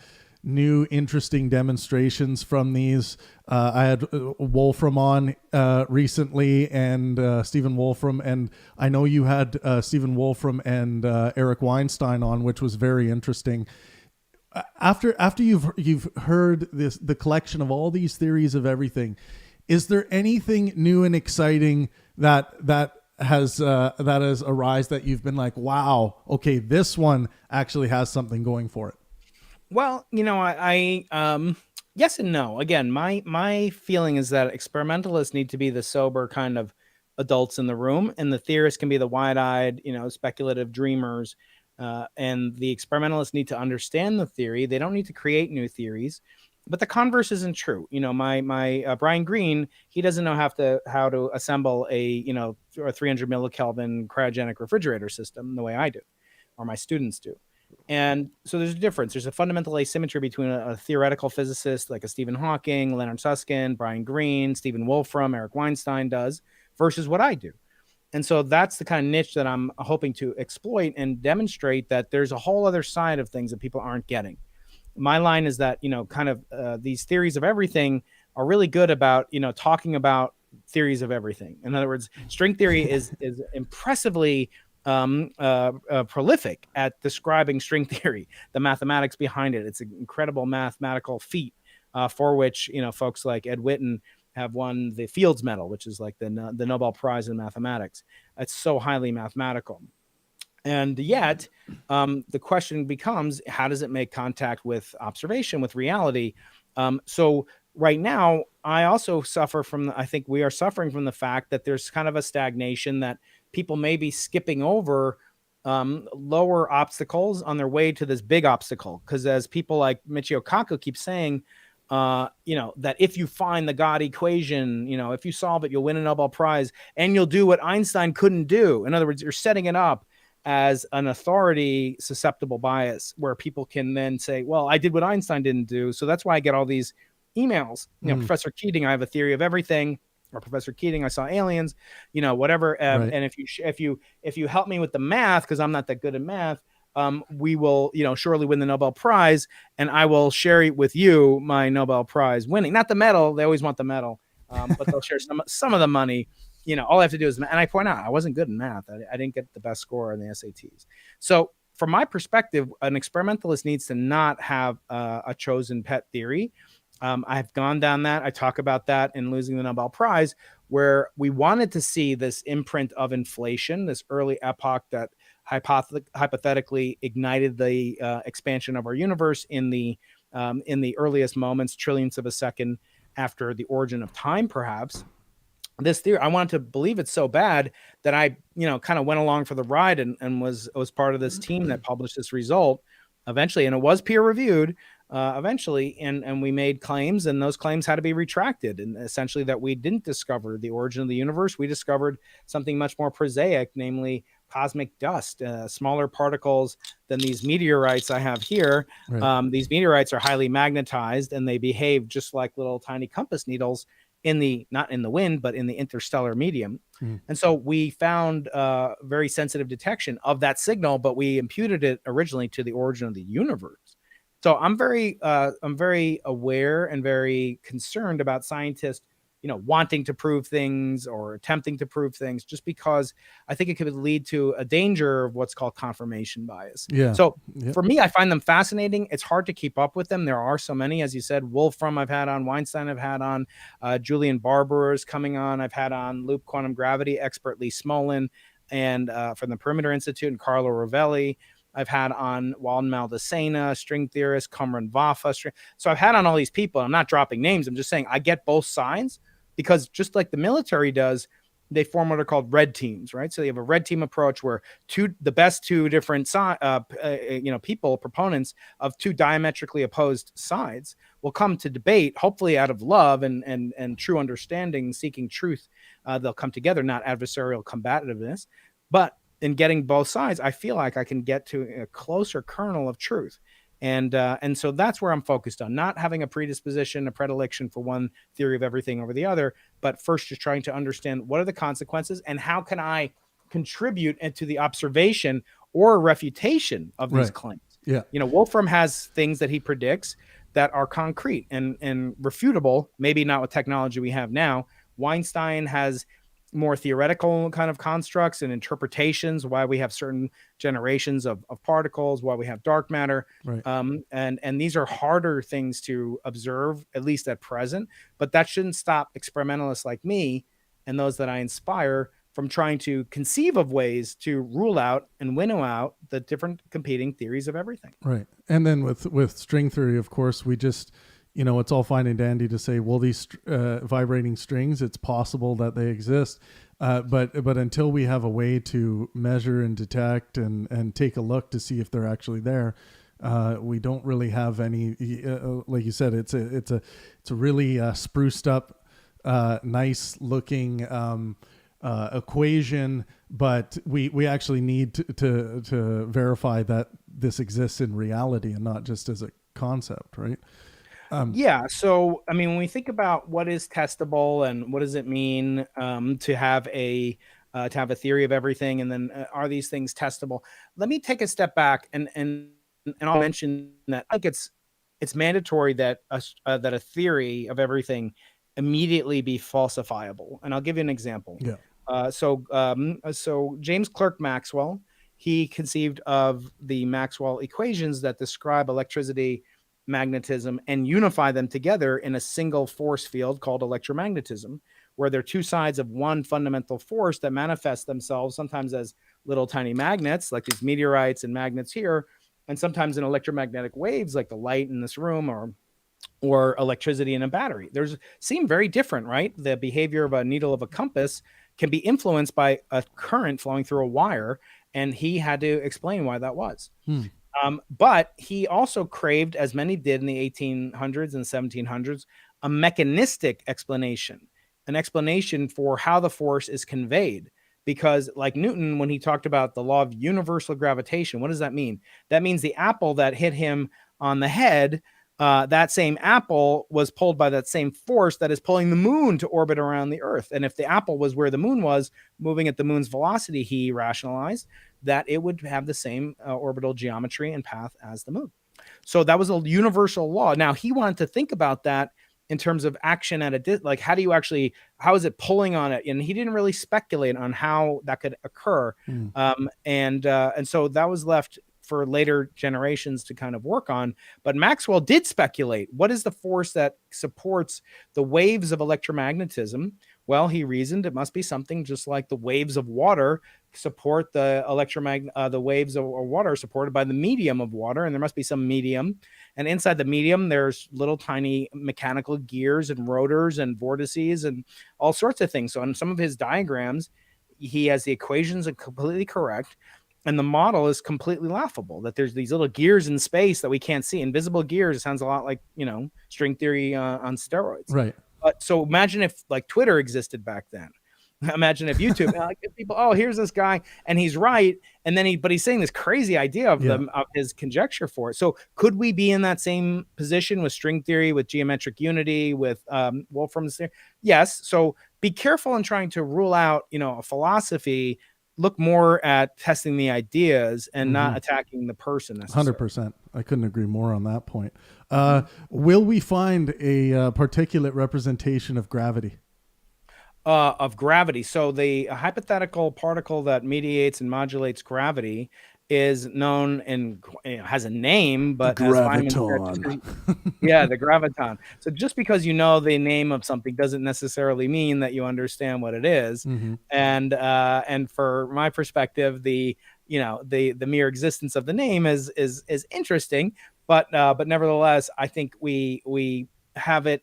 new interesting demonstrations from these. I had Wolfram on recently, and Stephen Wolfram, and I know you had Stephen Wolfram and Eric Weinstein on, which was very interesting. After you've heard the collection of all these theories of everything, is there anything new and exciting that has arisen that you've been like, wow, okay, this one actually has something going for it? Well, I yes and no. Again, my feeling is that experimentalists need to be the sober kind of adults in the room, and the theorists can be the wide-eyed, speculative dreamers. And the experimentalists need to understand the theory. They don't need to create new theories. But the converse isn't true. My Brian Greene, he doesn't know how to assemble a 300 millikelvin cryogenic refrigerator system the way I do, or my students do. And so there's a difference. There's a fundamental asymmetry between a theoretical physicist like a Stephen Hawking, Leonard Susskind, Brian Greene, Stephen Wolfram, Eric Weinstein does, versus what I do. And so that's the kind of niche that I'm hoping to exploit and demonstrate that there's a whole other side of things that people aren't getting. My line is that, these theories of everything are really good about, talking about theories of everything. In other words, string theory is impressively prolific at describing string theory, the mathematics behind it. It's an incredible mathematical feat for which, folks like Ed Witten have won the Fields Medal, which is like the Nobel Prize in mathematics. It's so highly mathematical. And yet, the question becomes, how does it make contact with observation, with reality? So right now, I also suffer from, I think we are suffering from the fact that there's kind of a stagnation, that people may be skipping over lower obstacles on their way to this big obstacle. Because as people like Michio Kaku keep saying, that if you find the God equation, if you solve it, you'll win a Nobel Prize, and you'll do what Einstein couldn't do. In other words, you're setting it up as an authority susceptible bias, where people can then say, well, I did what Einstein didn't do. So that's why I get all these emails. Professor Keating, I have a theory of everything, or Professor Keating, I saw aliens, whatever. Right. And if you help me with the math, because I'm not that good at math, we will, surely win the Nobel Prize, and I will share with you my Nobel Prize winning, not the medal. They always want the medal, but they'll share some of the money. All I have to do is, and I point out, I wasn't good in math. I didn't get the best score on the SATs. So from my perspective, an experimentalist needs to not have a chosen pet theory. I've gone down that. I talk about that in Losing the Nobel Prize, where we wanted to see this imprint of inflation, this early epoch that hypothetically ignited the expansion of our universe in the earliest moments, trillionths of a second after the origin of time, perhaps. This theory, I wanted to believe it so bad that I, kind of went along for the ride and was part of this team that published this result eventually, and it was peer reviewed eventually, and we made claims, and those claims had to be retracted, and essentially that we didn't discover the origin of the universe. We discovered something much more prosaic, namely cosmic dust, smaller particles than these meteorites I have here. Right. These meteorites are highly magnetized, and they behave just like little tiny compass needles not in the wind, but in the interstellar medium. And so we found very sensitive detection of that signal, but we imputed it originally to the origin of the universe. So I'm very aware and very concerned about scientists wanting to prove things or attempting to prove things, just because I think it could lead to a danger of what's called confirmation bias. Yeah. So for me, I find them fascinating. It's hard to keep up with them. There are so many, as you said. Wolfram I've had on, Weinstein I've had on, Julian Barber is coming on. I've had on Loop Quantum Gravity expert Lee Smolin, and from the Perimeter Institute, and Carlo Rovelli. I've had on Walden Maldacena, string theorist, Kamran Vafa. So I've had on all these people. I'm not dropping names. I'm just saying I get both sides, because just like the military does, they form what are called red teams, right? So you have a red team approach where the best two different proponents of two diametrically opposed sides will come to debate, hopefully out of love and true understanding, seeking truth. They'll come together, not adversarial combativeness. But in getting both sides, I feel like I can get to a closer kernel of truth. And so that's where I'm focused on, not having a predisposition, a predilection for one theory of everything over the other, but first just trying to understand what are the consequences and how can I contribute into the observation or refutation of these claims. Yeah. Wolfram has things that he predicts that are concrete and refutable, maybe not with technology we have now. Weinstein has more theoretical kind of constructs and interpretations, why we have certain generations of particles, why we have dark matter. Right. And these are harder things to observe, at least at present, but that shouldn't stop experimentalists like me and those that I inspire from trying to conceive of ways to rule out and winnow out the different competing theories of everything. Right. And then with string theory, of course, we just, it's all fine and dandy to say, well, these vibrating strings, it's possible that they exist. But until we have a way to measure and detect and take a look to see if they're actually there, we don't really have any, like you said, it's a really spruced up, nice looking equation, but we actually need to verify that this exists in reality and not just as a concept, right? So, when we think about what is testable and what does it mean to have a theory of everything, and then are these things testable? Let me take a step back and I'll mention that I think it's mandatory that a theory of everything immediately be falsifiable, and I'll give you an example. Yeah. So James Clerk Maxwell, he conceived of the Maxwell equations that describe electricity, magnetism, and unify them together in a single force field called electromagnetism, where they're two sides of one fundamental force that manifest themselves sometimes as little tiny magnets, like these meteorites and magnets here, and sometimes in electromagnetic waves, like the light in this room, or electricity in a battery. Seem very different, right? The behavior of a needle of a compass can be influenced by a current flowing through a wire, and he had to explain why that was. But he also craved, as many did in the 1800s and 1700s, a mechanistic explanation, an explanation for how the force is conveyed. Because like Newton, when he talked about the law of universal gravitation, what does that mean? That means the apple that hit him on the head, that same apple was pulled by that same force that is pulling the moon to orbit around the Earth. And if the apple was where the moon was, moving at the moon's velocity, he rationalized that it would have the same orbital geometry and path as the moon. So that was a universal law. Now, he wanted to think about that in terms of action at like how is it pulling on it? And he didn't really speculate on how that could occur. And so that was left for later generations to kind of work on. But Maxwell did speculate. What is the force that supports the waves of electromagnetism? Well, he reasoned it must be something just like the waves of water support the the waves of water are supported by the medium of water, and there must be some medium. And inside the medium, there's little tiny mechanical gears and rotors and vortices and all sorts of things. So on some of his diagrams, he has the equations are completely correct. And the model is completely laughable, that there's these little gears in space that we can't see. Invisible gears. It sounds a lot like, string theory on steroids. Right. So imagine if like Twitter existed back then. Imagine if YouTube, like people, oh, here's this guy and he's right. And then but he's saying this crazy idea of his conjecture for it. So could we be in that same position with string theory, with geometric unity, with Wolfram's theory? Yes. So be careful in trying to rule out, a philosophy. Look more at testing the ideas and not attacking the person. 100%. I couldn't agree more on that point. Will we find a particulate representation of gravity? of gravity. So the hypothetical particle that mediates and modulates gravity is known and has a name, but as Feynman said, the graviton. So just because you know the name of something doesn't necessarily mean that you understand what it is. And for my perspective, the mere existence of the name is interesting, but nevertheless, I think we have it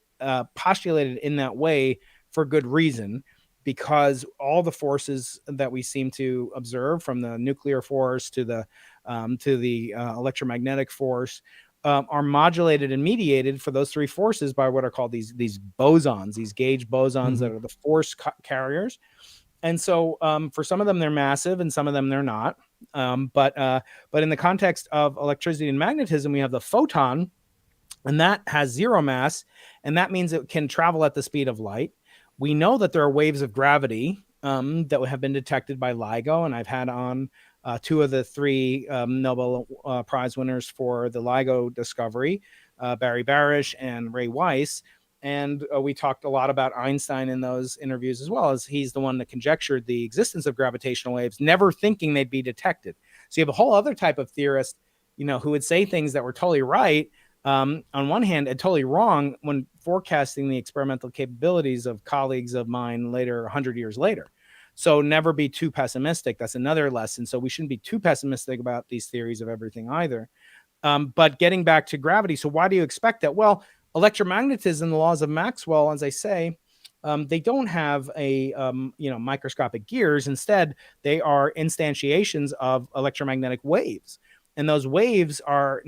postulated in that way for good reason, because all the forces that we seem to observe, from the nuclear force to the electromagnetic force, are modulated and mediated for those three forces by what are called these bosons, these gauge bosons that are the force carriers. And so for some of them, they're massive, and some of them they're not. But in the context of electricity and magnetism, we have the photon, and that has zero mass, and that means it can travel at the speed of light. We know that there are waves of gravity that have been detected by LIGO, and I've had on two of the three Nobel Prize winners for the LIGO discovery, Barry Barish and Ray Weiss. And we talked a lot about Einstein in those interviews, as well, as he's the one that conjectured the existence of gravitational waves, never thinking they'd be detected. So you have a whole other type of theorist, who would say things that were totally right on one hand and totally wrong when forecasting the experimental capabilities of colleagues of mine later, 100 years later. So never be too pessimistic. That's another lesson. So we shouldn't be too pessimistic about these theories of everything either. But getting back to gravity, so why do you expect that? Well, electromagnetism, the laws of Maxwell, as I say, they don't have a microscopic gears. Instead, they are instantiations of electromagnetic waves. And those waves are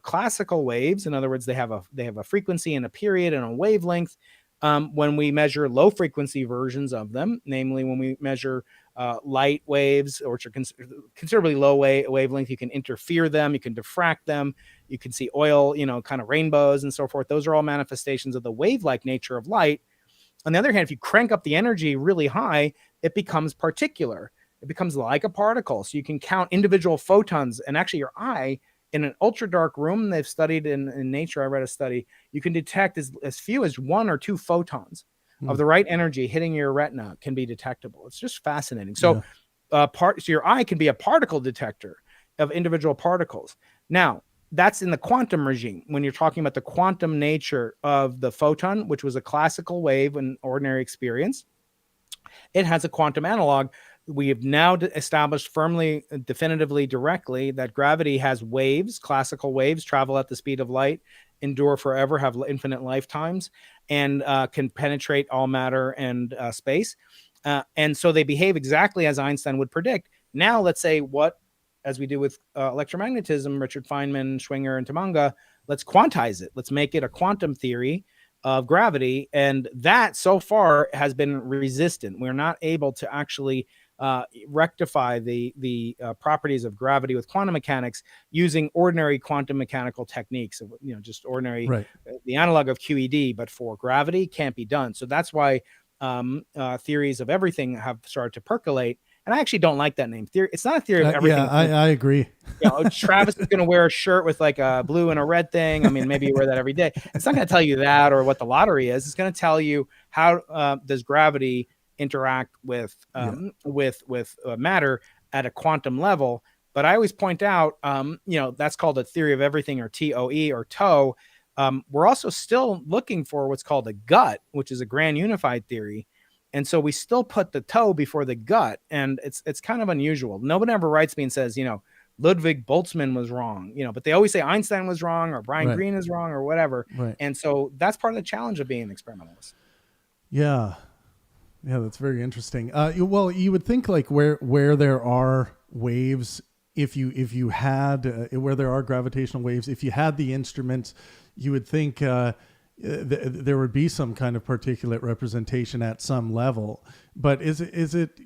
classical waves. In other words, they have a frequency and a period and a wavelength. When we measure low frequency versions of them, namely when we measure light waves, which are considerably low wavelength, you can interfere them, you can diffract them, you can see oil, kind of rainbows and so forth. Those are all manifestations of the wave-like nature of light. On the other hand, if you crank up the energy really high, it becomes particular. It becomes like a particle. So you can count individual photons, and actually your eye, in an ultra dark room, they've studied in Nature, I read a study, you can detect as few as 1 or 2 photons of the right energy hitting your retina can be detectable. It's just fascinating. So, so your eye can be a particle detector of individual particles. Now, that's in the quantum regime. When you're talking about the quantum nature of the photon, which was a classical wave in ordinary experience, it has a quantum analog. We have now established firmly, definitively, directly that gravity has waves, classical waves, travel at the speed of light, endure forever, have infinite lifetimes, and can penetrate all matter and space. And so they behave exactly as Einstein would predict. Now, let's say as we do with electromagnetism, Richard Feynman, Schwinger, and Tamanga, let's quantize it. Let's make it a quantum theory of gravity. And that so far has been resistant. We're not able to actually rectify the properties of gravity with quantum mechanics using ordinary quantum mechanical techniques, just ordinary, the analog of QED, but for gravity can't be done. So that's why theories of everything have started to percolate. And I actually don't like that name. It's not a theory of everything. Yeah, I agree. Travis is going to wear a shirt with like a blue and a red thing. I mean, maybe you wear that every day. It's not going to tell you that or what the lottery is. It's going to tell you how does gravity interact with matter at a quantum level. But I always point out, that's called a theory of everything, or TOE or TOE. We're also still looking for what's called a gut, which is a grand unified theory. And so we still put the toe before the gut, and it's kind of unusual. Nobody ever writes me and says, Ludwig Boltzmann was wrong, but they always say Einstein was wrong, or Brian Greene is wrong, or whatever. And so that's part of the challenge of being an experimentalist. Yeah, that's very interesting. Well, you would think like where there are waves, if you had where there are gravitational waves, if you had the instruments, you would think there would be some kind of particulate representation at some level. But is it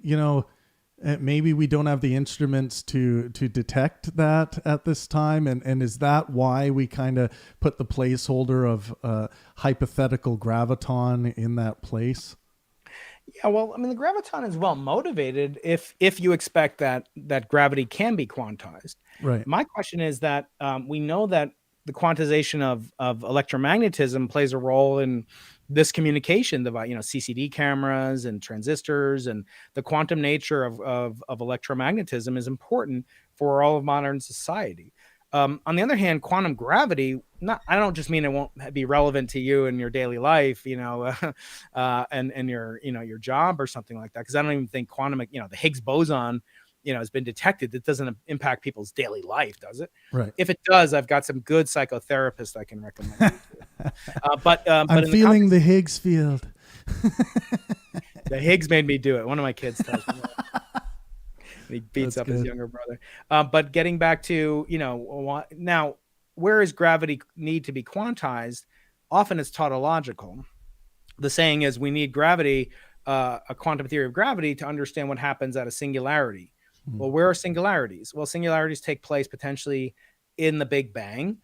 maybe we don't have the instruments to detect that at this time, and is that why we kind of put the placeholder of hypothetical graviton in that place? Yeah, well, I mean, the graviton is well motivated if you expect that gravity can be quantized. Right. My question is that we know that the quantization of electromagnetism plays a role in this communication device, CCD cameras and transistors, and the quantum nature of electromagnetism is important for all of modern society. On the other hand, quantum gravity, I don't just mean it won't be relevant to you in your daily life, and your job or something like that. Because I don't even think quantum, the Higgs boson, has been detected. It doesn't impact people's daily life, does it? Right. If it does, I've got some good psychotherapists I can recommend. But I'm feeling the Higgs field. The Higgs made me do it. One of my kids tells me that. He beats up his younger brother. But getting back to, now, where is gravity need to be quantized? Often it's tautological. The saying is we need gravity, a quantum theory of gravity, to understand what happens at a singularity. Well, where are singularities? Well, singularities take place potentially in the Big Bang,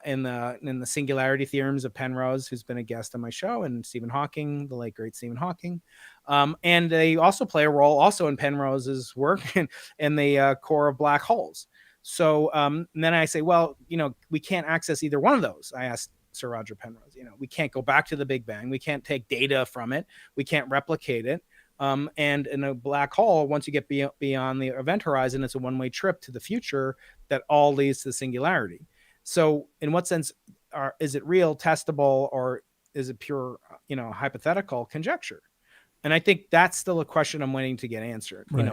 in the singularity theorems of Penrose, who's been a guest on my show, and Stephen Hawking, the late great Stephen Hawking. And they also play a role also in Penrose's work in the core of black holes. So then I say, well, we can't access either one of those. I asked Sir Roger Penrose, we can't go back to the Big Bang. We can't take data from it. We can't replicate it. And in a black hole, once you get beyond the event horizon, it's a one-way trip to the future that all leads to the singularity. So in what sense is it real, testable, or is it pure, hypothetical conjecture? And I think that's still a question I'm waiting to get answered. Right.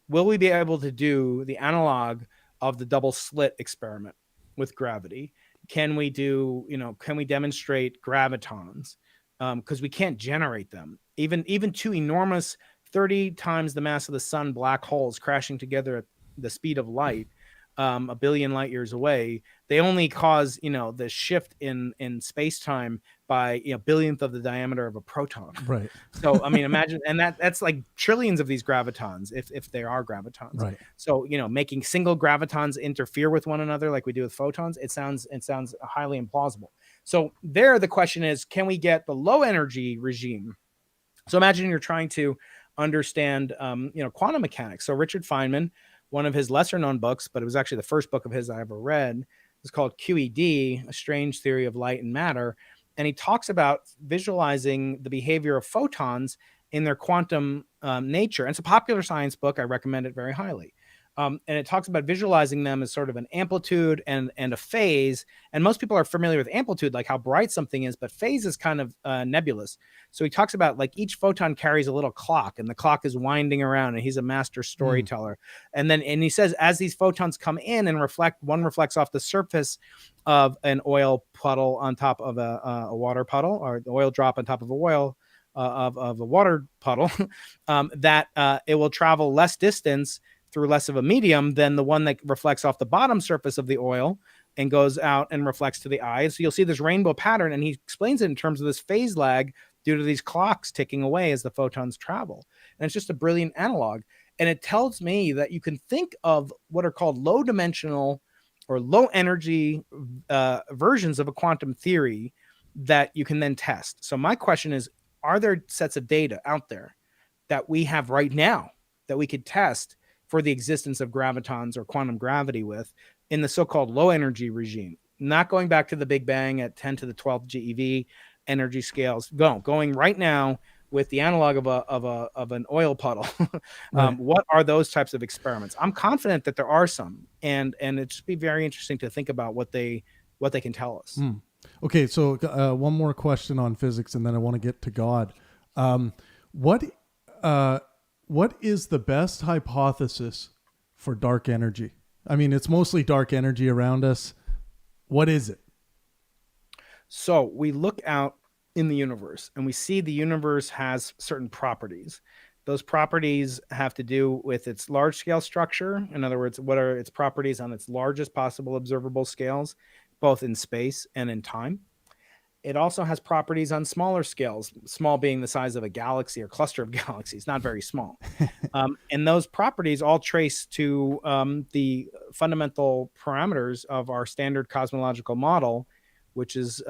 Will we be able to do the analog of the double slit experiment with gravity? Can we demonstrate gravitons? Because we can't generate them. Even two enormous 30 times the mass of the sun black holes crashing together at the speed of light, a billion light years away, they only cause the shift in space-time by billionth of the diameter of a proton. Right. So imagine, and that's like trillions of these gravitons, if there are gravitons. Right. So making single gravitons interfere with one another like we do with photons, it sounds highly implausible. So there, the question is, can we get the low energy regime? So imagine you're trying to understand, quantum mechanics. So Richard Feynman, one of his lesser known books, but it was actually the first book of his I ever read, is called QED, A Strange Theory of Light and Matter. And he talks about visualizing the behavior of photons in their quantum nature. And it's a popular science book. I recommend it very highly. And it talks about visualizing them as sort of an amplitude and a phase. And most people are familiar with amplitude, like how bright something is, but phase is kind of nebulous. So he talks about like each photon carries a little clock, and the clock is winding around, and he's a master storyteller. And he says, as these photons come in and one reflects off the surface of an oil puddle on top of a water puddle, or the oil drop on top of a water puddle, that it will travel less distance through less of a medium than the one that reflects off the bottom surface of the oil and goes out and reflects to the eye. So you'll see this rainbow pattern, and he explains it in terms of this phase lag due to these clocks ticking away as the photons travel. And it's just a brilliant analog. And it tells me that you can think of what are called low dimensional or low energy versions of a quantum theory that you can then test. So my question is, are there sets of data out there that we have right now that we could test for the existence of gravitons or quantum gravity with in the so-called low energy regime? Not going back to the Big Bang at 10 to the 12th GeV energy scales, going right now with the analog of an oil puddle. Right. What are those types of experiments? I'm confident that there are some, and it'd just be very interesting to think about what they can tell us. Okay, so one more question on physics, and then I want to get to God. What is the best hypothesis for dark energy? I mean, it's mostly dark energy around us. What is it? So we look out in the universe and we see the universe has certain properties. Those properties have to do with its large scale structure. In other words, what are its properties on its largest possible observable scales, both in space and in time. It also has properties on smaller scales, small being the size of a galaxy or cluster of galaxies, not very small. And those properties all trace to the fundamental parameters of our standard cosmological model, which is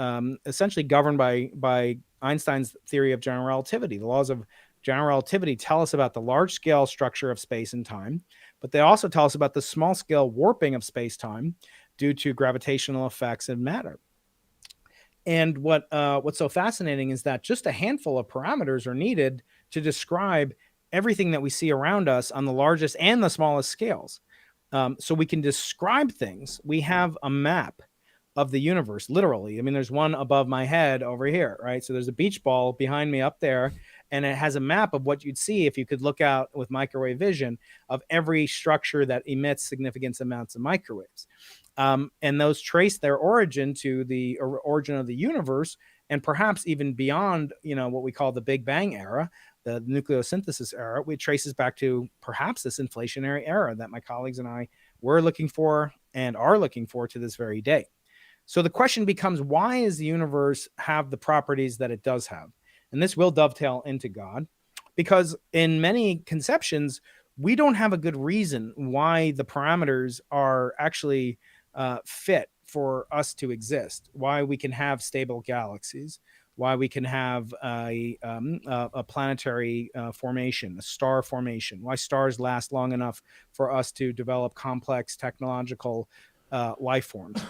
essentially governed by Einstein's theory of general relativity. The laws of general relativity tell us about the large scale structure of space and time, but they also tell us about the small scale warping of space-time. due to gravitational effects of matter. And what's so fascinating is that just a handful of parameters are needed to describe everything that we see around us on the largest and the smallest scales. So we can describe things. We have a map of the universe, literally. I mean, there's one above my head over here, right? So there's a beach ball behind me up there, and it has a map of what you'd see if you could look out with microwave vision of every structure that emits significant amounts of microwaves. And those trace their origin to the origin of the universe, and perhaps even beyond, what we call the Big Bang era, the nucleosynthesis era, which traces back to perhaps this inflationary era that my colleagues and I were looking for and are looking for to this very day. So the question becomes, why does the universe have the properties that it does have? And this will dovetail into God, because in many conceptions, we don't have a good reason why the parameters are actually fit for us to exist, why we can have stable galaxies, why we can have a planetary formation, a star formation, why stars last long enough for us to develop complex technological life forms.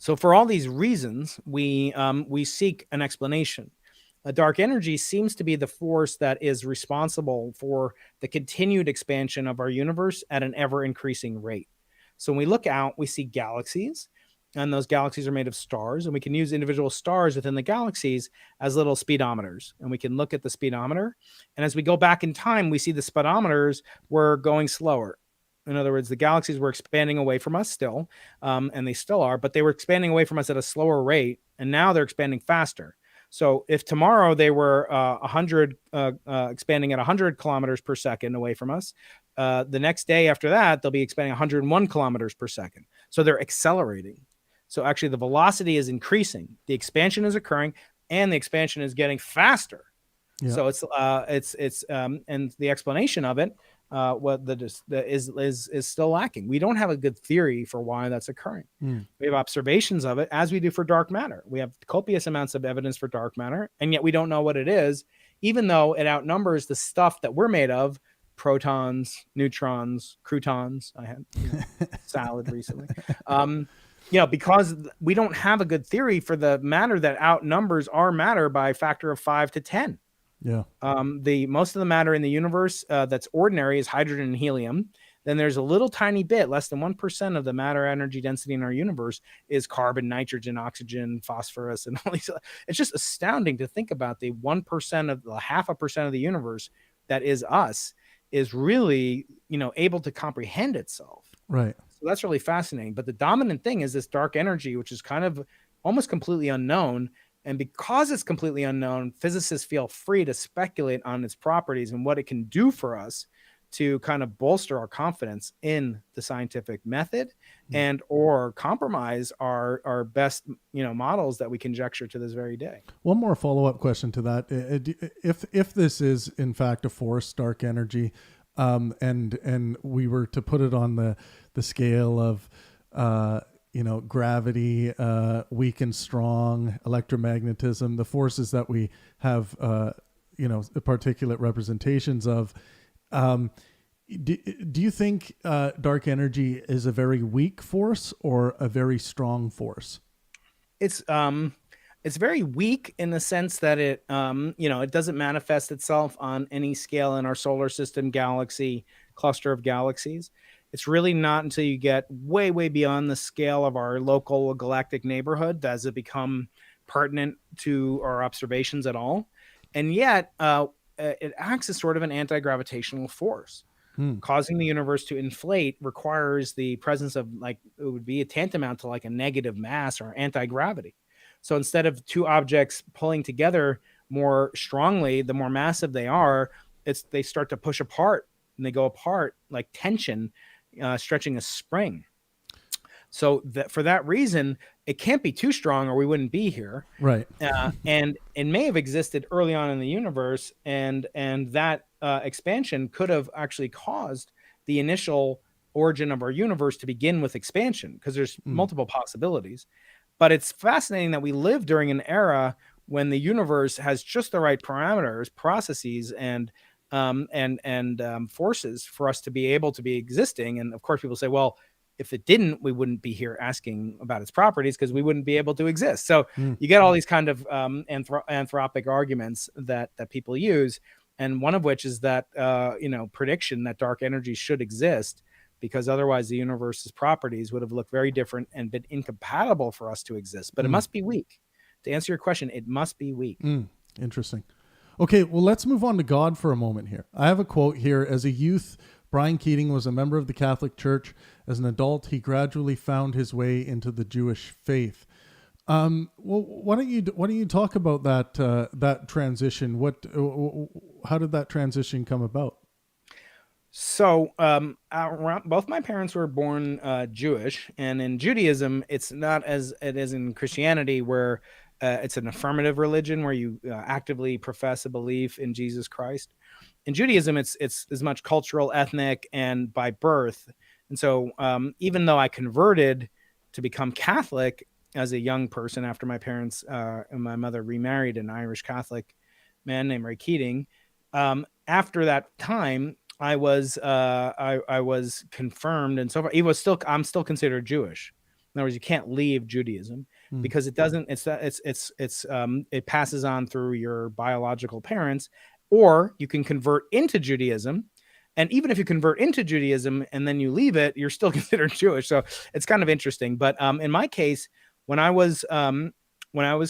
So for all these reasons, we seek an explanation. A dark energy seems to be the force that is responsible for the continued expansion of our universe at an ever-increasing rate. So when we look out, we see galaxies, and those galaxies are made of stars, and we can use individual stars within the galaxies as little speedometers, and we can look at the speedometer, and as we go back in time, we see the speedometers were going slower. In other words, the galaxies were expanding away from us still, and they still are, but they were expanding away from us at a slower rate, and now they're expanding faster. So if tomorrow they were expanding at 100 kilometers per second away from us, the next day after that, they'll be expanding 101 kilometers per second. So they're accelerating. So actually the velocity is increasing, the expansion is occurring, and the expansion is getting faster. Yeah. So it's and the explanation of it, is still lacking. We don't have a good theory for why that's occurring. We have observations of it, as we do for dark matter. We have copious amounts of evidence for dark matter, and yet we don't know what it is, even though it outnumbers the stuff that we're made of: protons, neutrons, croutons. I had salad recently. Because we don't have a good theory for the matter that outnumbers our matter by a factor of 5 to 10. Yeah. The most of the matter in the universe that's ordinary is hydrogen and helium. Then there's a little tiny bit, less than 1% of the matter energy density in our universe is carbon, nitrogen, oxygen, phosphorus, and all these. It's just astounding to think about the 1% of the 0.5% of the universe that is us is really, able to comprehend itself. Right. So that's really fascinating. But the dominant thing is this dark energy, which is kind of almost completely unknown. And because it's completely unknown, physicists feel free to speculate on its properties and what it can do for us to kind of bolster our confidence in the scientific method and or compromise our best, models that we conjecture to this very day. One more follow-up question to that. If this is in fact a force, dark energy, and we were to put it on the scale of gravity, weak and strong, electromagnetism, the forces that we have, particulate representations of. Do you think dark energy is a very weak force or a very strong force? It's very weak in the sense that it doesn't manifest itself on any scale in our solar system, galaxy, cluster of galaxies. It's really not until you get way, way beyond the scale of our local galactic neighborhood does it become pertinent to our observations at all. And yet it acts as sort of an anti-gravitational force. Causing the universe to inflate requires the presence of, it would be a tantamount to like a negative mass or anti-gravity. So instead of two objects pulling together more strongly, the more massive they are, they start to push apart and they go apart like tension, stretching a spring. So for that reason, it can't be too strong or we wouldn't be here. Right. And it may have existed early on in the universe, and that expansion could have actually caused the initial origin of our universe to begin with expansion, because there's multiple possibilities. But it's fascinating that we live during an era when the universe has just the right parameters, processes, and forces for us to be able to be existing. And of course, people say, well, If it didn't, we wouldn't be here asking about its properties because we wouldn't be able to exist. So you get all these kind of anthropic arguments that people use, and one of which is that prediction that dark energy should exist, because otherwise the universe's properties would have looked very different and been incompatible for us to exist. But it must be weak. To answer your question, it must be weak. Interesting. Okay, well, let's move on to God for a moment here. I have a quote here. As a youth, Brian Keating was a member of the Catholic Church. As an adult, he gradually found his way into the Jewish faith. Well, why don't you talk about that transition? How did that transition come about? So, both my parents were born Jewish, and in Judaism, it's not as it is in Christianity, where it's an affirmative religion where you actively profess a belief in Jesus Christ. In Judaism, it's as much cultural, ethnic, and by birth. And so, even though I converted to become Catholic as a young person after my parents and my mother remarried an Irish Catholic man named Ray Keating, after that time, I was confirmed, and so far I'm still considered Jewish. In other words, you can't leave Judaism because it doesn't. It passes on through your biological parents, or you can convert into Judaism. And even if you convert into Judaism and then you leave it, you're still considered Jewish. So it's kind of interesting. But in my case, when I was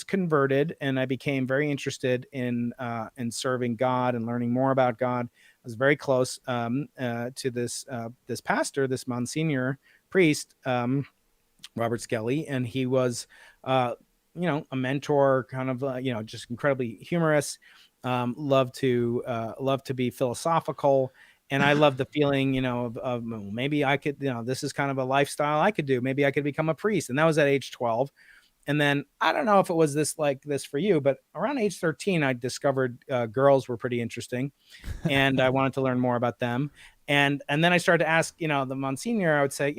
converted and I became very interested in serving God and learning more about God, I was very close to this pastor, this Monsignor priest, Robert Skelly, and he was a mentor, kind of just incredibly humorous, loved to be philosophical. And I love the feeling, of maybe I could, this is kind of a lifestyle I could do. Maybe I could become a priest. And that was at age 12. And then I don't know if it was this for you, but around age 13, I discovered girls were pretty interesting, and I wanted to learn more about them. And then I started to ask, the Monsignor, I would say,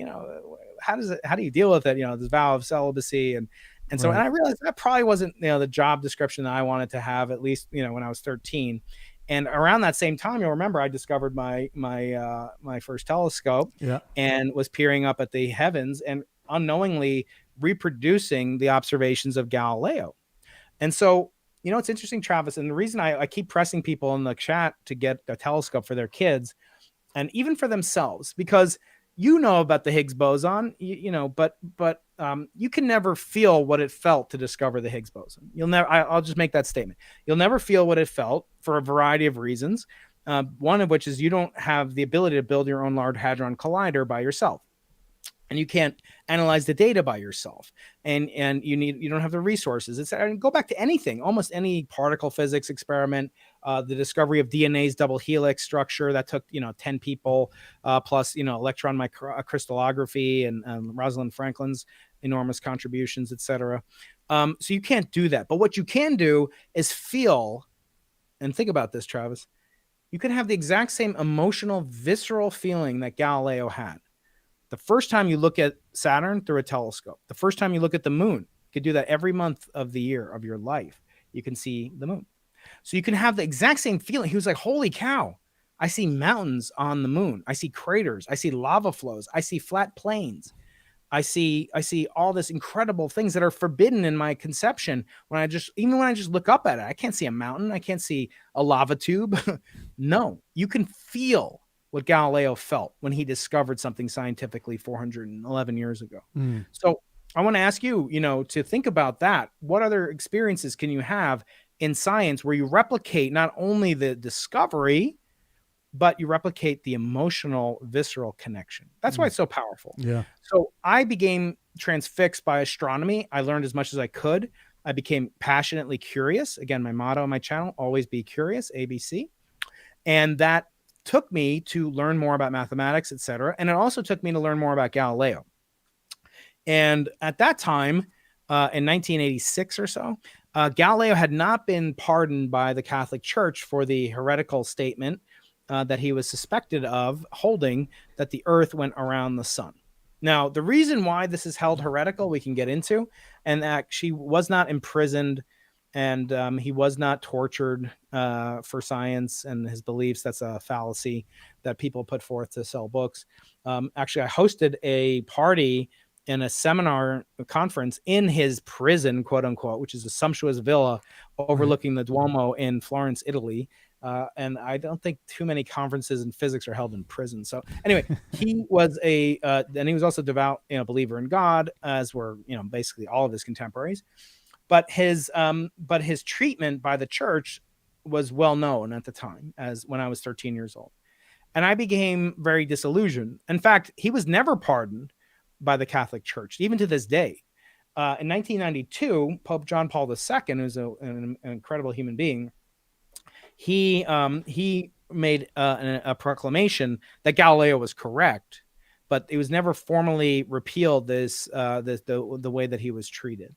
how do you deal with it? This vow of celibacy. And so, Right. and I realized that probably wasn't, the job description that I wanted to have, at least, when I was 13. And around that same time, you'll remember I discovered my first telescope, and was peering up at the heavens and unknowingly reproducing the observations of Galileo. And so, it's interesting, Travis, and the reason I keep pressing people in the chat to get a telescope for their kids and even for themselves, because about the Higgs boson, but you can never feel what it felt to discover the Higgs boson. I'll just make that statement. You'll never feel what it felt for a variety of reasons. One of which is you don't have the ability to build your own Large Hadron Collider by yourself. And you can't analyze the data by yourself, and you don't have the resources. Go back to anything, almost any particle physics experiment, the discovery of DNA's double helix structure that took 10 people, plus electron crystallography and Rosalind Franklin's enormous contributions, etc. So you can't do that. But what you can do is feel, and think about this, Travis. You can have the exact same emotional, visceral feeling that Galileo had. The first time you look at Saturn through a telescope, the first time you look at the moon, you could do that every month of the year of your life. You can see the moon. So you can have the exact same feeling. He was like, holy cow, I see mountains on the moon. I see craters. I see lava flows. I see flat plains. I see all this incredible things that are forbidden in my conception. When I just look up at it, I can't see a mountain. I can't see a lava tube. No, you can feel what Galileo felt when he discovered something scientifically 411 years ago. So I want to ask you, to think about that. What other experiences can you have in science where you replicate not only the discovery, but you replicate the emotional, visceral connection? That's why it's so powerful. Yeah. So I became transfixed by astronomy. I learned as much as I could. I became passionately curious. Again, my motto on my channel, always be curious, ABC. And that took me to learn more about mathematics, etc. And it also took me to learn more about Galileo. And at that time, in 1986 or so, Galileo had not been pardoned by the Catholic Church for the heretical statement that he was suspected of holding, that the Earth went around the sun. Now, the reason why this is held heretical, we can get into, and that she was not imprisoned and he was not tortured for science and his beliefs. That's a fallacy. that people put forth to sell books. Actually, I hosted a party in a seminar conference in his prison, quote unquote, which is a sumptuous villa overlooking the Duomo in Florence, Italy. And I don't think too many conferences in physics are held in prison. So anyway, he was and he was also devout, believer in God, as were, basically all of his contemporaries. But his treatment by the church was well known at the time, as when I was 13 years old. And I became very disillusioned. In fact, he was never pardoned by the Catholic Church, even to this day. In 1992, Pope John Paul II, who's an incredible human being, he made a proclamation that Galileo was correct, but it was never formally repealed. The way that he was treated.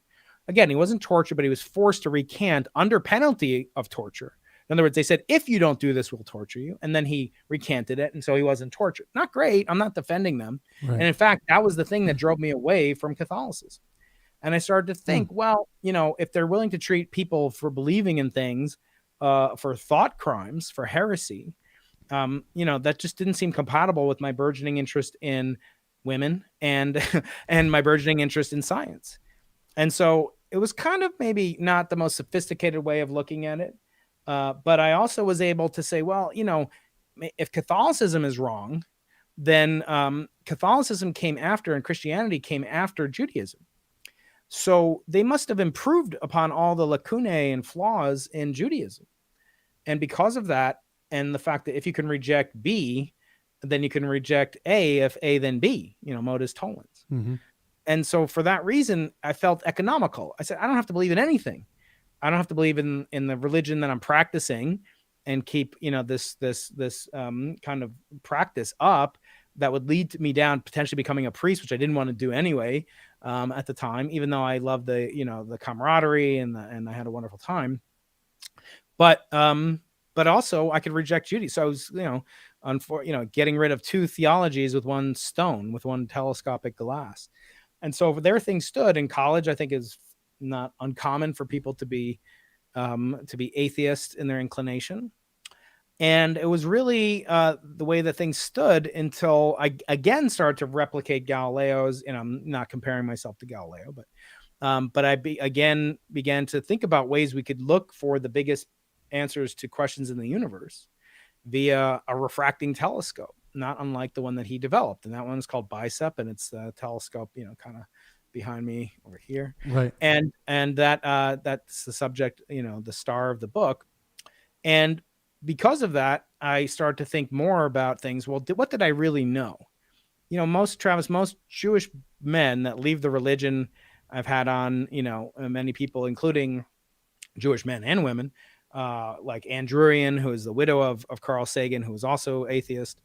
Again, he wasn't tortured, but he was forced to recant under penalty of torture. In other words, they said, if you don't do this, we'll torture you. And then he recanted it. And so he wasn't tortured. Not great. I'm not defending them. Right. And in fact, that was the thing that drove me away from Catholicism. And I started to think, well, if they're willing to treat people for believing in things, for thought crimes, for heresy, that just didn't seem compatible with my burgeoning interest in women and my burgeoning interest in science. And so it was kind of maybe not the most sophisticated way of looking at it. But I also was able to say, well, if Catholicism is wrong, then Catholicism came after and Christianity came after Judaism. So they must have improved upon all the lacunae and flaws in Judaism. And because of that, and the fact that if you can reject B, then you can reject A, if A, then B, modus tollens. Mm-hmm. And so for that reason, I felt economical. I said, I don't have to believe in anything. I don't have to believe in the religion that I'm practicing and keep, this kind of practice up that would lead me down potentially becoming a priest, which I didn't want to do anyway at the time, even though I loved the camaraderie and I had a wonderful time. But also I could reject Judaism. So I was, getting rid of two theologies with one stone, with one telescopic glass. And so there things stood in college. I think is not uncommon for people to be atheist in their inclination. And it was really the way that things stood until I again started to replicate Galileo's, and I'm not comparing myself to Galileo, but I again began to think about ways we could look for the biggest answers to questions in the universe via a refracting telescope, not unlike the one that he developed. And that one is called BICEP, and it's the telescope, kind of behind me over here. Right. And that's the subject, the star of the book. And because of that, I started to think more about things. Well, what did I really know? Most Jewish men that leave the religion, I've had on, many people, including Jewish men and women, like Ann Druyan, who is the widow of Carl Sagan, who was also atheist.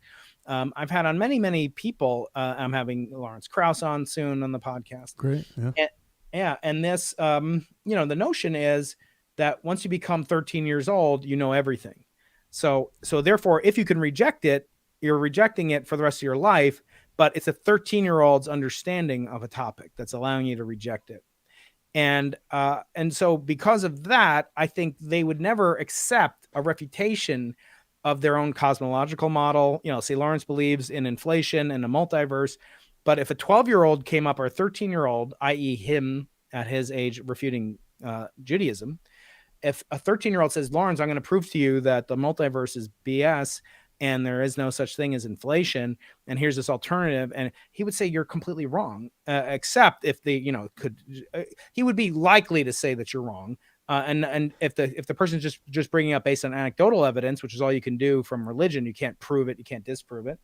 I've had on many people. I'm having Lawrence Krauss on soon on the podcast. Great. Yeah. And this, the notion is that once you become 13 years old, you know everything. So therefore, if you can reject it, you're rejecting it for the rest of your life, but it's a 13-year-old's understanding of a topic that's allowing you to reject it. And so because of that, I think they would never accept a refutation of their own cosmological model. Say Lawrence believes in inflation and a multiverse, but if a 12-year-old came up, or a 13-year-old, i.e. him at his age refuting Judaism, if a 13-year-old says, Lawrence, I'm going to prove to you that the multiverse is BS and there is no such thing as inflation, and here's this alternative, and he would say you're completely wrong, except if they, he would be likely to say that you're wrong. And if the person's just bringing up based on anecdotal evidence, which is all you can do from religion, you can't prove it, you can't disprove it,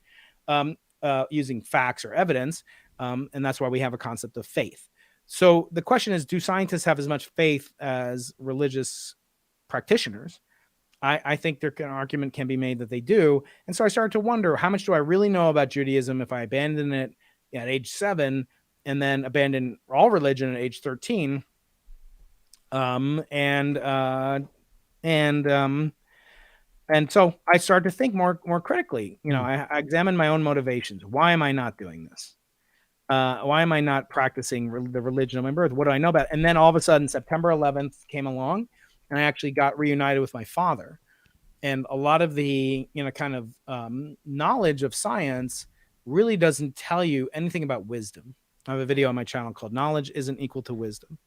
using facts or evidence, and that's why we have a concept of faith. So the question is, do scientists have as much faith as religious practitioners? I think an argument can be made that they do. And so I started to wonder, how much do I really know about Judaism if I abandon it at age 7 and then abandon all religion at age 13? And so I started to think more critically. I examined my own motivations. Why am I not doing this? Why am I not practicing the religion of my birth? What do I know about it? And then all of a sudden, September 11th came along, and I actually got reunited with my father. And a lot of the, kind of knowledge of science really doesn't tell you anything about wisdom. I have a video on my channel called Knowledge Isn't Equal to Wisdom.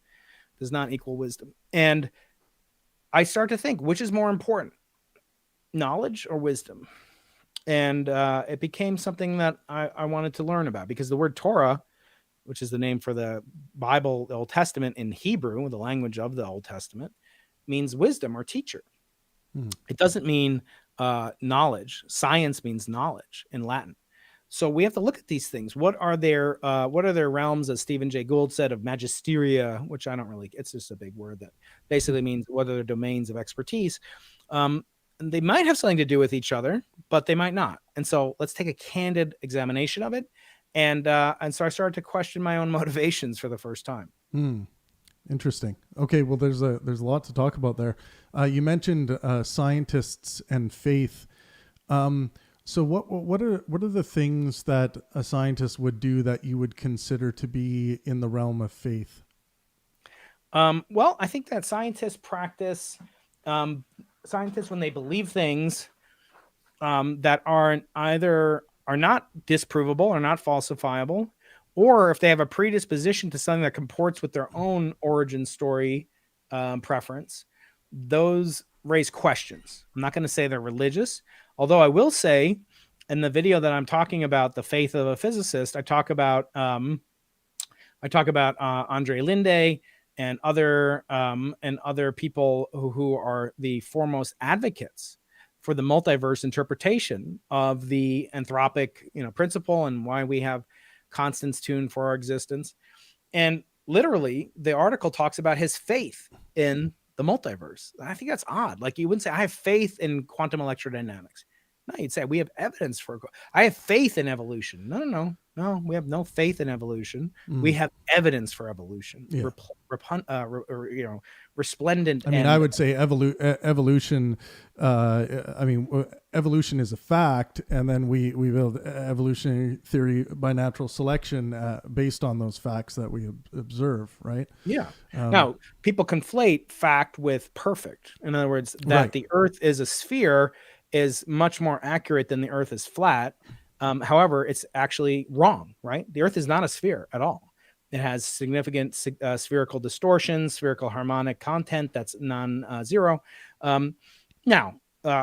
Does not equal wisdom. And I start to think, which is more important, knowledge or wisdom? And it became something that I wanted to learn about, because the word Torah, which is the name for the Bible, the Old Testament in Hebrew, the language of the Old Testament, means wisdom or teacher. It doesn't mean knowledge. Science means knowledge in Latin. So we have to look at these things. What are their realms, as Stephen Jay Gould said, of magisteria, which I don't really, it's just a big word that basically means what are their domains of expertise. And they might have something to do with each other, but they might not. And so let's take a candid examination of it. And so I started to question my own motivations for the first time. Interesting. Okay, well, there's a lot to talk about there. You mentioned scientists and faith. So what are the things that a scientist would do that you would consider to be in the realm of faith? Well, I think that scientists practice, scientists, when they believe things that are not disprovable or not falsifiable, or if they have a predisposition to something that comports with their own origin story preference, those raise questions. I'm not going to say they're religious, although I will say in the video that I'm talking about, the faith of a physicist, I talk about Andre Linde and other people who are the foremost advocates for the multiverse interpretation of the anthropic, principle, and why we have constants tuned for our existence. And literally, the article talks about his faith in the multiverse. I think that's odd. Like, you wouldn't say, I have faith in quantum electrodynamics. No, you'd say, we have evidence for, I have faith in evolution. No, we have no faith in evolution. We have evidence for evolution. Yeah. Resplendent. I mean, I would say evolution. Evolution is a fact, and then we build evolutionary theory by natural selection based on those facts that we observe, right? Yeah. Now, people conflate fact with perfect. In other words, that the Earth is a sphere is much more accurate than the Earth is flat. However, it's actually wrong, right? The Earth is not a sphere at all. It has significant spherical distortion, spherical harmonic content that's non-zero.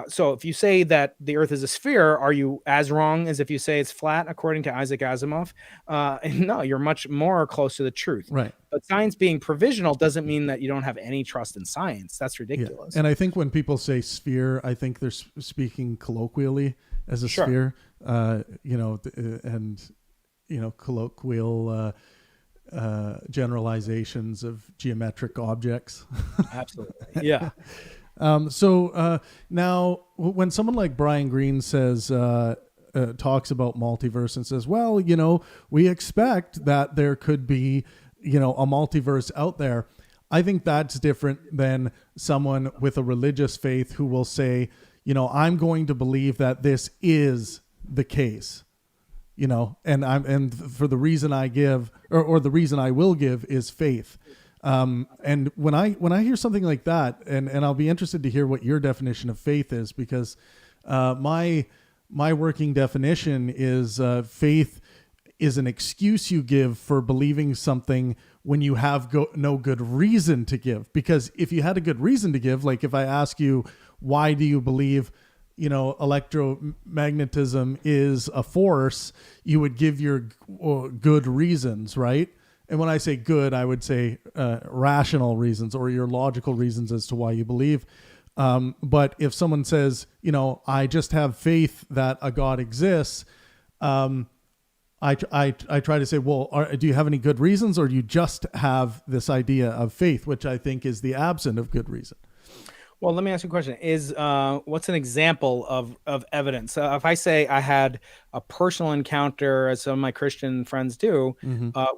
So if you say that the Earth is a sphere, are you as wrong as if you say it's flat, according to Isaac Asimov? No, you're much more close to the truth. Right. But science being provisional doesn't mean that you don't have any trust in science. That's ridiculous. Yeah. And I think when people say sphere, I think they're speaking colloquially as a sphere, colloquial generalizations of geometric objects. Absolutely. Yeah. So now when someone like Brian Greene says, talks about multiverse and says, well, we expect that there could be, a multiverse out there. I think that's different than someone with a religious faith who will say, I'm going to believe that this is the case, and for the reason I give or the reason I will give is faith. And when I hear something like that, and I'll be interested to hear what your definition of faith is, because my working definition is faith is an excuse you give for believing something when you have no good reason to give. Because if you had a good reason to give, like if I ask you, why do you believe electromagnetism is a force, you would give your good reasons, right? And when I say good, I would say rational reasons or your logical reasons as to why you believe. But if someone says, I just have faith that a God exists, I try to say, well, do you have any good reasons, or do you just have this idea of faith, which I think is the absence of good reason? Well, let me ask you a question. What's an example of evidence? If I say I had a personal encounter, as some of my Christian friends do,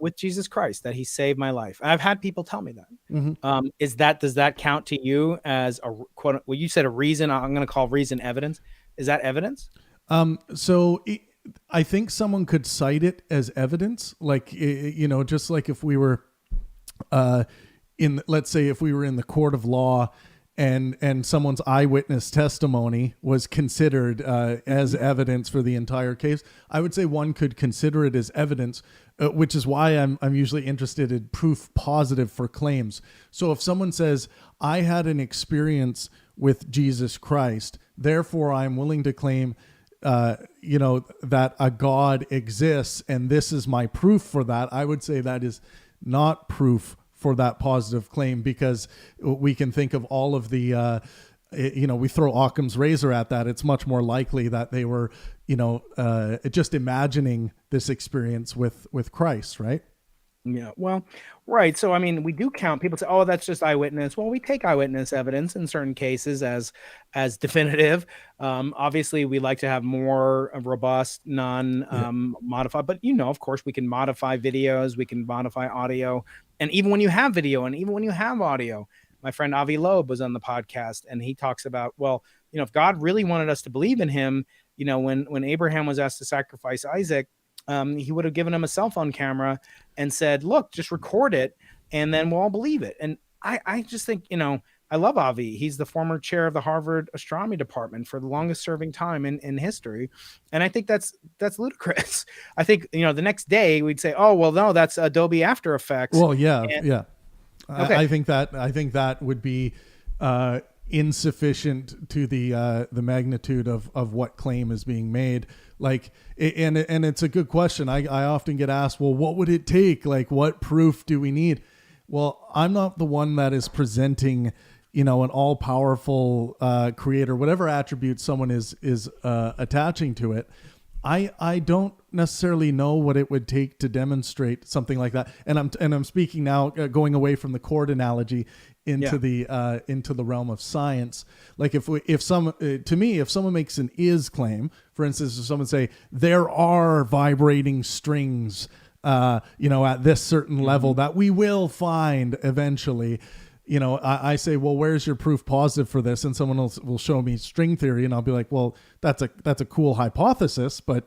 with Jesus Christ, that he saved my life. I've had people tell me that. Does that count to you as a quote? Well, you said a reason. I'm going to call reason evidence. Is that evidence? I think someone could cite it as evidence, like, just like if we were let's say if we were in the court of law and someone's eyewitness testimony was considered as evidence for the entire case, I would say one could consider it as evidence, which is why I'm usually interested in proof positive for claims. So if someone says, I had an experience with Jesus Christ, therefore I'm willing to claim that a God exists, and this is my proof for that, I would say that is not proof for that positive claim, because we can think of all of the, we throw Occam's razor at that. It's much more likely that they were, just imagining this experience with Christ, right? Yeah, well, right. So, I mean, we do count. People say, "Oh, that's just eyewitness." Well, we take eyewitness evidence in certain cases as definitive. Obviously, we like to have more robust, non-modified. But of course, we can modify videos, we can modify audio, and even when you have video, and even when you have audio, my friend Avi Loeb was on the podcast, and he talks about, well, if God really wanted us to believe in Him, when Abraham was asked to sacrifice Isaac. He would have given him a cell phone camera and said, look, just record it, and then we'll all believe it. And I just think, I love Avi. He's the former chair of the Harvard astronomy department for the longest serving time in history. And I think that's ludicrous. I think, the next day we'd say, oh, well, no, that's Adobe After Effects. Well, yeah. Okay. I think that would be insufficient to the magnitude of what claim is being made. Like, and it's a good question. I often get asked, well, what would it take? Like, what proof do we need? Well, I'm not the one that is presenting, an all-powerful creator, whatever attribute someone is attaching to it. I don't necessarily know what it would take to demonstrate something like that. And I'm speaking now, going away from the chord analogy into the realm of science. Like if someone makes an is claim, for instance, if someone say there are vibrating strings, at this certain level that we will find eventually, I say, well, where's your proof positive for this? And someone else will show me string theory, and I'll be like, well, that's a cool hypothesis, but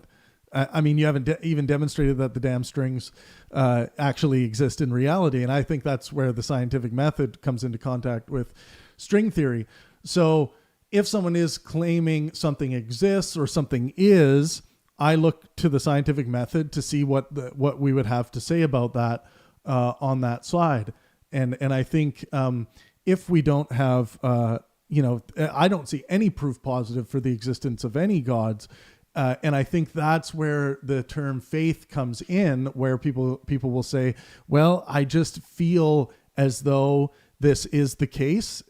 you haven't even demonstrated that the damn strings actually exist in reality. And I think that's where the scientific method comes into contact with string theory. So if someone is claiming something exists or something is, I look to the scientific method to see what we would have to say about that on that side. And I think if we don't have, I don't see any proof positive for the existence of any gods. And I think that's where the term faith comes in, where people will say, well, I just feel as though this is the case,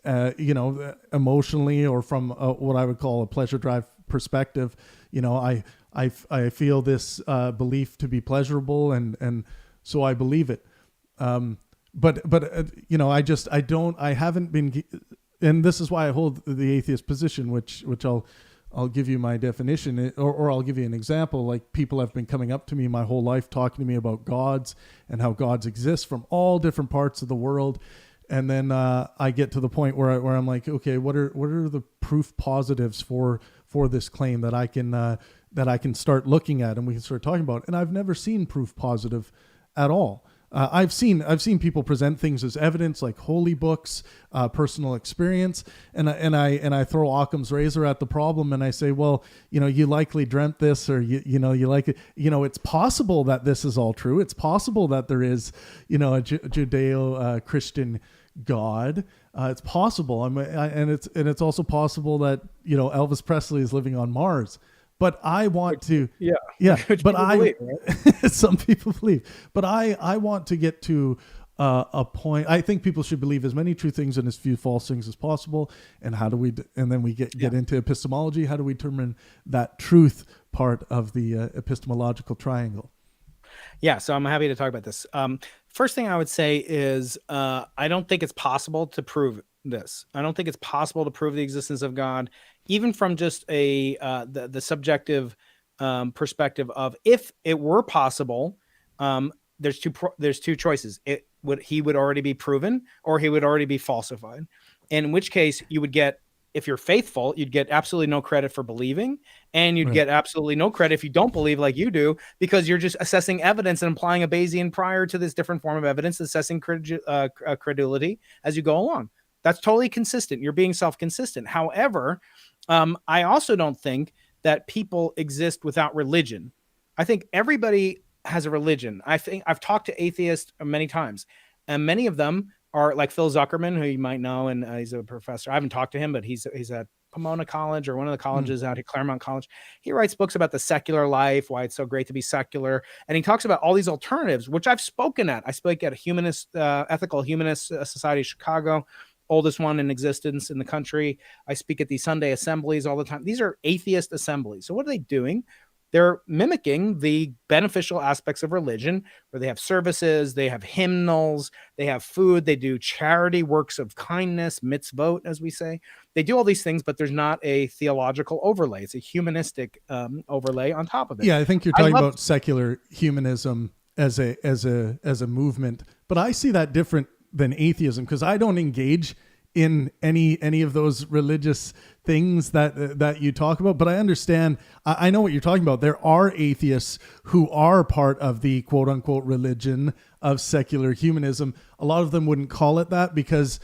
emotionally, or from what I would call a pleasure drive perspective. I feel this belief to be pleasurable, and so I believe it. But I haven't been, and this is why I hold the atheist position, which I'll give you my definition, or I'll give you an example. Like, people have been coming up to me my whole life talking to me about gods and how gods exist from all different parts of the world. And then I get to the point where I'm like, okay, what are the proof positives for this claim that I can start looking at and we can start talking about? And I've never seen proof positive at all. I've seen people present things as evidence, like holy books, personal experience, and I throw Occam's razor at the problem, and I say, well, you likely dreamt this, or you like it. It's possible that this is all true. It's possible that there is, a Judeo-Christian God. It's possible, and it's also possible that Elvis Presley is living on Mars. But I want to, but believe, right? Some people believe, but I want to get to a point. I think people should believe as many true things and as few false things as possible. And how do we, and then we get into epistemology. How do we determine that truth part of the epistemological triangle? Yeah, so I'm happy to talk about this. First thing I would say is I don't think it's possible to prove this. I don't think it's possible to prove the existence of God, even from just the subjective perspective of, if it were possible, there's two choices. He would already be proven, or he would already be falsified. In which case, you would get, if you're faithful, you'd get absolutely no credit for believing, and you'd get absolutely no credit if you don't believe like you do, because you're just assessing evidence and applying a Bayesian prior to this different form of evidence, assessing credulity as you go along. That's totally consistent. You're being self-consistent. However, I also don't think that people exist without religion. I think everybody has a religion. I think I've talked to atheists many times, and many of them are like Phil Zuckerman, who you might know, and he's a professor. I haven't talked to him, but he's at Pomona College or one of the colleges out at Claremont College. He writes books about the secular life, why it's so great to be secular. And he talks about all these alternatives, which I've spoken at. I spoke at a humanist, ethical humanist society of Chicago, oldest one in existence in the country. I speak at these Sunday assemblies all the time. These are atheist assemblies. So what are they doing? They're mimicking the beneficial aspects of religion, where they have services, they have hymnals, they have food, they do charity, works of kindness, mitzvot, as we say. They do all these things, but there's not a theological overlay. It's a humanistic overlay on top of it. Yeah, I think you're talking about secular humanism as a movement, but I see that different than atheism, because I don't engage in any of those religious things that you talk about, but I understand. I know what you're talking about. There are atheists who are part of the quote unquote religion of secular humanism. A lot of them wouldn't call it that because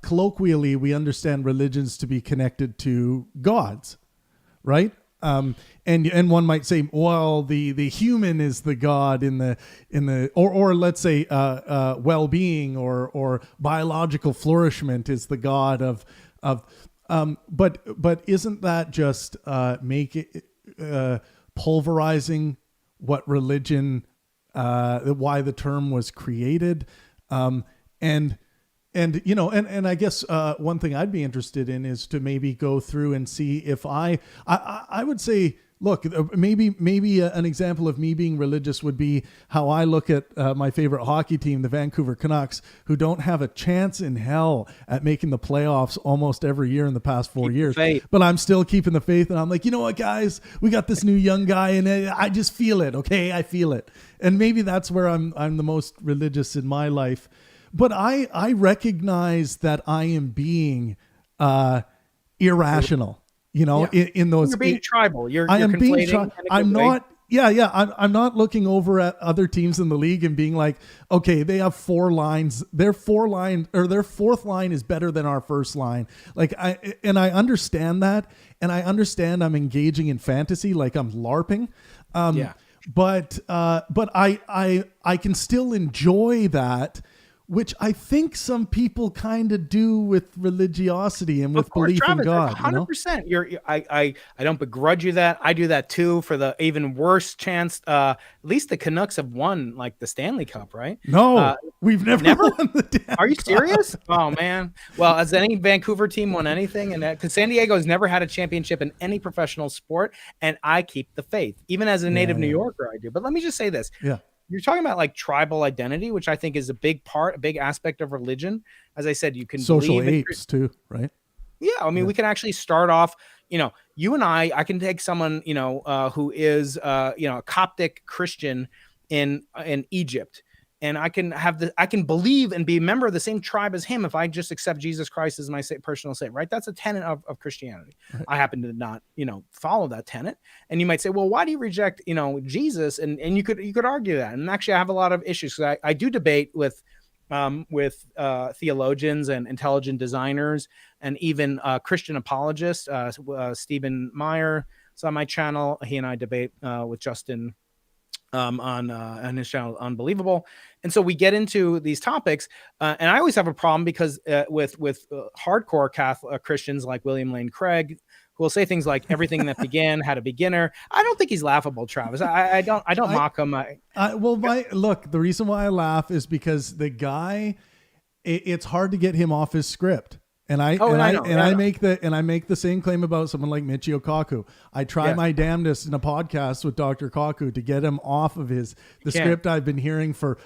colloquially we understand religions to be connected to gods, right? And one might say, well, the human is the God in the or let's say well-being or biological flourishment is the God of but isn't that just pulverizing what religion, why the term was created, and you know, and I guess one thing I'd be interested in is to maybe go through and see if I would say, look, maybe an example of me being religious would be how I look at my favorite hockey team, the Vancouver Canucks, who don't have a chance in hell at making the playoffs almost every year in the past 4 years. But I'm still keeping the faith, and I'm like, you know what, guys, we got this new young guy, and I just feel it. Okay, I feel it, and maybe that's where I'm the most religious in my life. But I recognize that I am being irrational, you know, in those. You're being tribal. I am being I'm not. Yeah. I'm not looking over at other teams in the league and being like, okay, they have 4 lines. Their fourth line is better than our first line. Like I understand that, and I understand I'm engaging in fantasy, like I'm LARPing. But I can still enjoy that, which I think some people kind of do with religiosity and with belief in God. 100%. You know? I don't begrudge you that. I do that too, for the even worse chance. At least the Canucks have won like the Stanley Cup, right? No, we've never won the damn Are you cup. Serious? Oh man. Well, has any Vancouver team won anything? And because San Diego has never had a championship in any professional sport, and I keep the faith, even as a native New Yorker, I do. But let me just say this. Yeah. You're talking about like tribal identity, which I think is a big aspect of religion. As I said, you can social believe apes too, right? Yeah, I mean, we can actually start off. You know, you and I can take someone, you know, who is, you know, a Coptic Christian in Egypt, and I can believe and be a member of the same tribe as him if I just accept Jesus Christ as my personal savior, right? That's a tenet of Christianity. Right. I happen to not, you know, follow that tenet. And you might say, well, why do you reject, you know, Jesus? And you could argue that. And actually, I have a lot of issues, because I do debate with theologians and intelligent designers, and even Christian apologists. Stephen Meyer is on my channel. He and I debate with Justin on his channel, Unbelievable. And so we get into these topics, and I always have a problem because with hardcore Catholic Christians like William Lane Craig, who will say things like everything that began had a beginner. I don't think he's laughable, Travis. I don't mock him. Look, the reason why I laugh is because the guy, it's hard to get him off his script. And I make the same claim about someone like Michio Kaku. I try my damnedest in a podcast with Dr. Kaku to get him off of the script I've been hearing for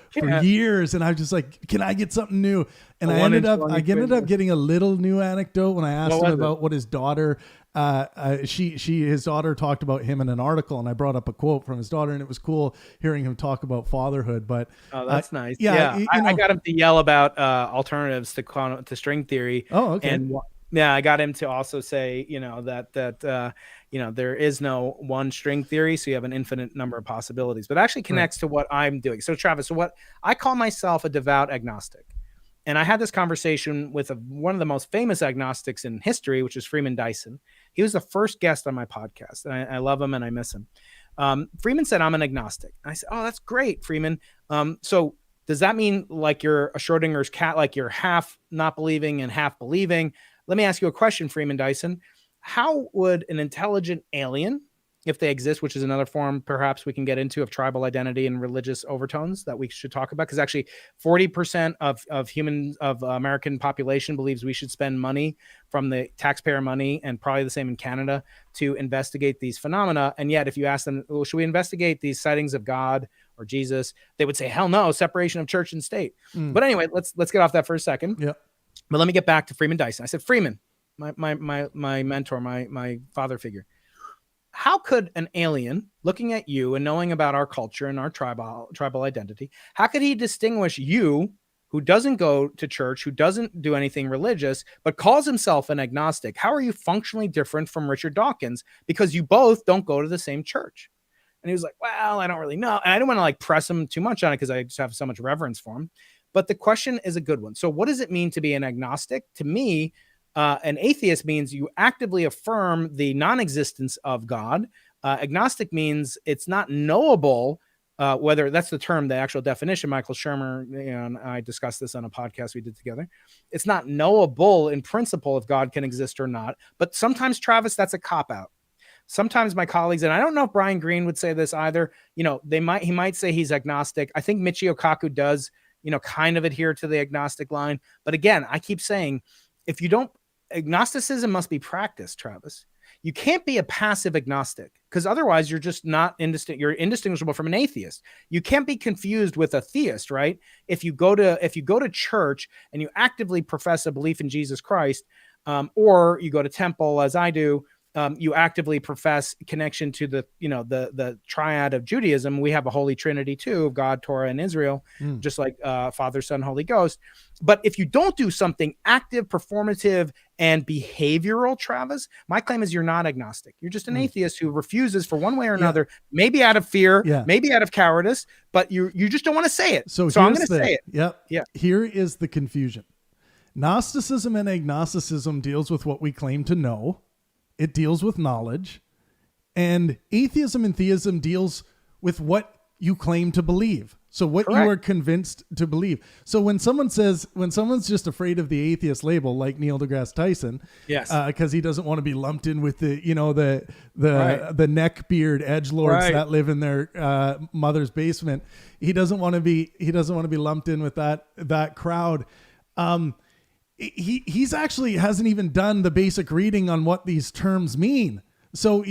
years, and I was just like, can I get something new? And I ended up getting a little new anecdote when I asked him about what his daughter. His daughter talked about him in an article, and I brought up a quote from his daughter, and it was cool hearing him talk about fatherhood. But that's nice. I got him to yell about alternatives to string theory. Oh, okay. And I got him to also say, you know, that you know, there is no one string theory, so you have an infinite number of possibilities. But it actually connects to what I'm doing. So Travis, so what I call myself a devout agnostic. And I had this conversation with one of the most famous agnostics in history, which is Freeman Dyson. He was the first guest on my podcast, and I love him and I miss him. Freeman said, I'm an agnostic. And I said, oh, that's great, Freeman. So does that mean like you're a Schrodinger's cat, like you're half not believing and half believing? Let me ask you a question, Freeman Dyson. How would an intelligent alien, if they exist, which is another form perhaps we can get into of tribal identity and religious overtones that we should talk about, because actually 40% of American population believes we should spend money from the taxpayer money, and probably the same in Canada, to investigate these phenomena. And yet if you ask them, well, should we investigate these sightings of God or Jesus, they would say, hell no, separation of church and state. But anyway, let's get off that for a second. Yeah. But let me get back to Freeman Dyson. I said, Freeman, my mentor, my father figure, how could an alien looking at you and knowing about our culture and our tribal identity, how could he distinguish you, who doesn't go to church, who doesn't do anything religious, but calls himself an agnostic? How are you functionally different from Richard Dawkins? Because you both don't go to the same church. And he was like, well, I don't really know. And I didn't want to like press him too much on it because I just have so much reverence for him. But the question is a good one. So what does it mean to be an agnostic? To me, an atheist means you actively affirm the non-existence of God. Agnostic means it's not knowable, whether that's the term, the actual definition. Michael Shermer and I discussed this on a podcast we did together. It's not knowable in principle if God can exist or not. But sometimes, Travis, that's a cop-out. Sometimes my colleagues, and I don't know if Brian Greene would say this either, he might say he's agnostic. I think Michio Kaku does, kind of adhere to the agnostic line. But again, I keep saying, agnosticism must be practiced, Travis. You can't be a passive agnostic, because otherwise you're just not you're indistinguishable from an atheist. You can't be confused with a theist, right? If you go to church and you actively profess a belief in Jesus Christ, or you go to temple as I do, you actively profess connection to the triad of Judaism. We have a holy trinity too, of God, Torah, and Israel, just like Father, Son, Holy Ghost. But if you don't do something active, performative, and behavioral, Travis, my claim is you're not agnostic. You're just an atheist who refuses for one way or another, maybe out of fear, maybe out of cowardice, but you just don't want to say it. So I'm going to say it. Yep. Yeah. Here is the confusion. Gnosticism and agnosticism deals with what we claim to know. It deals with knowledge, and atheism and theism deals with what you claim to believe. So what you are convinced to believe. So when someone's just afraid of the atheist label, like Neil deGrasse Tyson, yes, because he doesn't want to be lumped in with the neckbeard edgelords that live in their mother's basement. He doesn't want to be lumped in with that crowd. He's actually hasn't even done the basic reading on what these terms mean. So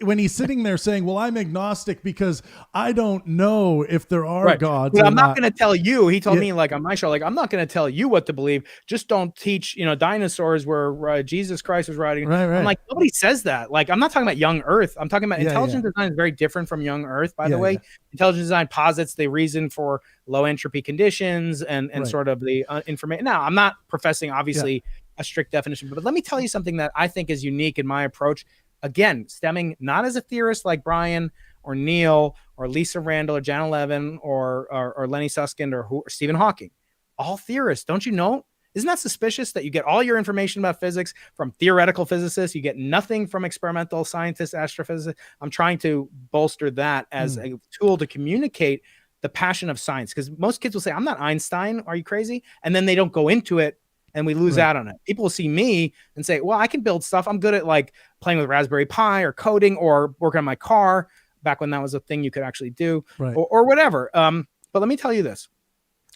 when he's sitting there saying, well, I'm agnostic because I don't know if there are gods. But I'm not going to tell you. He told me like on my show, like, I'm not going to tell you what to believe. Just don't teach, dinosaurs where Jesus Christ was riding. Right. I'm like, nobody says that. Like, I'm not talking about young Earth. I'm talking about intelligent design is very different from young Earth, by the way. Yeah. Intelligent design posits the reason for low entropy conditions and sort of the information. Now, I'm not professing, obviously, a strict definition, but let me tell you something that I think is unique in my approach. Again, stemming not as a theorist like Brian or Neil or Lisa Randall or Janna Levin or Lenny Susskind or Stephen Hawking. All theorists, don't you know? Isn't that suspicious that you get all your information about physics from theoretical physicists? You get nothing from experimental scientists, astrophysicists. I'm trying to bolster that as a tool to communicate the passion of science, because most kids will say, I'm not Einstein. Are you crazy? And then they don't go into it. And we lose out on it. People will see me and say, well, I can build stuff. I'm good at like playing with Raspberry Pi or coding or working on my car, back when that was a thing you could actually do, or whatever. But let me tell you this.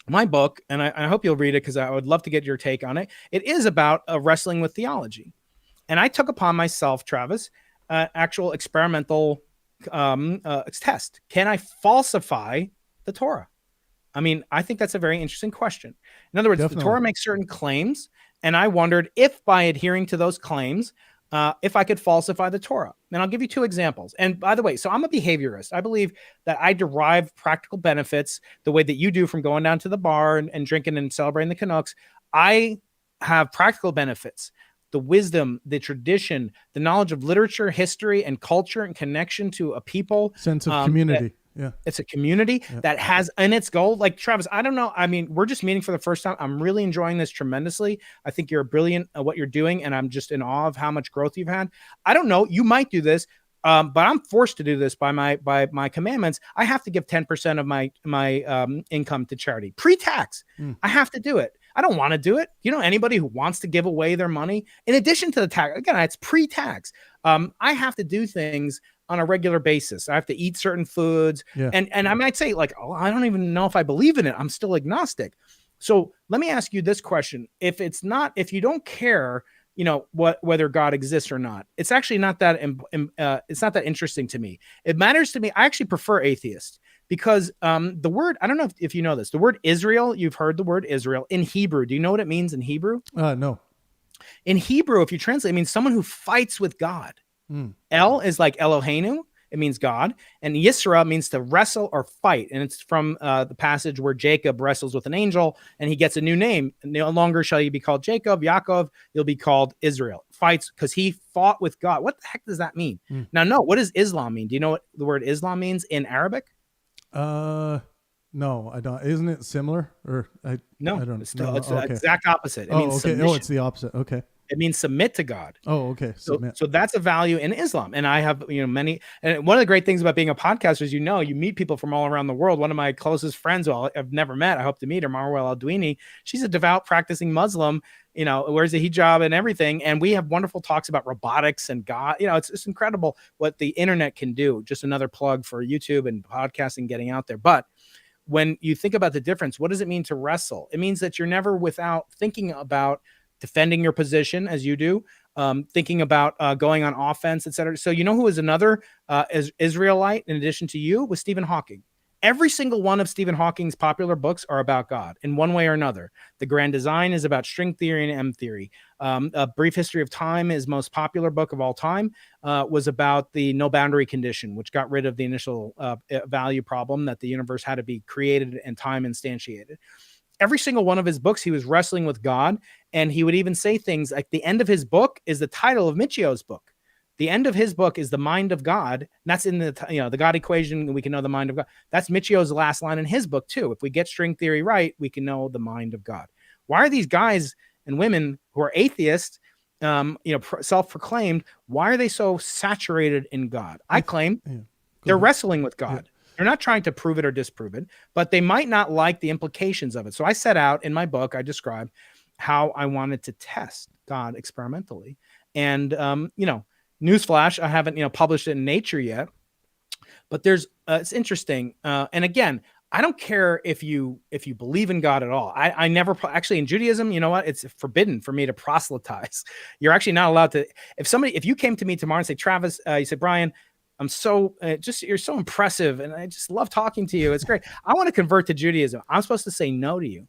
My book, and I hope you'll read it because I would love to get your take on it. It is about wrestling with theology. And I took upon myself, Travis, actual experimental test. Can I falsify the Torah? I mean, I think that's a very interesting question. In other words, the Torah makes certain claims, and I wondered if by adhering to those claims, if I could falsify the Torah. And I'll give you two examples. And by the way, so I'm a behaviorist. I believe that I derive practical benefits the way that you do from going down to the bar and drinking and celebrating the Canucks. I have practical benefits. The wisdom, the tradition, the knowledge of literature, history, and culture, and connection to a people. Sense of community. Yeah. It's a community that has in its goal, like Travis, I don't know. I mean, we're just meeting for the first time. I'm really enjoying this tremendously. I think you're brilliant at what you're doing, and I'm just in awe of how much growth you've had. I don't know. You might do this, but I'm forced to do this by my commandments. I have to give 10% of my income to charity, pre-tax. I have to do it. I don't want to do it. You know, anybody who wants to give away their money, in addition to the tax, again, it's pre-tax. I have to do things on a regular basis. I have to eat certain foods. And I might say like, oh, I don't even know if I believe in it. I'm still agnostic. So let me ask you this question. If you don't care, you know, whether God exists or not, it's actually not that, it's not that interesting to me. It matters to me. I actually prefer atheist because the word, I don't know if you know this, the word Israel, you've heard the word Israel in Hebrew. Do you know what it means in Hebrew? No. In Hebrew, if you translate, it means someone who fights with God. El is like Eloheinu. It means God. And Yisra means to wrestle or fight. And it's from the passage where Jacob wrestles with an angel and he gets a new name. No longer shall you be called Jacob, Yaakov. You'll be called Israel. Fights because he fought with God. What the heck does that mean? Now, no. What does Islam mean? Do you know what the word Islam means in Arabic? No, I don't. Isn't it similar? Or no, I don't. It's the exact opposite. It means okay. Oh, it's the opposite. Okay. It means submit to God. Oh, okay. So that's a value in Islam. And I have, many, and one of the great things about being a podcaster is, you meet people from all around the world. One of my closest friends, who I've never met, I hope to meet her, Marwa Al-Dwini. She's a devout practicing Muslim, wears a hijab and everything. And we have wonderful talks about robotics and God. It's incredible what the internet can do. Just another plug for YouTube and podcasting getting out there. But when you think about the difference, what does it mean to wrestle? It means that you're never without thinking about defending your position as you do, thinking about going on offense, etc. So who is another Israelite in addition to you? Was Stephen Hawking. Every single one of Stephen Hawking's popular books are about God in one way or another. The Grand Design is about string theory and M theory. A Brief History of Time, his most popular book of all time, was about the no boundary condition, which got rid of the initial value problem that the universe had to be created and time instantiated. Every single one of his books, he was wrestling with God. And he would even say things like the end of his book is the title of Michio's book. The end of his book is the mind of God. And that's in the God equation. We can know the mind of God. That's Michio's last line in his book too. If we get string theory right, we can know the mind of God. Why are these guys and women who are atheists, self-proclaimed, why are they so saturated in God? I claim they're wrestling with God. They're not trying to prove it or disprove it, but they might not like the implications of it. So I set out in my book, I described how I wanted to test God experimentally. And, newsflash, I haven't, published it in Nature yet, but it's interesting. And again, I don't care if you believe in God at all. I never actually in Judaism, you know what? It's forbidden for me to proselytize. You're actually not allowed to. If you came to me tomorrow and say, Travis, you said, Brian, I'm so you're so impressive. And I just love talking to you. It's great. I want to convert to Judaism. I'm supposed to say no to you.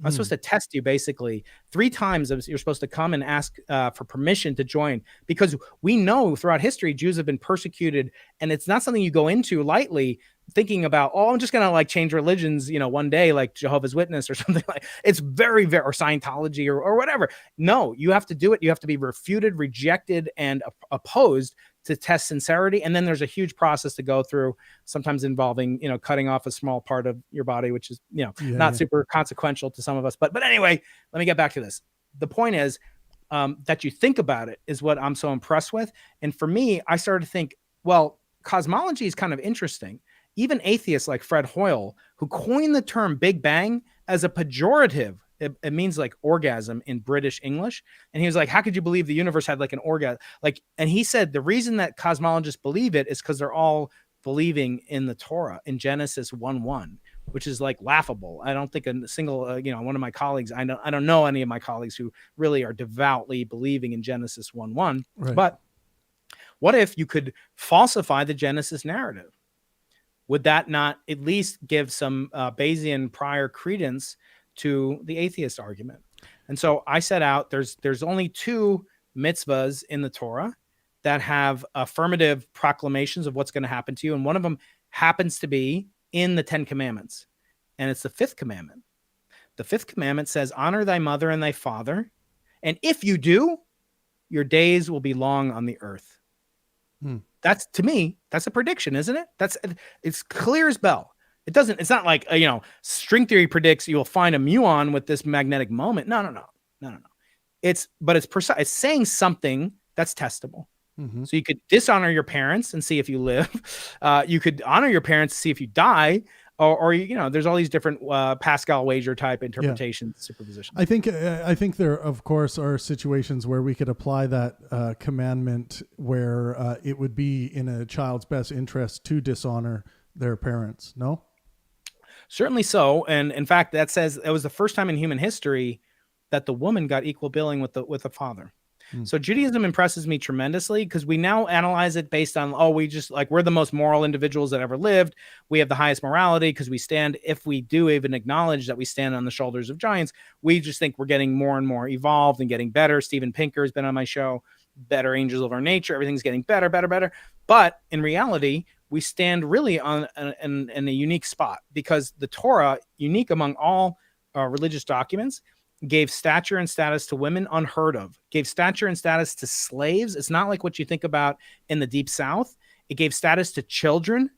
I'm supposed to test you basically 3 times. You're supposed to come and ask for permission to join, because we know throughout history, Jews have been persecuted, and it's not something you go into lightly thinking about, I'm just going to change religions, one day, like Jehovah's Witness or something like. It's very, very, or Scientology or whatever. No, you have to do it. You have to be refuted, rejected, and opposed to test sincerity. And then there's a huge process to go through, sometimes involving, cutting off a small part of your body, which is, not super consequential to some of us. But anyway, let me get back to this. The point is that you think about it is what I'm so impressed with. And for me, I started to think, well, cosmology is kind of interesting. Even atheists like Fred Hoyle, who coined the term Big Bang as a pejorative. It means like orgasm in British English. And he was like, how could you believe the universe had like an orgasm? And he said the reason that cosmologists believe it is because they're all believing in the Torah in Genesis 1:1, which is like laughable. I don't think a single, one of my colleagues, I don't know any of my colleagues who really are devoutly believing in Genesis 1:1. Right. But what if you could falsify the Genesis narrative? Would that not at least give some Bayesian prior credence to the atheist argument? And so I set out, there's only 2 mitzvahs in the Torah that have affirmative proclamations of what's going to happen to you. And one of them happens to be in the 10 commandments. And it's the 5th commandment. The 5th commandment says, honor thy mother and thy father. And if you do, your days will be long on the earth. That's, to me, that's a prediction, isn't it? It's clear as bell. It's not like, string theory predicts you'll find a muon with this magnetic moment. No. It's precise. It's saying something that's testable. Mm-hmm. So you could dishonor your parents and see if you live. You could honor your parents to see if you die. Or there's all these different Pascal wager type interpretations, superposition. I think there, of course, are situations where we could apply that commandment where it would be in a child's best interest to dishonor their parents. No? Certainly so. And in fact, that says it was the first time in human history that the woman got equal billing with the father. So Judaism impresses me tremendously because we now analyze it based on, we're the most moral individuals that ever lived. We have the highest morality because if we do even acknowledge that we stand on the shoulders of giants, we just think we're getting more and more evolved and getting better. Steven Pinker has been on my show, Better Angels of Our Nature. Everything's getting better. But in reality, we stand really in a unique spot because the Torah, unique among all religious documents, gave stature and status to women unheard of, gave stature and status to slaves. It's not like what you think about in the Deep South. It gave status to children,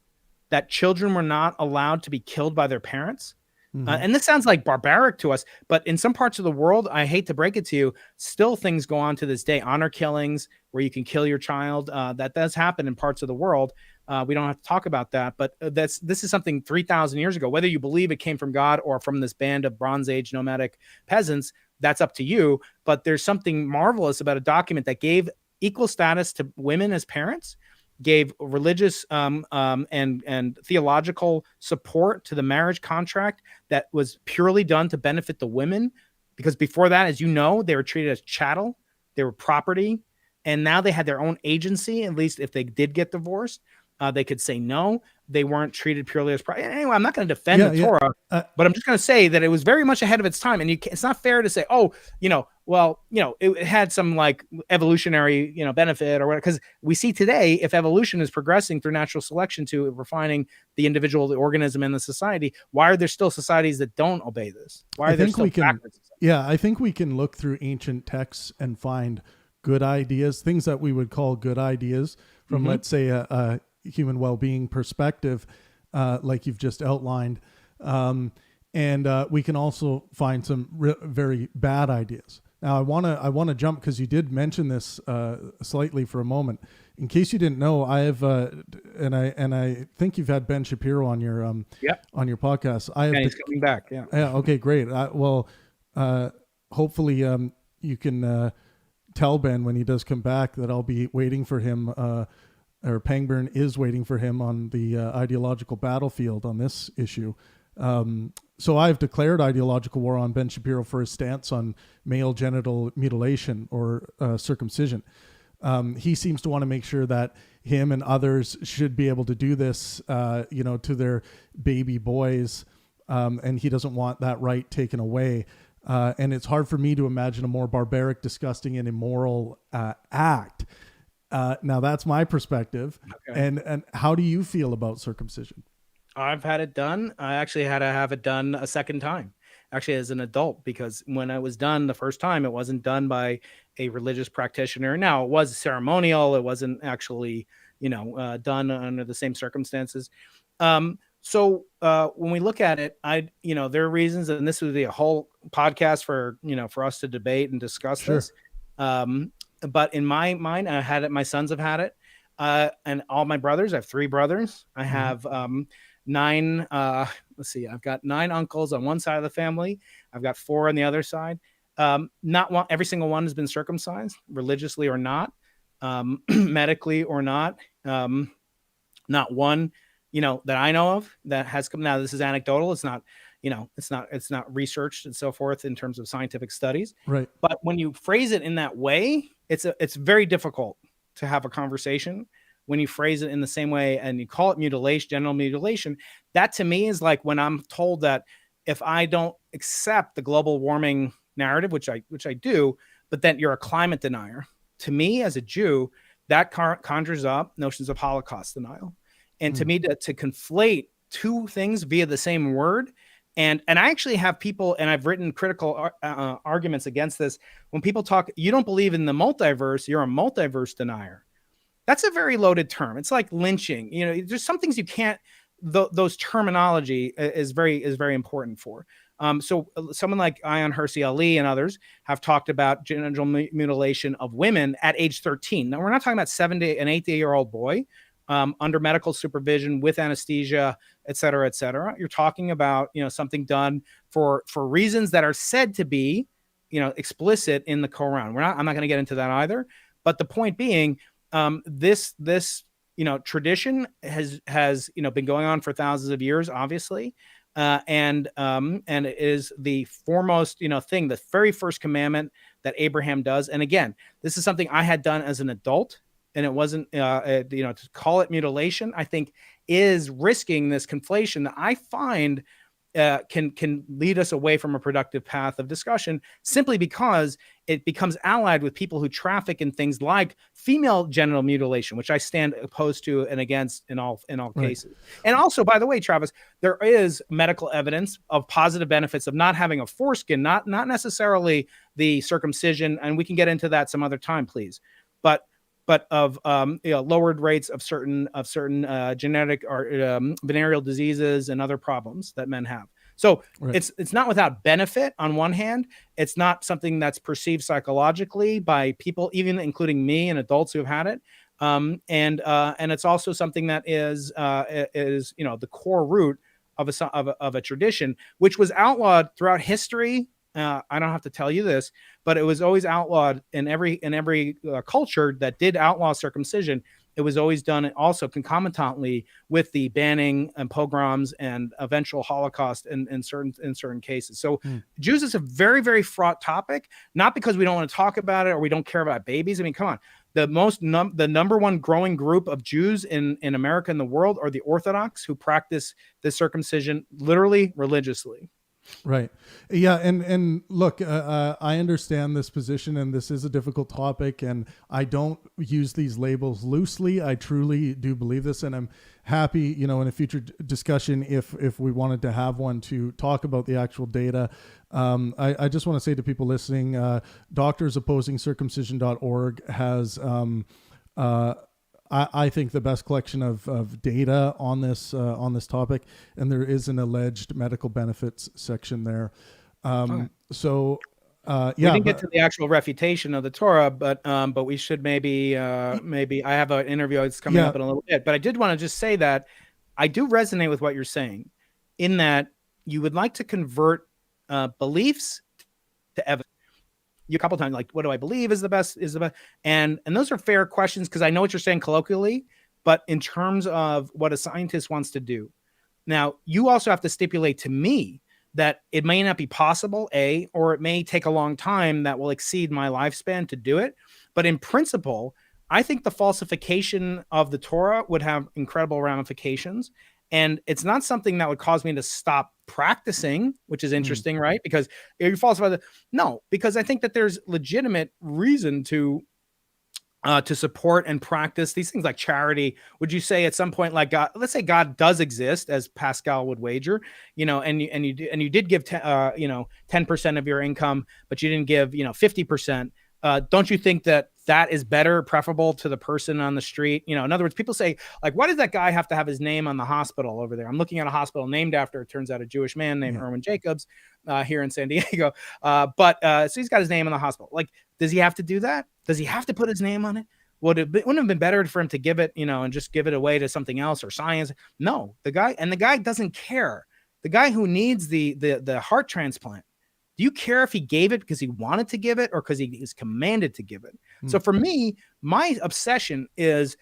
that children were not allowed to be killed by their parents. Mm-hmm. And this sounds like barbaric to us, but in some parts of the world, I hate to break it to you, still things go on to this day. Honor killings where you can kill your child. That does happen in parts of the world. We don't have to talk about that, but this is something 3,000 years ago. Whether you believe it came from God or from this band of Bronze Age nomadic peasants, that's up to you. But there's something marvelous about a document that gave equal status to women as parents, gave religious and theological support to the marriage contract that was purely done to benefit the women. Because before that, as you know, they were treated as chattel, they were property, and now they had their own agency. At least if they did get divorced, they could say no. They weren't treated purely as property. Anyway, I'm not going to defend the Torah, but I'm just going to say that it was very much ahead of its time. And it's not fair to say, it had some like evolutionary, benefit or whatever. Because we see today, if evolution is progressing through natural selection to refining the individual, the organism, and the society, why are there still societies that don't obey this? Why are there still backwards? Yeah, I think we can look through ancient texts and find good ideas, things that we would call good ideas from, let's say, a human well-being perspective, like you've just outlined. And we can also find some very bad ideas. Now, I want to jump because you did mention this slightly for a moment. In case you didn't know, I have and I think you've had Ben Shapiro on your on your podcast. He's coming back. Yeah. Yeah. Okay. Great. Hopefully you can tell Ben when he does come back that I'll be waiting for him. Or Pangburn is waiting for him on the ideological battlefield on this issue. So I've declared ideological war on Ben Shapiro for his stance on male genital mutilation or circumcision. He seems to want to make sure that him and others should be able to do this, to their baby boys, and he doesn't want that right taken away. And it's hard for me to imagine a more barbaric, disgusting, and immoral act. Now that's my perspective. Okay. And how do you feel about circumcision? I've had it done. I actually had to have it done a second time, actually as an adult, because when I was done the first time, it wasn't done by a religious practitioner. Now it was ceremonial. It wasn't actually, done under the same circumstances. So when we look at it, there are reasons, and this would be a whole podcast for us to debate and discuss this. But in my mind, I had it. My sons have had it, and all my brothers. I have 3 brothers. I have 9. I've got 9 uncles on one side of the family. I've got 4 on the other side. Not one. Every single one has been circumcised, religiously or not, medically or not. Not one, that I know of that has come. Now this is anecdotal. It's not. It's not researched and so forth in terms of scientific studies. Right. But when you phrase it in that way, it's very difficult to have a conversation when you phrase it in the same way and you call it mutilation, genital mutilation. That to me is like when I'm told that if I don't accept the global warming narrative, which I do, but then you're a climate denier. To me as a Jew, that conjures up notions of Holocaust denial. And to me to conflate 2 things via the same word. And I actually have people, and I've written critical arguments against this. When people talk, you don't believe in the multiverse, you're a multiverse denier. That's a very loaded term. It's like lynching. There's some things you can't. Those terminology is very important for. So someone like Ayaan Hirsi Ali and others have talked about genital mutilation of women at age 13. Now, we're not talking about 7 to an 8-year-old boy under medical supervision with anesthesia, et cetera, et cetera. You're talking about, something done for reasons that are said to be, explicit in the Quran. I'm not going to get into that either. But the point being, this tradition has been going on for thousands of years, obviously. And it is the foremost, thing, the very first commandment that Abraham does. And again, this is something I had done as an adult, and it wasn't, to call it mutilation, I think is risking this conflation that I find can lead us away from a productive path of discussion, simply because it becomes allied with people who traffic in things like female genital mutilation, which I stand opposed to and against in all cases. And also, by the way, Travis, there is medical evidence of positive benefits of not having a foreskin, not necessarily the circumcision, and we can get into that some other time, please, but of lowered rates of certain genetic or venereal diseases and other problems that men have. So it's not without benefit on one hand. It's not something that's perceived psychologically by people, even including me and adults who have had it. And it's also something that is the core root of a tradition, which was outlawed throughout history. I don't have to tell you this, but it was always outlawed in every culture that did outlaw circumcision. It was always done also concomitantly with the banning and pogroms and eventual Holocaust in certain cases. So Jews is a very, very fraught topic, not because we don't want to talk about it or we don't care about babies. I mean, come on. The number one growing group of Jews in America and the world are the Orthodox, who practice the circumcision literally religiously. Right. Yeah. And look, I understand this position, and this is a difficult topic, and I don't use these labels loosely. I truly do believe this, and I'm happy, in a future discussion, if we wanted to have one, to talk about the actual data. I just want to say to people listening, doctorsopposingcircumcision.org has, I think, the best collection of data on this topic, and there is an alleged medical benefits section there. So we didn't get to the actual refutation of the Torah, but we should maybe I have an interview that's coming up in a little bit. But I did want to just say that I do resonate with what you're saying, in that you would like to convert beliefs to evidence. You a couple of times, like, what do I believe is the best? And those are fair questions, because I know what you're saying colloquially, but in terms of what a scientist wants to do. Now, you also have to stipulate to me that it may not be possible, or it may take a long time that will exceed my lifespan to do it. But in principle, I think the falsification of the Torah would have incredible ramifications. And it's not something that would cause me to stop practicing, which is interesting, right? Because you falsify because I think that there's legitimate reason to support and practice these things like charity. Would you say at some point, like, God, let's say God does exist, as Pascal would wager, and you did give 10% of your income, but you didn't give 50%. Don't you think that is better, preferable to the person on the street? In other words, people say, like, why does that guy have to have his name on the hospital over there? I'm looking at a hospital named after, it turns out, a Jewish man named Erwin Jacobs here in San Diego. So he's got his name on the hospital. Like, does he have to do that? Does he have to put his name on it? Wouldn't it have been better for him to give it, and just give it away to something else or science? No, the guy doesn't care. The guy who needs the heart transplant, do you care if he gave it because he wanted to give it or because he is commanded to give it? So for me, my obsession is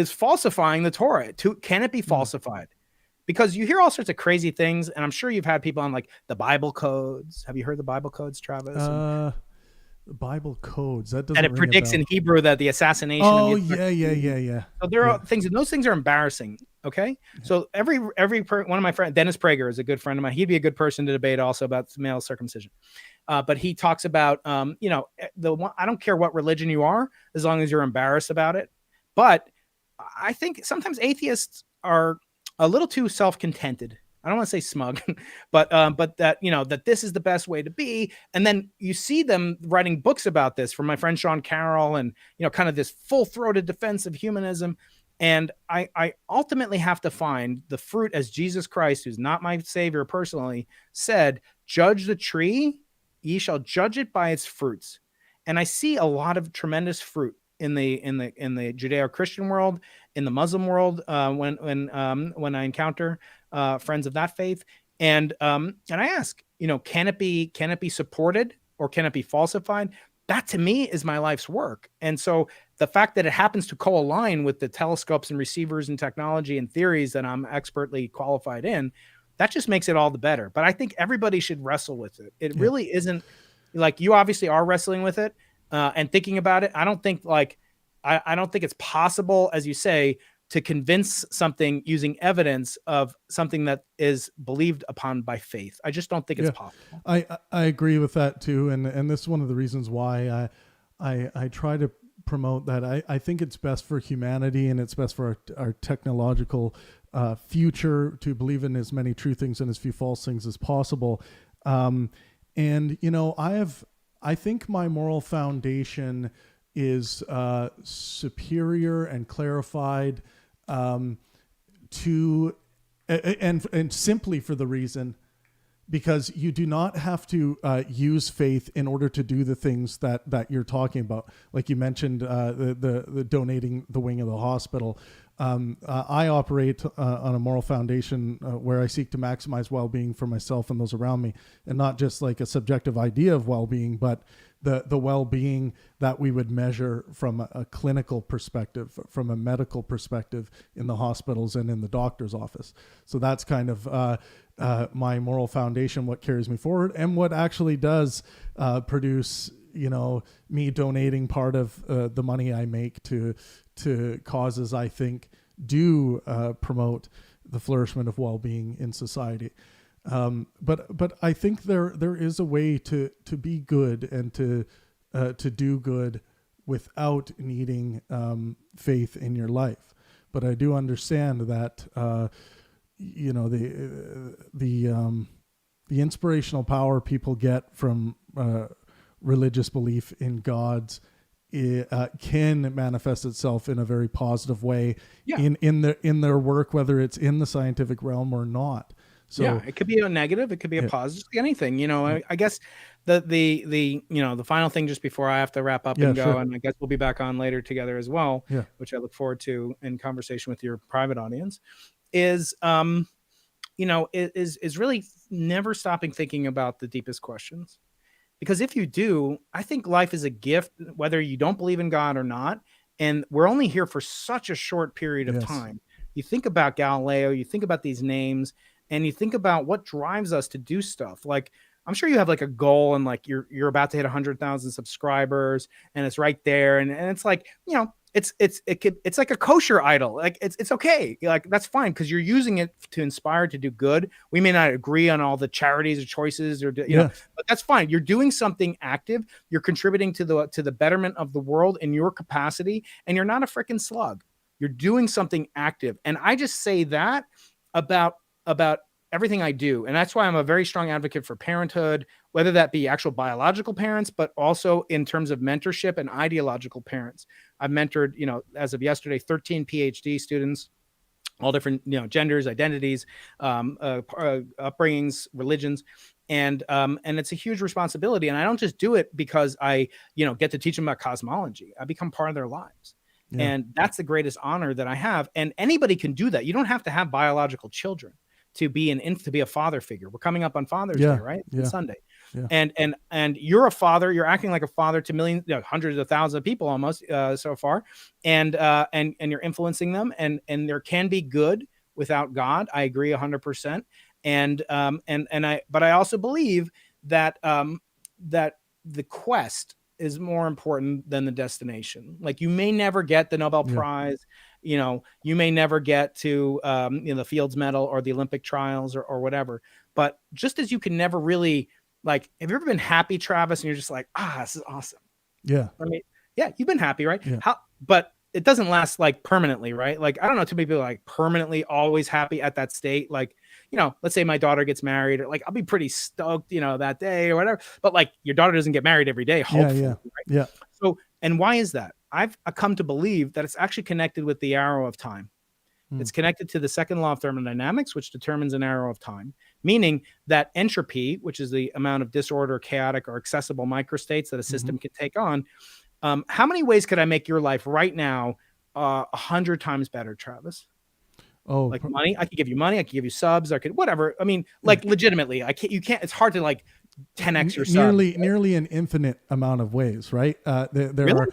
falsifying the Torah. Can it be falsified? Because you hear all sorts of crazy things, and I'm sure you've had people on, like, the Bible codes. Have you heard the Bible codes, Travis? The Bible codes. That doesn't. And it predicts in Hebrew that the assassination. Oh, yeah. So there are things, and those things are embarrassing. Okay, so every one of my friends, Dennis Prager, is a good friend of mine. He'd be a good person to debate also about male circumcision. But he talks about, I don't care what religion you are, as long as you're embarrassed about it. But I think sometimes atheists are a little too self-contented. I don't want to say smug, but that, that this is the best way to be. And then you see them writing books about this, from my friend Sean Carroll, and, kind of this full-throated defense of humanism. And I ultimately have to find the fruit, as Jesus Christ, who's not my savior personally, said, judge the tree, ye shall judge it by its fruits. And I see a lot of tremendous fruit in the Judeo-Christian world, in the Muslim world, when I encounter friends of that faith, and I ask, can it be supported, or can it be falsified? That to me is my life's work. And so the fact that it happens to co-align with the telescopes and receivers and technology and theories that I'm expertly qualified in, that just makes it all the better. But I think everybody should wrestle with it. It really isn't like, you obviously are wrestling with it and thinking about it. I don't think I don't think it's possible, as you say, to convince something using evidence of something that is believed upon by faith. I just don't think it's possible. I agree with that too. And this is one of the reasons why I try to promote that. I think it's best for humanity, and it's best for our technological future to believe in as many true things and as few false things as possible. And, I think my moral foundation is superior and clarified to and simply for the reason, because you do not have to use faith in order to do the things that you're talking about. Like you mentioned, the donating the wing of the hospital. I operate on a moral foundation where I seek to maximize well-being for myself and those around me, and not just like a subjective idea of well-being, but the well-being that we would measure from a clinical perspective, from a medical perspective in the hospitals and in the doctor's office. So that's kind of my moral foundation, what carries me forward, and what actually does produce, me donating part of the money I make to causes I think do promote the flourishment of well-being in society. But I think there is a way to be good and to do good without needing faith in your life. But I do understand that the inspirational power people get from religious belief in gods can manifest itself in a very positive way in their work, whether it's in the scientific realm or not. So it could be a negative, it could be a positive, anything. I guess the final thing, just before I have to wrap up and go, sure. And I guess we'll be back on later together as well, which I look forward to in conversation with your private audience, is is really never stopping thinking about the deepest questions. Because if you do, I think life is a gift, whether you don't believe in God or not. And we're only here for such a short period of time. You think about Galileo, you think about these names, and you think about what drives us to do stuff. Like, I'm sure you have like a goal, and like you're about to hit 100,000 subscribers, and it's right there. And it's like, it's like a kosher idol. Like it's okay. Like that's fine, because you're using it to inspire to do good. We may not agree on all the charities or choices or but that's fine. You're doing something active. You're contributing to the betterment of the world in your capacity, and you're not a freaking slug. You're doing something active. And I just say that about everything I do. And that's why I'm a very strong advocate for parenthood, whether that be actual biological parents, but also in terms of mentorship and ideological parents. I've mentored, as of yesterday, 13 PhD students, all different, genders, identities, upbringings, religions. And it's a huge responsibility. And I don't just do it because I, get to teach them about cosmology. I become part of their lives. Yeah. And that's the greatest honor that I have. And anybody can do that. You don't have to have biological children to be to be a father figure. We're coming up on Father's Day, right? It's Sunday. Yeah. And you're a father, you're acting like a father to millions, hundreds of thousands of people almost so far. And you're influencing them, and there can be good without God. I agree 100%. But I also believe that that the quest is more important than the destination. Like, you may never get the Nobel Prize, you may never get to the Fields Medal or the Olympic trials or whatever. But just as you can never really, like, have you ever been happy, Travis, and you're just like, this is awesome? Yeah. I mean, you've been happy, right? Yeah. But it doesn't last like permanently, right? Like, I don't know too many people like permanently always happy at that state. Like, let's say my daughter gets married, or like I'll be pretty stoked, that day or whatever. But like your daughter doesn't get married every day, hopefully. Yeah. Right? Yeah. So, and why is that? I've come to believe that it's actually connected with the arrow of time. It's connected to the second law of thermodynamics, which determines an arrow of time, meaning that entropy, which is the amount of disorder, chaotic, or accessible microstates that a system can take on. How many ways could I make your life right now 100 times better, Travis? Oh, like money. I could give you money. I could give you subs. I could whatever. I mean, like legitimately, you can't. It's hard to like 10x your subs. Nearly an infinite amount of ways, right? There Really?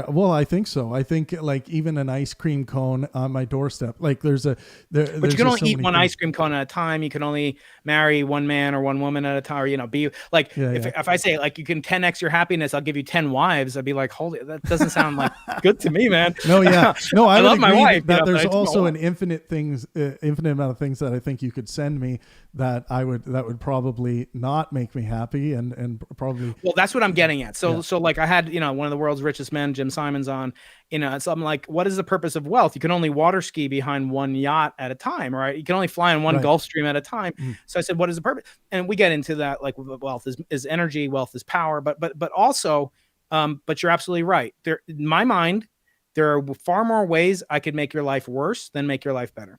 Well, I think so. I think like even an ice cream cone on my doorstep, like but you can only eat one ice cream cone at a time. You can only marry one man or one woman at a time, or be like, if I say like you can 10x your happiness, I'll give you 10 wives. I'd be like, holy, that doesn't sound like good to me, man. No, yeah, no, I love my wife. That there's also an infinite amount of things that I think you could send me that would probably not make me happy and probably. Well, that's what I'm getting at. So like I had one of the world's richest men, Jim Simons, on. So I'm like, what is the purpose of wealth? You can only water ski behind one yacht at a time, right? You can only fly on one Gulf Stream at a time. So I said, what is the purpose? And we get into that, like wealth is energy, wealth is power, but also, but you're absolutely right. There, in my mind, there are far more ways I could make your life worse than make your life better.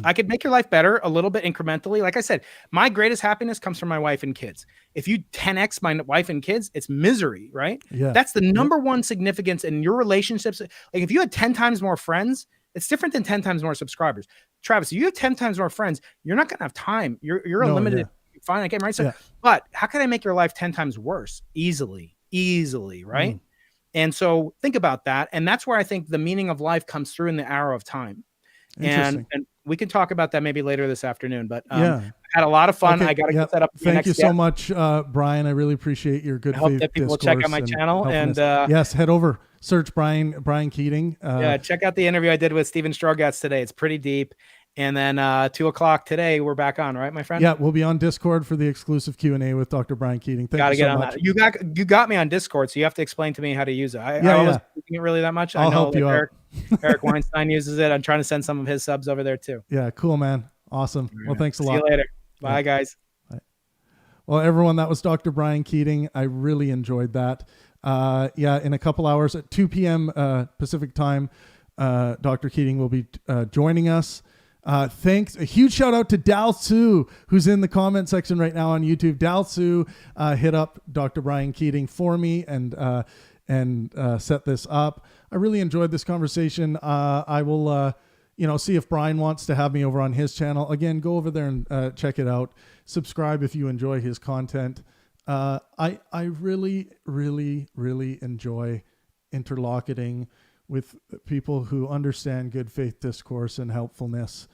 I could make your life better a little bit incrementally. Like I said, my greatest happiness comes from my wife and kids. If you 10x my wife and kids, it's misery, right? Yeah. That's the number one significance in your relationships. Like if you had 10 times more friends, it's different than 10 times more subscribers. Travis, if you have 10 times more friends, you're not going to have time. You're a limited finite game, right? So, but how can I make your life 10 times worse? Easily, right? And so think about that. And that's where I think the meaning of life comes through in the arrow of time. And we can talk about that maybe later this afternoon, but I had a lot of fun. Okay, I got to get that up. Thank you so much, Brian. I really appreciate your good. I hope that people will check out my channel and yes, head over, search Brian Keating. Check out the interview I did with Steven Strogatz today. It's pretty deep. And then 2:00 today, we're back on, right, my friend? Yeah, we'll be on Discord for the exclusive Q&A with Dr. Brian Keating. Thank you so much. That. You got me on Discord, so you have to explain to me how to use it. I wasn't using it really that much. I'll help you out. Eric Weinstein uses it. I'm trying to send some of his subs over there too. Yeah, cool, man. Awesome. Well, thanks a lot. See you later. Bye, guys. Bye. Well, everyone, that was Dr. Brian Keating. I really enjoyed that. In a couple hours at 2 p.m. Pacific time, Dr. Keating will be joining us. Thanks. A huge shout out to Dal Su, who's in the comment section right now on YouTube. Dal Su hit up Dr. Brian Keating for me and set this up. I really enjoyed this conversation. I will, see if Brian wants to have me over on his channel. Again, go over there and check it out. Subscribe if you enjoy his content. I really, really, really enjoy interlocuting with people who understand good faith discourse and helpfulness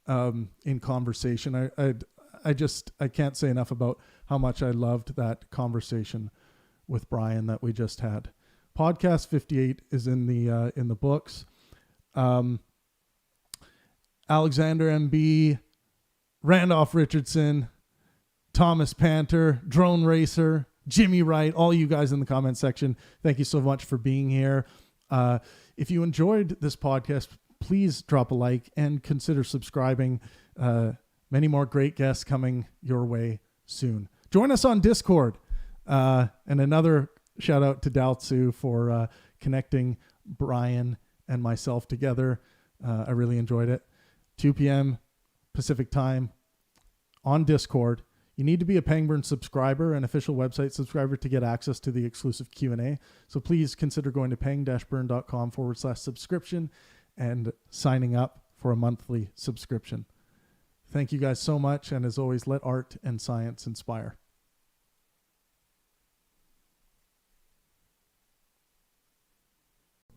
in conversation. I can't say enough about how much I loved that conversation with Brian that we just had. Podcast 58 is in the books. Alexander MB, Randolph Richardson, Thomas Panter, Drone Racer, Jimmy Wright, all you guys in the comment section, thank you so much for being here. If you enjoyed this podcast, please drop a like and consider subscribing. Many more great guests coming your way soon. Join us on Discord. And another shout out to Daltsu for connecting Brian and myself together. I really enjoyed it. 2 p.m. Pacific time on Discord. You need to be a Pangburn subscriber, an official website subscriber, to get access to the exclusive Q&A. So please consider going to pang-burn.com/subscription and signing up for a monthly subscription. Thank you guys so much. And as always, let art and science inspire.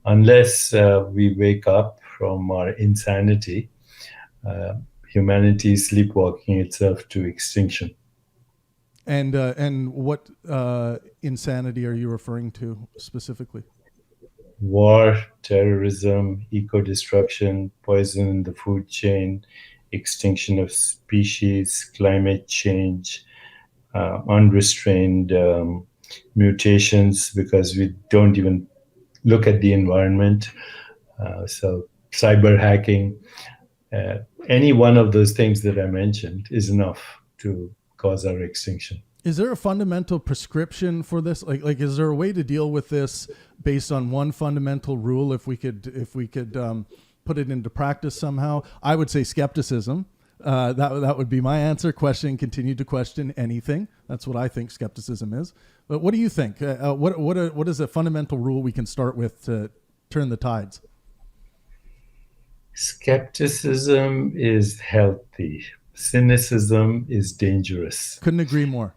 Unless we wake up from our insanity, humanity is sleepwalking itself to extinction. And what insanity are you referring to specifically? War, terrorism, eco-destruction, poison in the food chain, extinction of species, climate change, unrestrained mutations because we don't even look at the environment. So cyber hacking, Any one of those things that I mentioned is enough to cause our extinction. Is there a fundamental prescription for this? Like, is there a way to deal with this based on one fundamental rule? If we could put it into practice somehow, I would say skepticism. That would be my answer. Continue to question anything. That's what I think skepticism is. But what do you think? What is a fundamental rule we can start with to turn the tides? Skepticism is healthy. Cynicism is dangerous. Couldn't agree more.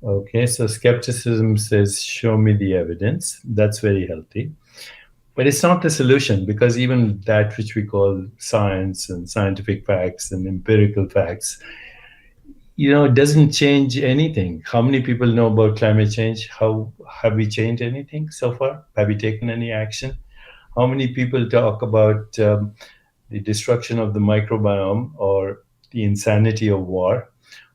Okay, so skepticism says, show me the evidence. That's very healthy. But it's not the solution, because even that which we call science and scientific facts and empirical facts, it doesn't change anything. How many people know about climate change? How have we changed anything so far? Have we taken any action? How many people talk about the destruction of the microbiome, or the insanity of war,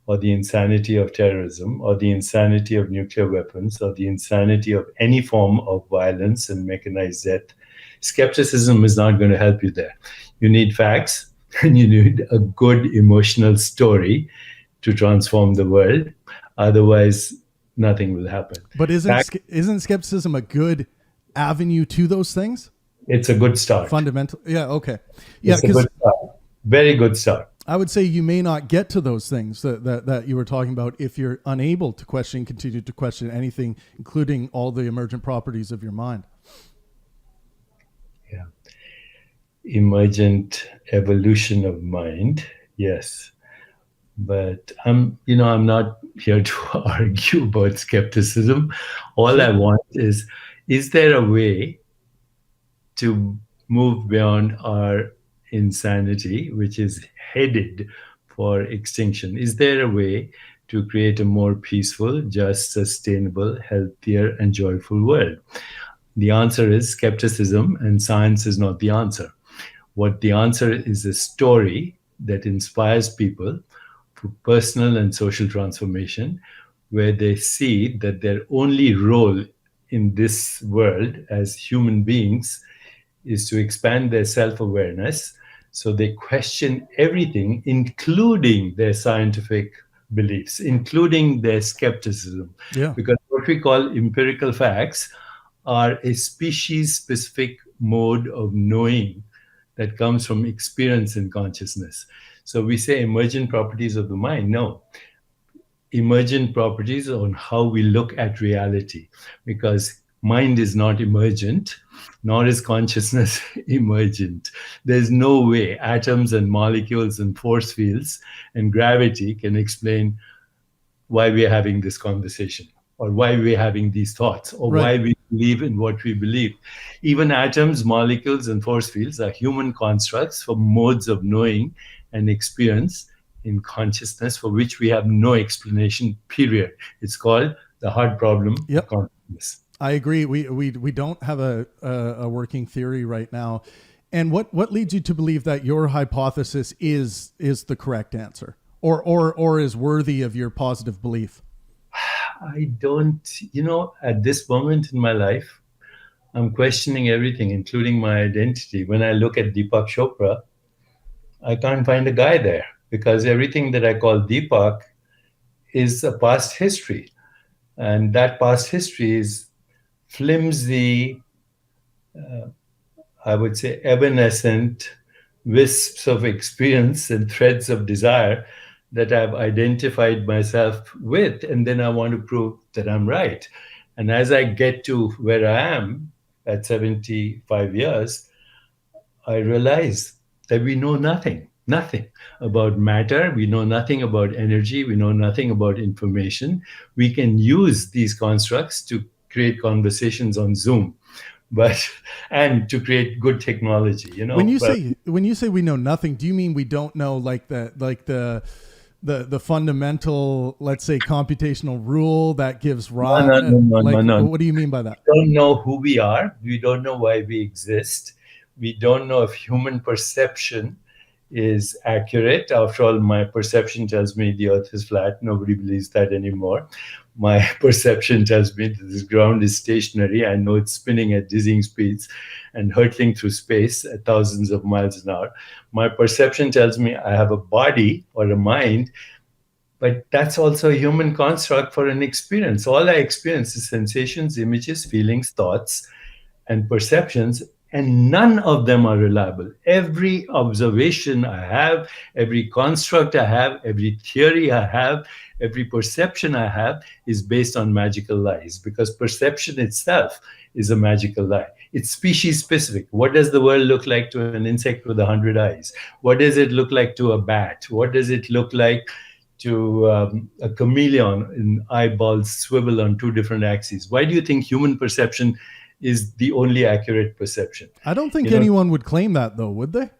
or the insanity of terrorism, or the insanity of nuclear weapons, or the insanity of any form of violence and mechanized death? Skepticism is not going to help you there. You need facts, and you need a good emotional story to transform the world. Otherwise, nothing will happen. But isn't skepticism a good avenue to those things? It's a good start. Fundamental. Yeah. Okay. Yeah. It's a good start. Very good start. I would say you may not get to those things that you were talking about if you're unable to continue to question anything, including all the emergent properties of your mind. Yeah. Emergent evolution of mind. Yes. But I'm not here to argue about skepticism. All I want is there a way to move beyond our insanity, which is headed for extinction? Is there a way to create a more peaceful, just, sustainable, healthier, and joyful world? The answer is skepticism, and science is not the answer. What the answer is a story that inspires people for personal and social transformation, where they see that their only role in this world as human beings is to expand their self-awareness, so they question everything, including their scientific beliefs, including their skepticism. Yeah. Because what we call empirical facts are a species-specific mode of knowing that comes from experience and consciousness. So we say emergent properties of the mind. No. Emergent properties on how we look at reality, because mind is not emergent, nor is consciousness emergent. There's no way atoms and molecules and force fields and gravity can explain why we're having this conversation, or why we're having these thoughts, or why we believe in what we believe. Even atoms, molecules, and force fields are human constructs for modes of knowing and experience in consciousness for which we have no explanation, period. It's called the hard problem of consciousness. I agree. We don't have a working theory right now. And what leads you to believe that your hypothesis is the correct answer, or is worthy of your positive belief? I don't, at this moment in my life, I'm questioning everything, including my identity. When I look at Deepak Chopra, I can't find a guy there, because everything that I call Deepak is a past history. And that past history is flimsy, I would say evanescent wisps of experience and threads of desire that I've identified myself with. And then I want to prove that I'm right. And as I get to where I am at 75 years, I realize that we know nothing about matter. We know nothing about energy. We know nothing about information. We can use these constructs to create conversations on Zoom, and to create good technology. When you say we know nothing, do you mean we don't know the fundamental, let's say, computational rule that gives rise? No. What do you mean by that? We don't know who we are. We don't know why we exist. We don't know if human perception is accurate. After all, my perception tells me the earth is flat. Nobody believes that anymore. My perception tells me that this ground is stationary. I know it's spinning at dizzying speeds and hurtling through space at thousands of miles an hour. My perception tells me I have a body or a mind, but that's also a human construct for an experience. All I experience is sensations, images, feelings, thoughts, and perceptions, and none of them are reliable. Every observation I have, every construct I have, every theory I have, every perception I have is based on magical lies, because perception itself is a magical lie. It's species specific. What does the world look like to an insect with 100 eyes? What does it look like to a bat? What does it look like to a chameleon in eyeballs swivel on two different axes? Why do you think human perception is the only accurate perception? I don't think anyone would claim that, though, would they?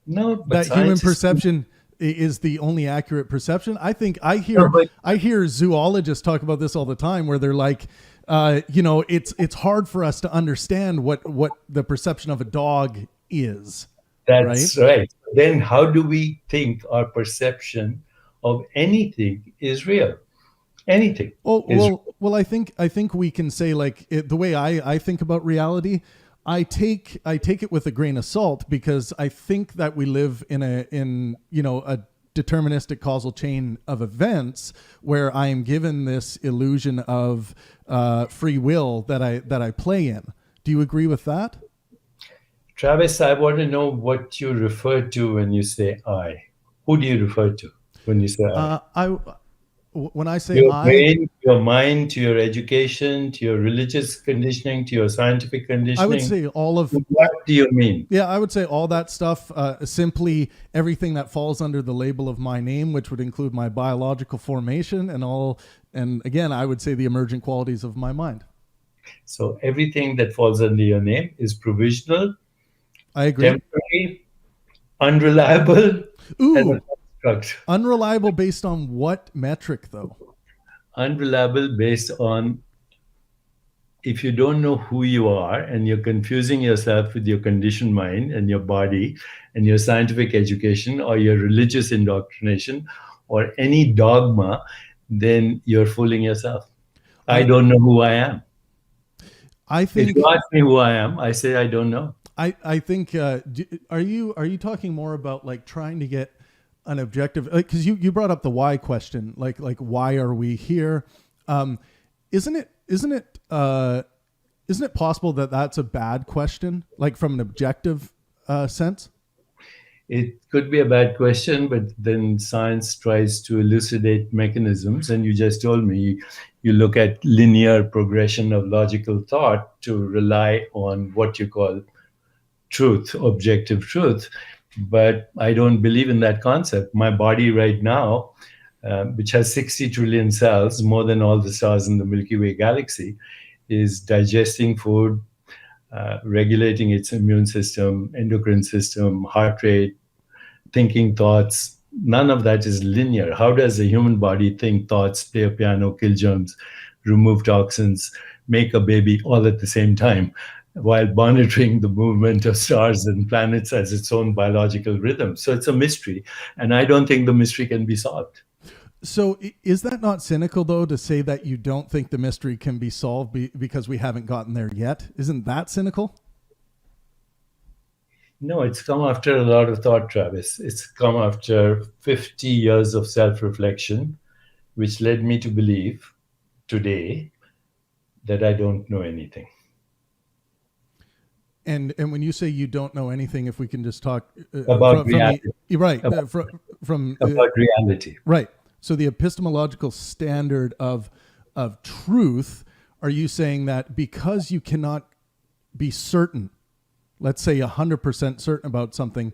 No, but that human perception is the only accurate perception. I think I hear zoologists talk about this all the time, where they're like, it's hard for us to understand what the perception of a dog is. That's right. Then how do we think our perception of anything is real? Anything. Well, I think we can say, like, the way I think about reality, I take it with a grain of salt, because I think that we live in a deterministic causal chain of events where I am given this illusion of free will that I play in. Do you agree with that? Travis, I want to know what you refer to when you say I. Who do you refer to when you say I? When I say your I, brain, your mind, to your education, to your religious conditioning, to your scientific conditioning. I would say all of. What do you mean? Yeah, I would say all that stuff. Simply everything that falls under the label of my name, which would include my biological formation and all. And again, I would say the emergent qualities of my mind. So everything that falls under your name is provisional. I agree. Temporary, unreliable. Ooh. Unreliable based on what metric, though? Unreliable based on, if you don't know who you are and you're confusing yourself with your conditioned mind and your body and your scientific education or your religious indoctrination or any dogma, then you're fooling yourself. I don't know who I am. I think. If you ask me who I am, I say I don't know. I think. Are you talking more about, like, trying to get an objective, because you brought up the why question, like why are we here? Isn't it possible that that's a bad question, like from an objective sense? It could be a bad question, but then science tries to elucidate mechanisms, and you just told me you look at linear progression of logical thought to rely on what you call truth, objective truth. But I don't believe in that concept. My body right now, which has 60 trillion cells, more than all the stars in the Milky Way galaxy, is digesting food, regulating its immune system, endocrine system, heart rate, thinking thoughts. None of that is linear. How does a human body think thoughts, play a piano, kill germs, remove toxins, make a baby all at the same time, while monitoring the movement of stars and planets as its own biological rhythm? So it's a mystery, and I don't think the mystery can be solved. So is that not cynical, though, to say that you don't think the mystery can be solved because we haven't gotten there yet? Isn't that cynical? No, it's come after a lot of thought, Travis. It's come after 50 years of self-reflection, which led me to believe today that I don't know anything. And when you say you don't know anything, if we can just talk about reality, about reality, right? So the epistemological standard of truth. Are you saying that because you cannot be certain, let's say 100% certain about something,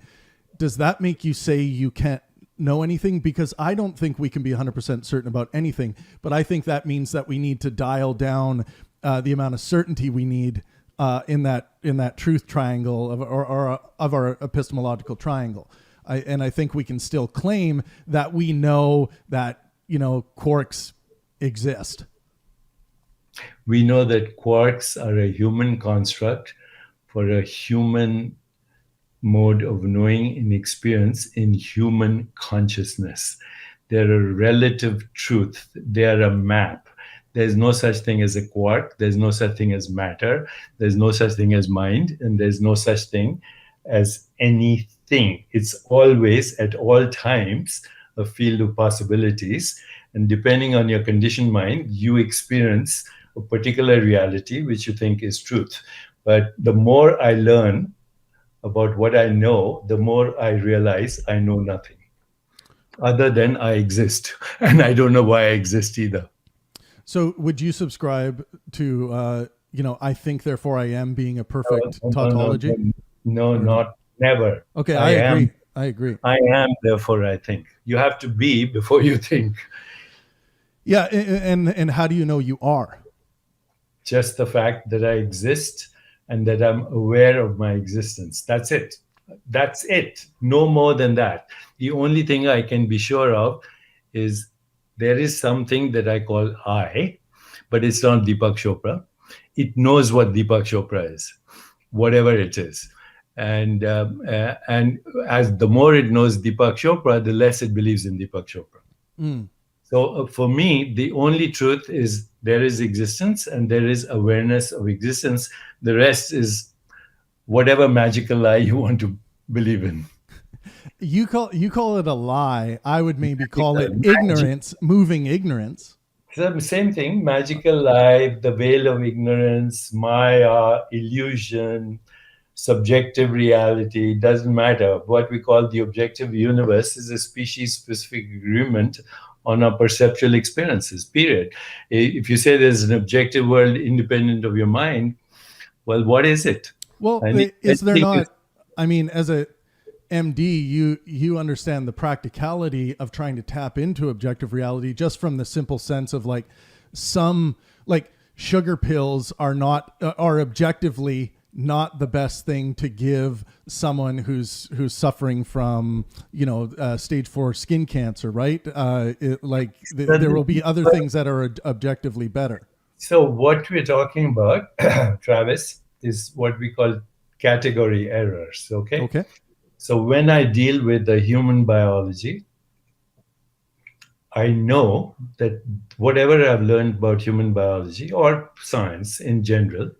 does that make you say you can't know anything? Because I don't think we can be 100% certain about anything, but I think that means that we need to dial down the amount of certainty we need in that truth triangle of our epistemological triangle. I think we can still claim that we know that, quarks exist. We know that quarks are a human construct for a human mode of knowing in experience in human consciousness. They're a relative truth. They're a map. There's no such thing as a quark. There's no such thing as matter. There's no such thing as mind. And there's no such thing as anything. It's always, at all times, a field of possibilities. And depending on your conditioned mind, you experience a particular reality which you think is truth. But the more I learn about what I know, the more I realize I know nothing other than I exist. And I don't know why I exist either. So would you subscribe to, I think, therefore I am being a perfect tautology? No, not never. Okay, I agree. I am, therefore I think. You have to be before you think. Yeah, and how do you know you are? Just the fact that I exist and that I'm aware of my existence. That's it. That's it. No more than that. The only thing I can be sure of is there is something that I call I, but it's not Deepak Chopra. It knows what Deepak Chopra is, whatever it is. And as the more it knows Deepak Chopra, the less it believes in Deepak Chopra. Mm. So for me, the only truth is there is existence and there is awareness of existence. The rest is whatever magical lie you want to believe in. You call it a lie. I would maybe call it ignorance, moving ignorance. Same thing, magical lie, the veil of ignorance, Maya, illusion, subjective reality, doesn't matter. What we call the objective universe is a species-specific agreement on our perceptual experiences, period. If you say there's an objective world independent of your mind, well, what is it? Well, is there not, I mean, as a MD, you understand the practicality of trying to tap into objective reality just from the simple sense of some sugar pills are objectively not the best thing to give someone who's suffering from stage 4 skin cancer, right? There will be other things that are objectively better. So what we're talking about, Travis, is what we call category errors. Okay. So when I deal with the human biology, I know that whatever I've learned about human biology or science in general,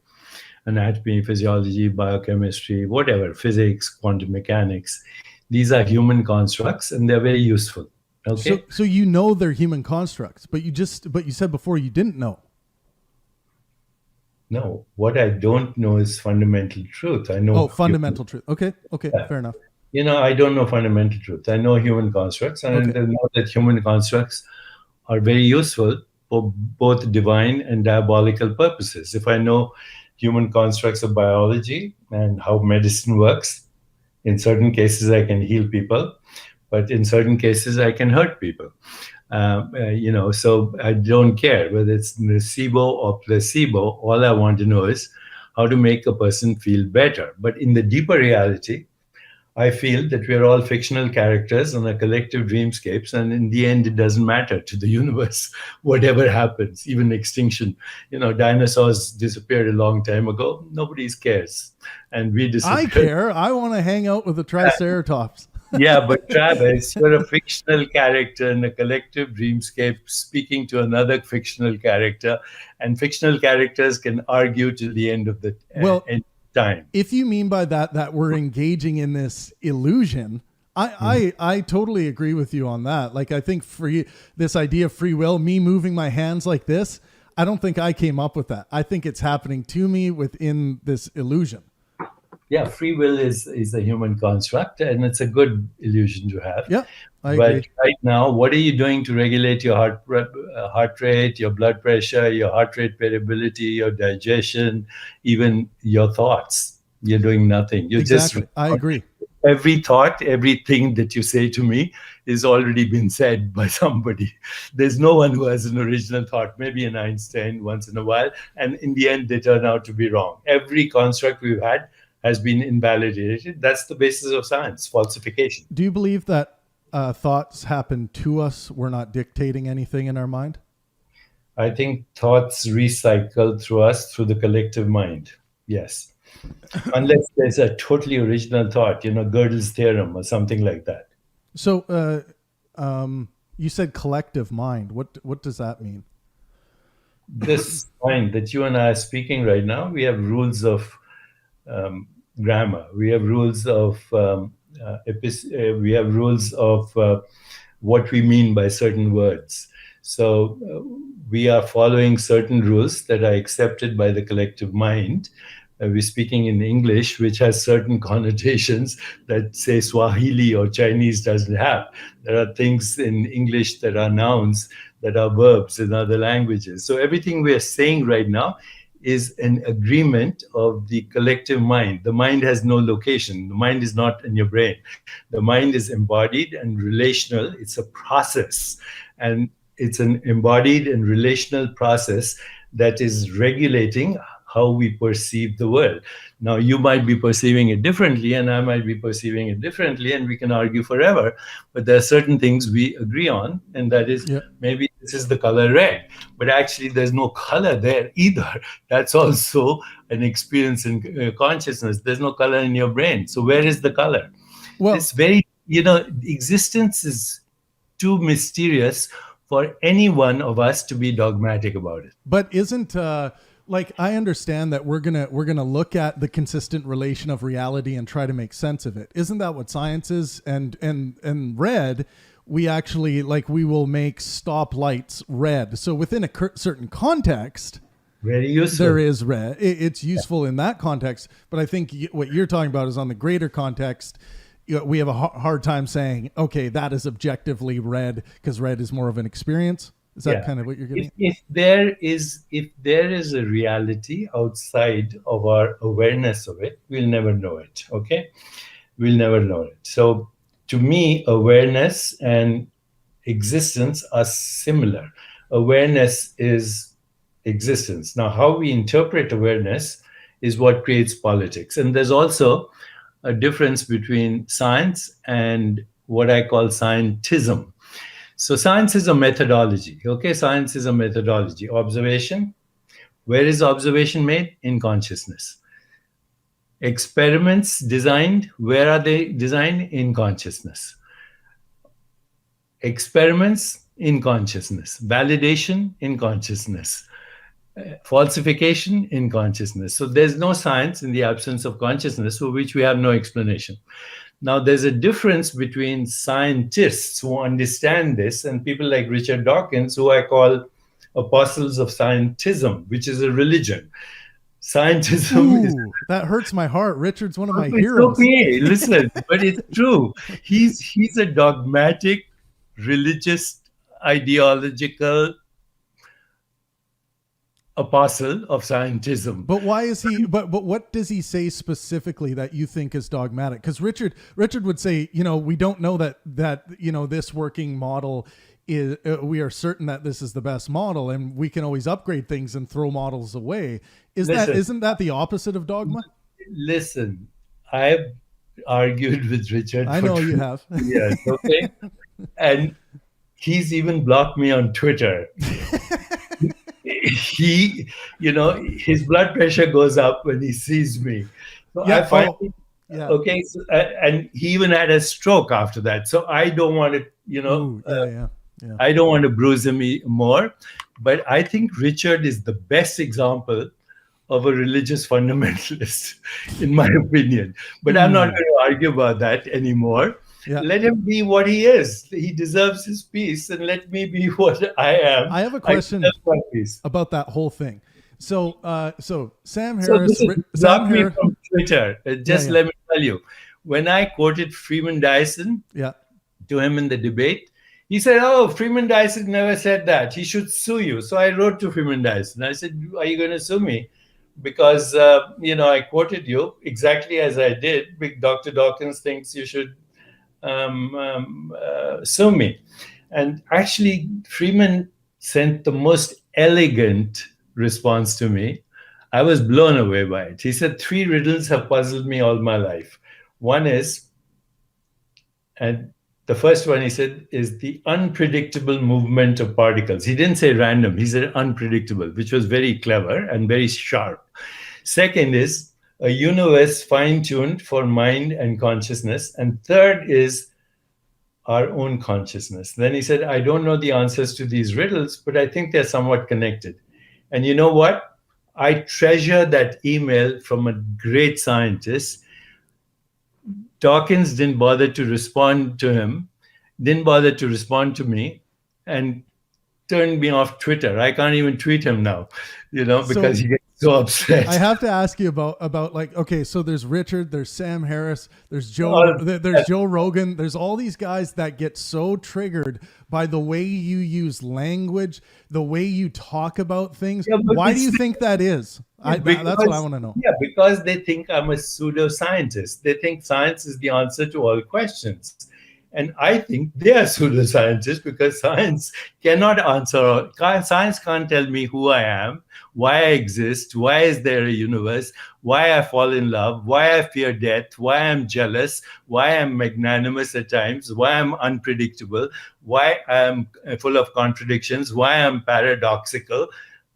anatomy, physiology, biochemistry, whatever, physics, quantum mechanics, these are human constructs and they're very useful. Okay. So they're human constructs, but you said before you didn't know. No, what I don't know is fundamental truth. I know. Oh, fundamental truth. Okay, yeah. Fair enough. I don't know fundamental truth. I know human constructs, and I know that human constructs are very useful for both divine and diabolical purposes. If I know human constructs of biology and how medicine works, in certain cases I can heal people, but in certain cases I can hurt people. So I don't care whether it's nocebo or placebo. All I want to know is how to make a person feel better. But in the deeper reality, I feel that we're all fictional characters on a collective dreamscapes, and in the end, it doesn't matter to the universe, whatever happens, even extinction. Dinosaurs disappeared a long time ago. Nobody cares. And we disappeared. I care. I want to hang out with the Triceratops. Yeah, but Travis, you're a fictional character in a collective dreamscape speaking to another fictional character, and fictional characters can argue to the end of the time. If you mean by that we're engaging in this illusion, I totally agree with you on that. I think this idea of free will, me moving my hands like this, I don't think I came up with that. I think it's happening to me within this illusion. Yeah, free will is a human construct, and it's a good illusion to have. Yeah, I agree. Right now, what are you doing to regulate your heart rate, your blood pressure, your heart rate variability, your digestion, even your thoughts? You're doing nothing. I agree. Every thought, everything that you say to me is already been said by somebody. There's no one who has an original thought, maybe an Einstein once in a while, and in the end, they turn out to be wrong. Every construct we've had has been invalidated. That's the basis of science, falsification. Do you believe that thoughts happen to us? We're not dictating anything in our mind? I think thoughts recycle through us, through the collective mind. Yes. Unless there's a totally original thought, Gödel's theorem or something like that. So you said collective mind. What does that mean? This mind that you and I are speaking right now, we have rules of grammar. We have rules of what we mean by certain words. So we are following certain rules that are accepted by the collective mind. We're speaking in English, which has certain connotations that, say, Swahili or Chinese doesn't have. There are things in English that are nouns that are verbs in other languages. So everything we are saying right now is an agreement of the collective mind. The mind has no location. The mind is not in your brain. The mind is embodied and relational. It's a process. And it's an embodied and relational process that is regulating how we perceive the world. Now, you might be perceiving it differently, and I might be perceiving it differently, and we can argue forever. But there are certain things we agree on, and that is maybe this is the color red, but actually there's no color there either. That's also an experience in consciousness. There's no color in your brain. So where is the color? Well, it's very, existence is too mysterious for any one of us to be dogmatic about it. But isn't I understand that we're gonna look at the consistent relation of reality and try to make sense of it. Isn't that what science is? And red, we actually we will make stoplights red. So within a certain context, very useful. There is red. It's useful in that context. But I think what you're talking about is on the greater context. We have a hard time saying, okay, that is objectively red because red is more of an experience. Is that kind of what you're getting? If there is a reality outside of our awareness of it, we'll never know it. Okay, we'll never know it. So, to me, awareness and existence are similar. Awareness is existence. Now, how we interpret awareness is what creates politics. And there's also a difference between science and what I call scientism. So science is a methodology. Okay, science is a methodology. Observation. Where is observation made? In consciousness. Experiments designed. Where are they designed? In consciousness. Experiments in consciousness. Validation in consciousness. Falsification in consciousness. So there's no science in the absence of consciousness for which we have no explanation. Now, there's a difference between scientists who understand this and people like Richard Dawkins, who I call apostles of scientism, which is a religion. Scientism is... That hurts my heart. Richard's one of my heroes. Okay, listen, but it's true. He's a dogmatic, religious, ideological apostle of scientism. But why is he but what does he say specifically that you think is dogmatic? Because Richard would say, we don't know that this working model is we are certain that this is the best model, and we can always upgrade things and throw models away. Isn't that the opposite of dogma? Listen, I've argued with Richard. I know you have. Yes, okay. And he's even blocked me on Twitter. He, his blood pressure goes up when he sees me. So I find, okay, so, and he even had a stroke after that. So I don't want to, I don't want to bruise him more. But I think Richard is the best example of a religious fundamentalist, in my opinion. But I'm not going to argue about that anymore. Yeah. Let him be what he is. He deserves his peace, and let me be what I am. I have a question about that whole thing. So, Sam Harris, Sam Harris from Twitter. Just let me tell you, when I quoted Freeman Dyson to him in the debate, he said, "Oh, Freeman Dyson never said that. He should sue you." So I wrote to Freeman Dyson. I said, "Are you going to sue me? Because I quoted you exactly as I did. Dr. Dawkins thinks you should." Sue me. And actually, Freeman sent the most elegant response to me. I was blown away by it. He said, 3 riddles have puzzled me all my life. One is, and the first one he said, is the unpredictable movement of particles. He didn't say random, he said unpredictable, which was very clever and very sharp. Second is, a universe fine-tuned for mind and consciousness. And third is our own consciousness. Then he said, I don't know the answers to these riddles, but I think they're somewhat connected. And you know what? I treasure that email from a great scientist. Dawkins didn't bother to respond to him, didn't bother to respond to me, and turned me off Twitter. I can't even tweet him now, because he gets so upset. I have to ask you about like, okay, so there's Richard, there's Sam Harris, there's Joe Rogan, there's all these guys that get so triggered by the way you use language, the way you talk about things. Yeah, why do you think that is? That's what I want to know. Yeah, because they think I'm a pseudoscientist. They think science is the answer to all questions. And I think they are pseudoscientists because science cannot answer. Science can't tell me who I am, why I exist, why is there a universe, why I fall in love, why I fear death, why I'm jealous, why I'm magnanimous at times, why I'm unpredictable, why I'm full of contradictions, why I'm paradoxical.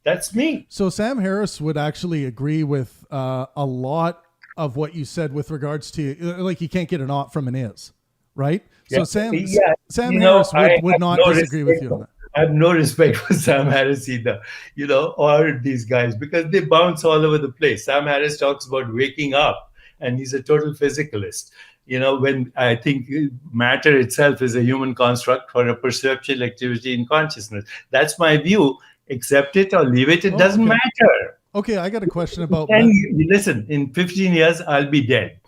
That's me. So Sam Harris would actually agree with a lot of what you said with regards to, like, you can't get an ought from an is, right? So Sam Harris would not disagree with you on that. I have no respect for Sam Harris either, or these guys, because they bounce all over the place. Sam Harris talks about waking up, and he's a total physicalist. When I think matter itself is a human construct for a perceptual activity in consciousness. That's my view. Accept it or leave it. It doesn't matter. Okay, I got a question about listen, in 15 years, I'll be dead.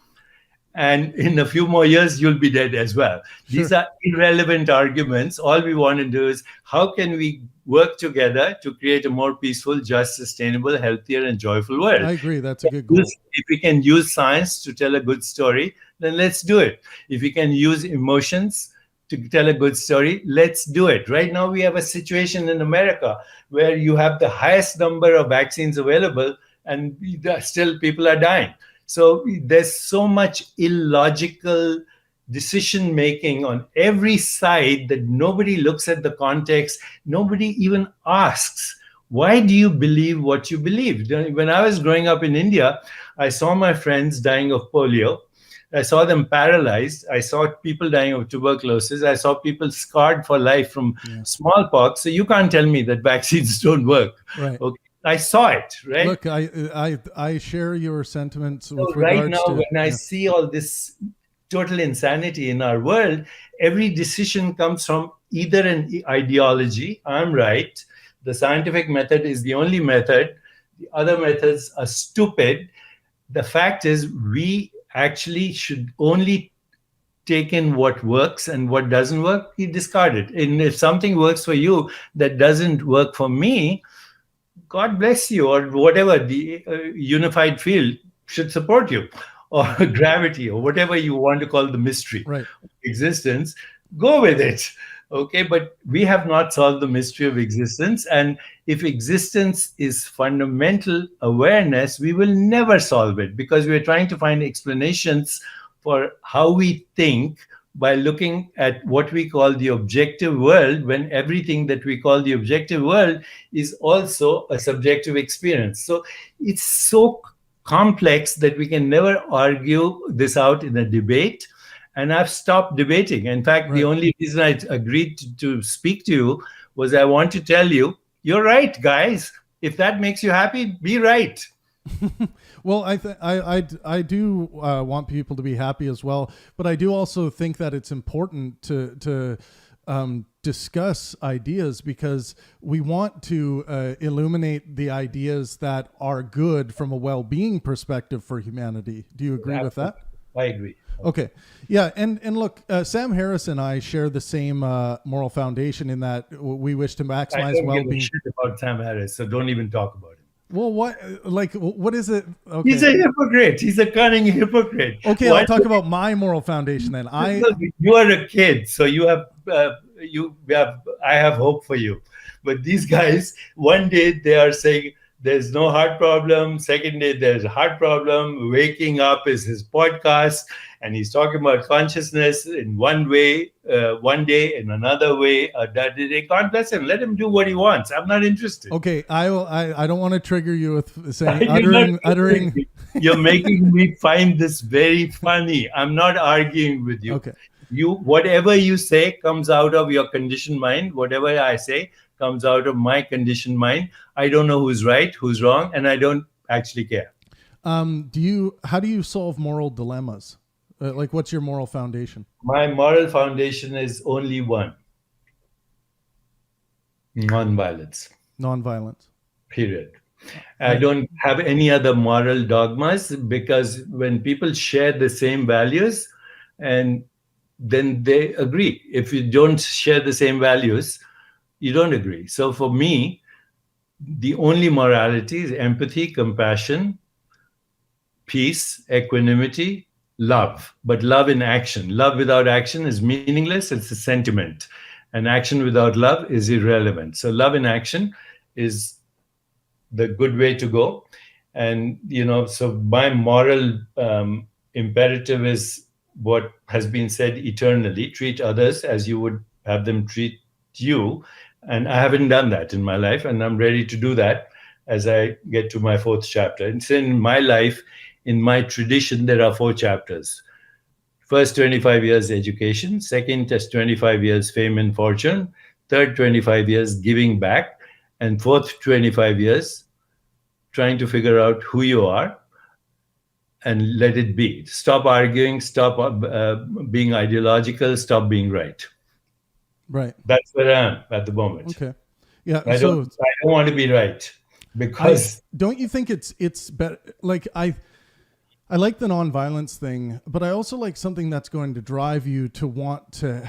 And in a few more years, you'll be dead as well. Sure. These are irrelevant arguments. All we want to do is, how can we work together to create a more peaceful, just, sustainable, healthier, and joyful world? I agree. That's a good goal. If we can use science to tell a good story, then let's do it. If we can use emotions to tell a good story, let's do it. Right now, we have a situation in America where you have the highest number of vaccines available, and still people are dying. So there's so much illogical decision making on every side that nobody looks at the context. Nobody even asks, why do you believe what you believe? When I was growing up in India, I saw my friends dying of polio. I saw them paralyzed. I saw people dying of tuberculosis. I saw people scarred for life from smallpox. So you can't tell me that vaccines don't work. Right. Okay. I saw it, right? Look, I share your sentiments with right regards now, to, when I see all this total insanity in our world, every decision comes from either an ideology, I'm right, the scientific method is the only method, the other methods are stupid. The fact is, we actually should only take in what works, and what doesn't work, we discard it. And if something works for you that doesn't work for me, God bless you, or whatever, the unified field should support you, or gravity, or whatever you want to call the mystery of existence, go with it. Okay, but we have not solved the mystery of existence. And if existence is fundamental awareness, we will never solve it, because we're trying to find explanations for how we think by looking at what we call the objective world, when everything that we call the objective world is also a subjective experience. So it's so complex that we can never argue this out in a debate. And I've stopped debating. In fact, the only reason I agreed to speak to you was I want to tell you, you're right, guys. If that makes you happy, be right. Well, I do want people to be happy as well, but I do also think that it's important to discuss ideas, because we want to illuminate the ideas that are good from a well-being perspective for humanity. Do you agree with that? I agree. Okay. Yeah. And look, Sam Harris and I share the same moral foundation in that we wish to maximize well-being. I don't give a shit about Sam Harris, so don't even talk about it. Well, what is it? Okay. He's a hypocrite. He's a cunning hypocrite. Okay, I'll talk about my moral foundation then. You are a kid, so I have hope for you. But these guys, one day they are saying there's no heart problem. Second day there's a heart problem. Waking up is his podcast. and he's talking about consciousness in one way, one day, in another way. They can't bless him. Let him do what he wants. I'm not interested. Okay, I don't want to trigger you with saying uttering. You're making me find this very funny. I'm not arguing with you. Okay. Whatever you say comes out of your conditioned mind. Whatever I say comes out of my conditioned mind. I don't know who's right, who's wrong, and I don't actually care. How do you solve moral dilemmas? Like, what's your moral foundation? My moral foundation is only one: non-violence. Non-violence. Period. I don't have any other moral dogmas, because when people share the same values, and then they agree. If you don't share the same values, you don't agree. So for me, the only morality is empathy, compassion, peace, equanimity, love. But love in action. Love without action is meaningless. It's a sentiment. And action without love is irrelevant. So love in action is the good way to go. And, so my moral imperative is what has been said eternally: treat others as you would have them treat you. And I haven't done that in my life, and I'm ready to do that as I get to my 4th chapter. And so in my life, in my tradition, there are 4 chapters. First 25 years education, second is 25 years fame and fortune, third 25 years giving back, and fourth 25 years trying to figure out who you are and let it be. Stop arguing, stop being ideological, stop being right. Right. That's where I am at the moment. Okay. Yeah. I don't want to be right, because don't you think it's better? Like, I like the nonviolence thing, but I also like something that's going to drive you to want to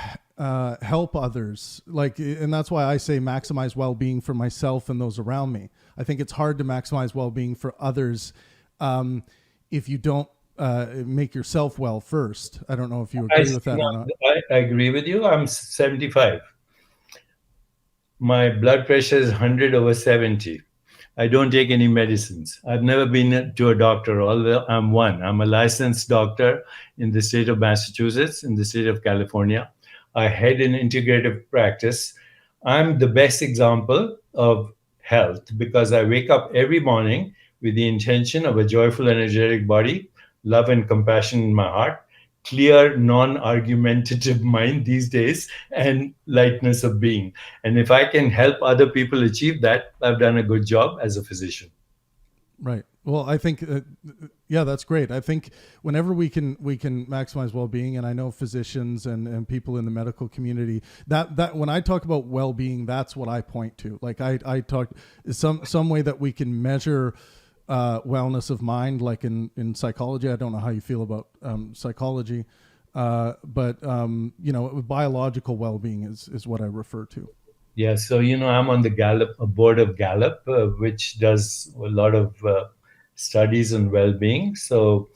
help others. Like, and that's why I say maximize well-being for myself and those around me. I think it's hard to maximize well-being for others if you don't make yourself well first. I don't know if you agree with that or not. I agree with you. I'm 75. My blood pressure is 100/70. I don't take any medicines. I've never been to a doctor, although I'm one. I'm a licensed doctor in the state of Massachusetts, in the state of California. I head an integrative practice. I'm the best example of health, because I wake up every morning with the intention of a joyful, energetic body, love and compassion in my heart, clear, non-argumentative mind these days, and lightness of being. And if I can help other people achieve that, I've done a good job as a physician. Right. Well, I think, that's great. I think whenever we can maximize well-being, and I know physicians and people in the medical community, that when I talk about well-being, that's what I point to. Like I talk some way that we can measure wellness of mind, like in psychology. I don't know how you feel about psychology, but biological well-being is what I refer to. Yeah, so I'm on the board of Gallup, which does a lot of studies on well-being. So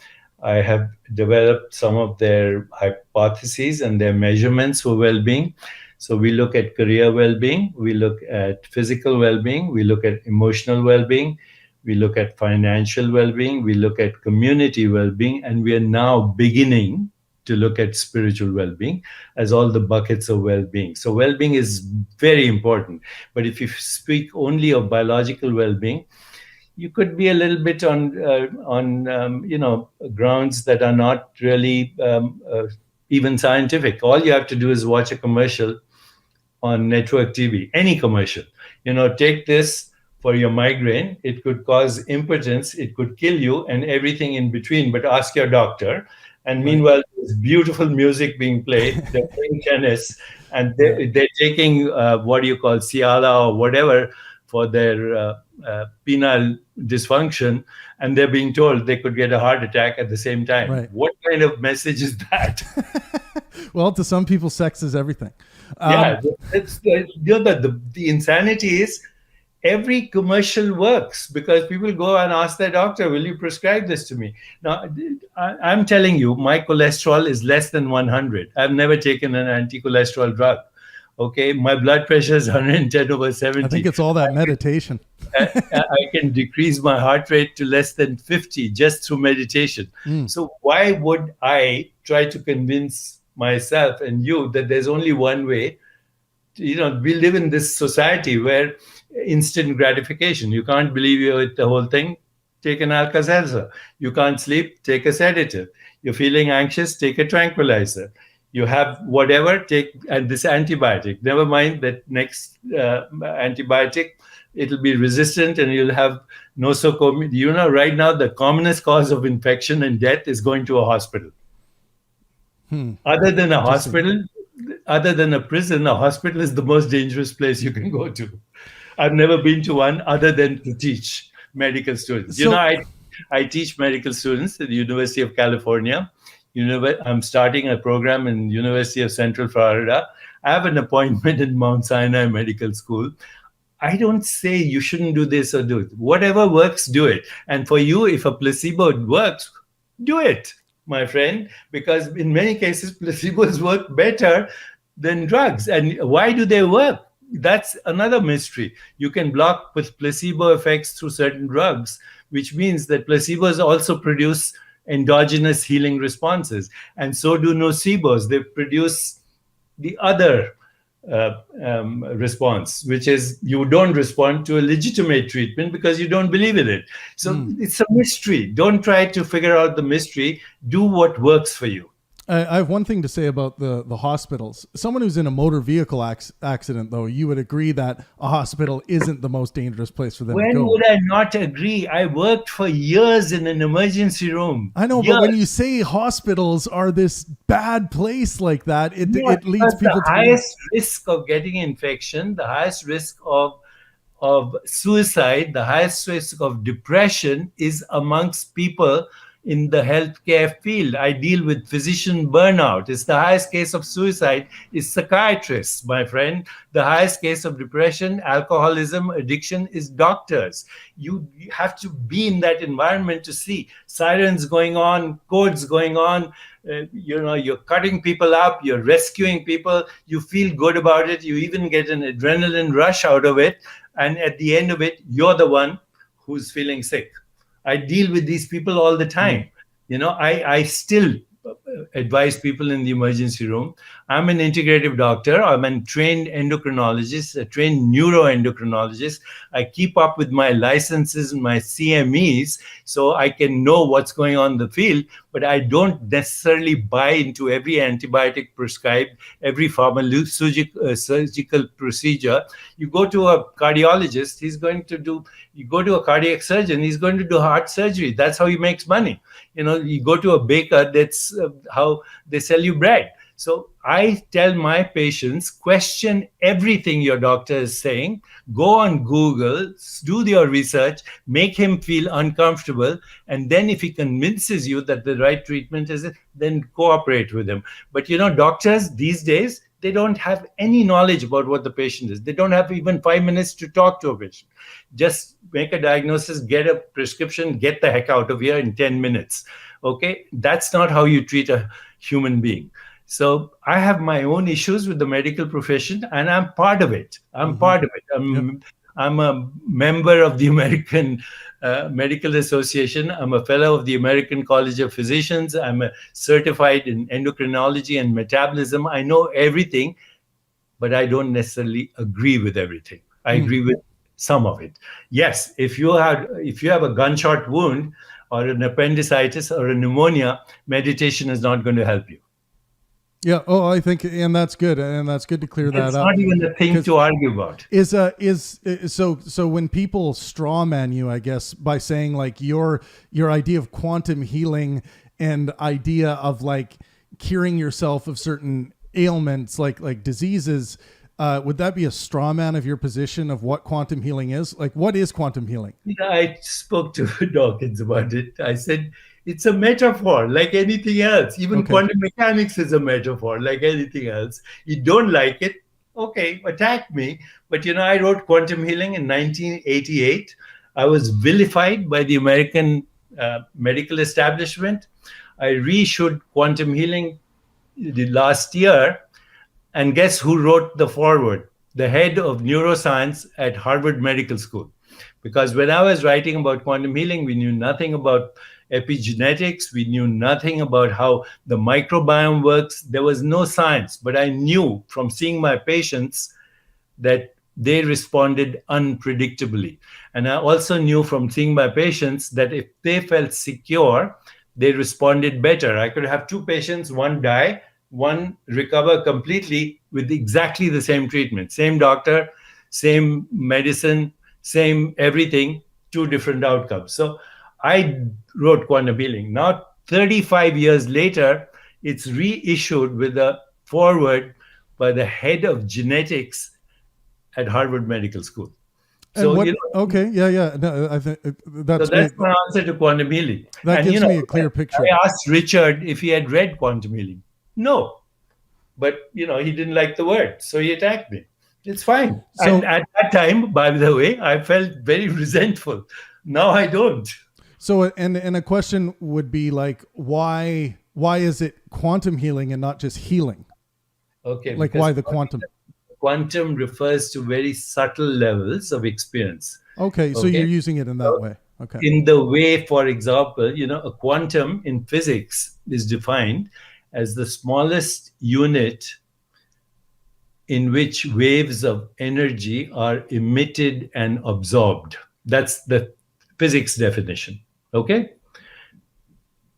I have developed some of their hypotheses and their measurements for well-being. So we look at career well-being, we look at physical well-being, we look at emotional well-being, we look at financial well-being, we look at community well-being, and we are now beginning to look at spiritual well-being as all the buckets of well-being. So well-being is very important. But if you speak only of biological well-being, you could be a little bit on grounds that are not really even scientific. All you have to do is watch a commercial on network TV, any commercial. Take this for your migraine. It could cause impotence. It could kill you, and everything in between. But ask your doctor. And meanwhile, there's beautiful music being played. They're playing tennis, and they're taking Ciala or whatever for their penile dysfunction, and they're being told they could get a heart attack at the same time. Right. What kind of message is that? Well, to some people, sex is everything. The insanity is every commercial works because people go and ask their doctor, will you prescribe this to me? Now, I'm telling you, my cholesterol is less than 100. I've never taken an anti-cholesterol drug. Okay, my blood pressure is 110/70. I think it's all that meditation. I can decrease my heart rate to less than 50 just through meditation. So why would I try to convince myself and you that there's only one way. We live in this society where instant gratification. You can't believe you with the whole thing, take an Alka-Seltzer. You can't sleep, take a sedative. You're feeling anxious, take a tranquilizer. You have whatever, take this antibiotic. Never mind that next antibiotic, it'll be resistant and you'll have nosocomial. Right now, the commonest cause of infection and death is going to a hospital. Other than a hospital, other than a prison, a hospital is the most dangerous place you can go to. I've never been to one other than to teach medical students. I teach medical students at the University of California. I'm starting a program in University of Central Florida. I have an appointment in Mount Sinai Medical School. I don't say you shouldn't do this or do it. Whatever works, do it. And for you, if a placebo works, do it, my friend, because in many cases, placebos work better than drugs. And why do they work? That's another mystery. You can block with placebo effects through certain drugs, which means that placebos also produce endogenous healing responses. And so do nocebos. They produce the other response, which is you don't respond to a legitimate treatment because you don't believe in it. So it's a mystery. Don't try to figure out the mystery. Do what works for you. I have one thing to say about the hospitals. Someone who's in a motor vehicle accident, though, you would agree that a hospital isn't the most dangerous place for them to go. When would I not agree? I worked for years in an emergency room. I know, but when you say hospitals are this bad place like that, it leads people to... The highest risk of getting infection, the highest risk of suicide, the highest risk of depression is amongst people in the healthcare field. I deal with physician burnout. It's the highest case of suicide is psychiatrists, my friend. The highest case of depression, alcoholism, addiction is doctors. You have to be in that environment to see sirens going on, codes going on. You're cutting people up, you're rescuing people. You feel good about it. You even get an adrenaline rush out of it. And at the end of it, you're the one who's feeling sick. I deal with these people all the time. I still advise people in the emergency room. I'm an integrative doctor. I'm a trained endocrinologist, a trained neuroendocrinologist. I keep up with my licenses and my CMEs so I can know what's going on in the field, but I don't necessarily buy into every antibiotic prescribed, every surgical procedure. You go to a cardiologist, you go to a cardiac surgeon, he's going to do heart surgery. That's how he makes money. You go to a baker, that's how they sell you bread. So I tell my patients, question everything your doctor is saying, go on Google, do your research, make him feel uncomfortable, and then if he convinces you that the right treatment is it, then cooperate with him. But doctors these days, they don't have any knowledge about what the patient is. They don't have even 5 minutes to talk to a patient. Just make a diagnosis, get a prescription, get the heck out of here in 10 minutes. Okay? That's not how you treat a human being. So I have my own issues with the medical profession, and I'm part of it. I'm a member of the American Medical Association. I'm a fellow of the American College of Physicians. I'm certified in endocrinology and metabolism. I know everything, but I don't necessarily agree with everything. I agree with some of it. Yes, if you have a gunshot wound or an appendicitis or a pneumonia, meditation is not going to help you. Yeah. Oh, I think, and that's good. And that's good to clear that up. It's not even a thing to argue about. So when people straw man you, I guess, by saying like your idea of quantum healing and idea of like curing yourself of certain ailments, like diseases, would that be a straw man of your position of what quantum healing is? Like, what is quantum healing? I spoke to Dawkins about it. I said, it's a metaphor like anything else. Even quantum mechanics is a metaphor like anything else. You don't like it, okay, attack me. But I wrote Quantum Healing in 1988. I was vilified by the American medical establishment. I reissued Quantum Healing the last year. And guess who wrote the foreword? The head of neuroscience at Harvard Medical School. Because when I was writing about quantum healing, we knew nothing about epigenetics. We knew nothing about how the microbiome works. There was no science, but I knew from seeing my patients that they responded unpredictably. And I also knew from seeing my patients that if they felt secure, they responded better. I could have two patients, one die, one recover completely with exactly the same treatment, same doctor, same medicine, same everything, two different outcomes. So I wrote Quantum Healing. Now, 35 years later, it's reissued with a foreword by the head of genetics at Harvard Medical School. And So, what, okay, yeah. No, I think that's my answer to quantum healing. That gives me a clear picture. I asked Richard if he had read Quantum Healing. No, but he didn't like the word, so he attacked me. It's fine. So, and at that time, by the way, I felt very resentful. Now I don't. So, and a question would be like, why is it quantum healing and not just healing? Okay. Like, why the quantum? Quantum refers to very subtle levels of experience. Okay, so you're using it in that way. Okay. In the way, for example, a quantum in physics is defined as the smallest unit in which waves of energy are emitted and absorbed. That's the physics definition. Okay?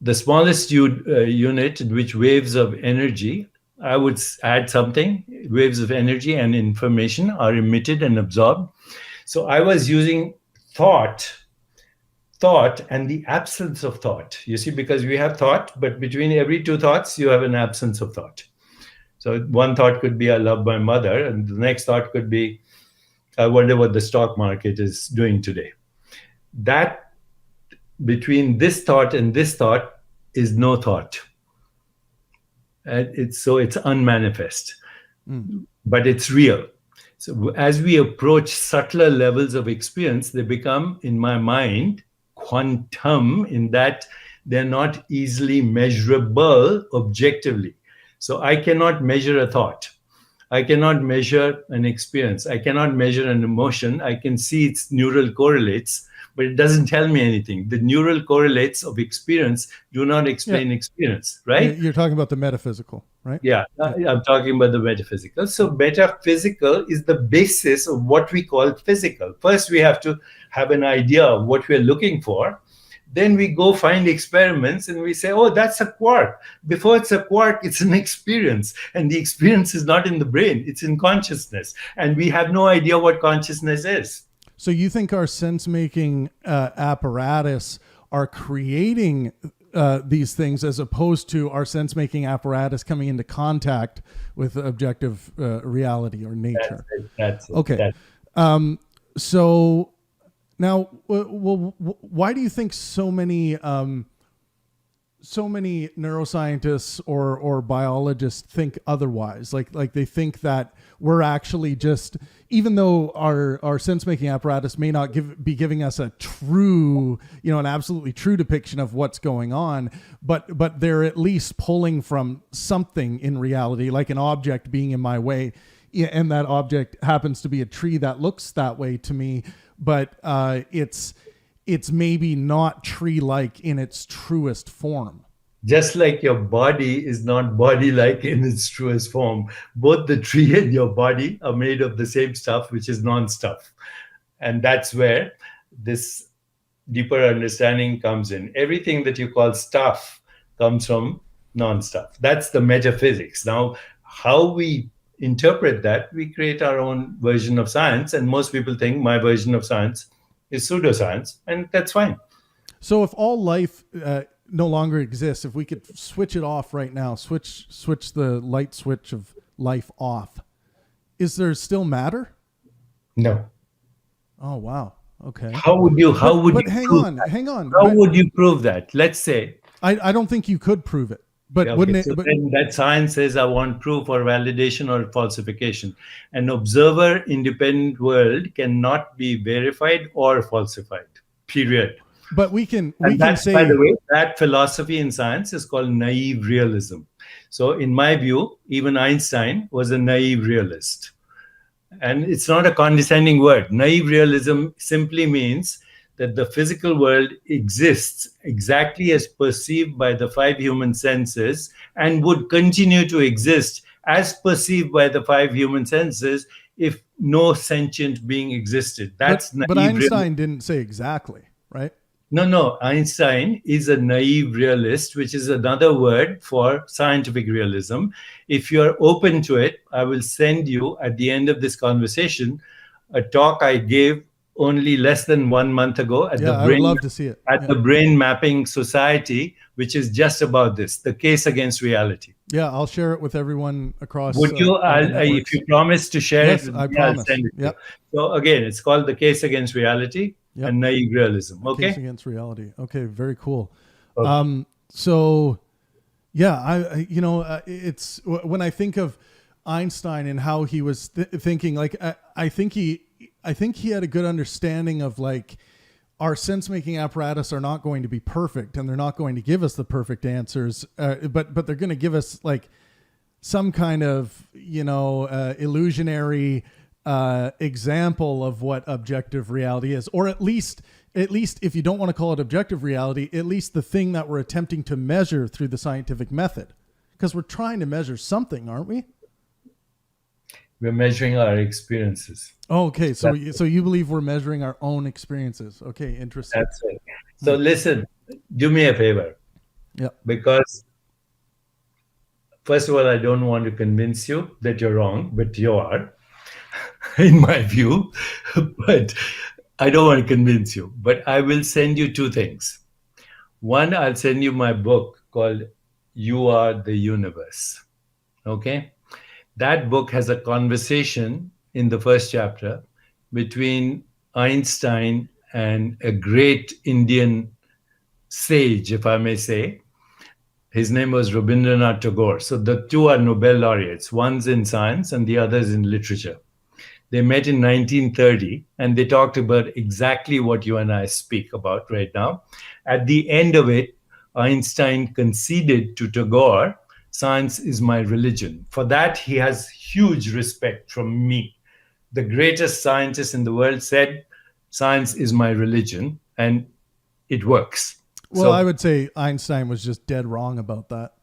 The smallest unit in which waves of energy, I would add something, waves of energy and information are emitted and absorbed. So I was using thought and the absence of thought. You see, because we have thought, but between every two thoughts, you have an absence of thought. So one thought could be, I love my mother. And the next thought could be, I wonder what the stock market is doing today. That between this thought and this thought is no thought. It's unmanifest, but it's real. So as we approach subtler levels of experience, they become, in my mind, quantum in that they're not easily measurable objectively. So I cannot measure a thought. I cannot measure an experience. I cannot measure an emotion. I can see its neural correlates, but it doesn't tell me anything. The neural correlates of experience do not explain experience, right? You're talking about the metaphysical, right? Yeah, I'm talking about the metaphysical. So metaphysical is the basis of what we call physical. First, we have to have an idea of what we're looking for. Then we go find experiments and we say, oh, that's a quark. Before it's a quark, it's an experience. And the experience is not in the brain, it's in consciousness. And we have no idea what consciousness is. So you think our sense-making apparatus are creating these things as opposed to our sense-making apparatus coming into contact with objective reality or nature? That's it. Okay. So now, why do you think so many neuroscientists or biologists think otherwise? Like they think that we're actually just, even though our sense-making apparatus may not be giving us a true, an absolutely true depiction of what's going on, but they're at least pulling from something in reality, like an object being in my way, and that object happens to be a tree that looks that way to me, but it's maybe not tree-like in its truest form. Just like your body is not body-like in its truest form, both the tree and your body are made of the same stuff, which is non-stuff. And that's where this deeper understanding comes in. Everything that you call stuff comes from non-stuff. That's the metaphysics. Now, how we interpret that, we create our own version of science. And most people think my version of science is pseudoscience, and that's fine. So if all life no longer exists, if we could switch it off right now, switch the light switch of life off, is there still matter? No. Oh, wow. Okay. How would you hang on. How would you prove that? Let's say. I don't think you could prove it. But okay, wouldn't it? So but, then that science says I want proof or validation or falsification. An observer-independent world cannot be verified or falsified. Period. But we can say, by the way, that philosophy in science is called naive realism. So in my view, even Einstein was a naive realist. And it's not a condescending word. Naive realism simply means that the physical world exists exactly as perceived by the five human senses and would continue to exist as perceived by the five human senses if no sentient being existed. That's naive but Einstein realism. didn't say exactly, right? No. Einstein is a naive realist, which is another word for scientific realism. If you're open to it, I will send you at the end of this conversation a talk I gave only less than 1 month ago at I would love to see it. The Brain Mapping Society, which is just about this, the case against reality. Yeah, I'll share it with everyone across. Would you, if you promise to share yes, it, I promise. I'll send it to you. So again, it's called The Case Against Reality and Naive Realism. Okay. Case Against Reality. Okay, very cool. Okay. So, yeah, it's when I think of Einstein and how he was thinking, like I think he had a good understanding of like our sense-making apparatus are not going to be perfect, and they're not going to give us the perfect answers, but they're going to give us like some kind of illusionary example of what objective reality is, or at least if you don't want to call it objective reality, at least the thing that we're attempting to measure through the scientific method, because we're trying to measure something, aren't we? We're measuring our experiences. Oh, okay, so you believe we're measuring our own experiences? Okay, interesting. That's it. So listen, do me a favor. Yeah. Because first of all, I don't want to convince you that you're wrong, but you are, in my view. But I don't want to convince you. But I will send you two things. One, I'll send you my book called You Are the Universe. Okay? That book has a conversation in the first chapter between Einstein and a great Indian sage, if I may say. His name was Rabindranath Tagore. So the two are Nobel laureates. One's in science and the other's in literature. They met in 1930 and they talked about exactly what you and I speak about right now. At the end of it, Einstein conceded to Tagore, "Science is my religion." For that, he has huge respect from me. The greatest scientist in the world said, "Science is my religion," and it works. Well, I would say Einstein was just dead wrong about that.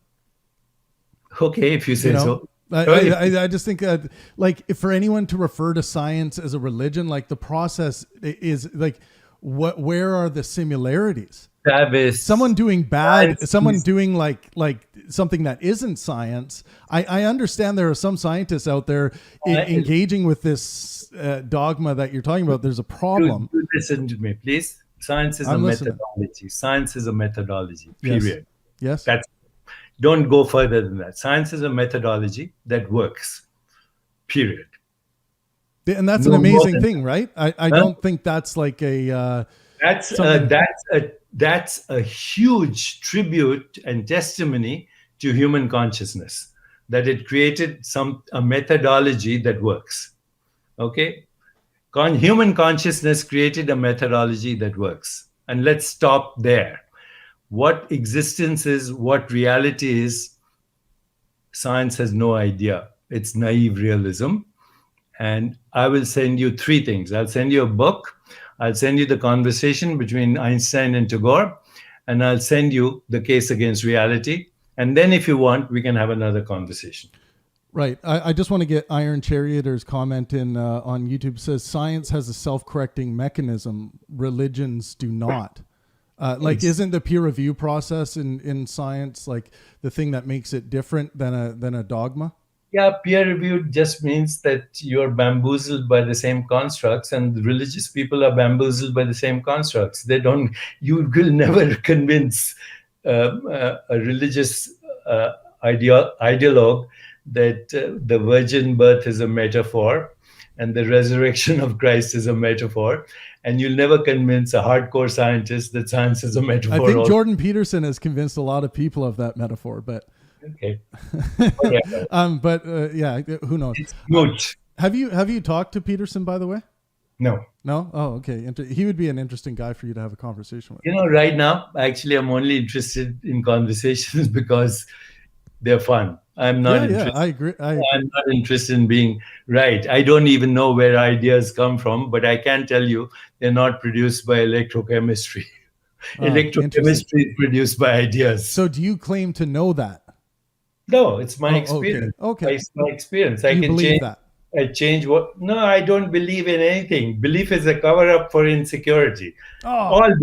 Okay, if you say so. I just think that, like, for anyone to refer to science as a religion, like the process is like, where are the similarities? Someone doing bad, someone doing like something that isn't science. I understand there are some scientists out there engaging with this dogma that you're talking about. There's a problem. Listen to me, please. Science is a methodology. Science is a methodology, period. Yes. Don't go further than that. Science is a methodology that works, period. And that's an amazing thing, right? I don't think that's like a... That's a huge tribute and testimony to human consciousness, that it created a methodology that works. Okay? Human consciousness created a methodology that works. And let's stop there. What existence is, what reality is, science has no idea. It's naive realism. And I will send you three things. I'll send you a book. I'll send you the conversation between Einstein and Tagore. And I'll send you the case against reality. And then if you want, we can have another conversation. Right. I just want to get Iron Charioteur's comment in on YouTube. It says science has a self-correcting mechanism. Religions do not. Isn't the peer review process in science like the thing that makes it different than a dogma? Yeah, peer review just means that you're bamboozled by the same constructs, and the religious people are bamboozled by the same constructs. You will never convince a religious ideologue that the virgin birth is a metaphor and the resurrection of Christ is a metaphor. And you'll never convince a hardcore scientist that science is a metaphor. I think Jordan Peterson has convinced a lot of people of that metaphor, but okay. Who knows? It's moot. Have you talked to Peterson, by the way? No. No? Oh, okay. He would be an interesting guy for you to have a conversation with. Right now, actually, I'm only interested in conversations because they're fun. I'm not Yeah, interested. I agree. I'm not interested in being right. I don't even know where ideas come from, but I can tell you they're not produced by electrochemistry. Electrochemistry is produced by ideas. So do you claim to know that? No, it's my experience. Okay. It's my experience. You believe that? I change what? No, I don't believe in anything. Belief is a cover-up for insecurity. Oh. All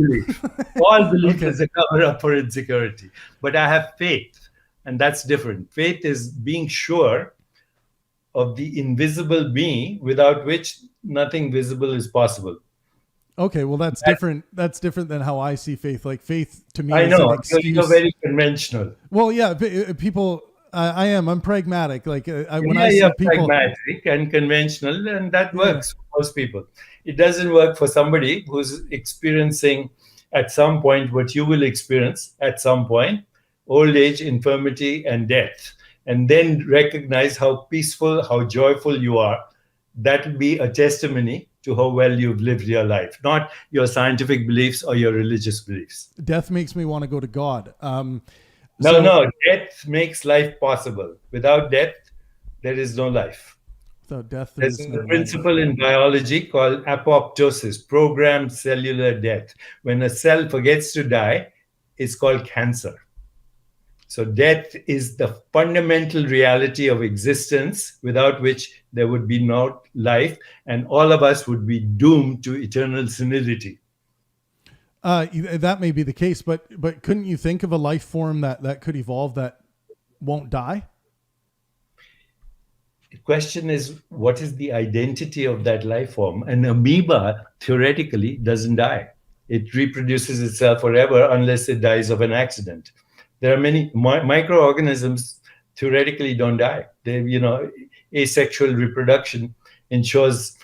belief is a cover-up for insecurity. But I have faith, and that's different. Faith is being sure of the invisible me, without which nothing visible is possible. Okay, well that's different. That's different than how I see faith. Like faith to me, I is know an excuse. you're very conventional. Well, yeah, people. I'm pragmatic. Like when I you're see people pragmatic and conventional, and that works for most people. It doesn't work for somebody who's experiencing at some point what you will experience at some point: old age, infirmity, and death. And then recognize how peaceful, how joyful you are. That will be a testimony to how well you've lived your life, not your scientific beliefs or your religious beliefs. Death makes me want to go to God. No, death makes life possible. Without death, there is no life. So death There's a principle in biology called apoptosis, programmed cellular death. When a cell forgets to die, it's called cancer. So death is the fundamental reality of existence, without which there would be no life, and all of us would be doomed to eternal senility. That may be the case, but couldn't you think of a life form that could evolve that won't die? The question is, what is the identity of that life form? An amoeba theoretically doesn't die. It reproduces itself forever unless it dies of an accident. There are many microorganisms theoretically don't die. They, asexual reproduction ensures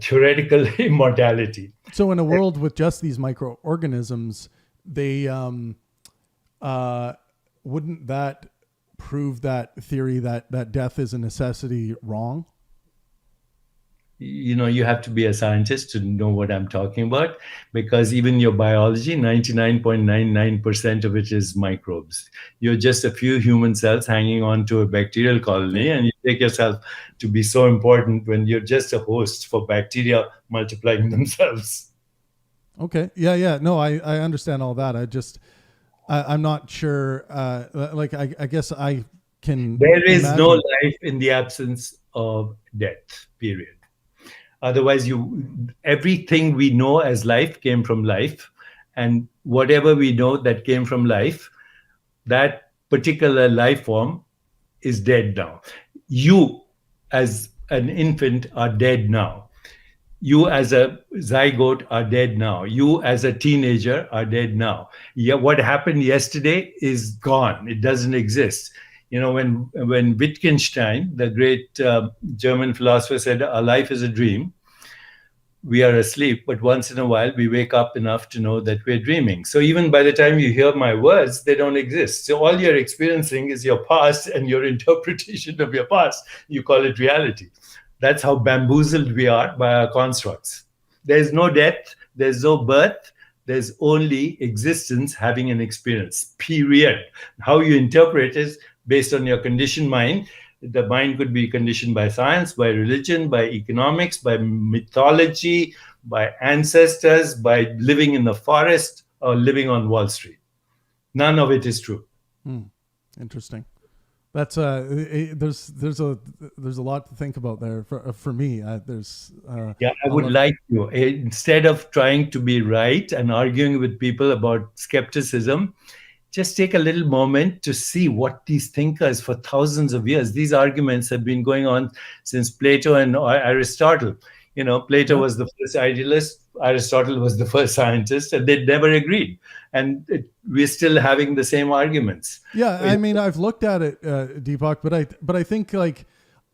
theoretical immortality. So in a world with just these microorganisms, they wouldn't that prove that theory that death is a necessity wrong? You have to be a scientist to know what I'm talking about, because even your biology, 99.99% of it is microbes. You're just a few human cells hanging on to a bacterial colony, and you take yourself to be so important when you're just a host for bacteria multiplying themselves. Okay. Yeah. No, I understand all that. I'm not sure. I guess I can. There is no life in the absence of death, period. Otherwise, everything we know as life came from life, and whatever we know that came from life, that particular life form is dead now. You, as an infant, are dead now. You, as a zygote, are dead now. You, as a teenager, are dead now. Yeah, what happened yesterday is gone. It doesn't exist. When Wittgenstein, the great German philosopher, said, "Our life is a dream," we are asleep, but once in a while we wake up enough to know that we're dreaming. So even by the time you hear my words, they don't exist. So all you're experiencing is your past and your interpretation of your past. You call it reality. That's how bamboozled we are by our constructs. There's no death, there's no birth, there's only existence having an experience, period. How you interpret is based on your conditioned mind. The mind could be conditioned by science, by religion, by economics, by mythology, by ancestors, by living in the forest or living on Wall Street. None of it is true. Interesting. That's there's a lot to think about there for me. I would like to, instead of trying to be right and arguing with people about skepticism, just take a little moment to see what these thinkers for thousands of years, these arguments have been going on since Plato and Aristotle. Plato was the first idealist, Aristotle was the first scientist, and they never agreed. And we're still having the same arguments. Yeah, I mean, I've looked at it, Deepak, but I think like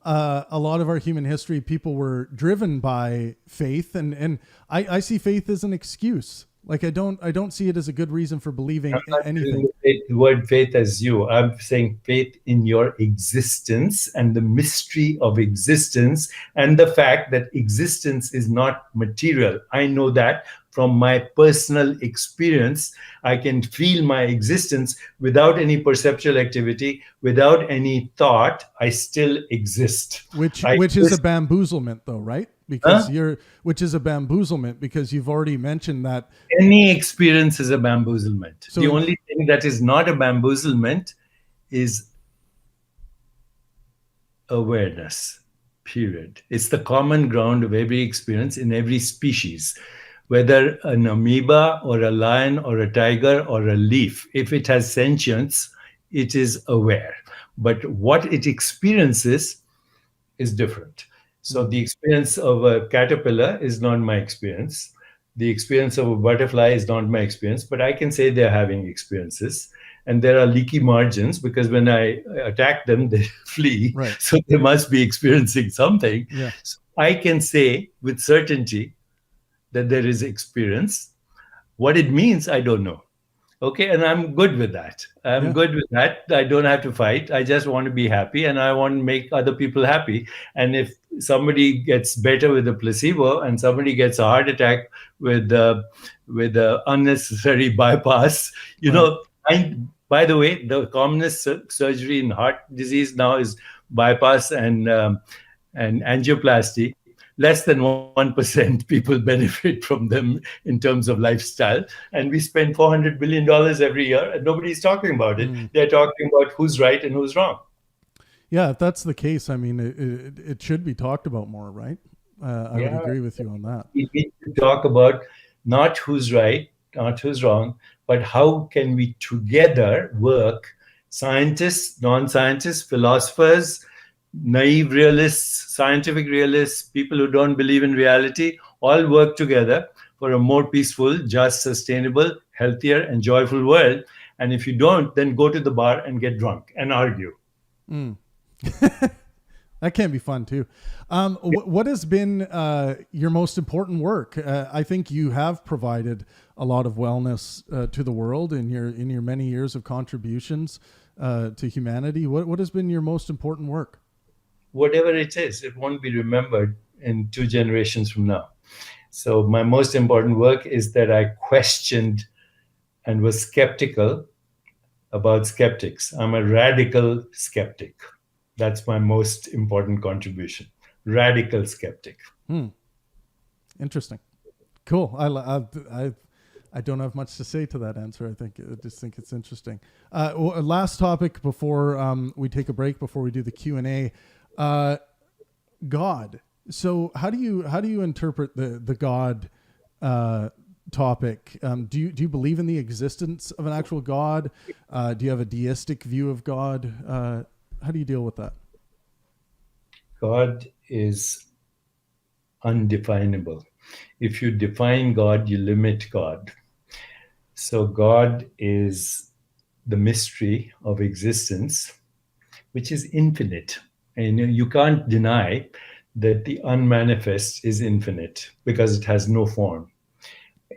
a lot of our human history, people were driven by faith, and I see faith as an excuse. Like I don't see it as a good reason for believing anything. the word faith as you. I'm saying faith in your existence and the mystery of existence and the fact that existence is not material. I know that from my personal experience. I can feel my existence without any perceptual activity, without any thought. I still exist. Which is a bamboozlement, though, right? Because which is a bamboozlement because you've already mentioned that any experience is a bamboozlement. So the only thing that is not a bamboozlement is awareness, period. It's the common ground of every experience in every species, whether an amoeba or a lion or a tiger or a leaf. If it has sentience, it is aware. But what it experiences is different. So the experience of a caterpillar is not my experience. The experience of a butterfly is not my experience, but I can say they're having experiences. And there are leaky margins because when I attack them, they flee. Right. So they must be experiencing something. Yeah. So I can say with certainty that there is experience. What it means, I don't know. Okay, and I'm good with that. I'm good with that. I don't have to fight. I just want to be happy and I want to make other people happy. And if somebody gets better with a placebo and somebody gets a heart attack with a unnecessary bypass, you know, by the way, the commonest surgery in heart disease now is bypass and angioplasty. Less than 1% people benefit from them in terms of lifestyle. And we spend $400 billion every year and nobody's talking about it. They're talking about who's right and who's wrong. Yeah, if that's the case, I mean, it should be talked about more, right? I would agree with you on that. We need to talk about not who's right, not who's wrong, but how can we together work, scientists, non-scientists, philosophers, naive realists, scientific realists, people who don't believe in reality, all work together for a more peaceful, just, sustainable, healthier, and joyful world. And if you don't, then go to the bar and get drunk and argue. That can be fun too. What has been your most important work? I think you have provided a lot of wellness to the world in your many years of contributions to humanity. What has been your most important work? Whatever it is, it won't be remembered in 2 generations from now. So my most important work is that I questioned and was skeptical about skeptics. I'm a radical skeptic. That's my most important contribution. Radical skeptic. Interesting. Cool. I don't have much to say to that answer. I just think it's interesting. Last topic before we take a break, before we do the Q&A. God. So how do you interpret the God topic? Do you believe in the existence of an actual God? Do you have a deistic view of God? How do you deal with that? God is undefinable. If you define God, you limit God. So God is the mystery of existence, which is infinite. And you can't deny that the unmanifest is infinite because it has no form.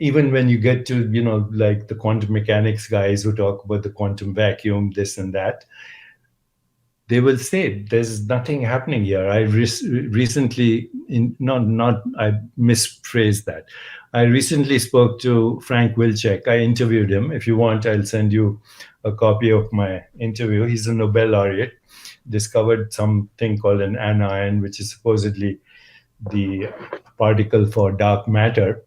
Even when you get to, like the quantum mechanics guys who talk about the quantum vacuum, this and that, they will say there's nothing happening here. I recently, I misphrased that. I recently spoke to Frank Wilczek. I interviewed him. If you want, I'll send you a copy of my interview. He's a Nobel laureate, discovered something called an anion, which is supposedly the particle for dark matter.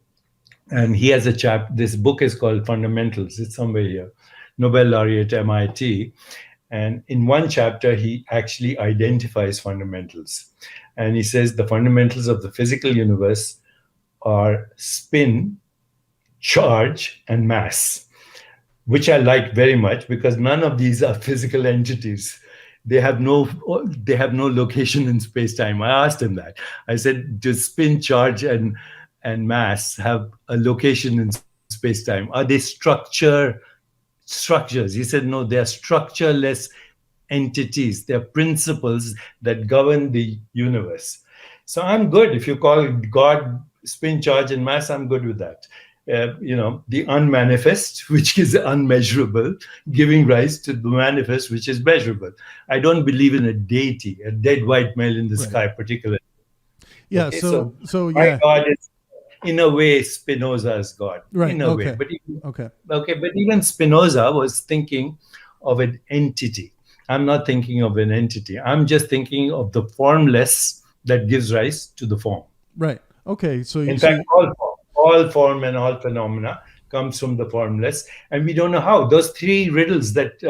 And he has this book is called Fundamentals. It's somewhere here. Nobel laureate, MIT. And in one chapter, he actually identifies fundamentals. And he says the fundamentals of the physical universe are spin, charge, and mass, which I like very much because none of these are physical entities. They have no location in space-time. I asked him that. I said, does spin, charge, and mass have a location in space-time? Are they structures? He said, no, they are structureless entities. They're principles that govern the universe. So I'm good. If you call God spin, charge, and mass, I'm good with that. the unmanifest, which is unmeasurable, giving rise to the manifest, which is measurable. I don't believe in a deity, a dead white male in the sky, particularly. Yeah. Okay, so my God is, in a way, Spinoza's God. Right. In a way, but even Spinoza was thinking of an entity. I'm not thinking of an entity. I'm just thinking of the formless that gives rise to the form. Right. Okay. So in fact, all form and all phenomena comes from the formless, and we don't know how. Those three riddles that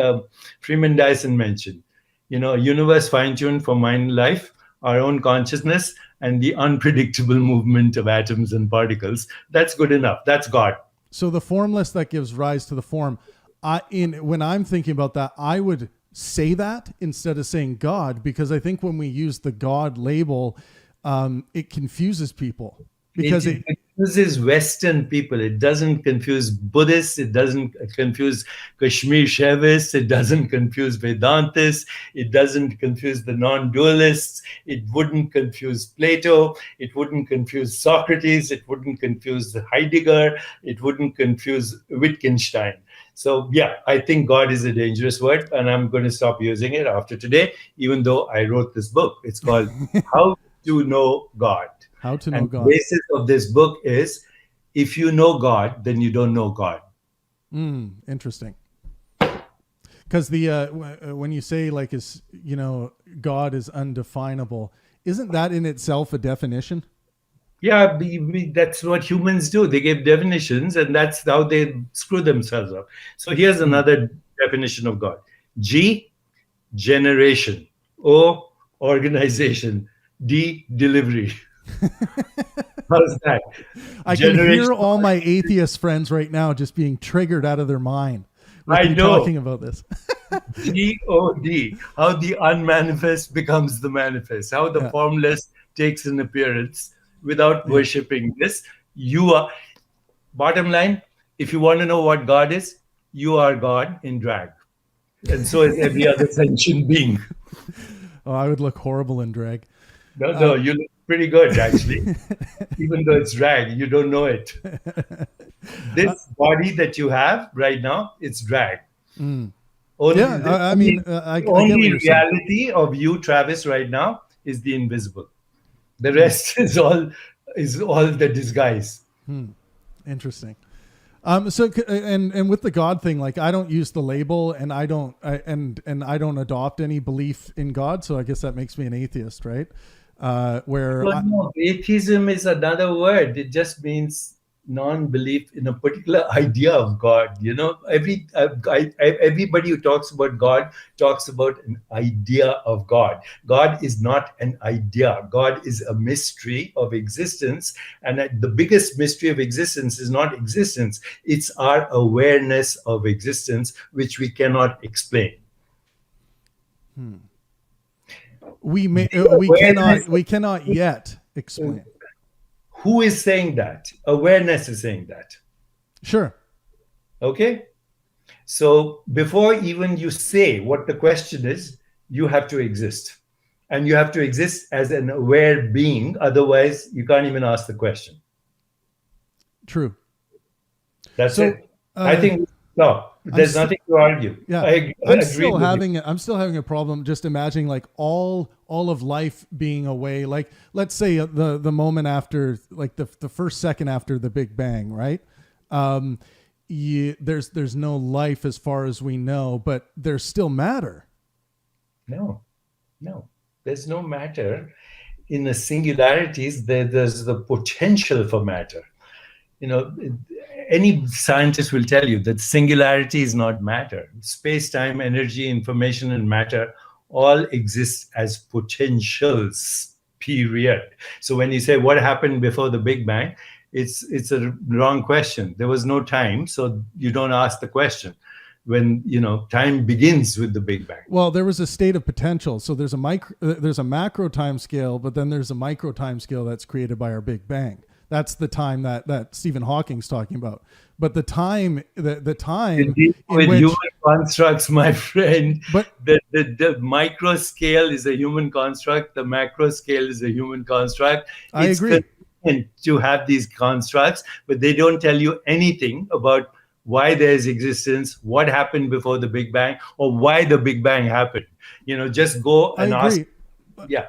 Freeman Dyson mentioned, universe fine-tuned for mind life, our own consciousness, and the unpredictable movement of atoms and particles. That's good enough. That's God. So the formless that gives rise to the form. When I'm thinking about that, I would say that instead of saying God, because I think when we use the God label, it confuses people. Because it confuses Western people. It doesn't confuse Buddhists. It doesn't confuse Kashmir Shaivists. It doesn't confuse Vedantists. It doesn't confuse the non-dualists. It wouldn't confuse Plato. It wouldn't confuse Socrates. It wouldn't confuse Heidegger. It wouldn't confuse Wittgenstein. So yeah, I think God is a dangerous word, and I'm going to stop using it after today, even though I wrote this book. It's called How to Know God. How to Know and God. The basis of this book is, if you know God, then you don't know God. Interesting. Because when you say God is undefinable, isn't that in itself a definition? Yeah, that's what humans do. They give definitions, and that's how they screw themselves up. So here's another definition of God. G, generation. O, organization. D, delivery. How's that? I can hear all my atheist friends right now just being triggered out of their mind. I know. Talking about this. G-O-D, how the unmanifest becomes the manifest, how the formless takes an appearance without worshipping this. You are, bottom line, if you want to know what God is, you are God in drag. And so is every other sentient being. Oh, I would look horrible in drag. No, you look pretty good, actually. Even though it's drag, you don't know it. This body that you have right now, it's drag. Only reality of you, Travis, right now is the invisible. The rest is all the disguise. Interesting. So with the God thing, like I don't use the label, and I don't adopt any belief in God. So I guess that makes me an atheist, right? Atheism is another word. It just means non-belief in a particular idea of God. Everybody who talks about God talks about an idea of God. God is not an idea. God is a mystery of existence, and the biggest mystery of existence is not existence. It's our awareness of existence, which we cannot explain. We cannot yet explain. Who is saying that? Awareness is saying that. Sure. Okay. So before even you say what the question is, you have to exist. And you have to exist as an aware being. Otherwise, you can't even ask the question. True. That's it. I think there's nothing to argue. Yeah, I'm still having a problem just imagining like all of life being away. Like let's say the moment after, like the first second after the Big Bang, right? There's no life as far as we know, but there's still matter. No, there's no matter. In the singularities, there's the potential for matter. Any scientist will tell you that singularity is not matter. Space-time, energy, information, and matter all exist as potentials, period. So when you say what happened before the Big Bang, it's a wrong question. There was no time, so you don't ask the question. When time begins with the Big Bang. Well, there was a state of potential. So there's a macro time scale, but then there's a micro time scale that's created by our Big Bang. That's the time that Stephen Hawking's talking about. But the time with human constructs, my friend. But the micro scale is a human construct. The macro scale is a human construct. I agree. convenient to have these constructs, but they don't tell you anything about why there's existence, what happened before the Big Bang, or why the Big Bang happened. Just go and ask. Yeah.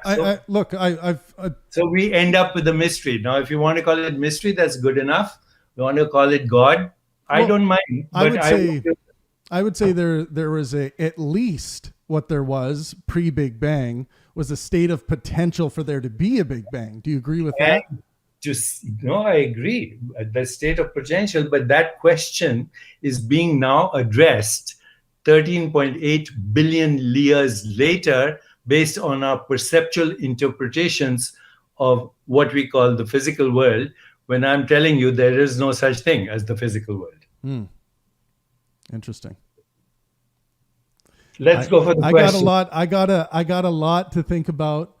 So we end up with a mystery. Now, if you want to call it mystery, that's good enough. You want to call it God? I don't mind. But I would say there was at least what there was pre-Big Bang was a state of potential for there to be a Big Bang. Do you agree with that? No, I agree. The state of potential, but that question is being now addressed 13.8 billion years later based on our perceptual interpretations of what we call the physical world, when I'm telling you there is no such thing as the physical world. Interesting. Let's go for the question. I got a lot to think about.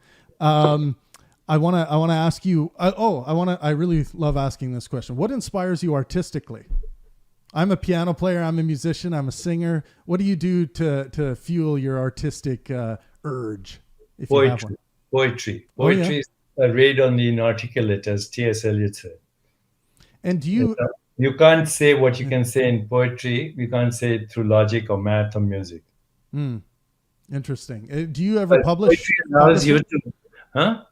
I want to ask you. I really love asking this question. What inspires you artistically? I'm a piano player. I'm a musician. I'm a singer. What do you do to fuel your artistic urge? If you have one? Poetry. Poetry is a raid on the inarticulate, as T.S. Eliot said. And do you? You can't say what you can say in poetry. You can't say it through logic or math or music. Interesting. Do you ever publish? Do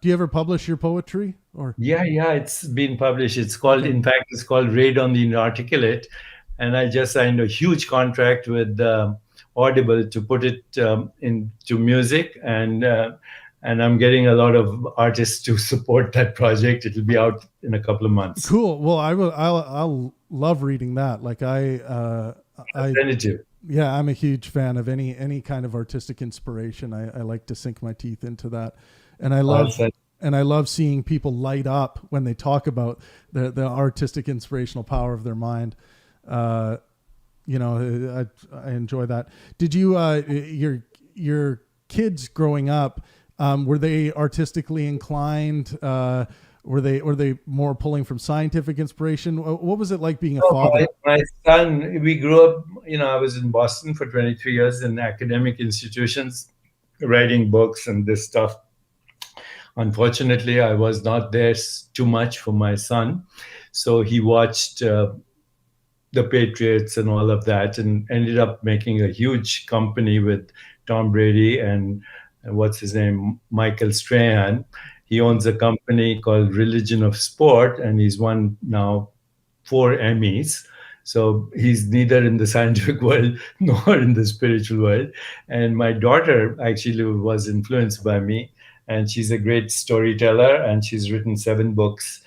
you ever publish your poetry? Or yeah, it's been published. It's called, in fact, it's called Raid on the Inarticulate, and I just signed a huge contract with Audible to put it into music, and I'm getting a lot of artists to support that project. It'll be out in a couple of months. Cool. Well, I'll love reading that. Like I'll send it to you. Yeah, I'm a huge fan of any kind of artistic inspiration. I like to sink my teeth into that, and I love seeing people light up when they talk about the artistic inspirational power of their mind. I enjoy that. Did you your kids growing up, were they artistically inclined? Were they more pulling from scientific inspiration? What was it like being a father? My son, we grew up, I was in Boston for 23 years in academic institutions, writing books and this stuff. Unfortunately, I was not there too much for my son. So he watched the Patriots and all of that and ended up making a huge company with Tom Brady and what's his name, Michael Strahan. He owns a company called Religion of Sport, and he's won now 4 Emmys. So he's neither in the scientific world nor in the spiritual world. And my daughter actually was influenced by me, and she's a great storyteller, and she's written 7 books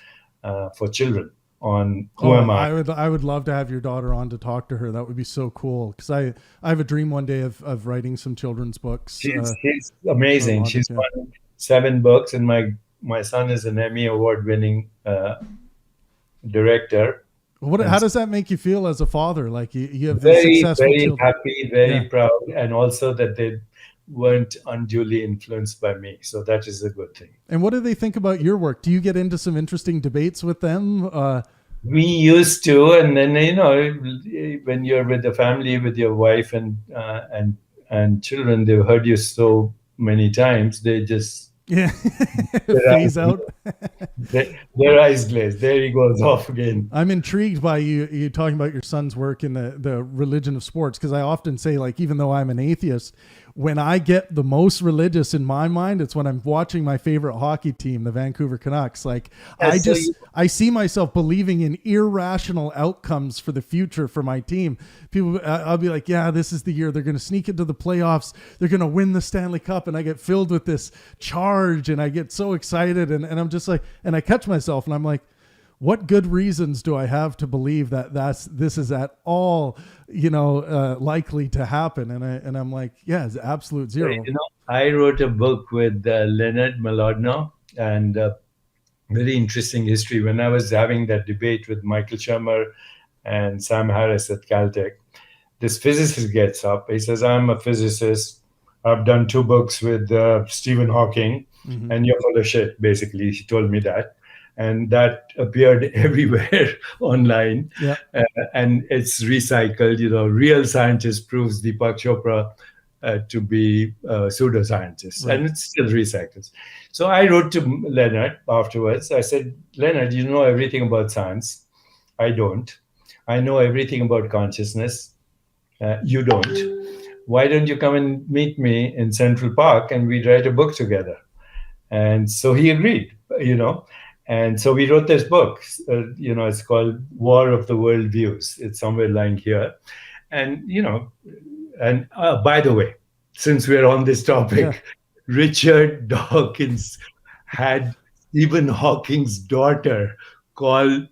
for children on who am I. I would love to have your daughter on to talk to her. That would be so cool, because I have a dream one day of writing some children's books. She's amazing. She's won 7 books, and my son is an Emmy award-winning director. How does that make you feel as a father? Like you have very, successful very children. happy, very proud, and also that they weren't unduly influenced by me. So that is a good thing. And what do they think about your work? Do you get into some interesting debates with them? We used to, and then when you're with the family, with your wife and children, they've heard you so many times, they just phase out. Their eyes glaze. There he goes off again. I'm intrigued by you talking about your son's work in the religion of sports, because I often say, like, even though I'm an atheist, when I get the most religious in my mind, it's when I'm watching my favorite hockey team, the Vancouver Canucks. Like, I see myself believing in irrational outcomes for the future for my team. I'll be like, yeah, this is the year they're going to sneak into the playoffs. They're going to win the Stanley Cup. And I get filled with this charge and I get so excited. And I'm just like, and I catch myself and I'm like, what good reasons do I have to believe that this is at all, likely to happen? And I'm like, yeah, it's absolute zero. I wrote a book with Leonard Malodno, and very interesting history. When I was having that debate with Michael Shermer and Sam Harris at Caltech, this physicist gets up. He says, I'm a physicist. I've done 2 books with Stephen Hawking, and you're full of shit, basically. He told me that. And that appeared everywhere online. Yeah. And it's recycled. Real scientist proves Deepak Chopra to be pseudoscientists, and it's still 3 seconds. So I wrote to Leonard afterwards. I said, Leonard, you know everything about science. I don't. I know everything about consciousness. You don't. Why don't you come and meet me in Central Park and we write a book together? And so he agreed, And so we wrote this book, it's called War of the Worldviews. It's somewhere lying here. And, by the way, since we're on this topic, Richard Dawkins had Stephen Hawking's daughter call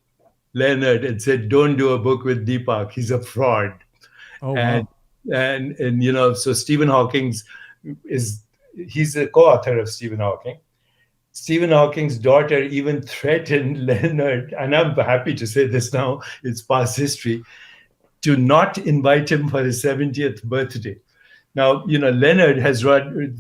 Leonard and said, don't do a book with Deepak. He's a fraud. Oh, and, wow. and so Stephen Hawking's he's a co-author of Stephen Hawking. Stephen Hawking's daughter even threatened Leonard, and I'm happy to say this now, it's past history, to not invite him for his 70th birthday. Now, Leonard has run,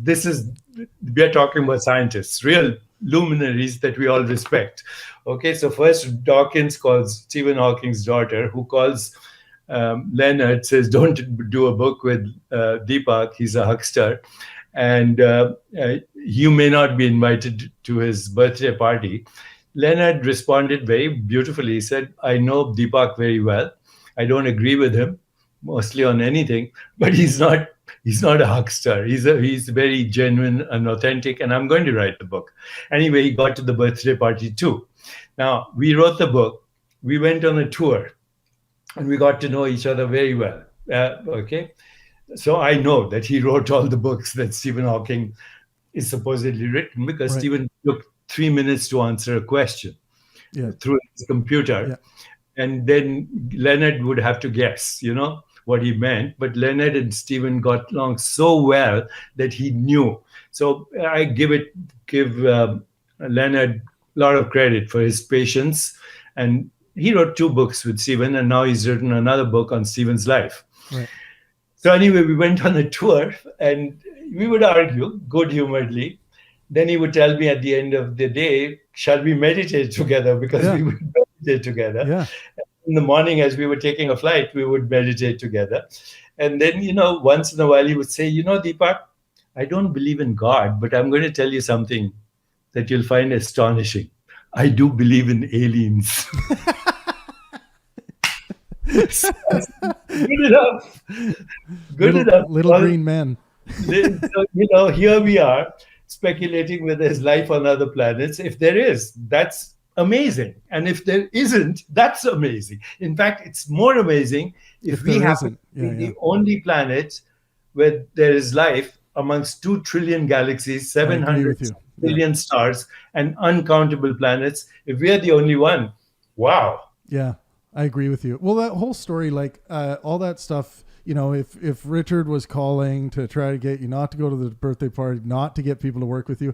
we're talking about scientists, real luminaries that we all respect. Okay, so first Dawkins calls Stephen Hawking's daughter, who calls Leonard, says, don't do a book with Deepak, he's a huckster. And you may not be invited to his birthday party. Leonard responded very beautifully. He said, I know Deepak very well. I don't agree with him mostly on anything, but he's not a huckster. He's very genuine and authentic, and I'm going to write the book. Anyway, he got to the birthday party too. Now, we wrote the book. We went on a tour, and we got to know each other very well. Okay. So I know that he wrote all the books that Stephen Hawking is supposedly written, because Stephen took 3 minutes to answer a question through his computer. And then Leonard would have to guess, what he meant. But Leonard and Stephen got along so well that he knew. So I give Leonard a lot of credit for his patience. And he wrote 2 books with Stephen, and now he's written another book on Stephen's life. Right. So anyway, we went on a tour and we would argue good-humoredly. Then he would tell me at the end of the day, shall we meditate together? Because we would meditate together. Yeah. In the morning, as we were taking a flight, we would meditate together. And then, once in a while he would say, Deepak, I don't believe in God, but I'm going to tell you something that you'll find astonishing. I do believe in aliens. Good enough. Little green man. So, here we are speculating whether there's life on other planets. If there is, that's amazing. And if there isn't, that's amazing. In fact, it's more amazing if we happen to be the only planet where there is life amongst 2 trillion galaxies, 700 billion stars, and uncountable planets. If we are the only one, wow. Yeah. I agree with you. Well, that whole story, all that stuff, if Richard was calling to try to get you not to go to the birthday party, not to get people to work with you,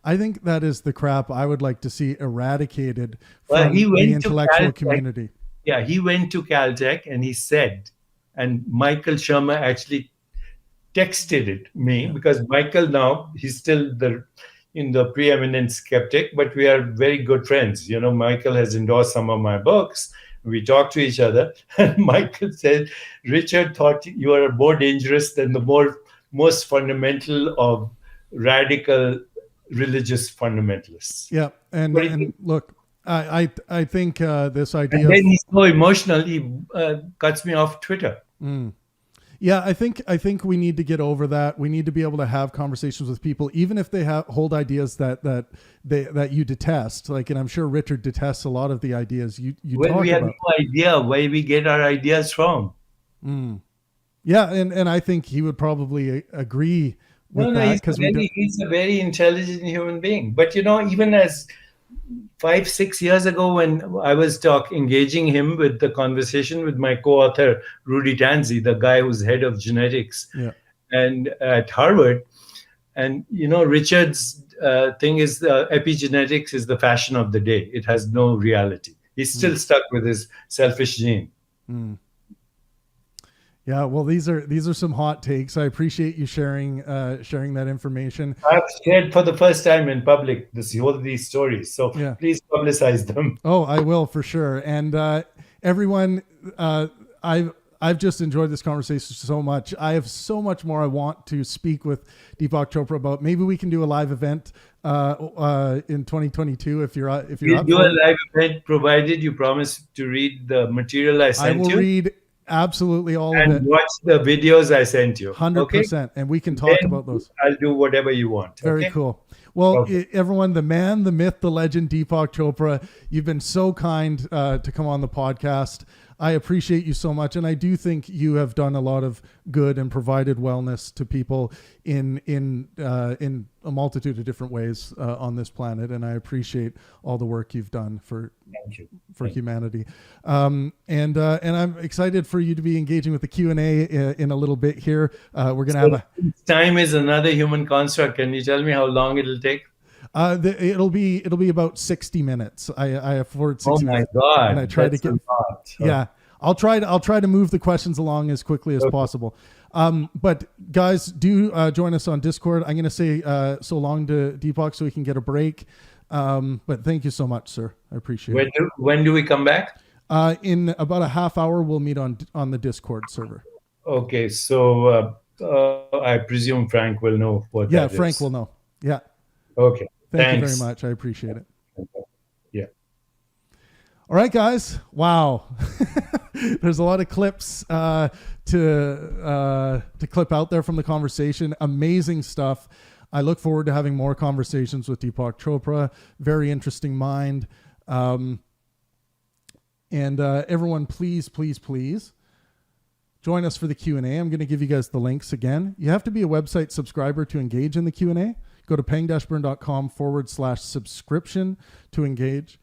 I think that is the crap I would like to see eradicated from the intellectual community. Yeah, he went to Caltech and he said, and Michael Shermer actually texted it me, because Michael now, he's still the preeminent skeptic, but we are very good friends. Michael has endorsed some of my books. We talk to each other, and Michael said, Richard thought you are more dangerous than the most fundamental of radical religious fundamentalists. Yeah, and look, I think this idea. And then he's so emotional, he cuts me off Twitter. Yeah, I think we need to get over that. We need to be able to have conversations with people, even if they hold ideas that you detest. And I'm sure Richard detests a lot of the ideas you talk about. We have no idea where we get our ideas from. Yeah, and I think he would probably agree with that, because he's a very intelligent human being. But even as 5-6 years ago, when I was engaging him with the conversation with my co-author Rudy Tanzi, the guy who's head of genetics and at Harvard, and Richard's thing is epigenetics is the fashion of the day. It has no reality. He's still stuck with his selfish gene. Yeah, well, these are some hot takes. I appreciate you sharing that information. I've shared for the first time in public all of these stories, so please publicize them. Oh, I will for sure. And everyone, I've I've just enjoyed this conversation so much. I have so much more I want to speak with Deepak Chopra about. Maybe we can do a live event in 2022 if you're up We'll do for a live event provided you promise to read the material I sent you. I will read absolutely all of it. And watch the videos I sent you. 100%. And we can talk about those. I'll do whatever you want. Very cool. Well, everyone, the man, the myth, the legend, Deepak Chopra, you've been so kind to come on the podcast. I appreciate you so much. And I do think you have done a lot of good and provided wellness to people in a multitude of different ways on this planet. And I appreciate all the work you've done for humanity. And I'm excited for you to be engaging with the Q&A in a little bit here. We're going to have time is another human construct. Can you tell me how long it'll take? It'll be about 60 minutes. I afford 60 minutes. Oh my God. And I try to get, yeah, I'll try to move the questions along as quickly as possible. But guys, do join us on Discord. I'm going to say so long to Deepak so we can get a break. But thank you so much, sir. I appreciate it. When do we come back? In about a half hour, we'll meet on the Discord server. Okay. So I presume Frank will know what that is. Yeah, Frank will know. Yeah. Okay. Thank you very much. I appreciate it. Yeah. All right, guys. Wow. There's a lot of clips to clip out there from the conversation. Amazing stuff. I look forward to having more conversations with Deepak Chopra. Very interesting mind. And everyone, please join us for the Q&A. I'm going to give you guys the links again. You have to be a website subscriber to engage in the Q&A. Go to pang-burn.com/subscription to engage.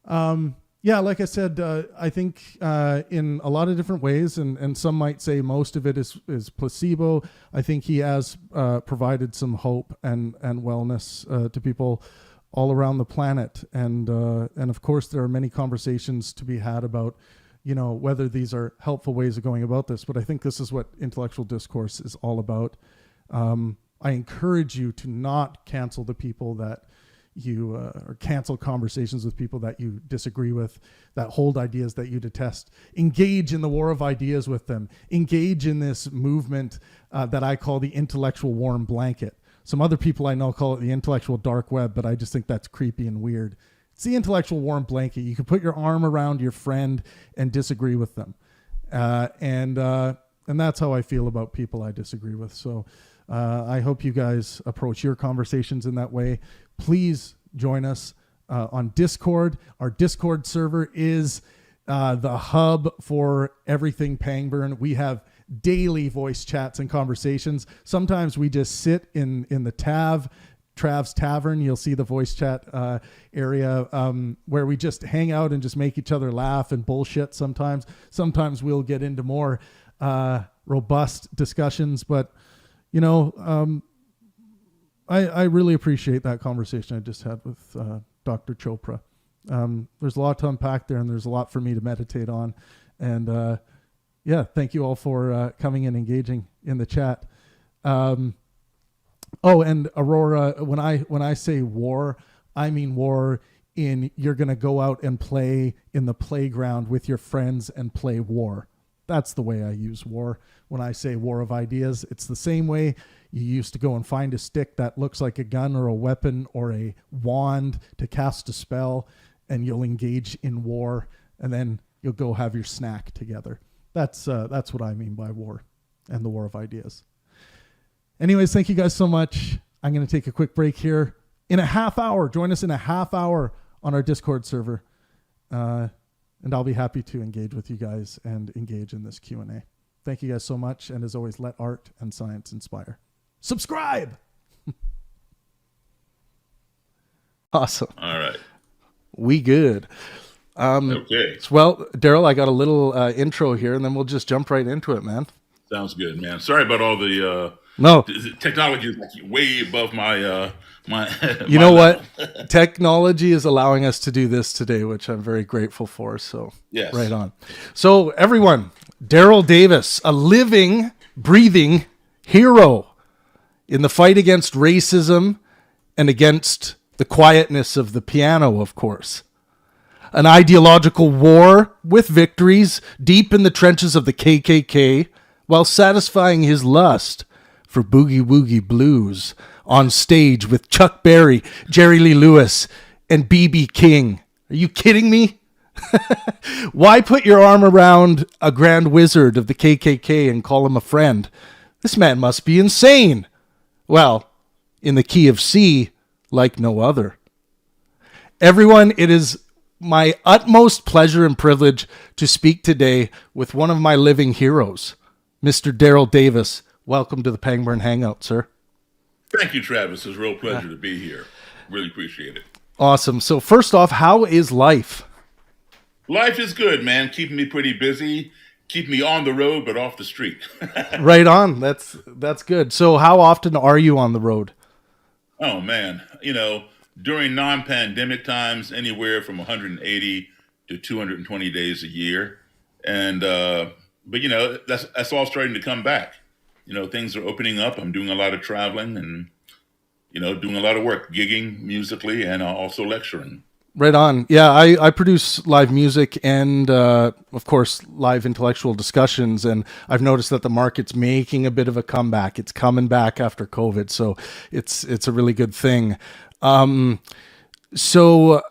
Yeah, like I said, I think in a lot of different ways, and some might say most of it is placebo. I think he has provided some hope and wellness to people all around the planet. And of course, there are many conversations to be had about, whether these are helpful ways of going about this. But I think this is what intellectual discourse is all about. I encourage you to not cancel the people that you or cancel conversations with people that you disagree with, that hold ideas that you detest. Engage in the war of ideas with them. Engage in this movement that I call the intellectual warm blanket. Some other people I know call it the intellectual dark web, but I just think that's creepy and weird. It's the intellectual warm blanket. You can put your arm around your friend and disagree with them. And that's how I feel about people I disagree with. So I hope you guys approach your conversations in that way. Please join us on Discord. Our Discord server is the hub for everything Pangburn. We have daily voice chats and conversations. Sometimes we just sit in the Trav's Tavern. You'll see the voice chat area where we just hang out and just make each other laugh and bullshit sometimes. Sometimes we'll get into more robust discussions, but I really appreciate that conversation I just had with Dr. Chopra. There's a lot to unpack there, and there's a lot for me to meditate on. And thank you all for coming and engaging in the chat. And Aurora, when I say war, I mean war in you're going to go out and play in the playground with your friends and play war. That's the way I use war. When I say war of ideas, it's the same way you used to go and find a stick that looks like a gun or a weapon or a wand to cast a spell, and you'll engage in war, and then you'll go have your snack together. That's what I mean by war and the war of ideas. Anyways, thank you guys so much. I'm going to take a quick break here. In a half hour, join us in a half hour on our Discord server. And I'll be happy to engage with you guys and engage in this Q&A. Thank you guys so much. And as always, let art and science inspire. Subscribe! Awesome. All right. We good. Okay. Well, Daryl, I got a little intro here, and then we'll just jump right into it, man. Sounds good, man. Sorry about all the technology is like way above my you know what? Technology is allowing us to do this today, which I'm very grateful for. So yes. Right on. So everyone, Daryl Davis, a living, breathing hero in the fight against racism and against the quietness of the piano, of course. an ideological war with victories deep in the trenches of the KKK, while satisfying his lust for boogie-woogie blues on stage with Chuck Berry, Jerry Lee Lewis, and B.B. King. Are you kidding me? Why put your arm around a grand wizard of the KKK and call him a friend? This man must be insane. Well, in the key of C, like no other. Everyone, it is my utmost pleasure and privilege to speak today with one of my living heroes, Mr. Daryl Davis. Welcome to the Pangburn Hangout, sir. Thank you, Travis. It's a real pleasure to be here. Really appreciate it. Awesome. So first off, how is life? Life is good, man. Keeping me pretty busy. Keep me on the road, but off the street. Right on. That's good. So how often are you on the road? Oh, man. During non-pandemic times, anywhere from 180 to 220 days a year. And, but that's all starting to come back. Things are opening up. I'm doing a lot of traveling and, doing a lot of work, gigging musically and also lecturing. Right on. Yeah, I produce live music and, of course, live intellectual discussions. And I've noticed that the market's making a bit of a comeback. It's coming back after COVID. So it's a really good thing. So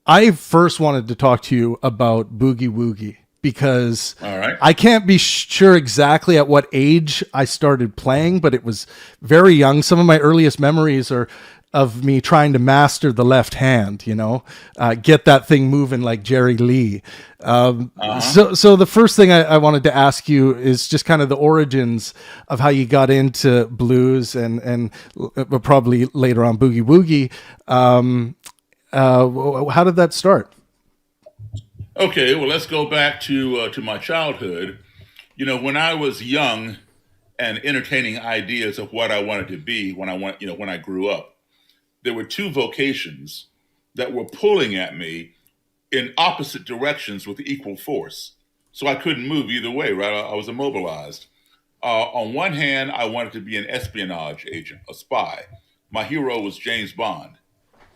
I first wanted to talk to you about Boogie Woogie because I can't be sure exactly at what age I started playing, but it was very young. Some of my earliest memories are of me trying to master the left hand, get that thing moving like Jerry Lee. So the first thing I wanted to ask you is just kind of the origins of how you got into blues and probably later on Boogie Woogie. How did that start? Okay, well, let's go back to my childhood. When I was young and entertaining ideas of what I wanted to be when I grew up, there were two vocations that were pulling at me in opposite directions with equal force. So I couldn't move either way, right? I was immobilized. On one hand, I wanted to be an espionage agent, a spy. My hero was James Bond.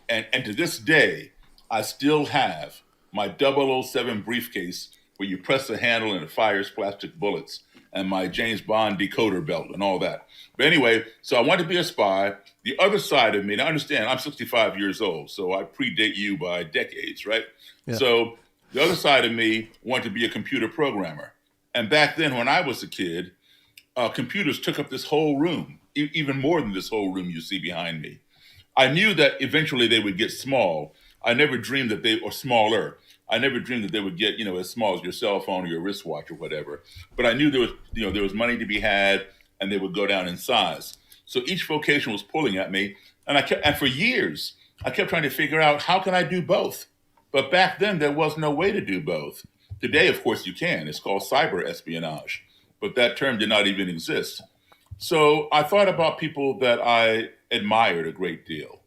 And to this day, I still have my 007 briefcase where you press the handle and it fires plastic bullets, and my James Bond decoder belt and all that. But anyway, so I wanted to be a spy. The other side of me, now understand, I'm 65 years old, so I predate you by decades, right? Yeah. So the other side of me wanted to be a computer programmer. And back then when I was a kid, computers took up this whole room, even more than this whole room you see behind me. I knew that eventually they would get small. I never dreamed that they were smaller. I never dreamed that they would get, as small as your cell phone or your wristwatch or whatever. But I knew there was money to be had, and they would go down in size. So each vocation was pulling at me, and for years I kept trying to figure out how can I do both. But back then there was no way to do both. Today, of course, you can. It's called cyber espionage, but that term did not even exist. So I thought about people that I admired a great deal,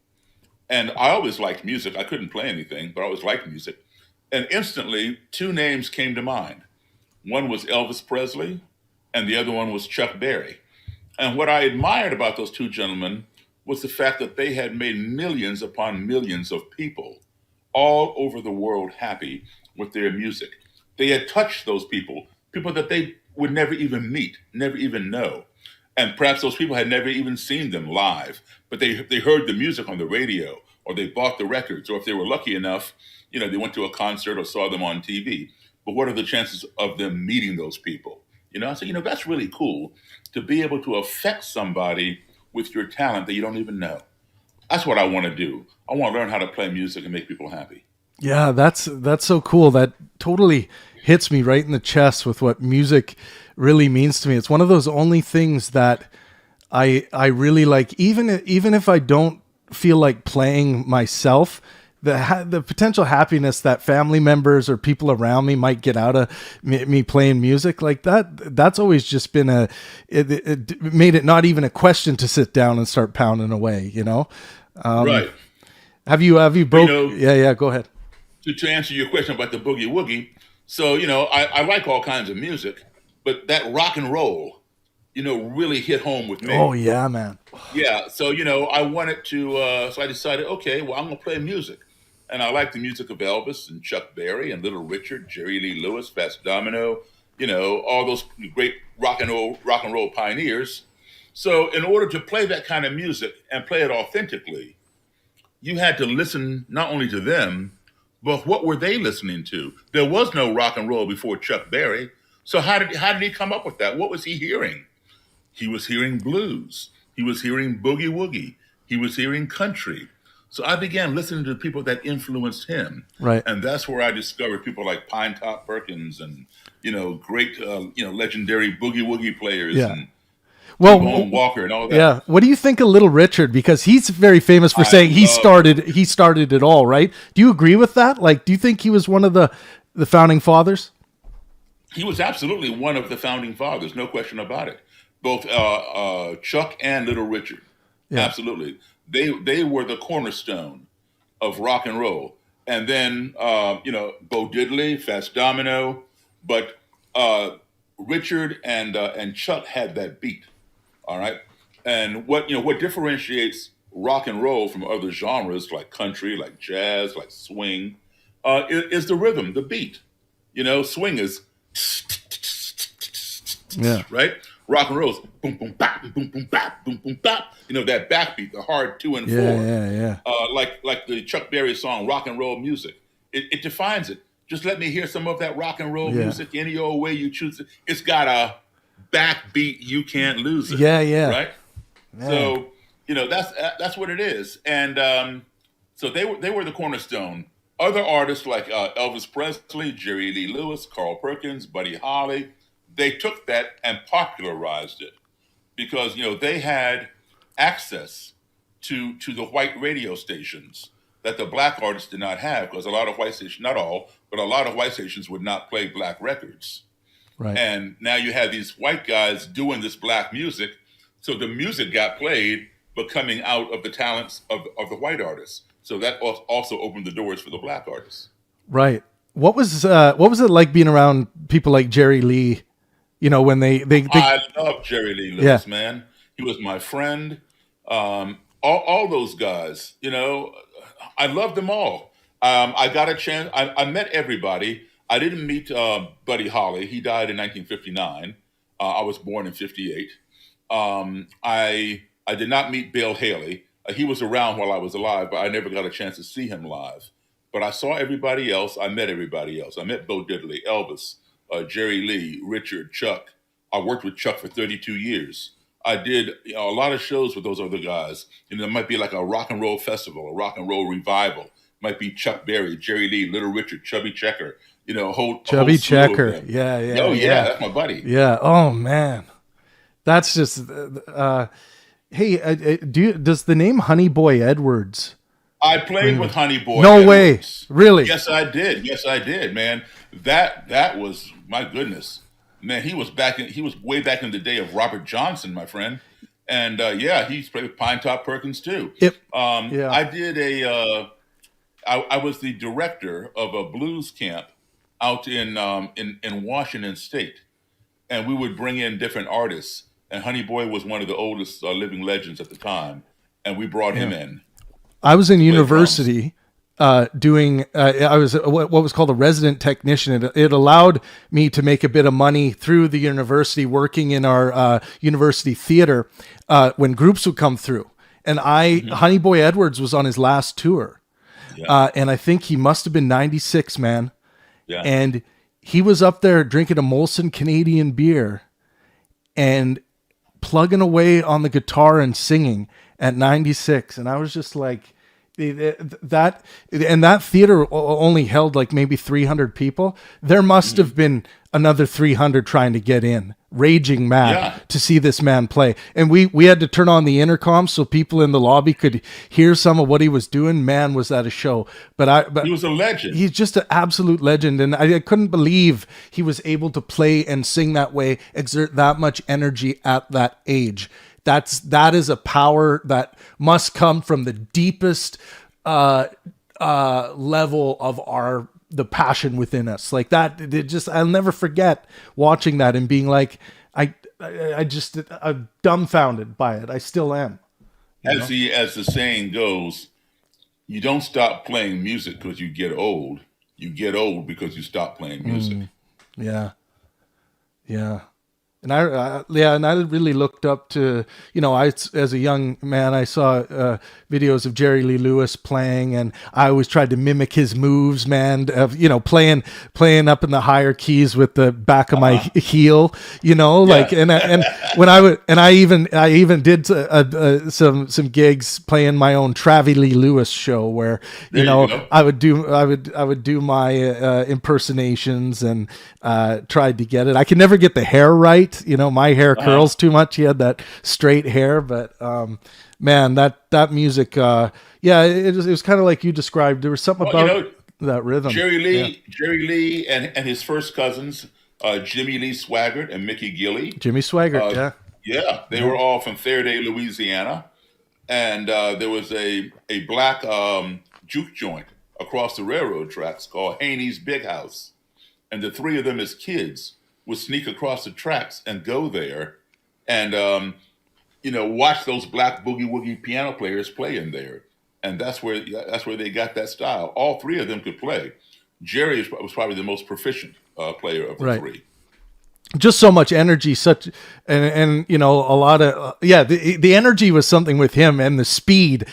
and I always liked music. I couldn't play anything, but I always liked music. And instantly, two names came to mind. One was Elvis Presley, and the other one was Chuck Berry. And what I admired about those two gentlemen was the fact that they had made millions upon millions of people all over the world happy with their music. They had touched those people that they would never even meet, never even know. And perhaps those people had never even seen them live, but they heard the music on the radio, or they bought the records, or if they were lucky enough, they went to a concert or saw them on TV. But what are the chances of them meeting those people? So, that's really cool to be able to affect somebody with your talent that you don't even know. That's what I want to do. I want to learn how to play music and make people happy. Yeah, that's so cool. That totally hits me right in the chest with what music really means to me. It's one of those only things that I really like, even if I don't feel like playing myself. The potential happiness that family members or people around me might get out of me playing music like that's always just been it made it not even a question to sit down and start pounding away, Right. Have you broke? Yeah, go ahead. To answer your question about the boogie woogie, so, I like all kinds of music, but that rock and roll, really hit home with me. Oh, yeah, man. Yeah. So, I wanted to, so I decided, okay, well, I'm going to play music. And I like the music of Elvis and Chuck Berry and Little Richard, Jerry Lee Lewis, Fats Domino, all those great rock and roll pioneers. So in order to play that kind of music and play it authentically, you had to listen not only to them, but what were they listening to? There was no rock and roll before Chuck Berry. So how did he come up with that? What was he hearing? He was hearing blues. He was hearing boogie woogie. He was hearing country. So I began listening to people that influenced him. Right. And that's where I discovered people like Pinetop Perkins and, great, legendary boogie woogie players. Yeah. And Well, Walker and all that. Yeah. What do you think of Little Richard? Because he's very famous for saying he started it all, right? Do you agree with that? Like, do you think he was one of the founding fathers? He was absolutely one of the founding fathers, no question about it. Both Chuck and Little Richard. Yeah. Absolutely. They were the cornerstone of rock and roll. And then, Bo Diddley, Fats Domino, but Richard and Chuck had that beat. All right. And what differentiates rock and roll from other genres like country, like jazz, like swing, is the rhythm, the beat. Swing is right. Rock and roll is boom boom bap boom boom bap boom boom bap. That backbeat, the hard 2 and 4. Yeah. Like the Chuck Berry song, rock and roll music. It defines it. Just let me hear some of that rock and roll music any old way you choose it. It's got a backbeat, you can't lose it. Yeah. Right. Man. So that's what it is. And so they were the cornerstone. Other artists like Elvis Presley, Jerry Lee Lewis, Carl Perkins, Buddy Holly, they took that and popularized it because they had access to the white radio stations that the black artists did not have, because a lot of white stations, not all, but a lot of white stations would not play black records. Right. And now you have these white guys doing this black music, so the music got played, but coming out of the talents of the white artists. So that also opened the doors for the black artists. Right. What was it like being around people like Jerry Lee? When they I love Jerry Lee Lewis, man. He was my friend. All those guys, I loved them all. I got a chance. I met everybody. I didn't meet Buddy Holly. He died in 1959. I was born in 58. I did not meet Bill Haley. He was around while I was alive, but I never got a chance to see him live. But I saw everybody else. I met everybody else. I met Bo Diddley, Elvis, Jerry Lee, Richard, Chuck. I worked with Chuck for 32 years. I did a lot of shows with those other guys. There might be like a rock and roll festival, a rock and roll revival. Might be Chuck Berry, Jerry Lee, Little Richard, Chubby Checker. Chubby Checker. Yeah. Oh yeah, that's my buddy. Yeah. Oh man, that's just. Hey, does the name Honey Boy Edwards? I played with Honey Boy. No Edwards. way, really? Yes, I did, man. That was, my goodness, man. He was way back in the day of Robert Johnson, my friend, and he's played with Pinetop Perkins too. I did I was the director of a blues camp out in Washington State, and we would bring in different artists. And Honey Boy was one of the oldest living legends at the time, and we brought him in. I was in university doing. I was what was called a resident technician. It allowed me to make a bit of money through the university, working in our university theater when groups would come through. And Honey Boy Edwards was on his last tour, and I think he must have been 96, man. Yeah. And he was up there drinking a Molson Canadian beer, and plugging away on the guitar and singing at 96. And I was just like, that theater only held like maybe 300 people. There must have been another 300 trying to get in, raging mad to see this man play. And we had to turn on the intercom so people in the lobby could hear some of what he was doing. Man, was that a show. But he was a legend. He's just an absolute legend. And I couldn't believe he was able to play and sing that way, exert that much energy at that age. That is a power that must come from the deepest level of the passion within us. Like that, I'll never forget watching that and being like, I'm dumbfounded by it. I still am. As the saying goes, you don't stop playing music because you get old. You get old because you stop playing music. Yeah. And I really looked up to, as a young man, I saw videos of Jerry Lee Lewis playing, and I always tried to mimic his moves, man, of, playing up in the higher keys with the back of my heel, like, and when I even did some gigs playing my own Travie Lee Lewis show where, I would do my impersonations and tried to get it. I could never get the hair right. My hair curls too much. He had that straight hair, but man, that music, it was kind of like you described. There was something about that rhythm. Jerry Lee and his first cousins, Jimmy Lee Swaggart and Mickey Gilley. Jimmy Swaggart, they were all from Faraday, Louisiana, and there was a black juke joint across the railroad tracks called Haney's Big House, and the three of them as kids would sneak across the tracks and go there and, watch those black boogie woogie piano players play in there. And that's where they got that style. All three of them could play. Jerry was probably the most proficient player of the three. Just so much energy, and a lot of the energy was something with him, and the speed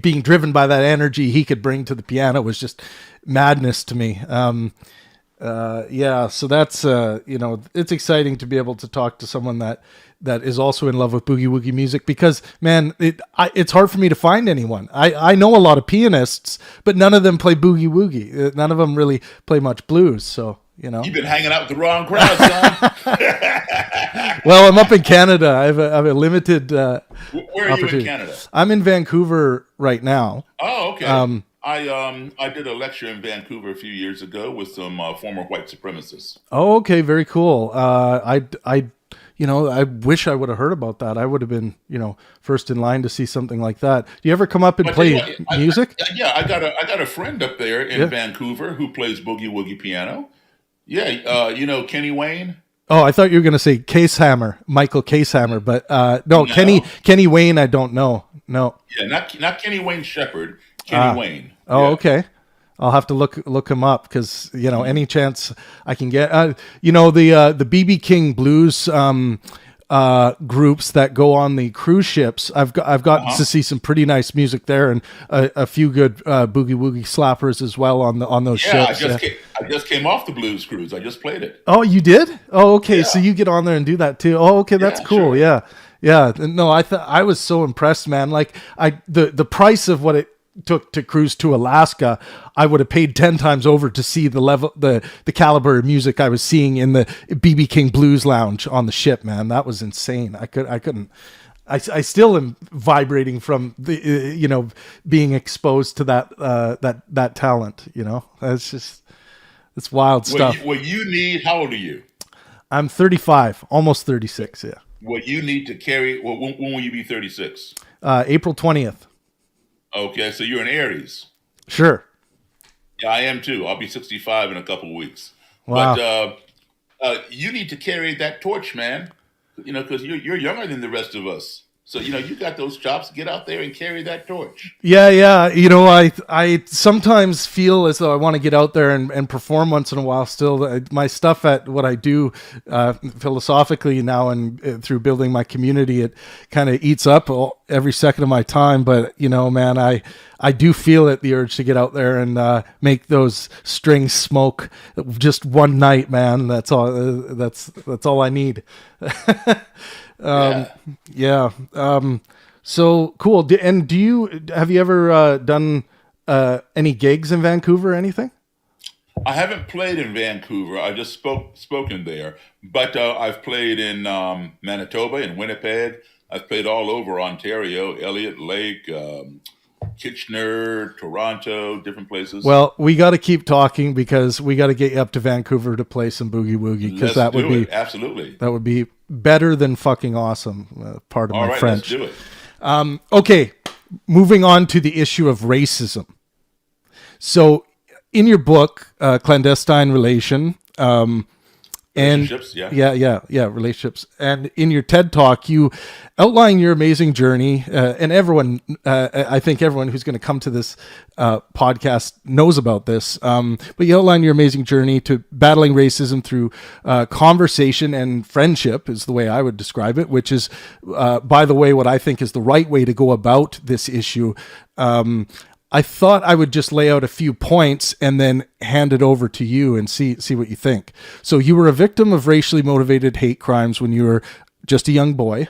being driven by that energy he could bring to the piano was just madness to me. So that's it's exciting to be able to talk to someone that is also in love with boogie woogie music, because man, it's hard for me to find anyone. I know a lot of pianists, but none of them play boogie woogie. None of them really play much blues. So you've been hanging out with the wrong crowd, son. Well, I'm up in Canada. I have a limited Where are you in Canada? I'm in Vancouver right now. Oh, okay. I did a lecture in Vancouver a few years ago with some former white supremacists. Oh, okay, very cool. I wish I would have heard about that. I would have been, first in line to see something like that. Do you ever come up and play music? I got a friend up there in Vancouver who plays boogie woogie piano. Yeah, Kenny Wayne. Oh, I thought you were going to say Michael Casehammer, but no, Kenny Wayne. I don't know. No. Yeah, not Kenny Wayne Shepherd. Kenny Wayne. Oh, okay. I'll have to look him up, because any chance I can get. The BB King blues groups that go on the cruise ships. I've gotten to see some pretty nice music there, and a few good boogie woogie slappers as well on those ships. I just came off the blues cruise. I just played it. Oh, you did? Oh, okay. Yeah. So you get on there and do that too. Oh, okay. That's cool. Sure. Yeah. No, I was so impressed, man. Like the price of what it took to cruise to Alaska, I would have paid 10 times over to see the caliber of music I was seeing in the BB King Blues Lounge on the ship, man. That was insane. I couldn't. I still am vibrating from the being exposed to that talent. It's wild stuff. What you need? How old are you? I'm 35, almost 36. Yeah. What you need to carry? When will you be 36? April 20th. Okay, so you're an Aries. Sure. Yeah, I am too. I'll be 65 in a couple of weeks. Wow. But you need to carry that torch, man. Because you're younger than the rest of us. So, you got those chops. Get out there and carry that torch. Yeah. I sometimes feel as though I want to get out there and perform once in a while still. My stuff at what I do philosophically now and through building my community, it kind of eats up every second of my time. But, man, I do feel it, the urge to get out there and make those strings smoke just one night, man. That's all. That's all I need. So cool. And have you ever done any gigs in Vancouver or anything? I haven't played in Vancouver. I just spoken there, but I've played in Manitoba, in Winnipeg. I've played all over Ontario, Elliott Lake, Kitchener, Toronto, different places. Well, we got to keep talking, because we got to get you up to Vancouver to play some boogie woogie, because that would be absolutely, that would be better than fucking awesome. Pardon my French. Let's do it. Okay, moving on to the issue of racism. So, in your book, Clandestine Relation, And relationships, relationships. And in your TED Talk, you outline your amazing journey, and everyone, I think everyone who's going to come to this podcast knows about this. But you outline your amazing journey to battling racism through conversation and friendship, is the way I would describe it, which is, by the way, what I think is the right way to go about this issue. I thought I would just lay out a few points and then hand it over to you and see what you think. So you were a victim of racially motivated hate crimes when you were just a young boy.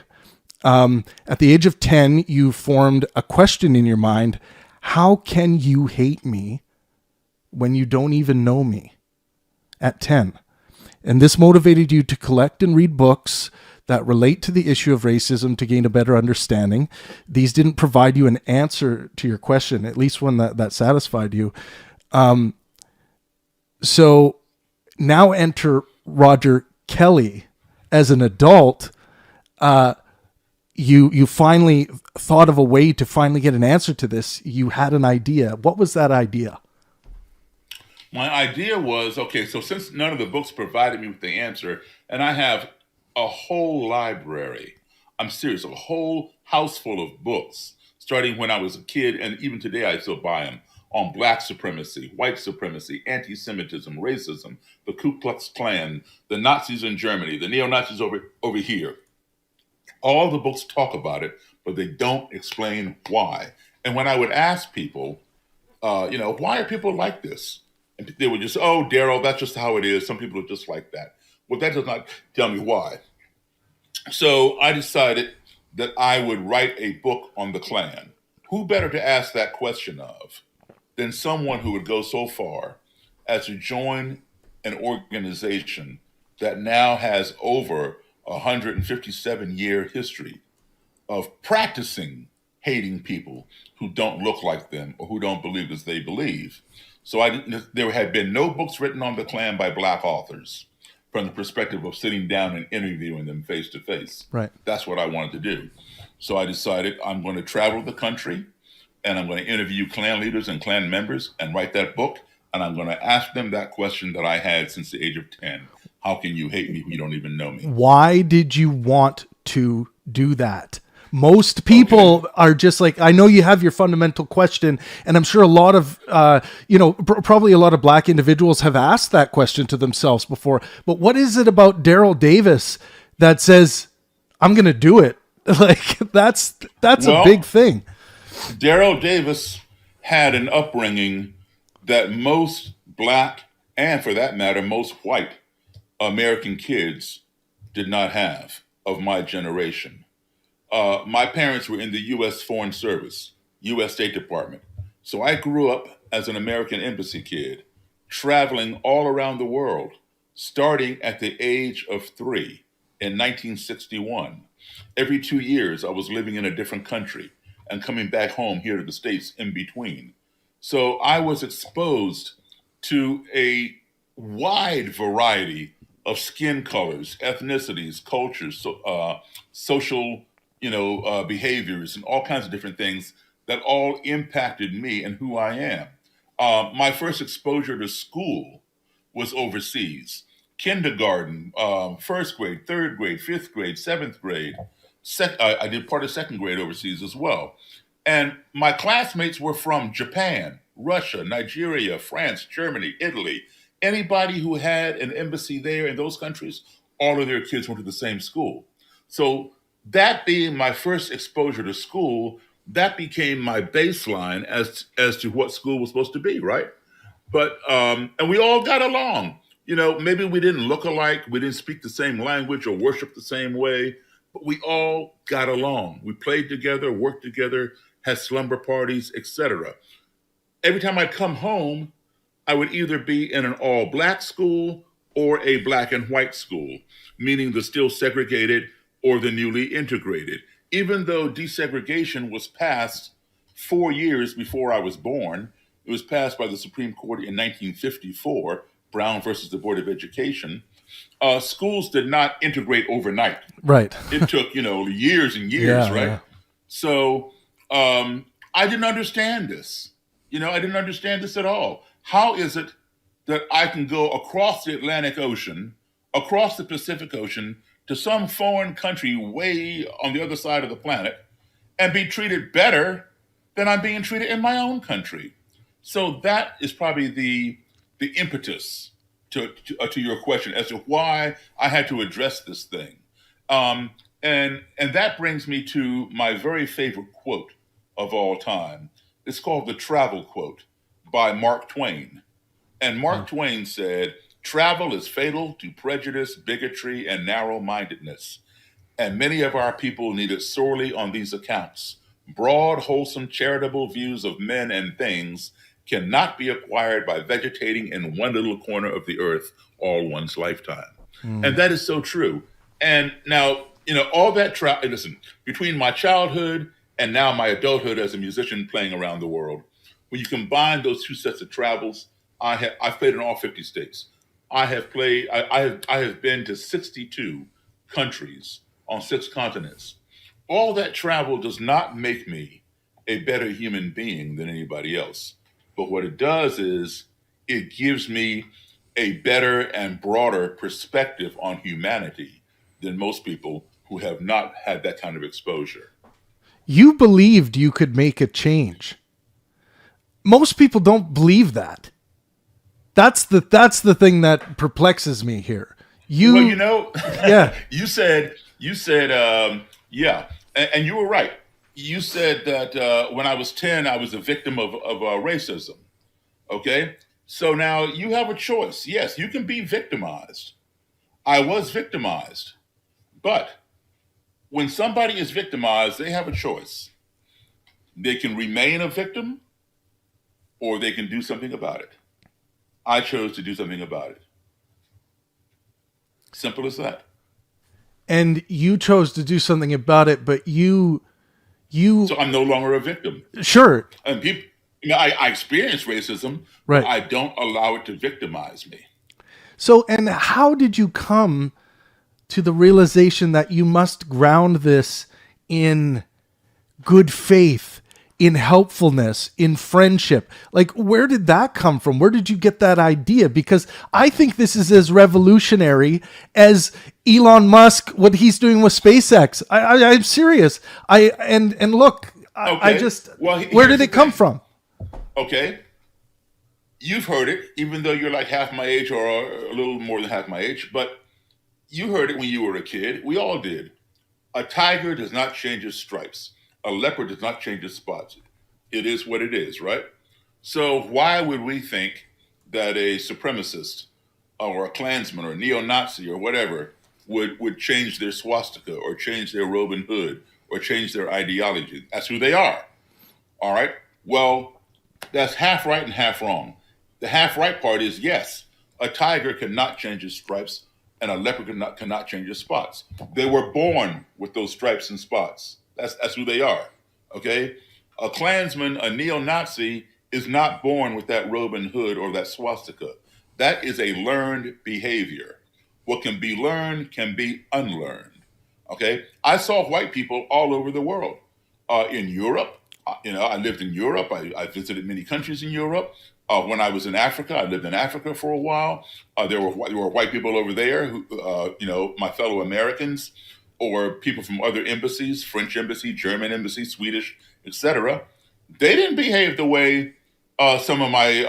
At the age of 10, you formed a question in your mind: how can you hate me when you don't even know me? At 10. And this motivated you to collect and read books that relate to the issue of racism to gain a better understanding. These didn't provide you an answer to your question, at least one that satisfied you. So now enter Roger Kelly. As an adult, you finally thought of a way to finally get an answer to this. You had an idea. What was that idea? My idea was, okay, so since none of the books provided me with the answer, and I have a whole library, I'm serious, a whole house full of books, starting when I was a kid, and even today I still buy them, on black supremacy, white supremacy, anti-Semitism, racism, the Ku Klux Klan, the Nazis in Germany, the neo-Nazis over here. All the books talk about it, but they don't explain why. And when I would ask people, why are people like this? And they would just, oh, Daryl, that's just how it is. Some people are just like that. Well, that does not tell me why. So I decided that I would write a book on the Klan. Who better to ask that question of than someone who would go so far as to join an organization that now has over 157-year history of practicing hating people who don't look like them or who don't believe as they believe. So there had been no books written on the Klan by black authors from the perspective of sitting down and interviewing them face to face. Right. That's what I wanted to do. So I decided I'm going to travel the country and I'm going to interview Klan leaders and Klan members and write that book. And I'm going to ask them that question that I had since the age of 10. How can you hate me if you don't even know me? Why did you want to do that? Most people are just like, I know you have your fundamental question, and I'm sure a lot of, probably a lot of black individuals have asked that question to themselves before. But what is it about Daryl Davis that says, I'm going to do it? Like, that's a big thing. Daryl Davis had an upbringing that most black, and for that matter, most white American kids did not have of my generation. My parents were in the U.S. Foreign Service, U.S. State Department. So I grew up as an American embassy kid, traveling all around the world, starting at the age of 3 in 1961. Every 2 years, I was living in a different country and coming back home here to the States in between. So I was exposed to a wide variety of skin colors, ethnicities, cultures, social behaviors and all kinds of different things that all impacted me and who I am. My first exposure to school was overseas. Kindergarten, first grade, third grade, fifth grade, seventh grade. I did part of second grade overseas as well. And my classmates were from Japan, Russia, Nigeria, France, Germany, Italy. Anybody who had an embassy there in those countries, all of their kids went to the same school. So that being my first exposure to school, that became my baseline as to what school was supposed to be, right? But and we all got along. Maybe we didn't look alike, we didn't speak the same language or worship the same way, but we all got along. We played together, worked together, had slumber parties, etc. Every time I'd come home, I would either be in an all-black school or a black and white school, meaning the still segregated or the newly integrated. Even though desegregation was passed 4 years before I was born, it was passed by the Supreme Court in 1954, Brown versus the Board of Education. Schools did not integrate overnight. Right. It took, years and years, right? Yeah. So I didn't understand this. I didn't understand this at all. How is it that I can go across the Atlantic Ocean across the Pacific Ocean to some foreign country way on the other side of the planet and be treated better than I'm being treated in my own country. So that is probably the impetus to your question as to why I had to address this thing. And that brings me to my very favorite quote of all time. It's called the Travel Quote by Mark Twain. And Mark Twain said, "Travel is fatal to prejudice, bigotry, and narrow-mindedness. And many of our people need it sorely on these accounts. Broad, wholesome, charitable views of men and things cannot be acquired by vegetating in one little corner of the earth all one's lifetime." And that is so true. And now, all that listen, between my childhood and now my adulthood as a musician playing around the world, when you combine those two sets of travels, I've played in all 50 states. I have been to 62 countries on 6 continents. All that travel does not make me a better human being than anybody else. But what it does is it gives me a better and broader perspective on humanity than most people who have not had that kind of exposure. You believed you could make a change. Most people don't believe that. That's the thing that perplexes me here. Yeah. You said, yeah, and you were right. You said that when I was 10, I was a victim of racism. Okay, so now you have a choice. Yes, you can be victimized. I was victimized, but when somebody is victimized, they have a choice. They can remain a victim, or they can do something about it. I chose to do something about it. Simple as that. And you chose to do something about it, but you. So I'm no longer a victim. Sure. And people, I experience racism, right. But I don't allow it to victimize me. So, and how did you come to the realization that you must ground this in good faith, in helpfulness, in friendship? Like, where did that come from? Where did you get that idea? Because I think this is as revolutionary as Elon Musk, what he's doing with SpaceX. I'm serious. Look, where did it come from? Okay. You've heard it, even though you're like half my age or a little more than half my age, but you heard it when you were a kid. We all did. A tiger does not change its stripes. A leopard does not change its spots. It is what it is, right? So why would we think that a supremacist or a Klansman or a neo-Nazi or whatever would change their swastika or change their robe and hood or change their ideology? That's who they are. All right? Well, that's half right and half wrong. The half right part is, yes, a tiger cannot change its stripes and a leopard cannot change its spots. They were born with those stripes and spots. That's who they are, okay? A Klansman, a neo-Nazi, is not born with that robe and hood or that swastika. That is a learned behavior. What can be learned can be unlearned, okay? I saw white people all over the world. In Europe, I lived in Europe. I visited many countries in Europe. When I was in Africa, I lived in Africa for a while. There were white people over there who, my fellow Americans, or people from other embassies, French embassy, German embassy, Swedish, etc. They didn't behave the way some of my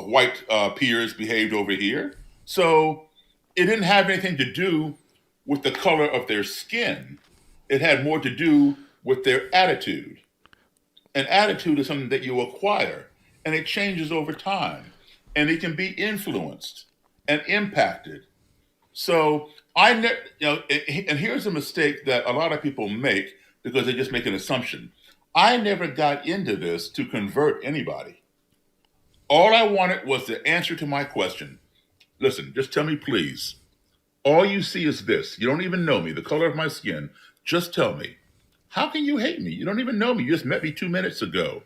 white peers behaved over here. So it didn't have anything to do with the color of their skin. It had more to do with their attitude. An attitude is something that you acquire, and it changes over time, and it can be influenced and impacted. So and here's a mistake that a lot of people make because they just make an assumption. I never got into this to convert anybody. All I wanted was the answer to my question. Listen, just tell me, please. All you see is this. You don't even know me, the color of my skin. Just tell me. How can you hate me? You don't even know me. You just met me 2 minutes ago.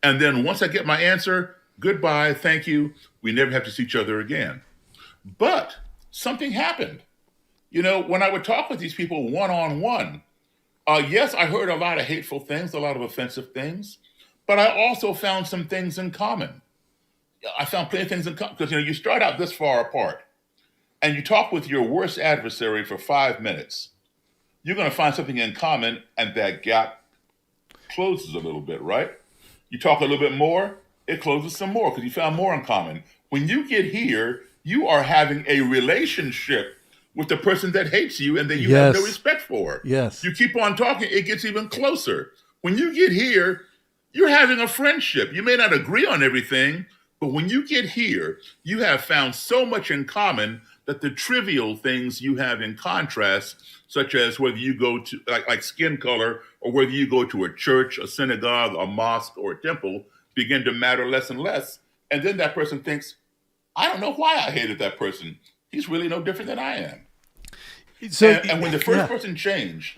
And then once I get my answer, goodbye, thank you. We never have to see each other again. But something happened. When I would talk with these people one-on-one, yes, I heard a lot of hateful things, a lot of offensive things, but I also found some things in common. I found plenty of things in common because, you start out this far apart. and you talk with your worst adversary for 5 minutes, you're going to find something in common, and that gap closes a little bit, right? You talk a little bit more, it closes some more because you found more in common. When you get here, you are having a relationship with the person that hates you and that you have no respect for. Yes. You keep on talking, it gets even closer. When you get here, you're having a friendship. You may not agree on everything, but when you get here, you have found so much in common that the trivial things you have in contrast, such as whether you go to like skin color, or whether you go to a church, a synagogue, a mosque, or a temple, begin to matter less and less. And then that person thinks, I don't know why I hated that person. He's really no different than I am. So, and when the first person changed,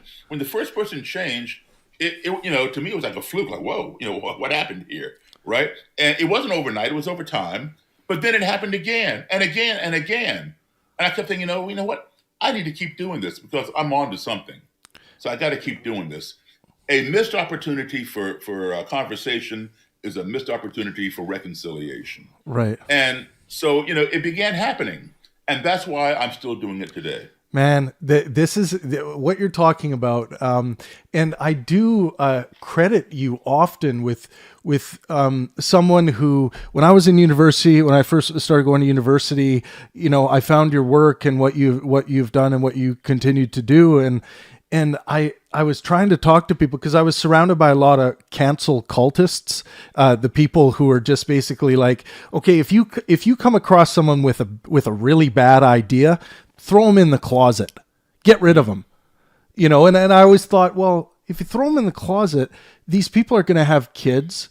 it to me it was like a fluke. Like, whoa, what happened here, right? And it wasn't overnight; it was over time. But then it happened again and again and again. And I kept thinking, you know what? I need to keep doing this because I'm on to something. So I got to keep doing this. A missed opportunity for conversation is a missed opportunity for reconciliation. Right. And so, it began happening. And that's why I'm still doing it today. Man, this is what you're talking about. And I do credit you often with someone who, when I was in university, when I first started going to university, I found your work and what you've done and what you continue to do. And I was trying to talk to people because I was surrounded by a lot of cancel cultists, the people who are just basically like, okay, if you come across someone with a really bad idea, throw them in the closet, get rid of them, and I always thought, well, if you throw them in the closet, these people are going to have kids.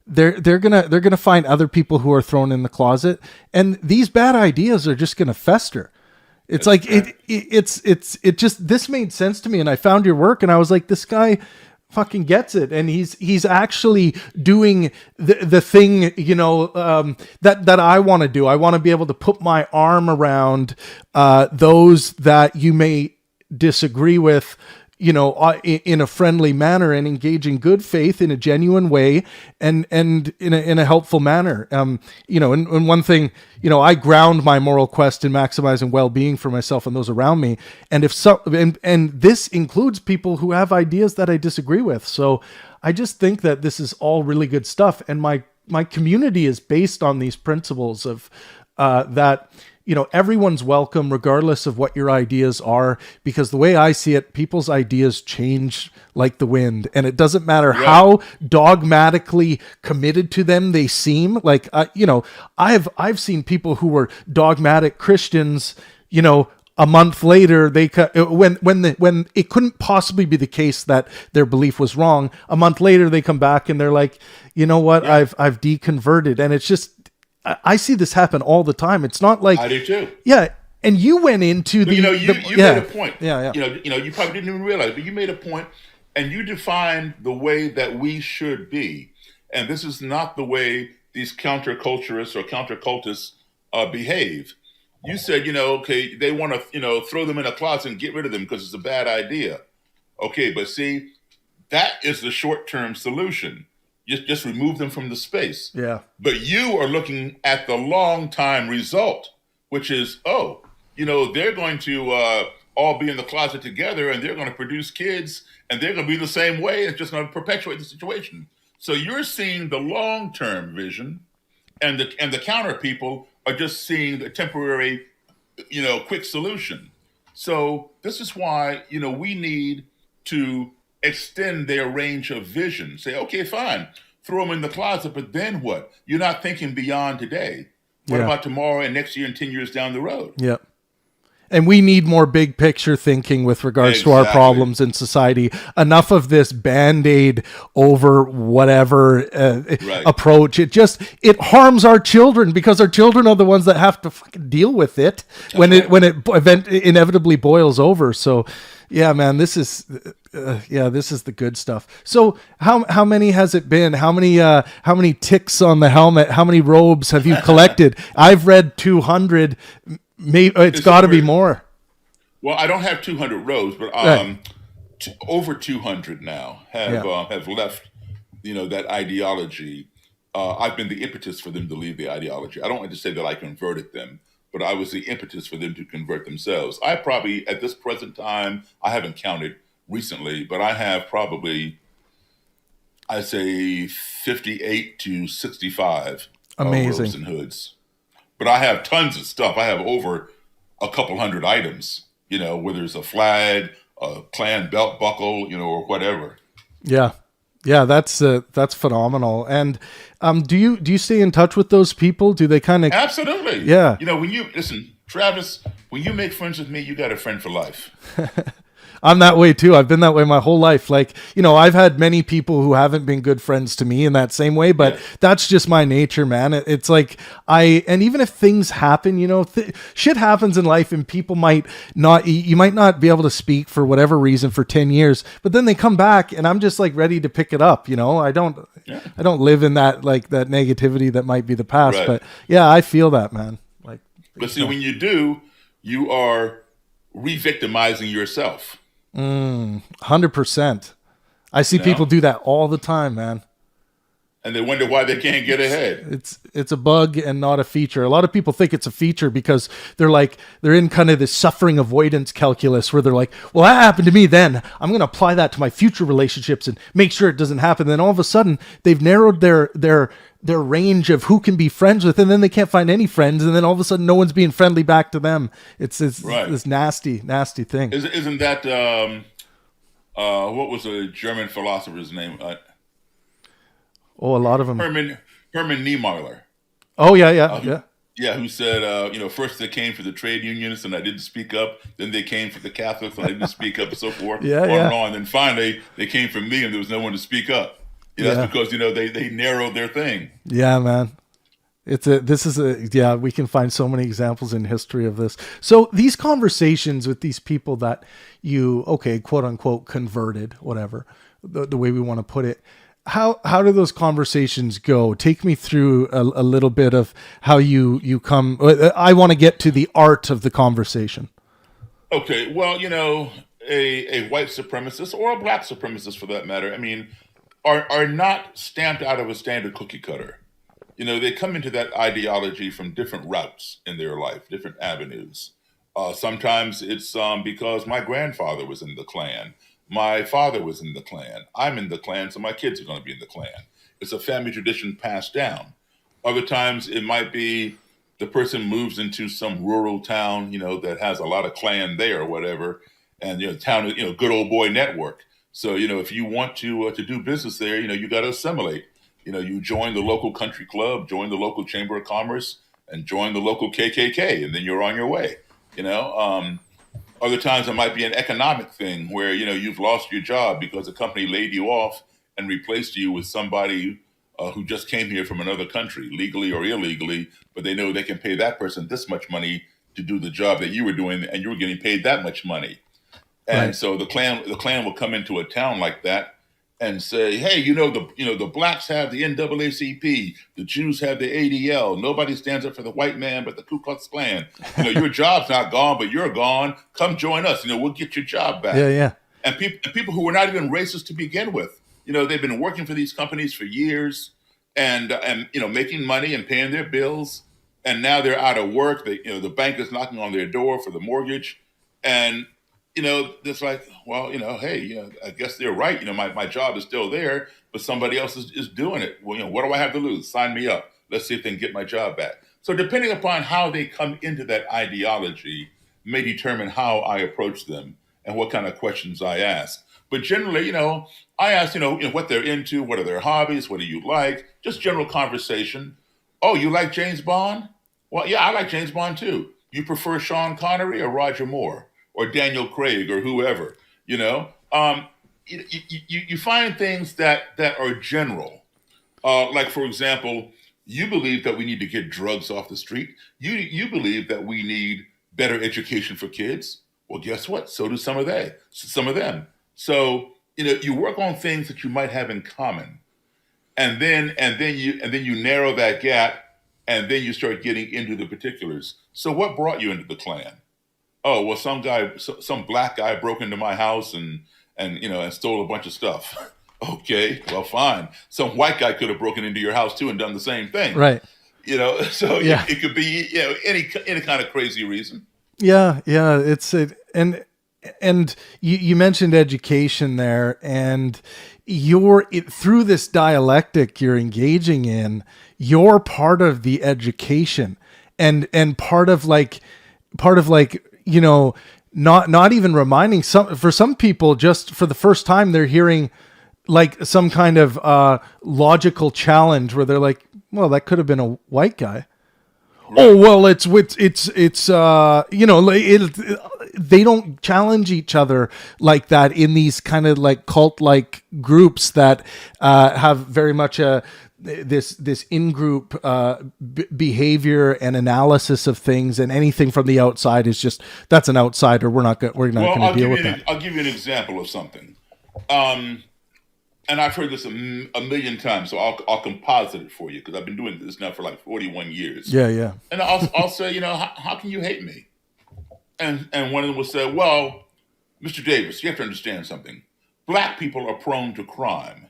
They're gonna find other people who are thrown in the closet, and these bad ideas are just going to fester. It's like it just, this made sense to me, and I found your work and I was like, this guy fucking gets it, and he's actually doing the thing, that I want to do. I want to be able to put my arm around those that you may disagree with, in a friendly manner, and engage in good faith in a genuine way, and in a helpful manner. And one thing, I ground my moral quest in maximizing well-being for myself and those around me. And and this includes people who have ideas that I disagree with. So I just think that this is all really good stuff. And my community is based on these principles of that. Everyone's welcome regardless of what your ideas are, because the way I see it, people's ideas change like the wind, and it doesn't matter how dogmatically committed to them they seem. Like, I've seen people who were dogmatic Christians, a month later, when it couldn't possibly be the case that their belief was wrong, a month later they come back and they're like, you know what, I've deconverted. And it's just, I see this happen all the time. It's not like I do too. Yeah, and you went into you made a point. Yeah. You probably didn't even realize, but you made a point, and you defined the way that we should be. And this is not the way these counterculturists or countercultists behave. You said, okay, they want to, throw them in a closet and get rid of them because it's a bad idea. Okay, but see, that is the short-term solution. Just remove them from the space. Yeah. But you are looking at the long-time result, which is, they're going to all be in the closet together, and they're going to produce kids, and they're going to be the same way. It's just going to perpetuate the situation. So you're seeing the long-term vision, and the counter people are just seeing the temporary, quick solution. So this is why, we need to extend their range of vision. Say, okay, fine, throw them in the closet, but then what? You're not thinking beyond today. What about tomorrow and next year and 10 years down the road? Yep. And we need more big picture thinking with regards to our problems in society. Enough of this Band-Aid over whatever approach. It harms our children, because our children are the ones that have to fucking deal with it when it inevitably boils over. So yeah, man, this is the good stuff. So how many has it been? How many ticks on the helmet? How many robes have you collected? I've read 200. Maybe it's got to be more. Well, I don't have 200 rows, but over 200 now have left. That ideology. I've been the impetus for them to leave the ideology. I don't want to say that I converted them, but I was the impetus for them to convert themselves. I probably, at this present time, I haven't counted recently, but I have probably, I'd say 58 to 65 Amazing robes and hoods. But I have tons of stuff. I have over a couple hundred items, whether it's a flag, a Klan belt buckle, or whatever. Yeah. Yeah, that's phenomenal. And do you stay in touch with those people? Do they kind of Absolutely. Yeah. When you listen, Travis, when you make friends with me, you got a friend for life. I'm that way too. I've been that way my whole life. Like, I've had many people who haven't been good friends to me in that same way, but that's just my nature, man. It's like and even if things happen, shit happens in life and people you might not be able to speak for whatever reason for 10 years, but then they come back and I'm just like ready to pick it up. I don't live in that, like that negativity that might be the past, Right. But yeah, I feel that, man. Like, but see, when you do, you are re-victimizing yourself. 100%. I see people do that all the time, man. And they wonder why they can't get ahead. It's a bug and not a feature. A lot of people think it's a feature because they're in kind of this suffering avoidance calculus where they're like, well, that happened to me then. I'm going to apply that to my future relationships and make sure it doesn't happen. Then all of a sudden they've narrowed their range of who can be friends with, and then they can't find any friends, and then all of a sudden no one's being friendly back to them. It's Right. this nasty thing. Isn't that what was a German philosopher's name? A lot of them. Hermann Niemeyer. Oh yeah. Yeah, who said, first they came for the trade unionists and I didn't speak up. Then they came for the Catholics and I didn't speak up, and so forth. And on. And then finally they came for me and there was no one to speak up. That's because they narrowed their thing. Yeah, man. We can find so many examples in history of this. So these conversations with these people that you, quote unquote, converted, whatever, the way we want to put it. How do those conversations go? Take me through a little bit of how you come. I want to get to the art of the conversation. Okay, well, a white supremacist or a black supremacist for that matter, are not stamped out of a standard cookie cutter. They come into that ideology from different routes in their life, different avenues. Sometimes it's because my grandfather was in the Klan. My father was in the Klan. I'm in the Klan, so my kids are going to be in the Klan. It's a family tradition passed down. Other times it might be the person moves into some rural town, that has a lot of Klan there or whatever, and town is, good old boy network. So if you want to do business there, you got to assimilate. You join the local country club, join the local chamber of commerce, and join the local KKK, and then you're on your way. Other times it might be an economic thing where, you've lost your job because the company laid you off and replaced you with somebody who just came here from another country, legally or illegally, but they know they can pay that person this much money to do the job that you were doing, and you were getting paid that much money. And so the Klan will come into a town like that and say, hey, the blacks have the NAACP, the Jews have the ADL. Nobody stands up for the white man but the Ku Klux Klan. Your job's not gone, but you're gone. Come join us. We'll get your job back. Yeah. And people who were not even racist to begin with. They've been working for these companies for years and making money and paying their bills. And now they're out of work. The bank is knocking on their door for the mortgage. And it's like, well, hey, I guess they're right. My job is still there, but somebody else is doing it. Well, what do I have to lose? Sign me up. Let's see if they can get my job back. So depending upon how they come into that ideology may determine how I approach them and what kind of questions I ask. But generally, I ask, what they're into, what are their hobbies, what do you like? Just general conversation. Oh, you like James Bond? Well, yeah, I like James Bond too. You prefer Sean Connery or Roger Moore? Or Daniel Craig, or whoever, you find things that are general. Like, for example, you believe that we need to get drugs off the street. You believe that we need better education for kids. Well, guess what? So do some of them. So, you work on things that you might have in common. And then you narrow that gap, and then you start getting into the particulars. So what brought you into the Klan? Oh, well, some black guy broke into my house and stole a bunch of stuff. Okay, well, fine. Some white guy could have broken into your house too and done the same thing. Right. So Yeah. it could be any kind of crazy reason. Yeah, and you mentioned education there, and through this dialectic you're engaging in, you're part of the education, and part of like not even reminding for some people, just for the first time they're hearing like some kind of logical challenge where they're like, well, that could have been a white guy. Right. Oh, well, they don't challenge each other like that in these kind of like cult-like groups that have very much this in-group behavior and analysis of things, and anything from the outside is just, that's an outsider. We're not going to deal with that. I'll give you an example of something. And I've heard this a million times, so I'll composite it for you, because I've been doing this now for like 41 years. Yeah. And I'll say, how can you hate me? And one of them will say, well, Mr. Davis, you have to understand something. Black people are prone to crime.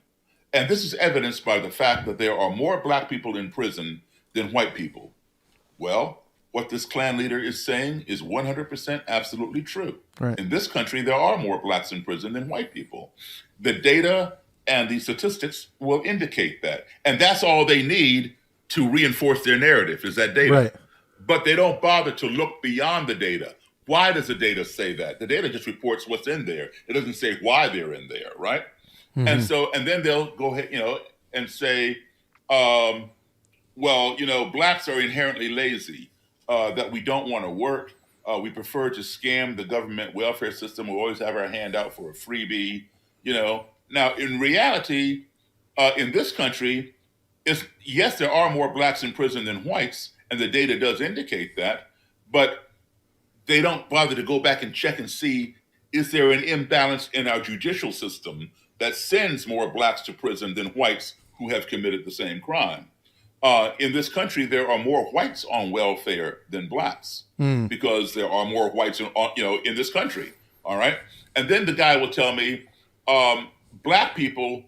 And this is evidenced by the fact that there are more black people in prison than white people. Well, what this Klan leader is saying is 100% absolutely true. Right. In this country, there are more blacks in prison than white people. The data and the statistics will indicate that. And that's all they need to reinforce their narrative, is that data. Right. But they don't bother to look beyond the data. Why does the data say that? The data just reports what's in there. It doesn't say why they're in there, right? Mm-hmm. And then they'll go ahead, and say, blacks are inherently lazy, that we don't want to work. We prefer to scam the government welfare system. We always have our hand out for a freebie, Now, in reality, in this country, yes, there are more blacks in prison than whites, and the data does indicate that, but they don't bother to go back and check and see, is there an imbalance in our judicial system that sends more blacks to prison than whites who have committed the same crime? In this country, there are more whites on welfare than blacks, because there are more whites in this country, all right? And then the guy will tell me, black people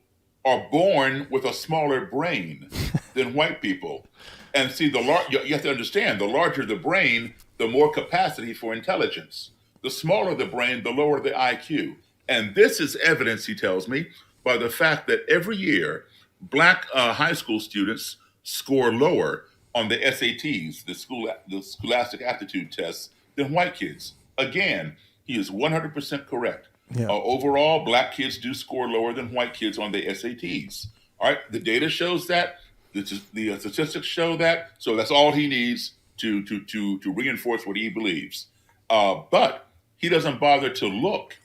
are born with a smaller brain than white people. And see, you have to understand, the larger the brain, the more capacity for intelligence. The smaller the brain, the lower the IQ. And this is evidence, he tells me, by the fact that every year, black high school students score lower on the SATs, the Scholastic Aptitude Tests, than white kids. Again, he is 100% correct. Yeah. Overall, black kids do score lower than white kids on the SATs. All right, the data shows that. The statistics show that. So that's all he needs to reinforce what he believes. But he doesn't bother to look.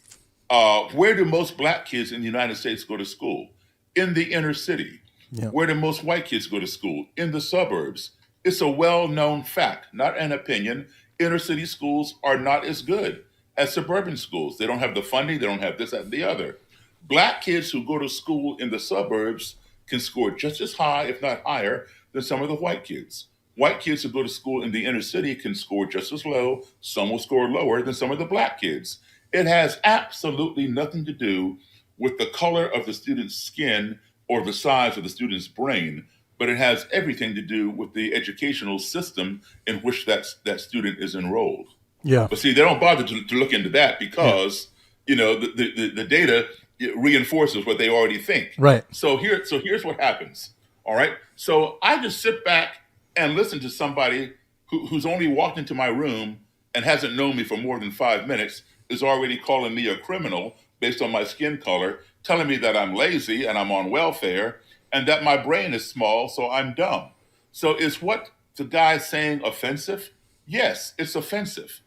Where do most black kids in the United States go to school? In the inner city. Yeah. Where do most white kids go to school? In the suburbs. It's a well-known fact, not an opinion. Inner city schools are not as good as suburban schools. They don't have the funding. They don't have this, that, and the other. Black kids who go to school in the suburbs can score just as high, if not higher, than some of the white kids. White kids who go to school in the inner city can score just as low. Some will score lower than some of the black kids. It has absolutely nothing to do with the color of the student's skin or the size of the student's brain, but it has everything to do with the educational system in which that student is enrolled. Yeah. But see, they don't bother to look into that because, the data reinforces what they already think. Right. So here's what happens. All right. So I just sit back and listen to somebody who's only walked into my room and hasn't known me for more than 5 minutes is already calling me a criminal based on my skin color, telling me that I'm lazy and I'm on welfare and that my brain is small, so I'm dumb. So is what the guy's saying offensive? Yes, it's offensive.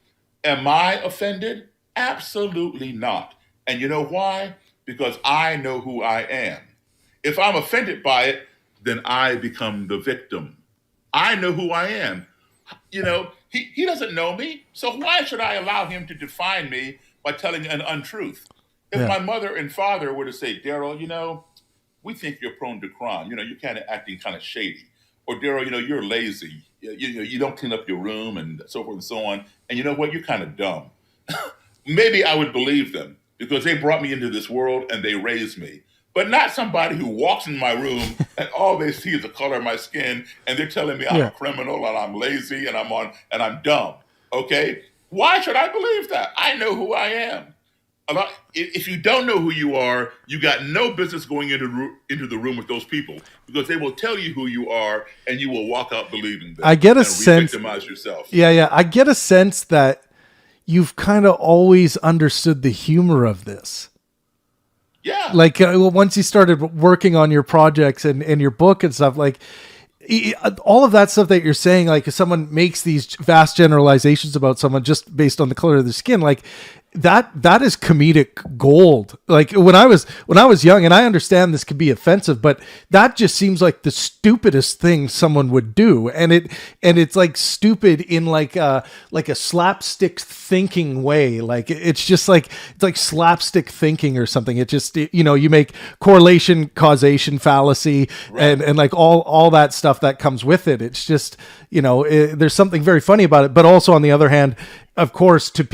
Am I offended? Absolutely not. And you know why? Because I know who I am. If I'm offended by it, then I become the victim. I know who I am. He doesn't know me, so why should I allow him to define me by telling an untruth? If my mother and father were to say, Daryl, we think you're prone to crime. You're kind of acting kind of shady. Or Daryl, you're lazy. You don't clean up your room and so forth and so on. And you know what? You're kind of dumb. Maybe I would believe them because they brought me into this world and they raised me. but not somebody who walks in my room and all they see is the color of my skin, and they're telling me I'm a criminal and I'm lazy and I'm dumb. Okay, why should I believe that? I know who I am. If you don't know who you are, you got no business going into the room with those people, because they will tell you who you are, and you will walk out believing them. I get a sense. Re-victimize yourself. Yeah. I get a sense that you've kind of always understood the humor of this. Yeah. Like once you started working on your projects and your book and stuff, like all of that stuff that you're saying, like if someone makes these vast generalizations about someone just based on the color of their skin, like that is comedic gold. Like when I was young, and I understand this could be offensive, but that just seems like the stupidest thing someone would do. And it's like stupid in like a slapstick thinking way. Like it's just like, it's like slapstick thinking or something. It just, you make correlation, causation, fallacy, right, and like all that stuff that comes with it. It's just, there's something very funny about it, but also on the other hand, of course, to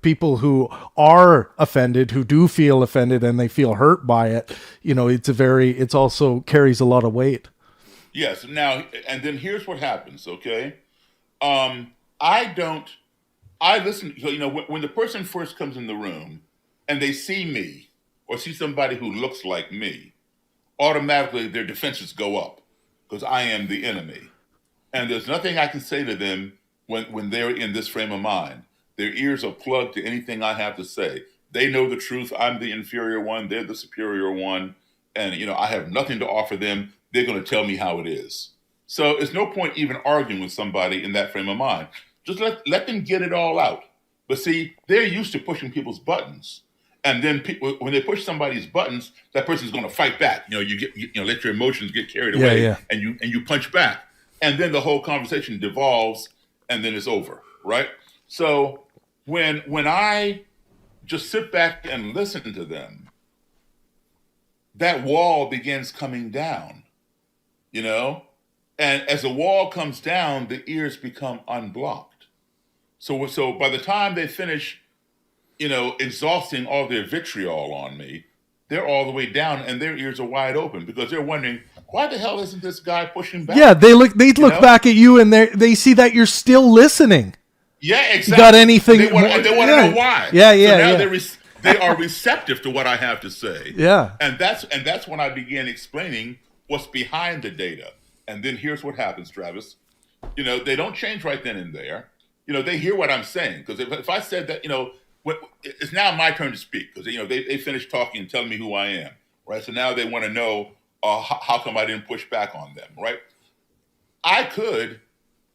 people who are offended, who do feel offended and they feel hurt by it, it's also carries a lot of weight. Yes. Now, and then here's what happens. Okay. I listen, when the person first comes in the room and they see me or see somebody who looks like me, automatically their defenses go up because I am the enemy. And there's nothing I can say to them when they're in this frame of mind. Their ears are plugged to anything I have to say. They know the truth. I'm the inferior one. They're the superior one. And, I have nothing to offer them. They're going to tell me how it is. So it's no point even arguing with somebody in that frame of mind. Just let them get it all out. But see, they're used to pushing people's buttons. And then when they push somebody's buttons, that person's going to fight back. You let your emotions get carried away, and you punch back. And then the whole conversation devolves, and then it's over, right? So when I just sit back and listen to them, that wall begins coming down, And as the wall comes down, the ears become unblocked. So by the time they finish, exhausting all their vitriol on me, they're all the way down and their ears are wide open because they're wondering, why the hell isn't this guy pushing back? Yeah, they look back at you and they see that you're still listening. Yeah, exactly. You got anything? They want to know why. Yeah. So now they are receptive to what I have to say. Yeah. And that's when I began explaining what's behind the data. And then here's what happens, Travis. They don't change right then and there. They hear what I'm saying. Because if I said that, it's now my turn to speak. Because, they finished talking and telling me who I am. Right. So now they want to know how come I didn't push back on them. Right. I could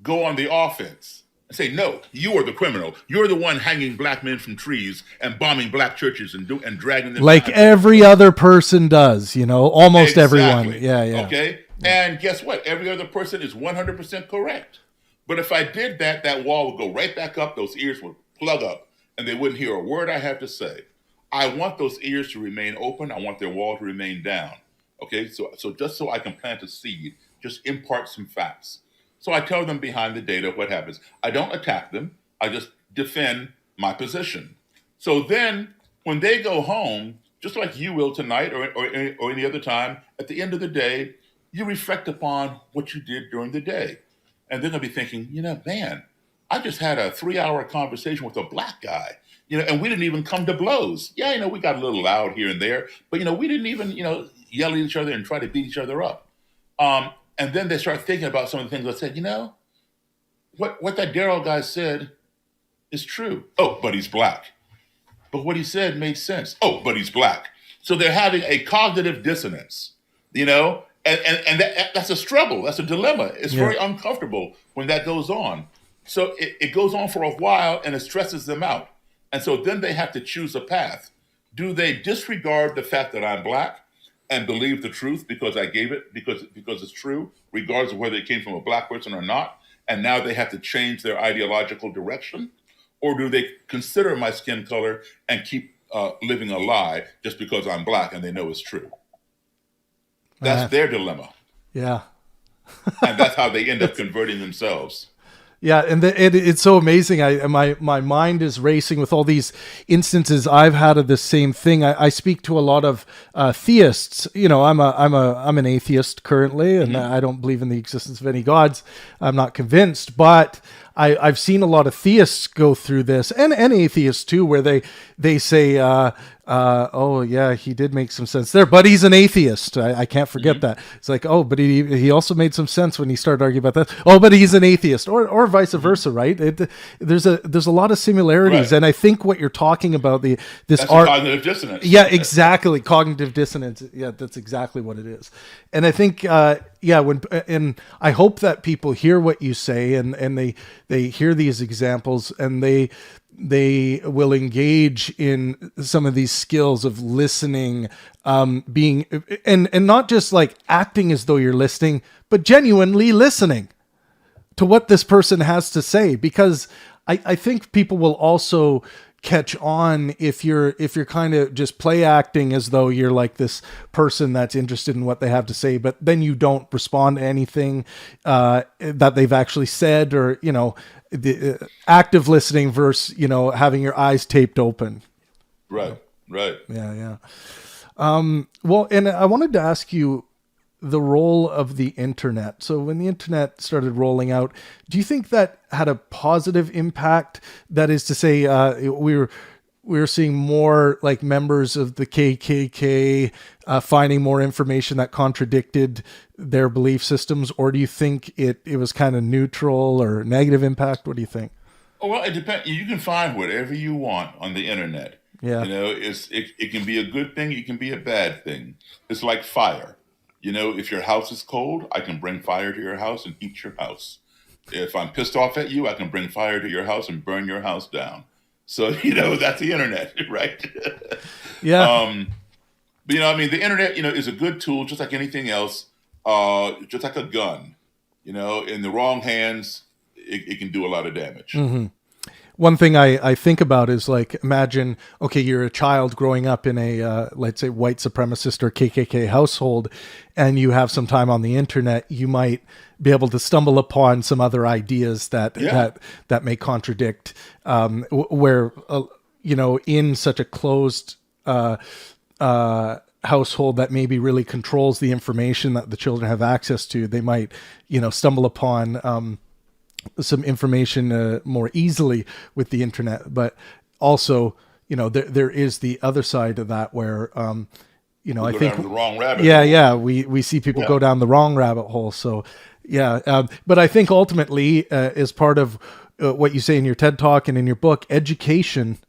go on the offense and say, no, you are the criminal. You're the one hanging black men from trees and bombing black churches and dragging them like every other person does, almost everyone. Yeah. Okay. And guess what? Every other person is 100% correct. But if I did that, that wall would go right back up. Those ears would plug up and they wouldn't hear a word I have to say. I want those ears to remain open. I want their wall to remain down. Okay. So just so I can plant a seed, just impart some facts. So I tell them behind the data what happens. I don't attack them. I just defend my position. So then when they go home, just like you will tonight or any other time, at the end of the day, you reflect upon what you did during the day. And then they'll be thinking, man, I just had a 3-hour conversation with a black guy, and we didn't even come to blows. Yeah, we got a little loud here and there, but, we didn't even, yell at each other and try to beat each other up. And then they start thinking about some of the things I said, what that Darryl guy said is true. Oh, but he's black. But what he said made sense. Oh, but he's black. So they're having a cognitive dissonance, and that's a struggle. That's a dilemma. It's very uncomfortable when that goes on. So it goes on for a while and it stresses them out. And so then they have to choose a path. Do they disregard the fact that I'm black and believe the truth because I gave it, because it's true, regardless of whether it came from a black person or not, and now they have to change their ideological direction? Or do they consider my skin color and keep living a lie just because I'm black and they know it's true? That's their dilemma. Yeah. And that's how they end up converting themselves. Yeah, and it's so amazing. My mind is racing with all these instances I've had of the same thing. I speak to a lot of theists. You know, I'm an atheist currently, and I don't believe in the existence of any gods. I'm not convinced, but I've seen a lot of theists go through this, and atheists too, where they say, oh yeah, he did make some sense there, but he's an atheist. I can't forget that. It's like, oh, but he also made some sense when he started arguing about that. Oh, but he's an atheist, or vice versa, right? There's a lot of similarities, and I think what you're talking about that's cognitive dissonance. Yeah, exactly, cognitive dissonance. Yeah, that's exactly what it is. And I think and I hope that people hear what you say and they hear these examples and they will engage in some of these skills of listening, being and not just like acting as though you're listening, but genuinely listening to what this person has to say, because I think people will also catch on if you're kind of just play acting as though you're like this person that's interested in what they have to say, but then you don't respond to anything that they've actually said, or the active listening versus having your eyes taped open. Right. Yeah. Well, and I wanted to ask you the role of the internet. So when the internet started rolling out, do you think that had a positive impact? That is to say, we were seeing more like members of the KKK finding more information that contradicted their belief systems, or do you think it was kind of neutral or negative impact? What do you think? Oh, well, it depends. You can find whatever you want on the internet. Yeah. It can be a good thing. It can be a bad thing. It's like fire. If your house is cold, I can bring fire to your house and heat your house. If I'm pissed off at you, I can bring fire to your house and burn your house down. So, that's the internet, right? Yeah. But, the internet, is a good tool, just like anything else, just like a gun. In the wrong hands, it can do a lot of damage. Mm-hmm. One thing I think about is like, imagine, okay, you're a child growing up in a, let's say, white supremacist or KKK household, and you have some time on the internet, you might be able to stumble upon some other ideas that may contradict, where, in such a closed household that maybe really controls the information that the children have access to, they might, stumble upon some information more easily with the internet. But also, there is the other side of that where, I think down the wrong rabbit hole. We see people go down the wrong rabbit hole. So but I think ultimately, as part of what you say in your TED Talk and in your book, education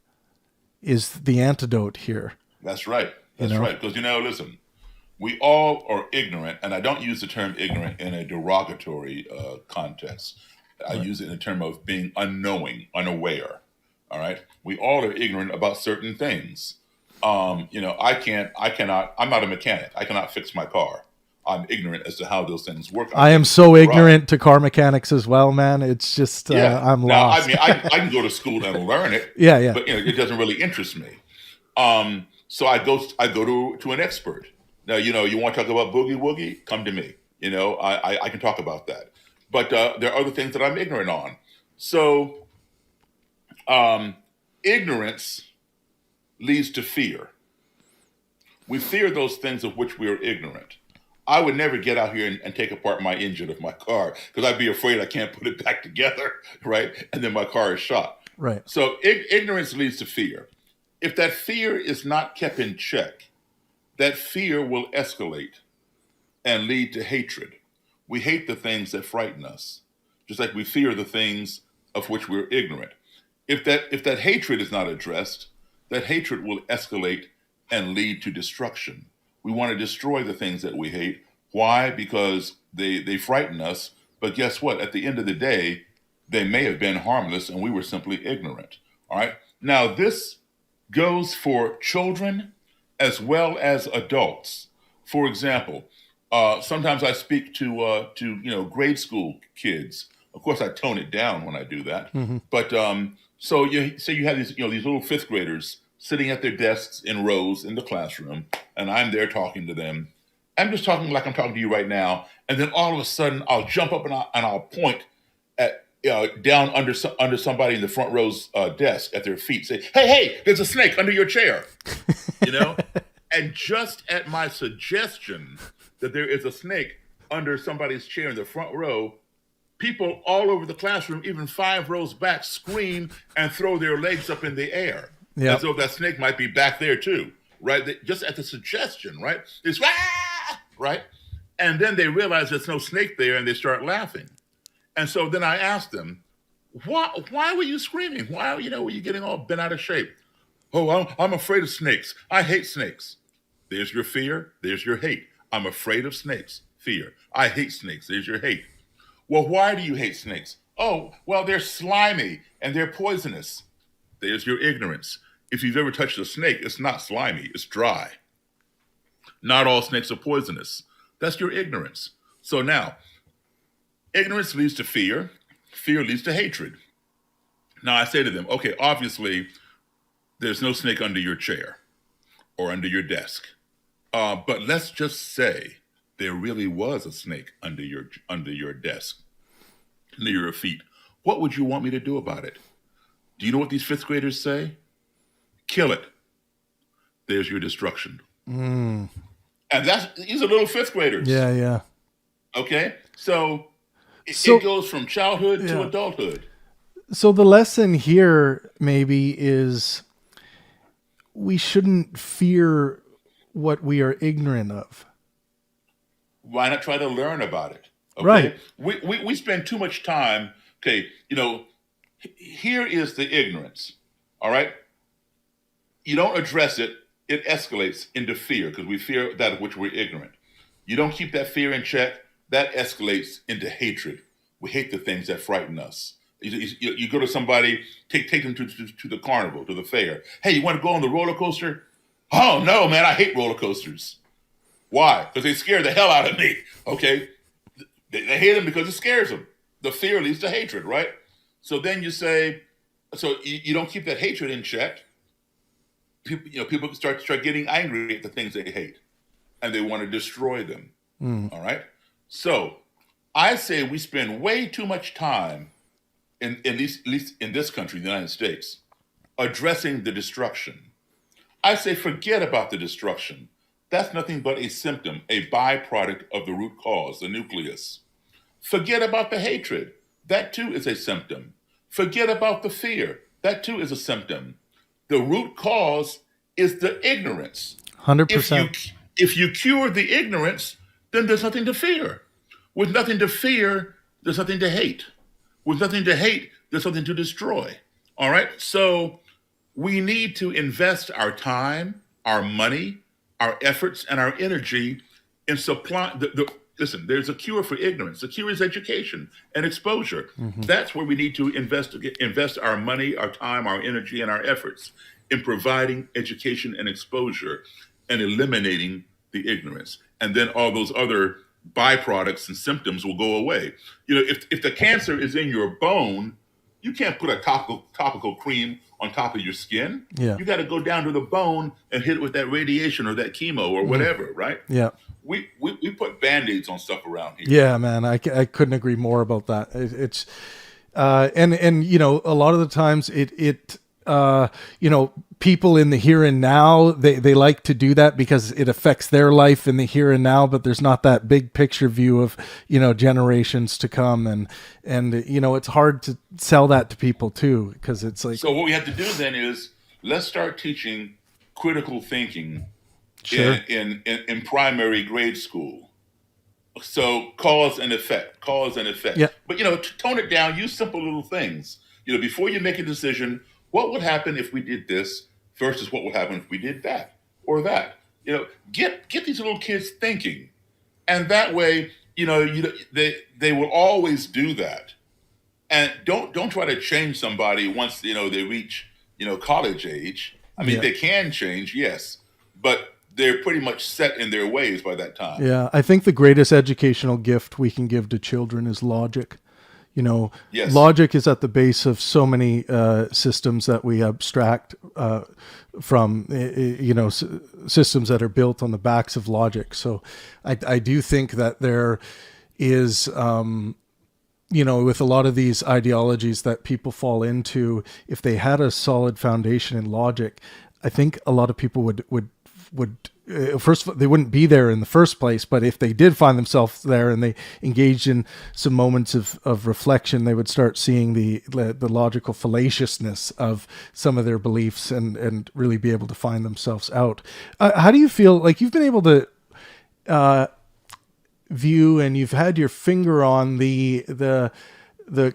is the antidote here. That's right. That's right. Because, listen, we all are ignorant, and I don't use the term ignorant in a derogatory context. I use it in the term of being unknowing, unaware. All right. We all are ignorant about certain things. I'm not a mechanic. I cannot fix my car. I'm ignorant as to how those things work. I am so ignorant to car mechanics as well, man. It's just, I'm lost. I can go to school and learn it. Yeah. But it doesn't really interest me. So I go to an expert. Now, you want to talk about boogie woogie? Come to me. I can talk about that. But there are other things that I'm ignorant on. So ignorance leads to fear. We fear those things of which we are ignorant. I would never get out here and take apart my engine of my car because I'd be afraid I can't put it back together, right? And then my car is shot. Right. So ignorance leads to fear. If that fear is not kept in check, that fear will escalate and lead to hatred. We hate the things that frighten us, just like we fear the things of which we're ignorant. If that hatred is not addressed, that hatred will escalate and lead to destruction. We want to destroy the things that we hate. Why? Because they frighten us. But guess what? At the end of the day, they may have been harmless and we were simply ignorant. All right. Now, this goes for children as well as adults. For example, sometimes I speak to grade school kids. Of course, I tone it down when I do that. Mm-hmm. But so you have these little fifth graders sitting at their desks in rows in the classroom, and I'm there talking to them. I'm just talking like I'm talking to you right now, and then all of a sudden I'll jump up and I'll point at down under somebody in the front row's desk at their feet, say, hey, there's a snake under your chair, And just at my suggestion that there is a snake under somebody's chair in the front row, people all over the classroom, even 5 rows back, scream and throw their legs up in the air. As though that snake might be back there too, right? Just at the suggestion, right? It's right? And then they realize there's no snake there and they start laughing. And so then I asked them, why were you screaming? Why, were you getting all bent out of shape? Oh, I'm afraid of snakes. I hate snakes. There's your fear. There's your hate. I'm afraid of snakes. Fear. I hate snakes. There's your hate. Well, why do you hate snakes? Oh, well, they're slimy and they're poisonous. There's your ignorance. If you've ever touched a snake, it's not slimy. It's dry. Not all snakes are poisonous. That's your ignorance. So now, ignorance leads to fear. Fear leads to hatred. Now I say to them, okay, obviously, there's no snake under your chair or under your desk. But let's just say there really was a snake under your desk, near your feet. What would you want me to do about it? Do you know what these 5th graders say? Kill it. There's your destruction. And these are little 5th graders. Yeah. Okay? So it goes from childhood to adulthood. So the lesson here maybe is we shouldn't fear what we are ignorant of. Why not try to learn about it? Okay? Right. We spend too much time. Okay, here is the ignorance. All right? You don't address it, it escalates into fear because we fear that of which we're ignorant. You don't keep that fear in check, that escalates into hatred. We hate the things that frighten us. You go to somebody, take them to the carnival, to the fair. Hey, you want to go on the roller coaster? Oh, no, man, I hate roller coasters. Why? Because they scare the hell out of me, okay? They hate them because it scares them. The fear leads to hatred, right? So then you say, you don't keep that hatred in check. People start getting angry at the things they hate, and they want to destroy them, all right? So I say we spend way too much time, at least in this country, the United States, addressing the destruction. I say forget about the destruction. That's nothing but a symptom, a byproduct of the root cause, the nucleus. Forget about the hatred. That too is a symptom. Forget about the fear. That too is a symptom. The root cause is the ignorance. 100%. If you cure the ignorance, then there's nothing to fear. With nothing to fear, there's nothing to hate. With nothing to hate, there's something to destroy. All right? So we need to invest our time, our money, our efforts, and our energy in supply. Listen, there's a cure for ignorance. The cure is education and exposure. That's where we need to invest our money, our time, our energy, and our efforts in providing education and exposure and eliminating the ignorance. And then all those other byproducts and symptoms will go away. If the cancer is in your bone, you can't put a topical cream on top of your skin. Yeah. You got to go down to the bone and hit it with that radiation or that chemo or whatever, right? Yeah. We put Band-Aids on stuff around here. Yeah, man, I couldn't agree more about that. It's and a lot of the times people in the here and now, they like to do that because it affects their life in the here and now, but there's not that big picture view of, generations to come. And it's hard to sell that to people too, because it's like. So what we have to do then is let's start teaching critical thinking in primary grade school. So cause and effect. Yeah. But, tone it down, use simple little things. Before you make a decision, what would happen if we did this versus what would happen if we did that or that? Get these little kids thinking. And that way, they will always do that. And don't try to change somebody once, they reach, college age. I mean, they can change, yes, but they're pretty much set in their ways by that time. Yeah, I think the greatest educational gift we can give to children is logic. Yes. Logic is at the base of so many systems that we abstract from, systems that are built on the backs of logic. So I do think that there is with a lot of these ideologies that people fall into, if they had a solid foundation in logic, I think a lot of people would first, they wouldn't be there in the first place, but if they did find themselves there and they engaged in some moments of reflection, they would start seeing the logical fallaciousness of some of their beliefs and really be able to find themselves out. How do you feel like you've been able to view, and you've had your finger on the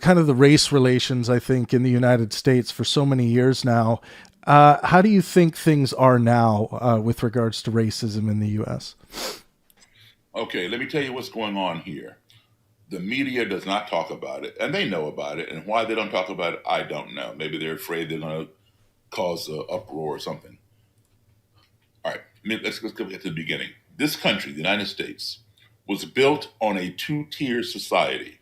kind of the race relations, I think, in the United States for so many years now? How do you think things are now with regards to racism in the U.S.? Okay, let me tell you what's going on here. The media does not talk about it, and they know about it. And why they don't talk about it, I don't know. Maybe they're afraid they're going to cause an uproar or something. All right, let's go at the beginning. This country, the United States, was built on a two-tier society.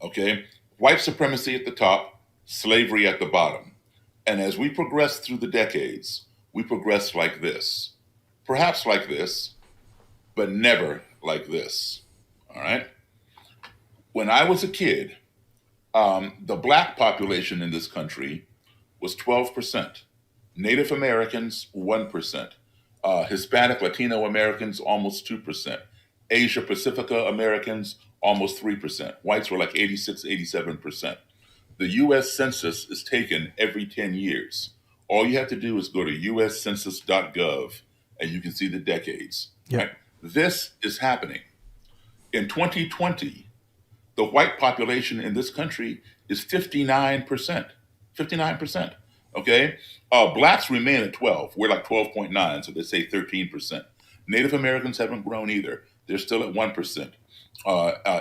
Okay, white supremacy at the top, slavery at the bottom. And as we progress through the decades, we progress like this. Perhaps like this, but never like this. All right? When I was a kid, the black population in this country was 12%. Native Americans, 1%. Hispanic, Latino Americans, almost 2%. Asia Pacifica Americans, almost 3%. Whites were like 86, 87%. The U.S. Census is taken every 10 years. All you have to do is go to uscensus.gov and you can see the decades. Yeah. Right? This is happening. In 2020, the white population in this country is 59%. 59%. Okay? Blacks remain at 12. We're like 12.9, so they say 13%. Native Americans haven't grown either. They're still at 1%.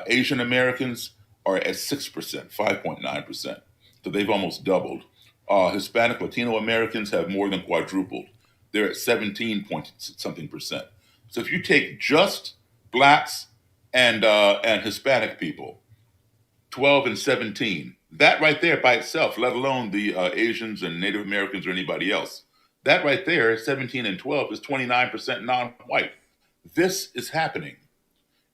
Asian Americans are at 6%, 5.9%. So they've almost doubled. Hispanic Latino Americans have more than quadrupled. They're at 17 point something percent. So if you take just blacks and Hispanic people, 12 and 17, that right there by itself, let alone the Asians and Native Americans or anybody else, that right there, 17 and 12, is 29% non-white. This is happening.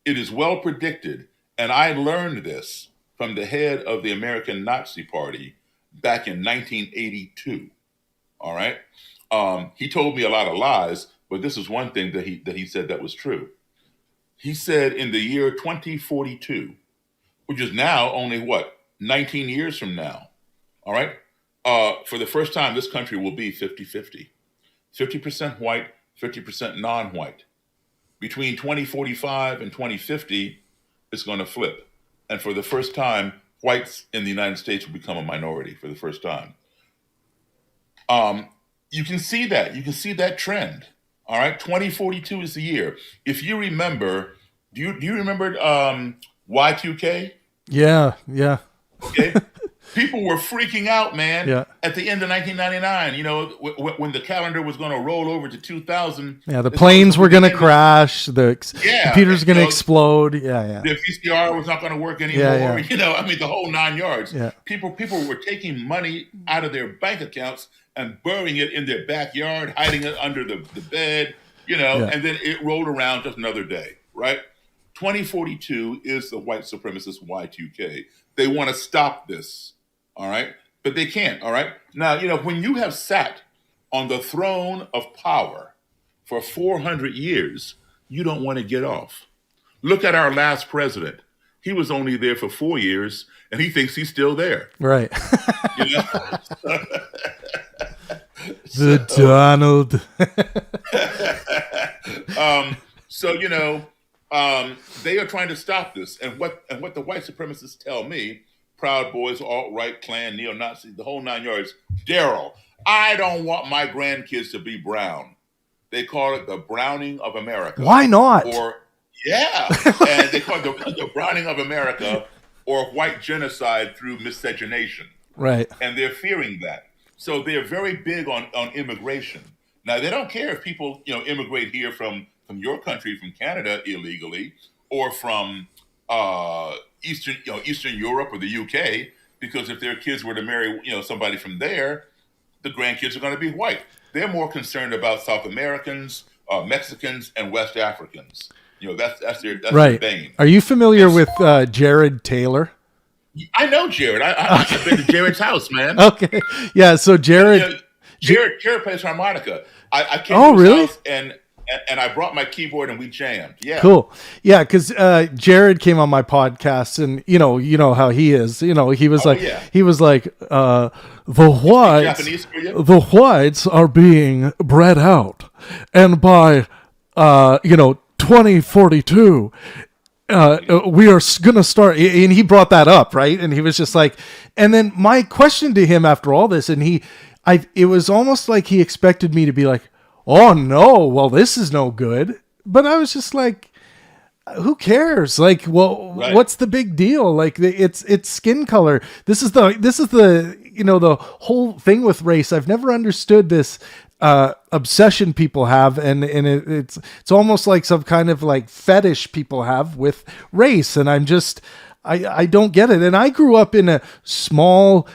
It is well predicted. And I learned this from the head of the American Nazi Party back in 1982. All right. He told me a lot of lies, but this is one thing that he said that was true. He said in the year 2042, which is now only 19 years from now. All right. For the first time, this country will be 50-50. 50% white, 50% non-white. Between 2045 and 2050, it's going to flip. And for the first time, whites in the United States will become a minority for the first time. You can see that. You can see that trend. All right. 2042 is the year. If you remember, do you remember Y2K? Yeah. Okay. People were freaking out, man. Yeah. At the end of 1999, when the calendar was going to roll over to 2000. Yeah, the planes were going to crash. The computers going to explode. Yeah. The VCR was not going to work anymore. Yeah. The whole 9 yards. Yeah. People were taking money out of their bank accounts and burying it in their backyard, hiding it under the bed, and then it rolled around just another day, right? 2042 is the white supremacist Y2K. They want to stop this. All right. But they can't. All right. Now, when you have sat on the throne of power for 400 years, you don't want to get off. Look at our last president. He was only there for 4 years and he thinks he's still there. Right. Donald. They are trying to stop this. And what the white supremacists tell me, Proud Boys, alt-right, Klan, neo-Nazi, the whole 9 yards. Daryl, I don't want my grandkids to be brown. They call it the browning of America. Why not? And they call it the browning of America or white genocide through miscegenation. Right. And they're fearing that. So they're very big on immigration. Now, they don't care if people, immigrate here from your country, from Canada illegally, or from Eastern Europe or the UK, because if their kids were to marry, somebody from there, the grandkids are going to be white. They're more concerned about South Americans, Mexicans, and West Africans. That's their right. vein. Are you familiar with Jared Taylor? I know Jared. I've been to Jared's house, man. Okay. Yeah. So Jared. Jared plays harmonica. I came to his really? house and I brought my keyboard and we jammed. Yeah. Cool. Yeah, because Jared came on my podcast, and you know how he is. You know, he was the whites are being bred out, and by 2042. We are gonna start, and he brought that up, right? And he was just like, and then my question to him after all this, and it was almost like he expected me to be like, oh no, well this is no good. But I was just like, who cares? Like, well, right. What's the big deal? Like, it's skin color. This is the the whole thing with race. I've never understood this obsession people have, and it's almost like some kind of like fetish people have with race, and I don't get it. And I grew up in a small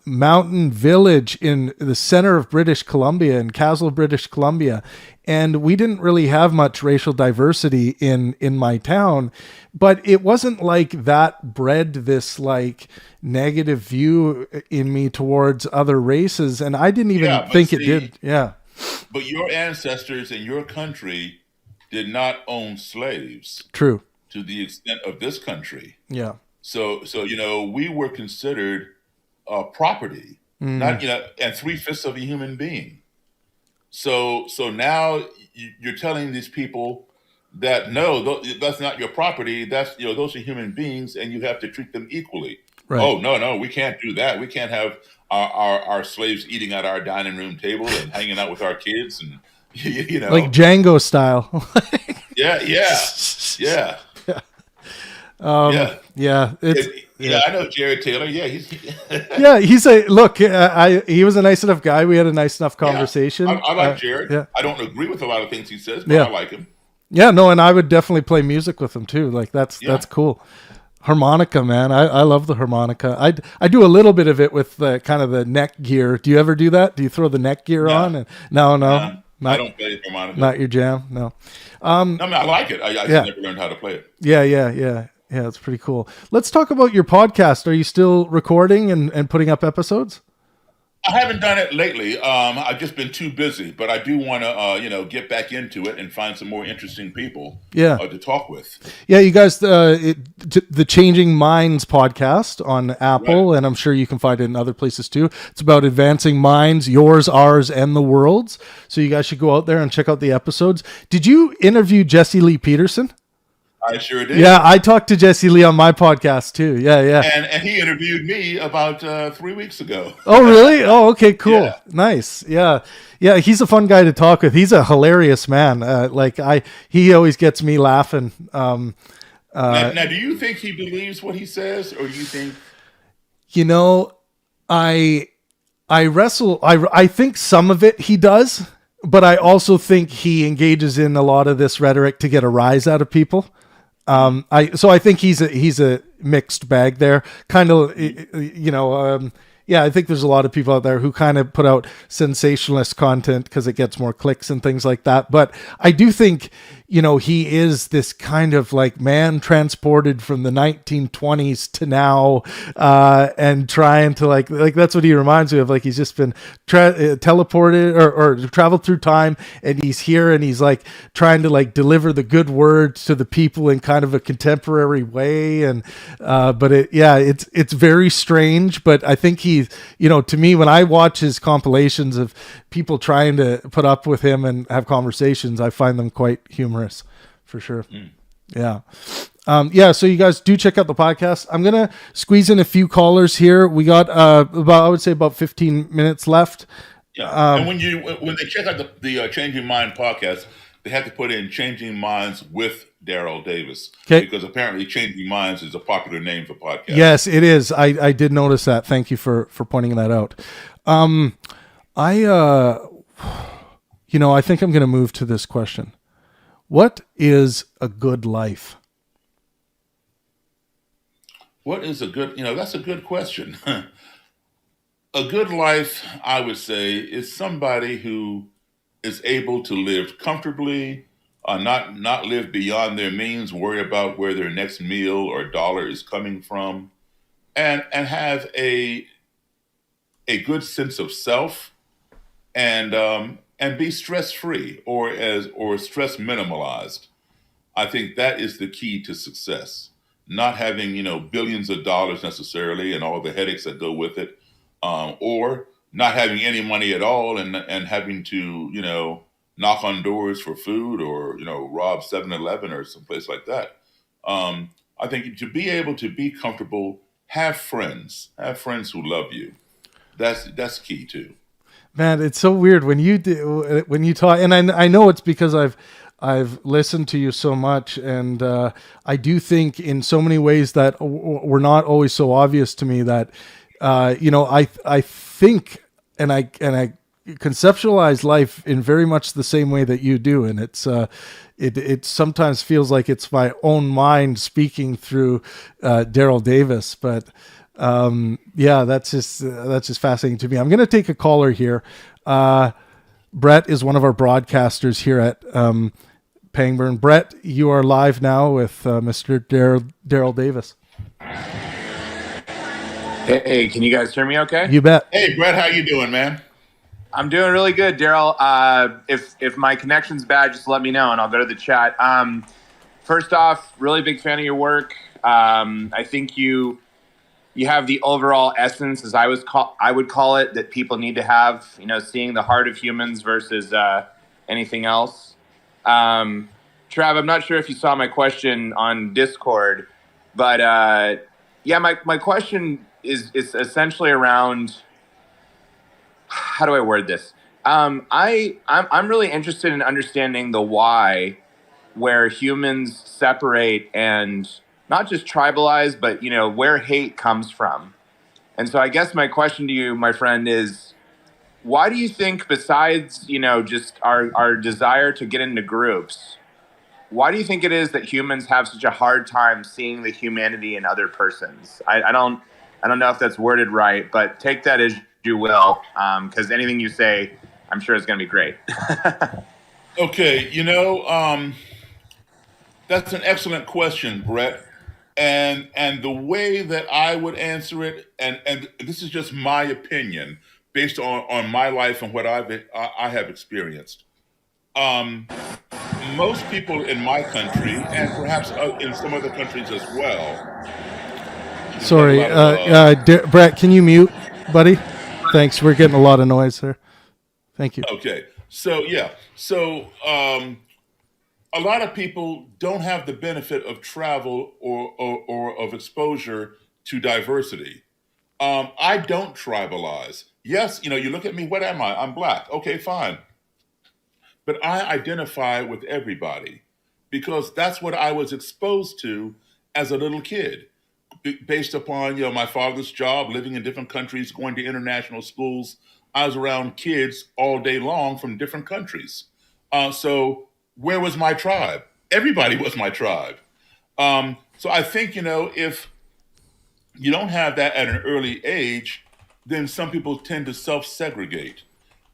mountain village in the center of British Columbia, in Castle, British Columbia, and we didn't really have much racial diversity in my town, but it wasn't like that bred this like negative view in me towards other races, and I didn't even think it did. Yeah. But your ancestors in your country did not own slaves. True. To the extent of this country. Yeah. So we were considered property, not and 3/5 of a human being. So now you're telling these people that no, that's not your property. That's those are human beings, and you have to treat them equally. Right. Oh no, we can't do that. We can't have our slaves eating at our dining room table and hanging out with our kids, and like Django style. Yeah. I know Jared Taylor. Yeah, he's he was a nice enough guy. We had a nice enough conversation. I like Jared. Yeah. I don't agree with a lot of things he says, but I like him. Yeah, no, and I would definitely play music with him too. Like that's cool. Harmonica, man. I love the harmonica. I do a little bit of it with kind of the neck gear. Do you ever do that? Do you throw the neck gear on? And no. I don't play harmonica. Not your jam, no. I like it. I just never learned how to play it. Yeah, it's pretty cool. Let's talk about your podcast. Are you still recording and putting up episodes? I haven't done it lately. I've just been too busy, but I do want to, get back into it and find some more interesting people to talk with. Yeah, you guys, the Changing Minds podcast on Apple, right. And I'm sure you can find it in other places too. It's about advancing minds, yours, ours, and the world's. So you guys should go out there and check out the episodes. Did you interview Jesse Lee Peterson? I sure did. Yeah, I talked to Jesse Lee on my podcast too. Yeah. And he interviewed me about 3 weeks ago. Oh, really? Oh, okay, cool. Yeah. Nice. Yeah. He's a fun guy to talk with. He's a hilarious man. He always gets me laughing. Now, do you think he believes what he says, or do you think? I wrestle. I think some of it he does, but I also think he engages in a lot of this rhetoric to get a rise out of people. I think he's a mixed bag there, kind of, I think there's a lot of people out there who kind of put out sensationalist content because it gets more clicks and things like that. But I do think, he is this kind of like man transported from the 1920s to now, and trying to like that's what he reminds me of. Like he's just been teleported or traveled through time, and he's here, and he's like trying to like deliver the good word to the people in kind of a contemporary way. And but it's very strange. But I think he's, to me, when I watch his compilations of people trying to put up with him and have conversations, I find them quite humorous, for sure. Yeah. So you guys do check out the podcast. I'm going to squeeze in a few callers here. We got about 15 minutes left. Yeah. And when they check out the Changing Mind podcast, they have to put in Changing Minds with Daryl Davis. Okay. Because apparently Changing Minds is a popular name for podcasts. Yes, it is. I did notice that. Thank you for pointing that out. I think I'm going to move to this question. What is a good life? What is a good, that's a good question. A good life, I would say, is somebody who is able to live comfortably, not live beyond their means, worry about where their next meal or dollar is coming from, and have a good sense of self, and be stress free or stress minimalized. I think that is the key to success. Not having billions of dollars necessarily and all the headaches that go with it, or not having any money at all and having to knock on doors for food or rob 7-Eleven or someplace like that. I think to be able to be comfortable, have friends who love you. That's key too. Man, it's so weird when you talk, and I know it's because I've listened to you so much, and I do think in so many ways that were not always so obvious to me that I think and I conceptualize life in very much the same way that you do, and it sometimes feels like it's my own mind speaking through Daryl Davis, but. That's just fascinating to me. I'm going to take a caller here. Bret is one of our broadcasters here at Pangburn. Bret, you are live now with Mr. Daryl Davis. Hey, can you guys hear me okay? You bet. Hey, Bret, how you doing, man? I'm doing really good, Daryl. If my connection's bad, just let me know and I'll go to the chat. First off, really big fan of your work. I think you have the overall essence, as I would call it, that people need to have, seeing the heart of humans versus anything else. Trav, I'm not sure if you saw my question on Discord, but my question is essentially around, how do I word this? I'm really interested in understanding the why, where humans separate and not just tribalize, but, where hate comes from. And so I guess my question to you, my friend, is why do you think, besides, just our desire to get into groups, why do you think it is that humans have such a hard time seeing the humanity in other persons? I don't know if that's worded right, but take that as you will, because anything you say, I'm sure is going to be great. Okay, that's an excellent question, Bret. And the way that I would answer it, and this is just my opinion based on my life and what I have experienced. Most people in my country, and perhaps in some other countries as well. Sorry, Bret, can you mute, buddy? Thanks. We're getting a lot of noise here. Thank you. Okay. So a lot of people don't have the benefit of travel or of exposure to diversity. I don't tribalize. Yes, you look at me, what am I? I'm black. Okay, fine. But I identify with everybody because that's what I was exposed to as a little kid, based upon, my father's job, living in different countries, going to international schools. I was around kids all day long from different countries. So where was my tribe? Everybody was my tribe. So I think, if you don't have that at an early age, then some people tend to self-segregate.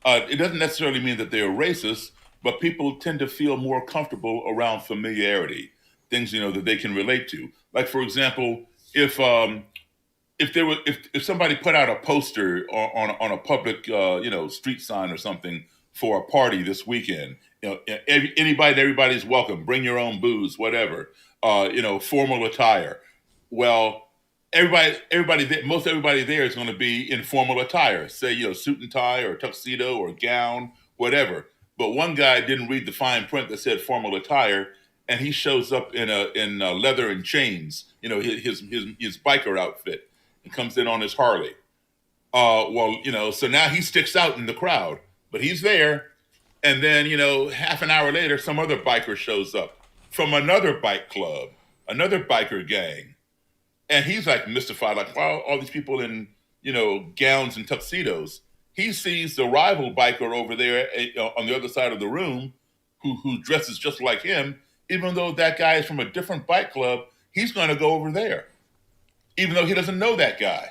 It doesn't necessarily mean that they're racist, but people tend to feel more comfortable around familiarity, things, that they can relate to. Like, for example, if somebody put out a poster on a public, street sign or something for a party this weekend, everybody's welcome. Bring your own booze, whatever. Formal attire. Well, most everybody there is going to be in formal attire. Say, suit and tie or tuxedo or gown, whatever. But one guy didn't read the fine print that said formal attire, and he shows up in leather and chains. His biker outfit, and comes in on his Harley. So now he sticks out in the crowd, but he's there. And then, half an hour later, some other biker shows up from another bike club, another biker gang. And he's like mystified, like, wow, all these people in, gowns and tuxedos. He sees the rival biker over there on the other side of the room who dresses just like him. Even though that guy is from a different bike club, he's going to go over there, even though he doesn't know that guy,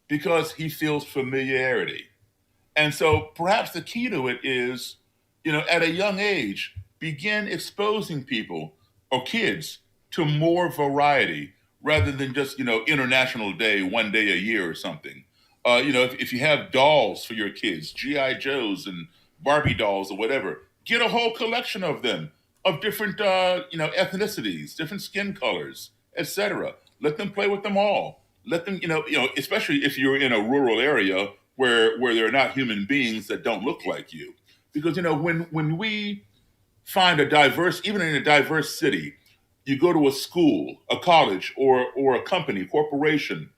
because he feels familiarity. And so perhaps the key to it is, at a young age, begin exposing people or kids to more variety rather than just, International Day, one day a year or something. If you have dolls for your kids, G.I. Joes and Barbie dolls or whatever, get a whole collection of them of different, ethnicities, different skin colors, etc. Let them play with them all. Let them, especially if you're in a rural area where there are not human beings that don't look like you. Because, when we find even in a diverse city, you go to a school, a college, or a company, corporation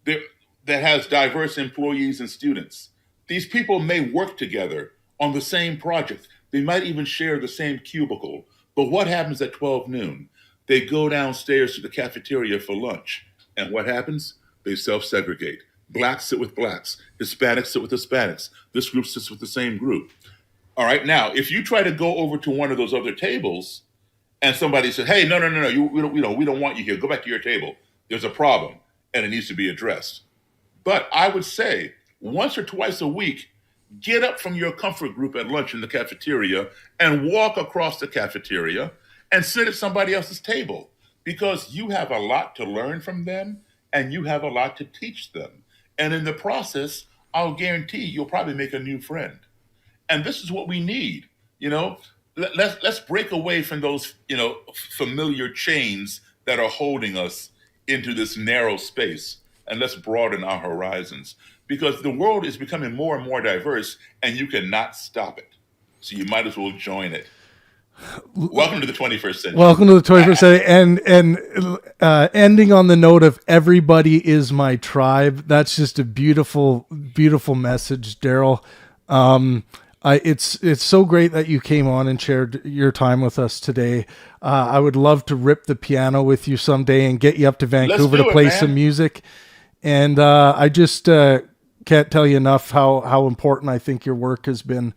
that has diverse employees and students. These people may work together on the same project. They might even share the same cubicle. But what happens at 12 noon? They go downstairs to the cafeteria for lunch. And what happens? They self-segregate. Blacks sit with blacks. Hispanics sit with Hispanics. This group sits with the same group. All right, now, if you try to go over to one of those other tables and somebody says, hey, no, we don't want you here. Go back to your table. There's a problem and it needs to be addressed. But I would say once or twice a week, get up from your comfort group at lunch in the cafeteria and walk across the cafeteria and sit at somebody else's table, because you have a lot to learn from them and you have a lot to teach them. And in the process, I'll guarantee you'll probably make a new friend. And this is what we need. Let's break away from those, familiar chains that are holding us into this narrow space, and let's broaden our horizons, because the world is becoming more and more diverse and you cannot stop it. So you might as well join it. Welcome to the 21st century. Welcome to the 21st century. And ending on the note of everybody is my tribe. That's just a beautiful, beautiful message, Daryl. It's so great that you came on and shared your time with us today. I would love to rip the piano with you someday and get you up to Vancouver to play some music. And I just can't tell you enough how important I think your work has been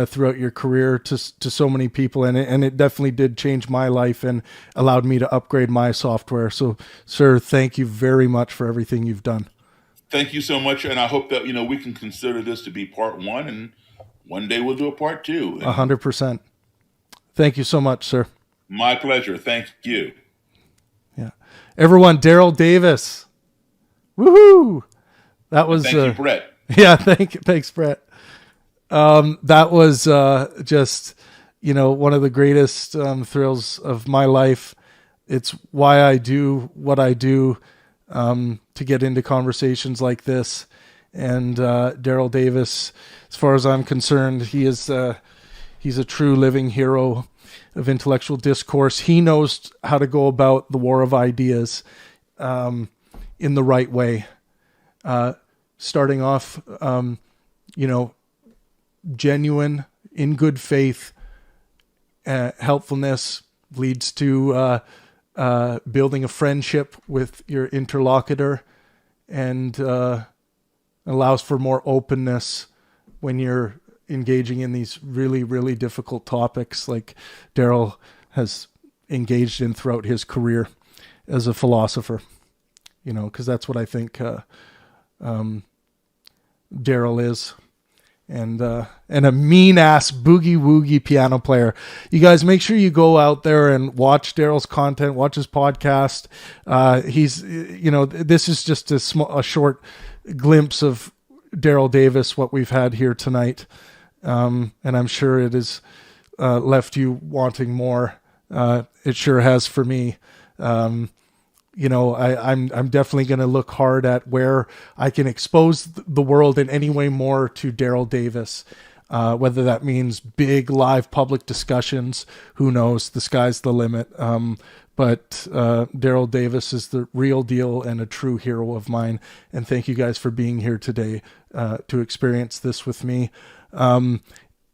throughout your career to so many people. And it definitely did change my life and allowed me to upgrade my software. So, sir, thank you very much for everything you've done. Thank you so much. And I hope that, we can consider this to be part one, and one day we'll do a part two. 100%. Thank you so much, sir. My pleasure. Thank you. Yeah. Everyone, Daryl Davis. Woohoo! That was thank you, Bret. Yeah, thanks, Bret. That was just one of the greatest thrills of my life. It's why I do what I do, to get into conversations like this. And Daryl Davis, as far as I'm concerned, he's a true living hero of intellectual discourse. He knows how to go about the war of ideas in the right way. Starting off, genuine, in good faith, helpfulness leads to building a friendship with your interlocutor, and allows for more openness when you're engaging in these really, really difficult topics like Daryl has engaged in throughout his career as a philosopher, because that's what I think Daryl is. And a mean ass boogie woogie piano player. You guys make sure you go out there and watch Daryl's content, watch his podcast. He's, this is just a short glimpse of Daryl Davis, what we've had here tonight. And I'm sure it has left you wanting more. It sure has for me. I'm definitely going to look hard at where I can expose the world in any way more to Daryl Davis, whether that means big live public discussions. Who knows? The sky's the limit. But Daryl Davis is the real deal and a true hero of mine. And thank you guys for being here today to experience this with me. Join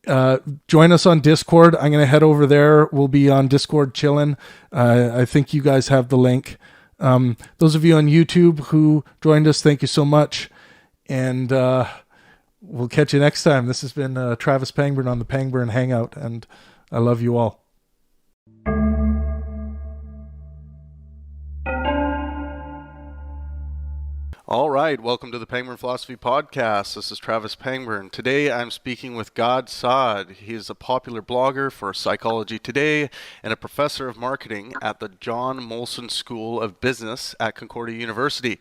us on Discord. I'm going to head over there. We'll be on Discord chilling. I think you guys have the link. Those of you on YouTube who joined us, thank you so much. And we'll catch you next time. This has been Travis Pangburn on the Pangburn Hangout, and I love you all. All right, welcome to the Pangburn Philosophy Podcast. This is Travis Pangburn. Today I'm speaking with Gad Saad. He is a popular blogger for Psychology Today and a professor of marketing at the John Molson School of Business at Concordia University.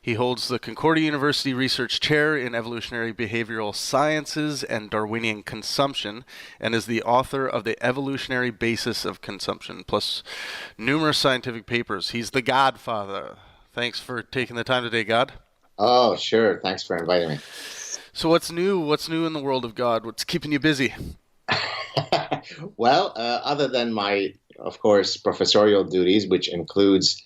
He holds the Concordia University Research Chair in Evolutionary Behavioral Sciences and Darwinian Consumption, and is the author of The Evolutionary Basis of Consumption, plus numerous scientific papers. He's the Godfather. Thanks for taking the time today, God. Oh, sure. Thanks for inviting me. So what's new? What's new in the world of God? What's keeping you busy? Well, other than my, of course, professorial duties, which includes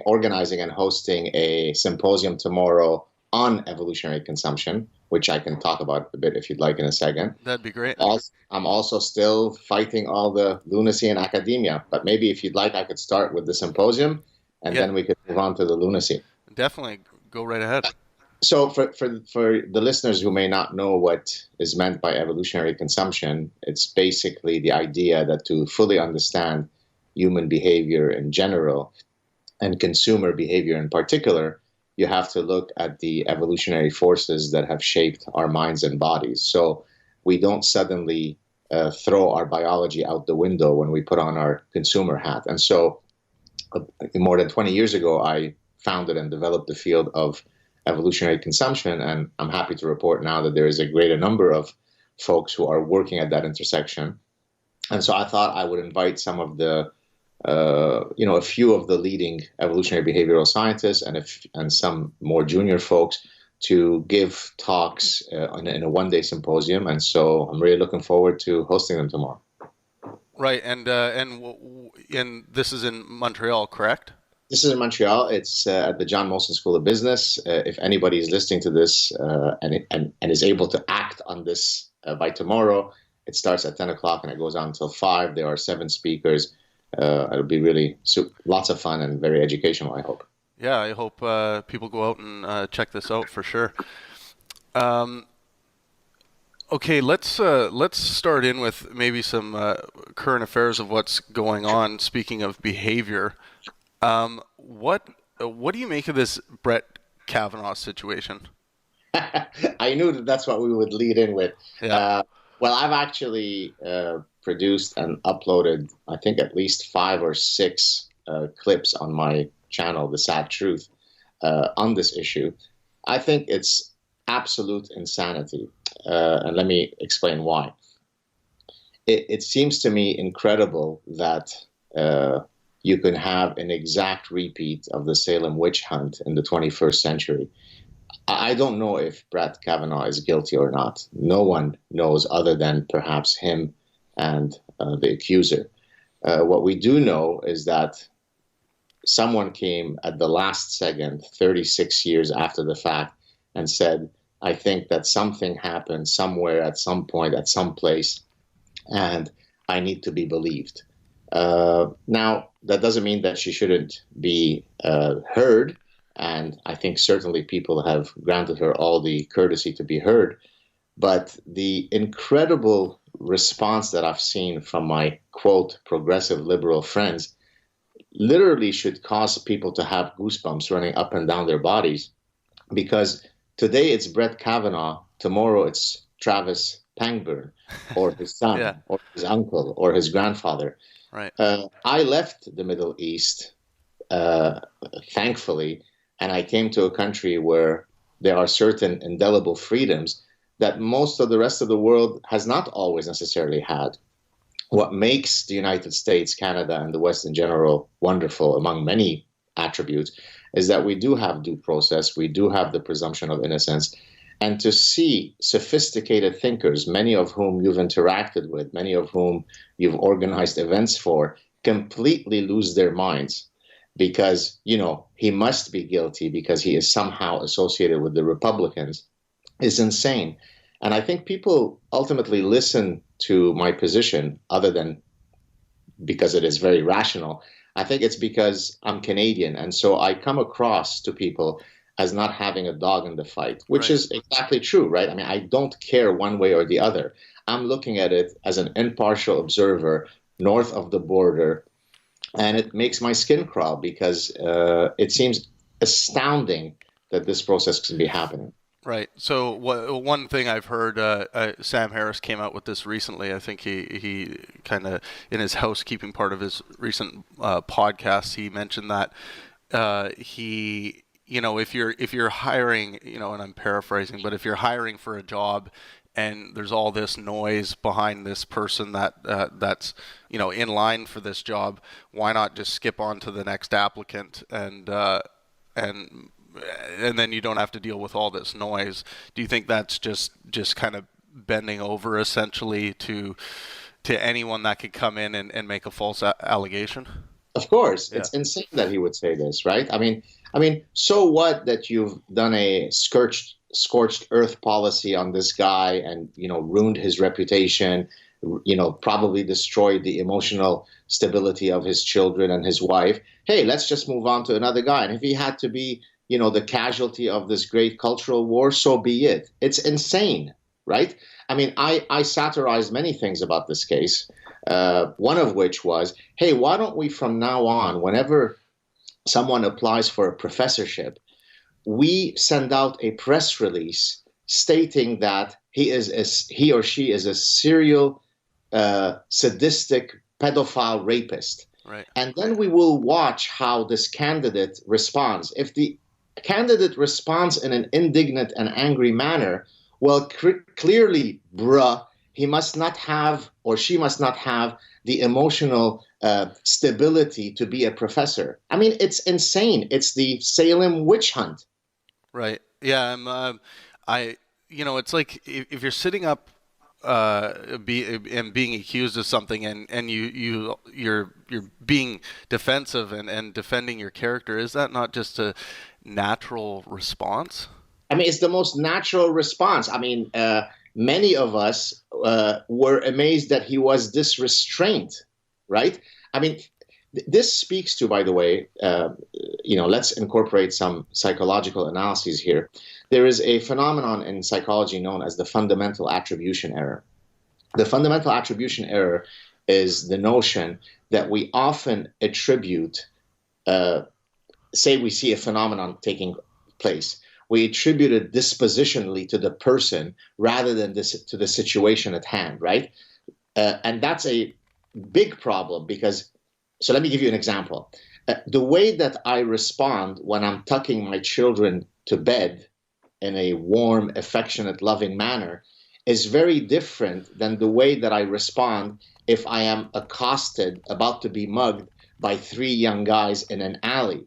organizing and hosting a symposium tomorrow on evolutionary consumption, which I can talk about a bit if you'd like in a second. That'd be great. I'm also still fighting all the lunacy in academia, but maybe if you'd like, I could start with the symposium, and then we could move on to the lunacy. Definitely. Go right ahead. So for the listeners who may not know what is meant by evolutionary consumption, it's basically the idea that to fully understand human behavior in general and consumer behavior in particular, you have to look at the evolutionary forces that have shaped our minds and bodies. So we don't suddenly throw our biology out the window when we put on our consumer hat. And so more than 20 years ago, I founded and developed the field of evolutionary consumption, and I'm happy to report now that there is a greater number of folks who are working at that intersection. And so I thought I would invite some of the, a few of the leading evolutionary behavioral scientists and some more junior folks to give talks in a one-day symposium. And so I'm really looking forward to hosting them tomorrow. Right, and this is in Montreal, correct? This is in Montreal. It's at the John Molson School of Business. If anybody is listening to this and is able to act on this by tomorrow, it starts at 10 o'clock and it goes on until 5. There are 7 speakers. It'll be really lots of fun and very educational, I hope. Yeah, I hope people go out and check this out for sure. Okay, let's start in with maybe some current affairs of what's going on. Speaking of behavior, what do you make of this Bret Kavanaugh situation? I knew that's what we would lead in with. Yeah. Well, I've actually produced and uploaded, I think, at least 5 or 6 clips on my channel, The Sad Truth, on this issue. I think it's absolute insanity. And let me explain why. It seems to me incredible that you can have an exact repeat of the Salem witch hunt in the 21st century. I don't know if Bret Kavanaugh is guilty or not. No one knows other than perhaps him and the accuser. What we do know is that someone came at the last second, 36 years after the fact, and said, I think that something happened somewhere at some point at some place, and I need to be believed. Now, that doesn't mean that she shouldn't be heard, and I think certainly people have granted her all the courtesy to be heard, but the incredible response that I've seen from my, quote, progressive liberal friends literally should cause people to have goosebumps running up and down their bodies, because today it's Bret Kavanaugh, tomorrow it's Travis Pangburn, or his son, or his uncle, or his grandfather. Right. I left the Middle East, thankfully, and I came to a country where there are certain indelible freedoms that most of the rest of the world has not always necessarily had. What makes the United States, Canada, and the West in general wonderful, among many attributes, is that we do have due process, we do have the presumption of innocence, and to see sophisticated thinkers, many of whom you've interacted with, many of whom you've organized events for, completely lose their minds because, he must be guilty because he is somehow associated with the Republicans, is insane. And I think people ultimately listen to my position other than because it is very rational. I think it's because I'm Canadian, and so I come across to people as not having a dog in the fight, which is exactly true, right? I mean, I don't care one way or the other. I'm looking at it as an impartial observer north of the border, and it makes my skin crawl because it seems astounding that this process can be happening. Right. So one thing I've heard, Sam Harris came out with this recently. I think he kind of, in his housekeeping part of his recent podcast, he mentioned that he, if you're hiring, and I'm paraphrasing, but if you're hiring for a job and there's all this noise behind this person that's in line for this job, why not just skip on to the next applicant and then you don't have to deal with all this noise? Do you think that's just kind of bending over essentially to anyone that could come in and make a false allegation? Of course, it's insane that he would say this, right? I mean, so what that you've done a scorched earth policy on this guy and ruined his reputation, probably destroyed the emotional stability of his children and his wife. Hey, let's just move on to another guy. And if he had to be the casualty of this great cultural war, so be it. It's insane, right? I mean, I satirized many things about this case, one of which was, hey, why don't we from now on, whenever someone applies for a professorship, we send out a press release stating that he or she is a serial sadistic pedophile rapist. Right. And then we will watch how this candidate responds. If the candidate responds in an indignant and angry manner, well, clearly, he must not have, or she must not have, the emotional stability to be a professor. I mean, it's insane. It's the Salem witch hunt. Right. Yeah. It's like if you're sitting up and being accused of something, and you're being defensive and defending your character, is that not just a natural response? I mean, it's the most natural response. I mean, many of us were amazed that he was this restrained, right? I mean, this speaks to, by the way, let's incorporate some psychological analyses here. There is a phenomenon in psychology known as the fundamental attribution error. The fundamental attribution error is the notion that we often attribute, say we see a phenomenon taking place, we attribute it dispositionally to the person rather than to the situation at hand, right? And that's a big problem because, so let me give you an example. The way that I respond when I'm tucking my children to bed in a warm, affectionate, loving manner is very different than the way that I respond if I am accosted, about to be mugged by 3 young guys in an alley.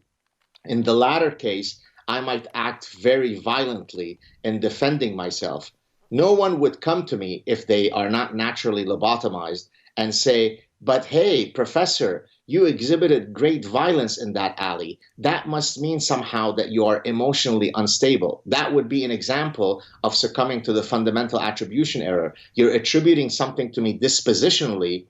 In the latter case, I might act very violently in defending myself. No one would come to me if they are not naturally lobotomized and say, but hey, professor, you exhibited great violence in that alley. That must mean somehow that you are emotionally unstable. That would be an example of succumbing to the fundamental attribution error. You're attributing something to me dispositionally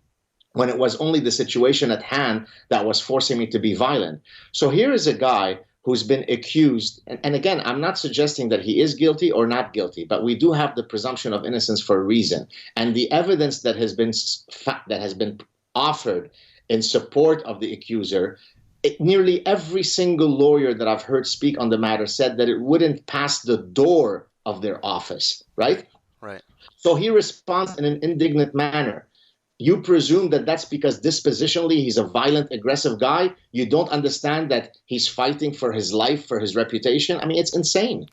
when it was only the situation at hand that was forcing me to be violent. So here is a guy who's been accused, and again, I'm not suggesting that he is guilty or not guilty, but we do have the presumption of innocence for a reason. And the evidence that has been offered in support of the accuser, nearly every single lawyer that I've heard speak on the matter said that it wouldn't pass the door of their office, right? Right. So he responds in an indignant manner. You presume that that's because dispositionally he's a violent, aggressive guy. You don't understand that he's fighting for his life, for his reputation. I mean, it's insane.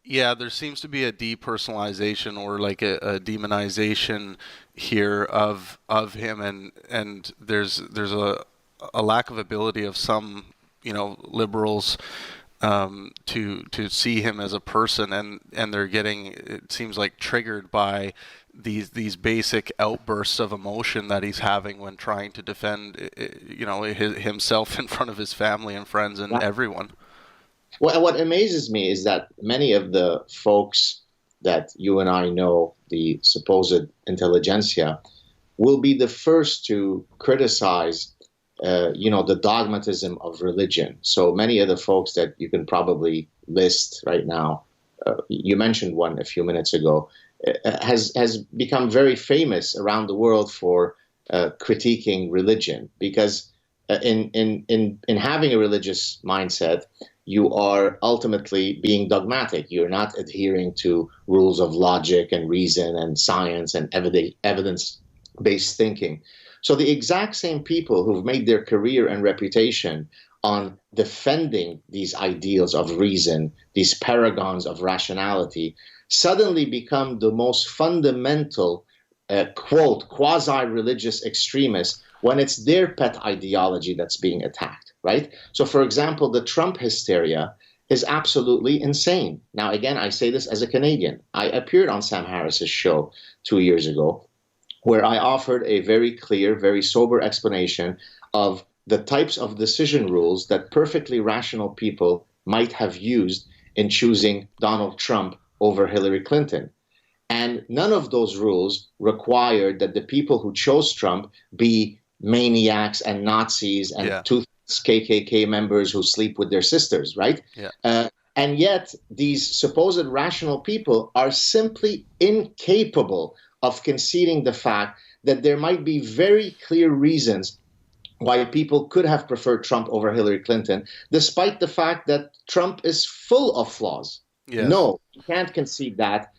Yeah, there seems to be a depersonalization or like a demonization here of him, and there's a lack of ability of some liberals to see him as a person, and they're getting, it seems like, triggered by these basic outbursts of emotion that he's having when trying to defend himself in front of his family and friends and everyone. Well, what amazes me is that many of the folks that you and I know, the supposed intelligentsia, will be the first to criticize the dogmatism of religion. So many of the folks that you can probably list right now, you mentioned one a few minutes ago, has become very famous around the world for critiquing religion, because in having a religious mindset, you are ultimately being dogmatic. You're not adhering to rules of logic and reason and science and evidence-based thinking. So the exact same people who've made their career and reputation on defending these ideals of reason, these paragons of rationality, suddenly become the most fundamental, quote, quasi-religious extremists when it's their pet ideology that's being attacked, right? So, for example, the Trump hysteria is absolutely insane. Now, again, I say this as a Canadian. I appeared on Sam Harris's show 2 years ago, where I offered a very clear, very sober explanation of the types of decision rules that perfectly rational people might have used in choosing Donald Trump over Hillary Clinton. And none of those rules required that the people who chose Trump be maniacs and Nazis and toothless KKK members who sleep with their sisters, right? Yeah. And yet these supposed rational people are simply incapable of conceding the fact that there might be very clear reasons why people could have preferred Trump over Hillary Clinton, despite the fact that Trump is full of flaws. Yes. No, you can't concede that.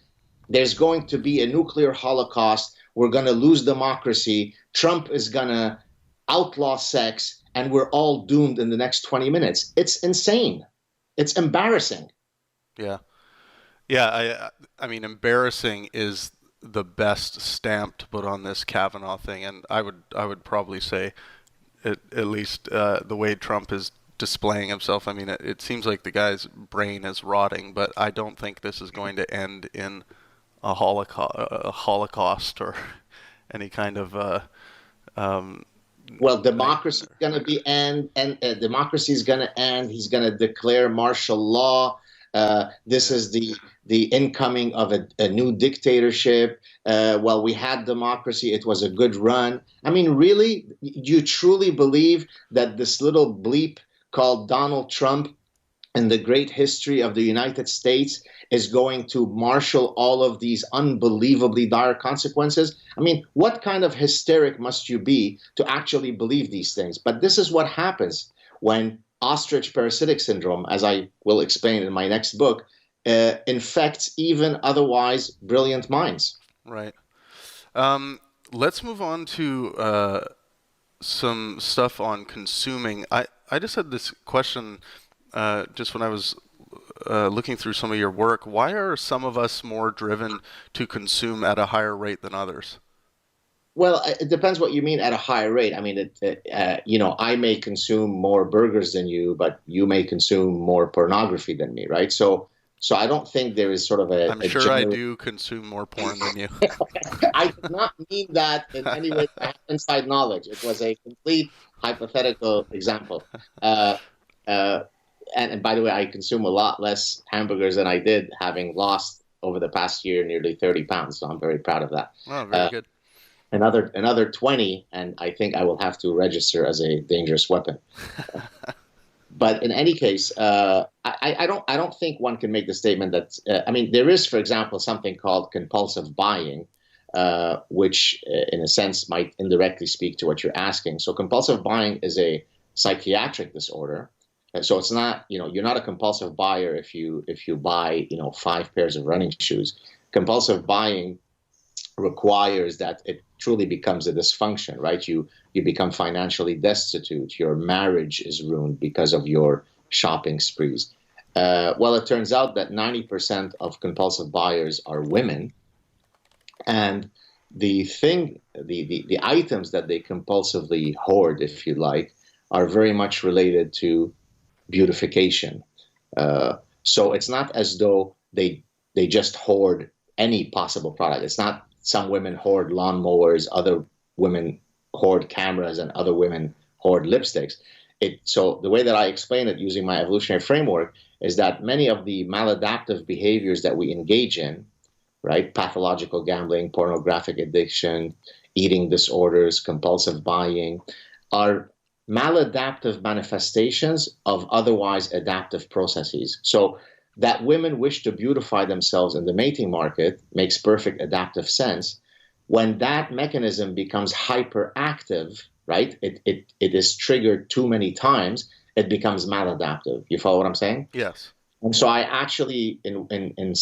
There's going to be a nuclear holocaust. We're going to lose democracy. Trump is going to outlaw sex, and we're all doomed in the next 20 minutes. It's insane. It's embarrassing. Yeah. Yeah, I mean, embarrassing is the best stamp to put on this Kavanaugh thing, and I would probably say at least the way Trump is displaying himself. I mean, it seems like the guy's brain is rotting, but I don't think this is going to end in a holocaust or any kind of well, democracy is going to be end, and democracy is going to end. He's going to declare martial law. This is the incoming of a new dictatorship. Well, we had democracy. It was a good run. I mean, really, you truly believe that this little bleep called Donald Trump in the great history of the United States is going to marshal all of these unbelievably dire consequences? I mean, what kind of hysteric must you be to actually believe these things? But this is what happens when ostrich parasitic syndrome, as I will explain in my next book, infects even otherwise brilliant minds. Right. Let's move on to some stuff on consuming. I just had this question just when I was looking through some of your work. Why are some of us more driven to consume at a higher rate than others? Well, it depends what you mean at a higher rate. I mean, I may consume more burgers than you, but you may consume more pornography than me, right? So I don't think there is sort of a... I'm sure I do consume more porn than you. I did not mean that in any way to have inside knowledge. It was a complete hypothetical example. And by the way, I consume a lot less hamburgers than I did, having lost over the past year nearly 30 pounds. So I'm very proud of that. Oh, very good. Another 20, and I think I will have to register as a dangerous weapon. But in any case, I don't think one can make the statement that I mean, there is, for example, something called compulsive buying, which in a sense might indirectly speak to what you're asking. So compulsive buying is a psychiatric disorder. So it's not, you're not a compulsive buyer if you buy 5 pairs of running shoes. Compulsive buying requires that it truly becomes a dysfunction, right? You become financially destitute. Your marriage is ruined because of your shopping sprees. Well, it turns out that 90% of compulsive buyers are women, and the items that they compulsively hoard, if you like, are very much related to beautification. So it's not as though they just hoard any possible product. It's not some women hoard lawnmowers, other women hoard cameras, and other women hoard lipsticks. So the way that I explain it using my evolutionary framework is that many of the maladaptive behaviors that we engage in, right, pathological gambling, pornographic addiction, eating disorders, compulsive buying, are maladaptive manifestations of otherwise adaptive processes. So that women wish to beautify themselves in the mating market makes perfect adaptive sense. When that mechanism becomes hyperactive, right? It is triggered too many times, it becomes maladaptive. You follow what I'm saying? Yes. And so I actually, in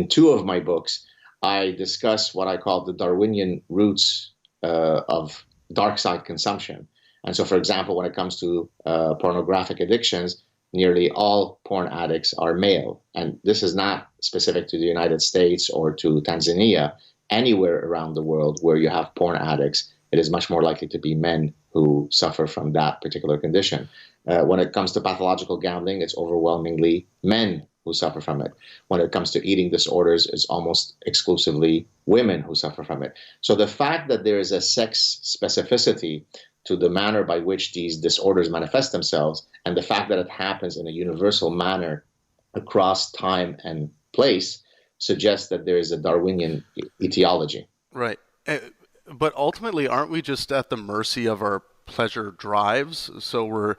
two of my books, I discuss what I call the Darwinian roots of dark side consumption. And so, for example, when it comes to pornographic addictions, nearly all porn addicts are male. And this is not specific to the United States or to Tanzania. Anywhere around the world where you have porn addicts, it is much more likely to be men who suffer from that particular condition. When it comes to pathological gambling, it's overwhelmingly men who suffer from it. When it comes to eating disorders, it's almost exclusively women who suffer from it. So the fact that there is a sex specificity to the manner by which these disorders manifest themselves, and the fact that it happens in a universal manner across time and place, suggests that there is a Darwinian etiology. Right. But ultimately, aren't we just at the mercy of our pleasure drives? So we're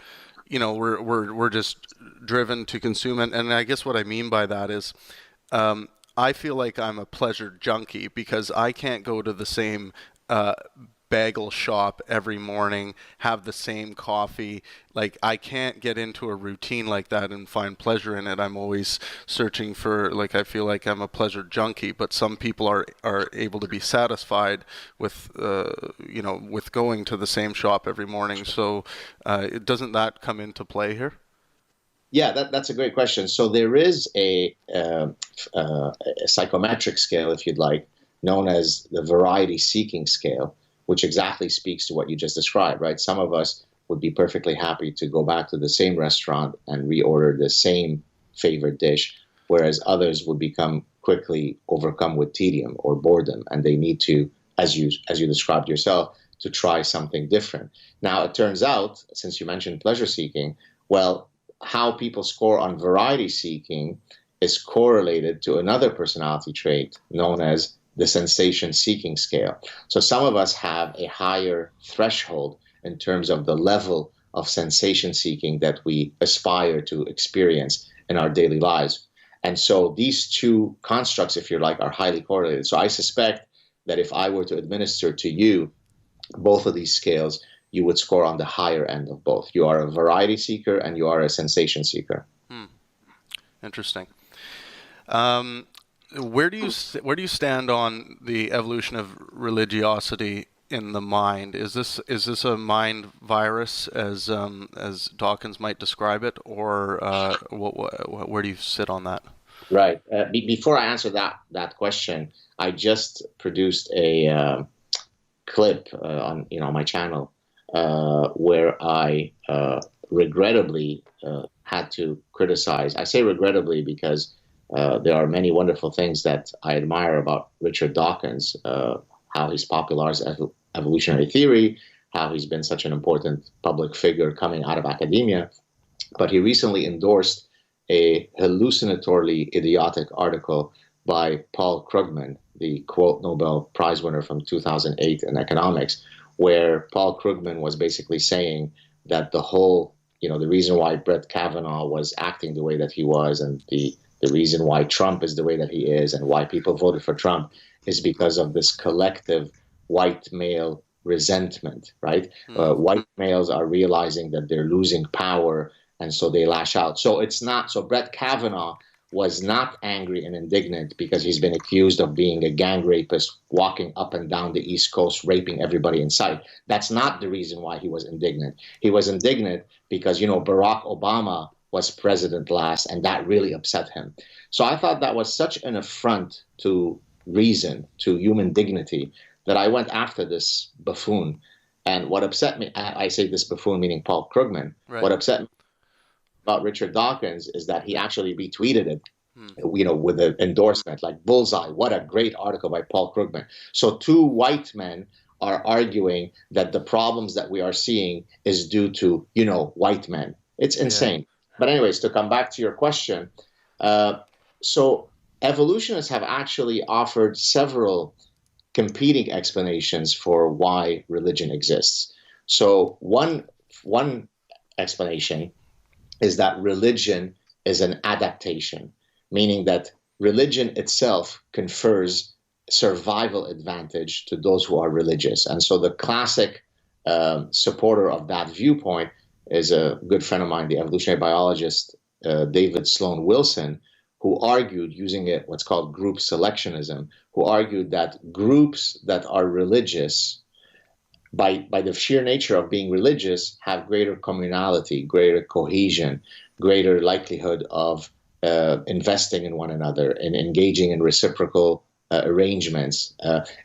just driven to consume. And I guess what I mean by that is I feel like I'm a pleasure junkie because I can't go to the same bagel shop every morning, have the same coffee. Like, I can't get into a routine like that and find pleasure in it. I'm always searching for, like, I feel like I'm a pleasure junkie, but some people are able to be satisfied with, with going to the same shop every morning. So doesn't that come into play here? Yeah, that's a great question. So there is a psychometric scale, if you'd like, known as the variety seeking scale, which exactly speaks to what you just described, right? Some of us would be perfectly happy to go back to the same restaurant and reorder the same favorite dish, whereas others would become quickly overcome with tedium or boredom, and they need to, as you described yourself, to try something different. Now, it turns out, since you mentioned pleasure seeking, well, how people score on variety seeking is correlated to another personality trait known as the sensation seeking scale. So some of us have a higher threshold in terms of the level of sensation seeking that we aspire to experience in our daily lives. And so these two constructs, if you like, are highly correlated. So I suspect that if I were to administer to you both of these scales, you would score on the higher end of both. You are a variety seeker and you are a sensation seeker. Interesting. Where do you stand on the evolution of religiosity in the mind? Is this a mind virus, as Dawkins might describe it, or where do you sit on that? Right. Before I answer that question, I just produced a clip on my channel where I regrettably had to criticize. I say regrettably because there are many wonderful things that I admire about Richard Dawkins, how he's popularized evolutionary theory, how he's been such an important public figure coming out of academia. But he recently endorsed a hallucinatorily idiotic article by Paul Krugman, the quote Nobel Prize winner from 2008 in economics, where Paul Krugman was basically saying that the whole, the reason why Brett Kavanaugh was acting the way that he was, and the reason why Trump is the way that he is, and why people voted for Trump, is because of this collective white male resentment, right? White males are realizing that they're losing power, and so they lash out. So Brett Kavanaugh was not angry and indignant because he's been accused of being a gang rapist, walking up and down the East Coast, raping everybody in sight. That's not the reason why he was indignant. He was indignant because, Barack Obama was president last, and that really upset him. So I thought that was such an affront to reason, to human dignity, that I went after this buffoon. And what upset me, I say this buffoon meaning Paul Krugman, right. What upset me about Richard Dawkins is that he actually retweeted it, with an endorsement, like bullseye, what a great article by Paul Krugman. So two white men are arguing that the problems that we are seeing is due to, white men. It's insane. Yeah. But anyways, to come back to your question, so evolutionists have actually offered several competing explanations for why religion exists. So one explanation is that religion is an adaptation, meaning that religion itself confers survival advantage to those who are religious. And so the classic supporter of that viewpoint is a good friend of mine, the evolutionary biologist David Sloan Wilson, who argued, using what's called group selectionism, who argued that groups that are religious, by the sheer nature of being religious, have greater communality, greater cohesion, greater likelihood of investing in one another and engaging in reciprocal arrangements,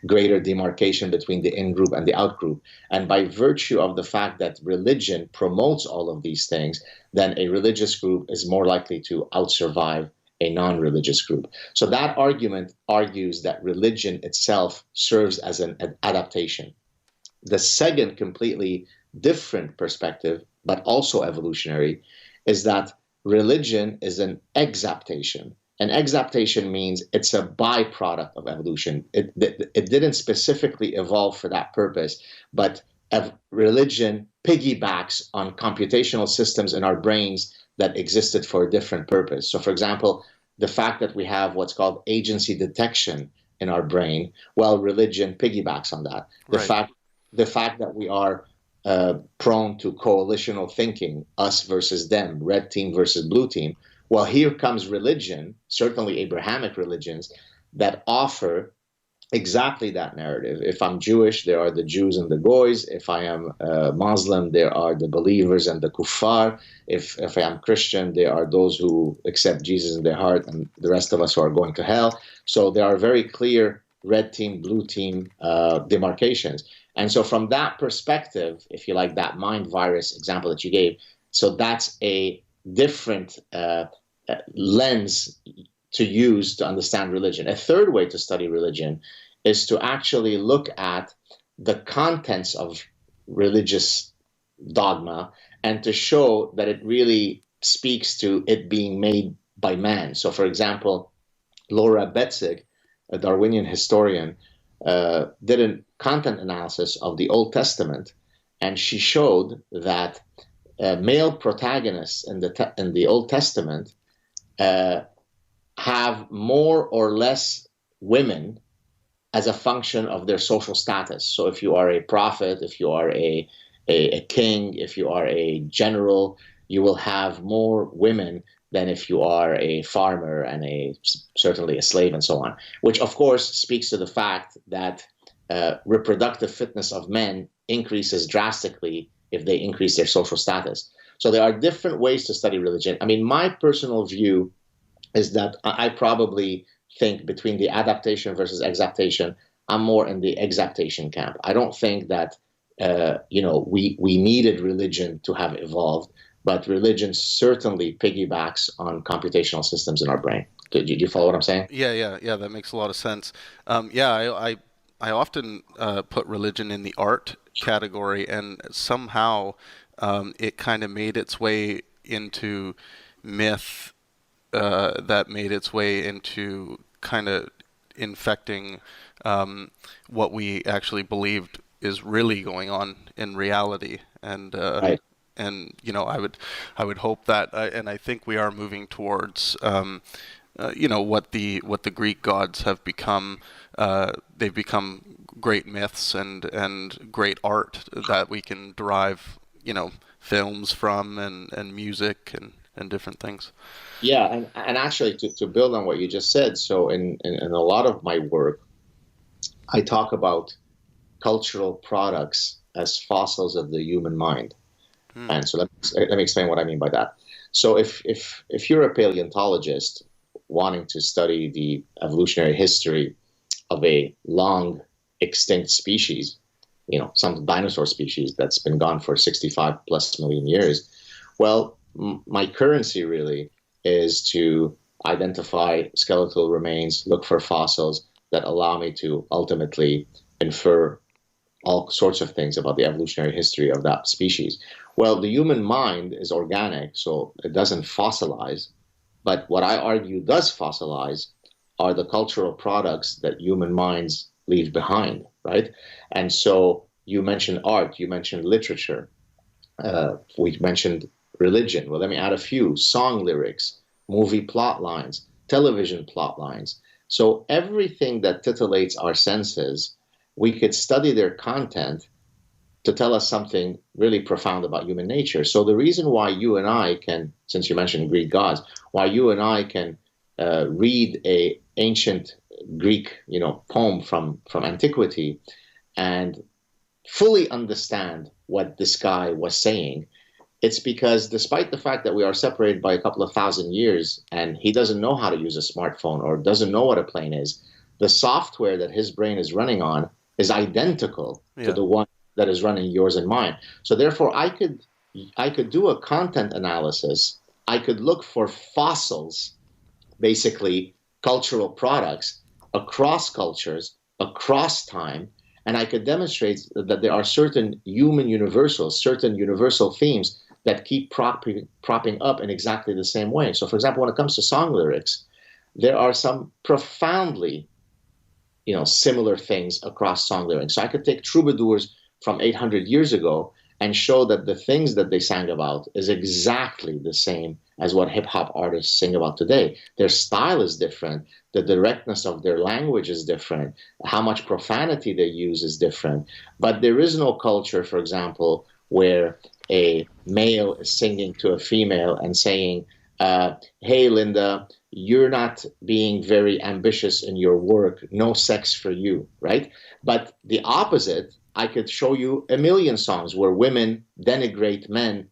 greater demarcation between the in-group and the out-group. And by virtue of the fact that religion promotes all of these things, then a religious group is more likely to outsurvive a non-religious group. So that argument argues that religion itself serves as an adaptation. The second completely different perspective, but also evolutionary, is that religion is an exaptation. An exaptation means it's a byproduct of evolution. It didn't specifically evolve for that purpose, but religion piggybacks on computational systems in our brains that existed for a different purpose. So, for example, the fact that we have what's called agency detection in our brain, well, religion piggybacks on that. The fact that we are prone to coalitional thinking, us versus them, red team versus blue team. Well, here comes religion, certainly Abrahamic religions, that offer exactly that narrative. If I'm Jewish, there are the Jews and the Goys. If I am Muslim, there are the believers and the kuffar. If I am Christian, there are those who accept Jesus in their heart and the rest of us who are going to hell. So there are very clear red team, blue team demarcations. And so from that perspective, if you like that mind virus example that you gave, so that's a different lens to use to understand religion. A third way to study religion is to actually look at the contents of religious dogma and to show that it really speaks to it being made by man. So, for example, Laura Betzig, a Darwinian historian, did a content analysis of the Old Testament, and she showed that male protagonists in the Old Testament have more or less women as a function of their social status. So if you are a prophet, if you are a king, if you are a general, you will have more women than if you are a farmer and certainly a slave and so on, which of course speaks to the fact that reproductive fitness of men increases drastically if they increase their social status. So there are different ways to study religion. I mean, my personal view is that I probably think between the adaptation versus exaptation, I'm more in the exaptation camp. I don't think that we needed religion to have evolved, but religion certainly piggybacks on computational systems in our brain. Do you follow what I'm saying? Yeah, that makes a lot of sense. I often put religion in the art category, and somehow it kind of made its way into myth, that made its way into kind of infecting what we actually believed is really going on in reality. And right. And I would hope that, and I think we are moving towards what the Greek gods have become. They've become great myths and great art that we can derive films from and music and different things. Yeah, and actually to build on what you just said, so in a lot of my work, I talk about cultural products as fossils of the human mind. And so let me explain what I mean by that. So if you're a paleontologist wanting to study the evolutionary history of a long extinct species, some dinosaur species that's been gone for 65 plus million years, well, my currency really is to identify skeletal remains, look for fossils that allow me to ultimately infer all sorts of things about the evolutionary history of that species. Well, the human mind is organic, so it doesn't fossilize. But what I argue does fossilize are the cultural products that human minds leave behind, right? And so you mentioned art, you mentioned literature, we mentioned religion. Well, let me add a few: song lyrics, movie plot lines, television plot lines, So everything that titillates our senses, we could study their content to tell us something really profound about human nature. So the reason why you and I can, since you mentioned Greek gods, why you and I can read a ancient Greek, poem from antiquity and fully understand what this guy was saying, it's because despite the fact that we are separated by a couple of thousand years and he doesn't know how to use a smartphone or doesn't know what a plane is, the software that his brain is running on is identical to the one that is running yours and mine. So therefore, I could do a content analysis. I could look for fossils, basically cultural products across cultures, across time, and I could demonstrate that there are certain human universals, certain universal themes that keep propping up in exactly the same way. So for example, when it comes to song lyrics, there are some profoundly similar things across song lyrics. So I could take troubadours from 800 years ago and show that the things that they sang about is exactly the same as what hip-hop artists sing about today. Their style is different. The directness of their language is different. How much profanity they use is different. But there is no culture, for example, where a male is singing to a female and saying, hey, Linda, you're not being very ambitious in your work. No sex for you, right? But the opposite, I could show you a million songs where women denigrate men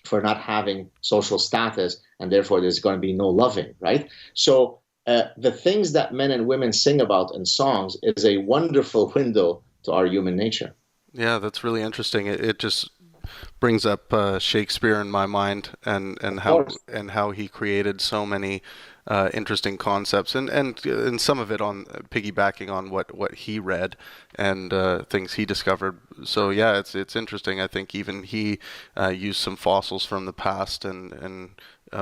for not having social status, and therefore there's going to be no loving, right? So the things that men and women sing about in songs is a wonderful window to our human nature. Yeah, that's really interesting. It just brings up Shakespeare in my mind, and how he created so many interesting concepts, and some of it on piggybacking on what he read and things he discovered. So yeah, it's interesting. I think even he used some fossils from the past and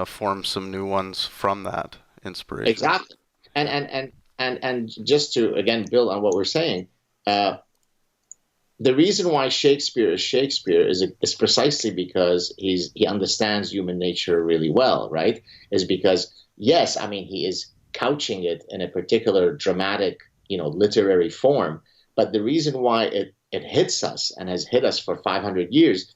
formed some new ones from that inspiration. Exactly, and just to again build on what we're saying. The reason why Shakespeare is precisely because he understands human nature really well, right? Is because, yes, I mean, he is couching it in a particular dramatic, literary form. But the reason why it hits us and has hit us for 500 years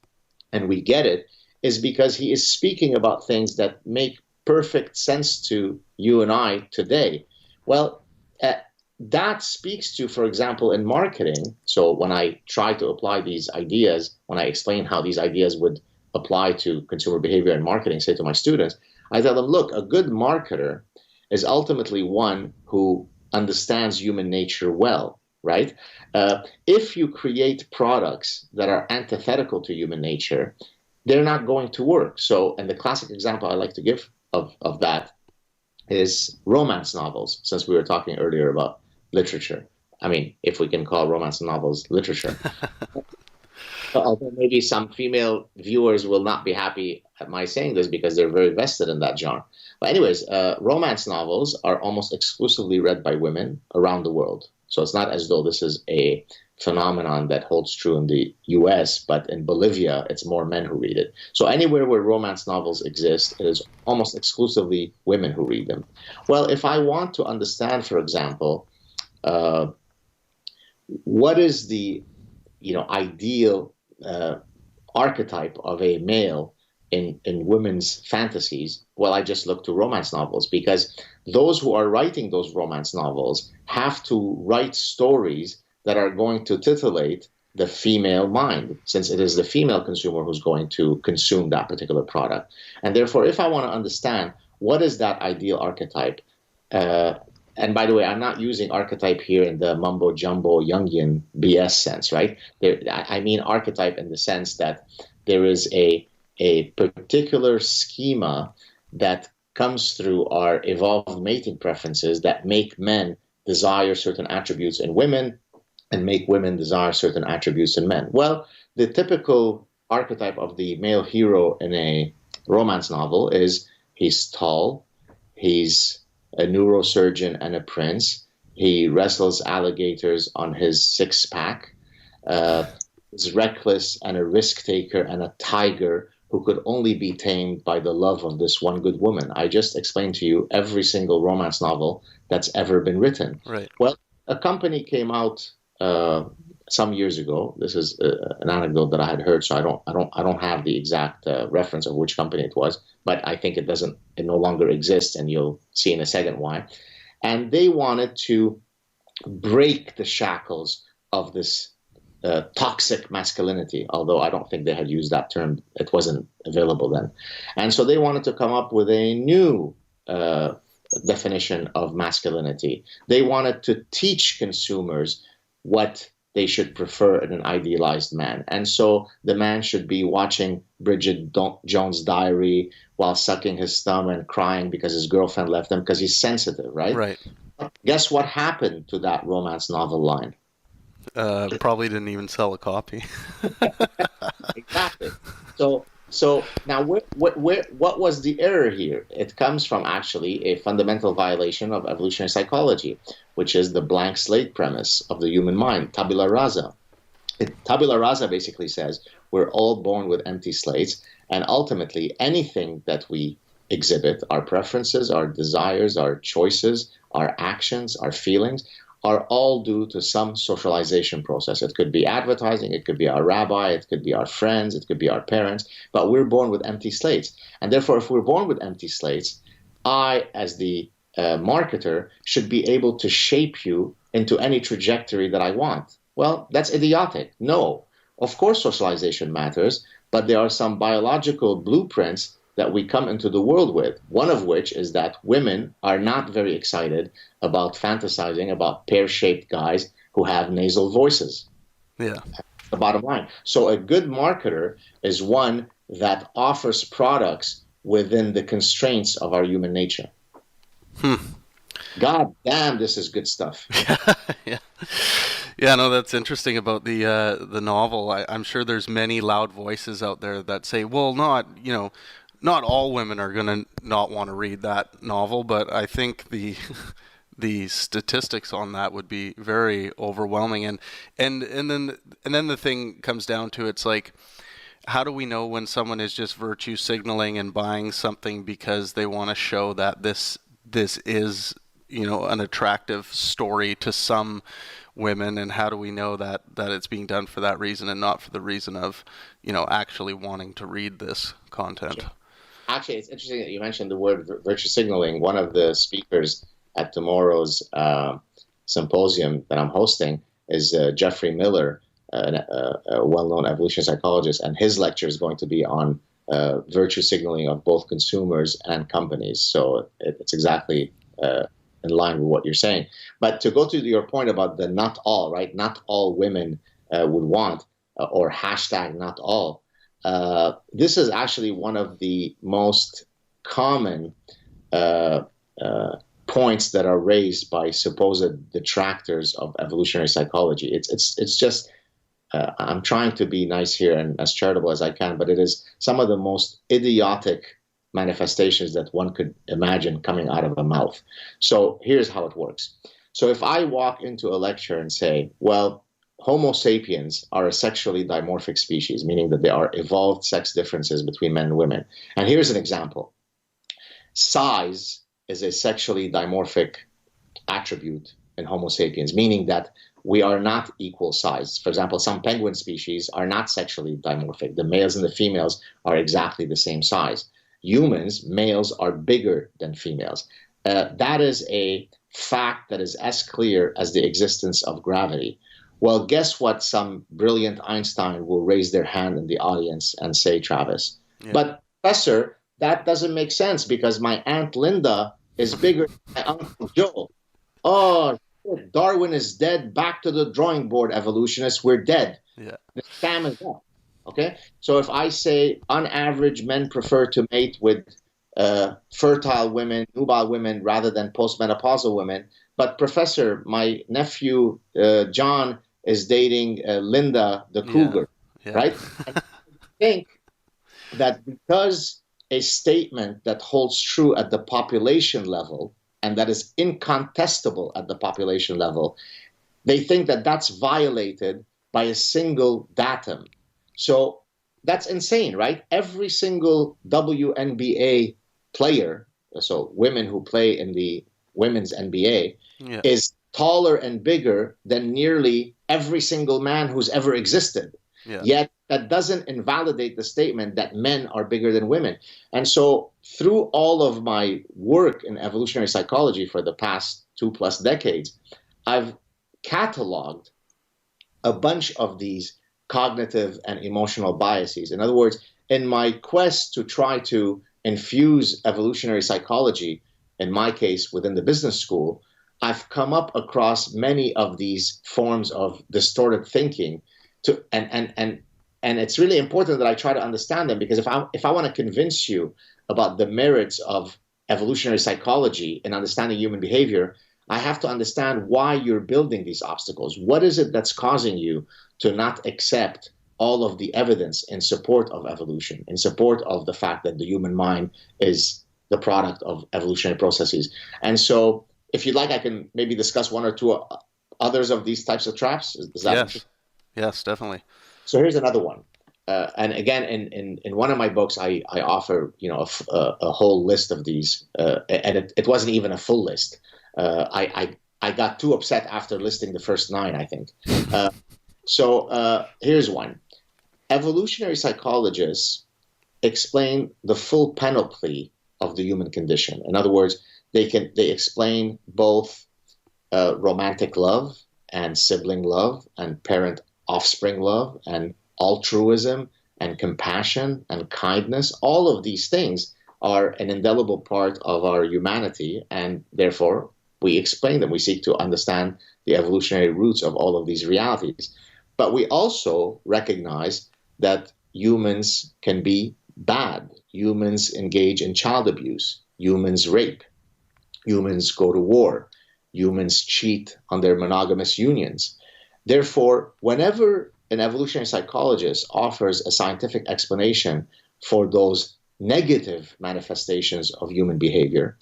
and we get it is because he is speaking about things that make perfect sense to you and I today. Well, that speaks to, for example, in marketing. So when I try to apply these ideas, when I explain how these ideas would apply to consumer behavior and marketing, say to my students, I tell them, look, a good marketer is ultimately one who understands human nature well, right? If you create products that are antithetical to human nature, they're not going to work. So, and the classic example I like to give of that is romance novels, since we were talking earlier about literature. I mean, if we can call romance novels literature. Although maybe some female viewers will not be happy at my saying this because they're very vested in that genre. But anyways, romance novels are almost exclusively read by women around the world. So it's not as though this is a phenomenon that holds true in the US, but in Bolivia, it's more men who read it. So anywhere where romance novels exist, it is almost exclusively women who read them. Well, if I want to understand, for example, what is the ideal archetype of a male in women's fantasies, well, I just look to romance novels, because those who are writing those romance novels have to write stories that are going to titillate the female mind, since it is the female consumer who's going to consume that particular product. And therefore, if I want to understand what is that ideal archetype, and by the way, I'm not using archetype here in the mumbo-jumbo Jungian BS sense, right? I mean archetype in the sense that there is a particular schema that comes through our evolved mating preferences that make men desire certain attributes in women and make women desire certain attributes in men. Well, the typical archetype of the male hero in a romance novel is he's tall, he's a neurosurgeon and a prince. He wrestles alligators on his six-pack. He's reckless and a risk taker and a tiger who could only be tamed by the love of this one good woman. I just explained to you every single romance novel that's ever been written. Right. Well, a company came out some years ago. This is an anecdote that I had heard, so I don't have the exact reference of which company it was, but I think it no longer exists, and you'll see in a second why. And they wanted to break the shackles of this toxic masculinity, although I don't think they had used that term. It wasn't available then. And so they wanted to come up with a new definition of masculinity. They wanted to teach consumers what they should prefer in an idealized man. And so the man should be watching Bridget Jones' Diary while sucking his thumb and crying because his girlfriend left him because he's sensitive, right? Right. Guess what happened to that romance novel line? Probably didn't even sell a copy. Exactly. So now, what was the error here? It comes from actually a fundamental violation of evolutionary psychology, which is the blank slate premise of the human mind, tabula rasa. Tabula rasa basically says we're all born with empty slates, and ultimately anything that we exhibit, our preferences, our desires, our choices, our actions, our feelings, are all due to some socialization process. It could be advertising, it could be our rabbi, it could be our friends, it could be our parents, but we're born with empty slates. And therefore, if we're born with empty slates, I, as the marketer, should be able to shape you into any trajectory that I want. Well, that's idiotic. No. Of course socialization matters, but there are some biological blueprints that we come into the world with, one of which is that women are not very excited about fantasizing about pear-shaped guys who have nasal voices. Yeah. That's the bottom line. So a good marketer is one that offers products within the constraints of our human nature. God damn, this is good stuff. Yeah, no, that's interesting about the novel. I'm sure there's many loud voices out there that say, well, not all women are going to not want to read that novel, but I think the statistics on that would be very overwhelming. And then the thing comes down to, it's like, how do we know when someone is just virtue signaling and buying something because they want to show that this is, an attractive story to some women, and how do we know that it's being done for that reason and not for the reason of, actually wanting to read this content? Sure. Actually, it's interesting that you mentioned the word virtue signaling. One of the speakers at tomorrow's symposium that I'm hosting is Jeffrey Miller, a well-known evolutionary psychologist, and his lecture is going to be on virtue signaling of both consumers and companies. So it's exactly in line with what you're saying. But to go to your point about the not all, right? Not all women would want, or hashtag not all. This is actually one of the most common points that are raised by supposed detractors of evolutionary psychology. It's just, I'm trying to be nice here and as charitable as I can, but it is some of the most idiotic manifestations that one could imagine coming out of a mouth. So here's how it works. So if I walk into a lecture and say, well, Homo sapiens are a sexually dimorphic species, meaning that there are evolved sex differences between men and women. And here's an example. Size is a sexually dimorphic attribute in Homo sapiens, meaning that we are not equal size. For example, some penguin species are not sexually dimorphic. The males and the females are exactly the same size. Humans, males are bigger than females. That is a fact that is as clear as the existence of gravity. Well, guess what? Some brilliant Einstein will raise their hand in the audience and say, Travis, but Professor, that doesn't make sense because my Aunt Linda is bigger than my Uncle Joe. Oh, Darwin is dead. Back to the drawing board, evolutionists. We're dead. Yeah. The scam is up. Okay? So if I say, on average, men prefer to mate with fertile women, nubile women, rather than postmenopausal women, but Professor, my nephew John is dating Linda the cougar, right? And I think that because a statement that holds true at the population level and that is incontestable at the population level, they think that that's violated by a single datum. So that's insane, right? Every single WNBA player, so women who play in the women's NBA, is taller and bigger than nearly every single man who's ever existed. Yet that doesn't invalidate the statement that men are bigger than women. And so through all of my work in evolutionary psychology for the past 2+ decades, I've cataloged a bunch of these cognitive and emotional biases. In other words, in my quest to try to infuse evolutionary psychology, in my case within the business school, I've come up across many of these forms of distorted thinking, and it's really important that I try to understand them, because if I want to convince you about the merits of evolutionary psychology and understanding human behavior, I have to understand why you're building these obstacles. What is it that's causing you to not accept all of the evidence in support of evolution, in support of the fact that the human mind is the product of evolutionary processes? And so, if you'd like, I can maybe discuss one or two others of these types of traps. Is that interesting? Yes, definitely. So here's another one. And again, in one of my books, I offer a whole list of these, and it wasn't even a full list. I got too upset after listing the first 9, I think. So here's one. Evolutionary psychologists explain the full panoply of the human condition. In other words, they explain both romantic love and sibling love and parent-offspring love and altruism and compassion and kindness. All of these things are an indelible part of our humanity, and therefore we explain them. We seek to understand the evolutionary roots of all of these realities. But we also recognize that humans can be bad. Humans engage in child abuse. Humans rape. Humans go to war. Humans cheat on their monogamous unions. Therefore, whenever an evolutionary psychologist offers a scientific explanation for those negative manifestations of human behavior,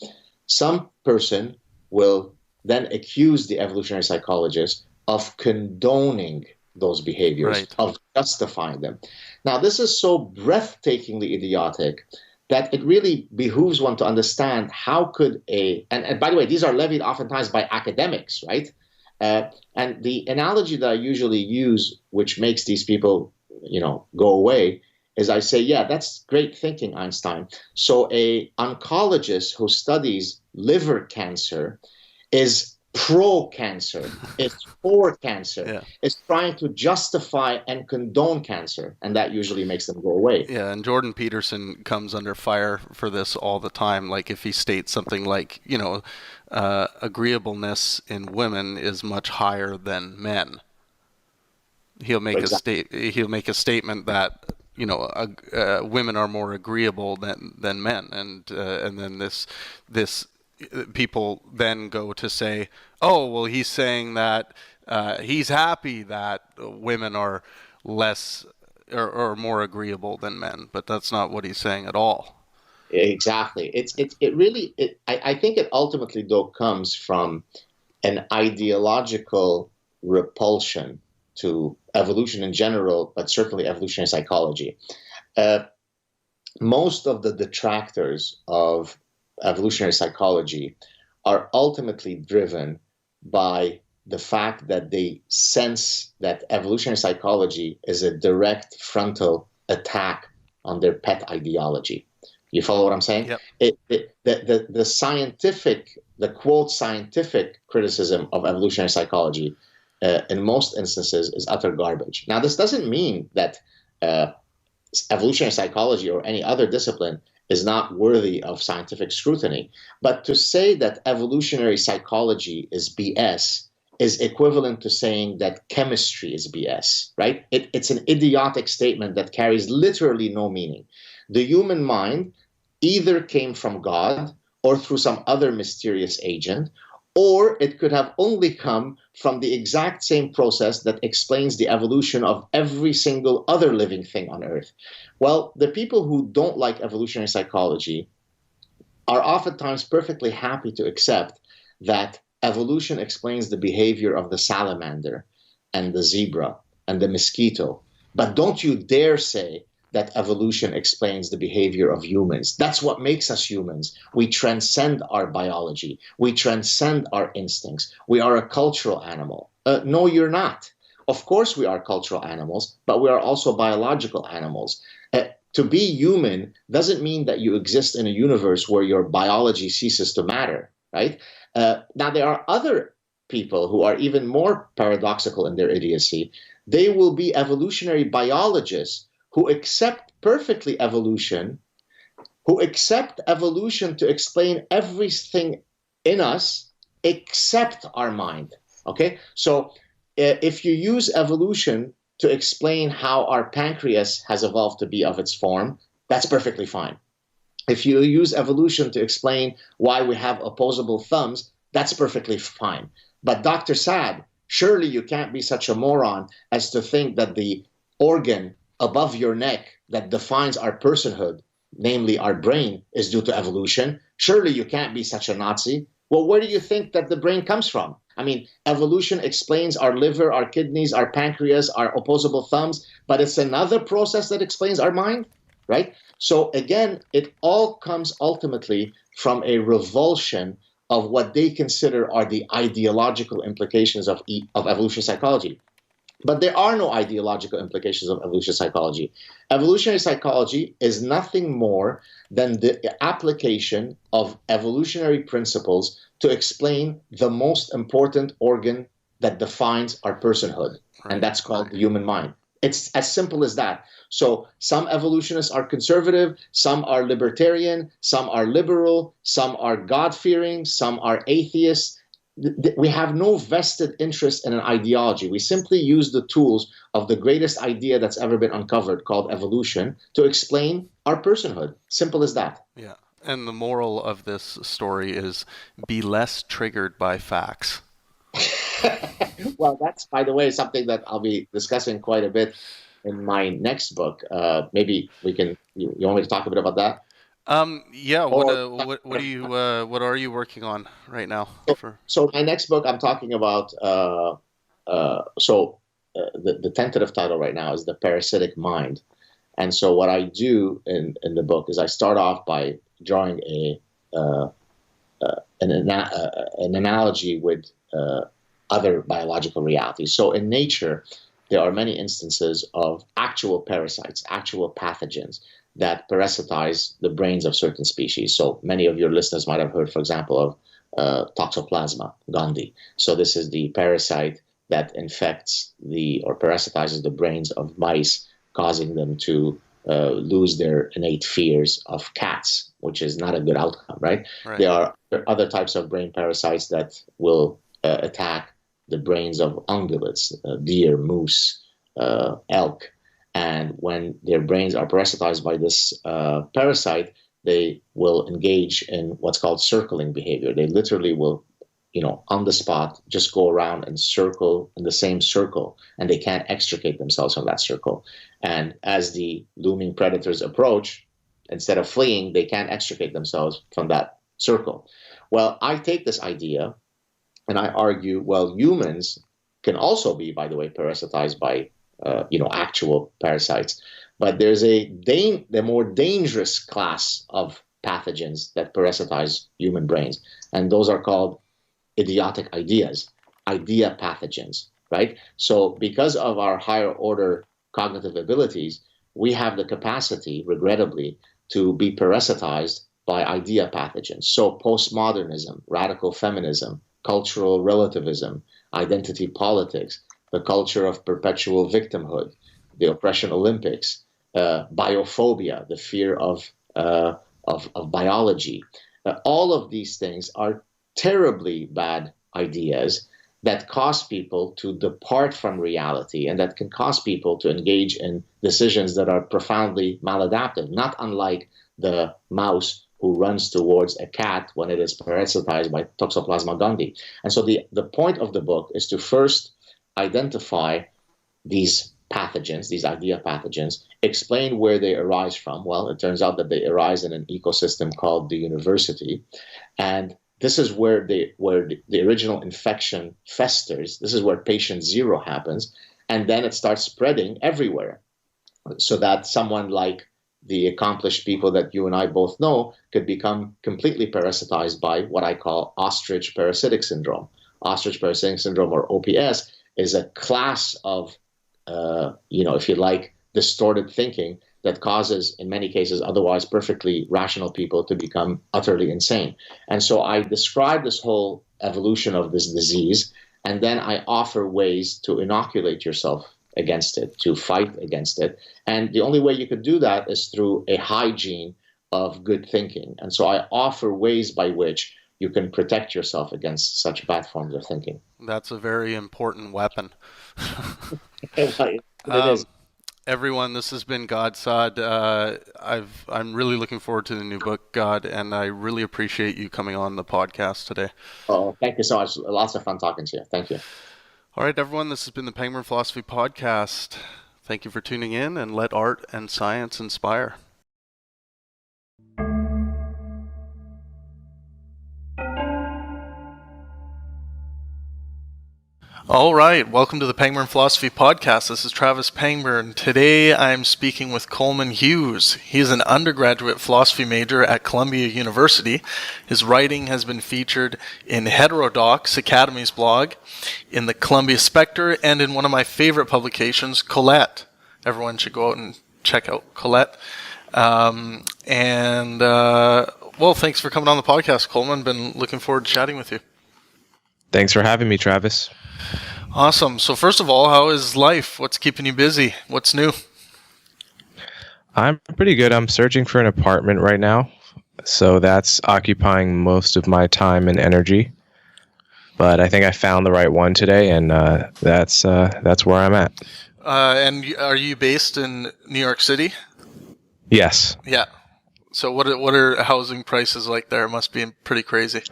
some person will then accuse the evolutionary psychologist of condoning those behaviors, of justifying them. Now, this is so breathtakingly idiotic that it really behooves one to understand how could and by the way, these are levied oftentimes by academics, right? And the analogy that I usually use, which makes these people, go away, is I say, yeah, that's great thinking, Einstein. So a oncologist who studies liver cancer is pro-cancer, is for cancer, is trying to justify and condone cancer, and that usually makes them go away. Yeah, and Jordan Peterson comes under fire for this all the time. Like if he states something like, agreeableness in women is much higher than men. He'll make a statement that women are more agreeable than men, and then this people then go to say, oh, well, he's saying that he's happy that women are less or more agreeable than men, but that's not what he's saying at all. Exactly. I think it ultimately though comes from an ideological repulsion to evolution in general, but certainly evolutionary psychology. Most of the detractors of evolutionary psychology are ultimately driven by the fact that they sense that evolutionary psychology is a direct frontal attack on their pet ideology. You follow what I'm saying? Yep. The scientific, the quote scientific criticism of evolutionary psychology in most instances is utter garbage. Now, this doesn't mean that evolutionary psychology or any other discipline is not worthy of scientific scrutiny. But to say that evolutionary psychology is BS is equivalent to saying that chemistry is BS, right? It's an idiotic statement that carries literally no meaning. The human mind either came from God or through some other mysterious agent, or it could have only come from the exact same process that explains the evolution of every single other living thing on Earth. Well, the people who don't like evolutionary psychology are oftentimes perfectly happy to accept that evolution explains the behavior of the salamander and the zebra and the mosquito. But don't you dare say that evolution explains the behavior of humans. That's what makes us humans. We transcend our biology. We transcend our instincts. We are a cultural animal. No, you're not. Of course we are cultural animals, but we are also biological animals. To be human doesn't mean that you exist in a universe where your biology ceases to matter, right? Now, there are other people who are even more paradoxical in their idiocy. They will be evolutionary biologists who accept perfectly evolution, who accept evolution to explain everything in us except our mind, okay? So if you use evolution to explain how our pancreas has evolved to be of its form, that's perfectly fine. If you use evolution to explain why we have opposable thumbs, that's perfectly fine. But Dr. Saad, surely you can't be such a moron as to think that the organ above your neck that defines our personhood, namely our brain, is due to evolution. Surely you can't be such a Nazi. Well, where do you think that the brain comes from? I mean, evolution explains our liver, our kidneys, our pancreas, our opposable thumbs, but it's another process that explains our mind, right? So again, it all comes ultimately from a revulsion of what they consider are the ideological implications of evolutionary psychology. But there are no ideological implications of evolutionary psychology. Evolutionary psychology is nothing more than the application of evolutionary principles to explain the most important organ that defines our personhood, and that's called the human mind. It's as simple as that. So some evolutionists are conservative, some are libertarian, some are liberal, some are God-fearing, some are atheists. We have no vested interest in an ideology. We simply use the tools of the greatest idea that's ever been uncovered, called evolution, to explain our personhood. Simple as that. Yeah. And the moral of this story is be less triggered by facts. Well, that's, by the way, something that I'll be discussing quite a bit in my next book. Maybe we can, you want me to talk a bit about that? Yeah. What are you working on right now? So my next book, I'm talking about. The tentative title right now is The Parasitic Mind, and so what I do in the book is I start off by drawing an analogy with other biological realities. So in nature, there are many instances of actual parasites, actual pathogens that parasitize the brains of certain species. So many of your listeners might have heard, for example, of Toxoplasma gondii. So this is the parasite that infects or parasitizes the brains of mice, causing them to lose their innate fears of cats, which is not a good outcome, right? There are other types of brain parasites that will attack the brains of ungulates, deer, moose, elk. And when their brains are parasitized by this parasite, they will engage in what's called circling behavior. They literally will, on the spot, just go around and circle in the same circle, and they can't extricate themselves from that circle. And as the looming predators approach, instead of fleeing, they can't extricate themselves from that circle. Well, I take this idea and I argue, well, humans can also be, by the way, parasitized by actual parasites. But there's the more dangerous class of pathogens that parasitize human brains. And those are called idiotic ideas, idea pathogens, right? So because of our higher order cognitive abilities, we have the capacity, regrettably, to be parasitized by idea pathogens. So postmodernism, radical feminism, cultural relativism, identity politics, the culture of perpetual victimhood, the oppression Olympics, biophobia, the fear of biology. All of these things are terribly bad ideas that cause people to depart from reality and that can cause people to engage in decisions that are profoundly maladaptive, not unlike the mouse who runs towards a cat when it is parasitized by Toxoplasma gondii. And so the point of the book is to first identify these pathogens, these idea pathogens, explain where they arise from. Well, it turns out that they arise in an ecosystem called the university. And this is where the original infection festers. This is where patient zero happens. And then it starts spreading everywhere. so that someone like the accomplished people that you and I both know could become completely parasitized by what I call ostrich parasitic syndrome. Ostrich parasitic syndrome, or OPS, is a class of, if you like, distorted thinking that causes, in many cases, otherwise perfectly rational people to become utterly insane. And so I describe this whole evolution of this disease, and then I offer ways to inoculate yourself against it, to fight against it. And the only way you could do that is through a hygiene of good thinking. And so I offer ways by which you can protect yourself against such bad forms of thinking. That's a very important weapon. It is. Everyone, this has been God Sod. I'm really looking forward to the new book, God, and I really appreciate you coming on the podcast today. Oh, thank you so much. Lots of fun talking to you. Thank you. All right, everyone, this has been the Pangburn Philosophy Podcast. Thank you for tuning in, and let art and science inspire. All right, welcome to the Pangburn Philosophy Podcast. This is Travis Pangburn. Today I'm speaking with Coleman Hughes. He is an undergraduate philosophy major at Columbia University. His writing has been featured in Heterodox, Academy's blog, in the Columbia Spectre, and in one of my favorite publications, Colette. Everyone should go out and check out Colette. Well, thanks for coming on the podcast, Coleman. Been looking forward to chatting with you. Thanks for having me, Travis. Awesome. So first of all, how is life? What's keeping you busy? What's new? I'm pretty good. I'm searching for an apartment right now, so that's occupying most of my time and energy. But I think I found the right one today, and that's where I'm at. And are you based in New York City? Yes. Yeah. So what are housing prices like there? It must be pretty crazy.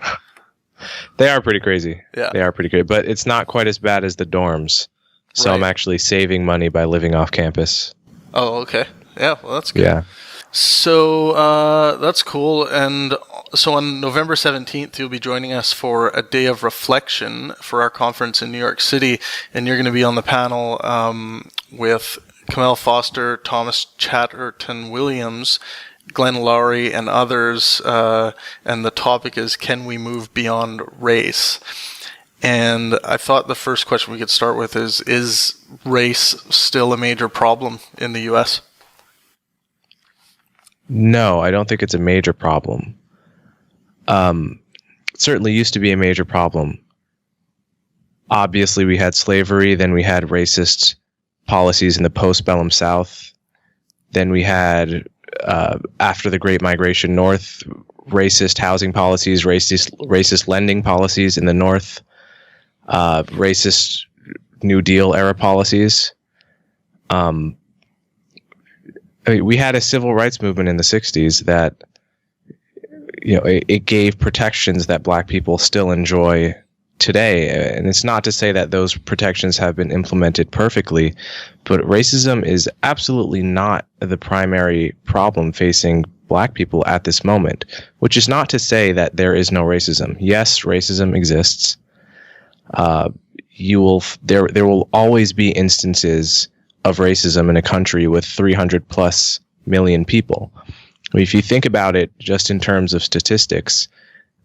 They are pretty crazy. Yeah. They are pretty good, but it's not quite as bad as the dorms. So Right. I'm actually saving money by living off campus. Oh, okay. Yeah, well, that's good. Yeah. So that's cool. And so on November 17th, you'll be joining us for a day of reflection for our conference in New York City. And you're going to be on the panel with Kamel Foster, Thomas Chatterton Williams, Glenn Lowry, and others. And the topic is, can we move beyond race? And I thought the first question we could start with is race still a major problem in the U.S.? No, I don't think it's a major problem. It certainly used to be a major problem. Obviously, we had slavery, then we had racist policies in the postbellum South. Then we had, after the Great Migration North, racist housing policies, racist lending policies in the North, racist New Deal era policies. We had a civil rights movement in the 60s that, it gave protections that black people still enjoy today. And it's not to say that those protections have been implemented perfectly, but racism is absolutely not the primary problem facing black people at this moment, which is not to say that there is no racism. Yes, racism exists. There will always be instances of racism in a country with 300 plus million people. If you think about it just in terms of statistics,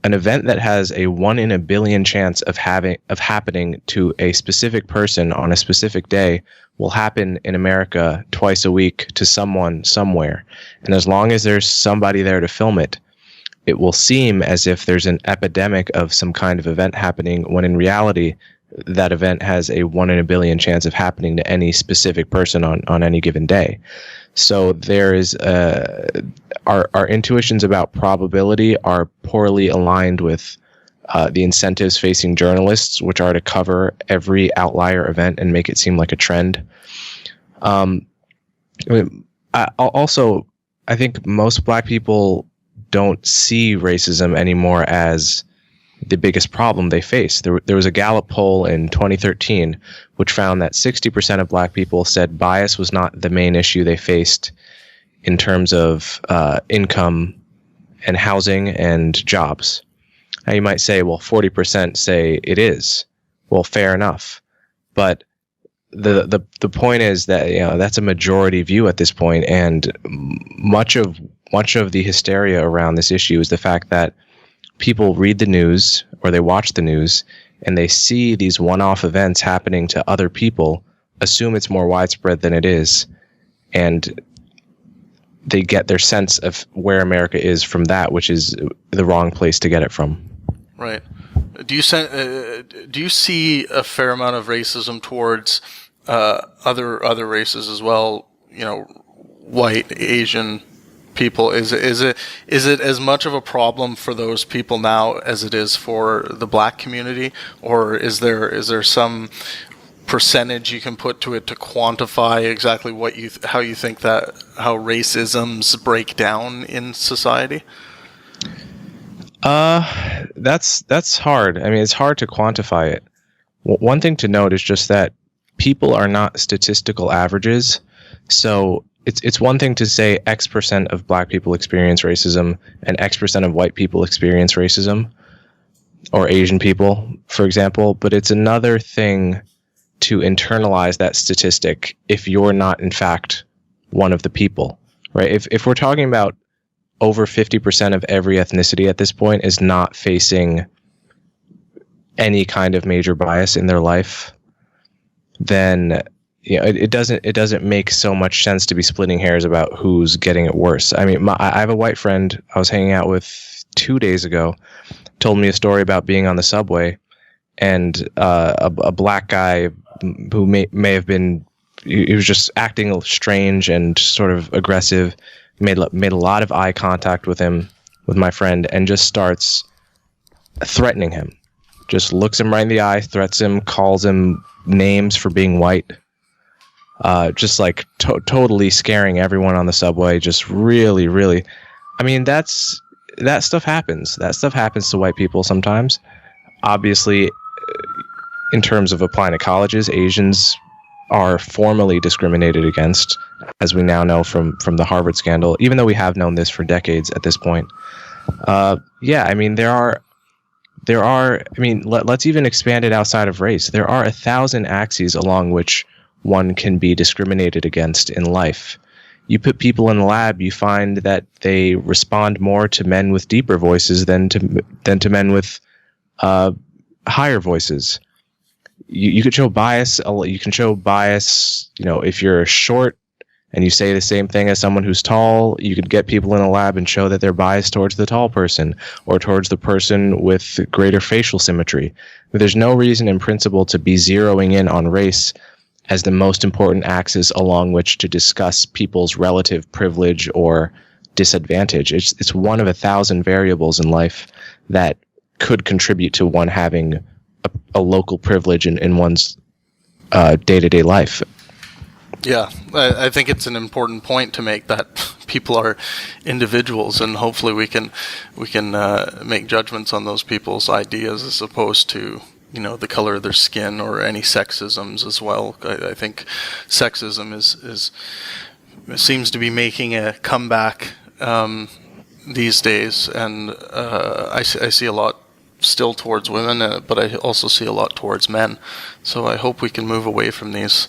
an event that has a 1 in a billion chance of happening to a specific person on a specific day will happen in America twice a week to someone somewhere. And as long as there's somebody there to film it, it will seem as if there's an epidemic of some kind of event happening, when in reality, that event has a 1 in a billion chance of happening to any specific person on any given day. So there is our intuitions about probability are poorly aligned with the incentives facing journalists, which are to cover every outlier event and make it seem like a trend. I think most black people don't see racism anymore as the biggest problem they face. There was a Gallup poll in 2013 which found that 60% of black people said bias was not the main issue they faced in terms of income and housing and jobs. Now you might say, well, 40% say it is. Well, fair enough. But the point is that that's a majority view at this point, and much of the hysteria around this issue is the fact that people read the news or they watch the news and they see these one-off events happening to other people, assume it's more widespread than it is, and they get their sense of where America is from that, which is the wrong place to get it from. Right. Do you see a fair amount of racism towards other races as well? White, Asian people. Is it as much of a problem for those people now as it is for the black community, or is there some percentage you can put to it to quantify exactly how you think that how racisms break down in society? That's hard. I mean, it's hard to quantify it. One thing to note is just that people are not statistical averages. So it's one thing to say X% of black people experience racism and X% of white people experience racism, or Asian people, for example. But it's another thing to internalize that statistic if you're not, in fact, one of the people, right? If we're talking about over 50% of every ethnicity at this point is not facing any kind of major bias in their life, then it doesn't make so much sense to be splitting hairs about who's getting it worse. I mean, I have a white friend I was hanging out with 2 days ago, told me a story about being on the subway, and a black guy who may have been, he was just acting strange and sort of aggressive, made a lot of eye contact with my friend, and just starts threatening him. Just looks him right in the eye, threats him, calls him names for being white. Just like totally scaring everyone on the subway. Just really, really. I mean, that stuff happens. That stuff happens to white people sometimes. Obviously, in terms of applying to colleges, Asians are formally discriminated against, as we now know from the Harvard scandal, even though we have known this for decades at this point. I mean, let's even expand it outside of race. There are 1,000 axes along which one can be discriminated against in life. You put people in the lab, you find that they respond more to men with deeper voices than to men with higher voices. You could show bias. You can show bias. If you're short and you say the same thing as someone who's tall, you could get people in a lab and show that they're biased towards the tall person or towards the person with greater facial symmetry. But there's no reason in principle to be zeroing in on race as the most important axis along which to discuss people's relative privilege or disadvantage. It's one of 1,000 variables in life that could contribute to one having a local privilege in one's day-to-day life. Yeah, I think it's an important point to make, that people are individuals, and hopefully we can make judgments on those people's ideas as opposed to the color of their skin or any sexisms as well. I think sexism seems to be making a comeback these days, and I see a lot still towards women, but I also see a lot towards men. So I hope we can move away from these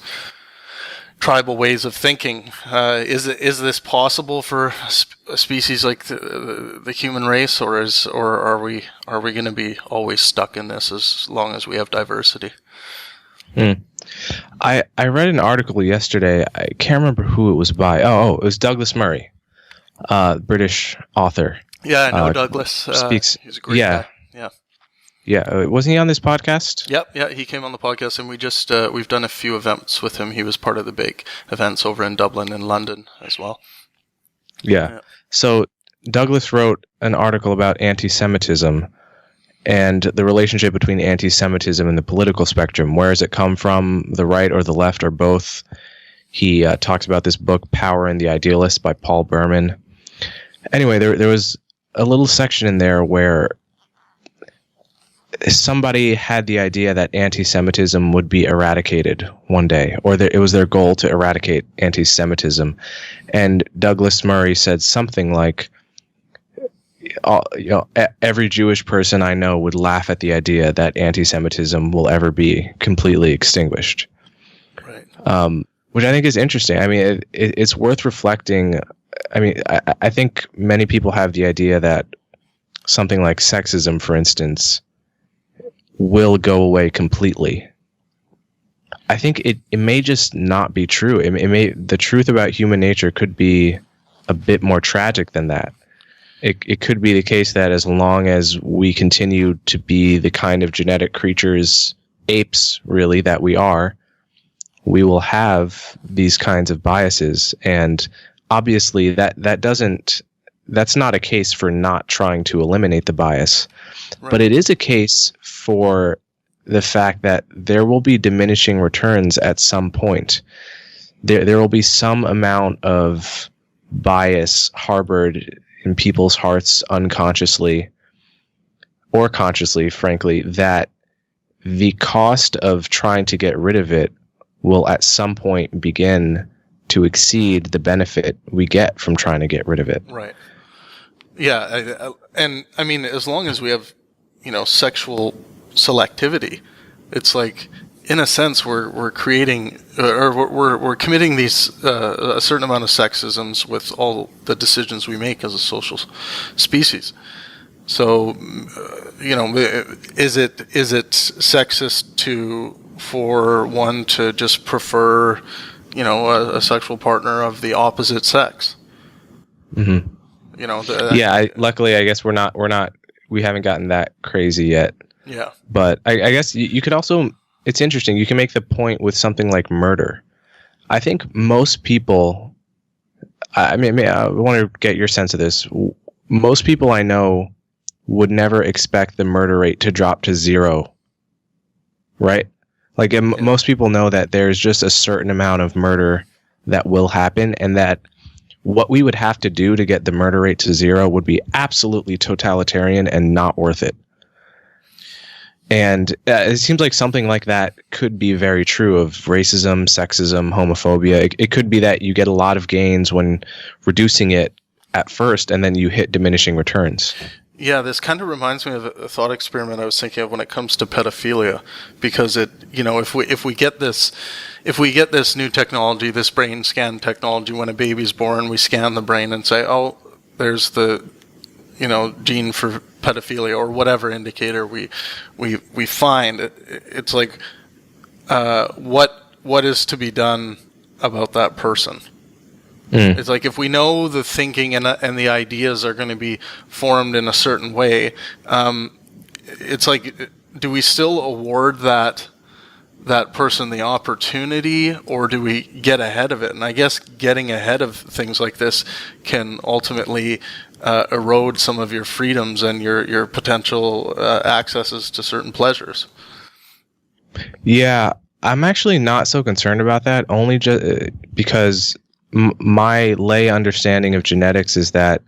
tribal ways of thinking. Is this possible for a species like the human race, or are we going to be always stuck in this as long as we have diversity? I read an article yesterday. I can't remember who it was by. It was Douglas Murray, British author. Yeah, I know Douglas. Speaks. He's a great guy. Yeah, wasn't he on this podcast? Yep, yeah, he came on the podcast, and we just we've done a few events with him. He was part of the big events over in Dublin and London as well. Yeah. So Douglas wrote an article about anti-Semitism and the relationship between anti-Semitism and the political spectrum. Where does it come from, the right or the left or both? He talks about this book, Power and the Idealist by Paul Berman. Anyway, there was a little section in there where somebody had the idea that anti-Semitism would be eradicated one day, or it was their goal to eradicate anti-Semitism. And Douglas Murray said something like, every Jewish person I know would laugh at the idea that anti-Semitism will ever be completely extinguished. Right. which I think is interesting. I mean, it's worth reflecting. I mean, I think many people have the idea that something like sexism, for instance, will go away completely. I think it may just not be true. The truth about human nature could be a bit more tragic than that. It could be the case that as long as we continue to be the kind of genetic creatures, apes really, that we are, we will have these kinds of biases. And obviously that's not a case for not trying to eliminate the bias, right. But it is a case for the fact that there will be diminishing returns at some point. There will be some amount of bias harbored in people's hearts unconsciously or consciously, frankly, that the cost of trying to get rid of it will at some point begin to exceed the benefit we get from trying to get rid of it. Right. Yeah. And I mean, as long as we have, sexual selectivity, it's like, in a sense, we're creating, or we're committing these a certain amount of sexisms with all the decisions we make as a social species. So, is it sexist for one to just prefer, a sexual partner of the opposite sex? Mm-hmm. Luckily, I guess we haven't gotten that crazy yet. Yeah. But I guess you could also. It's interesting. You can make the point with something like murder. I think most people, I want to get your sense of this. Most people I know would never expect the murder rate to drop to 0. Right? Like, most people know that there's just a certain amount of murder that will happen, and that what we would have to do to get the murder rate to 0 would be absolutely totalitarian and not worth it. And it seems like something like that could be very true of racism, sexism, homophobia. It could be that you get a lot of gains when reducing it at first, and then you hit diminishing returns. Yeah, this kind of reminds me of a thought experiment I was thinking of when it comes to pedophilia, because if we get this new technology, this brain scan technology, when a baby's born, we scan the brain and say, oh, there's the gene for pedophilia, or whatever indicator we find. It's like, what is to be done about that person? It's like, if we know the thinking and the ideas are going to be formed in a certain way, it's like, do we still award that person the opportunity, or do we get ahead of it? And I guess getting ahead of things like this can ultimately erode some of your freedoms and your potential accesses to certain pleasures. Yeah, I'm actually not so concerned about that, only just because my lay understanding of genetics is that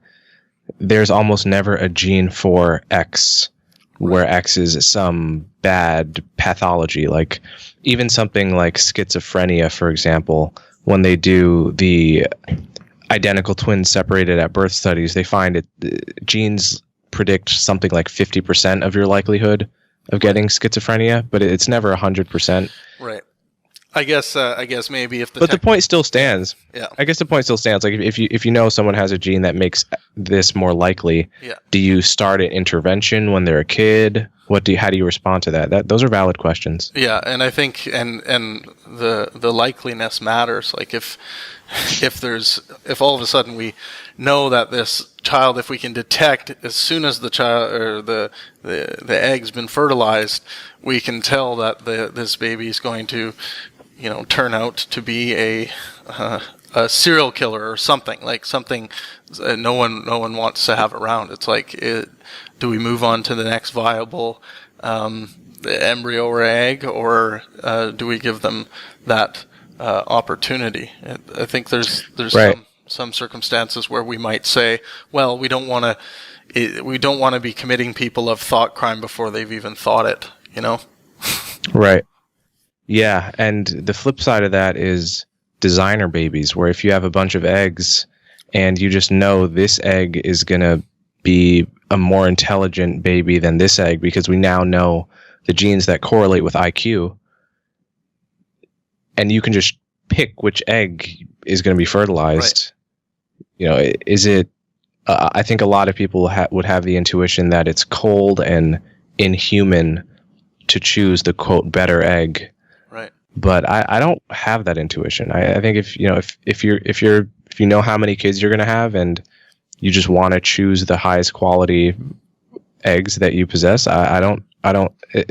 there's almost never a gene for X, where X is some bad pathology. Like, even something like schizophrenia, for example, when they do the identical twins separated at birth studies, they find genes predict something like 50% of your likelihood of getting schizophrenia, but it's never 100%. Right. I guess maybe if the point still stands. Yeah. I guess the point still stands. Like, if you know someone has a gene that makes this more likely, yeah. Do you start an intervention when they're a kid? How do you respond to that? Those are valid questions. Yeah, and I think and the likeliness matters. Like, if all of a sudden we know that this child, if we can detect as soon as the child or the egg's been fertilized, we can tell that this baby is going to, turn out to be a serial killer or something, like something no one wants to have around. It's like, do we move on to the next viable embryo or egg, or do we give them that opportunity? I think there's right. some circumstances where we might say, well, we don't want to be committing people of thought crime before they've even thought it. Right. Yeah, and the flip side of that is designer babies, where if you have a bunch of eggs and you just know this egg is going to be a more intelligent baby than this egg, because we now know the genes that correlate with IQ, and you can just pick which egg is going to be fertilized. Is it? I think a lot of people would have the intuition that it's cold and inhuman to choose the quote better egg. Right. But I don't have that intuition. I think if you know how many kids you're going to have and you just want to choose the highest quality eggs that you possess, I don't.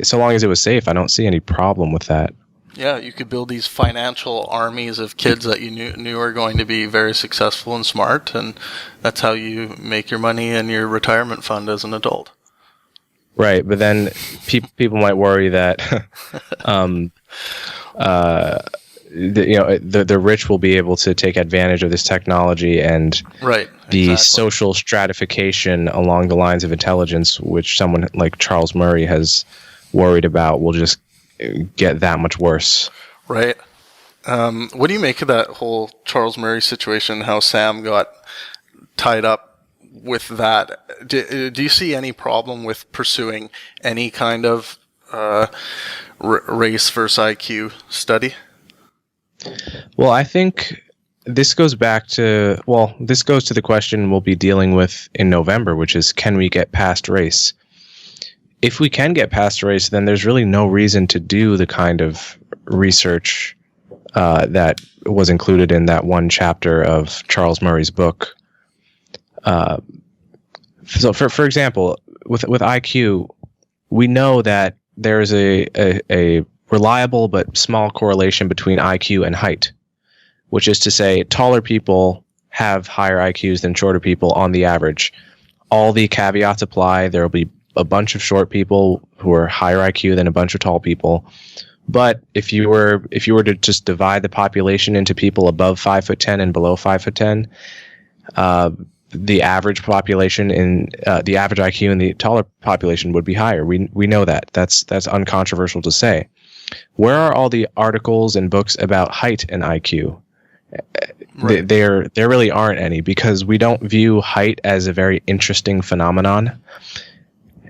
So long as it was safe, I don't see any problem with that. Yeah, you could build these financial armies of kids that you knew are going to be very successful and smart, and that's how you make your money in your retirement fund as an adult. Right, but then people might worry that the rich will be able to take advantage of this technology, and the social stratification along the lines of intelligence, which someone like Charles Murray has worried about, will just get that much worse. Right. What do you make of that whole Charles Murray situation, how Sam got tied up with that? Do you see any problem with pursuing any kind of race versus IQ study? Well, I think this goes to the question we'll be dealing with in November, which is, can we get past race? If we can get past race, then there's really no reason to do the kind of research that was included in that one chapter of Charles Murray's book. So, for example, with IQ, we know that there is a reliable but small correlation between IQ and height, which is to say taller people have higher IQs than shorter people on the average. All the caveats apply. There will be a bunch of short people who are higher IQ than a bunch of tall people. But if you were to just divide the population into people above 5'10" and below 5'10", the average population in the average IQ in the taller population would be higher. We know that. That's uncontroversial to say. Where are all the articles and books about height and IQ? Right. There really aren't any, because we don't view height as a very interesting phenomenon.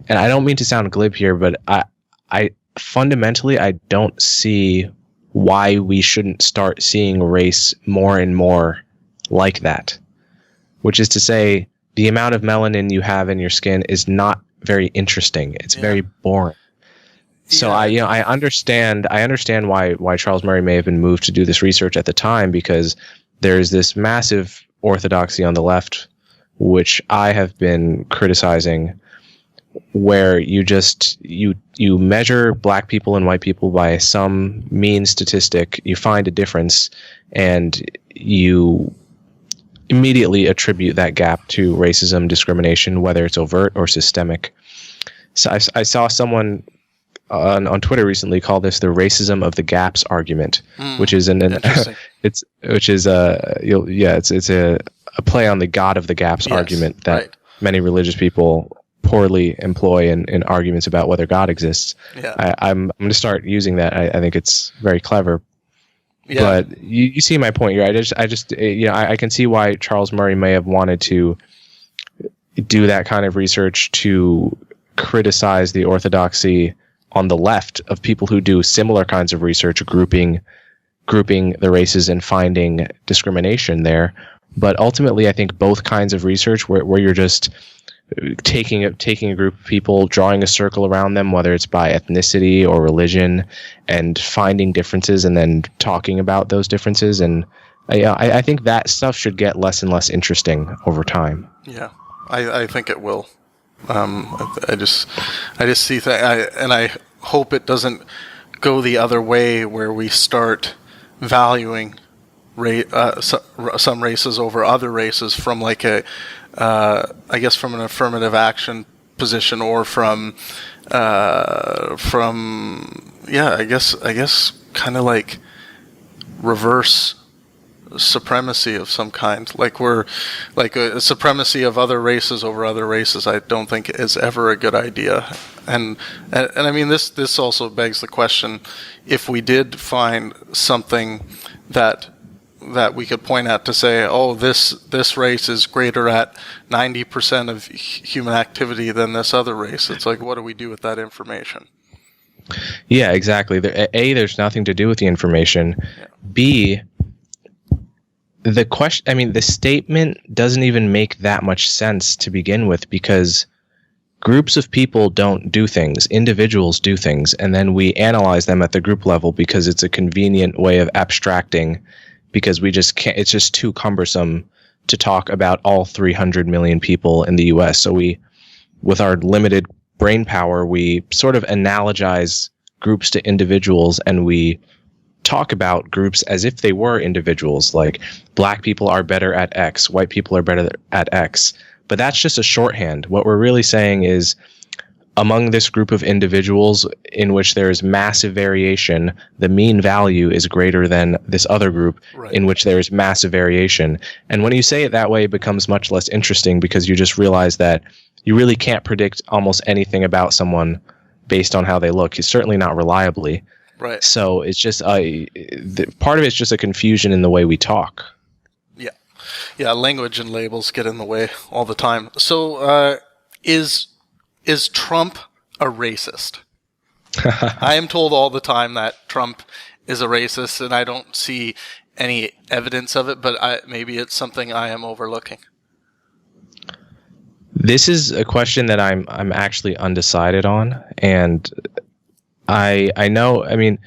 And I don't mean to sound glib here, but I fundamentally, I don't see why we shouldn't start seeing race more and more like that. Which is to say, the amount of melanin you have in your skin is not very interesting. It's very boring. So I understand why Charles Murray may have been moved to do this research at the time, because there's this massive orthodoxy on the left, which I have been criticizing, where you measure black people and white people by some mean statistic, you find a difference, and you immediately attribute that gap to racism, discrimination, whether it's overt or systemic. So I saw someone on Twitter recently call this the racism of the gaps argument, which is it's a play on the God of the gaps argument that many religious people poorly employ in arguments about whether God exists. Yeah. I'm going to start using that. I think it's very clever. Yeah. But you see my point here. I can see why Charles Murray may have wanted to do that kind of research to criticize the orthodoxy on the left of people who do similar kinds of research, grouping the races and finding discrimination there. But ultimately, I think both kinds of research, where you're just taking a group of people, drawing a circle around them, whether it's by ethnicity or religion, and finding differences and then talking about those differences, and I think that stuff should get less and less interesting over time. Yeah, I think it will. I just see that, and I hope it doesn't go the other way, where we start valuing some races over other races from like I guess from an affirmative action position, or from I guess kind of like reverse supremacy of some kind, like we're like a supremacy of other races over other races. I don't think is ever a good idea, and I mean this also begs the question: if we did find something that we could point at to say, oh, this race is greater at 90% of human activity than this other race, it's like, what do we do with that information? Yeah, exactly. There's nothing to do with the information. Yeah. B, the question, I mean, the statement doesn't even make that much sense to begin with, because groups of people don't do things, individuals do things, and then we analyze them at the group level because it's a convenient way of abstracting, because we just can't, it's just too cumbersome to talk about all 300 million people in the US. So we, with our limited brain power, we sort of analogize groups to individuals, and we talk about groups as if they were individuals, like black people are better at X, white people are better at X. But that's just a shorthand. What we're really saying is, among this group of individuals in which there is massive variation, the mean value is greater than this other group in which there is massive variation. And when you say it that way, it becomes much less interesting, because you just realize that you really can't predict almost anything about someone based on how they look. Certainly not reliably. Right. So it's just part of it's just a confusion in the way we talk. Yeah. Yeah, language and labels get in the way all the time. So is Trump a racist? I am told all the time that Trump is a racist, and I don't see any evidence of it, but maybe it's something I am overlooking. This is a question that I'm actually undecided on, and I know, I mean,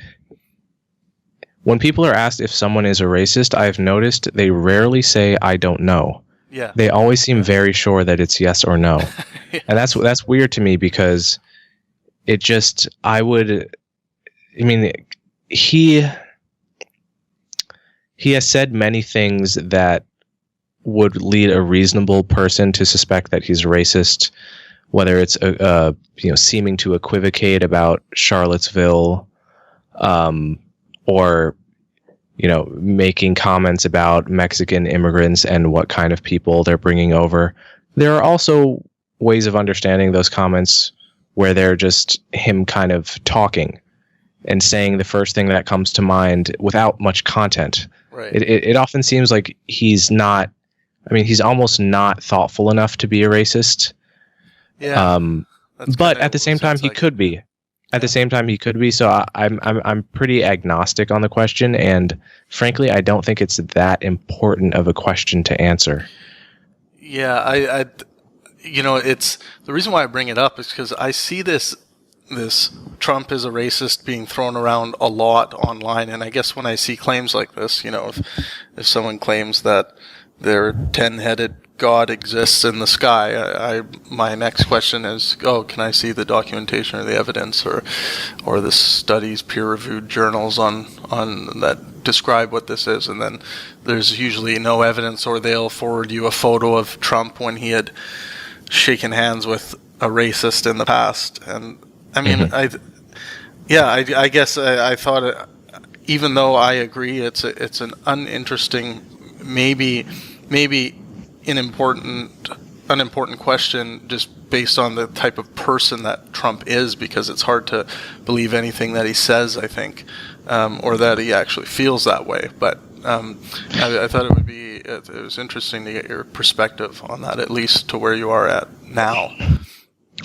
when people are asked if someone is a racist, I've noticed they rarely say, I don't know. Yeah. They always seem very sure that it's yes or no. Yeah. And that's weird to me, because it just, he has said many things that would lead a reasonable person to suspect that he's racist, whether it's seeming to equivocate about Charlottesville, or making comments about Mexican immigrants and what kind of people they're bringing over. There are also ways of understanding those comments where they're just him kind of talking and saying the first thing that comes to mind without much content. Right. It often seems like he's almost not thoughtful enough to be a racist. Yeah. But at the same time, he could be. At the same time, he could be. So I'm pretty agnostic on the question, and frankly, I don't think it's that important of a question to answer. Yeah, it's the reason why I bring it up is because I see this Trump is a racist being thrown around a lot online, and I guess when I see claims like this, if someone claims that their 10-headed God exists in the sky, my next question is, can I see the documentation or the evidence or the studies, peer-reviewed journals on that describe what this is? And then there's usually no evidence, or they'll forward you a photo of Trump when he had shaken hands with a racist in the past. And I mean, I guess I thought, even though I agree it's an uninteresting, maybe an unimportant question, just based on the type of person that Trump is, because it's hard to believe anything that he says, I think, or that he actually feels that way. But I thought it was interesting to get your perspective on that, at least to where you are at now.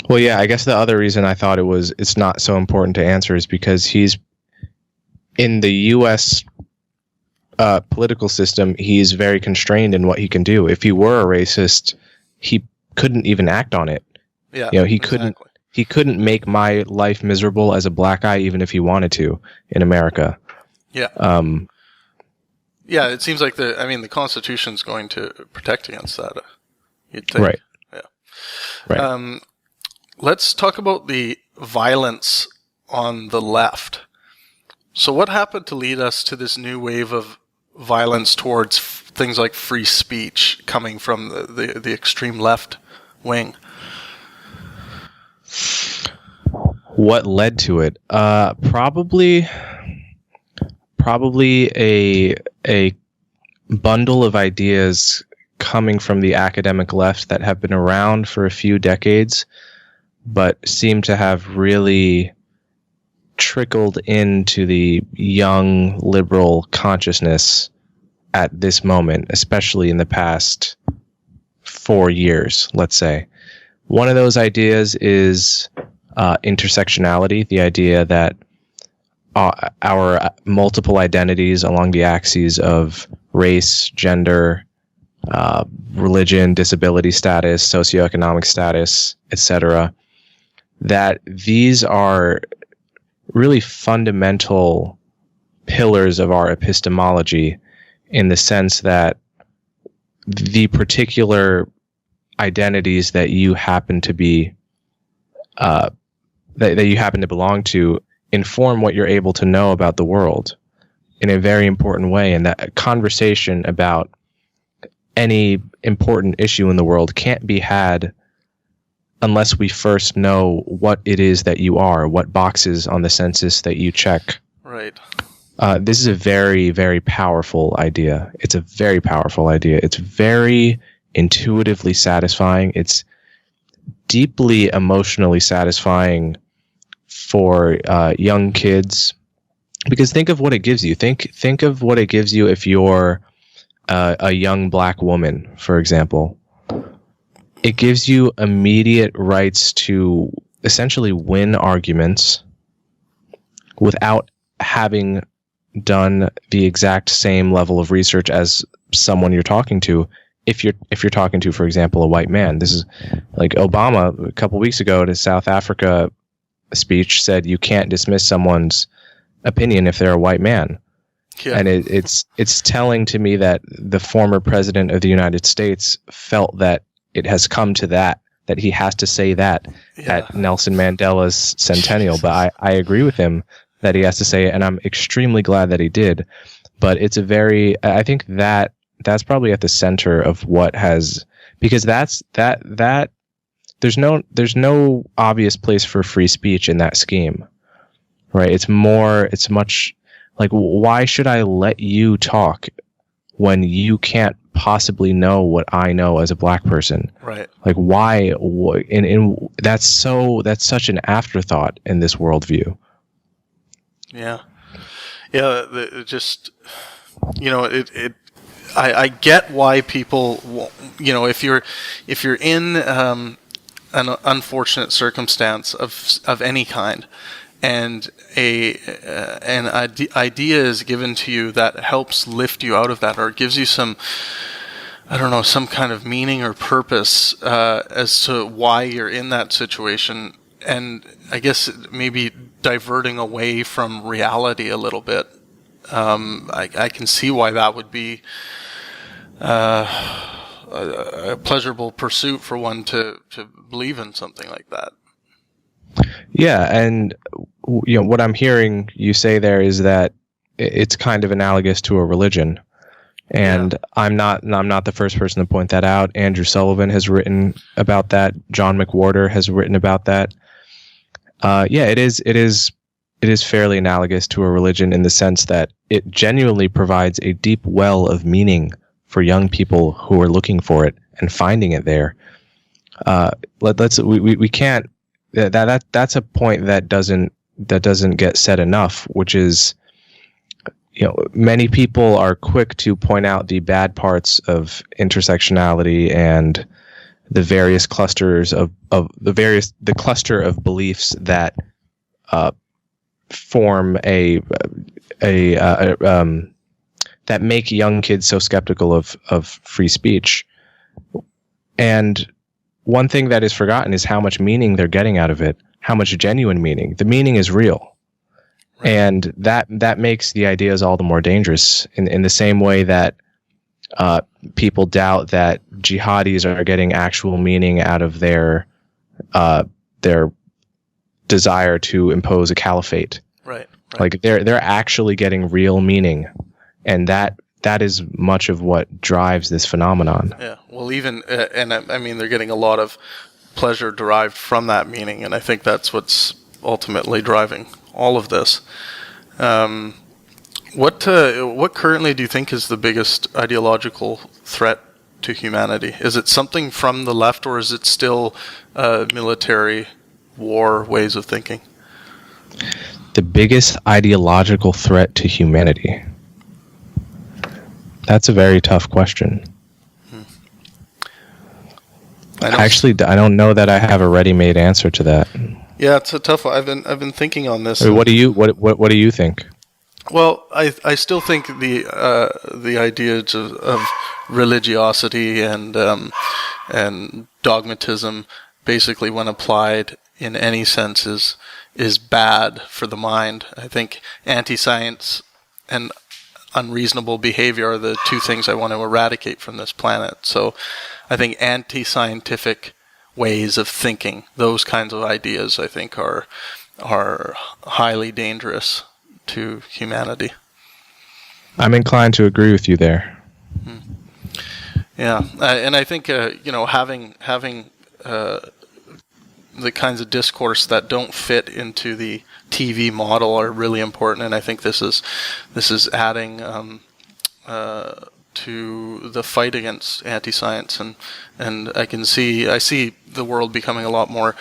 Well, yeah, I guess the other reason I thought it's not so important to answer is because he's in the U.S. Political system. He's very constrained in what he can do. If he were a racist, he couldn't even act on it. Yeah, he couldn't make my life miserable as a black guy, even if he wanted to, in America. Yeah. Yeah, it seems like the Constitution's going to protect against that. You'd think. Right. Yeah. Right. Let's talk about the violence on the left. So what happened to lead us to this new wave of violence towards things like free speech coming from the extreme left wing? What led to it? Probably a bundle of ideas coming from the academic left that have been around for a few decades, but seem to have really trickled into the young liberal consciousness at this moment, especially in the past 4 years, let's say. One of those ideas is intersectionality, the idea that our multiple identities along the axes of race, gender, religion, disability status, socioeconomic status, etc., that these are really fundamental pillars of our epistemology, in the sense that the particular identities that you happen to be that you happen to belong to inform what you're able to know about the world in a very important way, and that a conversation about any important issue in the world can't be had unless we first know what it is that you are, what boxes on the census that you check. Right. This is a very, very powerful idea. It's a very powerful idea. It's very intuitively satisfying. It's deeply emotionally satisfying for young kids, because think of what it gives you. Think of what it gives you if you're a young black woman, for example. It gives you immediate rights to essentially win arguments without having done the exact same level of research as someone you're talking to. If you're talking to, for example, a white man. This is like Obama a couple weeks ago at his South Africa speech said you can't dismiss someone's opinion if they're a white man. Yeah. And it's telling to me that the former president of the United States felt that it has come to that he has to say that at Nelson Mandela's centennial. But I agree with him that he has to say it, and I'm extremely glad that he did. But it's I think that's probably at the center of what has, because there's no obvious place for free speech in that scheme, right? It's much like, why should I let you talk when you can't possibly know what I know as a black person? Right. Like, why? That's such an afterthought in this worldview. Yeah. I get why people, if you're in an unfortunate circumstance of any kind, and an idea is given to you that helps lift you out of that, or gives you some kind of meaning or purpose as to why you're in that situation, and I guess maybe diverting away from reality a little bit. I can see why that would be a pleasurable pursuit for one to believe in something like that. Yeah, and what I'm hearing you say there is that it's kind of analogous to a religion, and I'm not the first person to point that out. Andrew Sullivan has written about that. John McWhorter has written about that. It is fairly analogous to a religion in the sense that it genuinely provides a deep well of meaning for young people who are looking for it and finding it there. We can't. That's a point that doesn't get said enough, which is, many people are quick to point out the bad parts of intersectionality and the various clusters the cluster of beliefs that form that make young kids so skeptical of free speech. And one thing that is forgotten is how much meaning they're getting out of it, how much genuine meaning. The meaning is real. Right. And that makes the ideas all the more dangerous, in the same way that people doubt that jihadis are getting actual meaning out of their desire to impose a caliphate. Right. Like they're actually getting real meaning, and that is much of what drives this phenomenon. Yeah. Well, even they're getting a lot of pleasure derived from that meaning, and I think that's what's ultimately driving all of this. What currently do you think is the biggest ideological threat to humanity? Is it something from the left, or is it still military war ways of thinking? The biggest ideological threat to humanity. That's a very tough question. Actually, I don't know that I have a ready-made answer to that. Yeah, it's a tough one. I've been thinking on this. What do you think? Well, I still think the ideas of religiosity and dogmatism, basically when applied in any sense, is bad for the mind. I think anti-science and unreasonable behavior are the two things I want to eradicate from this planet. So I think anti-scientific ways of thinking, those kinds of ideas, I think are highly dangerous to humanity. I'm inclined to agree with you there. Yeah, and I think having the kinds of discourse that don't fit into the TV model are really important, and I think this is adding to the fight against anti-science, and I see the world becoming a lot more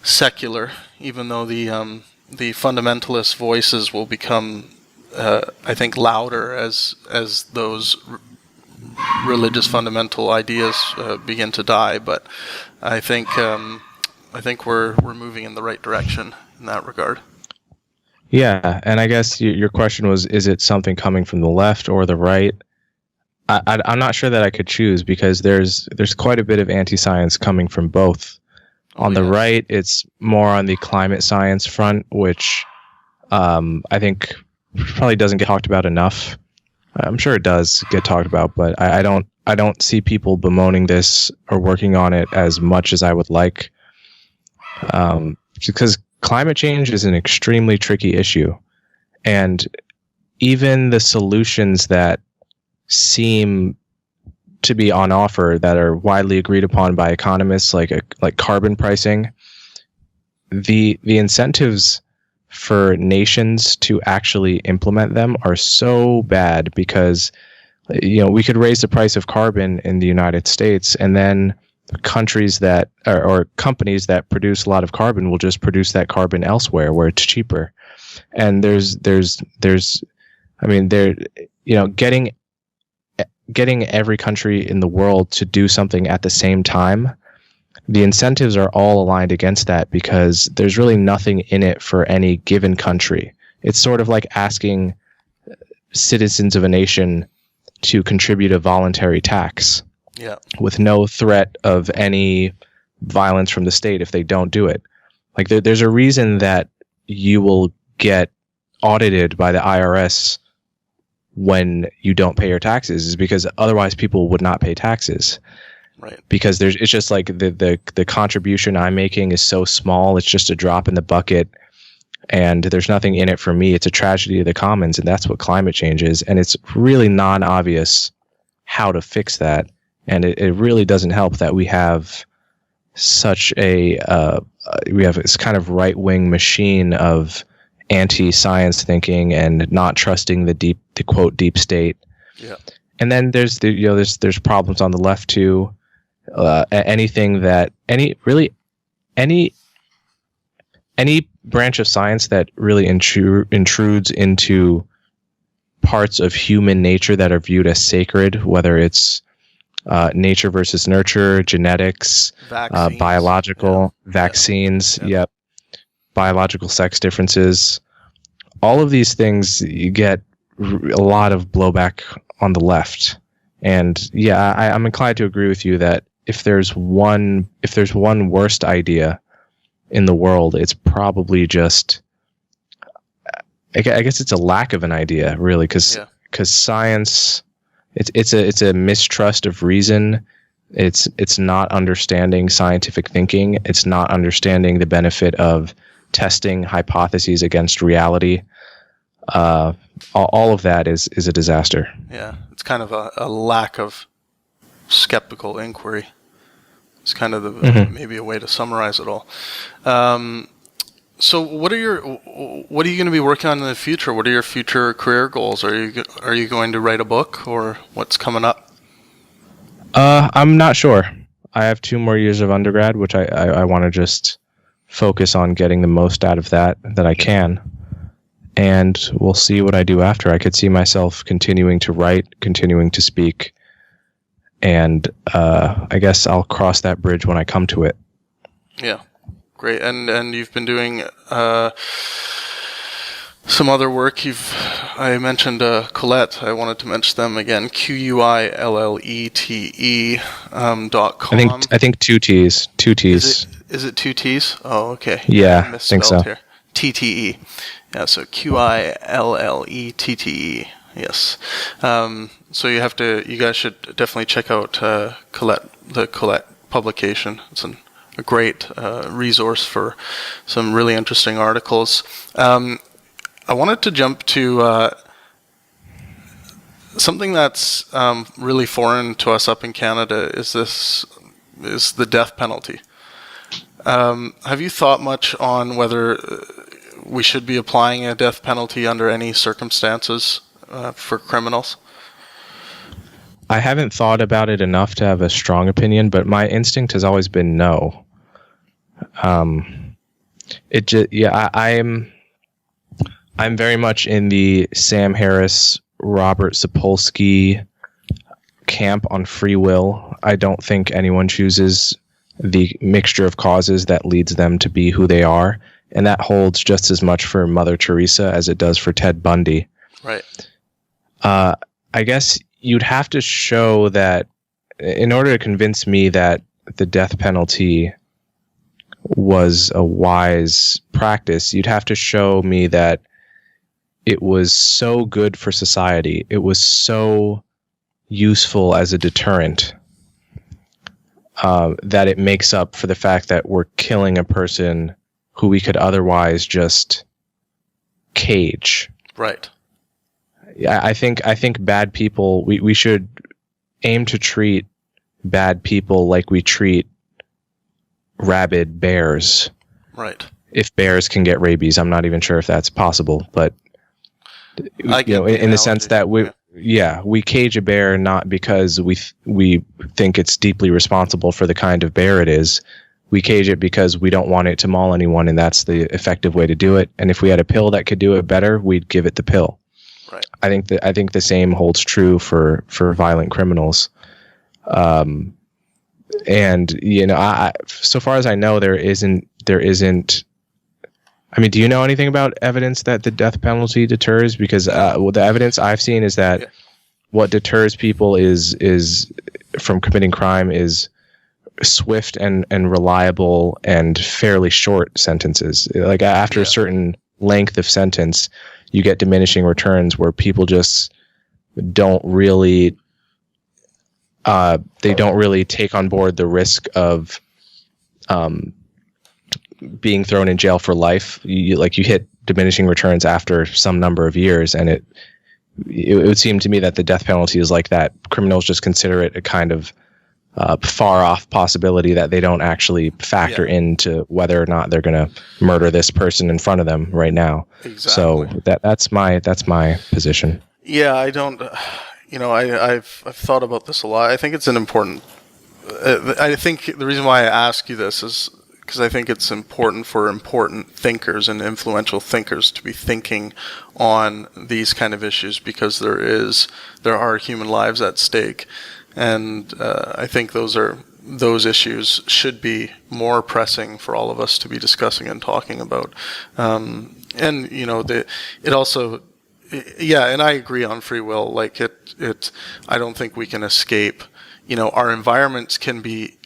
secular, even though the fundamentalist voices will become, I think, louder as those religious fundamental ideas begin to die. But I think we're moving in the right direction in that regard. Yeah, and I guess your question was, is it something coming from the left or the right? I'm not sure that I could choose, because there's quite a bit of anti-science coming from both. On the right, it's more on the climate science front, which I think probably doesn't get talked about enough. I'm sure it does get talked about, but I don't see people bemoaning this or working on it as much as I would like, because climate change is an extremely tricky issue, and even the solutions that seem to be on offer that are widely agreed upon by economists, like carbon pricing, the incentives for nations to actually implement them are so bad, because we could raise the price of carbon in the United States, and then countries that or companies that produce a lot of carbon will just produce that carbon elsewhere where it's cheaper. And getting every country in the world to do something at the same time, the incentives are all aligned against that, because there's really nothing in it for any given country. It's sort of like asking citizens of a nation to contribute a voluntary tax, with no threat of any violence from the state if they don't do it. Like there's a reason that you will get audited by the IRS when you don't pay your taxes, is because otherwise people would not pay taxes. Right. Because it's just like the contribution I'm making is so small, it's just a drop in the bucket, and there's nothing in it for me. It's a tragedy of the commons, and that's what climate change is. And it's really non-obvious how to fix that. And it really doesn't help that we have such this kind of right-wing machine of anti-science thinking and not trusting the quote deep state. Yeah. And then there's problems on the left too. Anything that any branch of science that really intrudes into parts of human nature that are viewed as sacred, whether it's nature versus nurture, genetics, biological, vaccines, biological sex differences. All of these things, you get a lot of blowback on the left. And I'm inclined to agree with you that if there's one worst idea in the world, it's probably just, I guess it's a lack of an idea, really, because science, it's a mistrust of reason. It's not understanding scientific thinking. It's not understanding the benefit of testing hypotheses against reality. All of that is a disaster. Yeah, it's kind of a lack of skeptical inquiry. It's kind of maybe a way to summarize it all. So what are you going to be working on in the future? What are your future career goals? Are you going to write a book, or what's coming up? I'm not sure. I have 2 more years of undergrad, which I want to just focus on getting the most out of that I can. And we'll see what I do after. I could see myself continuing to write, continuing to speak, and I guess I'll cross that bridge when I come to it. Yeah, great. And you've been doing some other work. I mentioned Colette. I wanted to mention them again. QUILLETE.com. I think two T's. Two T's. Is it two T's? Oh, okay. Yeah, I think so. Here. TTE. Yeah, so QUILLETTE. Yes. So you guys should definitely check out the Colette publication. It's a great resource for some really interesting articles. I wanted to jump to something that's really foreign to us up in Canada is the death penalty. Have you thought much on whether we should be applying a death penalty under any circumstances for criminals? I haven't thought about it enough to have a strong opinion, but my instinct has always been no. I'm very much in the Sam Harris, Robert Sapolsky camp on free will. I don't think anyone chooses the mixture of causes that leads them to be who they are. And that holds just as much for Mother Teresa as it does for Ted Bundy. Right. I guess you'd have to show that in order to convince me that the death penalty was a wise practice, you'd have to show me that it was so good for society. It was so useful as a deterrent that it makes up for the fact that we're killing a person who we could otherwise just cage. Right. I think bad people, we should aim to treat bad people like we treat rabid bears. Right. If bears can get rabies, I'm not even sure if that's possible, but in the sense that we cage a bear not because we think it's deeply responsible for the kind of bear it is. We cage it because we don't want it to maul anyone, and that's the effective way to do it. And if we had a pill that could do it better, we'd give it the pill. Right. I think the same holds true for violent criminals. And so far as I know, there isn't. I mean, do you know anything about evidence that the death penalty deters? Because the evidence I've seen is that what deters people is from committing crime is swift and reliable and fairly short sentences. Like after a certain length of sentence, you get diminishing returns where people just don't really take on board the risk of being thrown in jail for life. You hit diminishing returns after some number of years, and it would seem to me that the death penalty is like that. Criminals just consider it a kind of far off possibility that they don't actually factor into whether or not they're going to murder this person in front of them right now. Exactly. So that's my position. Yeah, I don't. I've thought about this a lot. I think it's an important. I think the reason why I ask you this is because I think it's important for important thinkers and influential thinkers to be thinking on these kind of issues, because there are human lives at stake, and I think those issues should be more pressing for all of us to be discussing and talking about. And it also. Yeah, and I agree on free will. Like I don't think we can escape. Our environments can be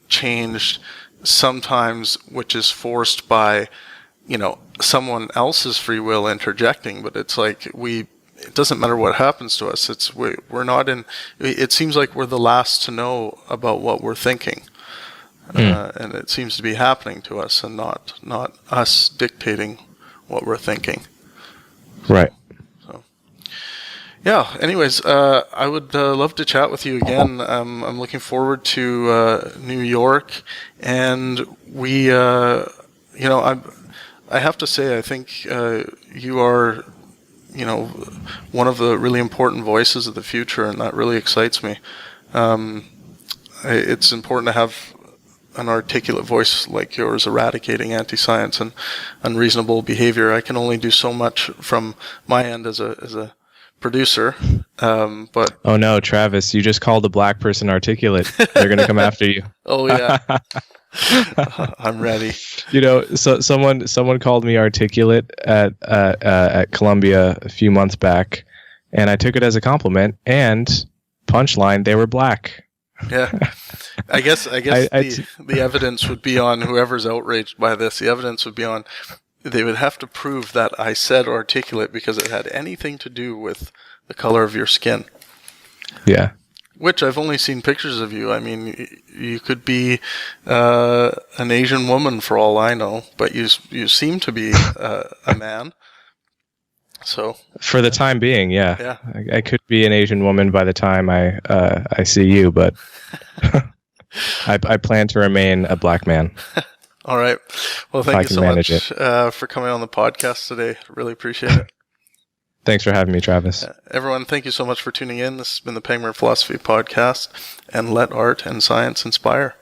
changed sometimes, which is forced by, someone else's free will interjecting. But it's like it doesn't matter what happens to us. We're not in. It seems like we're the last to know about what we're thinking, and it seems to be happening to us, and not us dictating what we're thinking. Right. Yeah. Anyways, I would love to chat with you again. I'm looking forward to New York, and we, I have to say, I think you are, one of the really important voices of the future, and that really excites me. It's important to have an articulate voice like yours eradicating anti-science and unreasonable behavior. I can only do so much from my end as a producer. But oh no, Travis, you just called a black person articulate. They're going to come after you. Oh yeah. I'm ready. You know, so someone called me articulate at Columbia a few months back, and I took it as a compliment. And punchline, they were black. Yeah, I guess the evidence would be on whoever's outraged by this. The evidence would be on. They would have to prove that I said articulate because it had anything to do with the color of your skin. Yeah. Which I've only seen pictures of you. I mean, you could be an Asian woman for all I know, but you seem to be a man. So for the time being, yeah. I could be an Asian woman by the time I see you, but I plan to remain a black man. All right. Well, thank you so much for coming on the podcast today. Really appreciate it. Thanks for having me, Travis. Everyone, thank you so much for tuning in. This has been the Pangburn Philosophy Podcast, and let art and science inspire.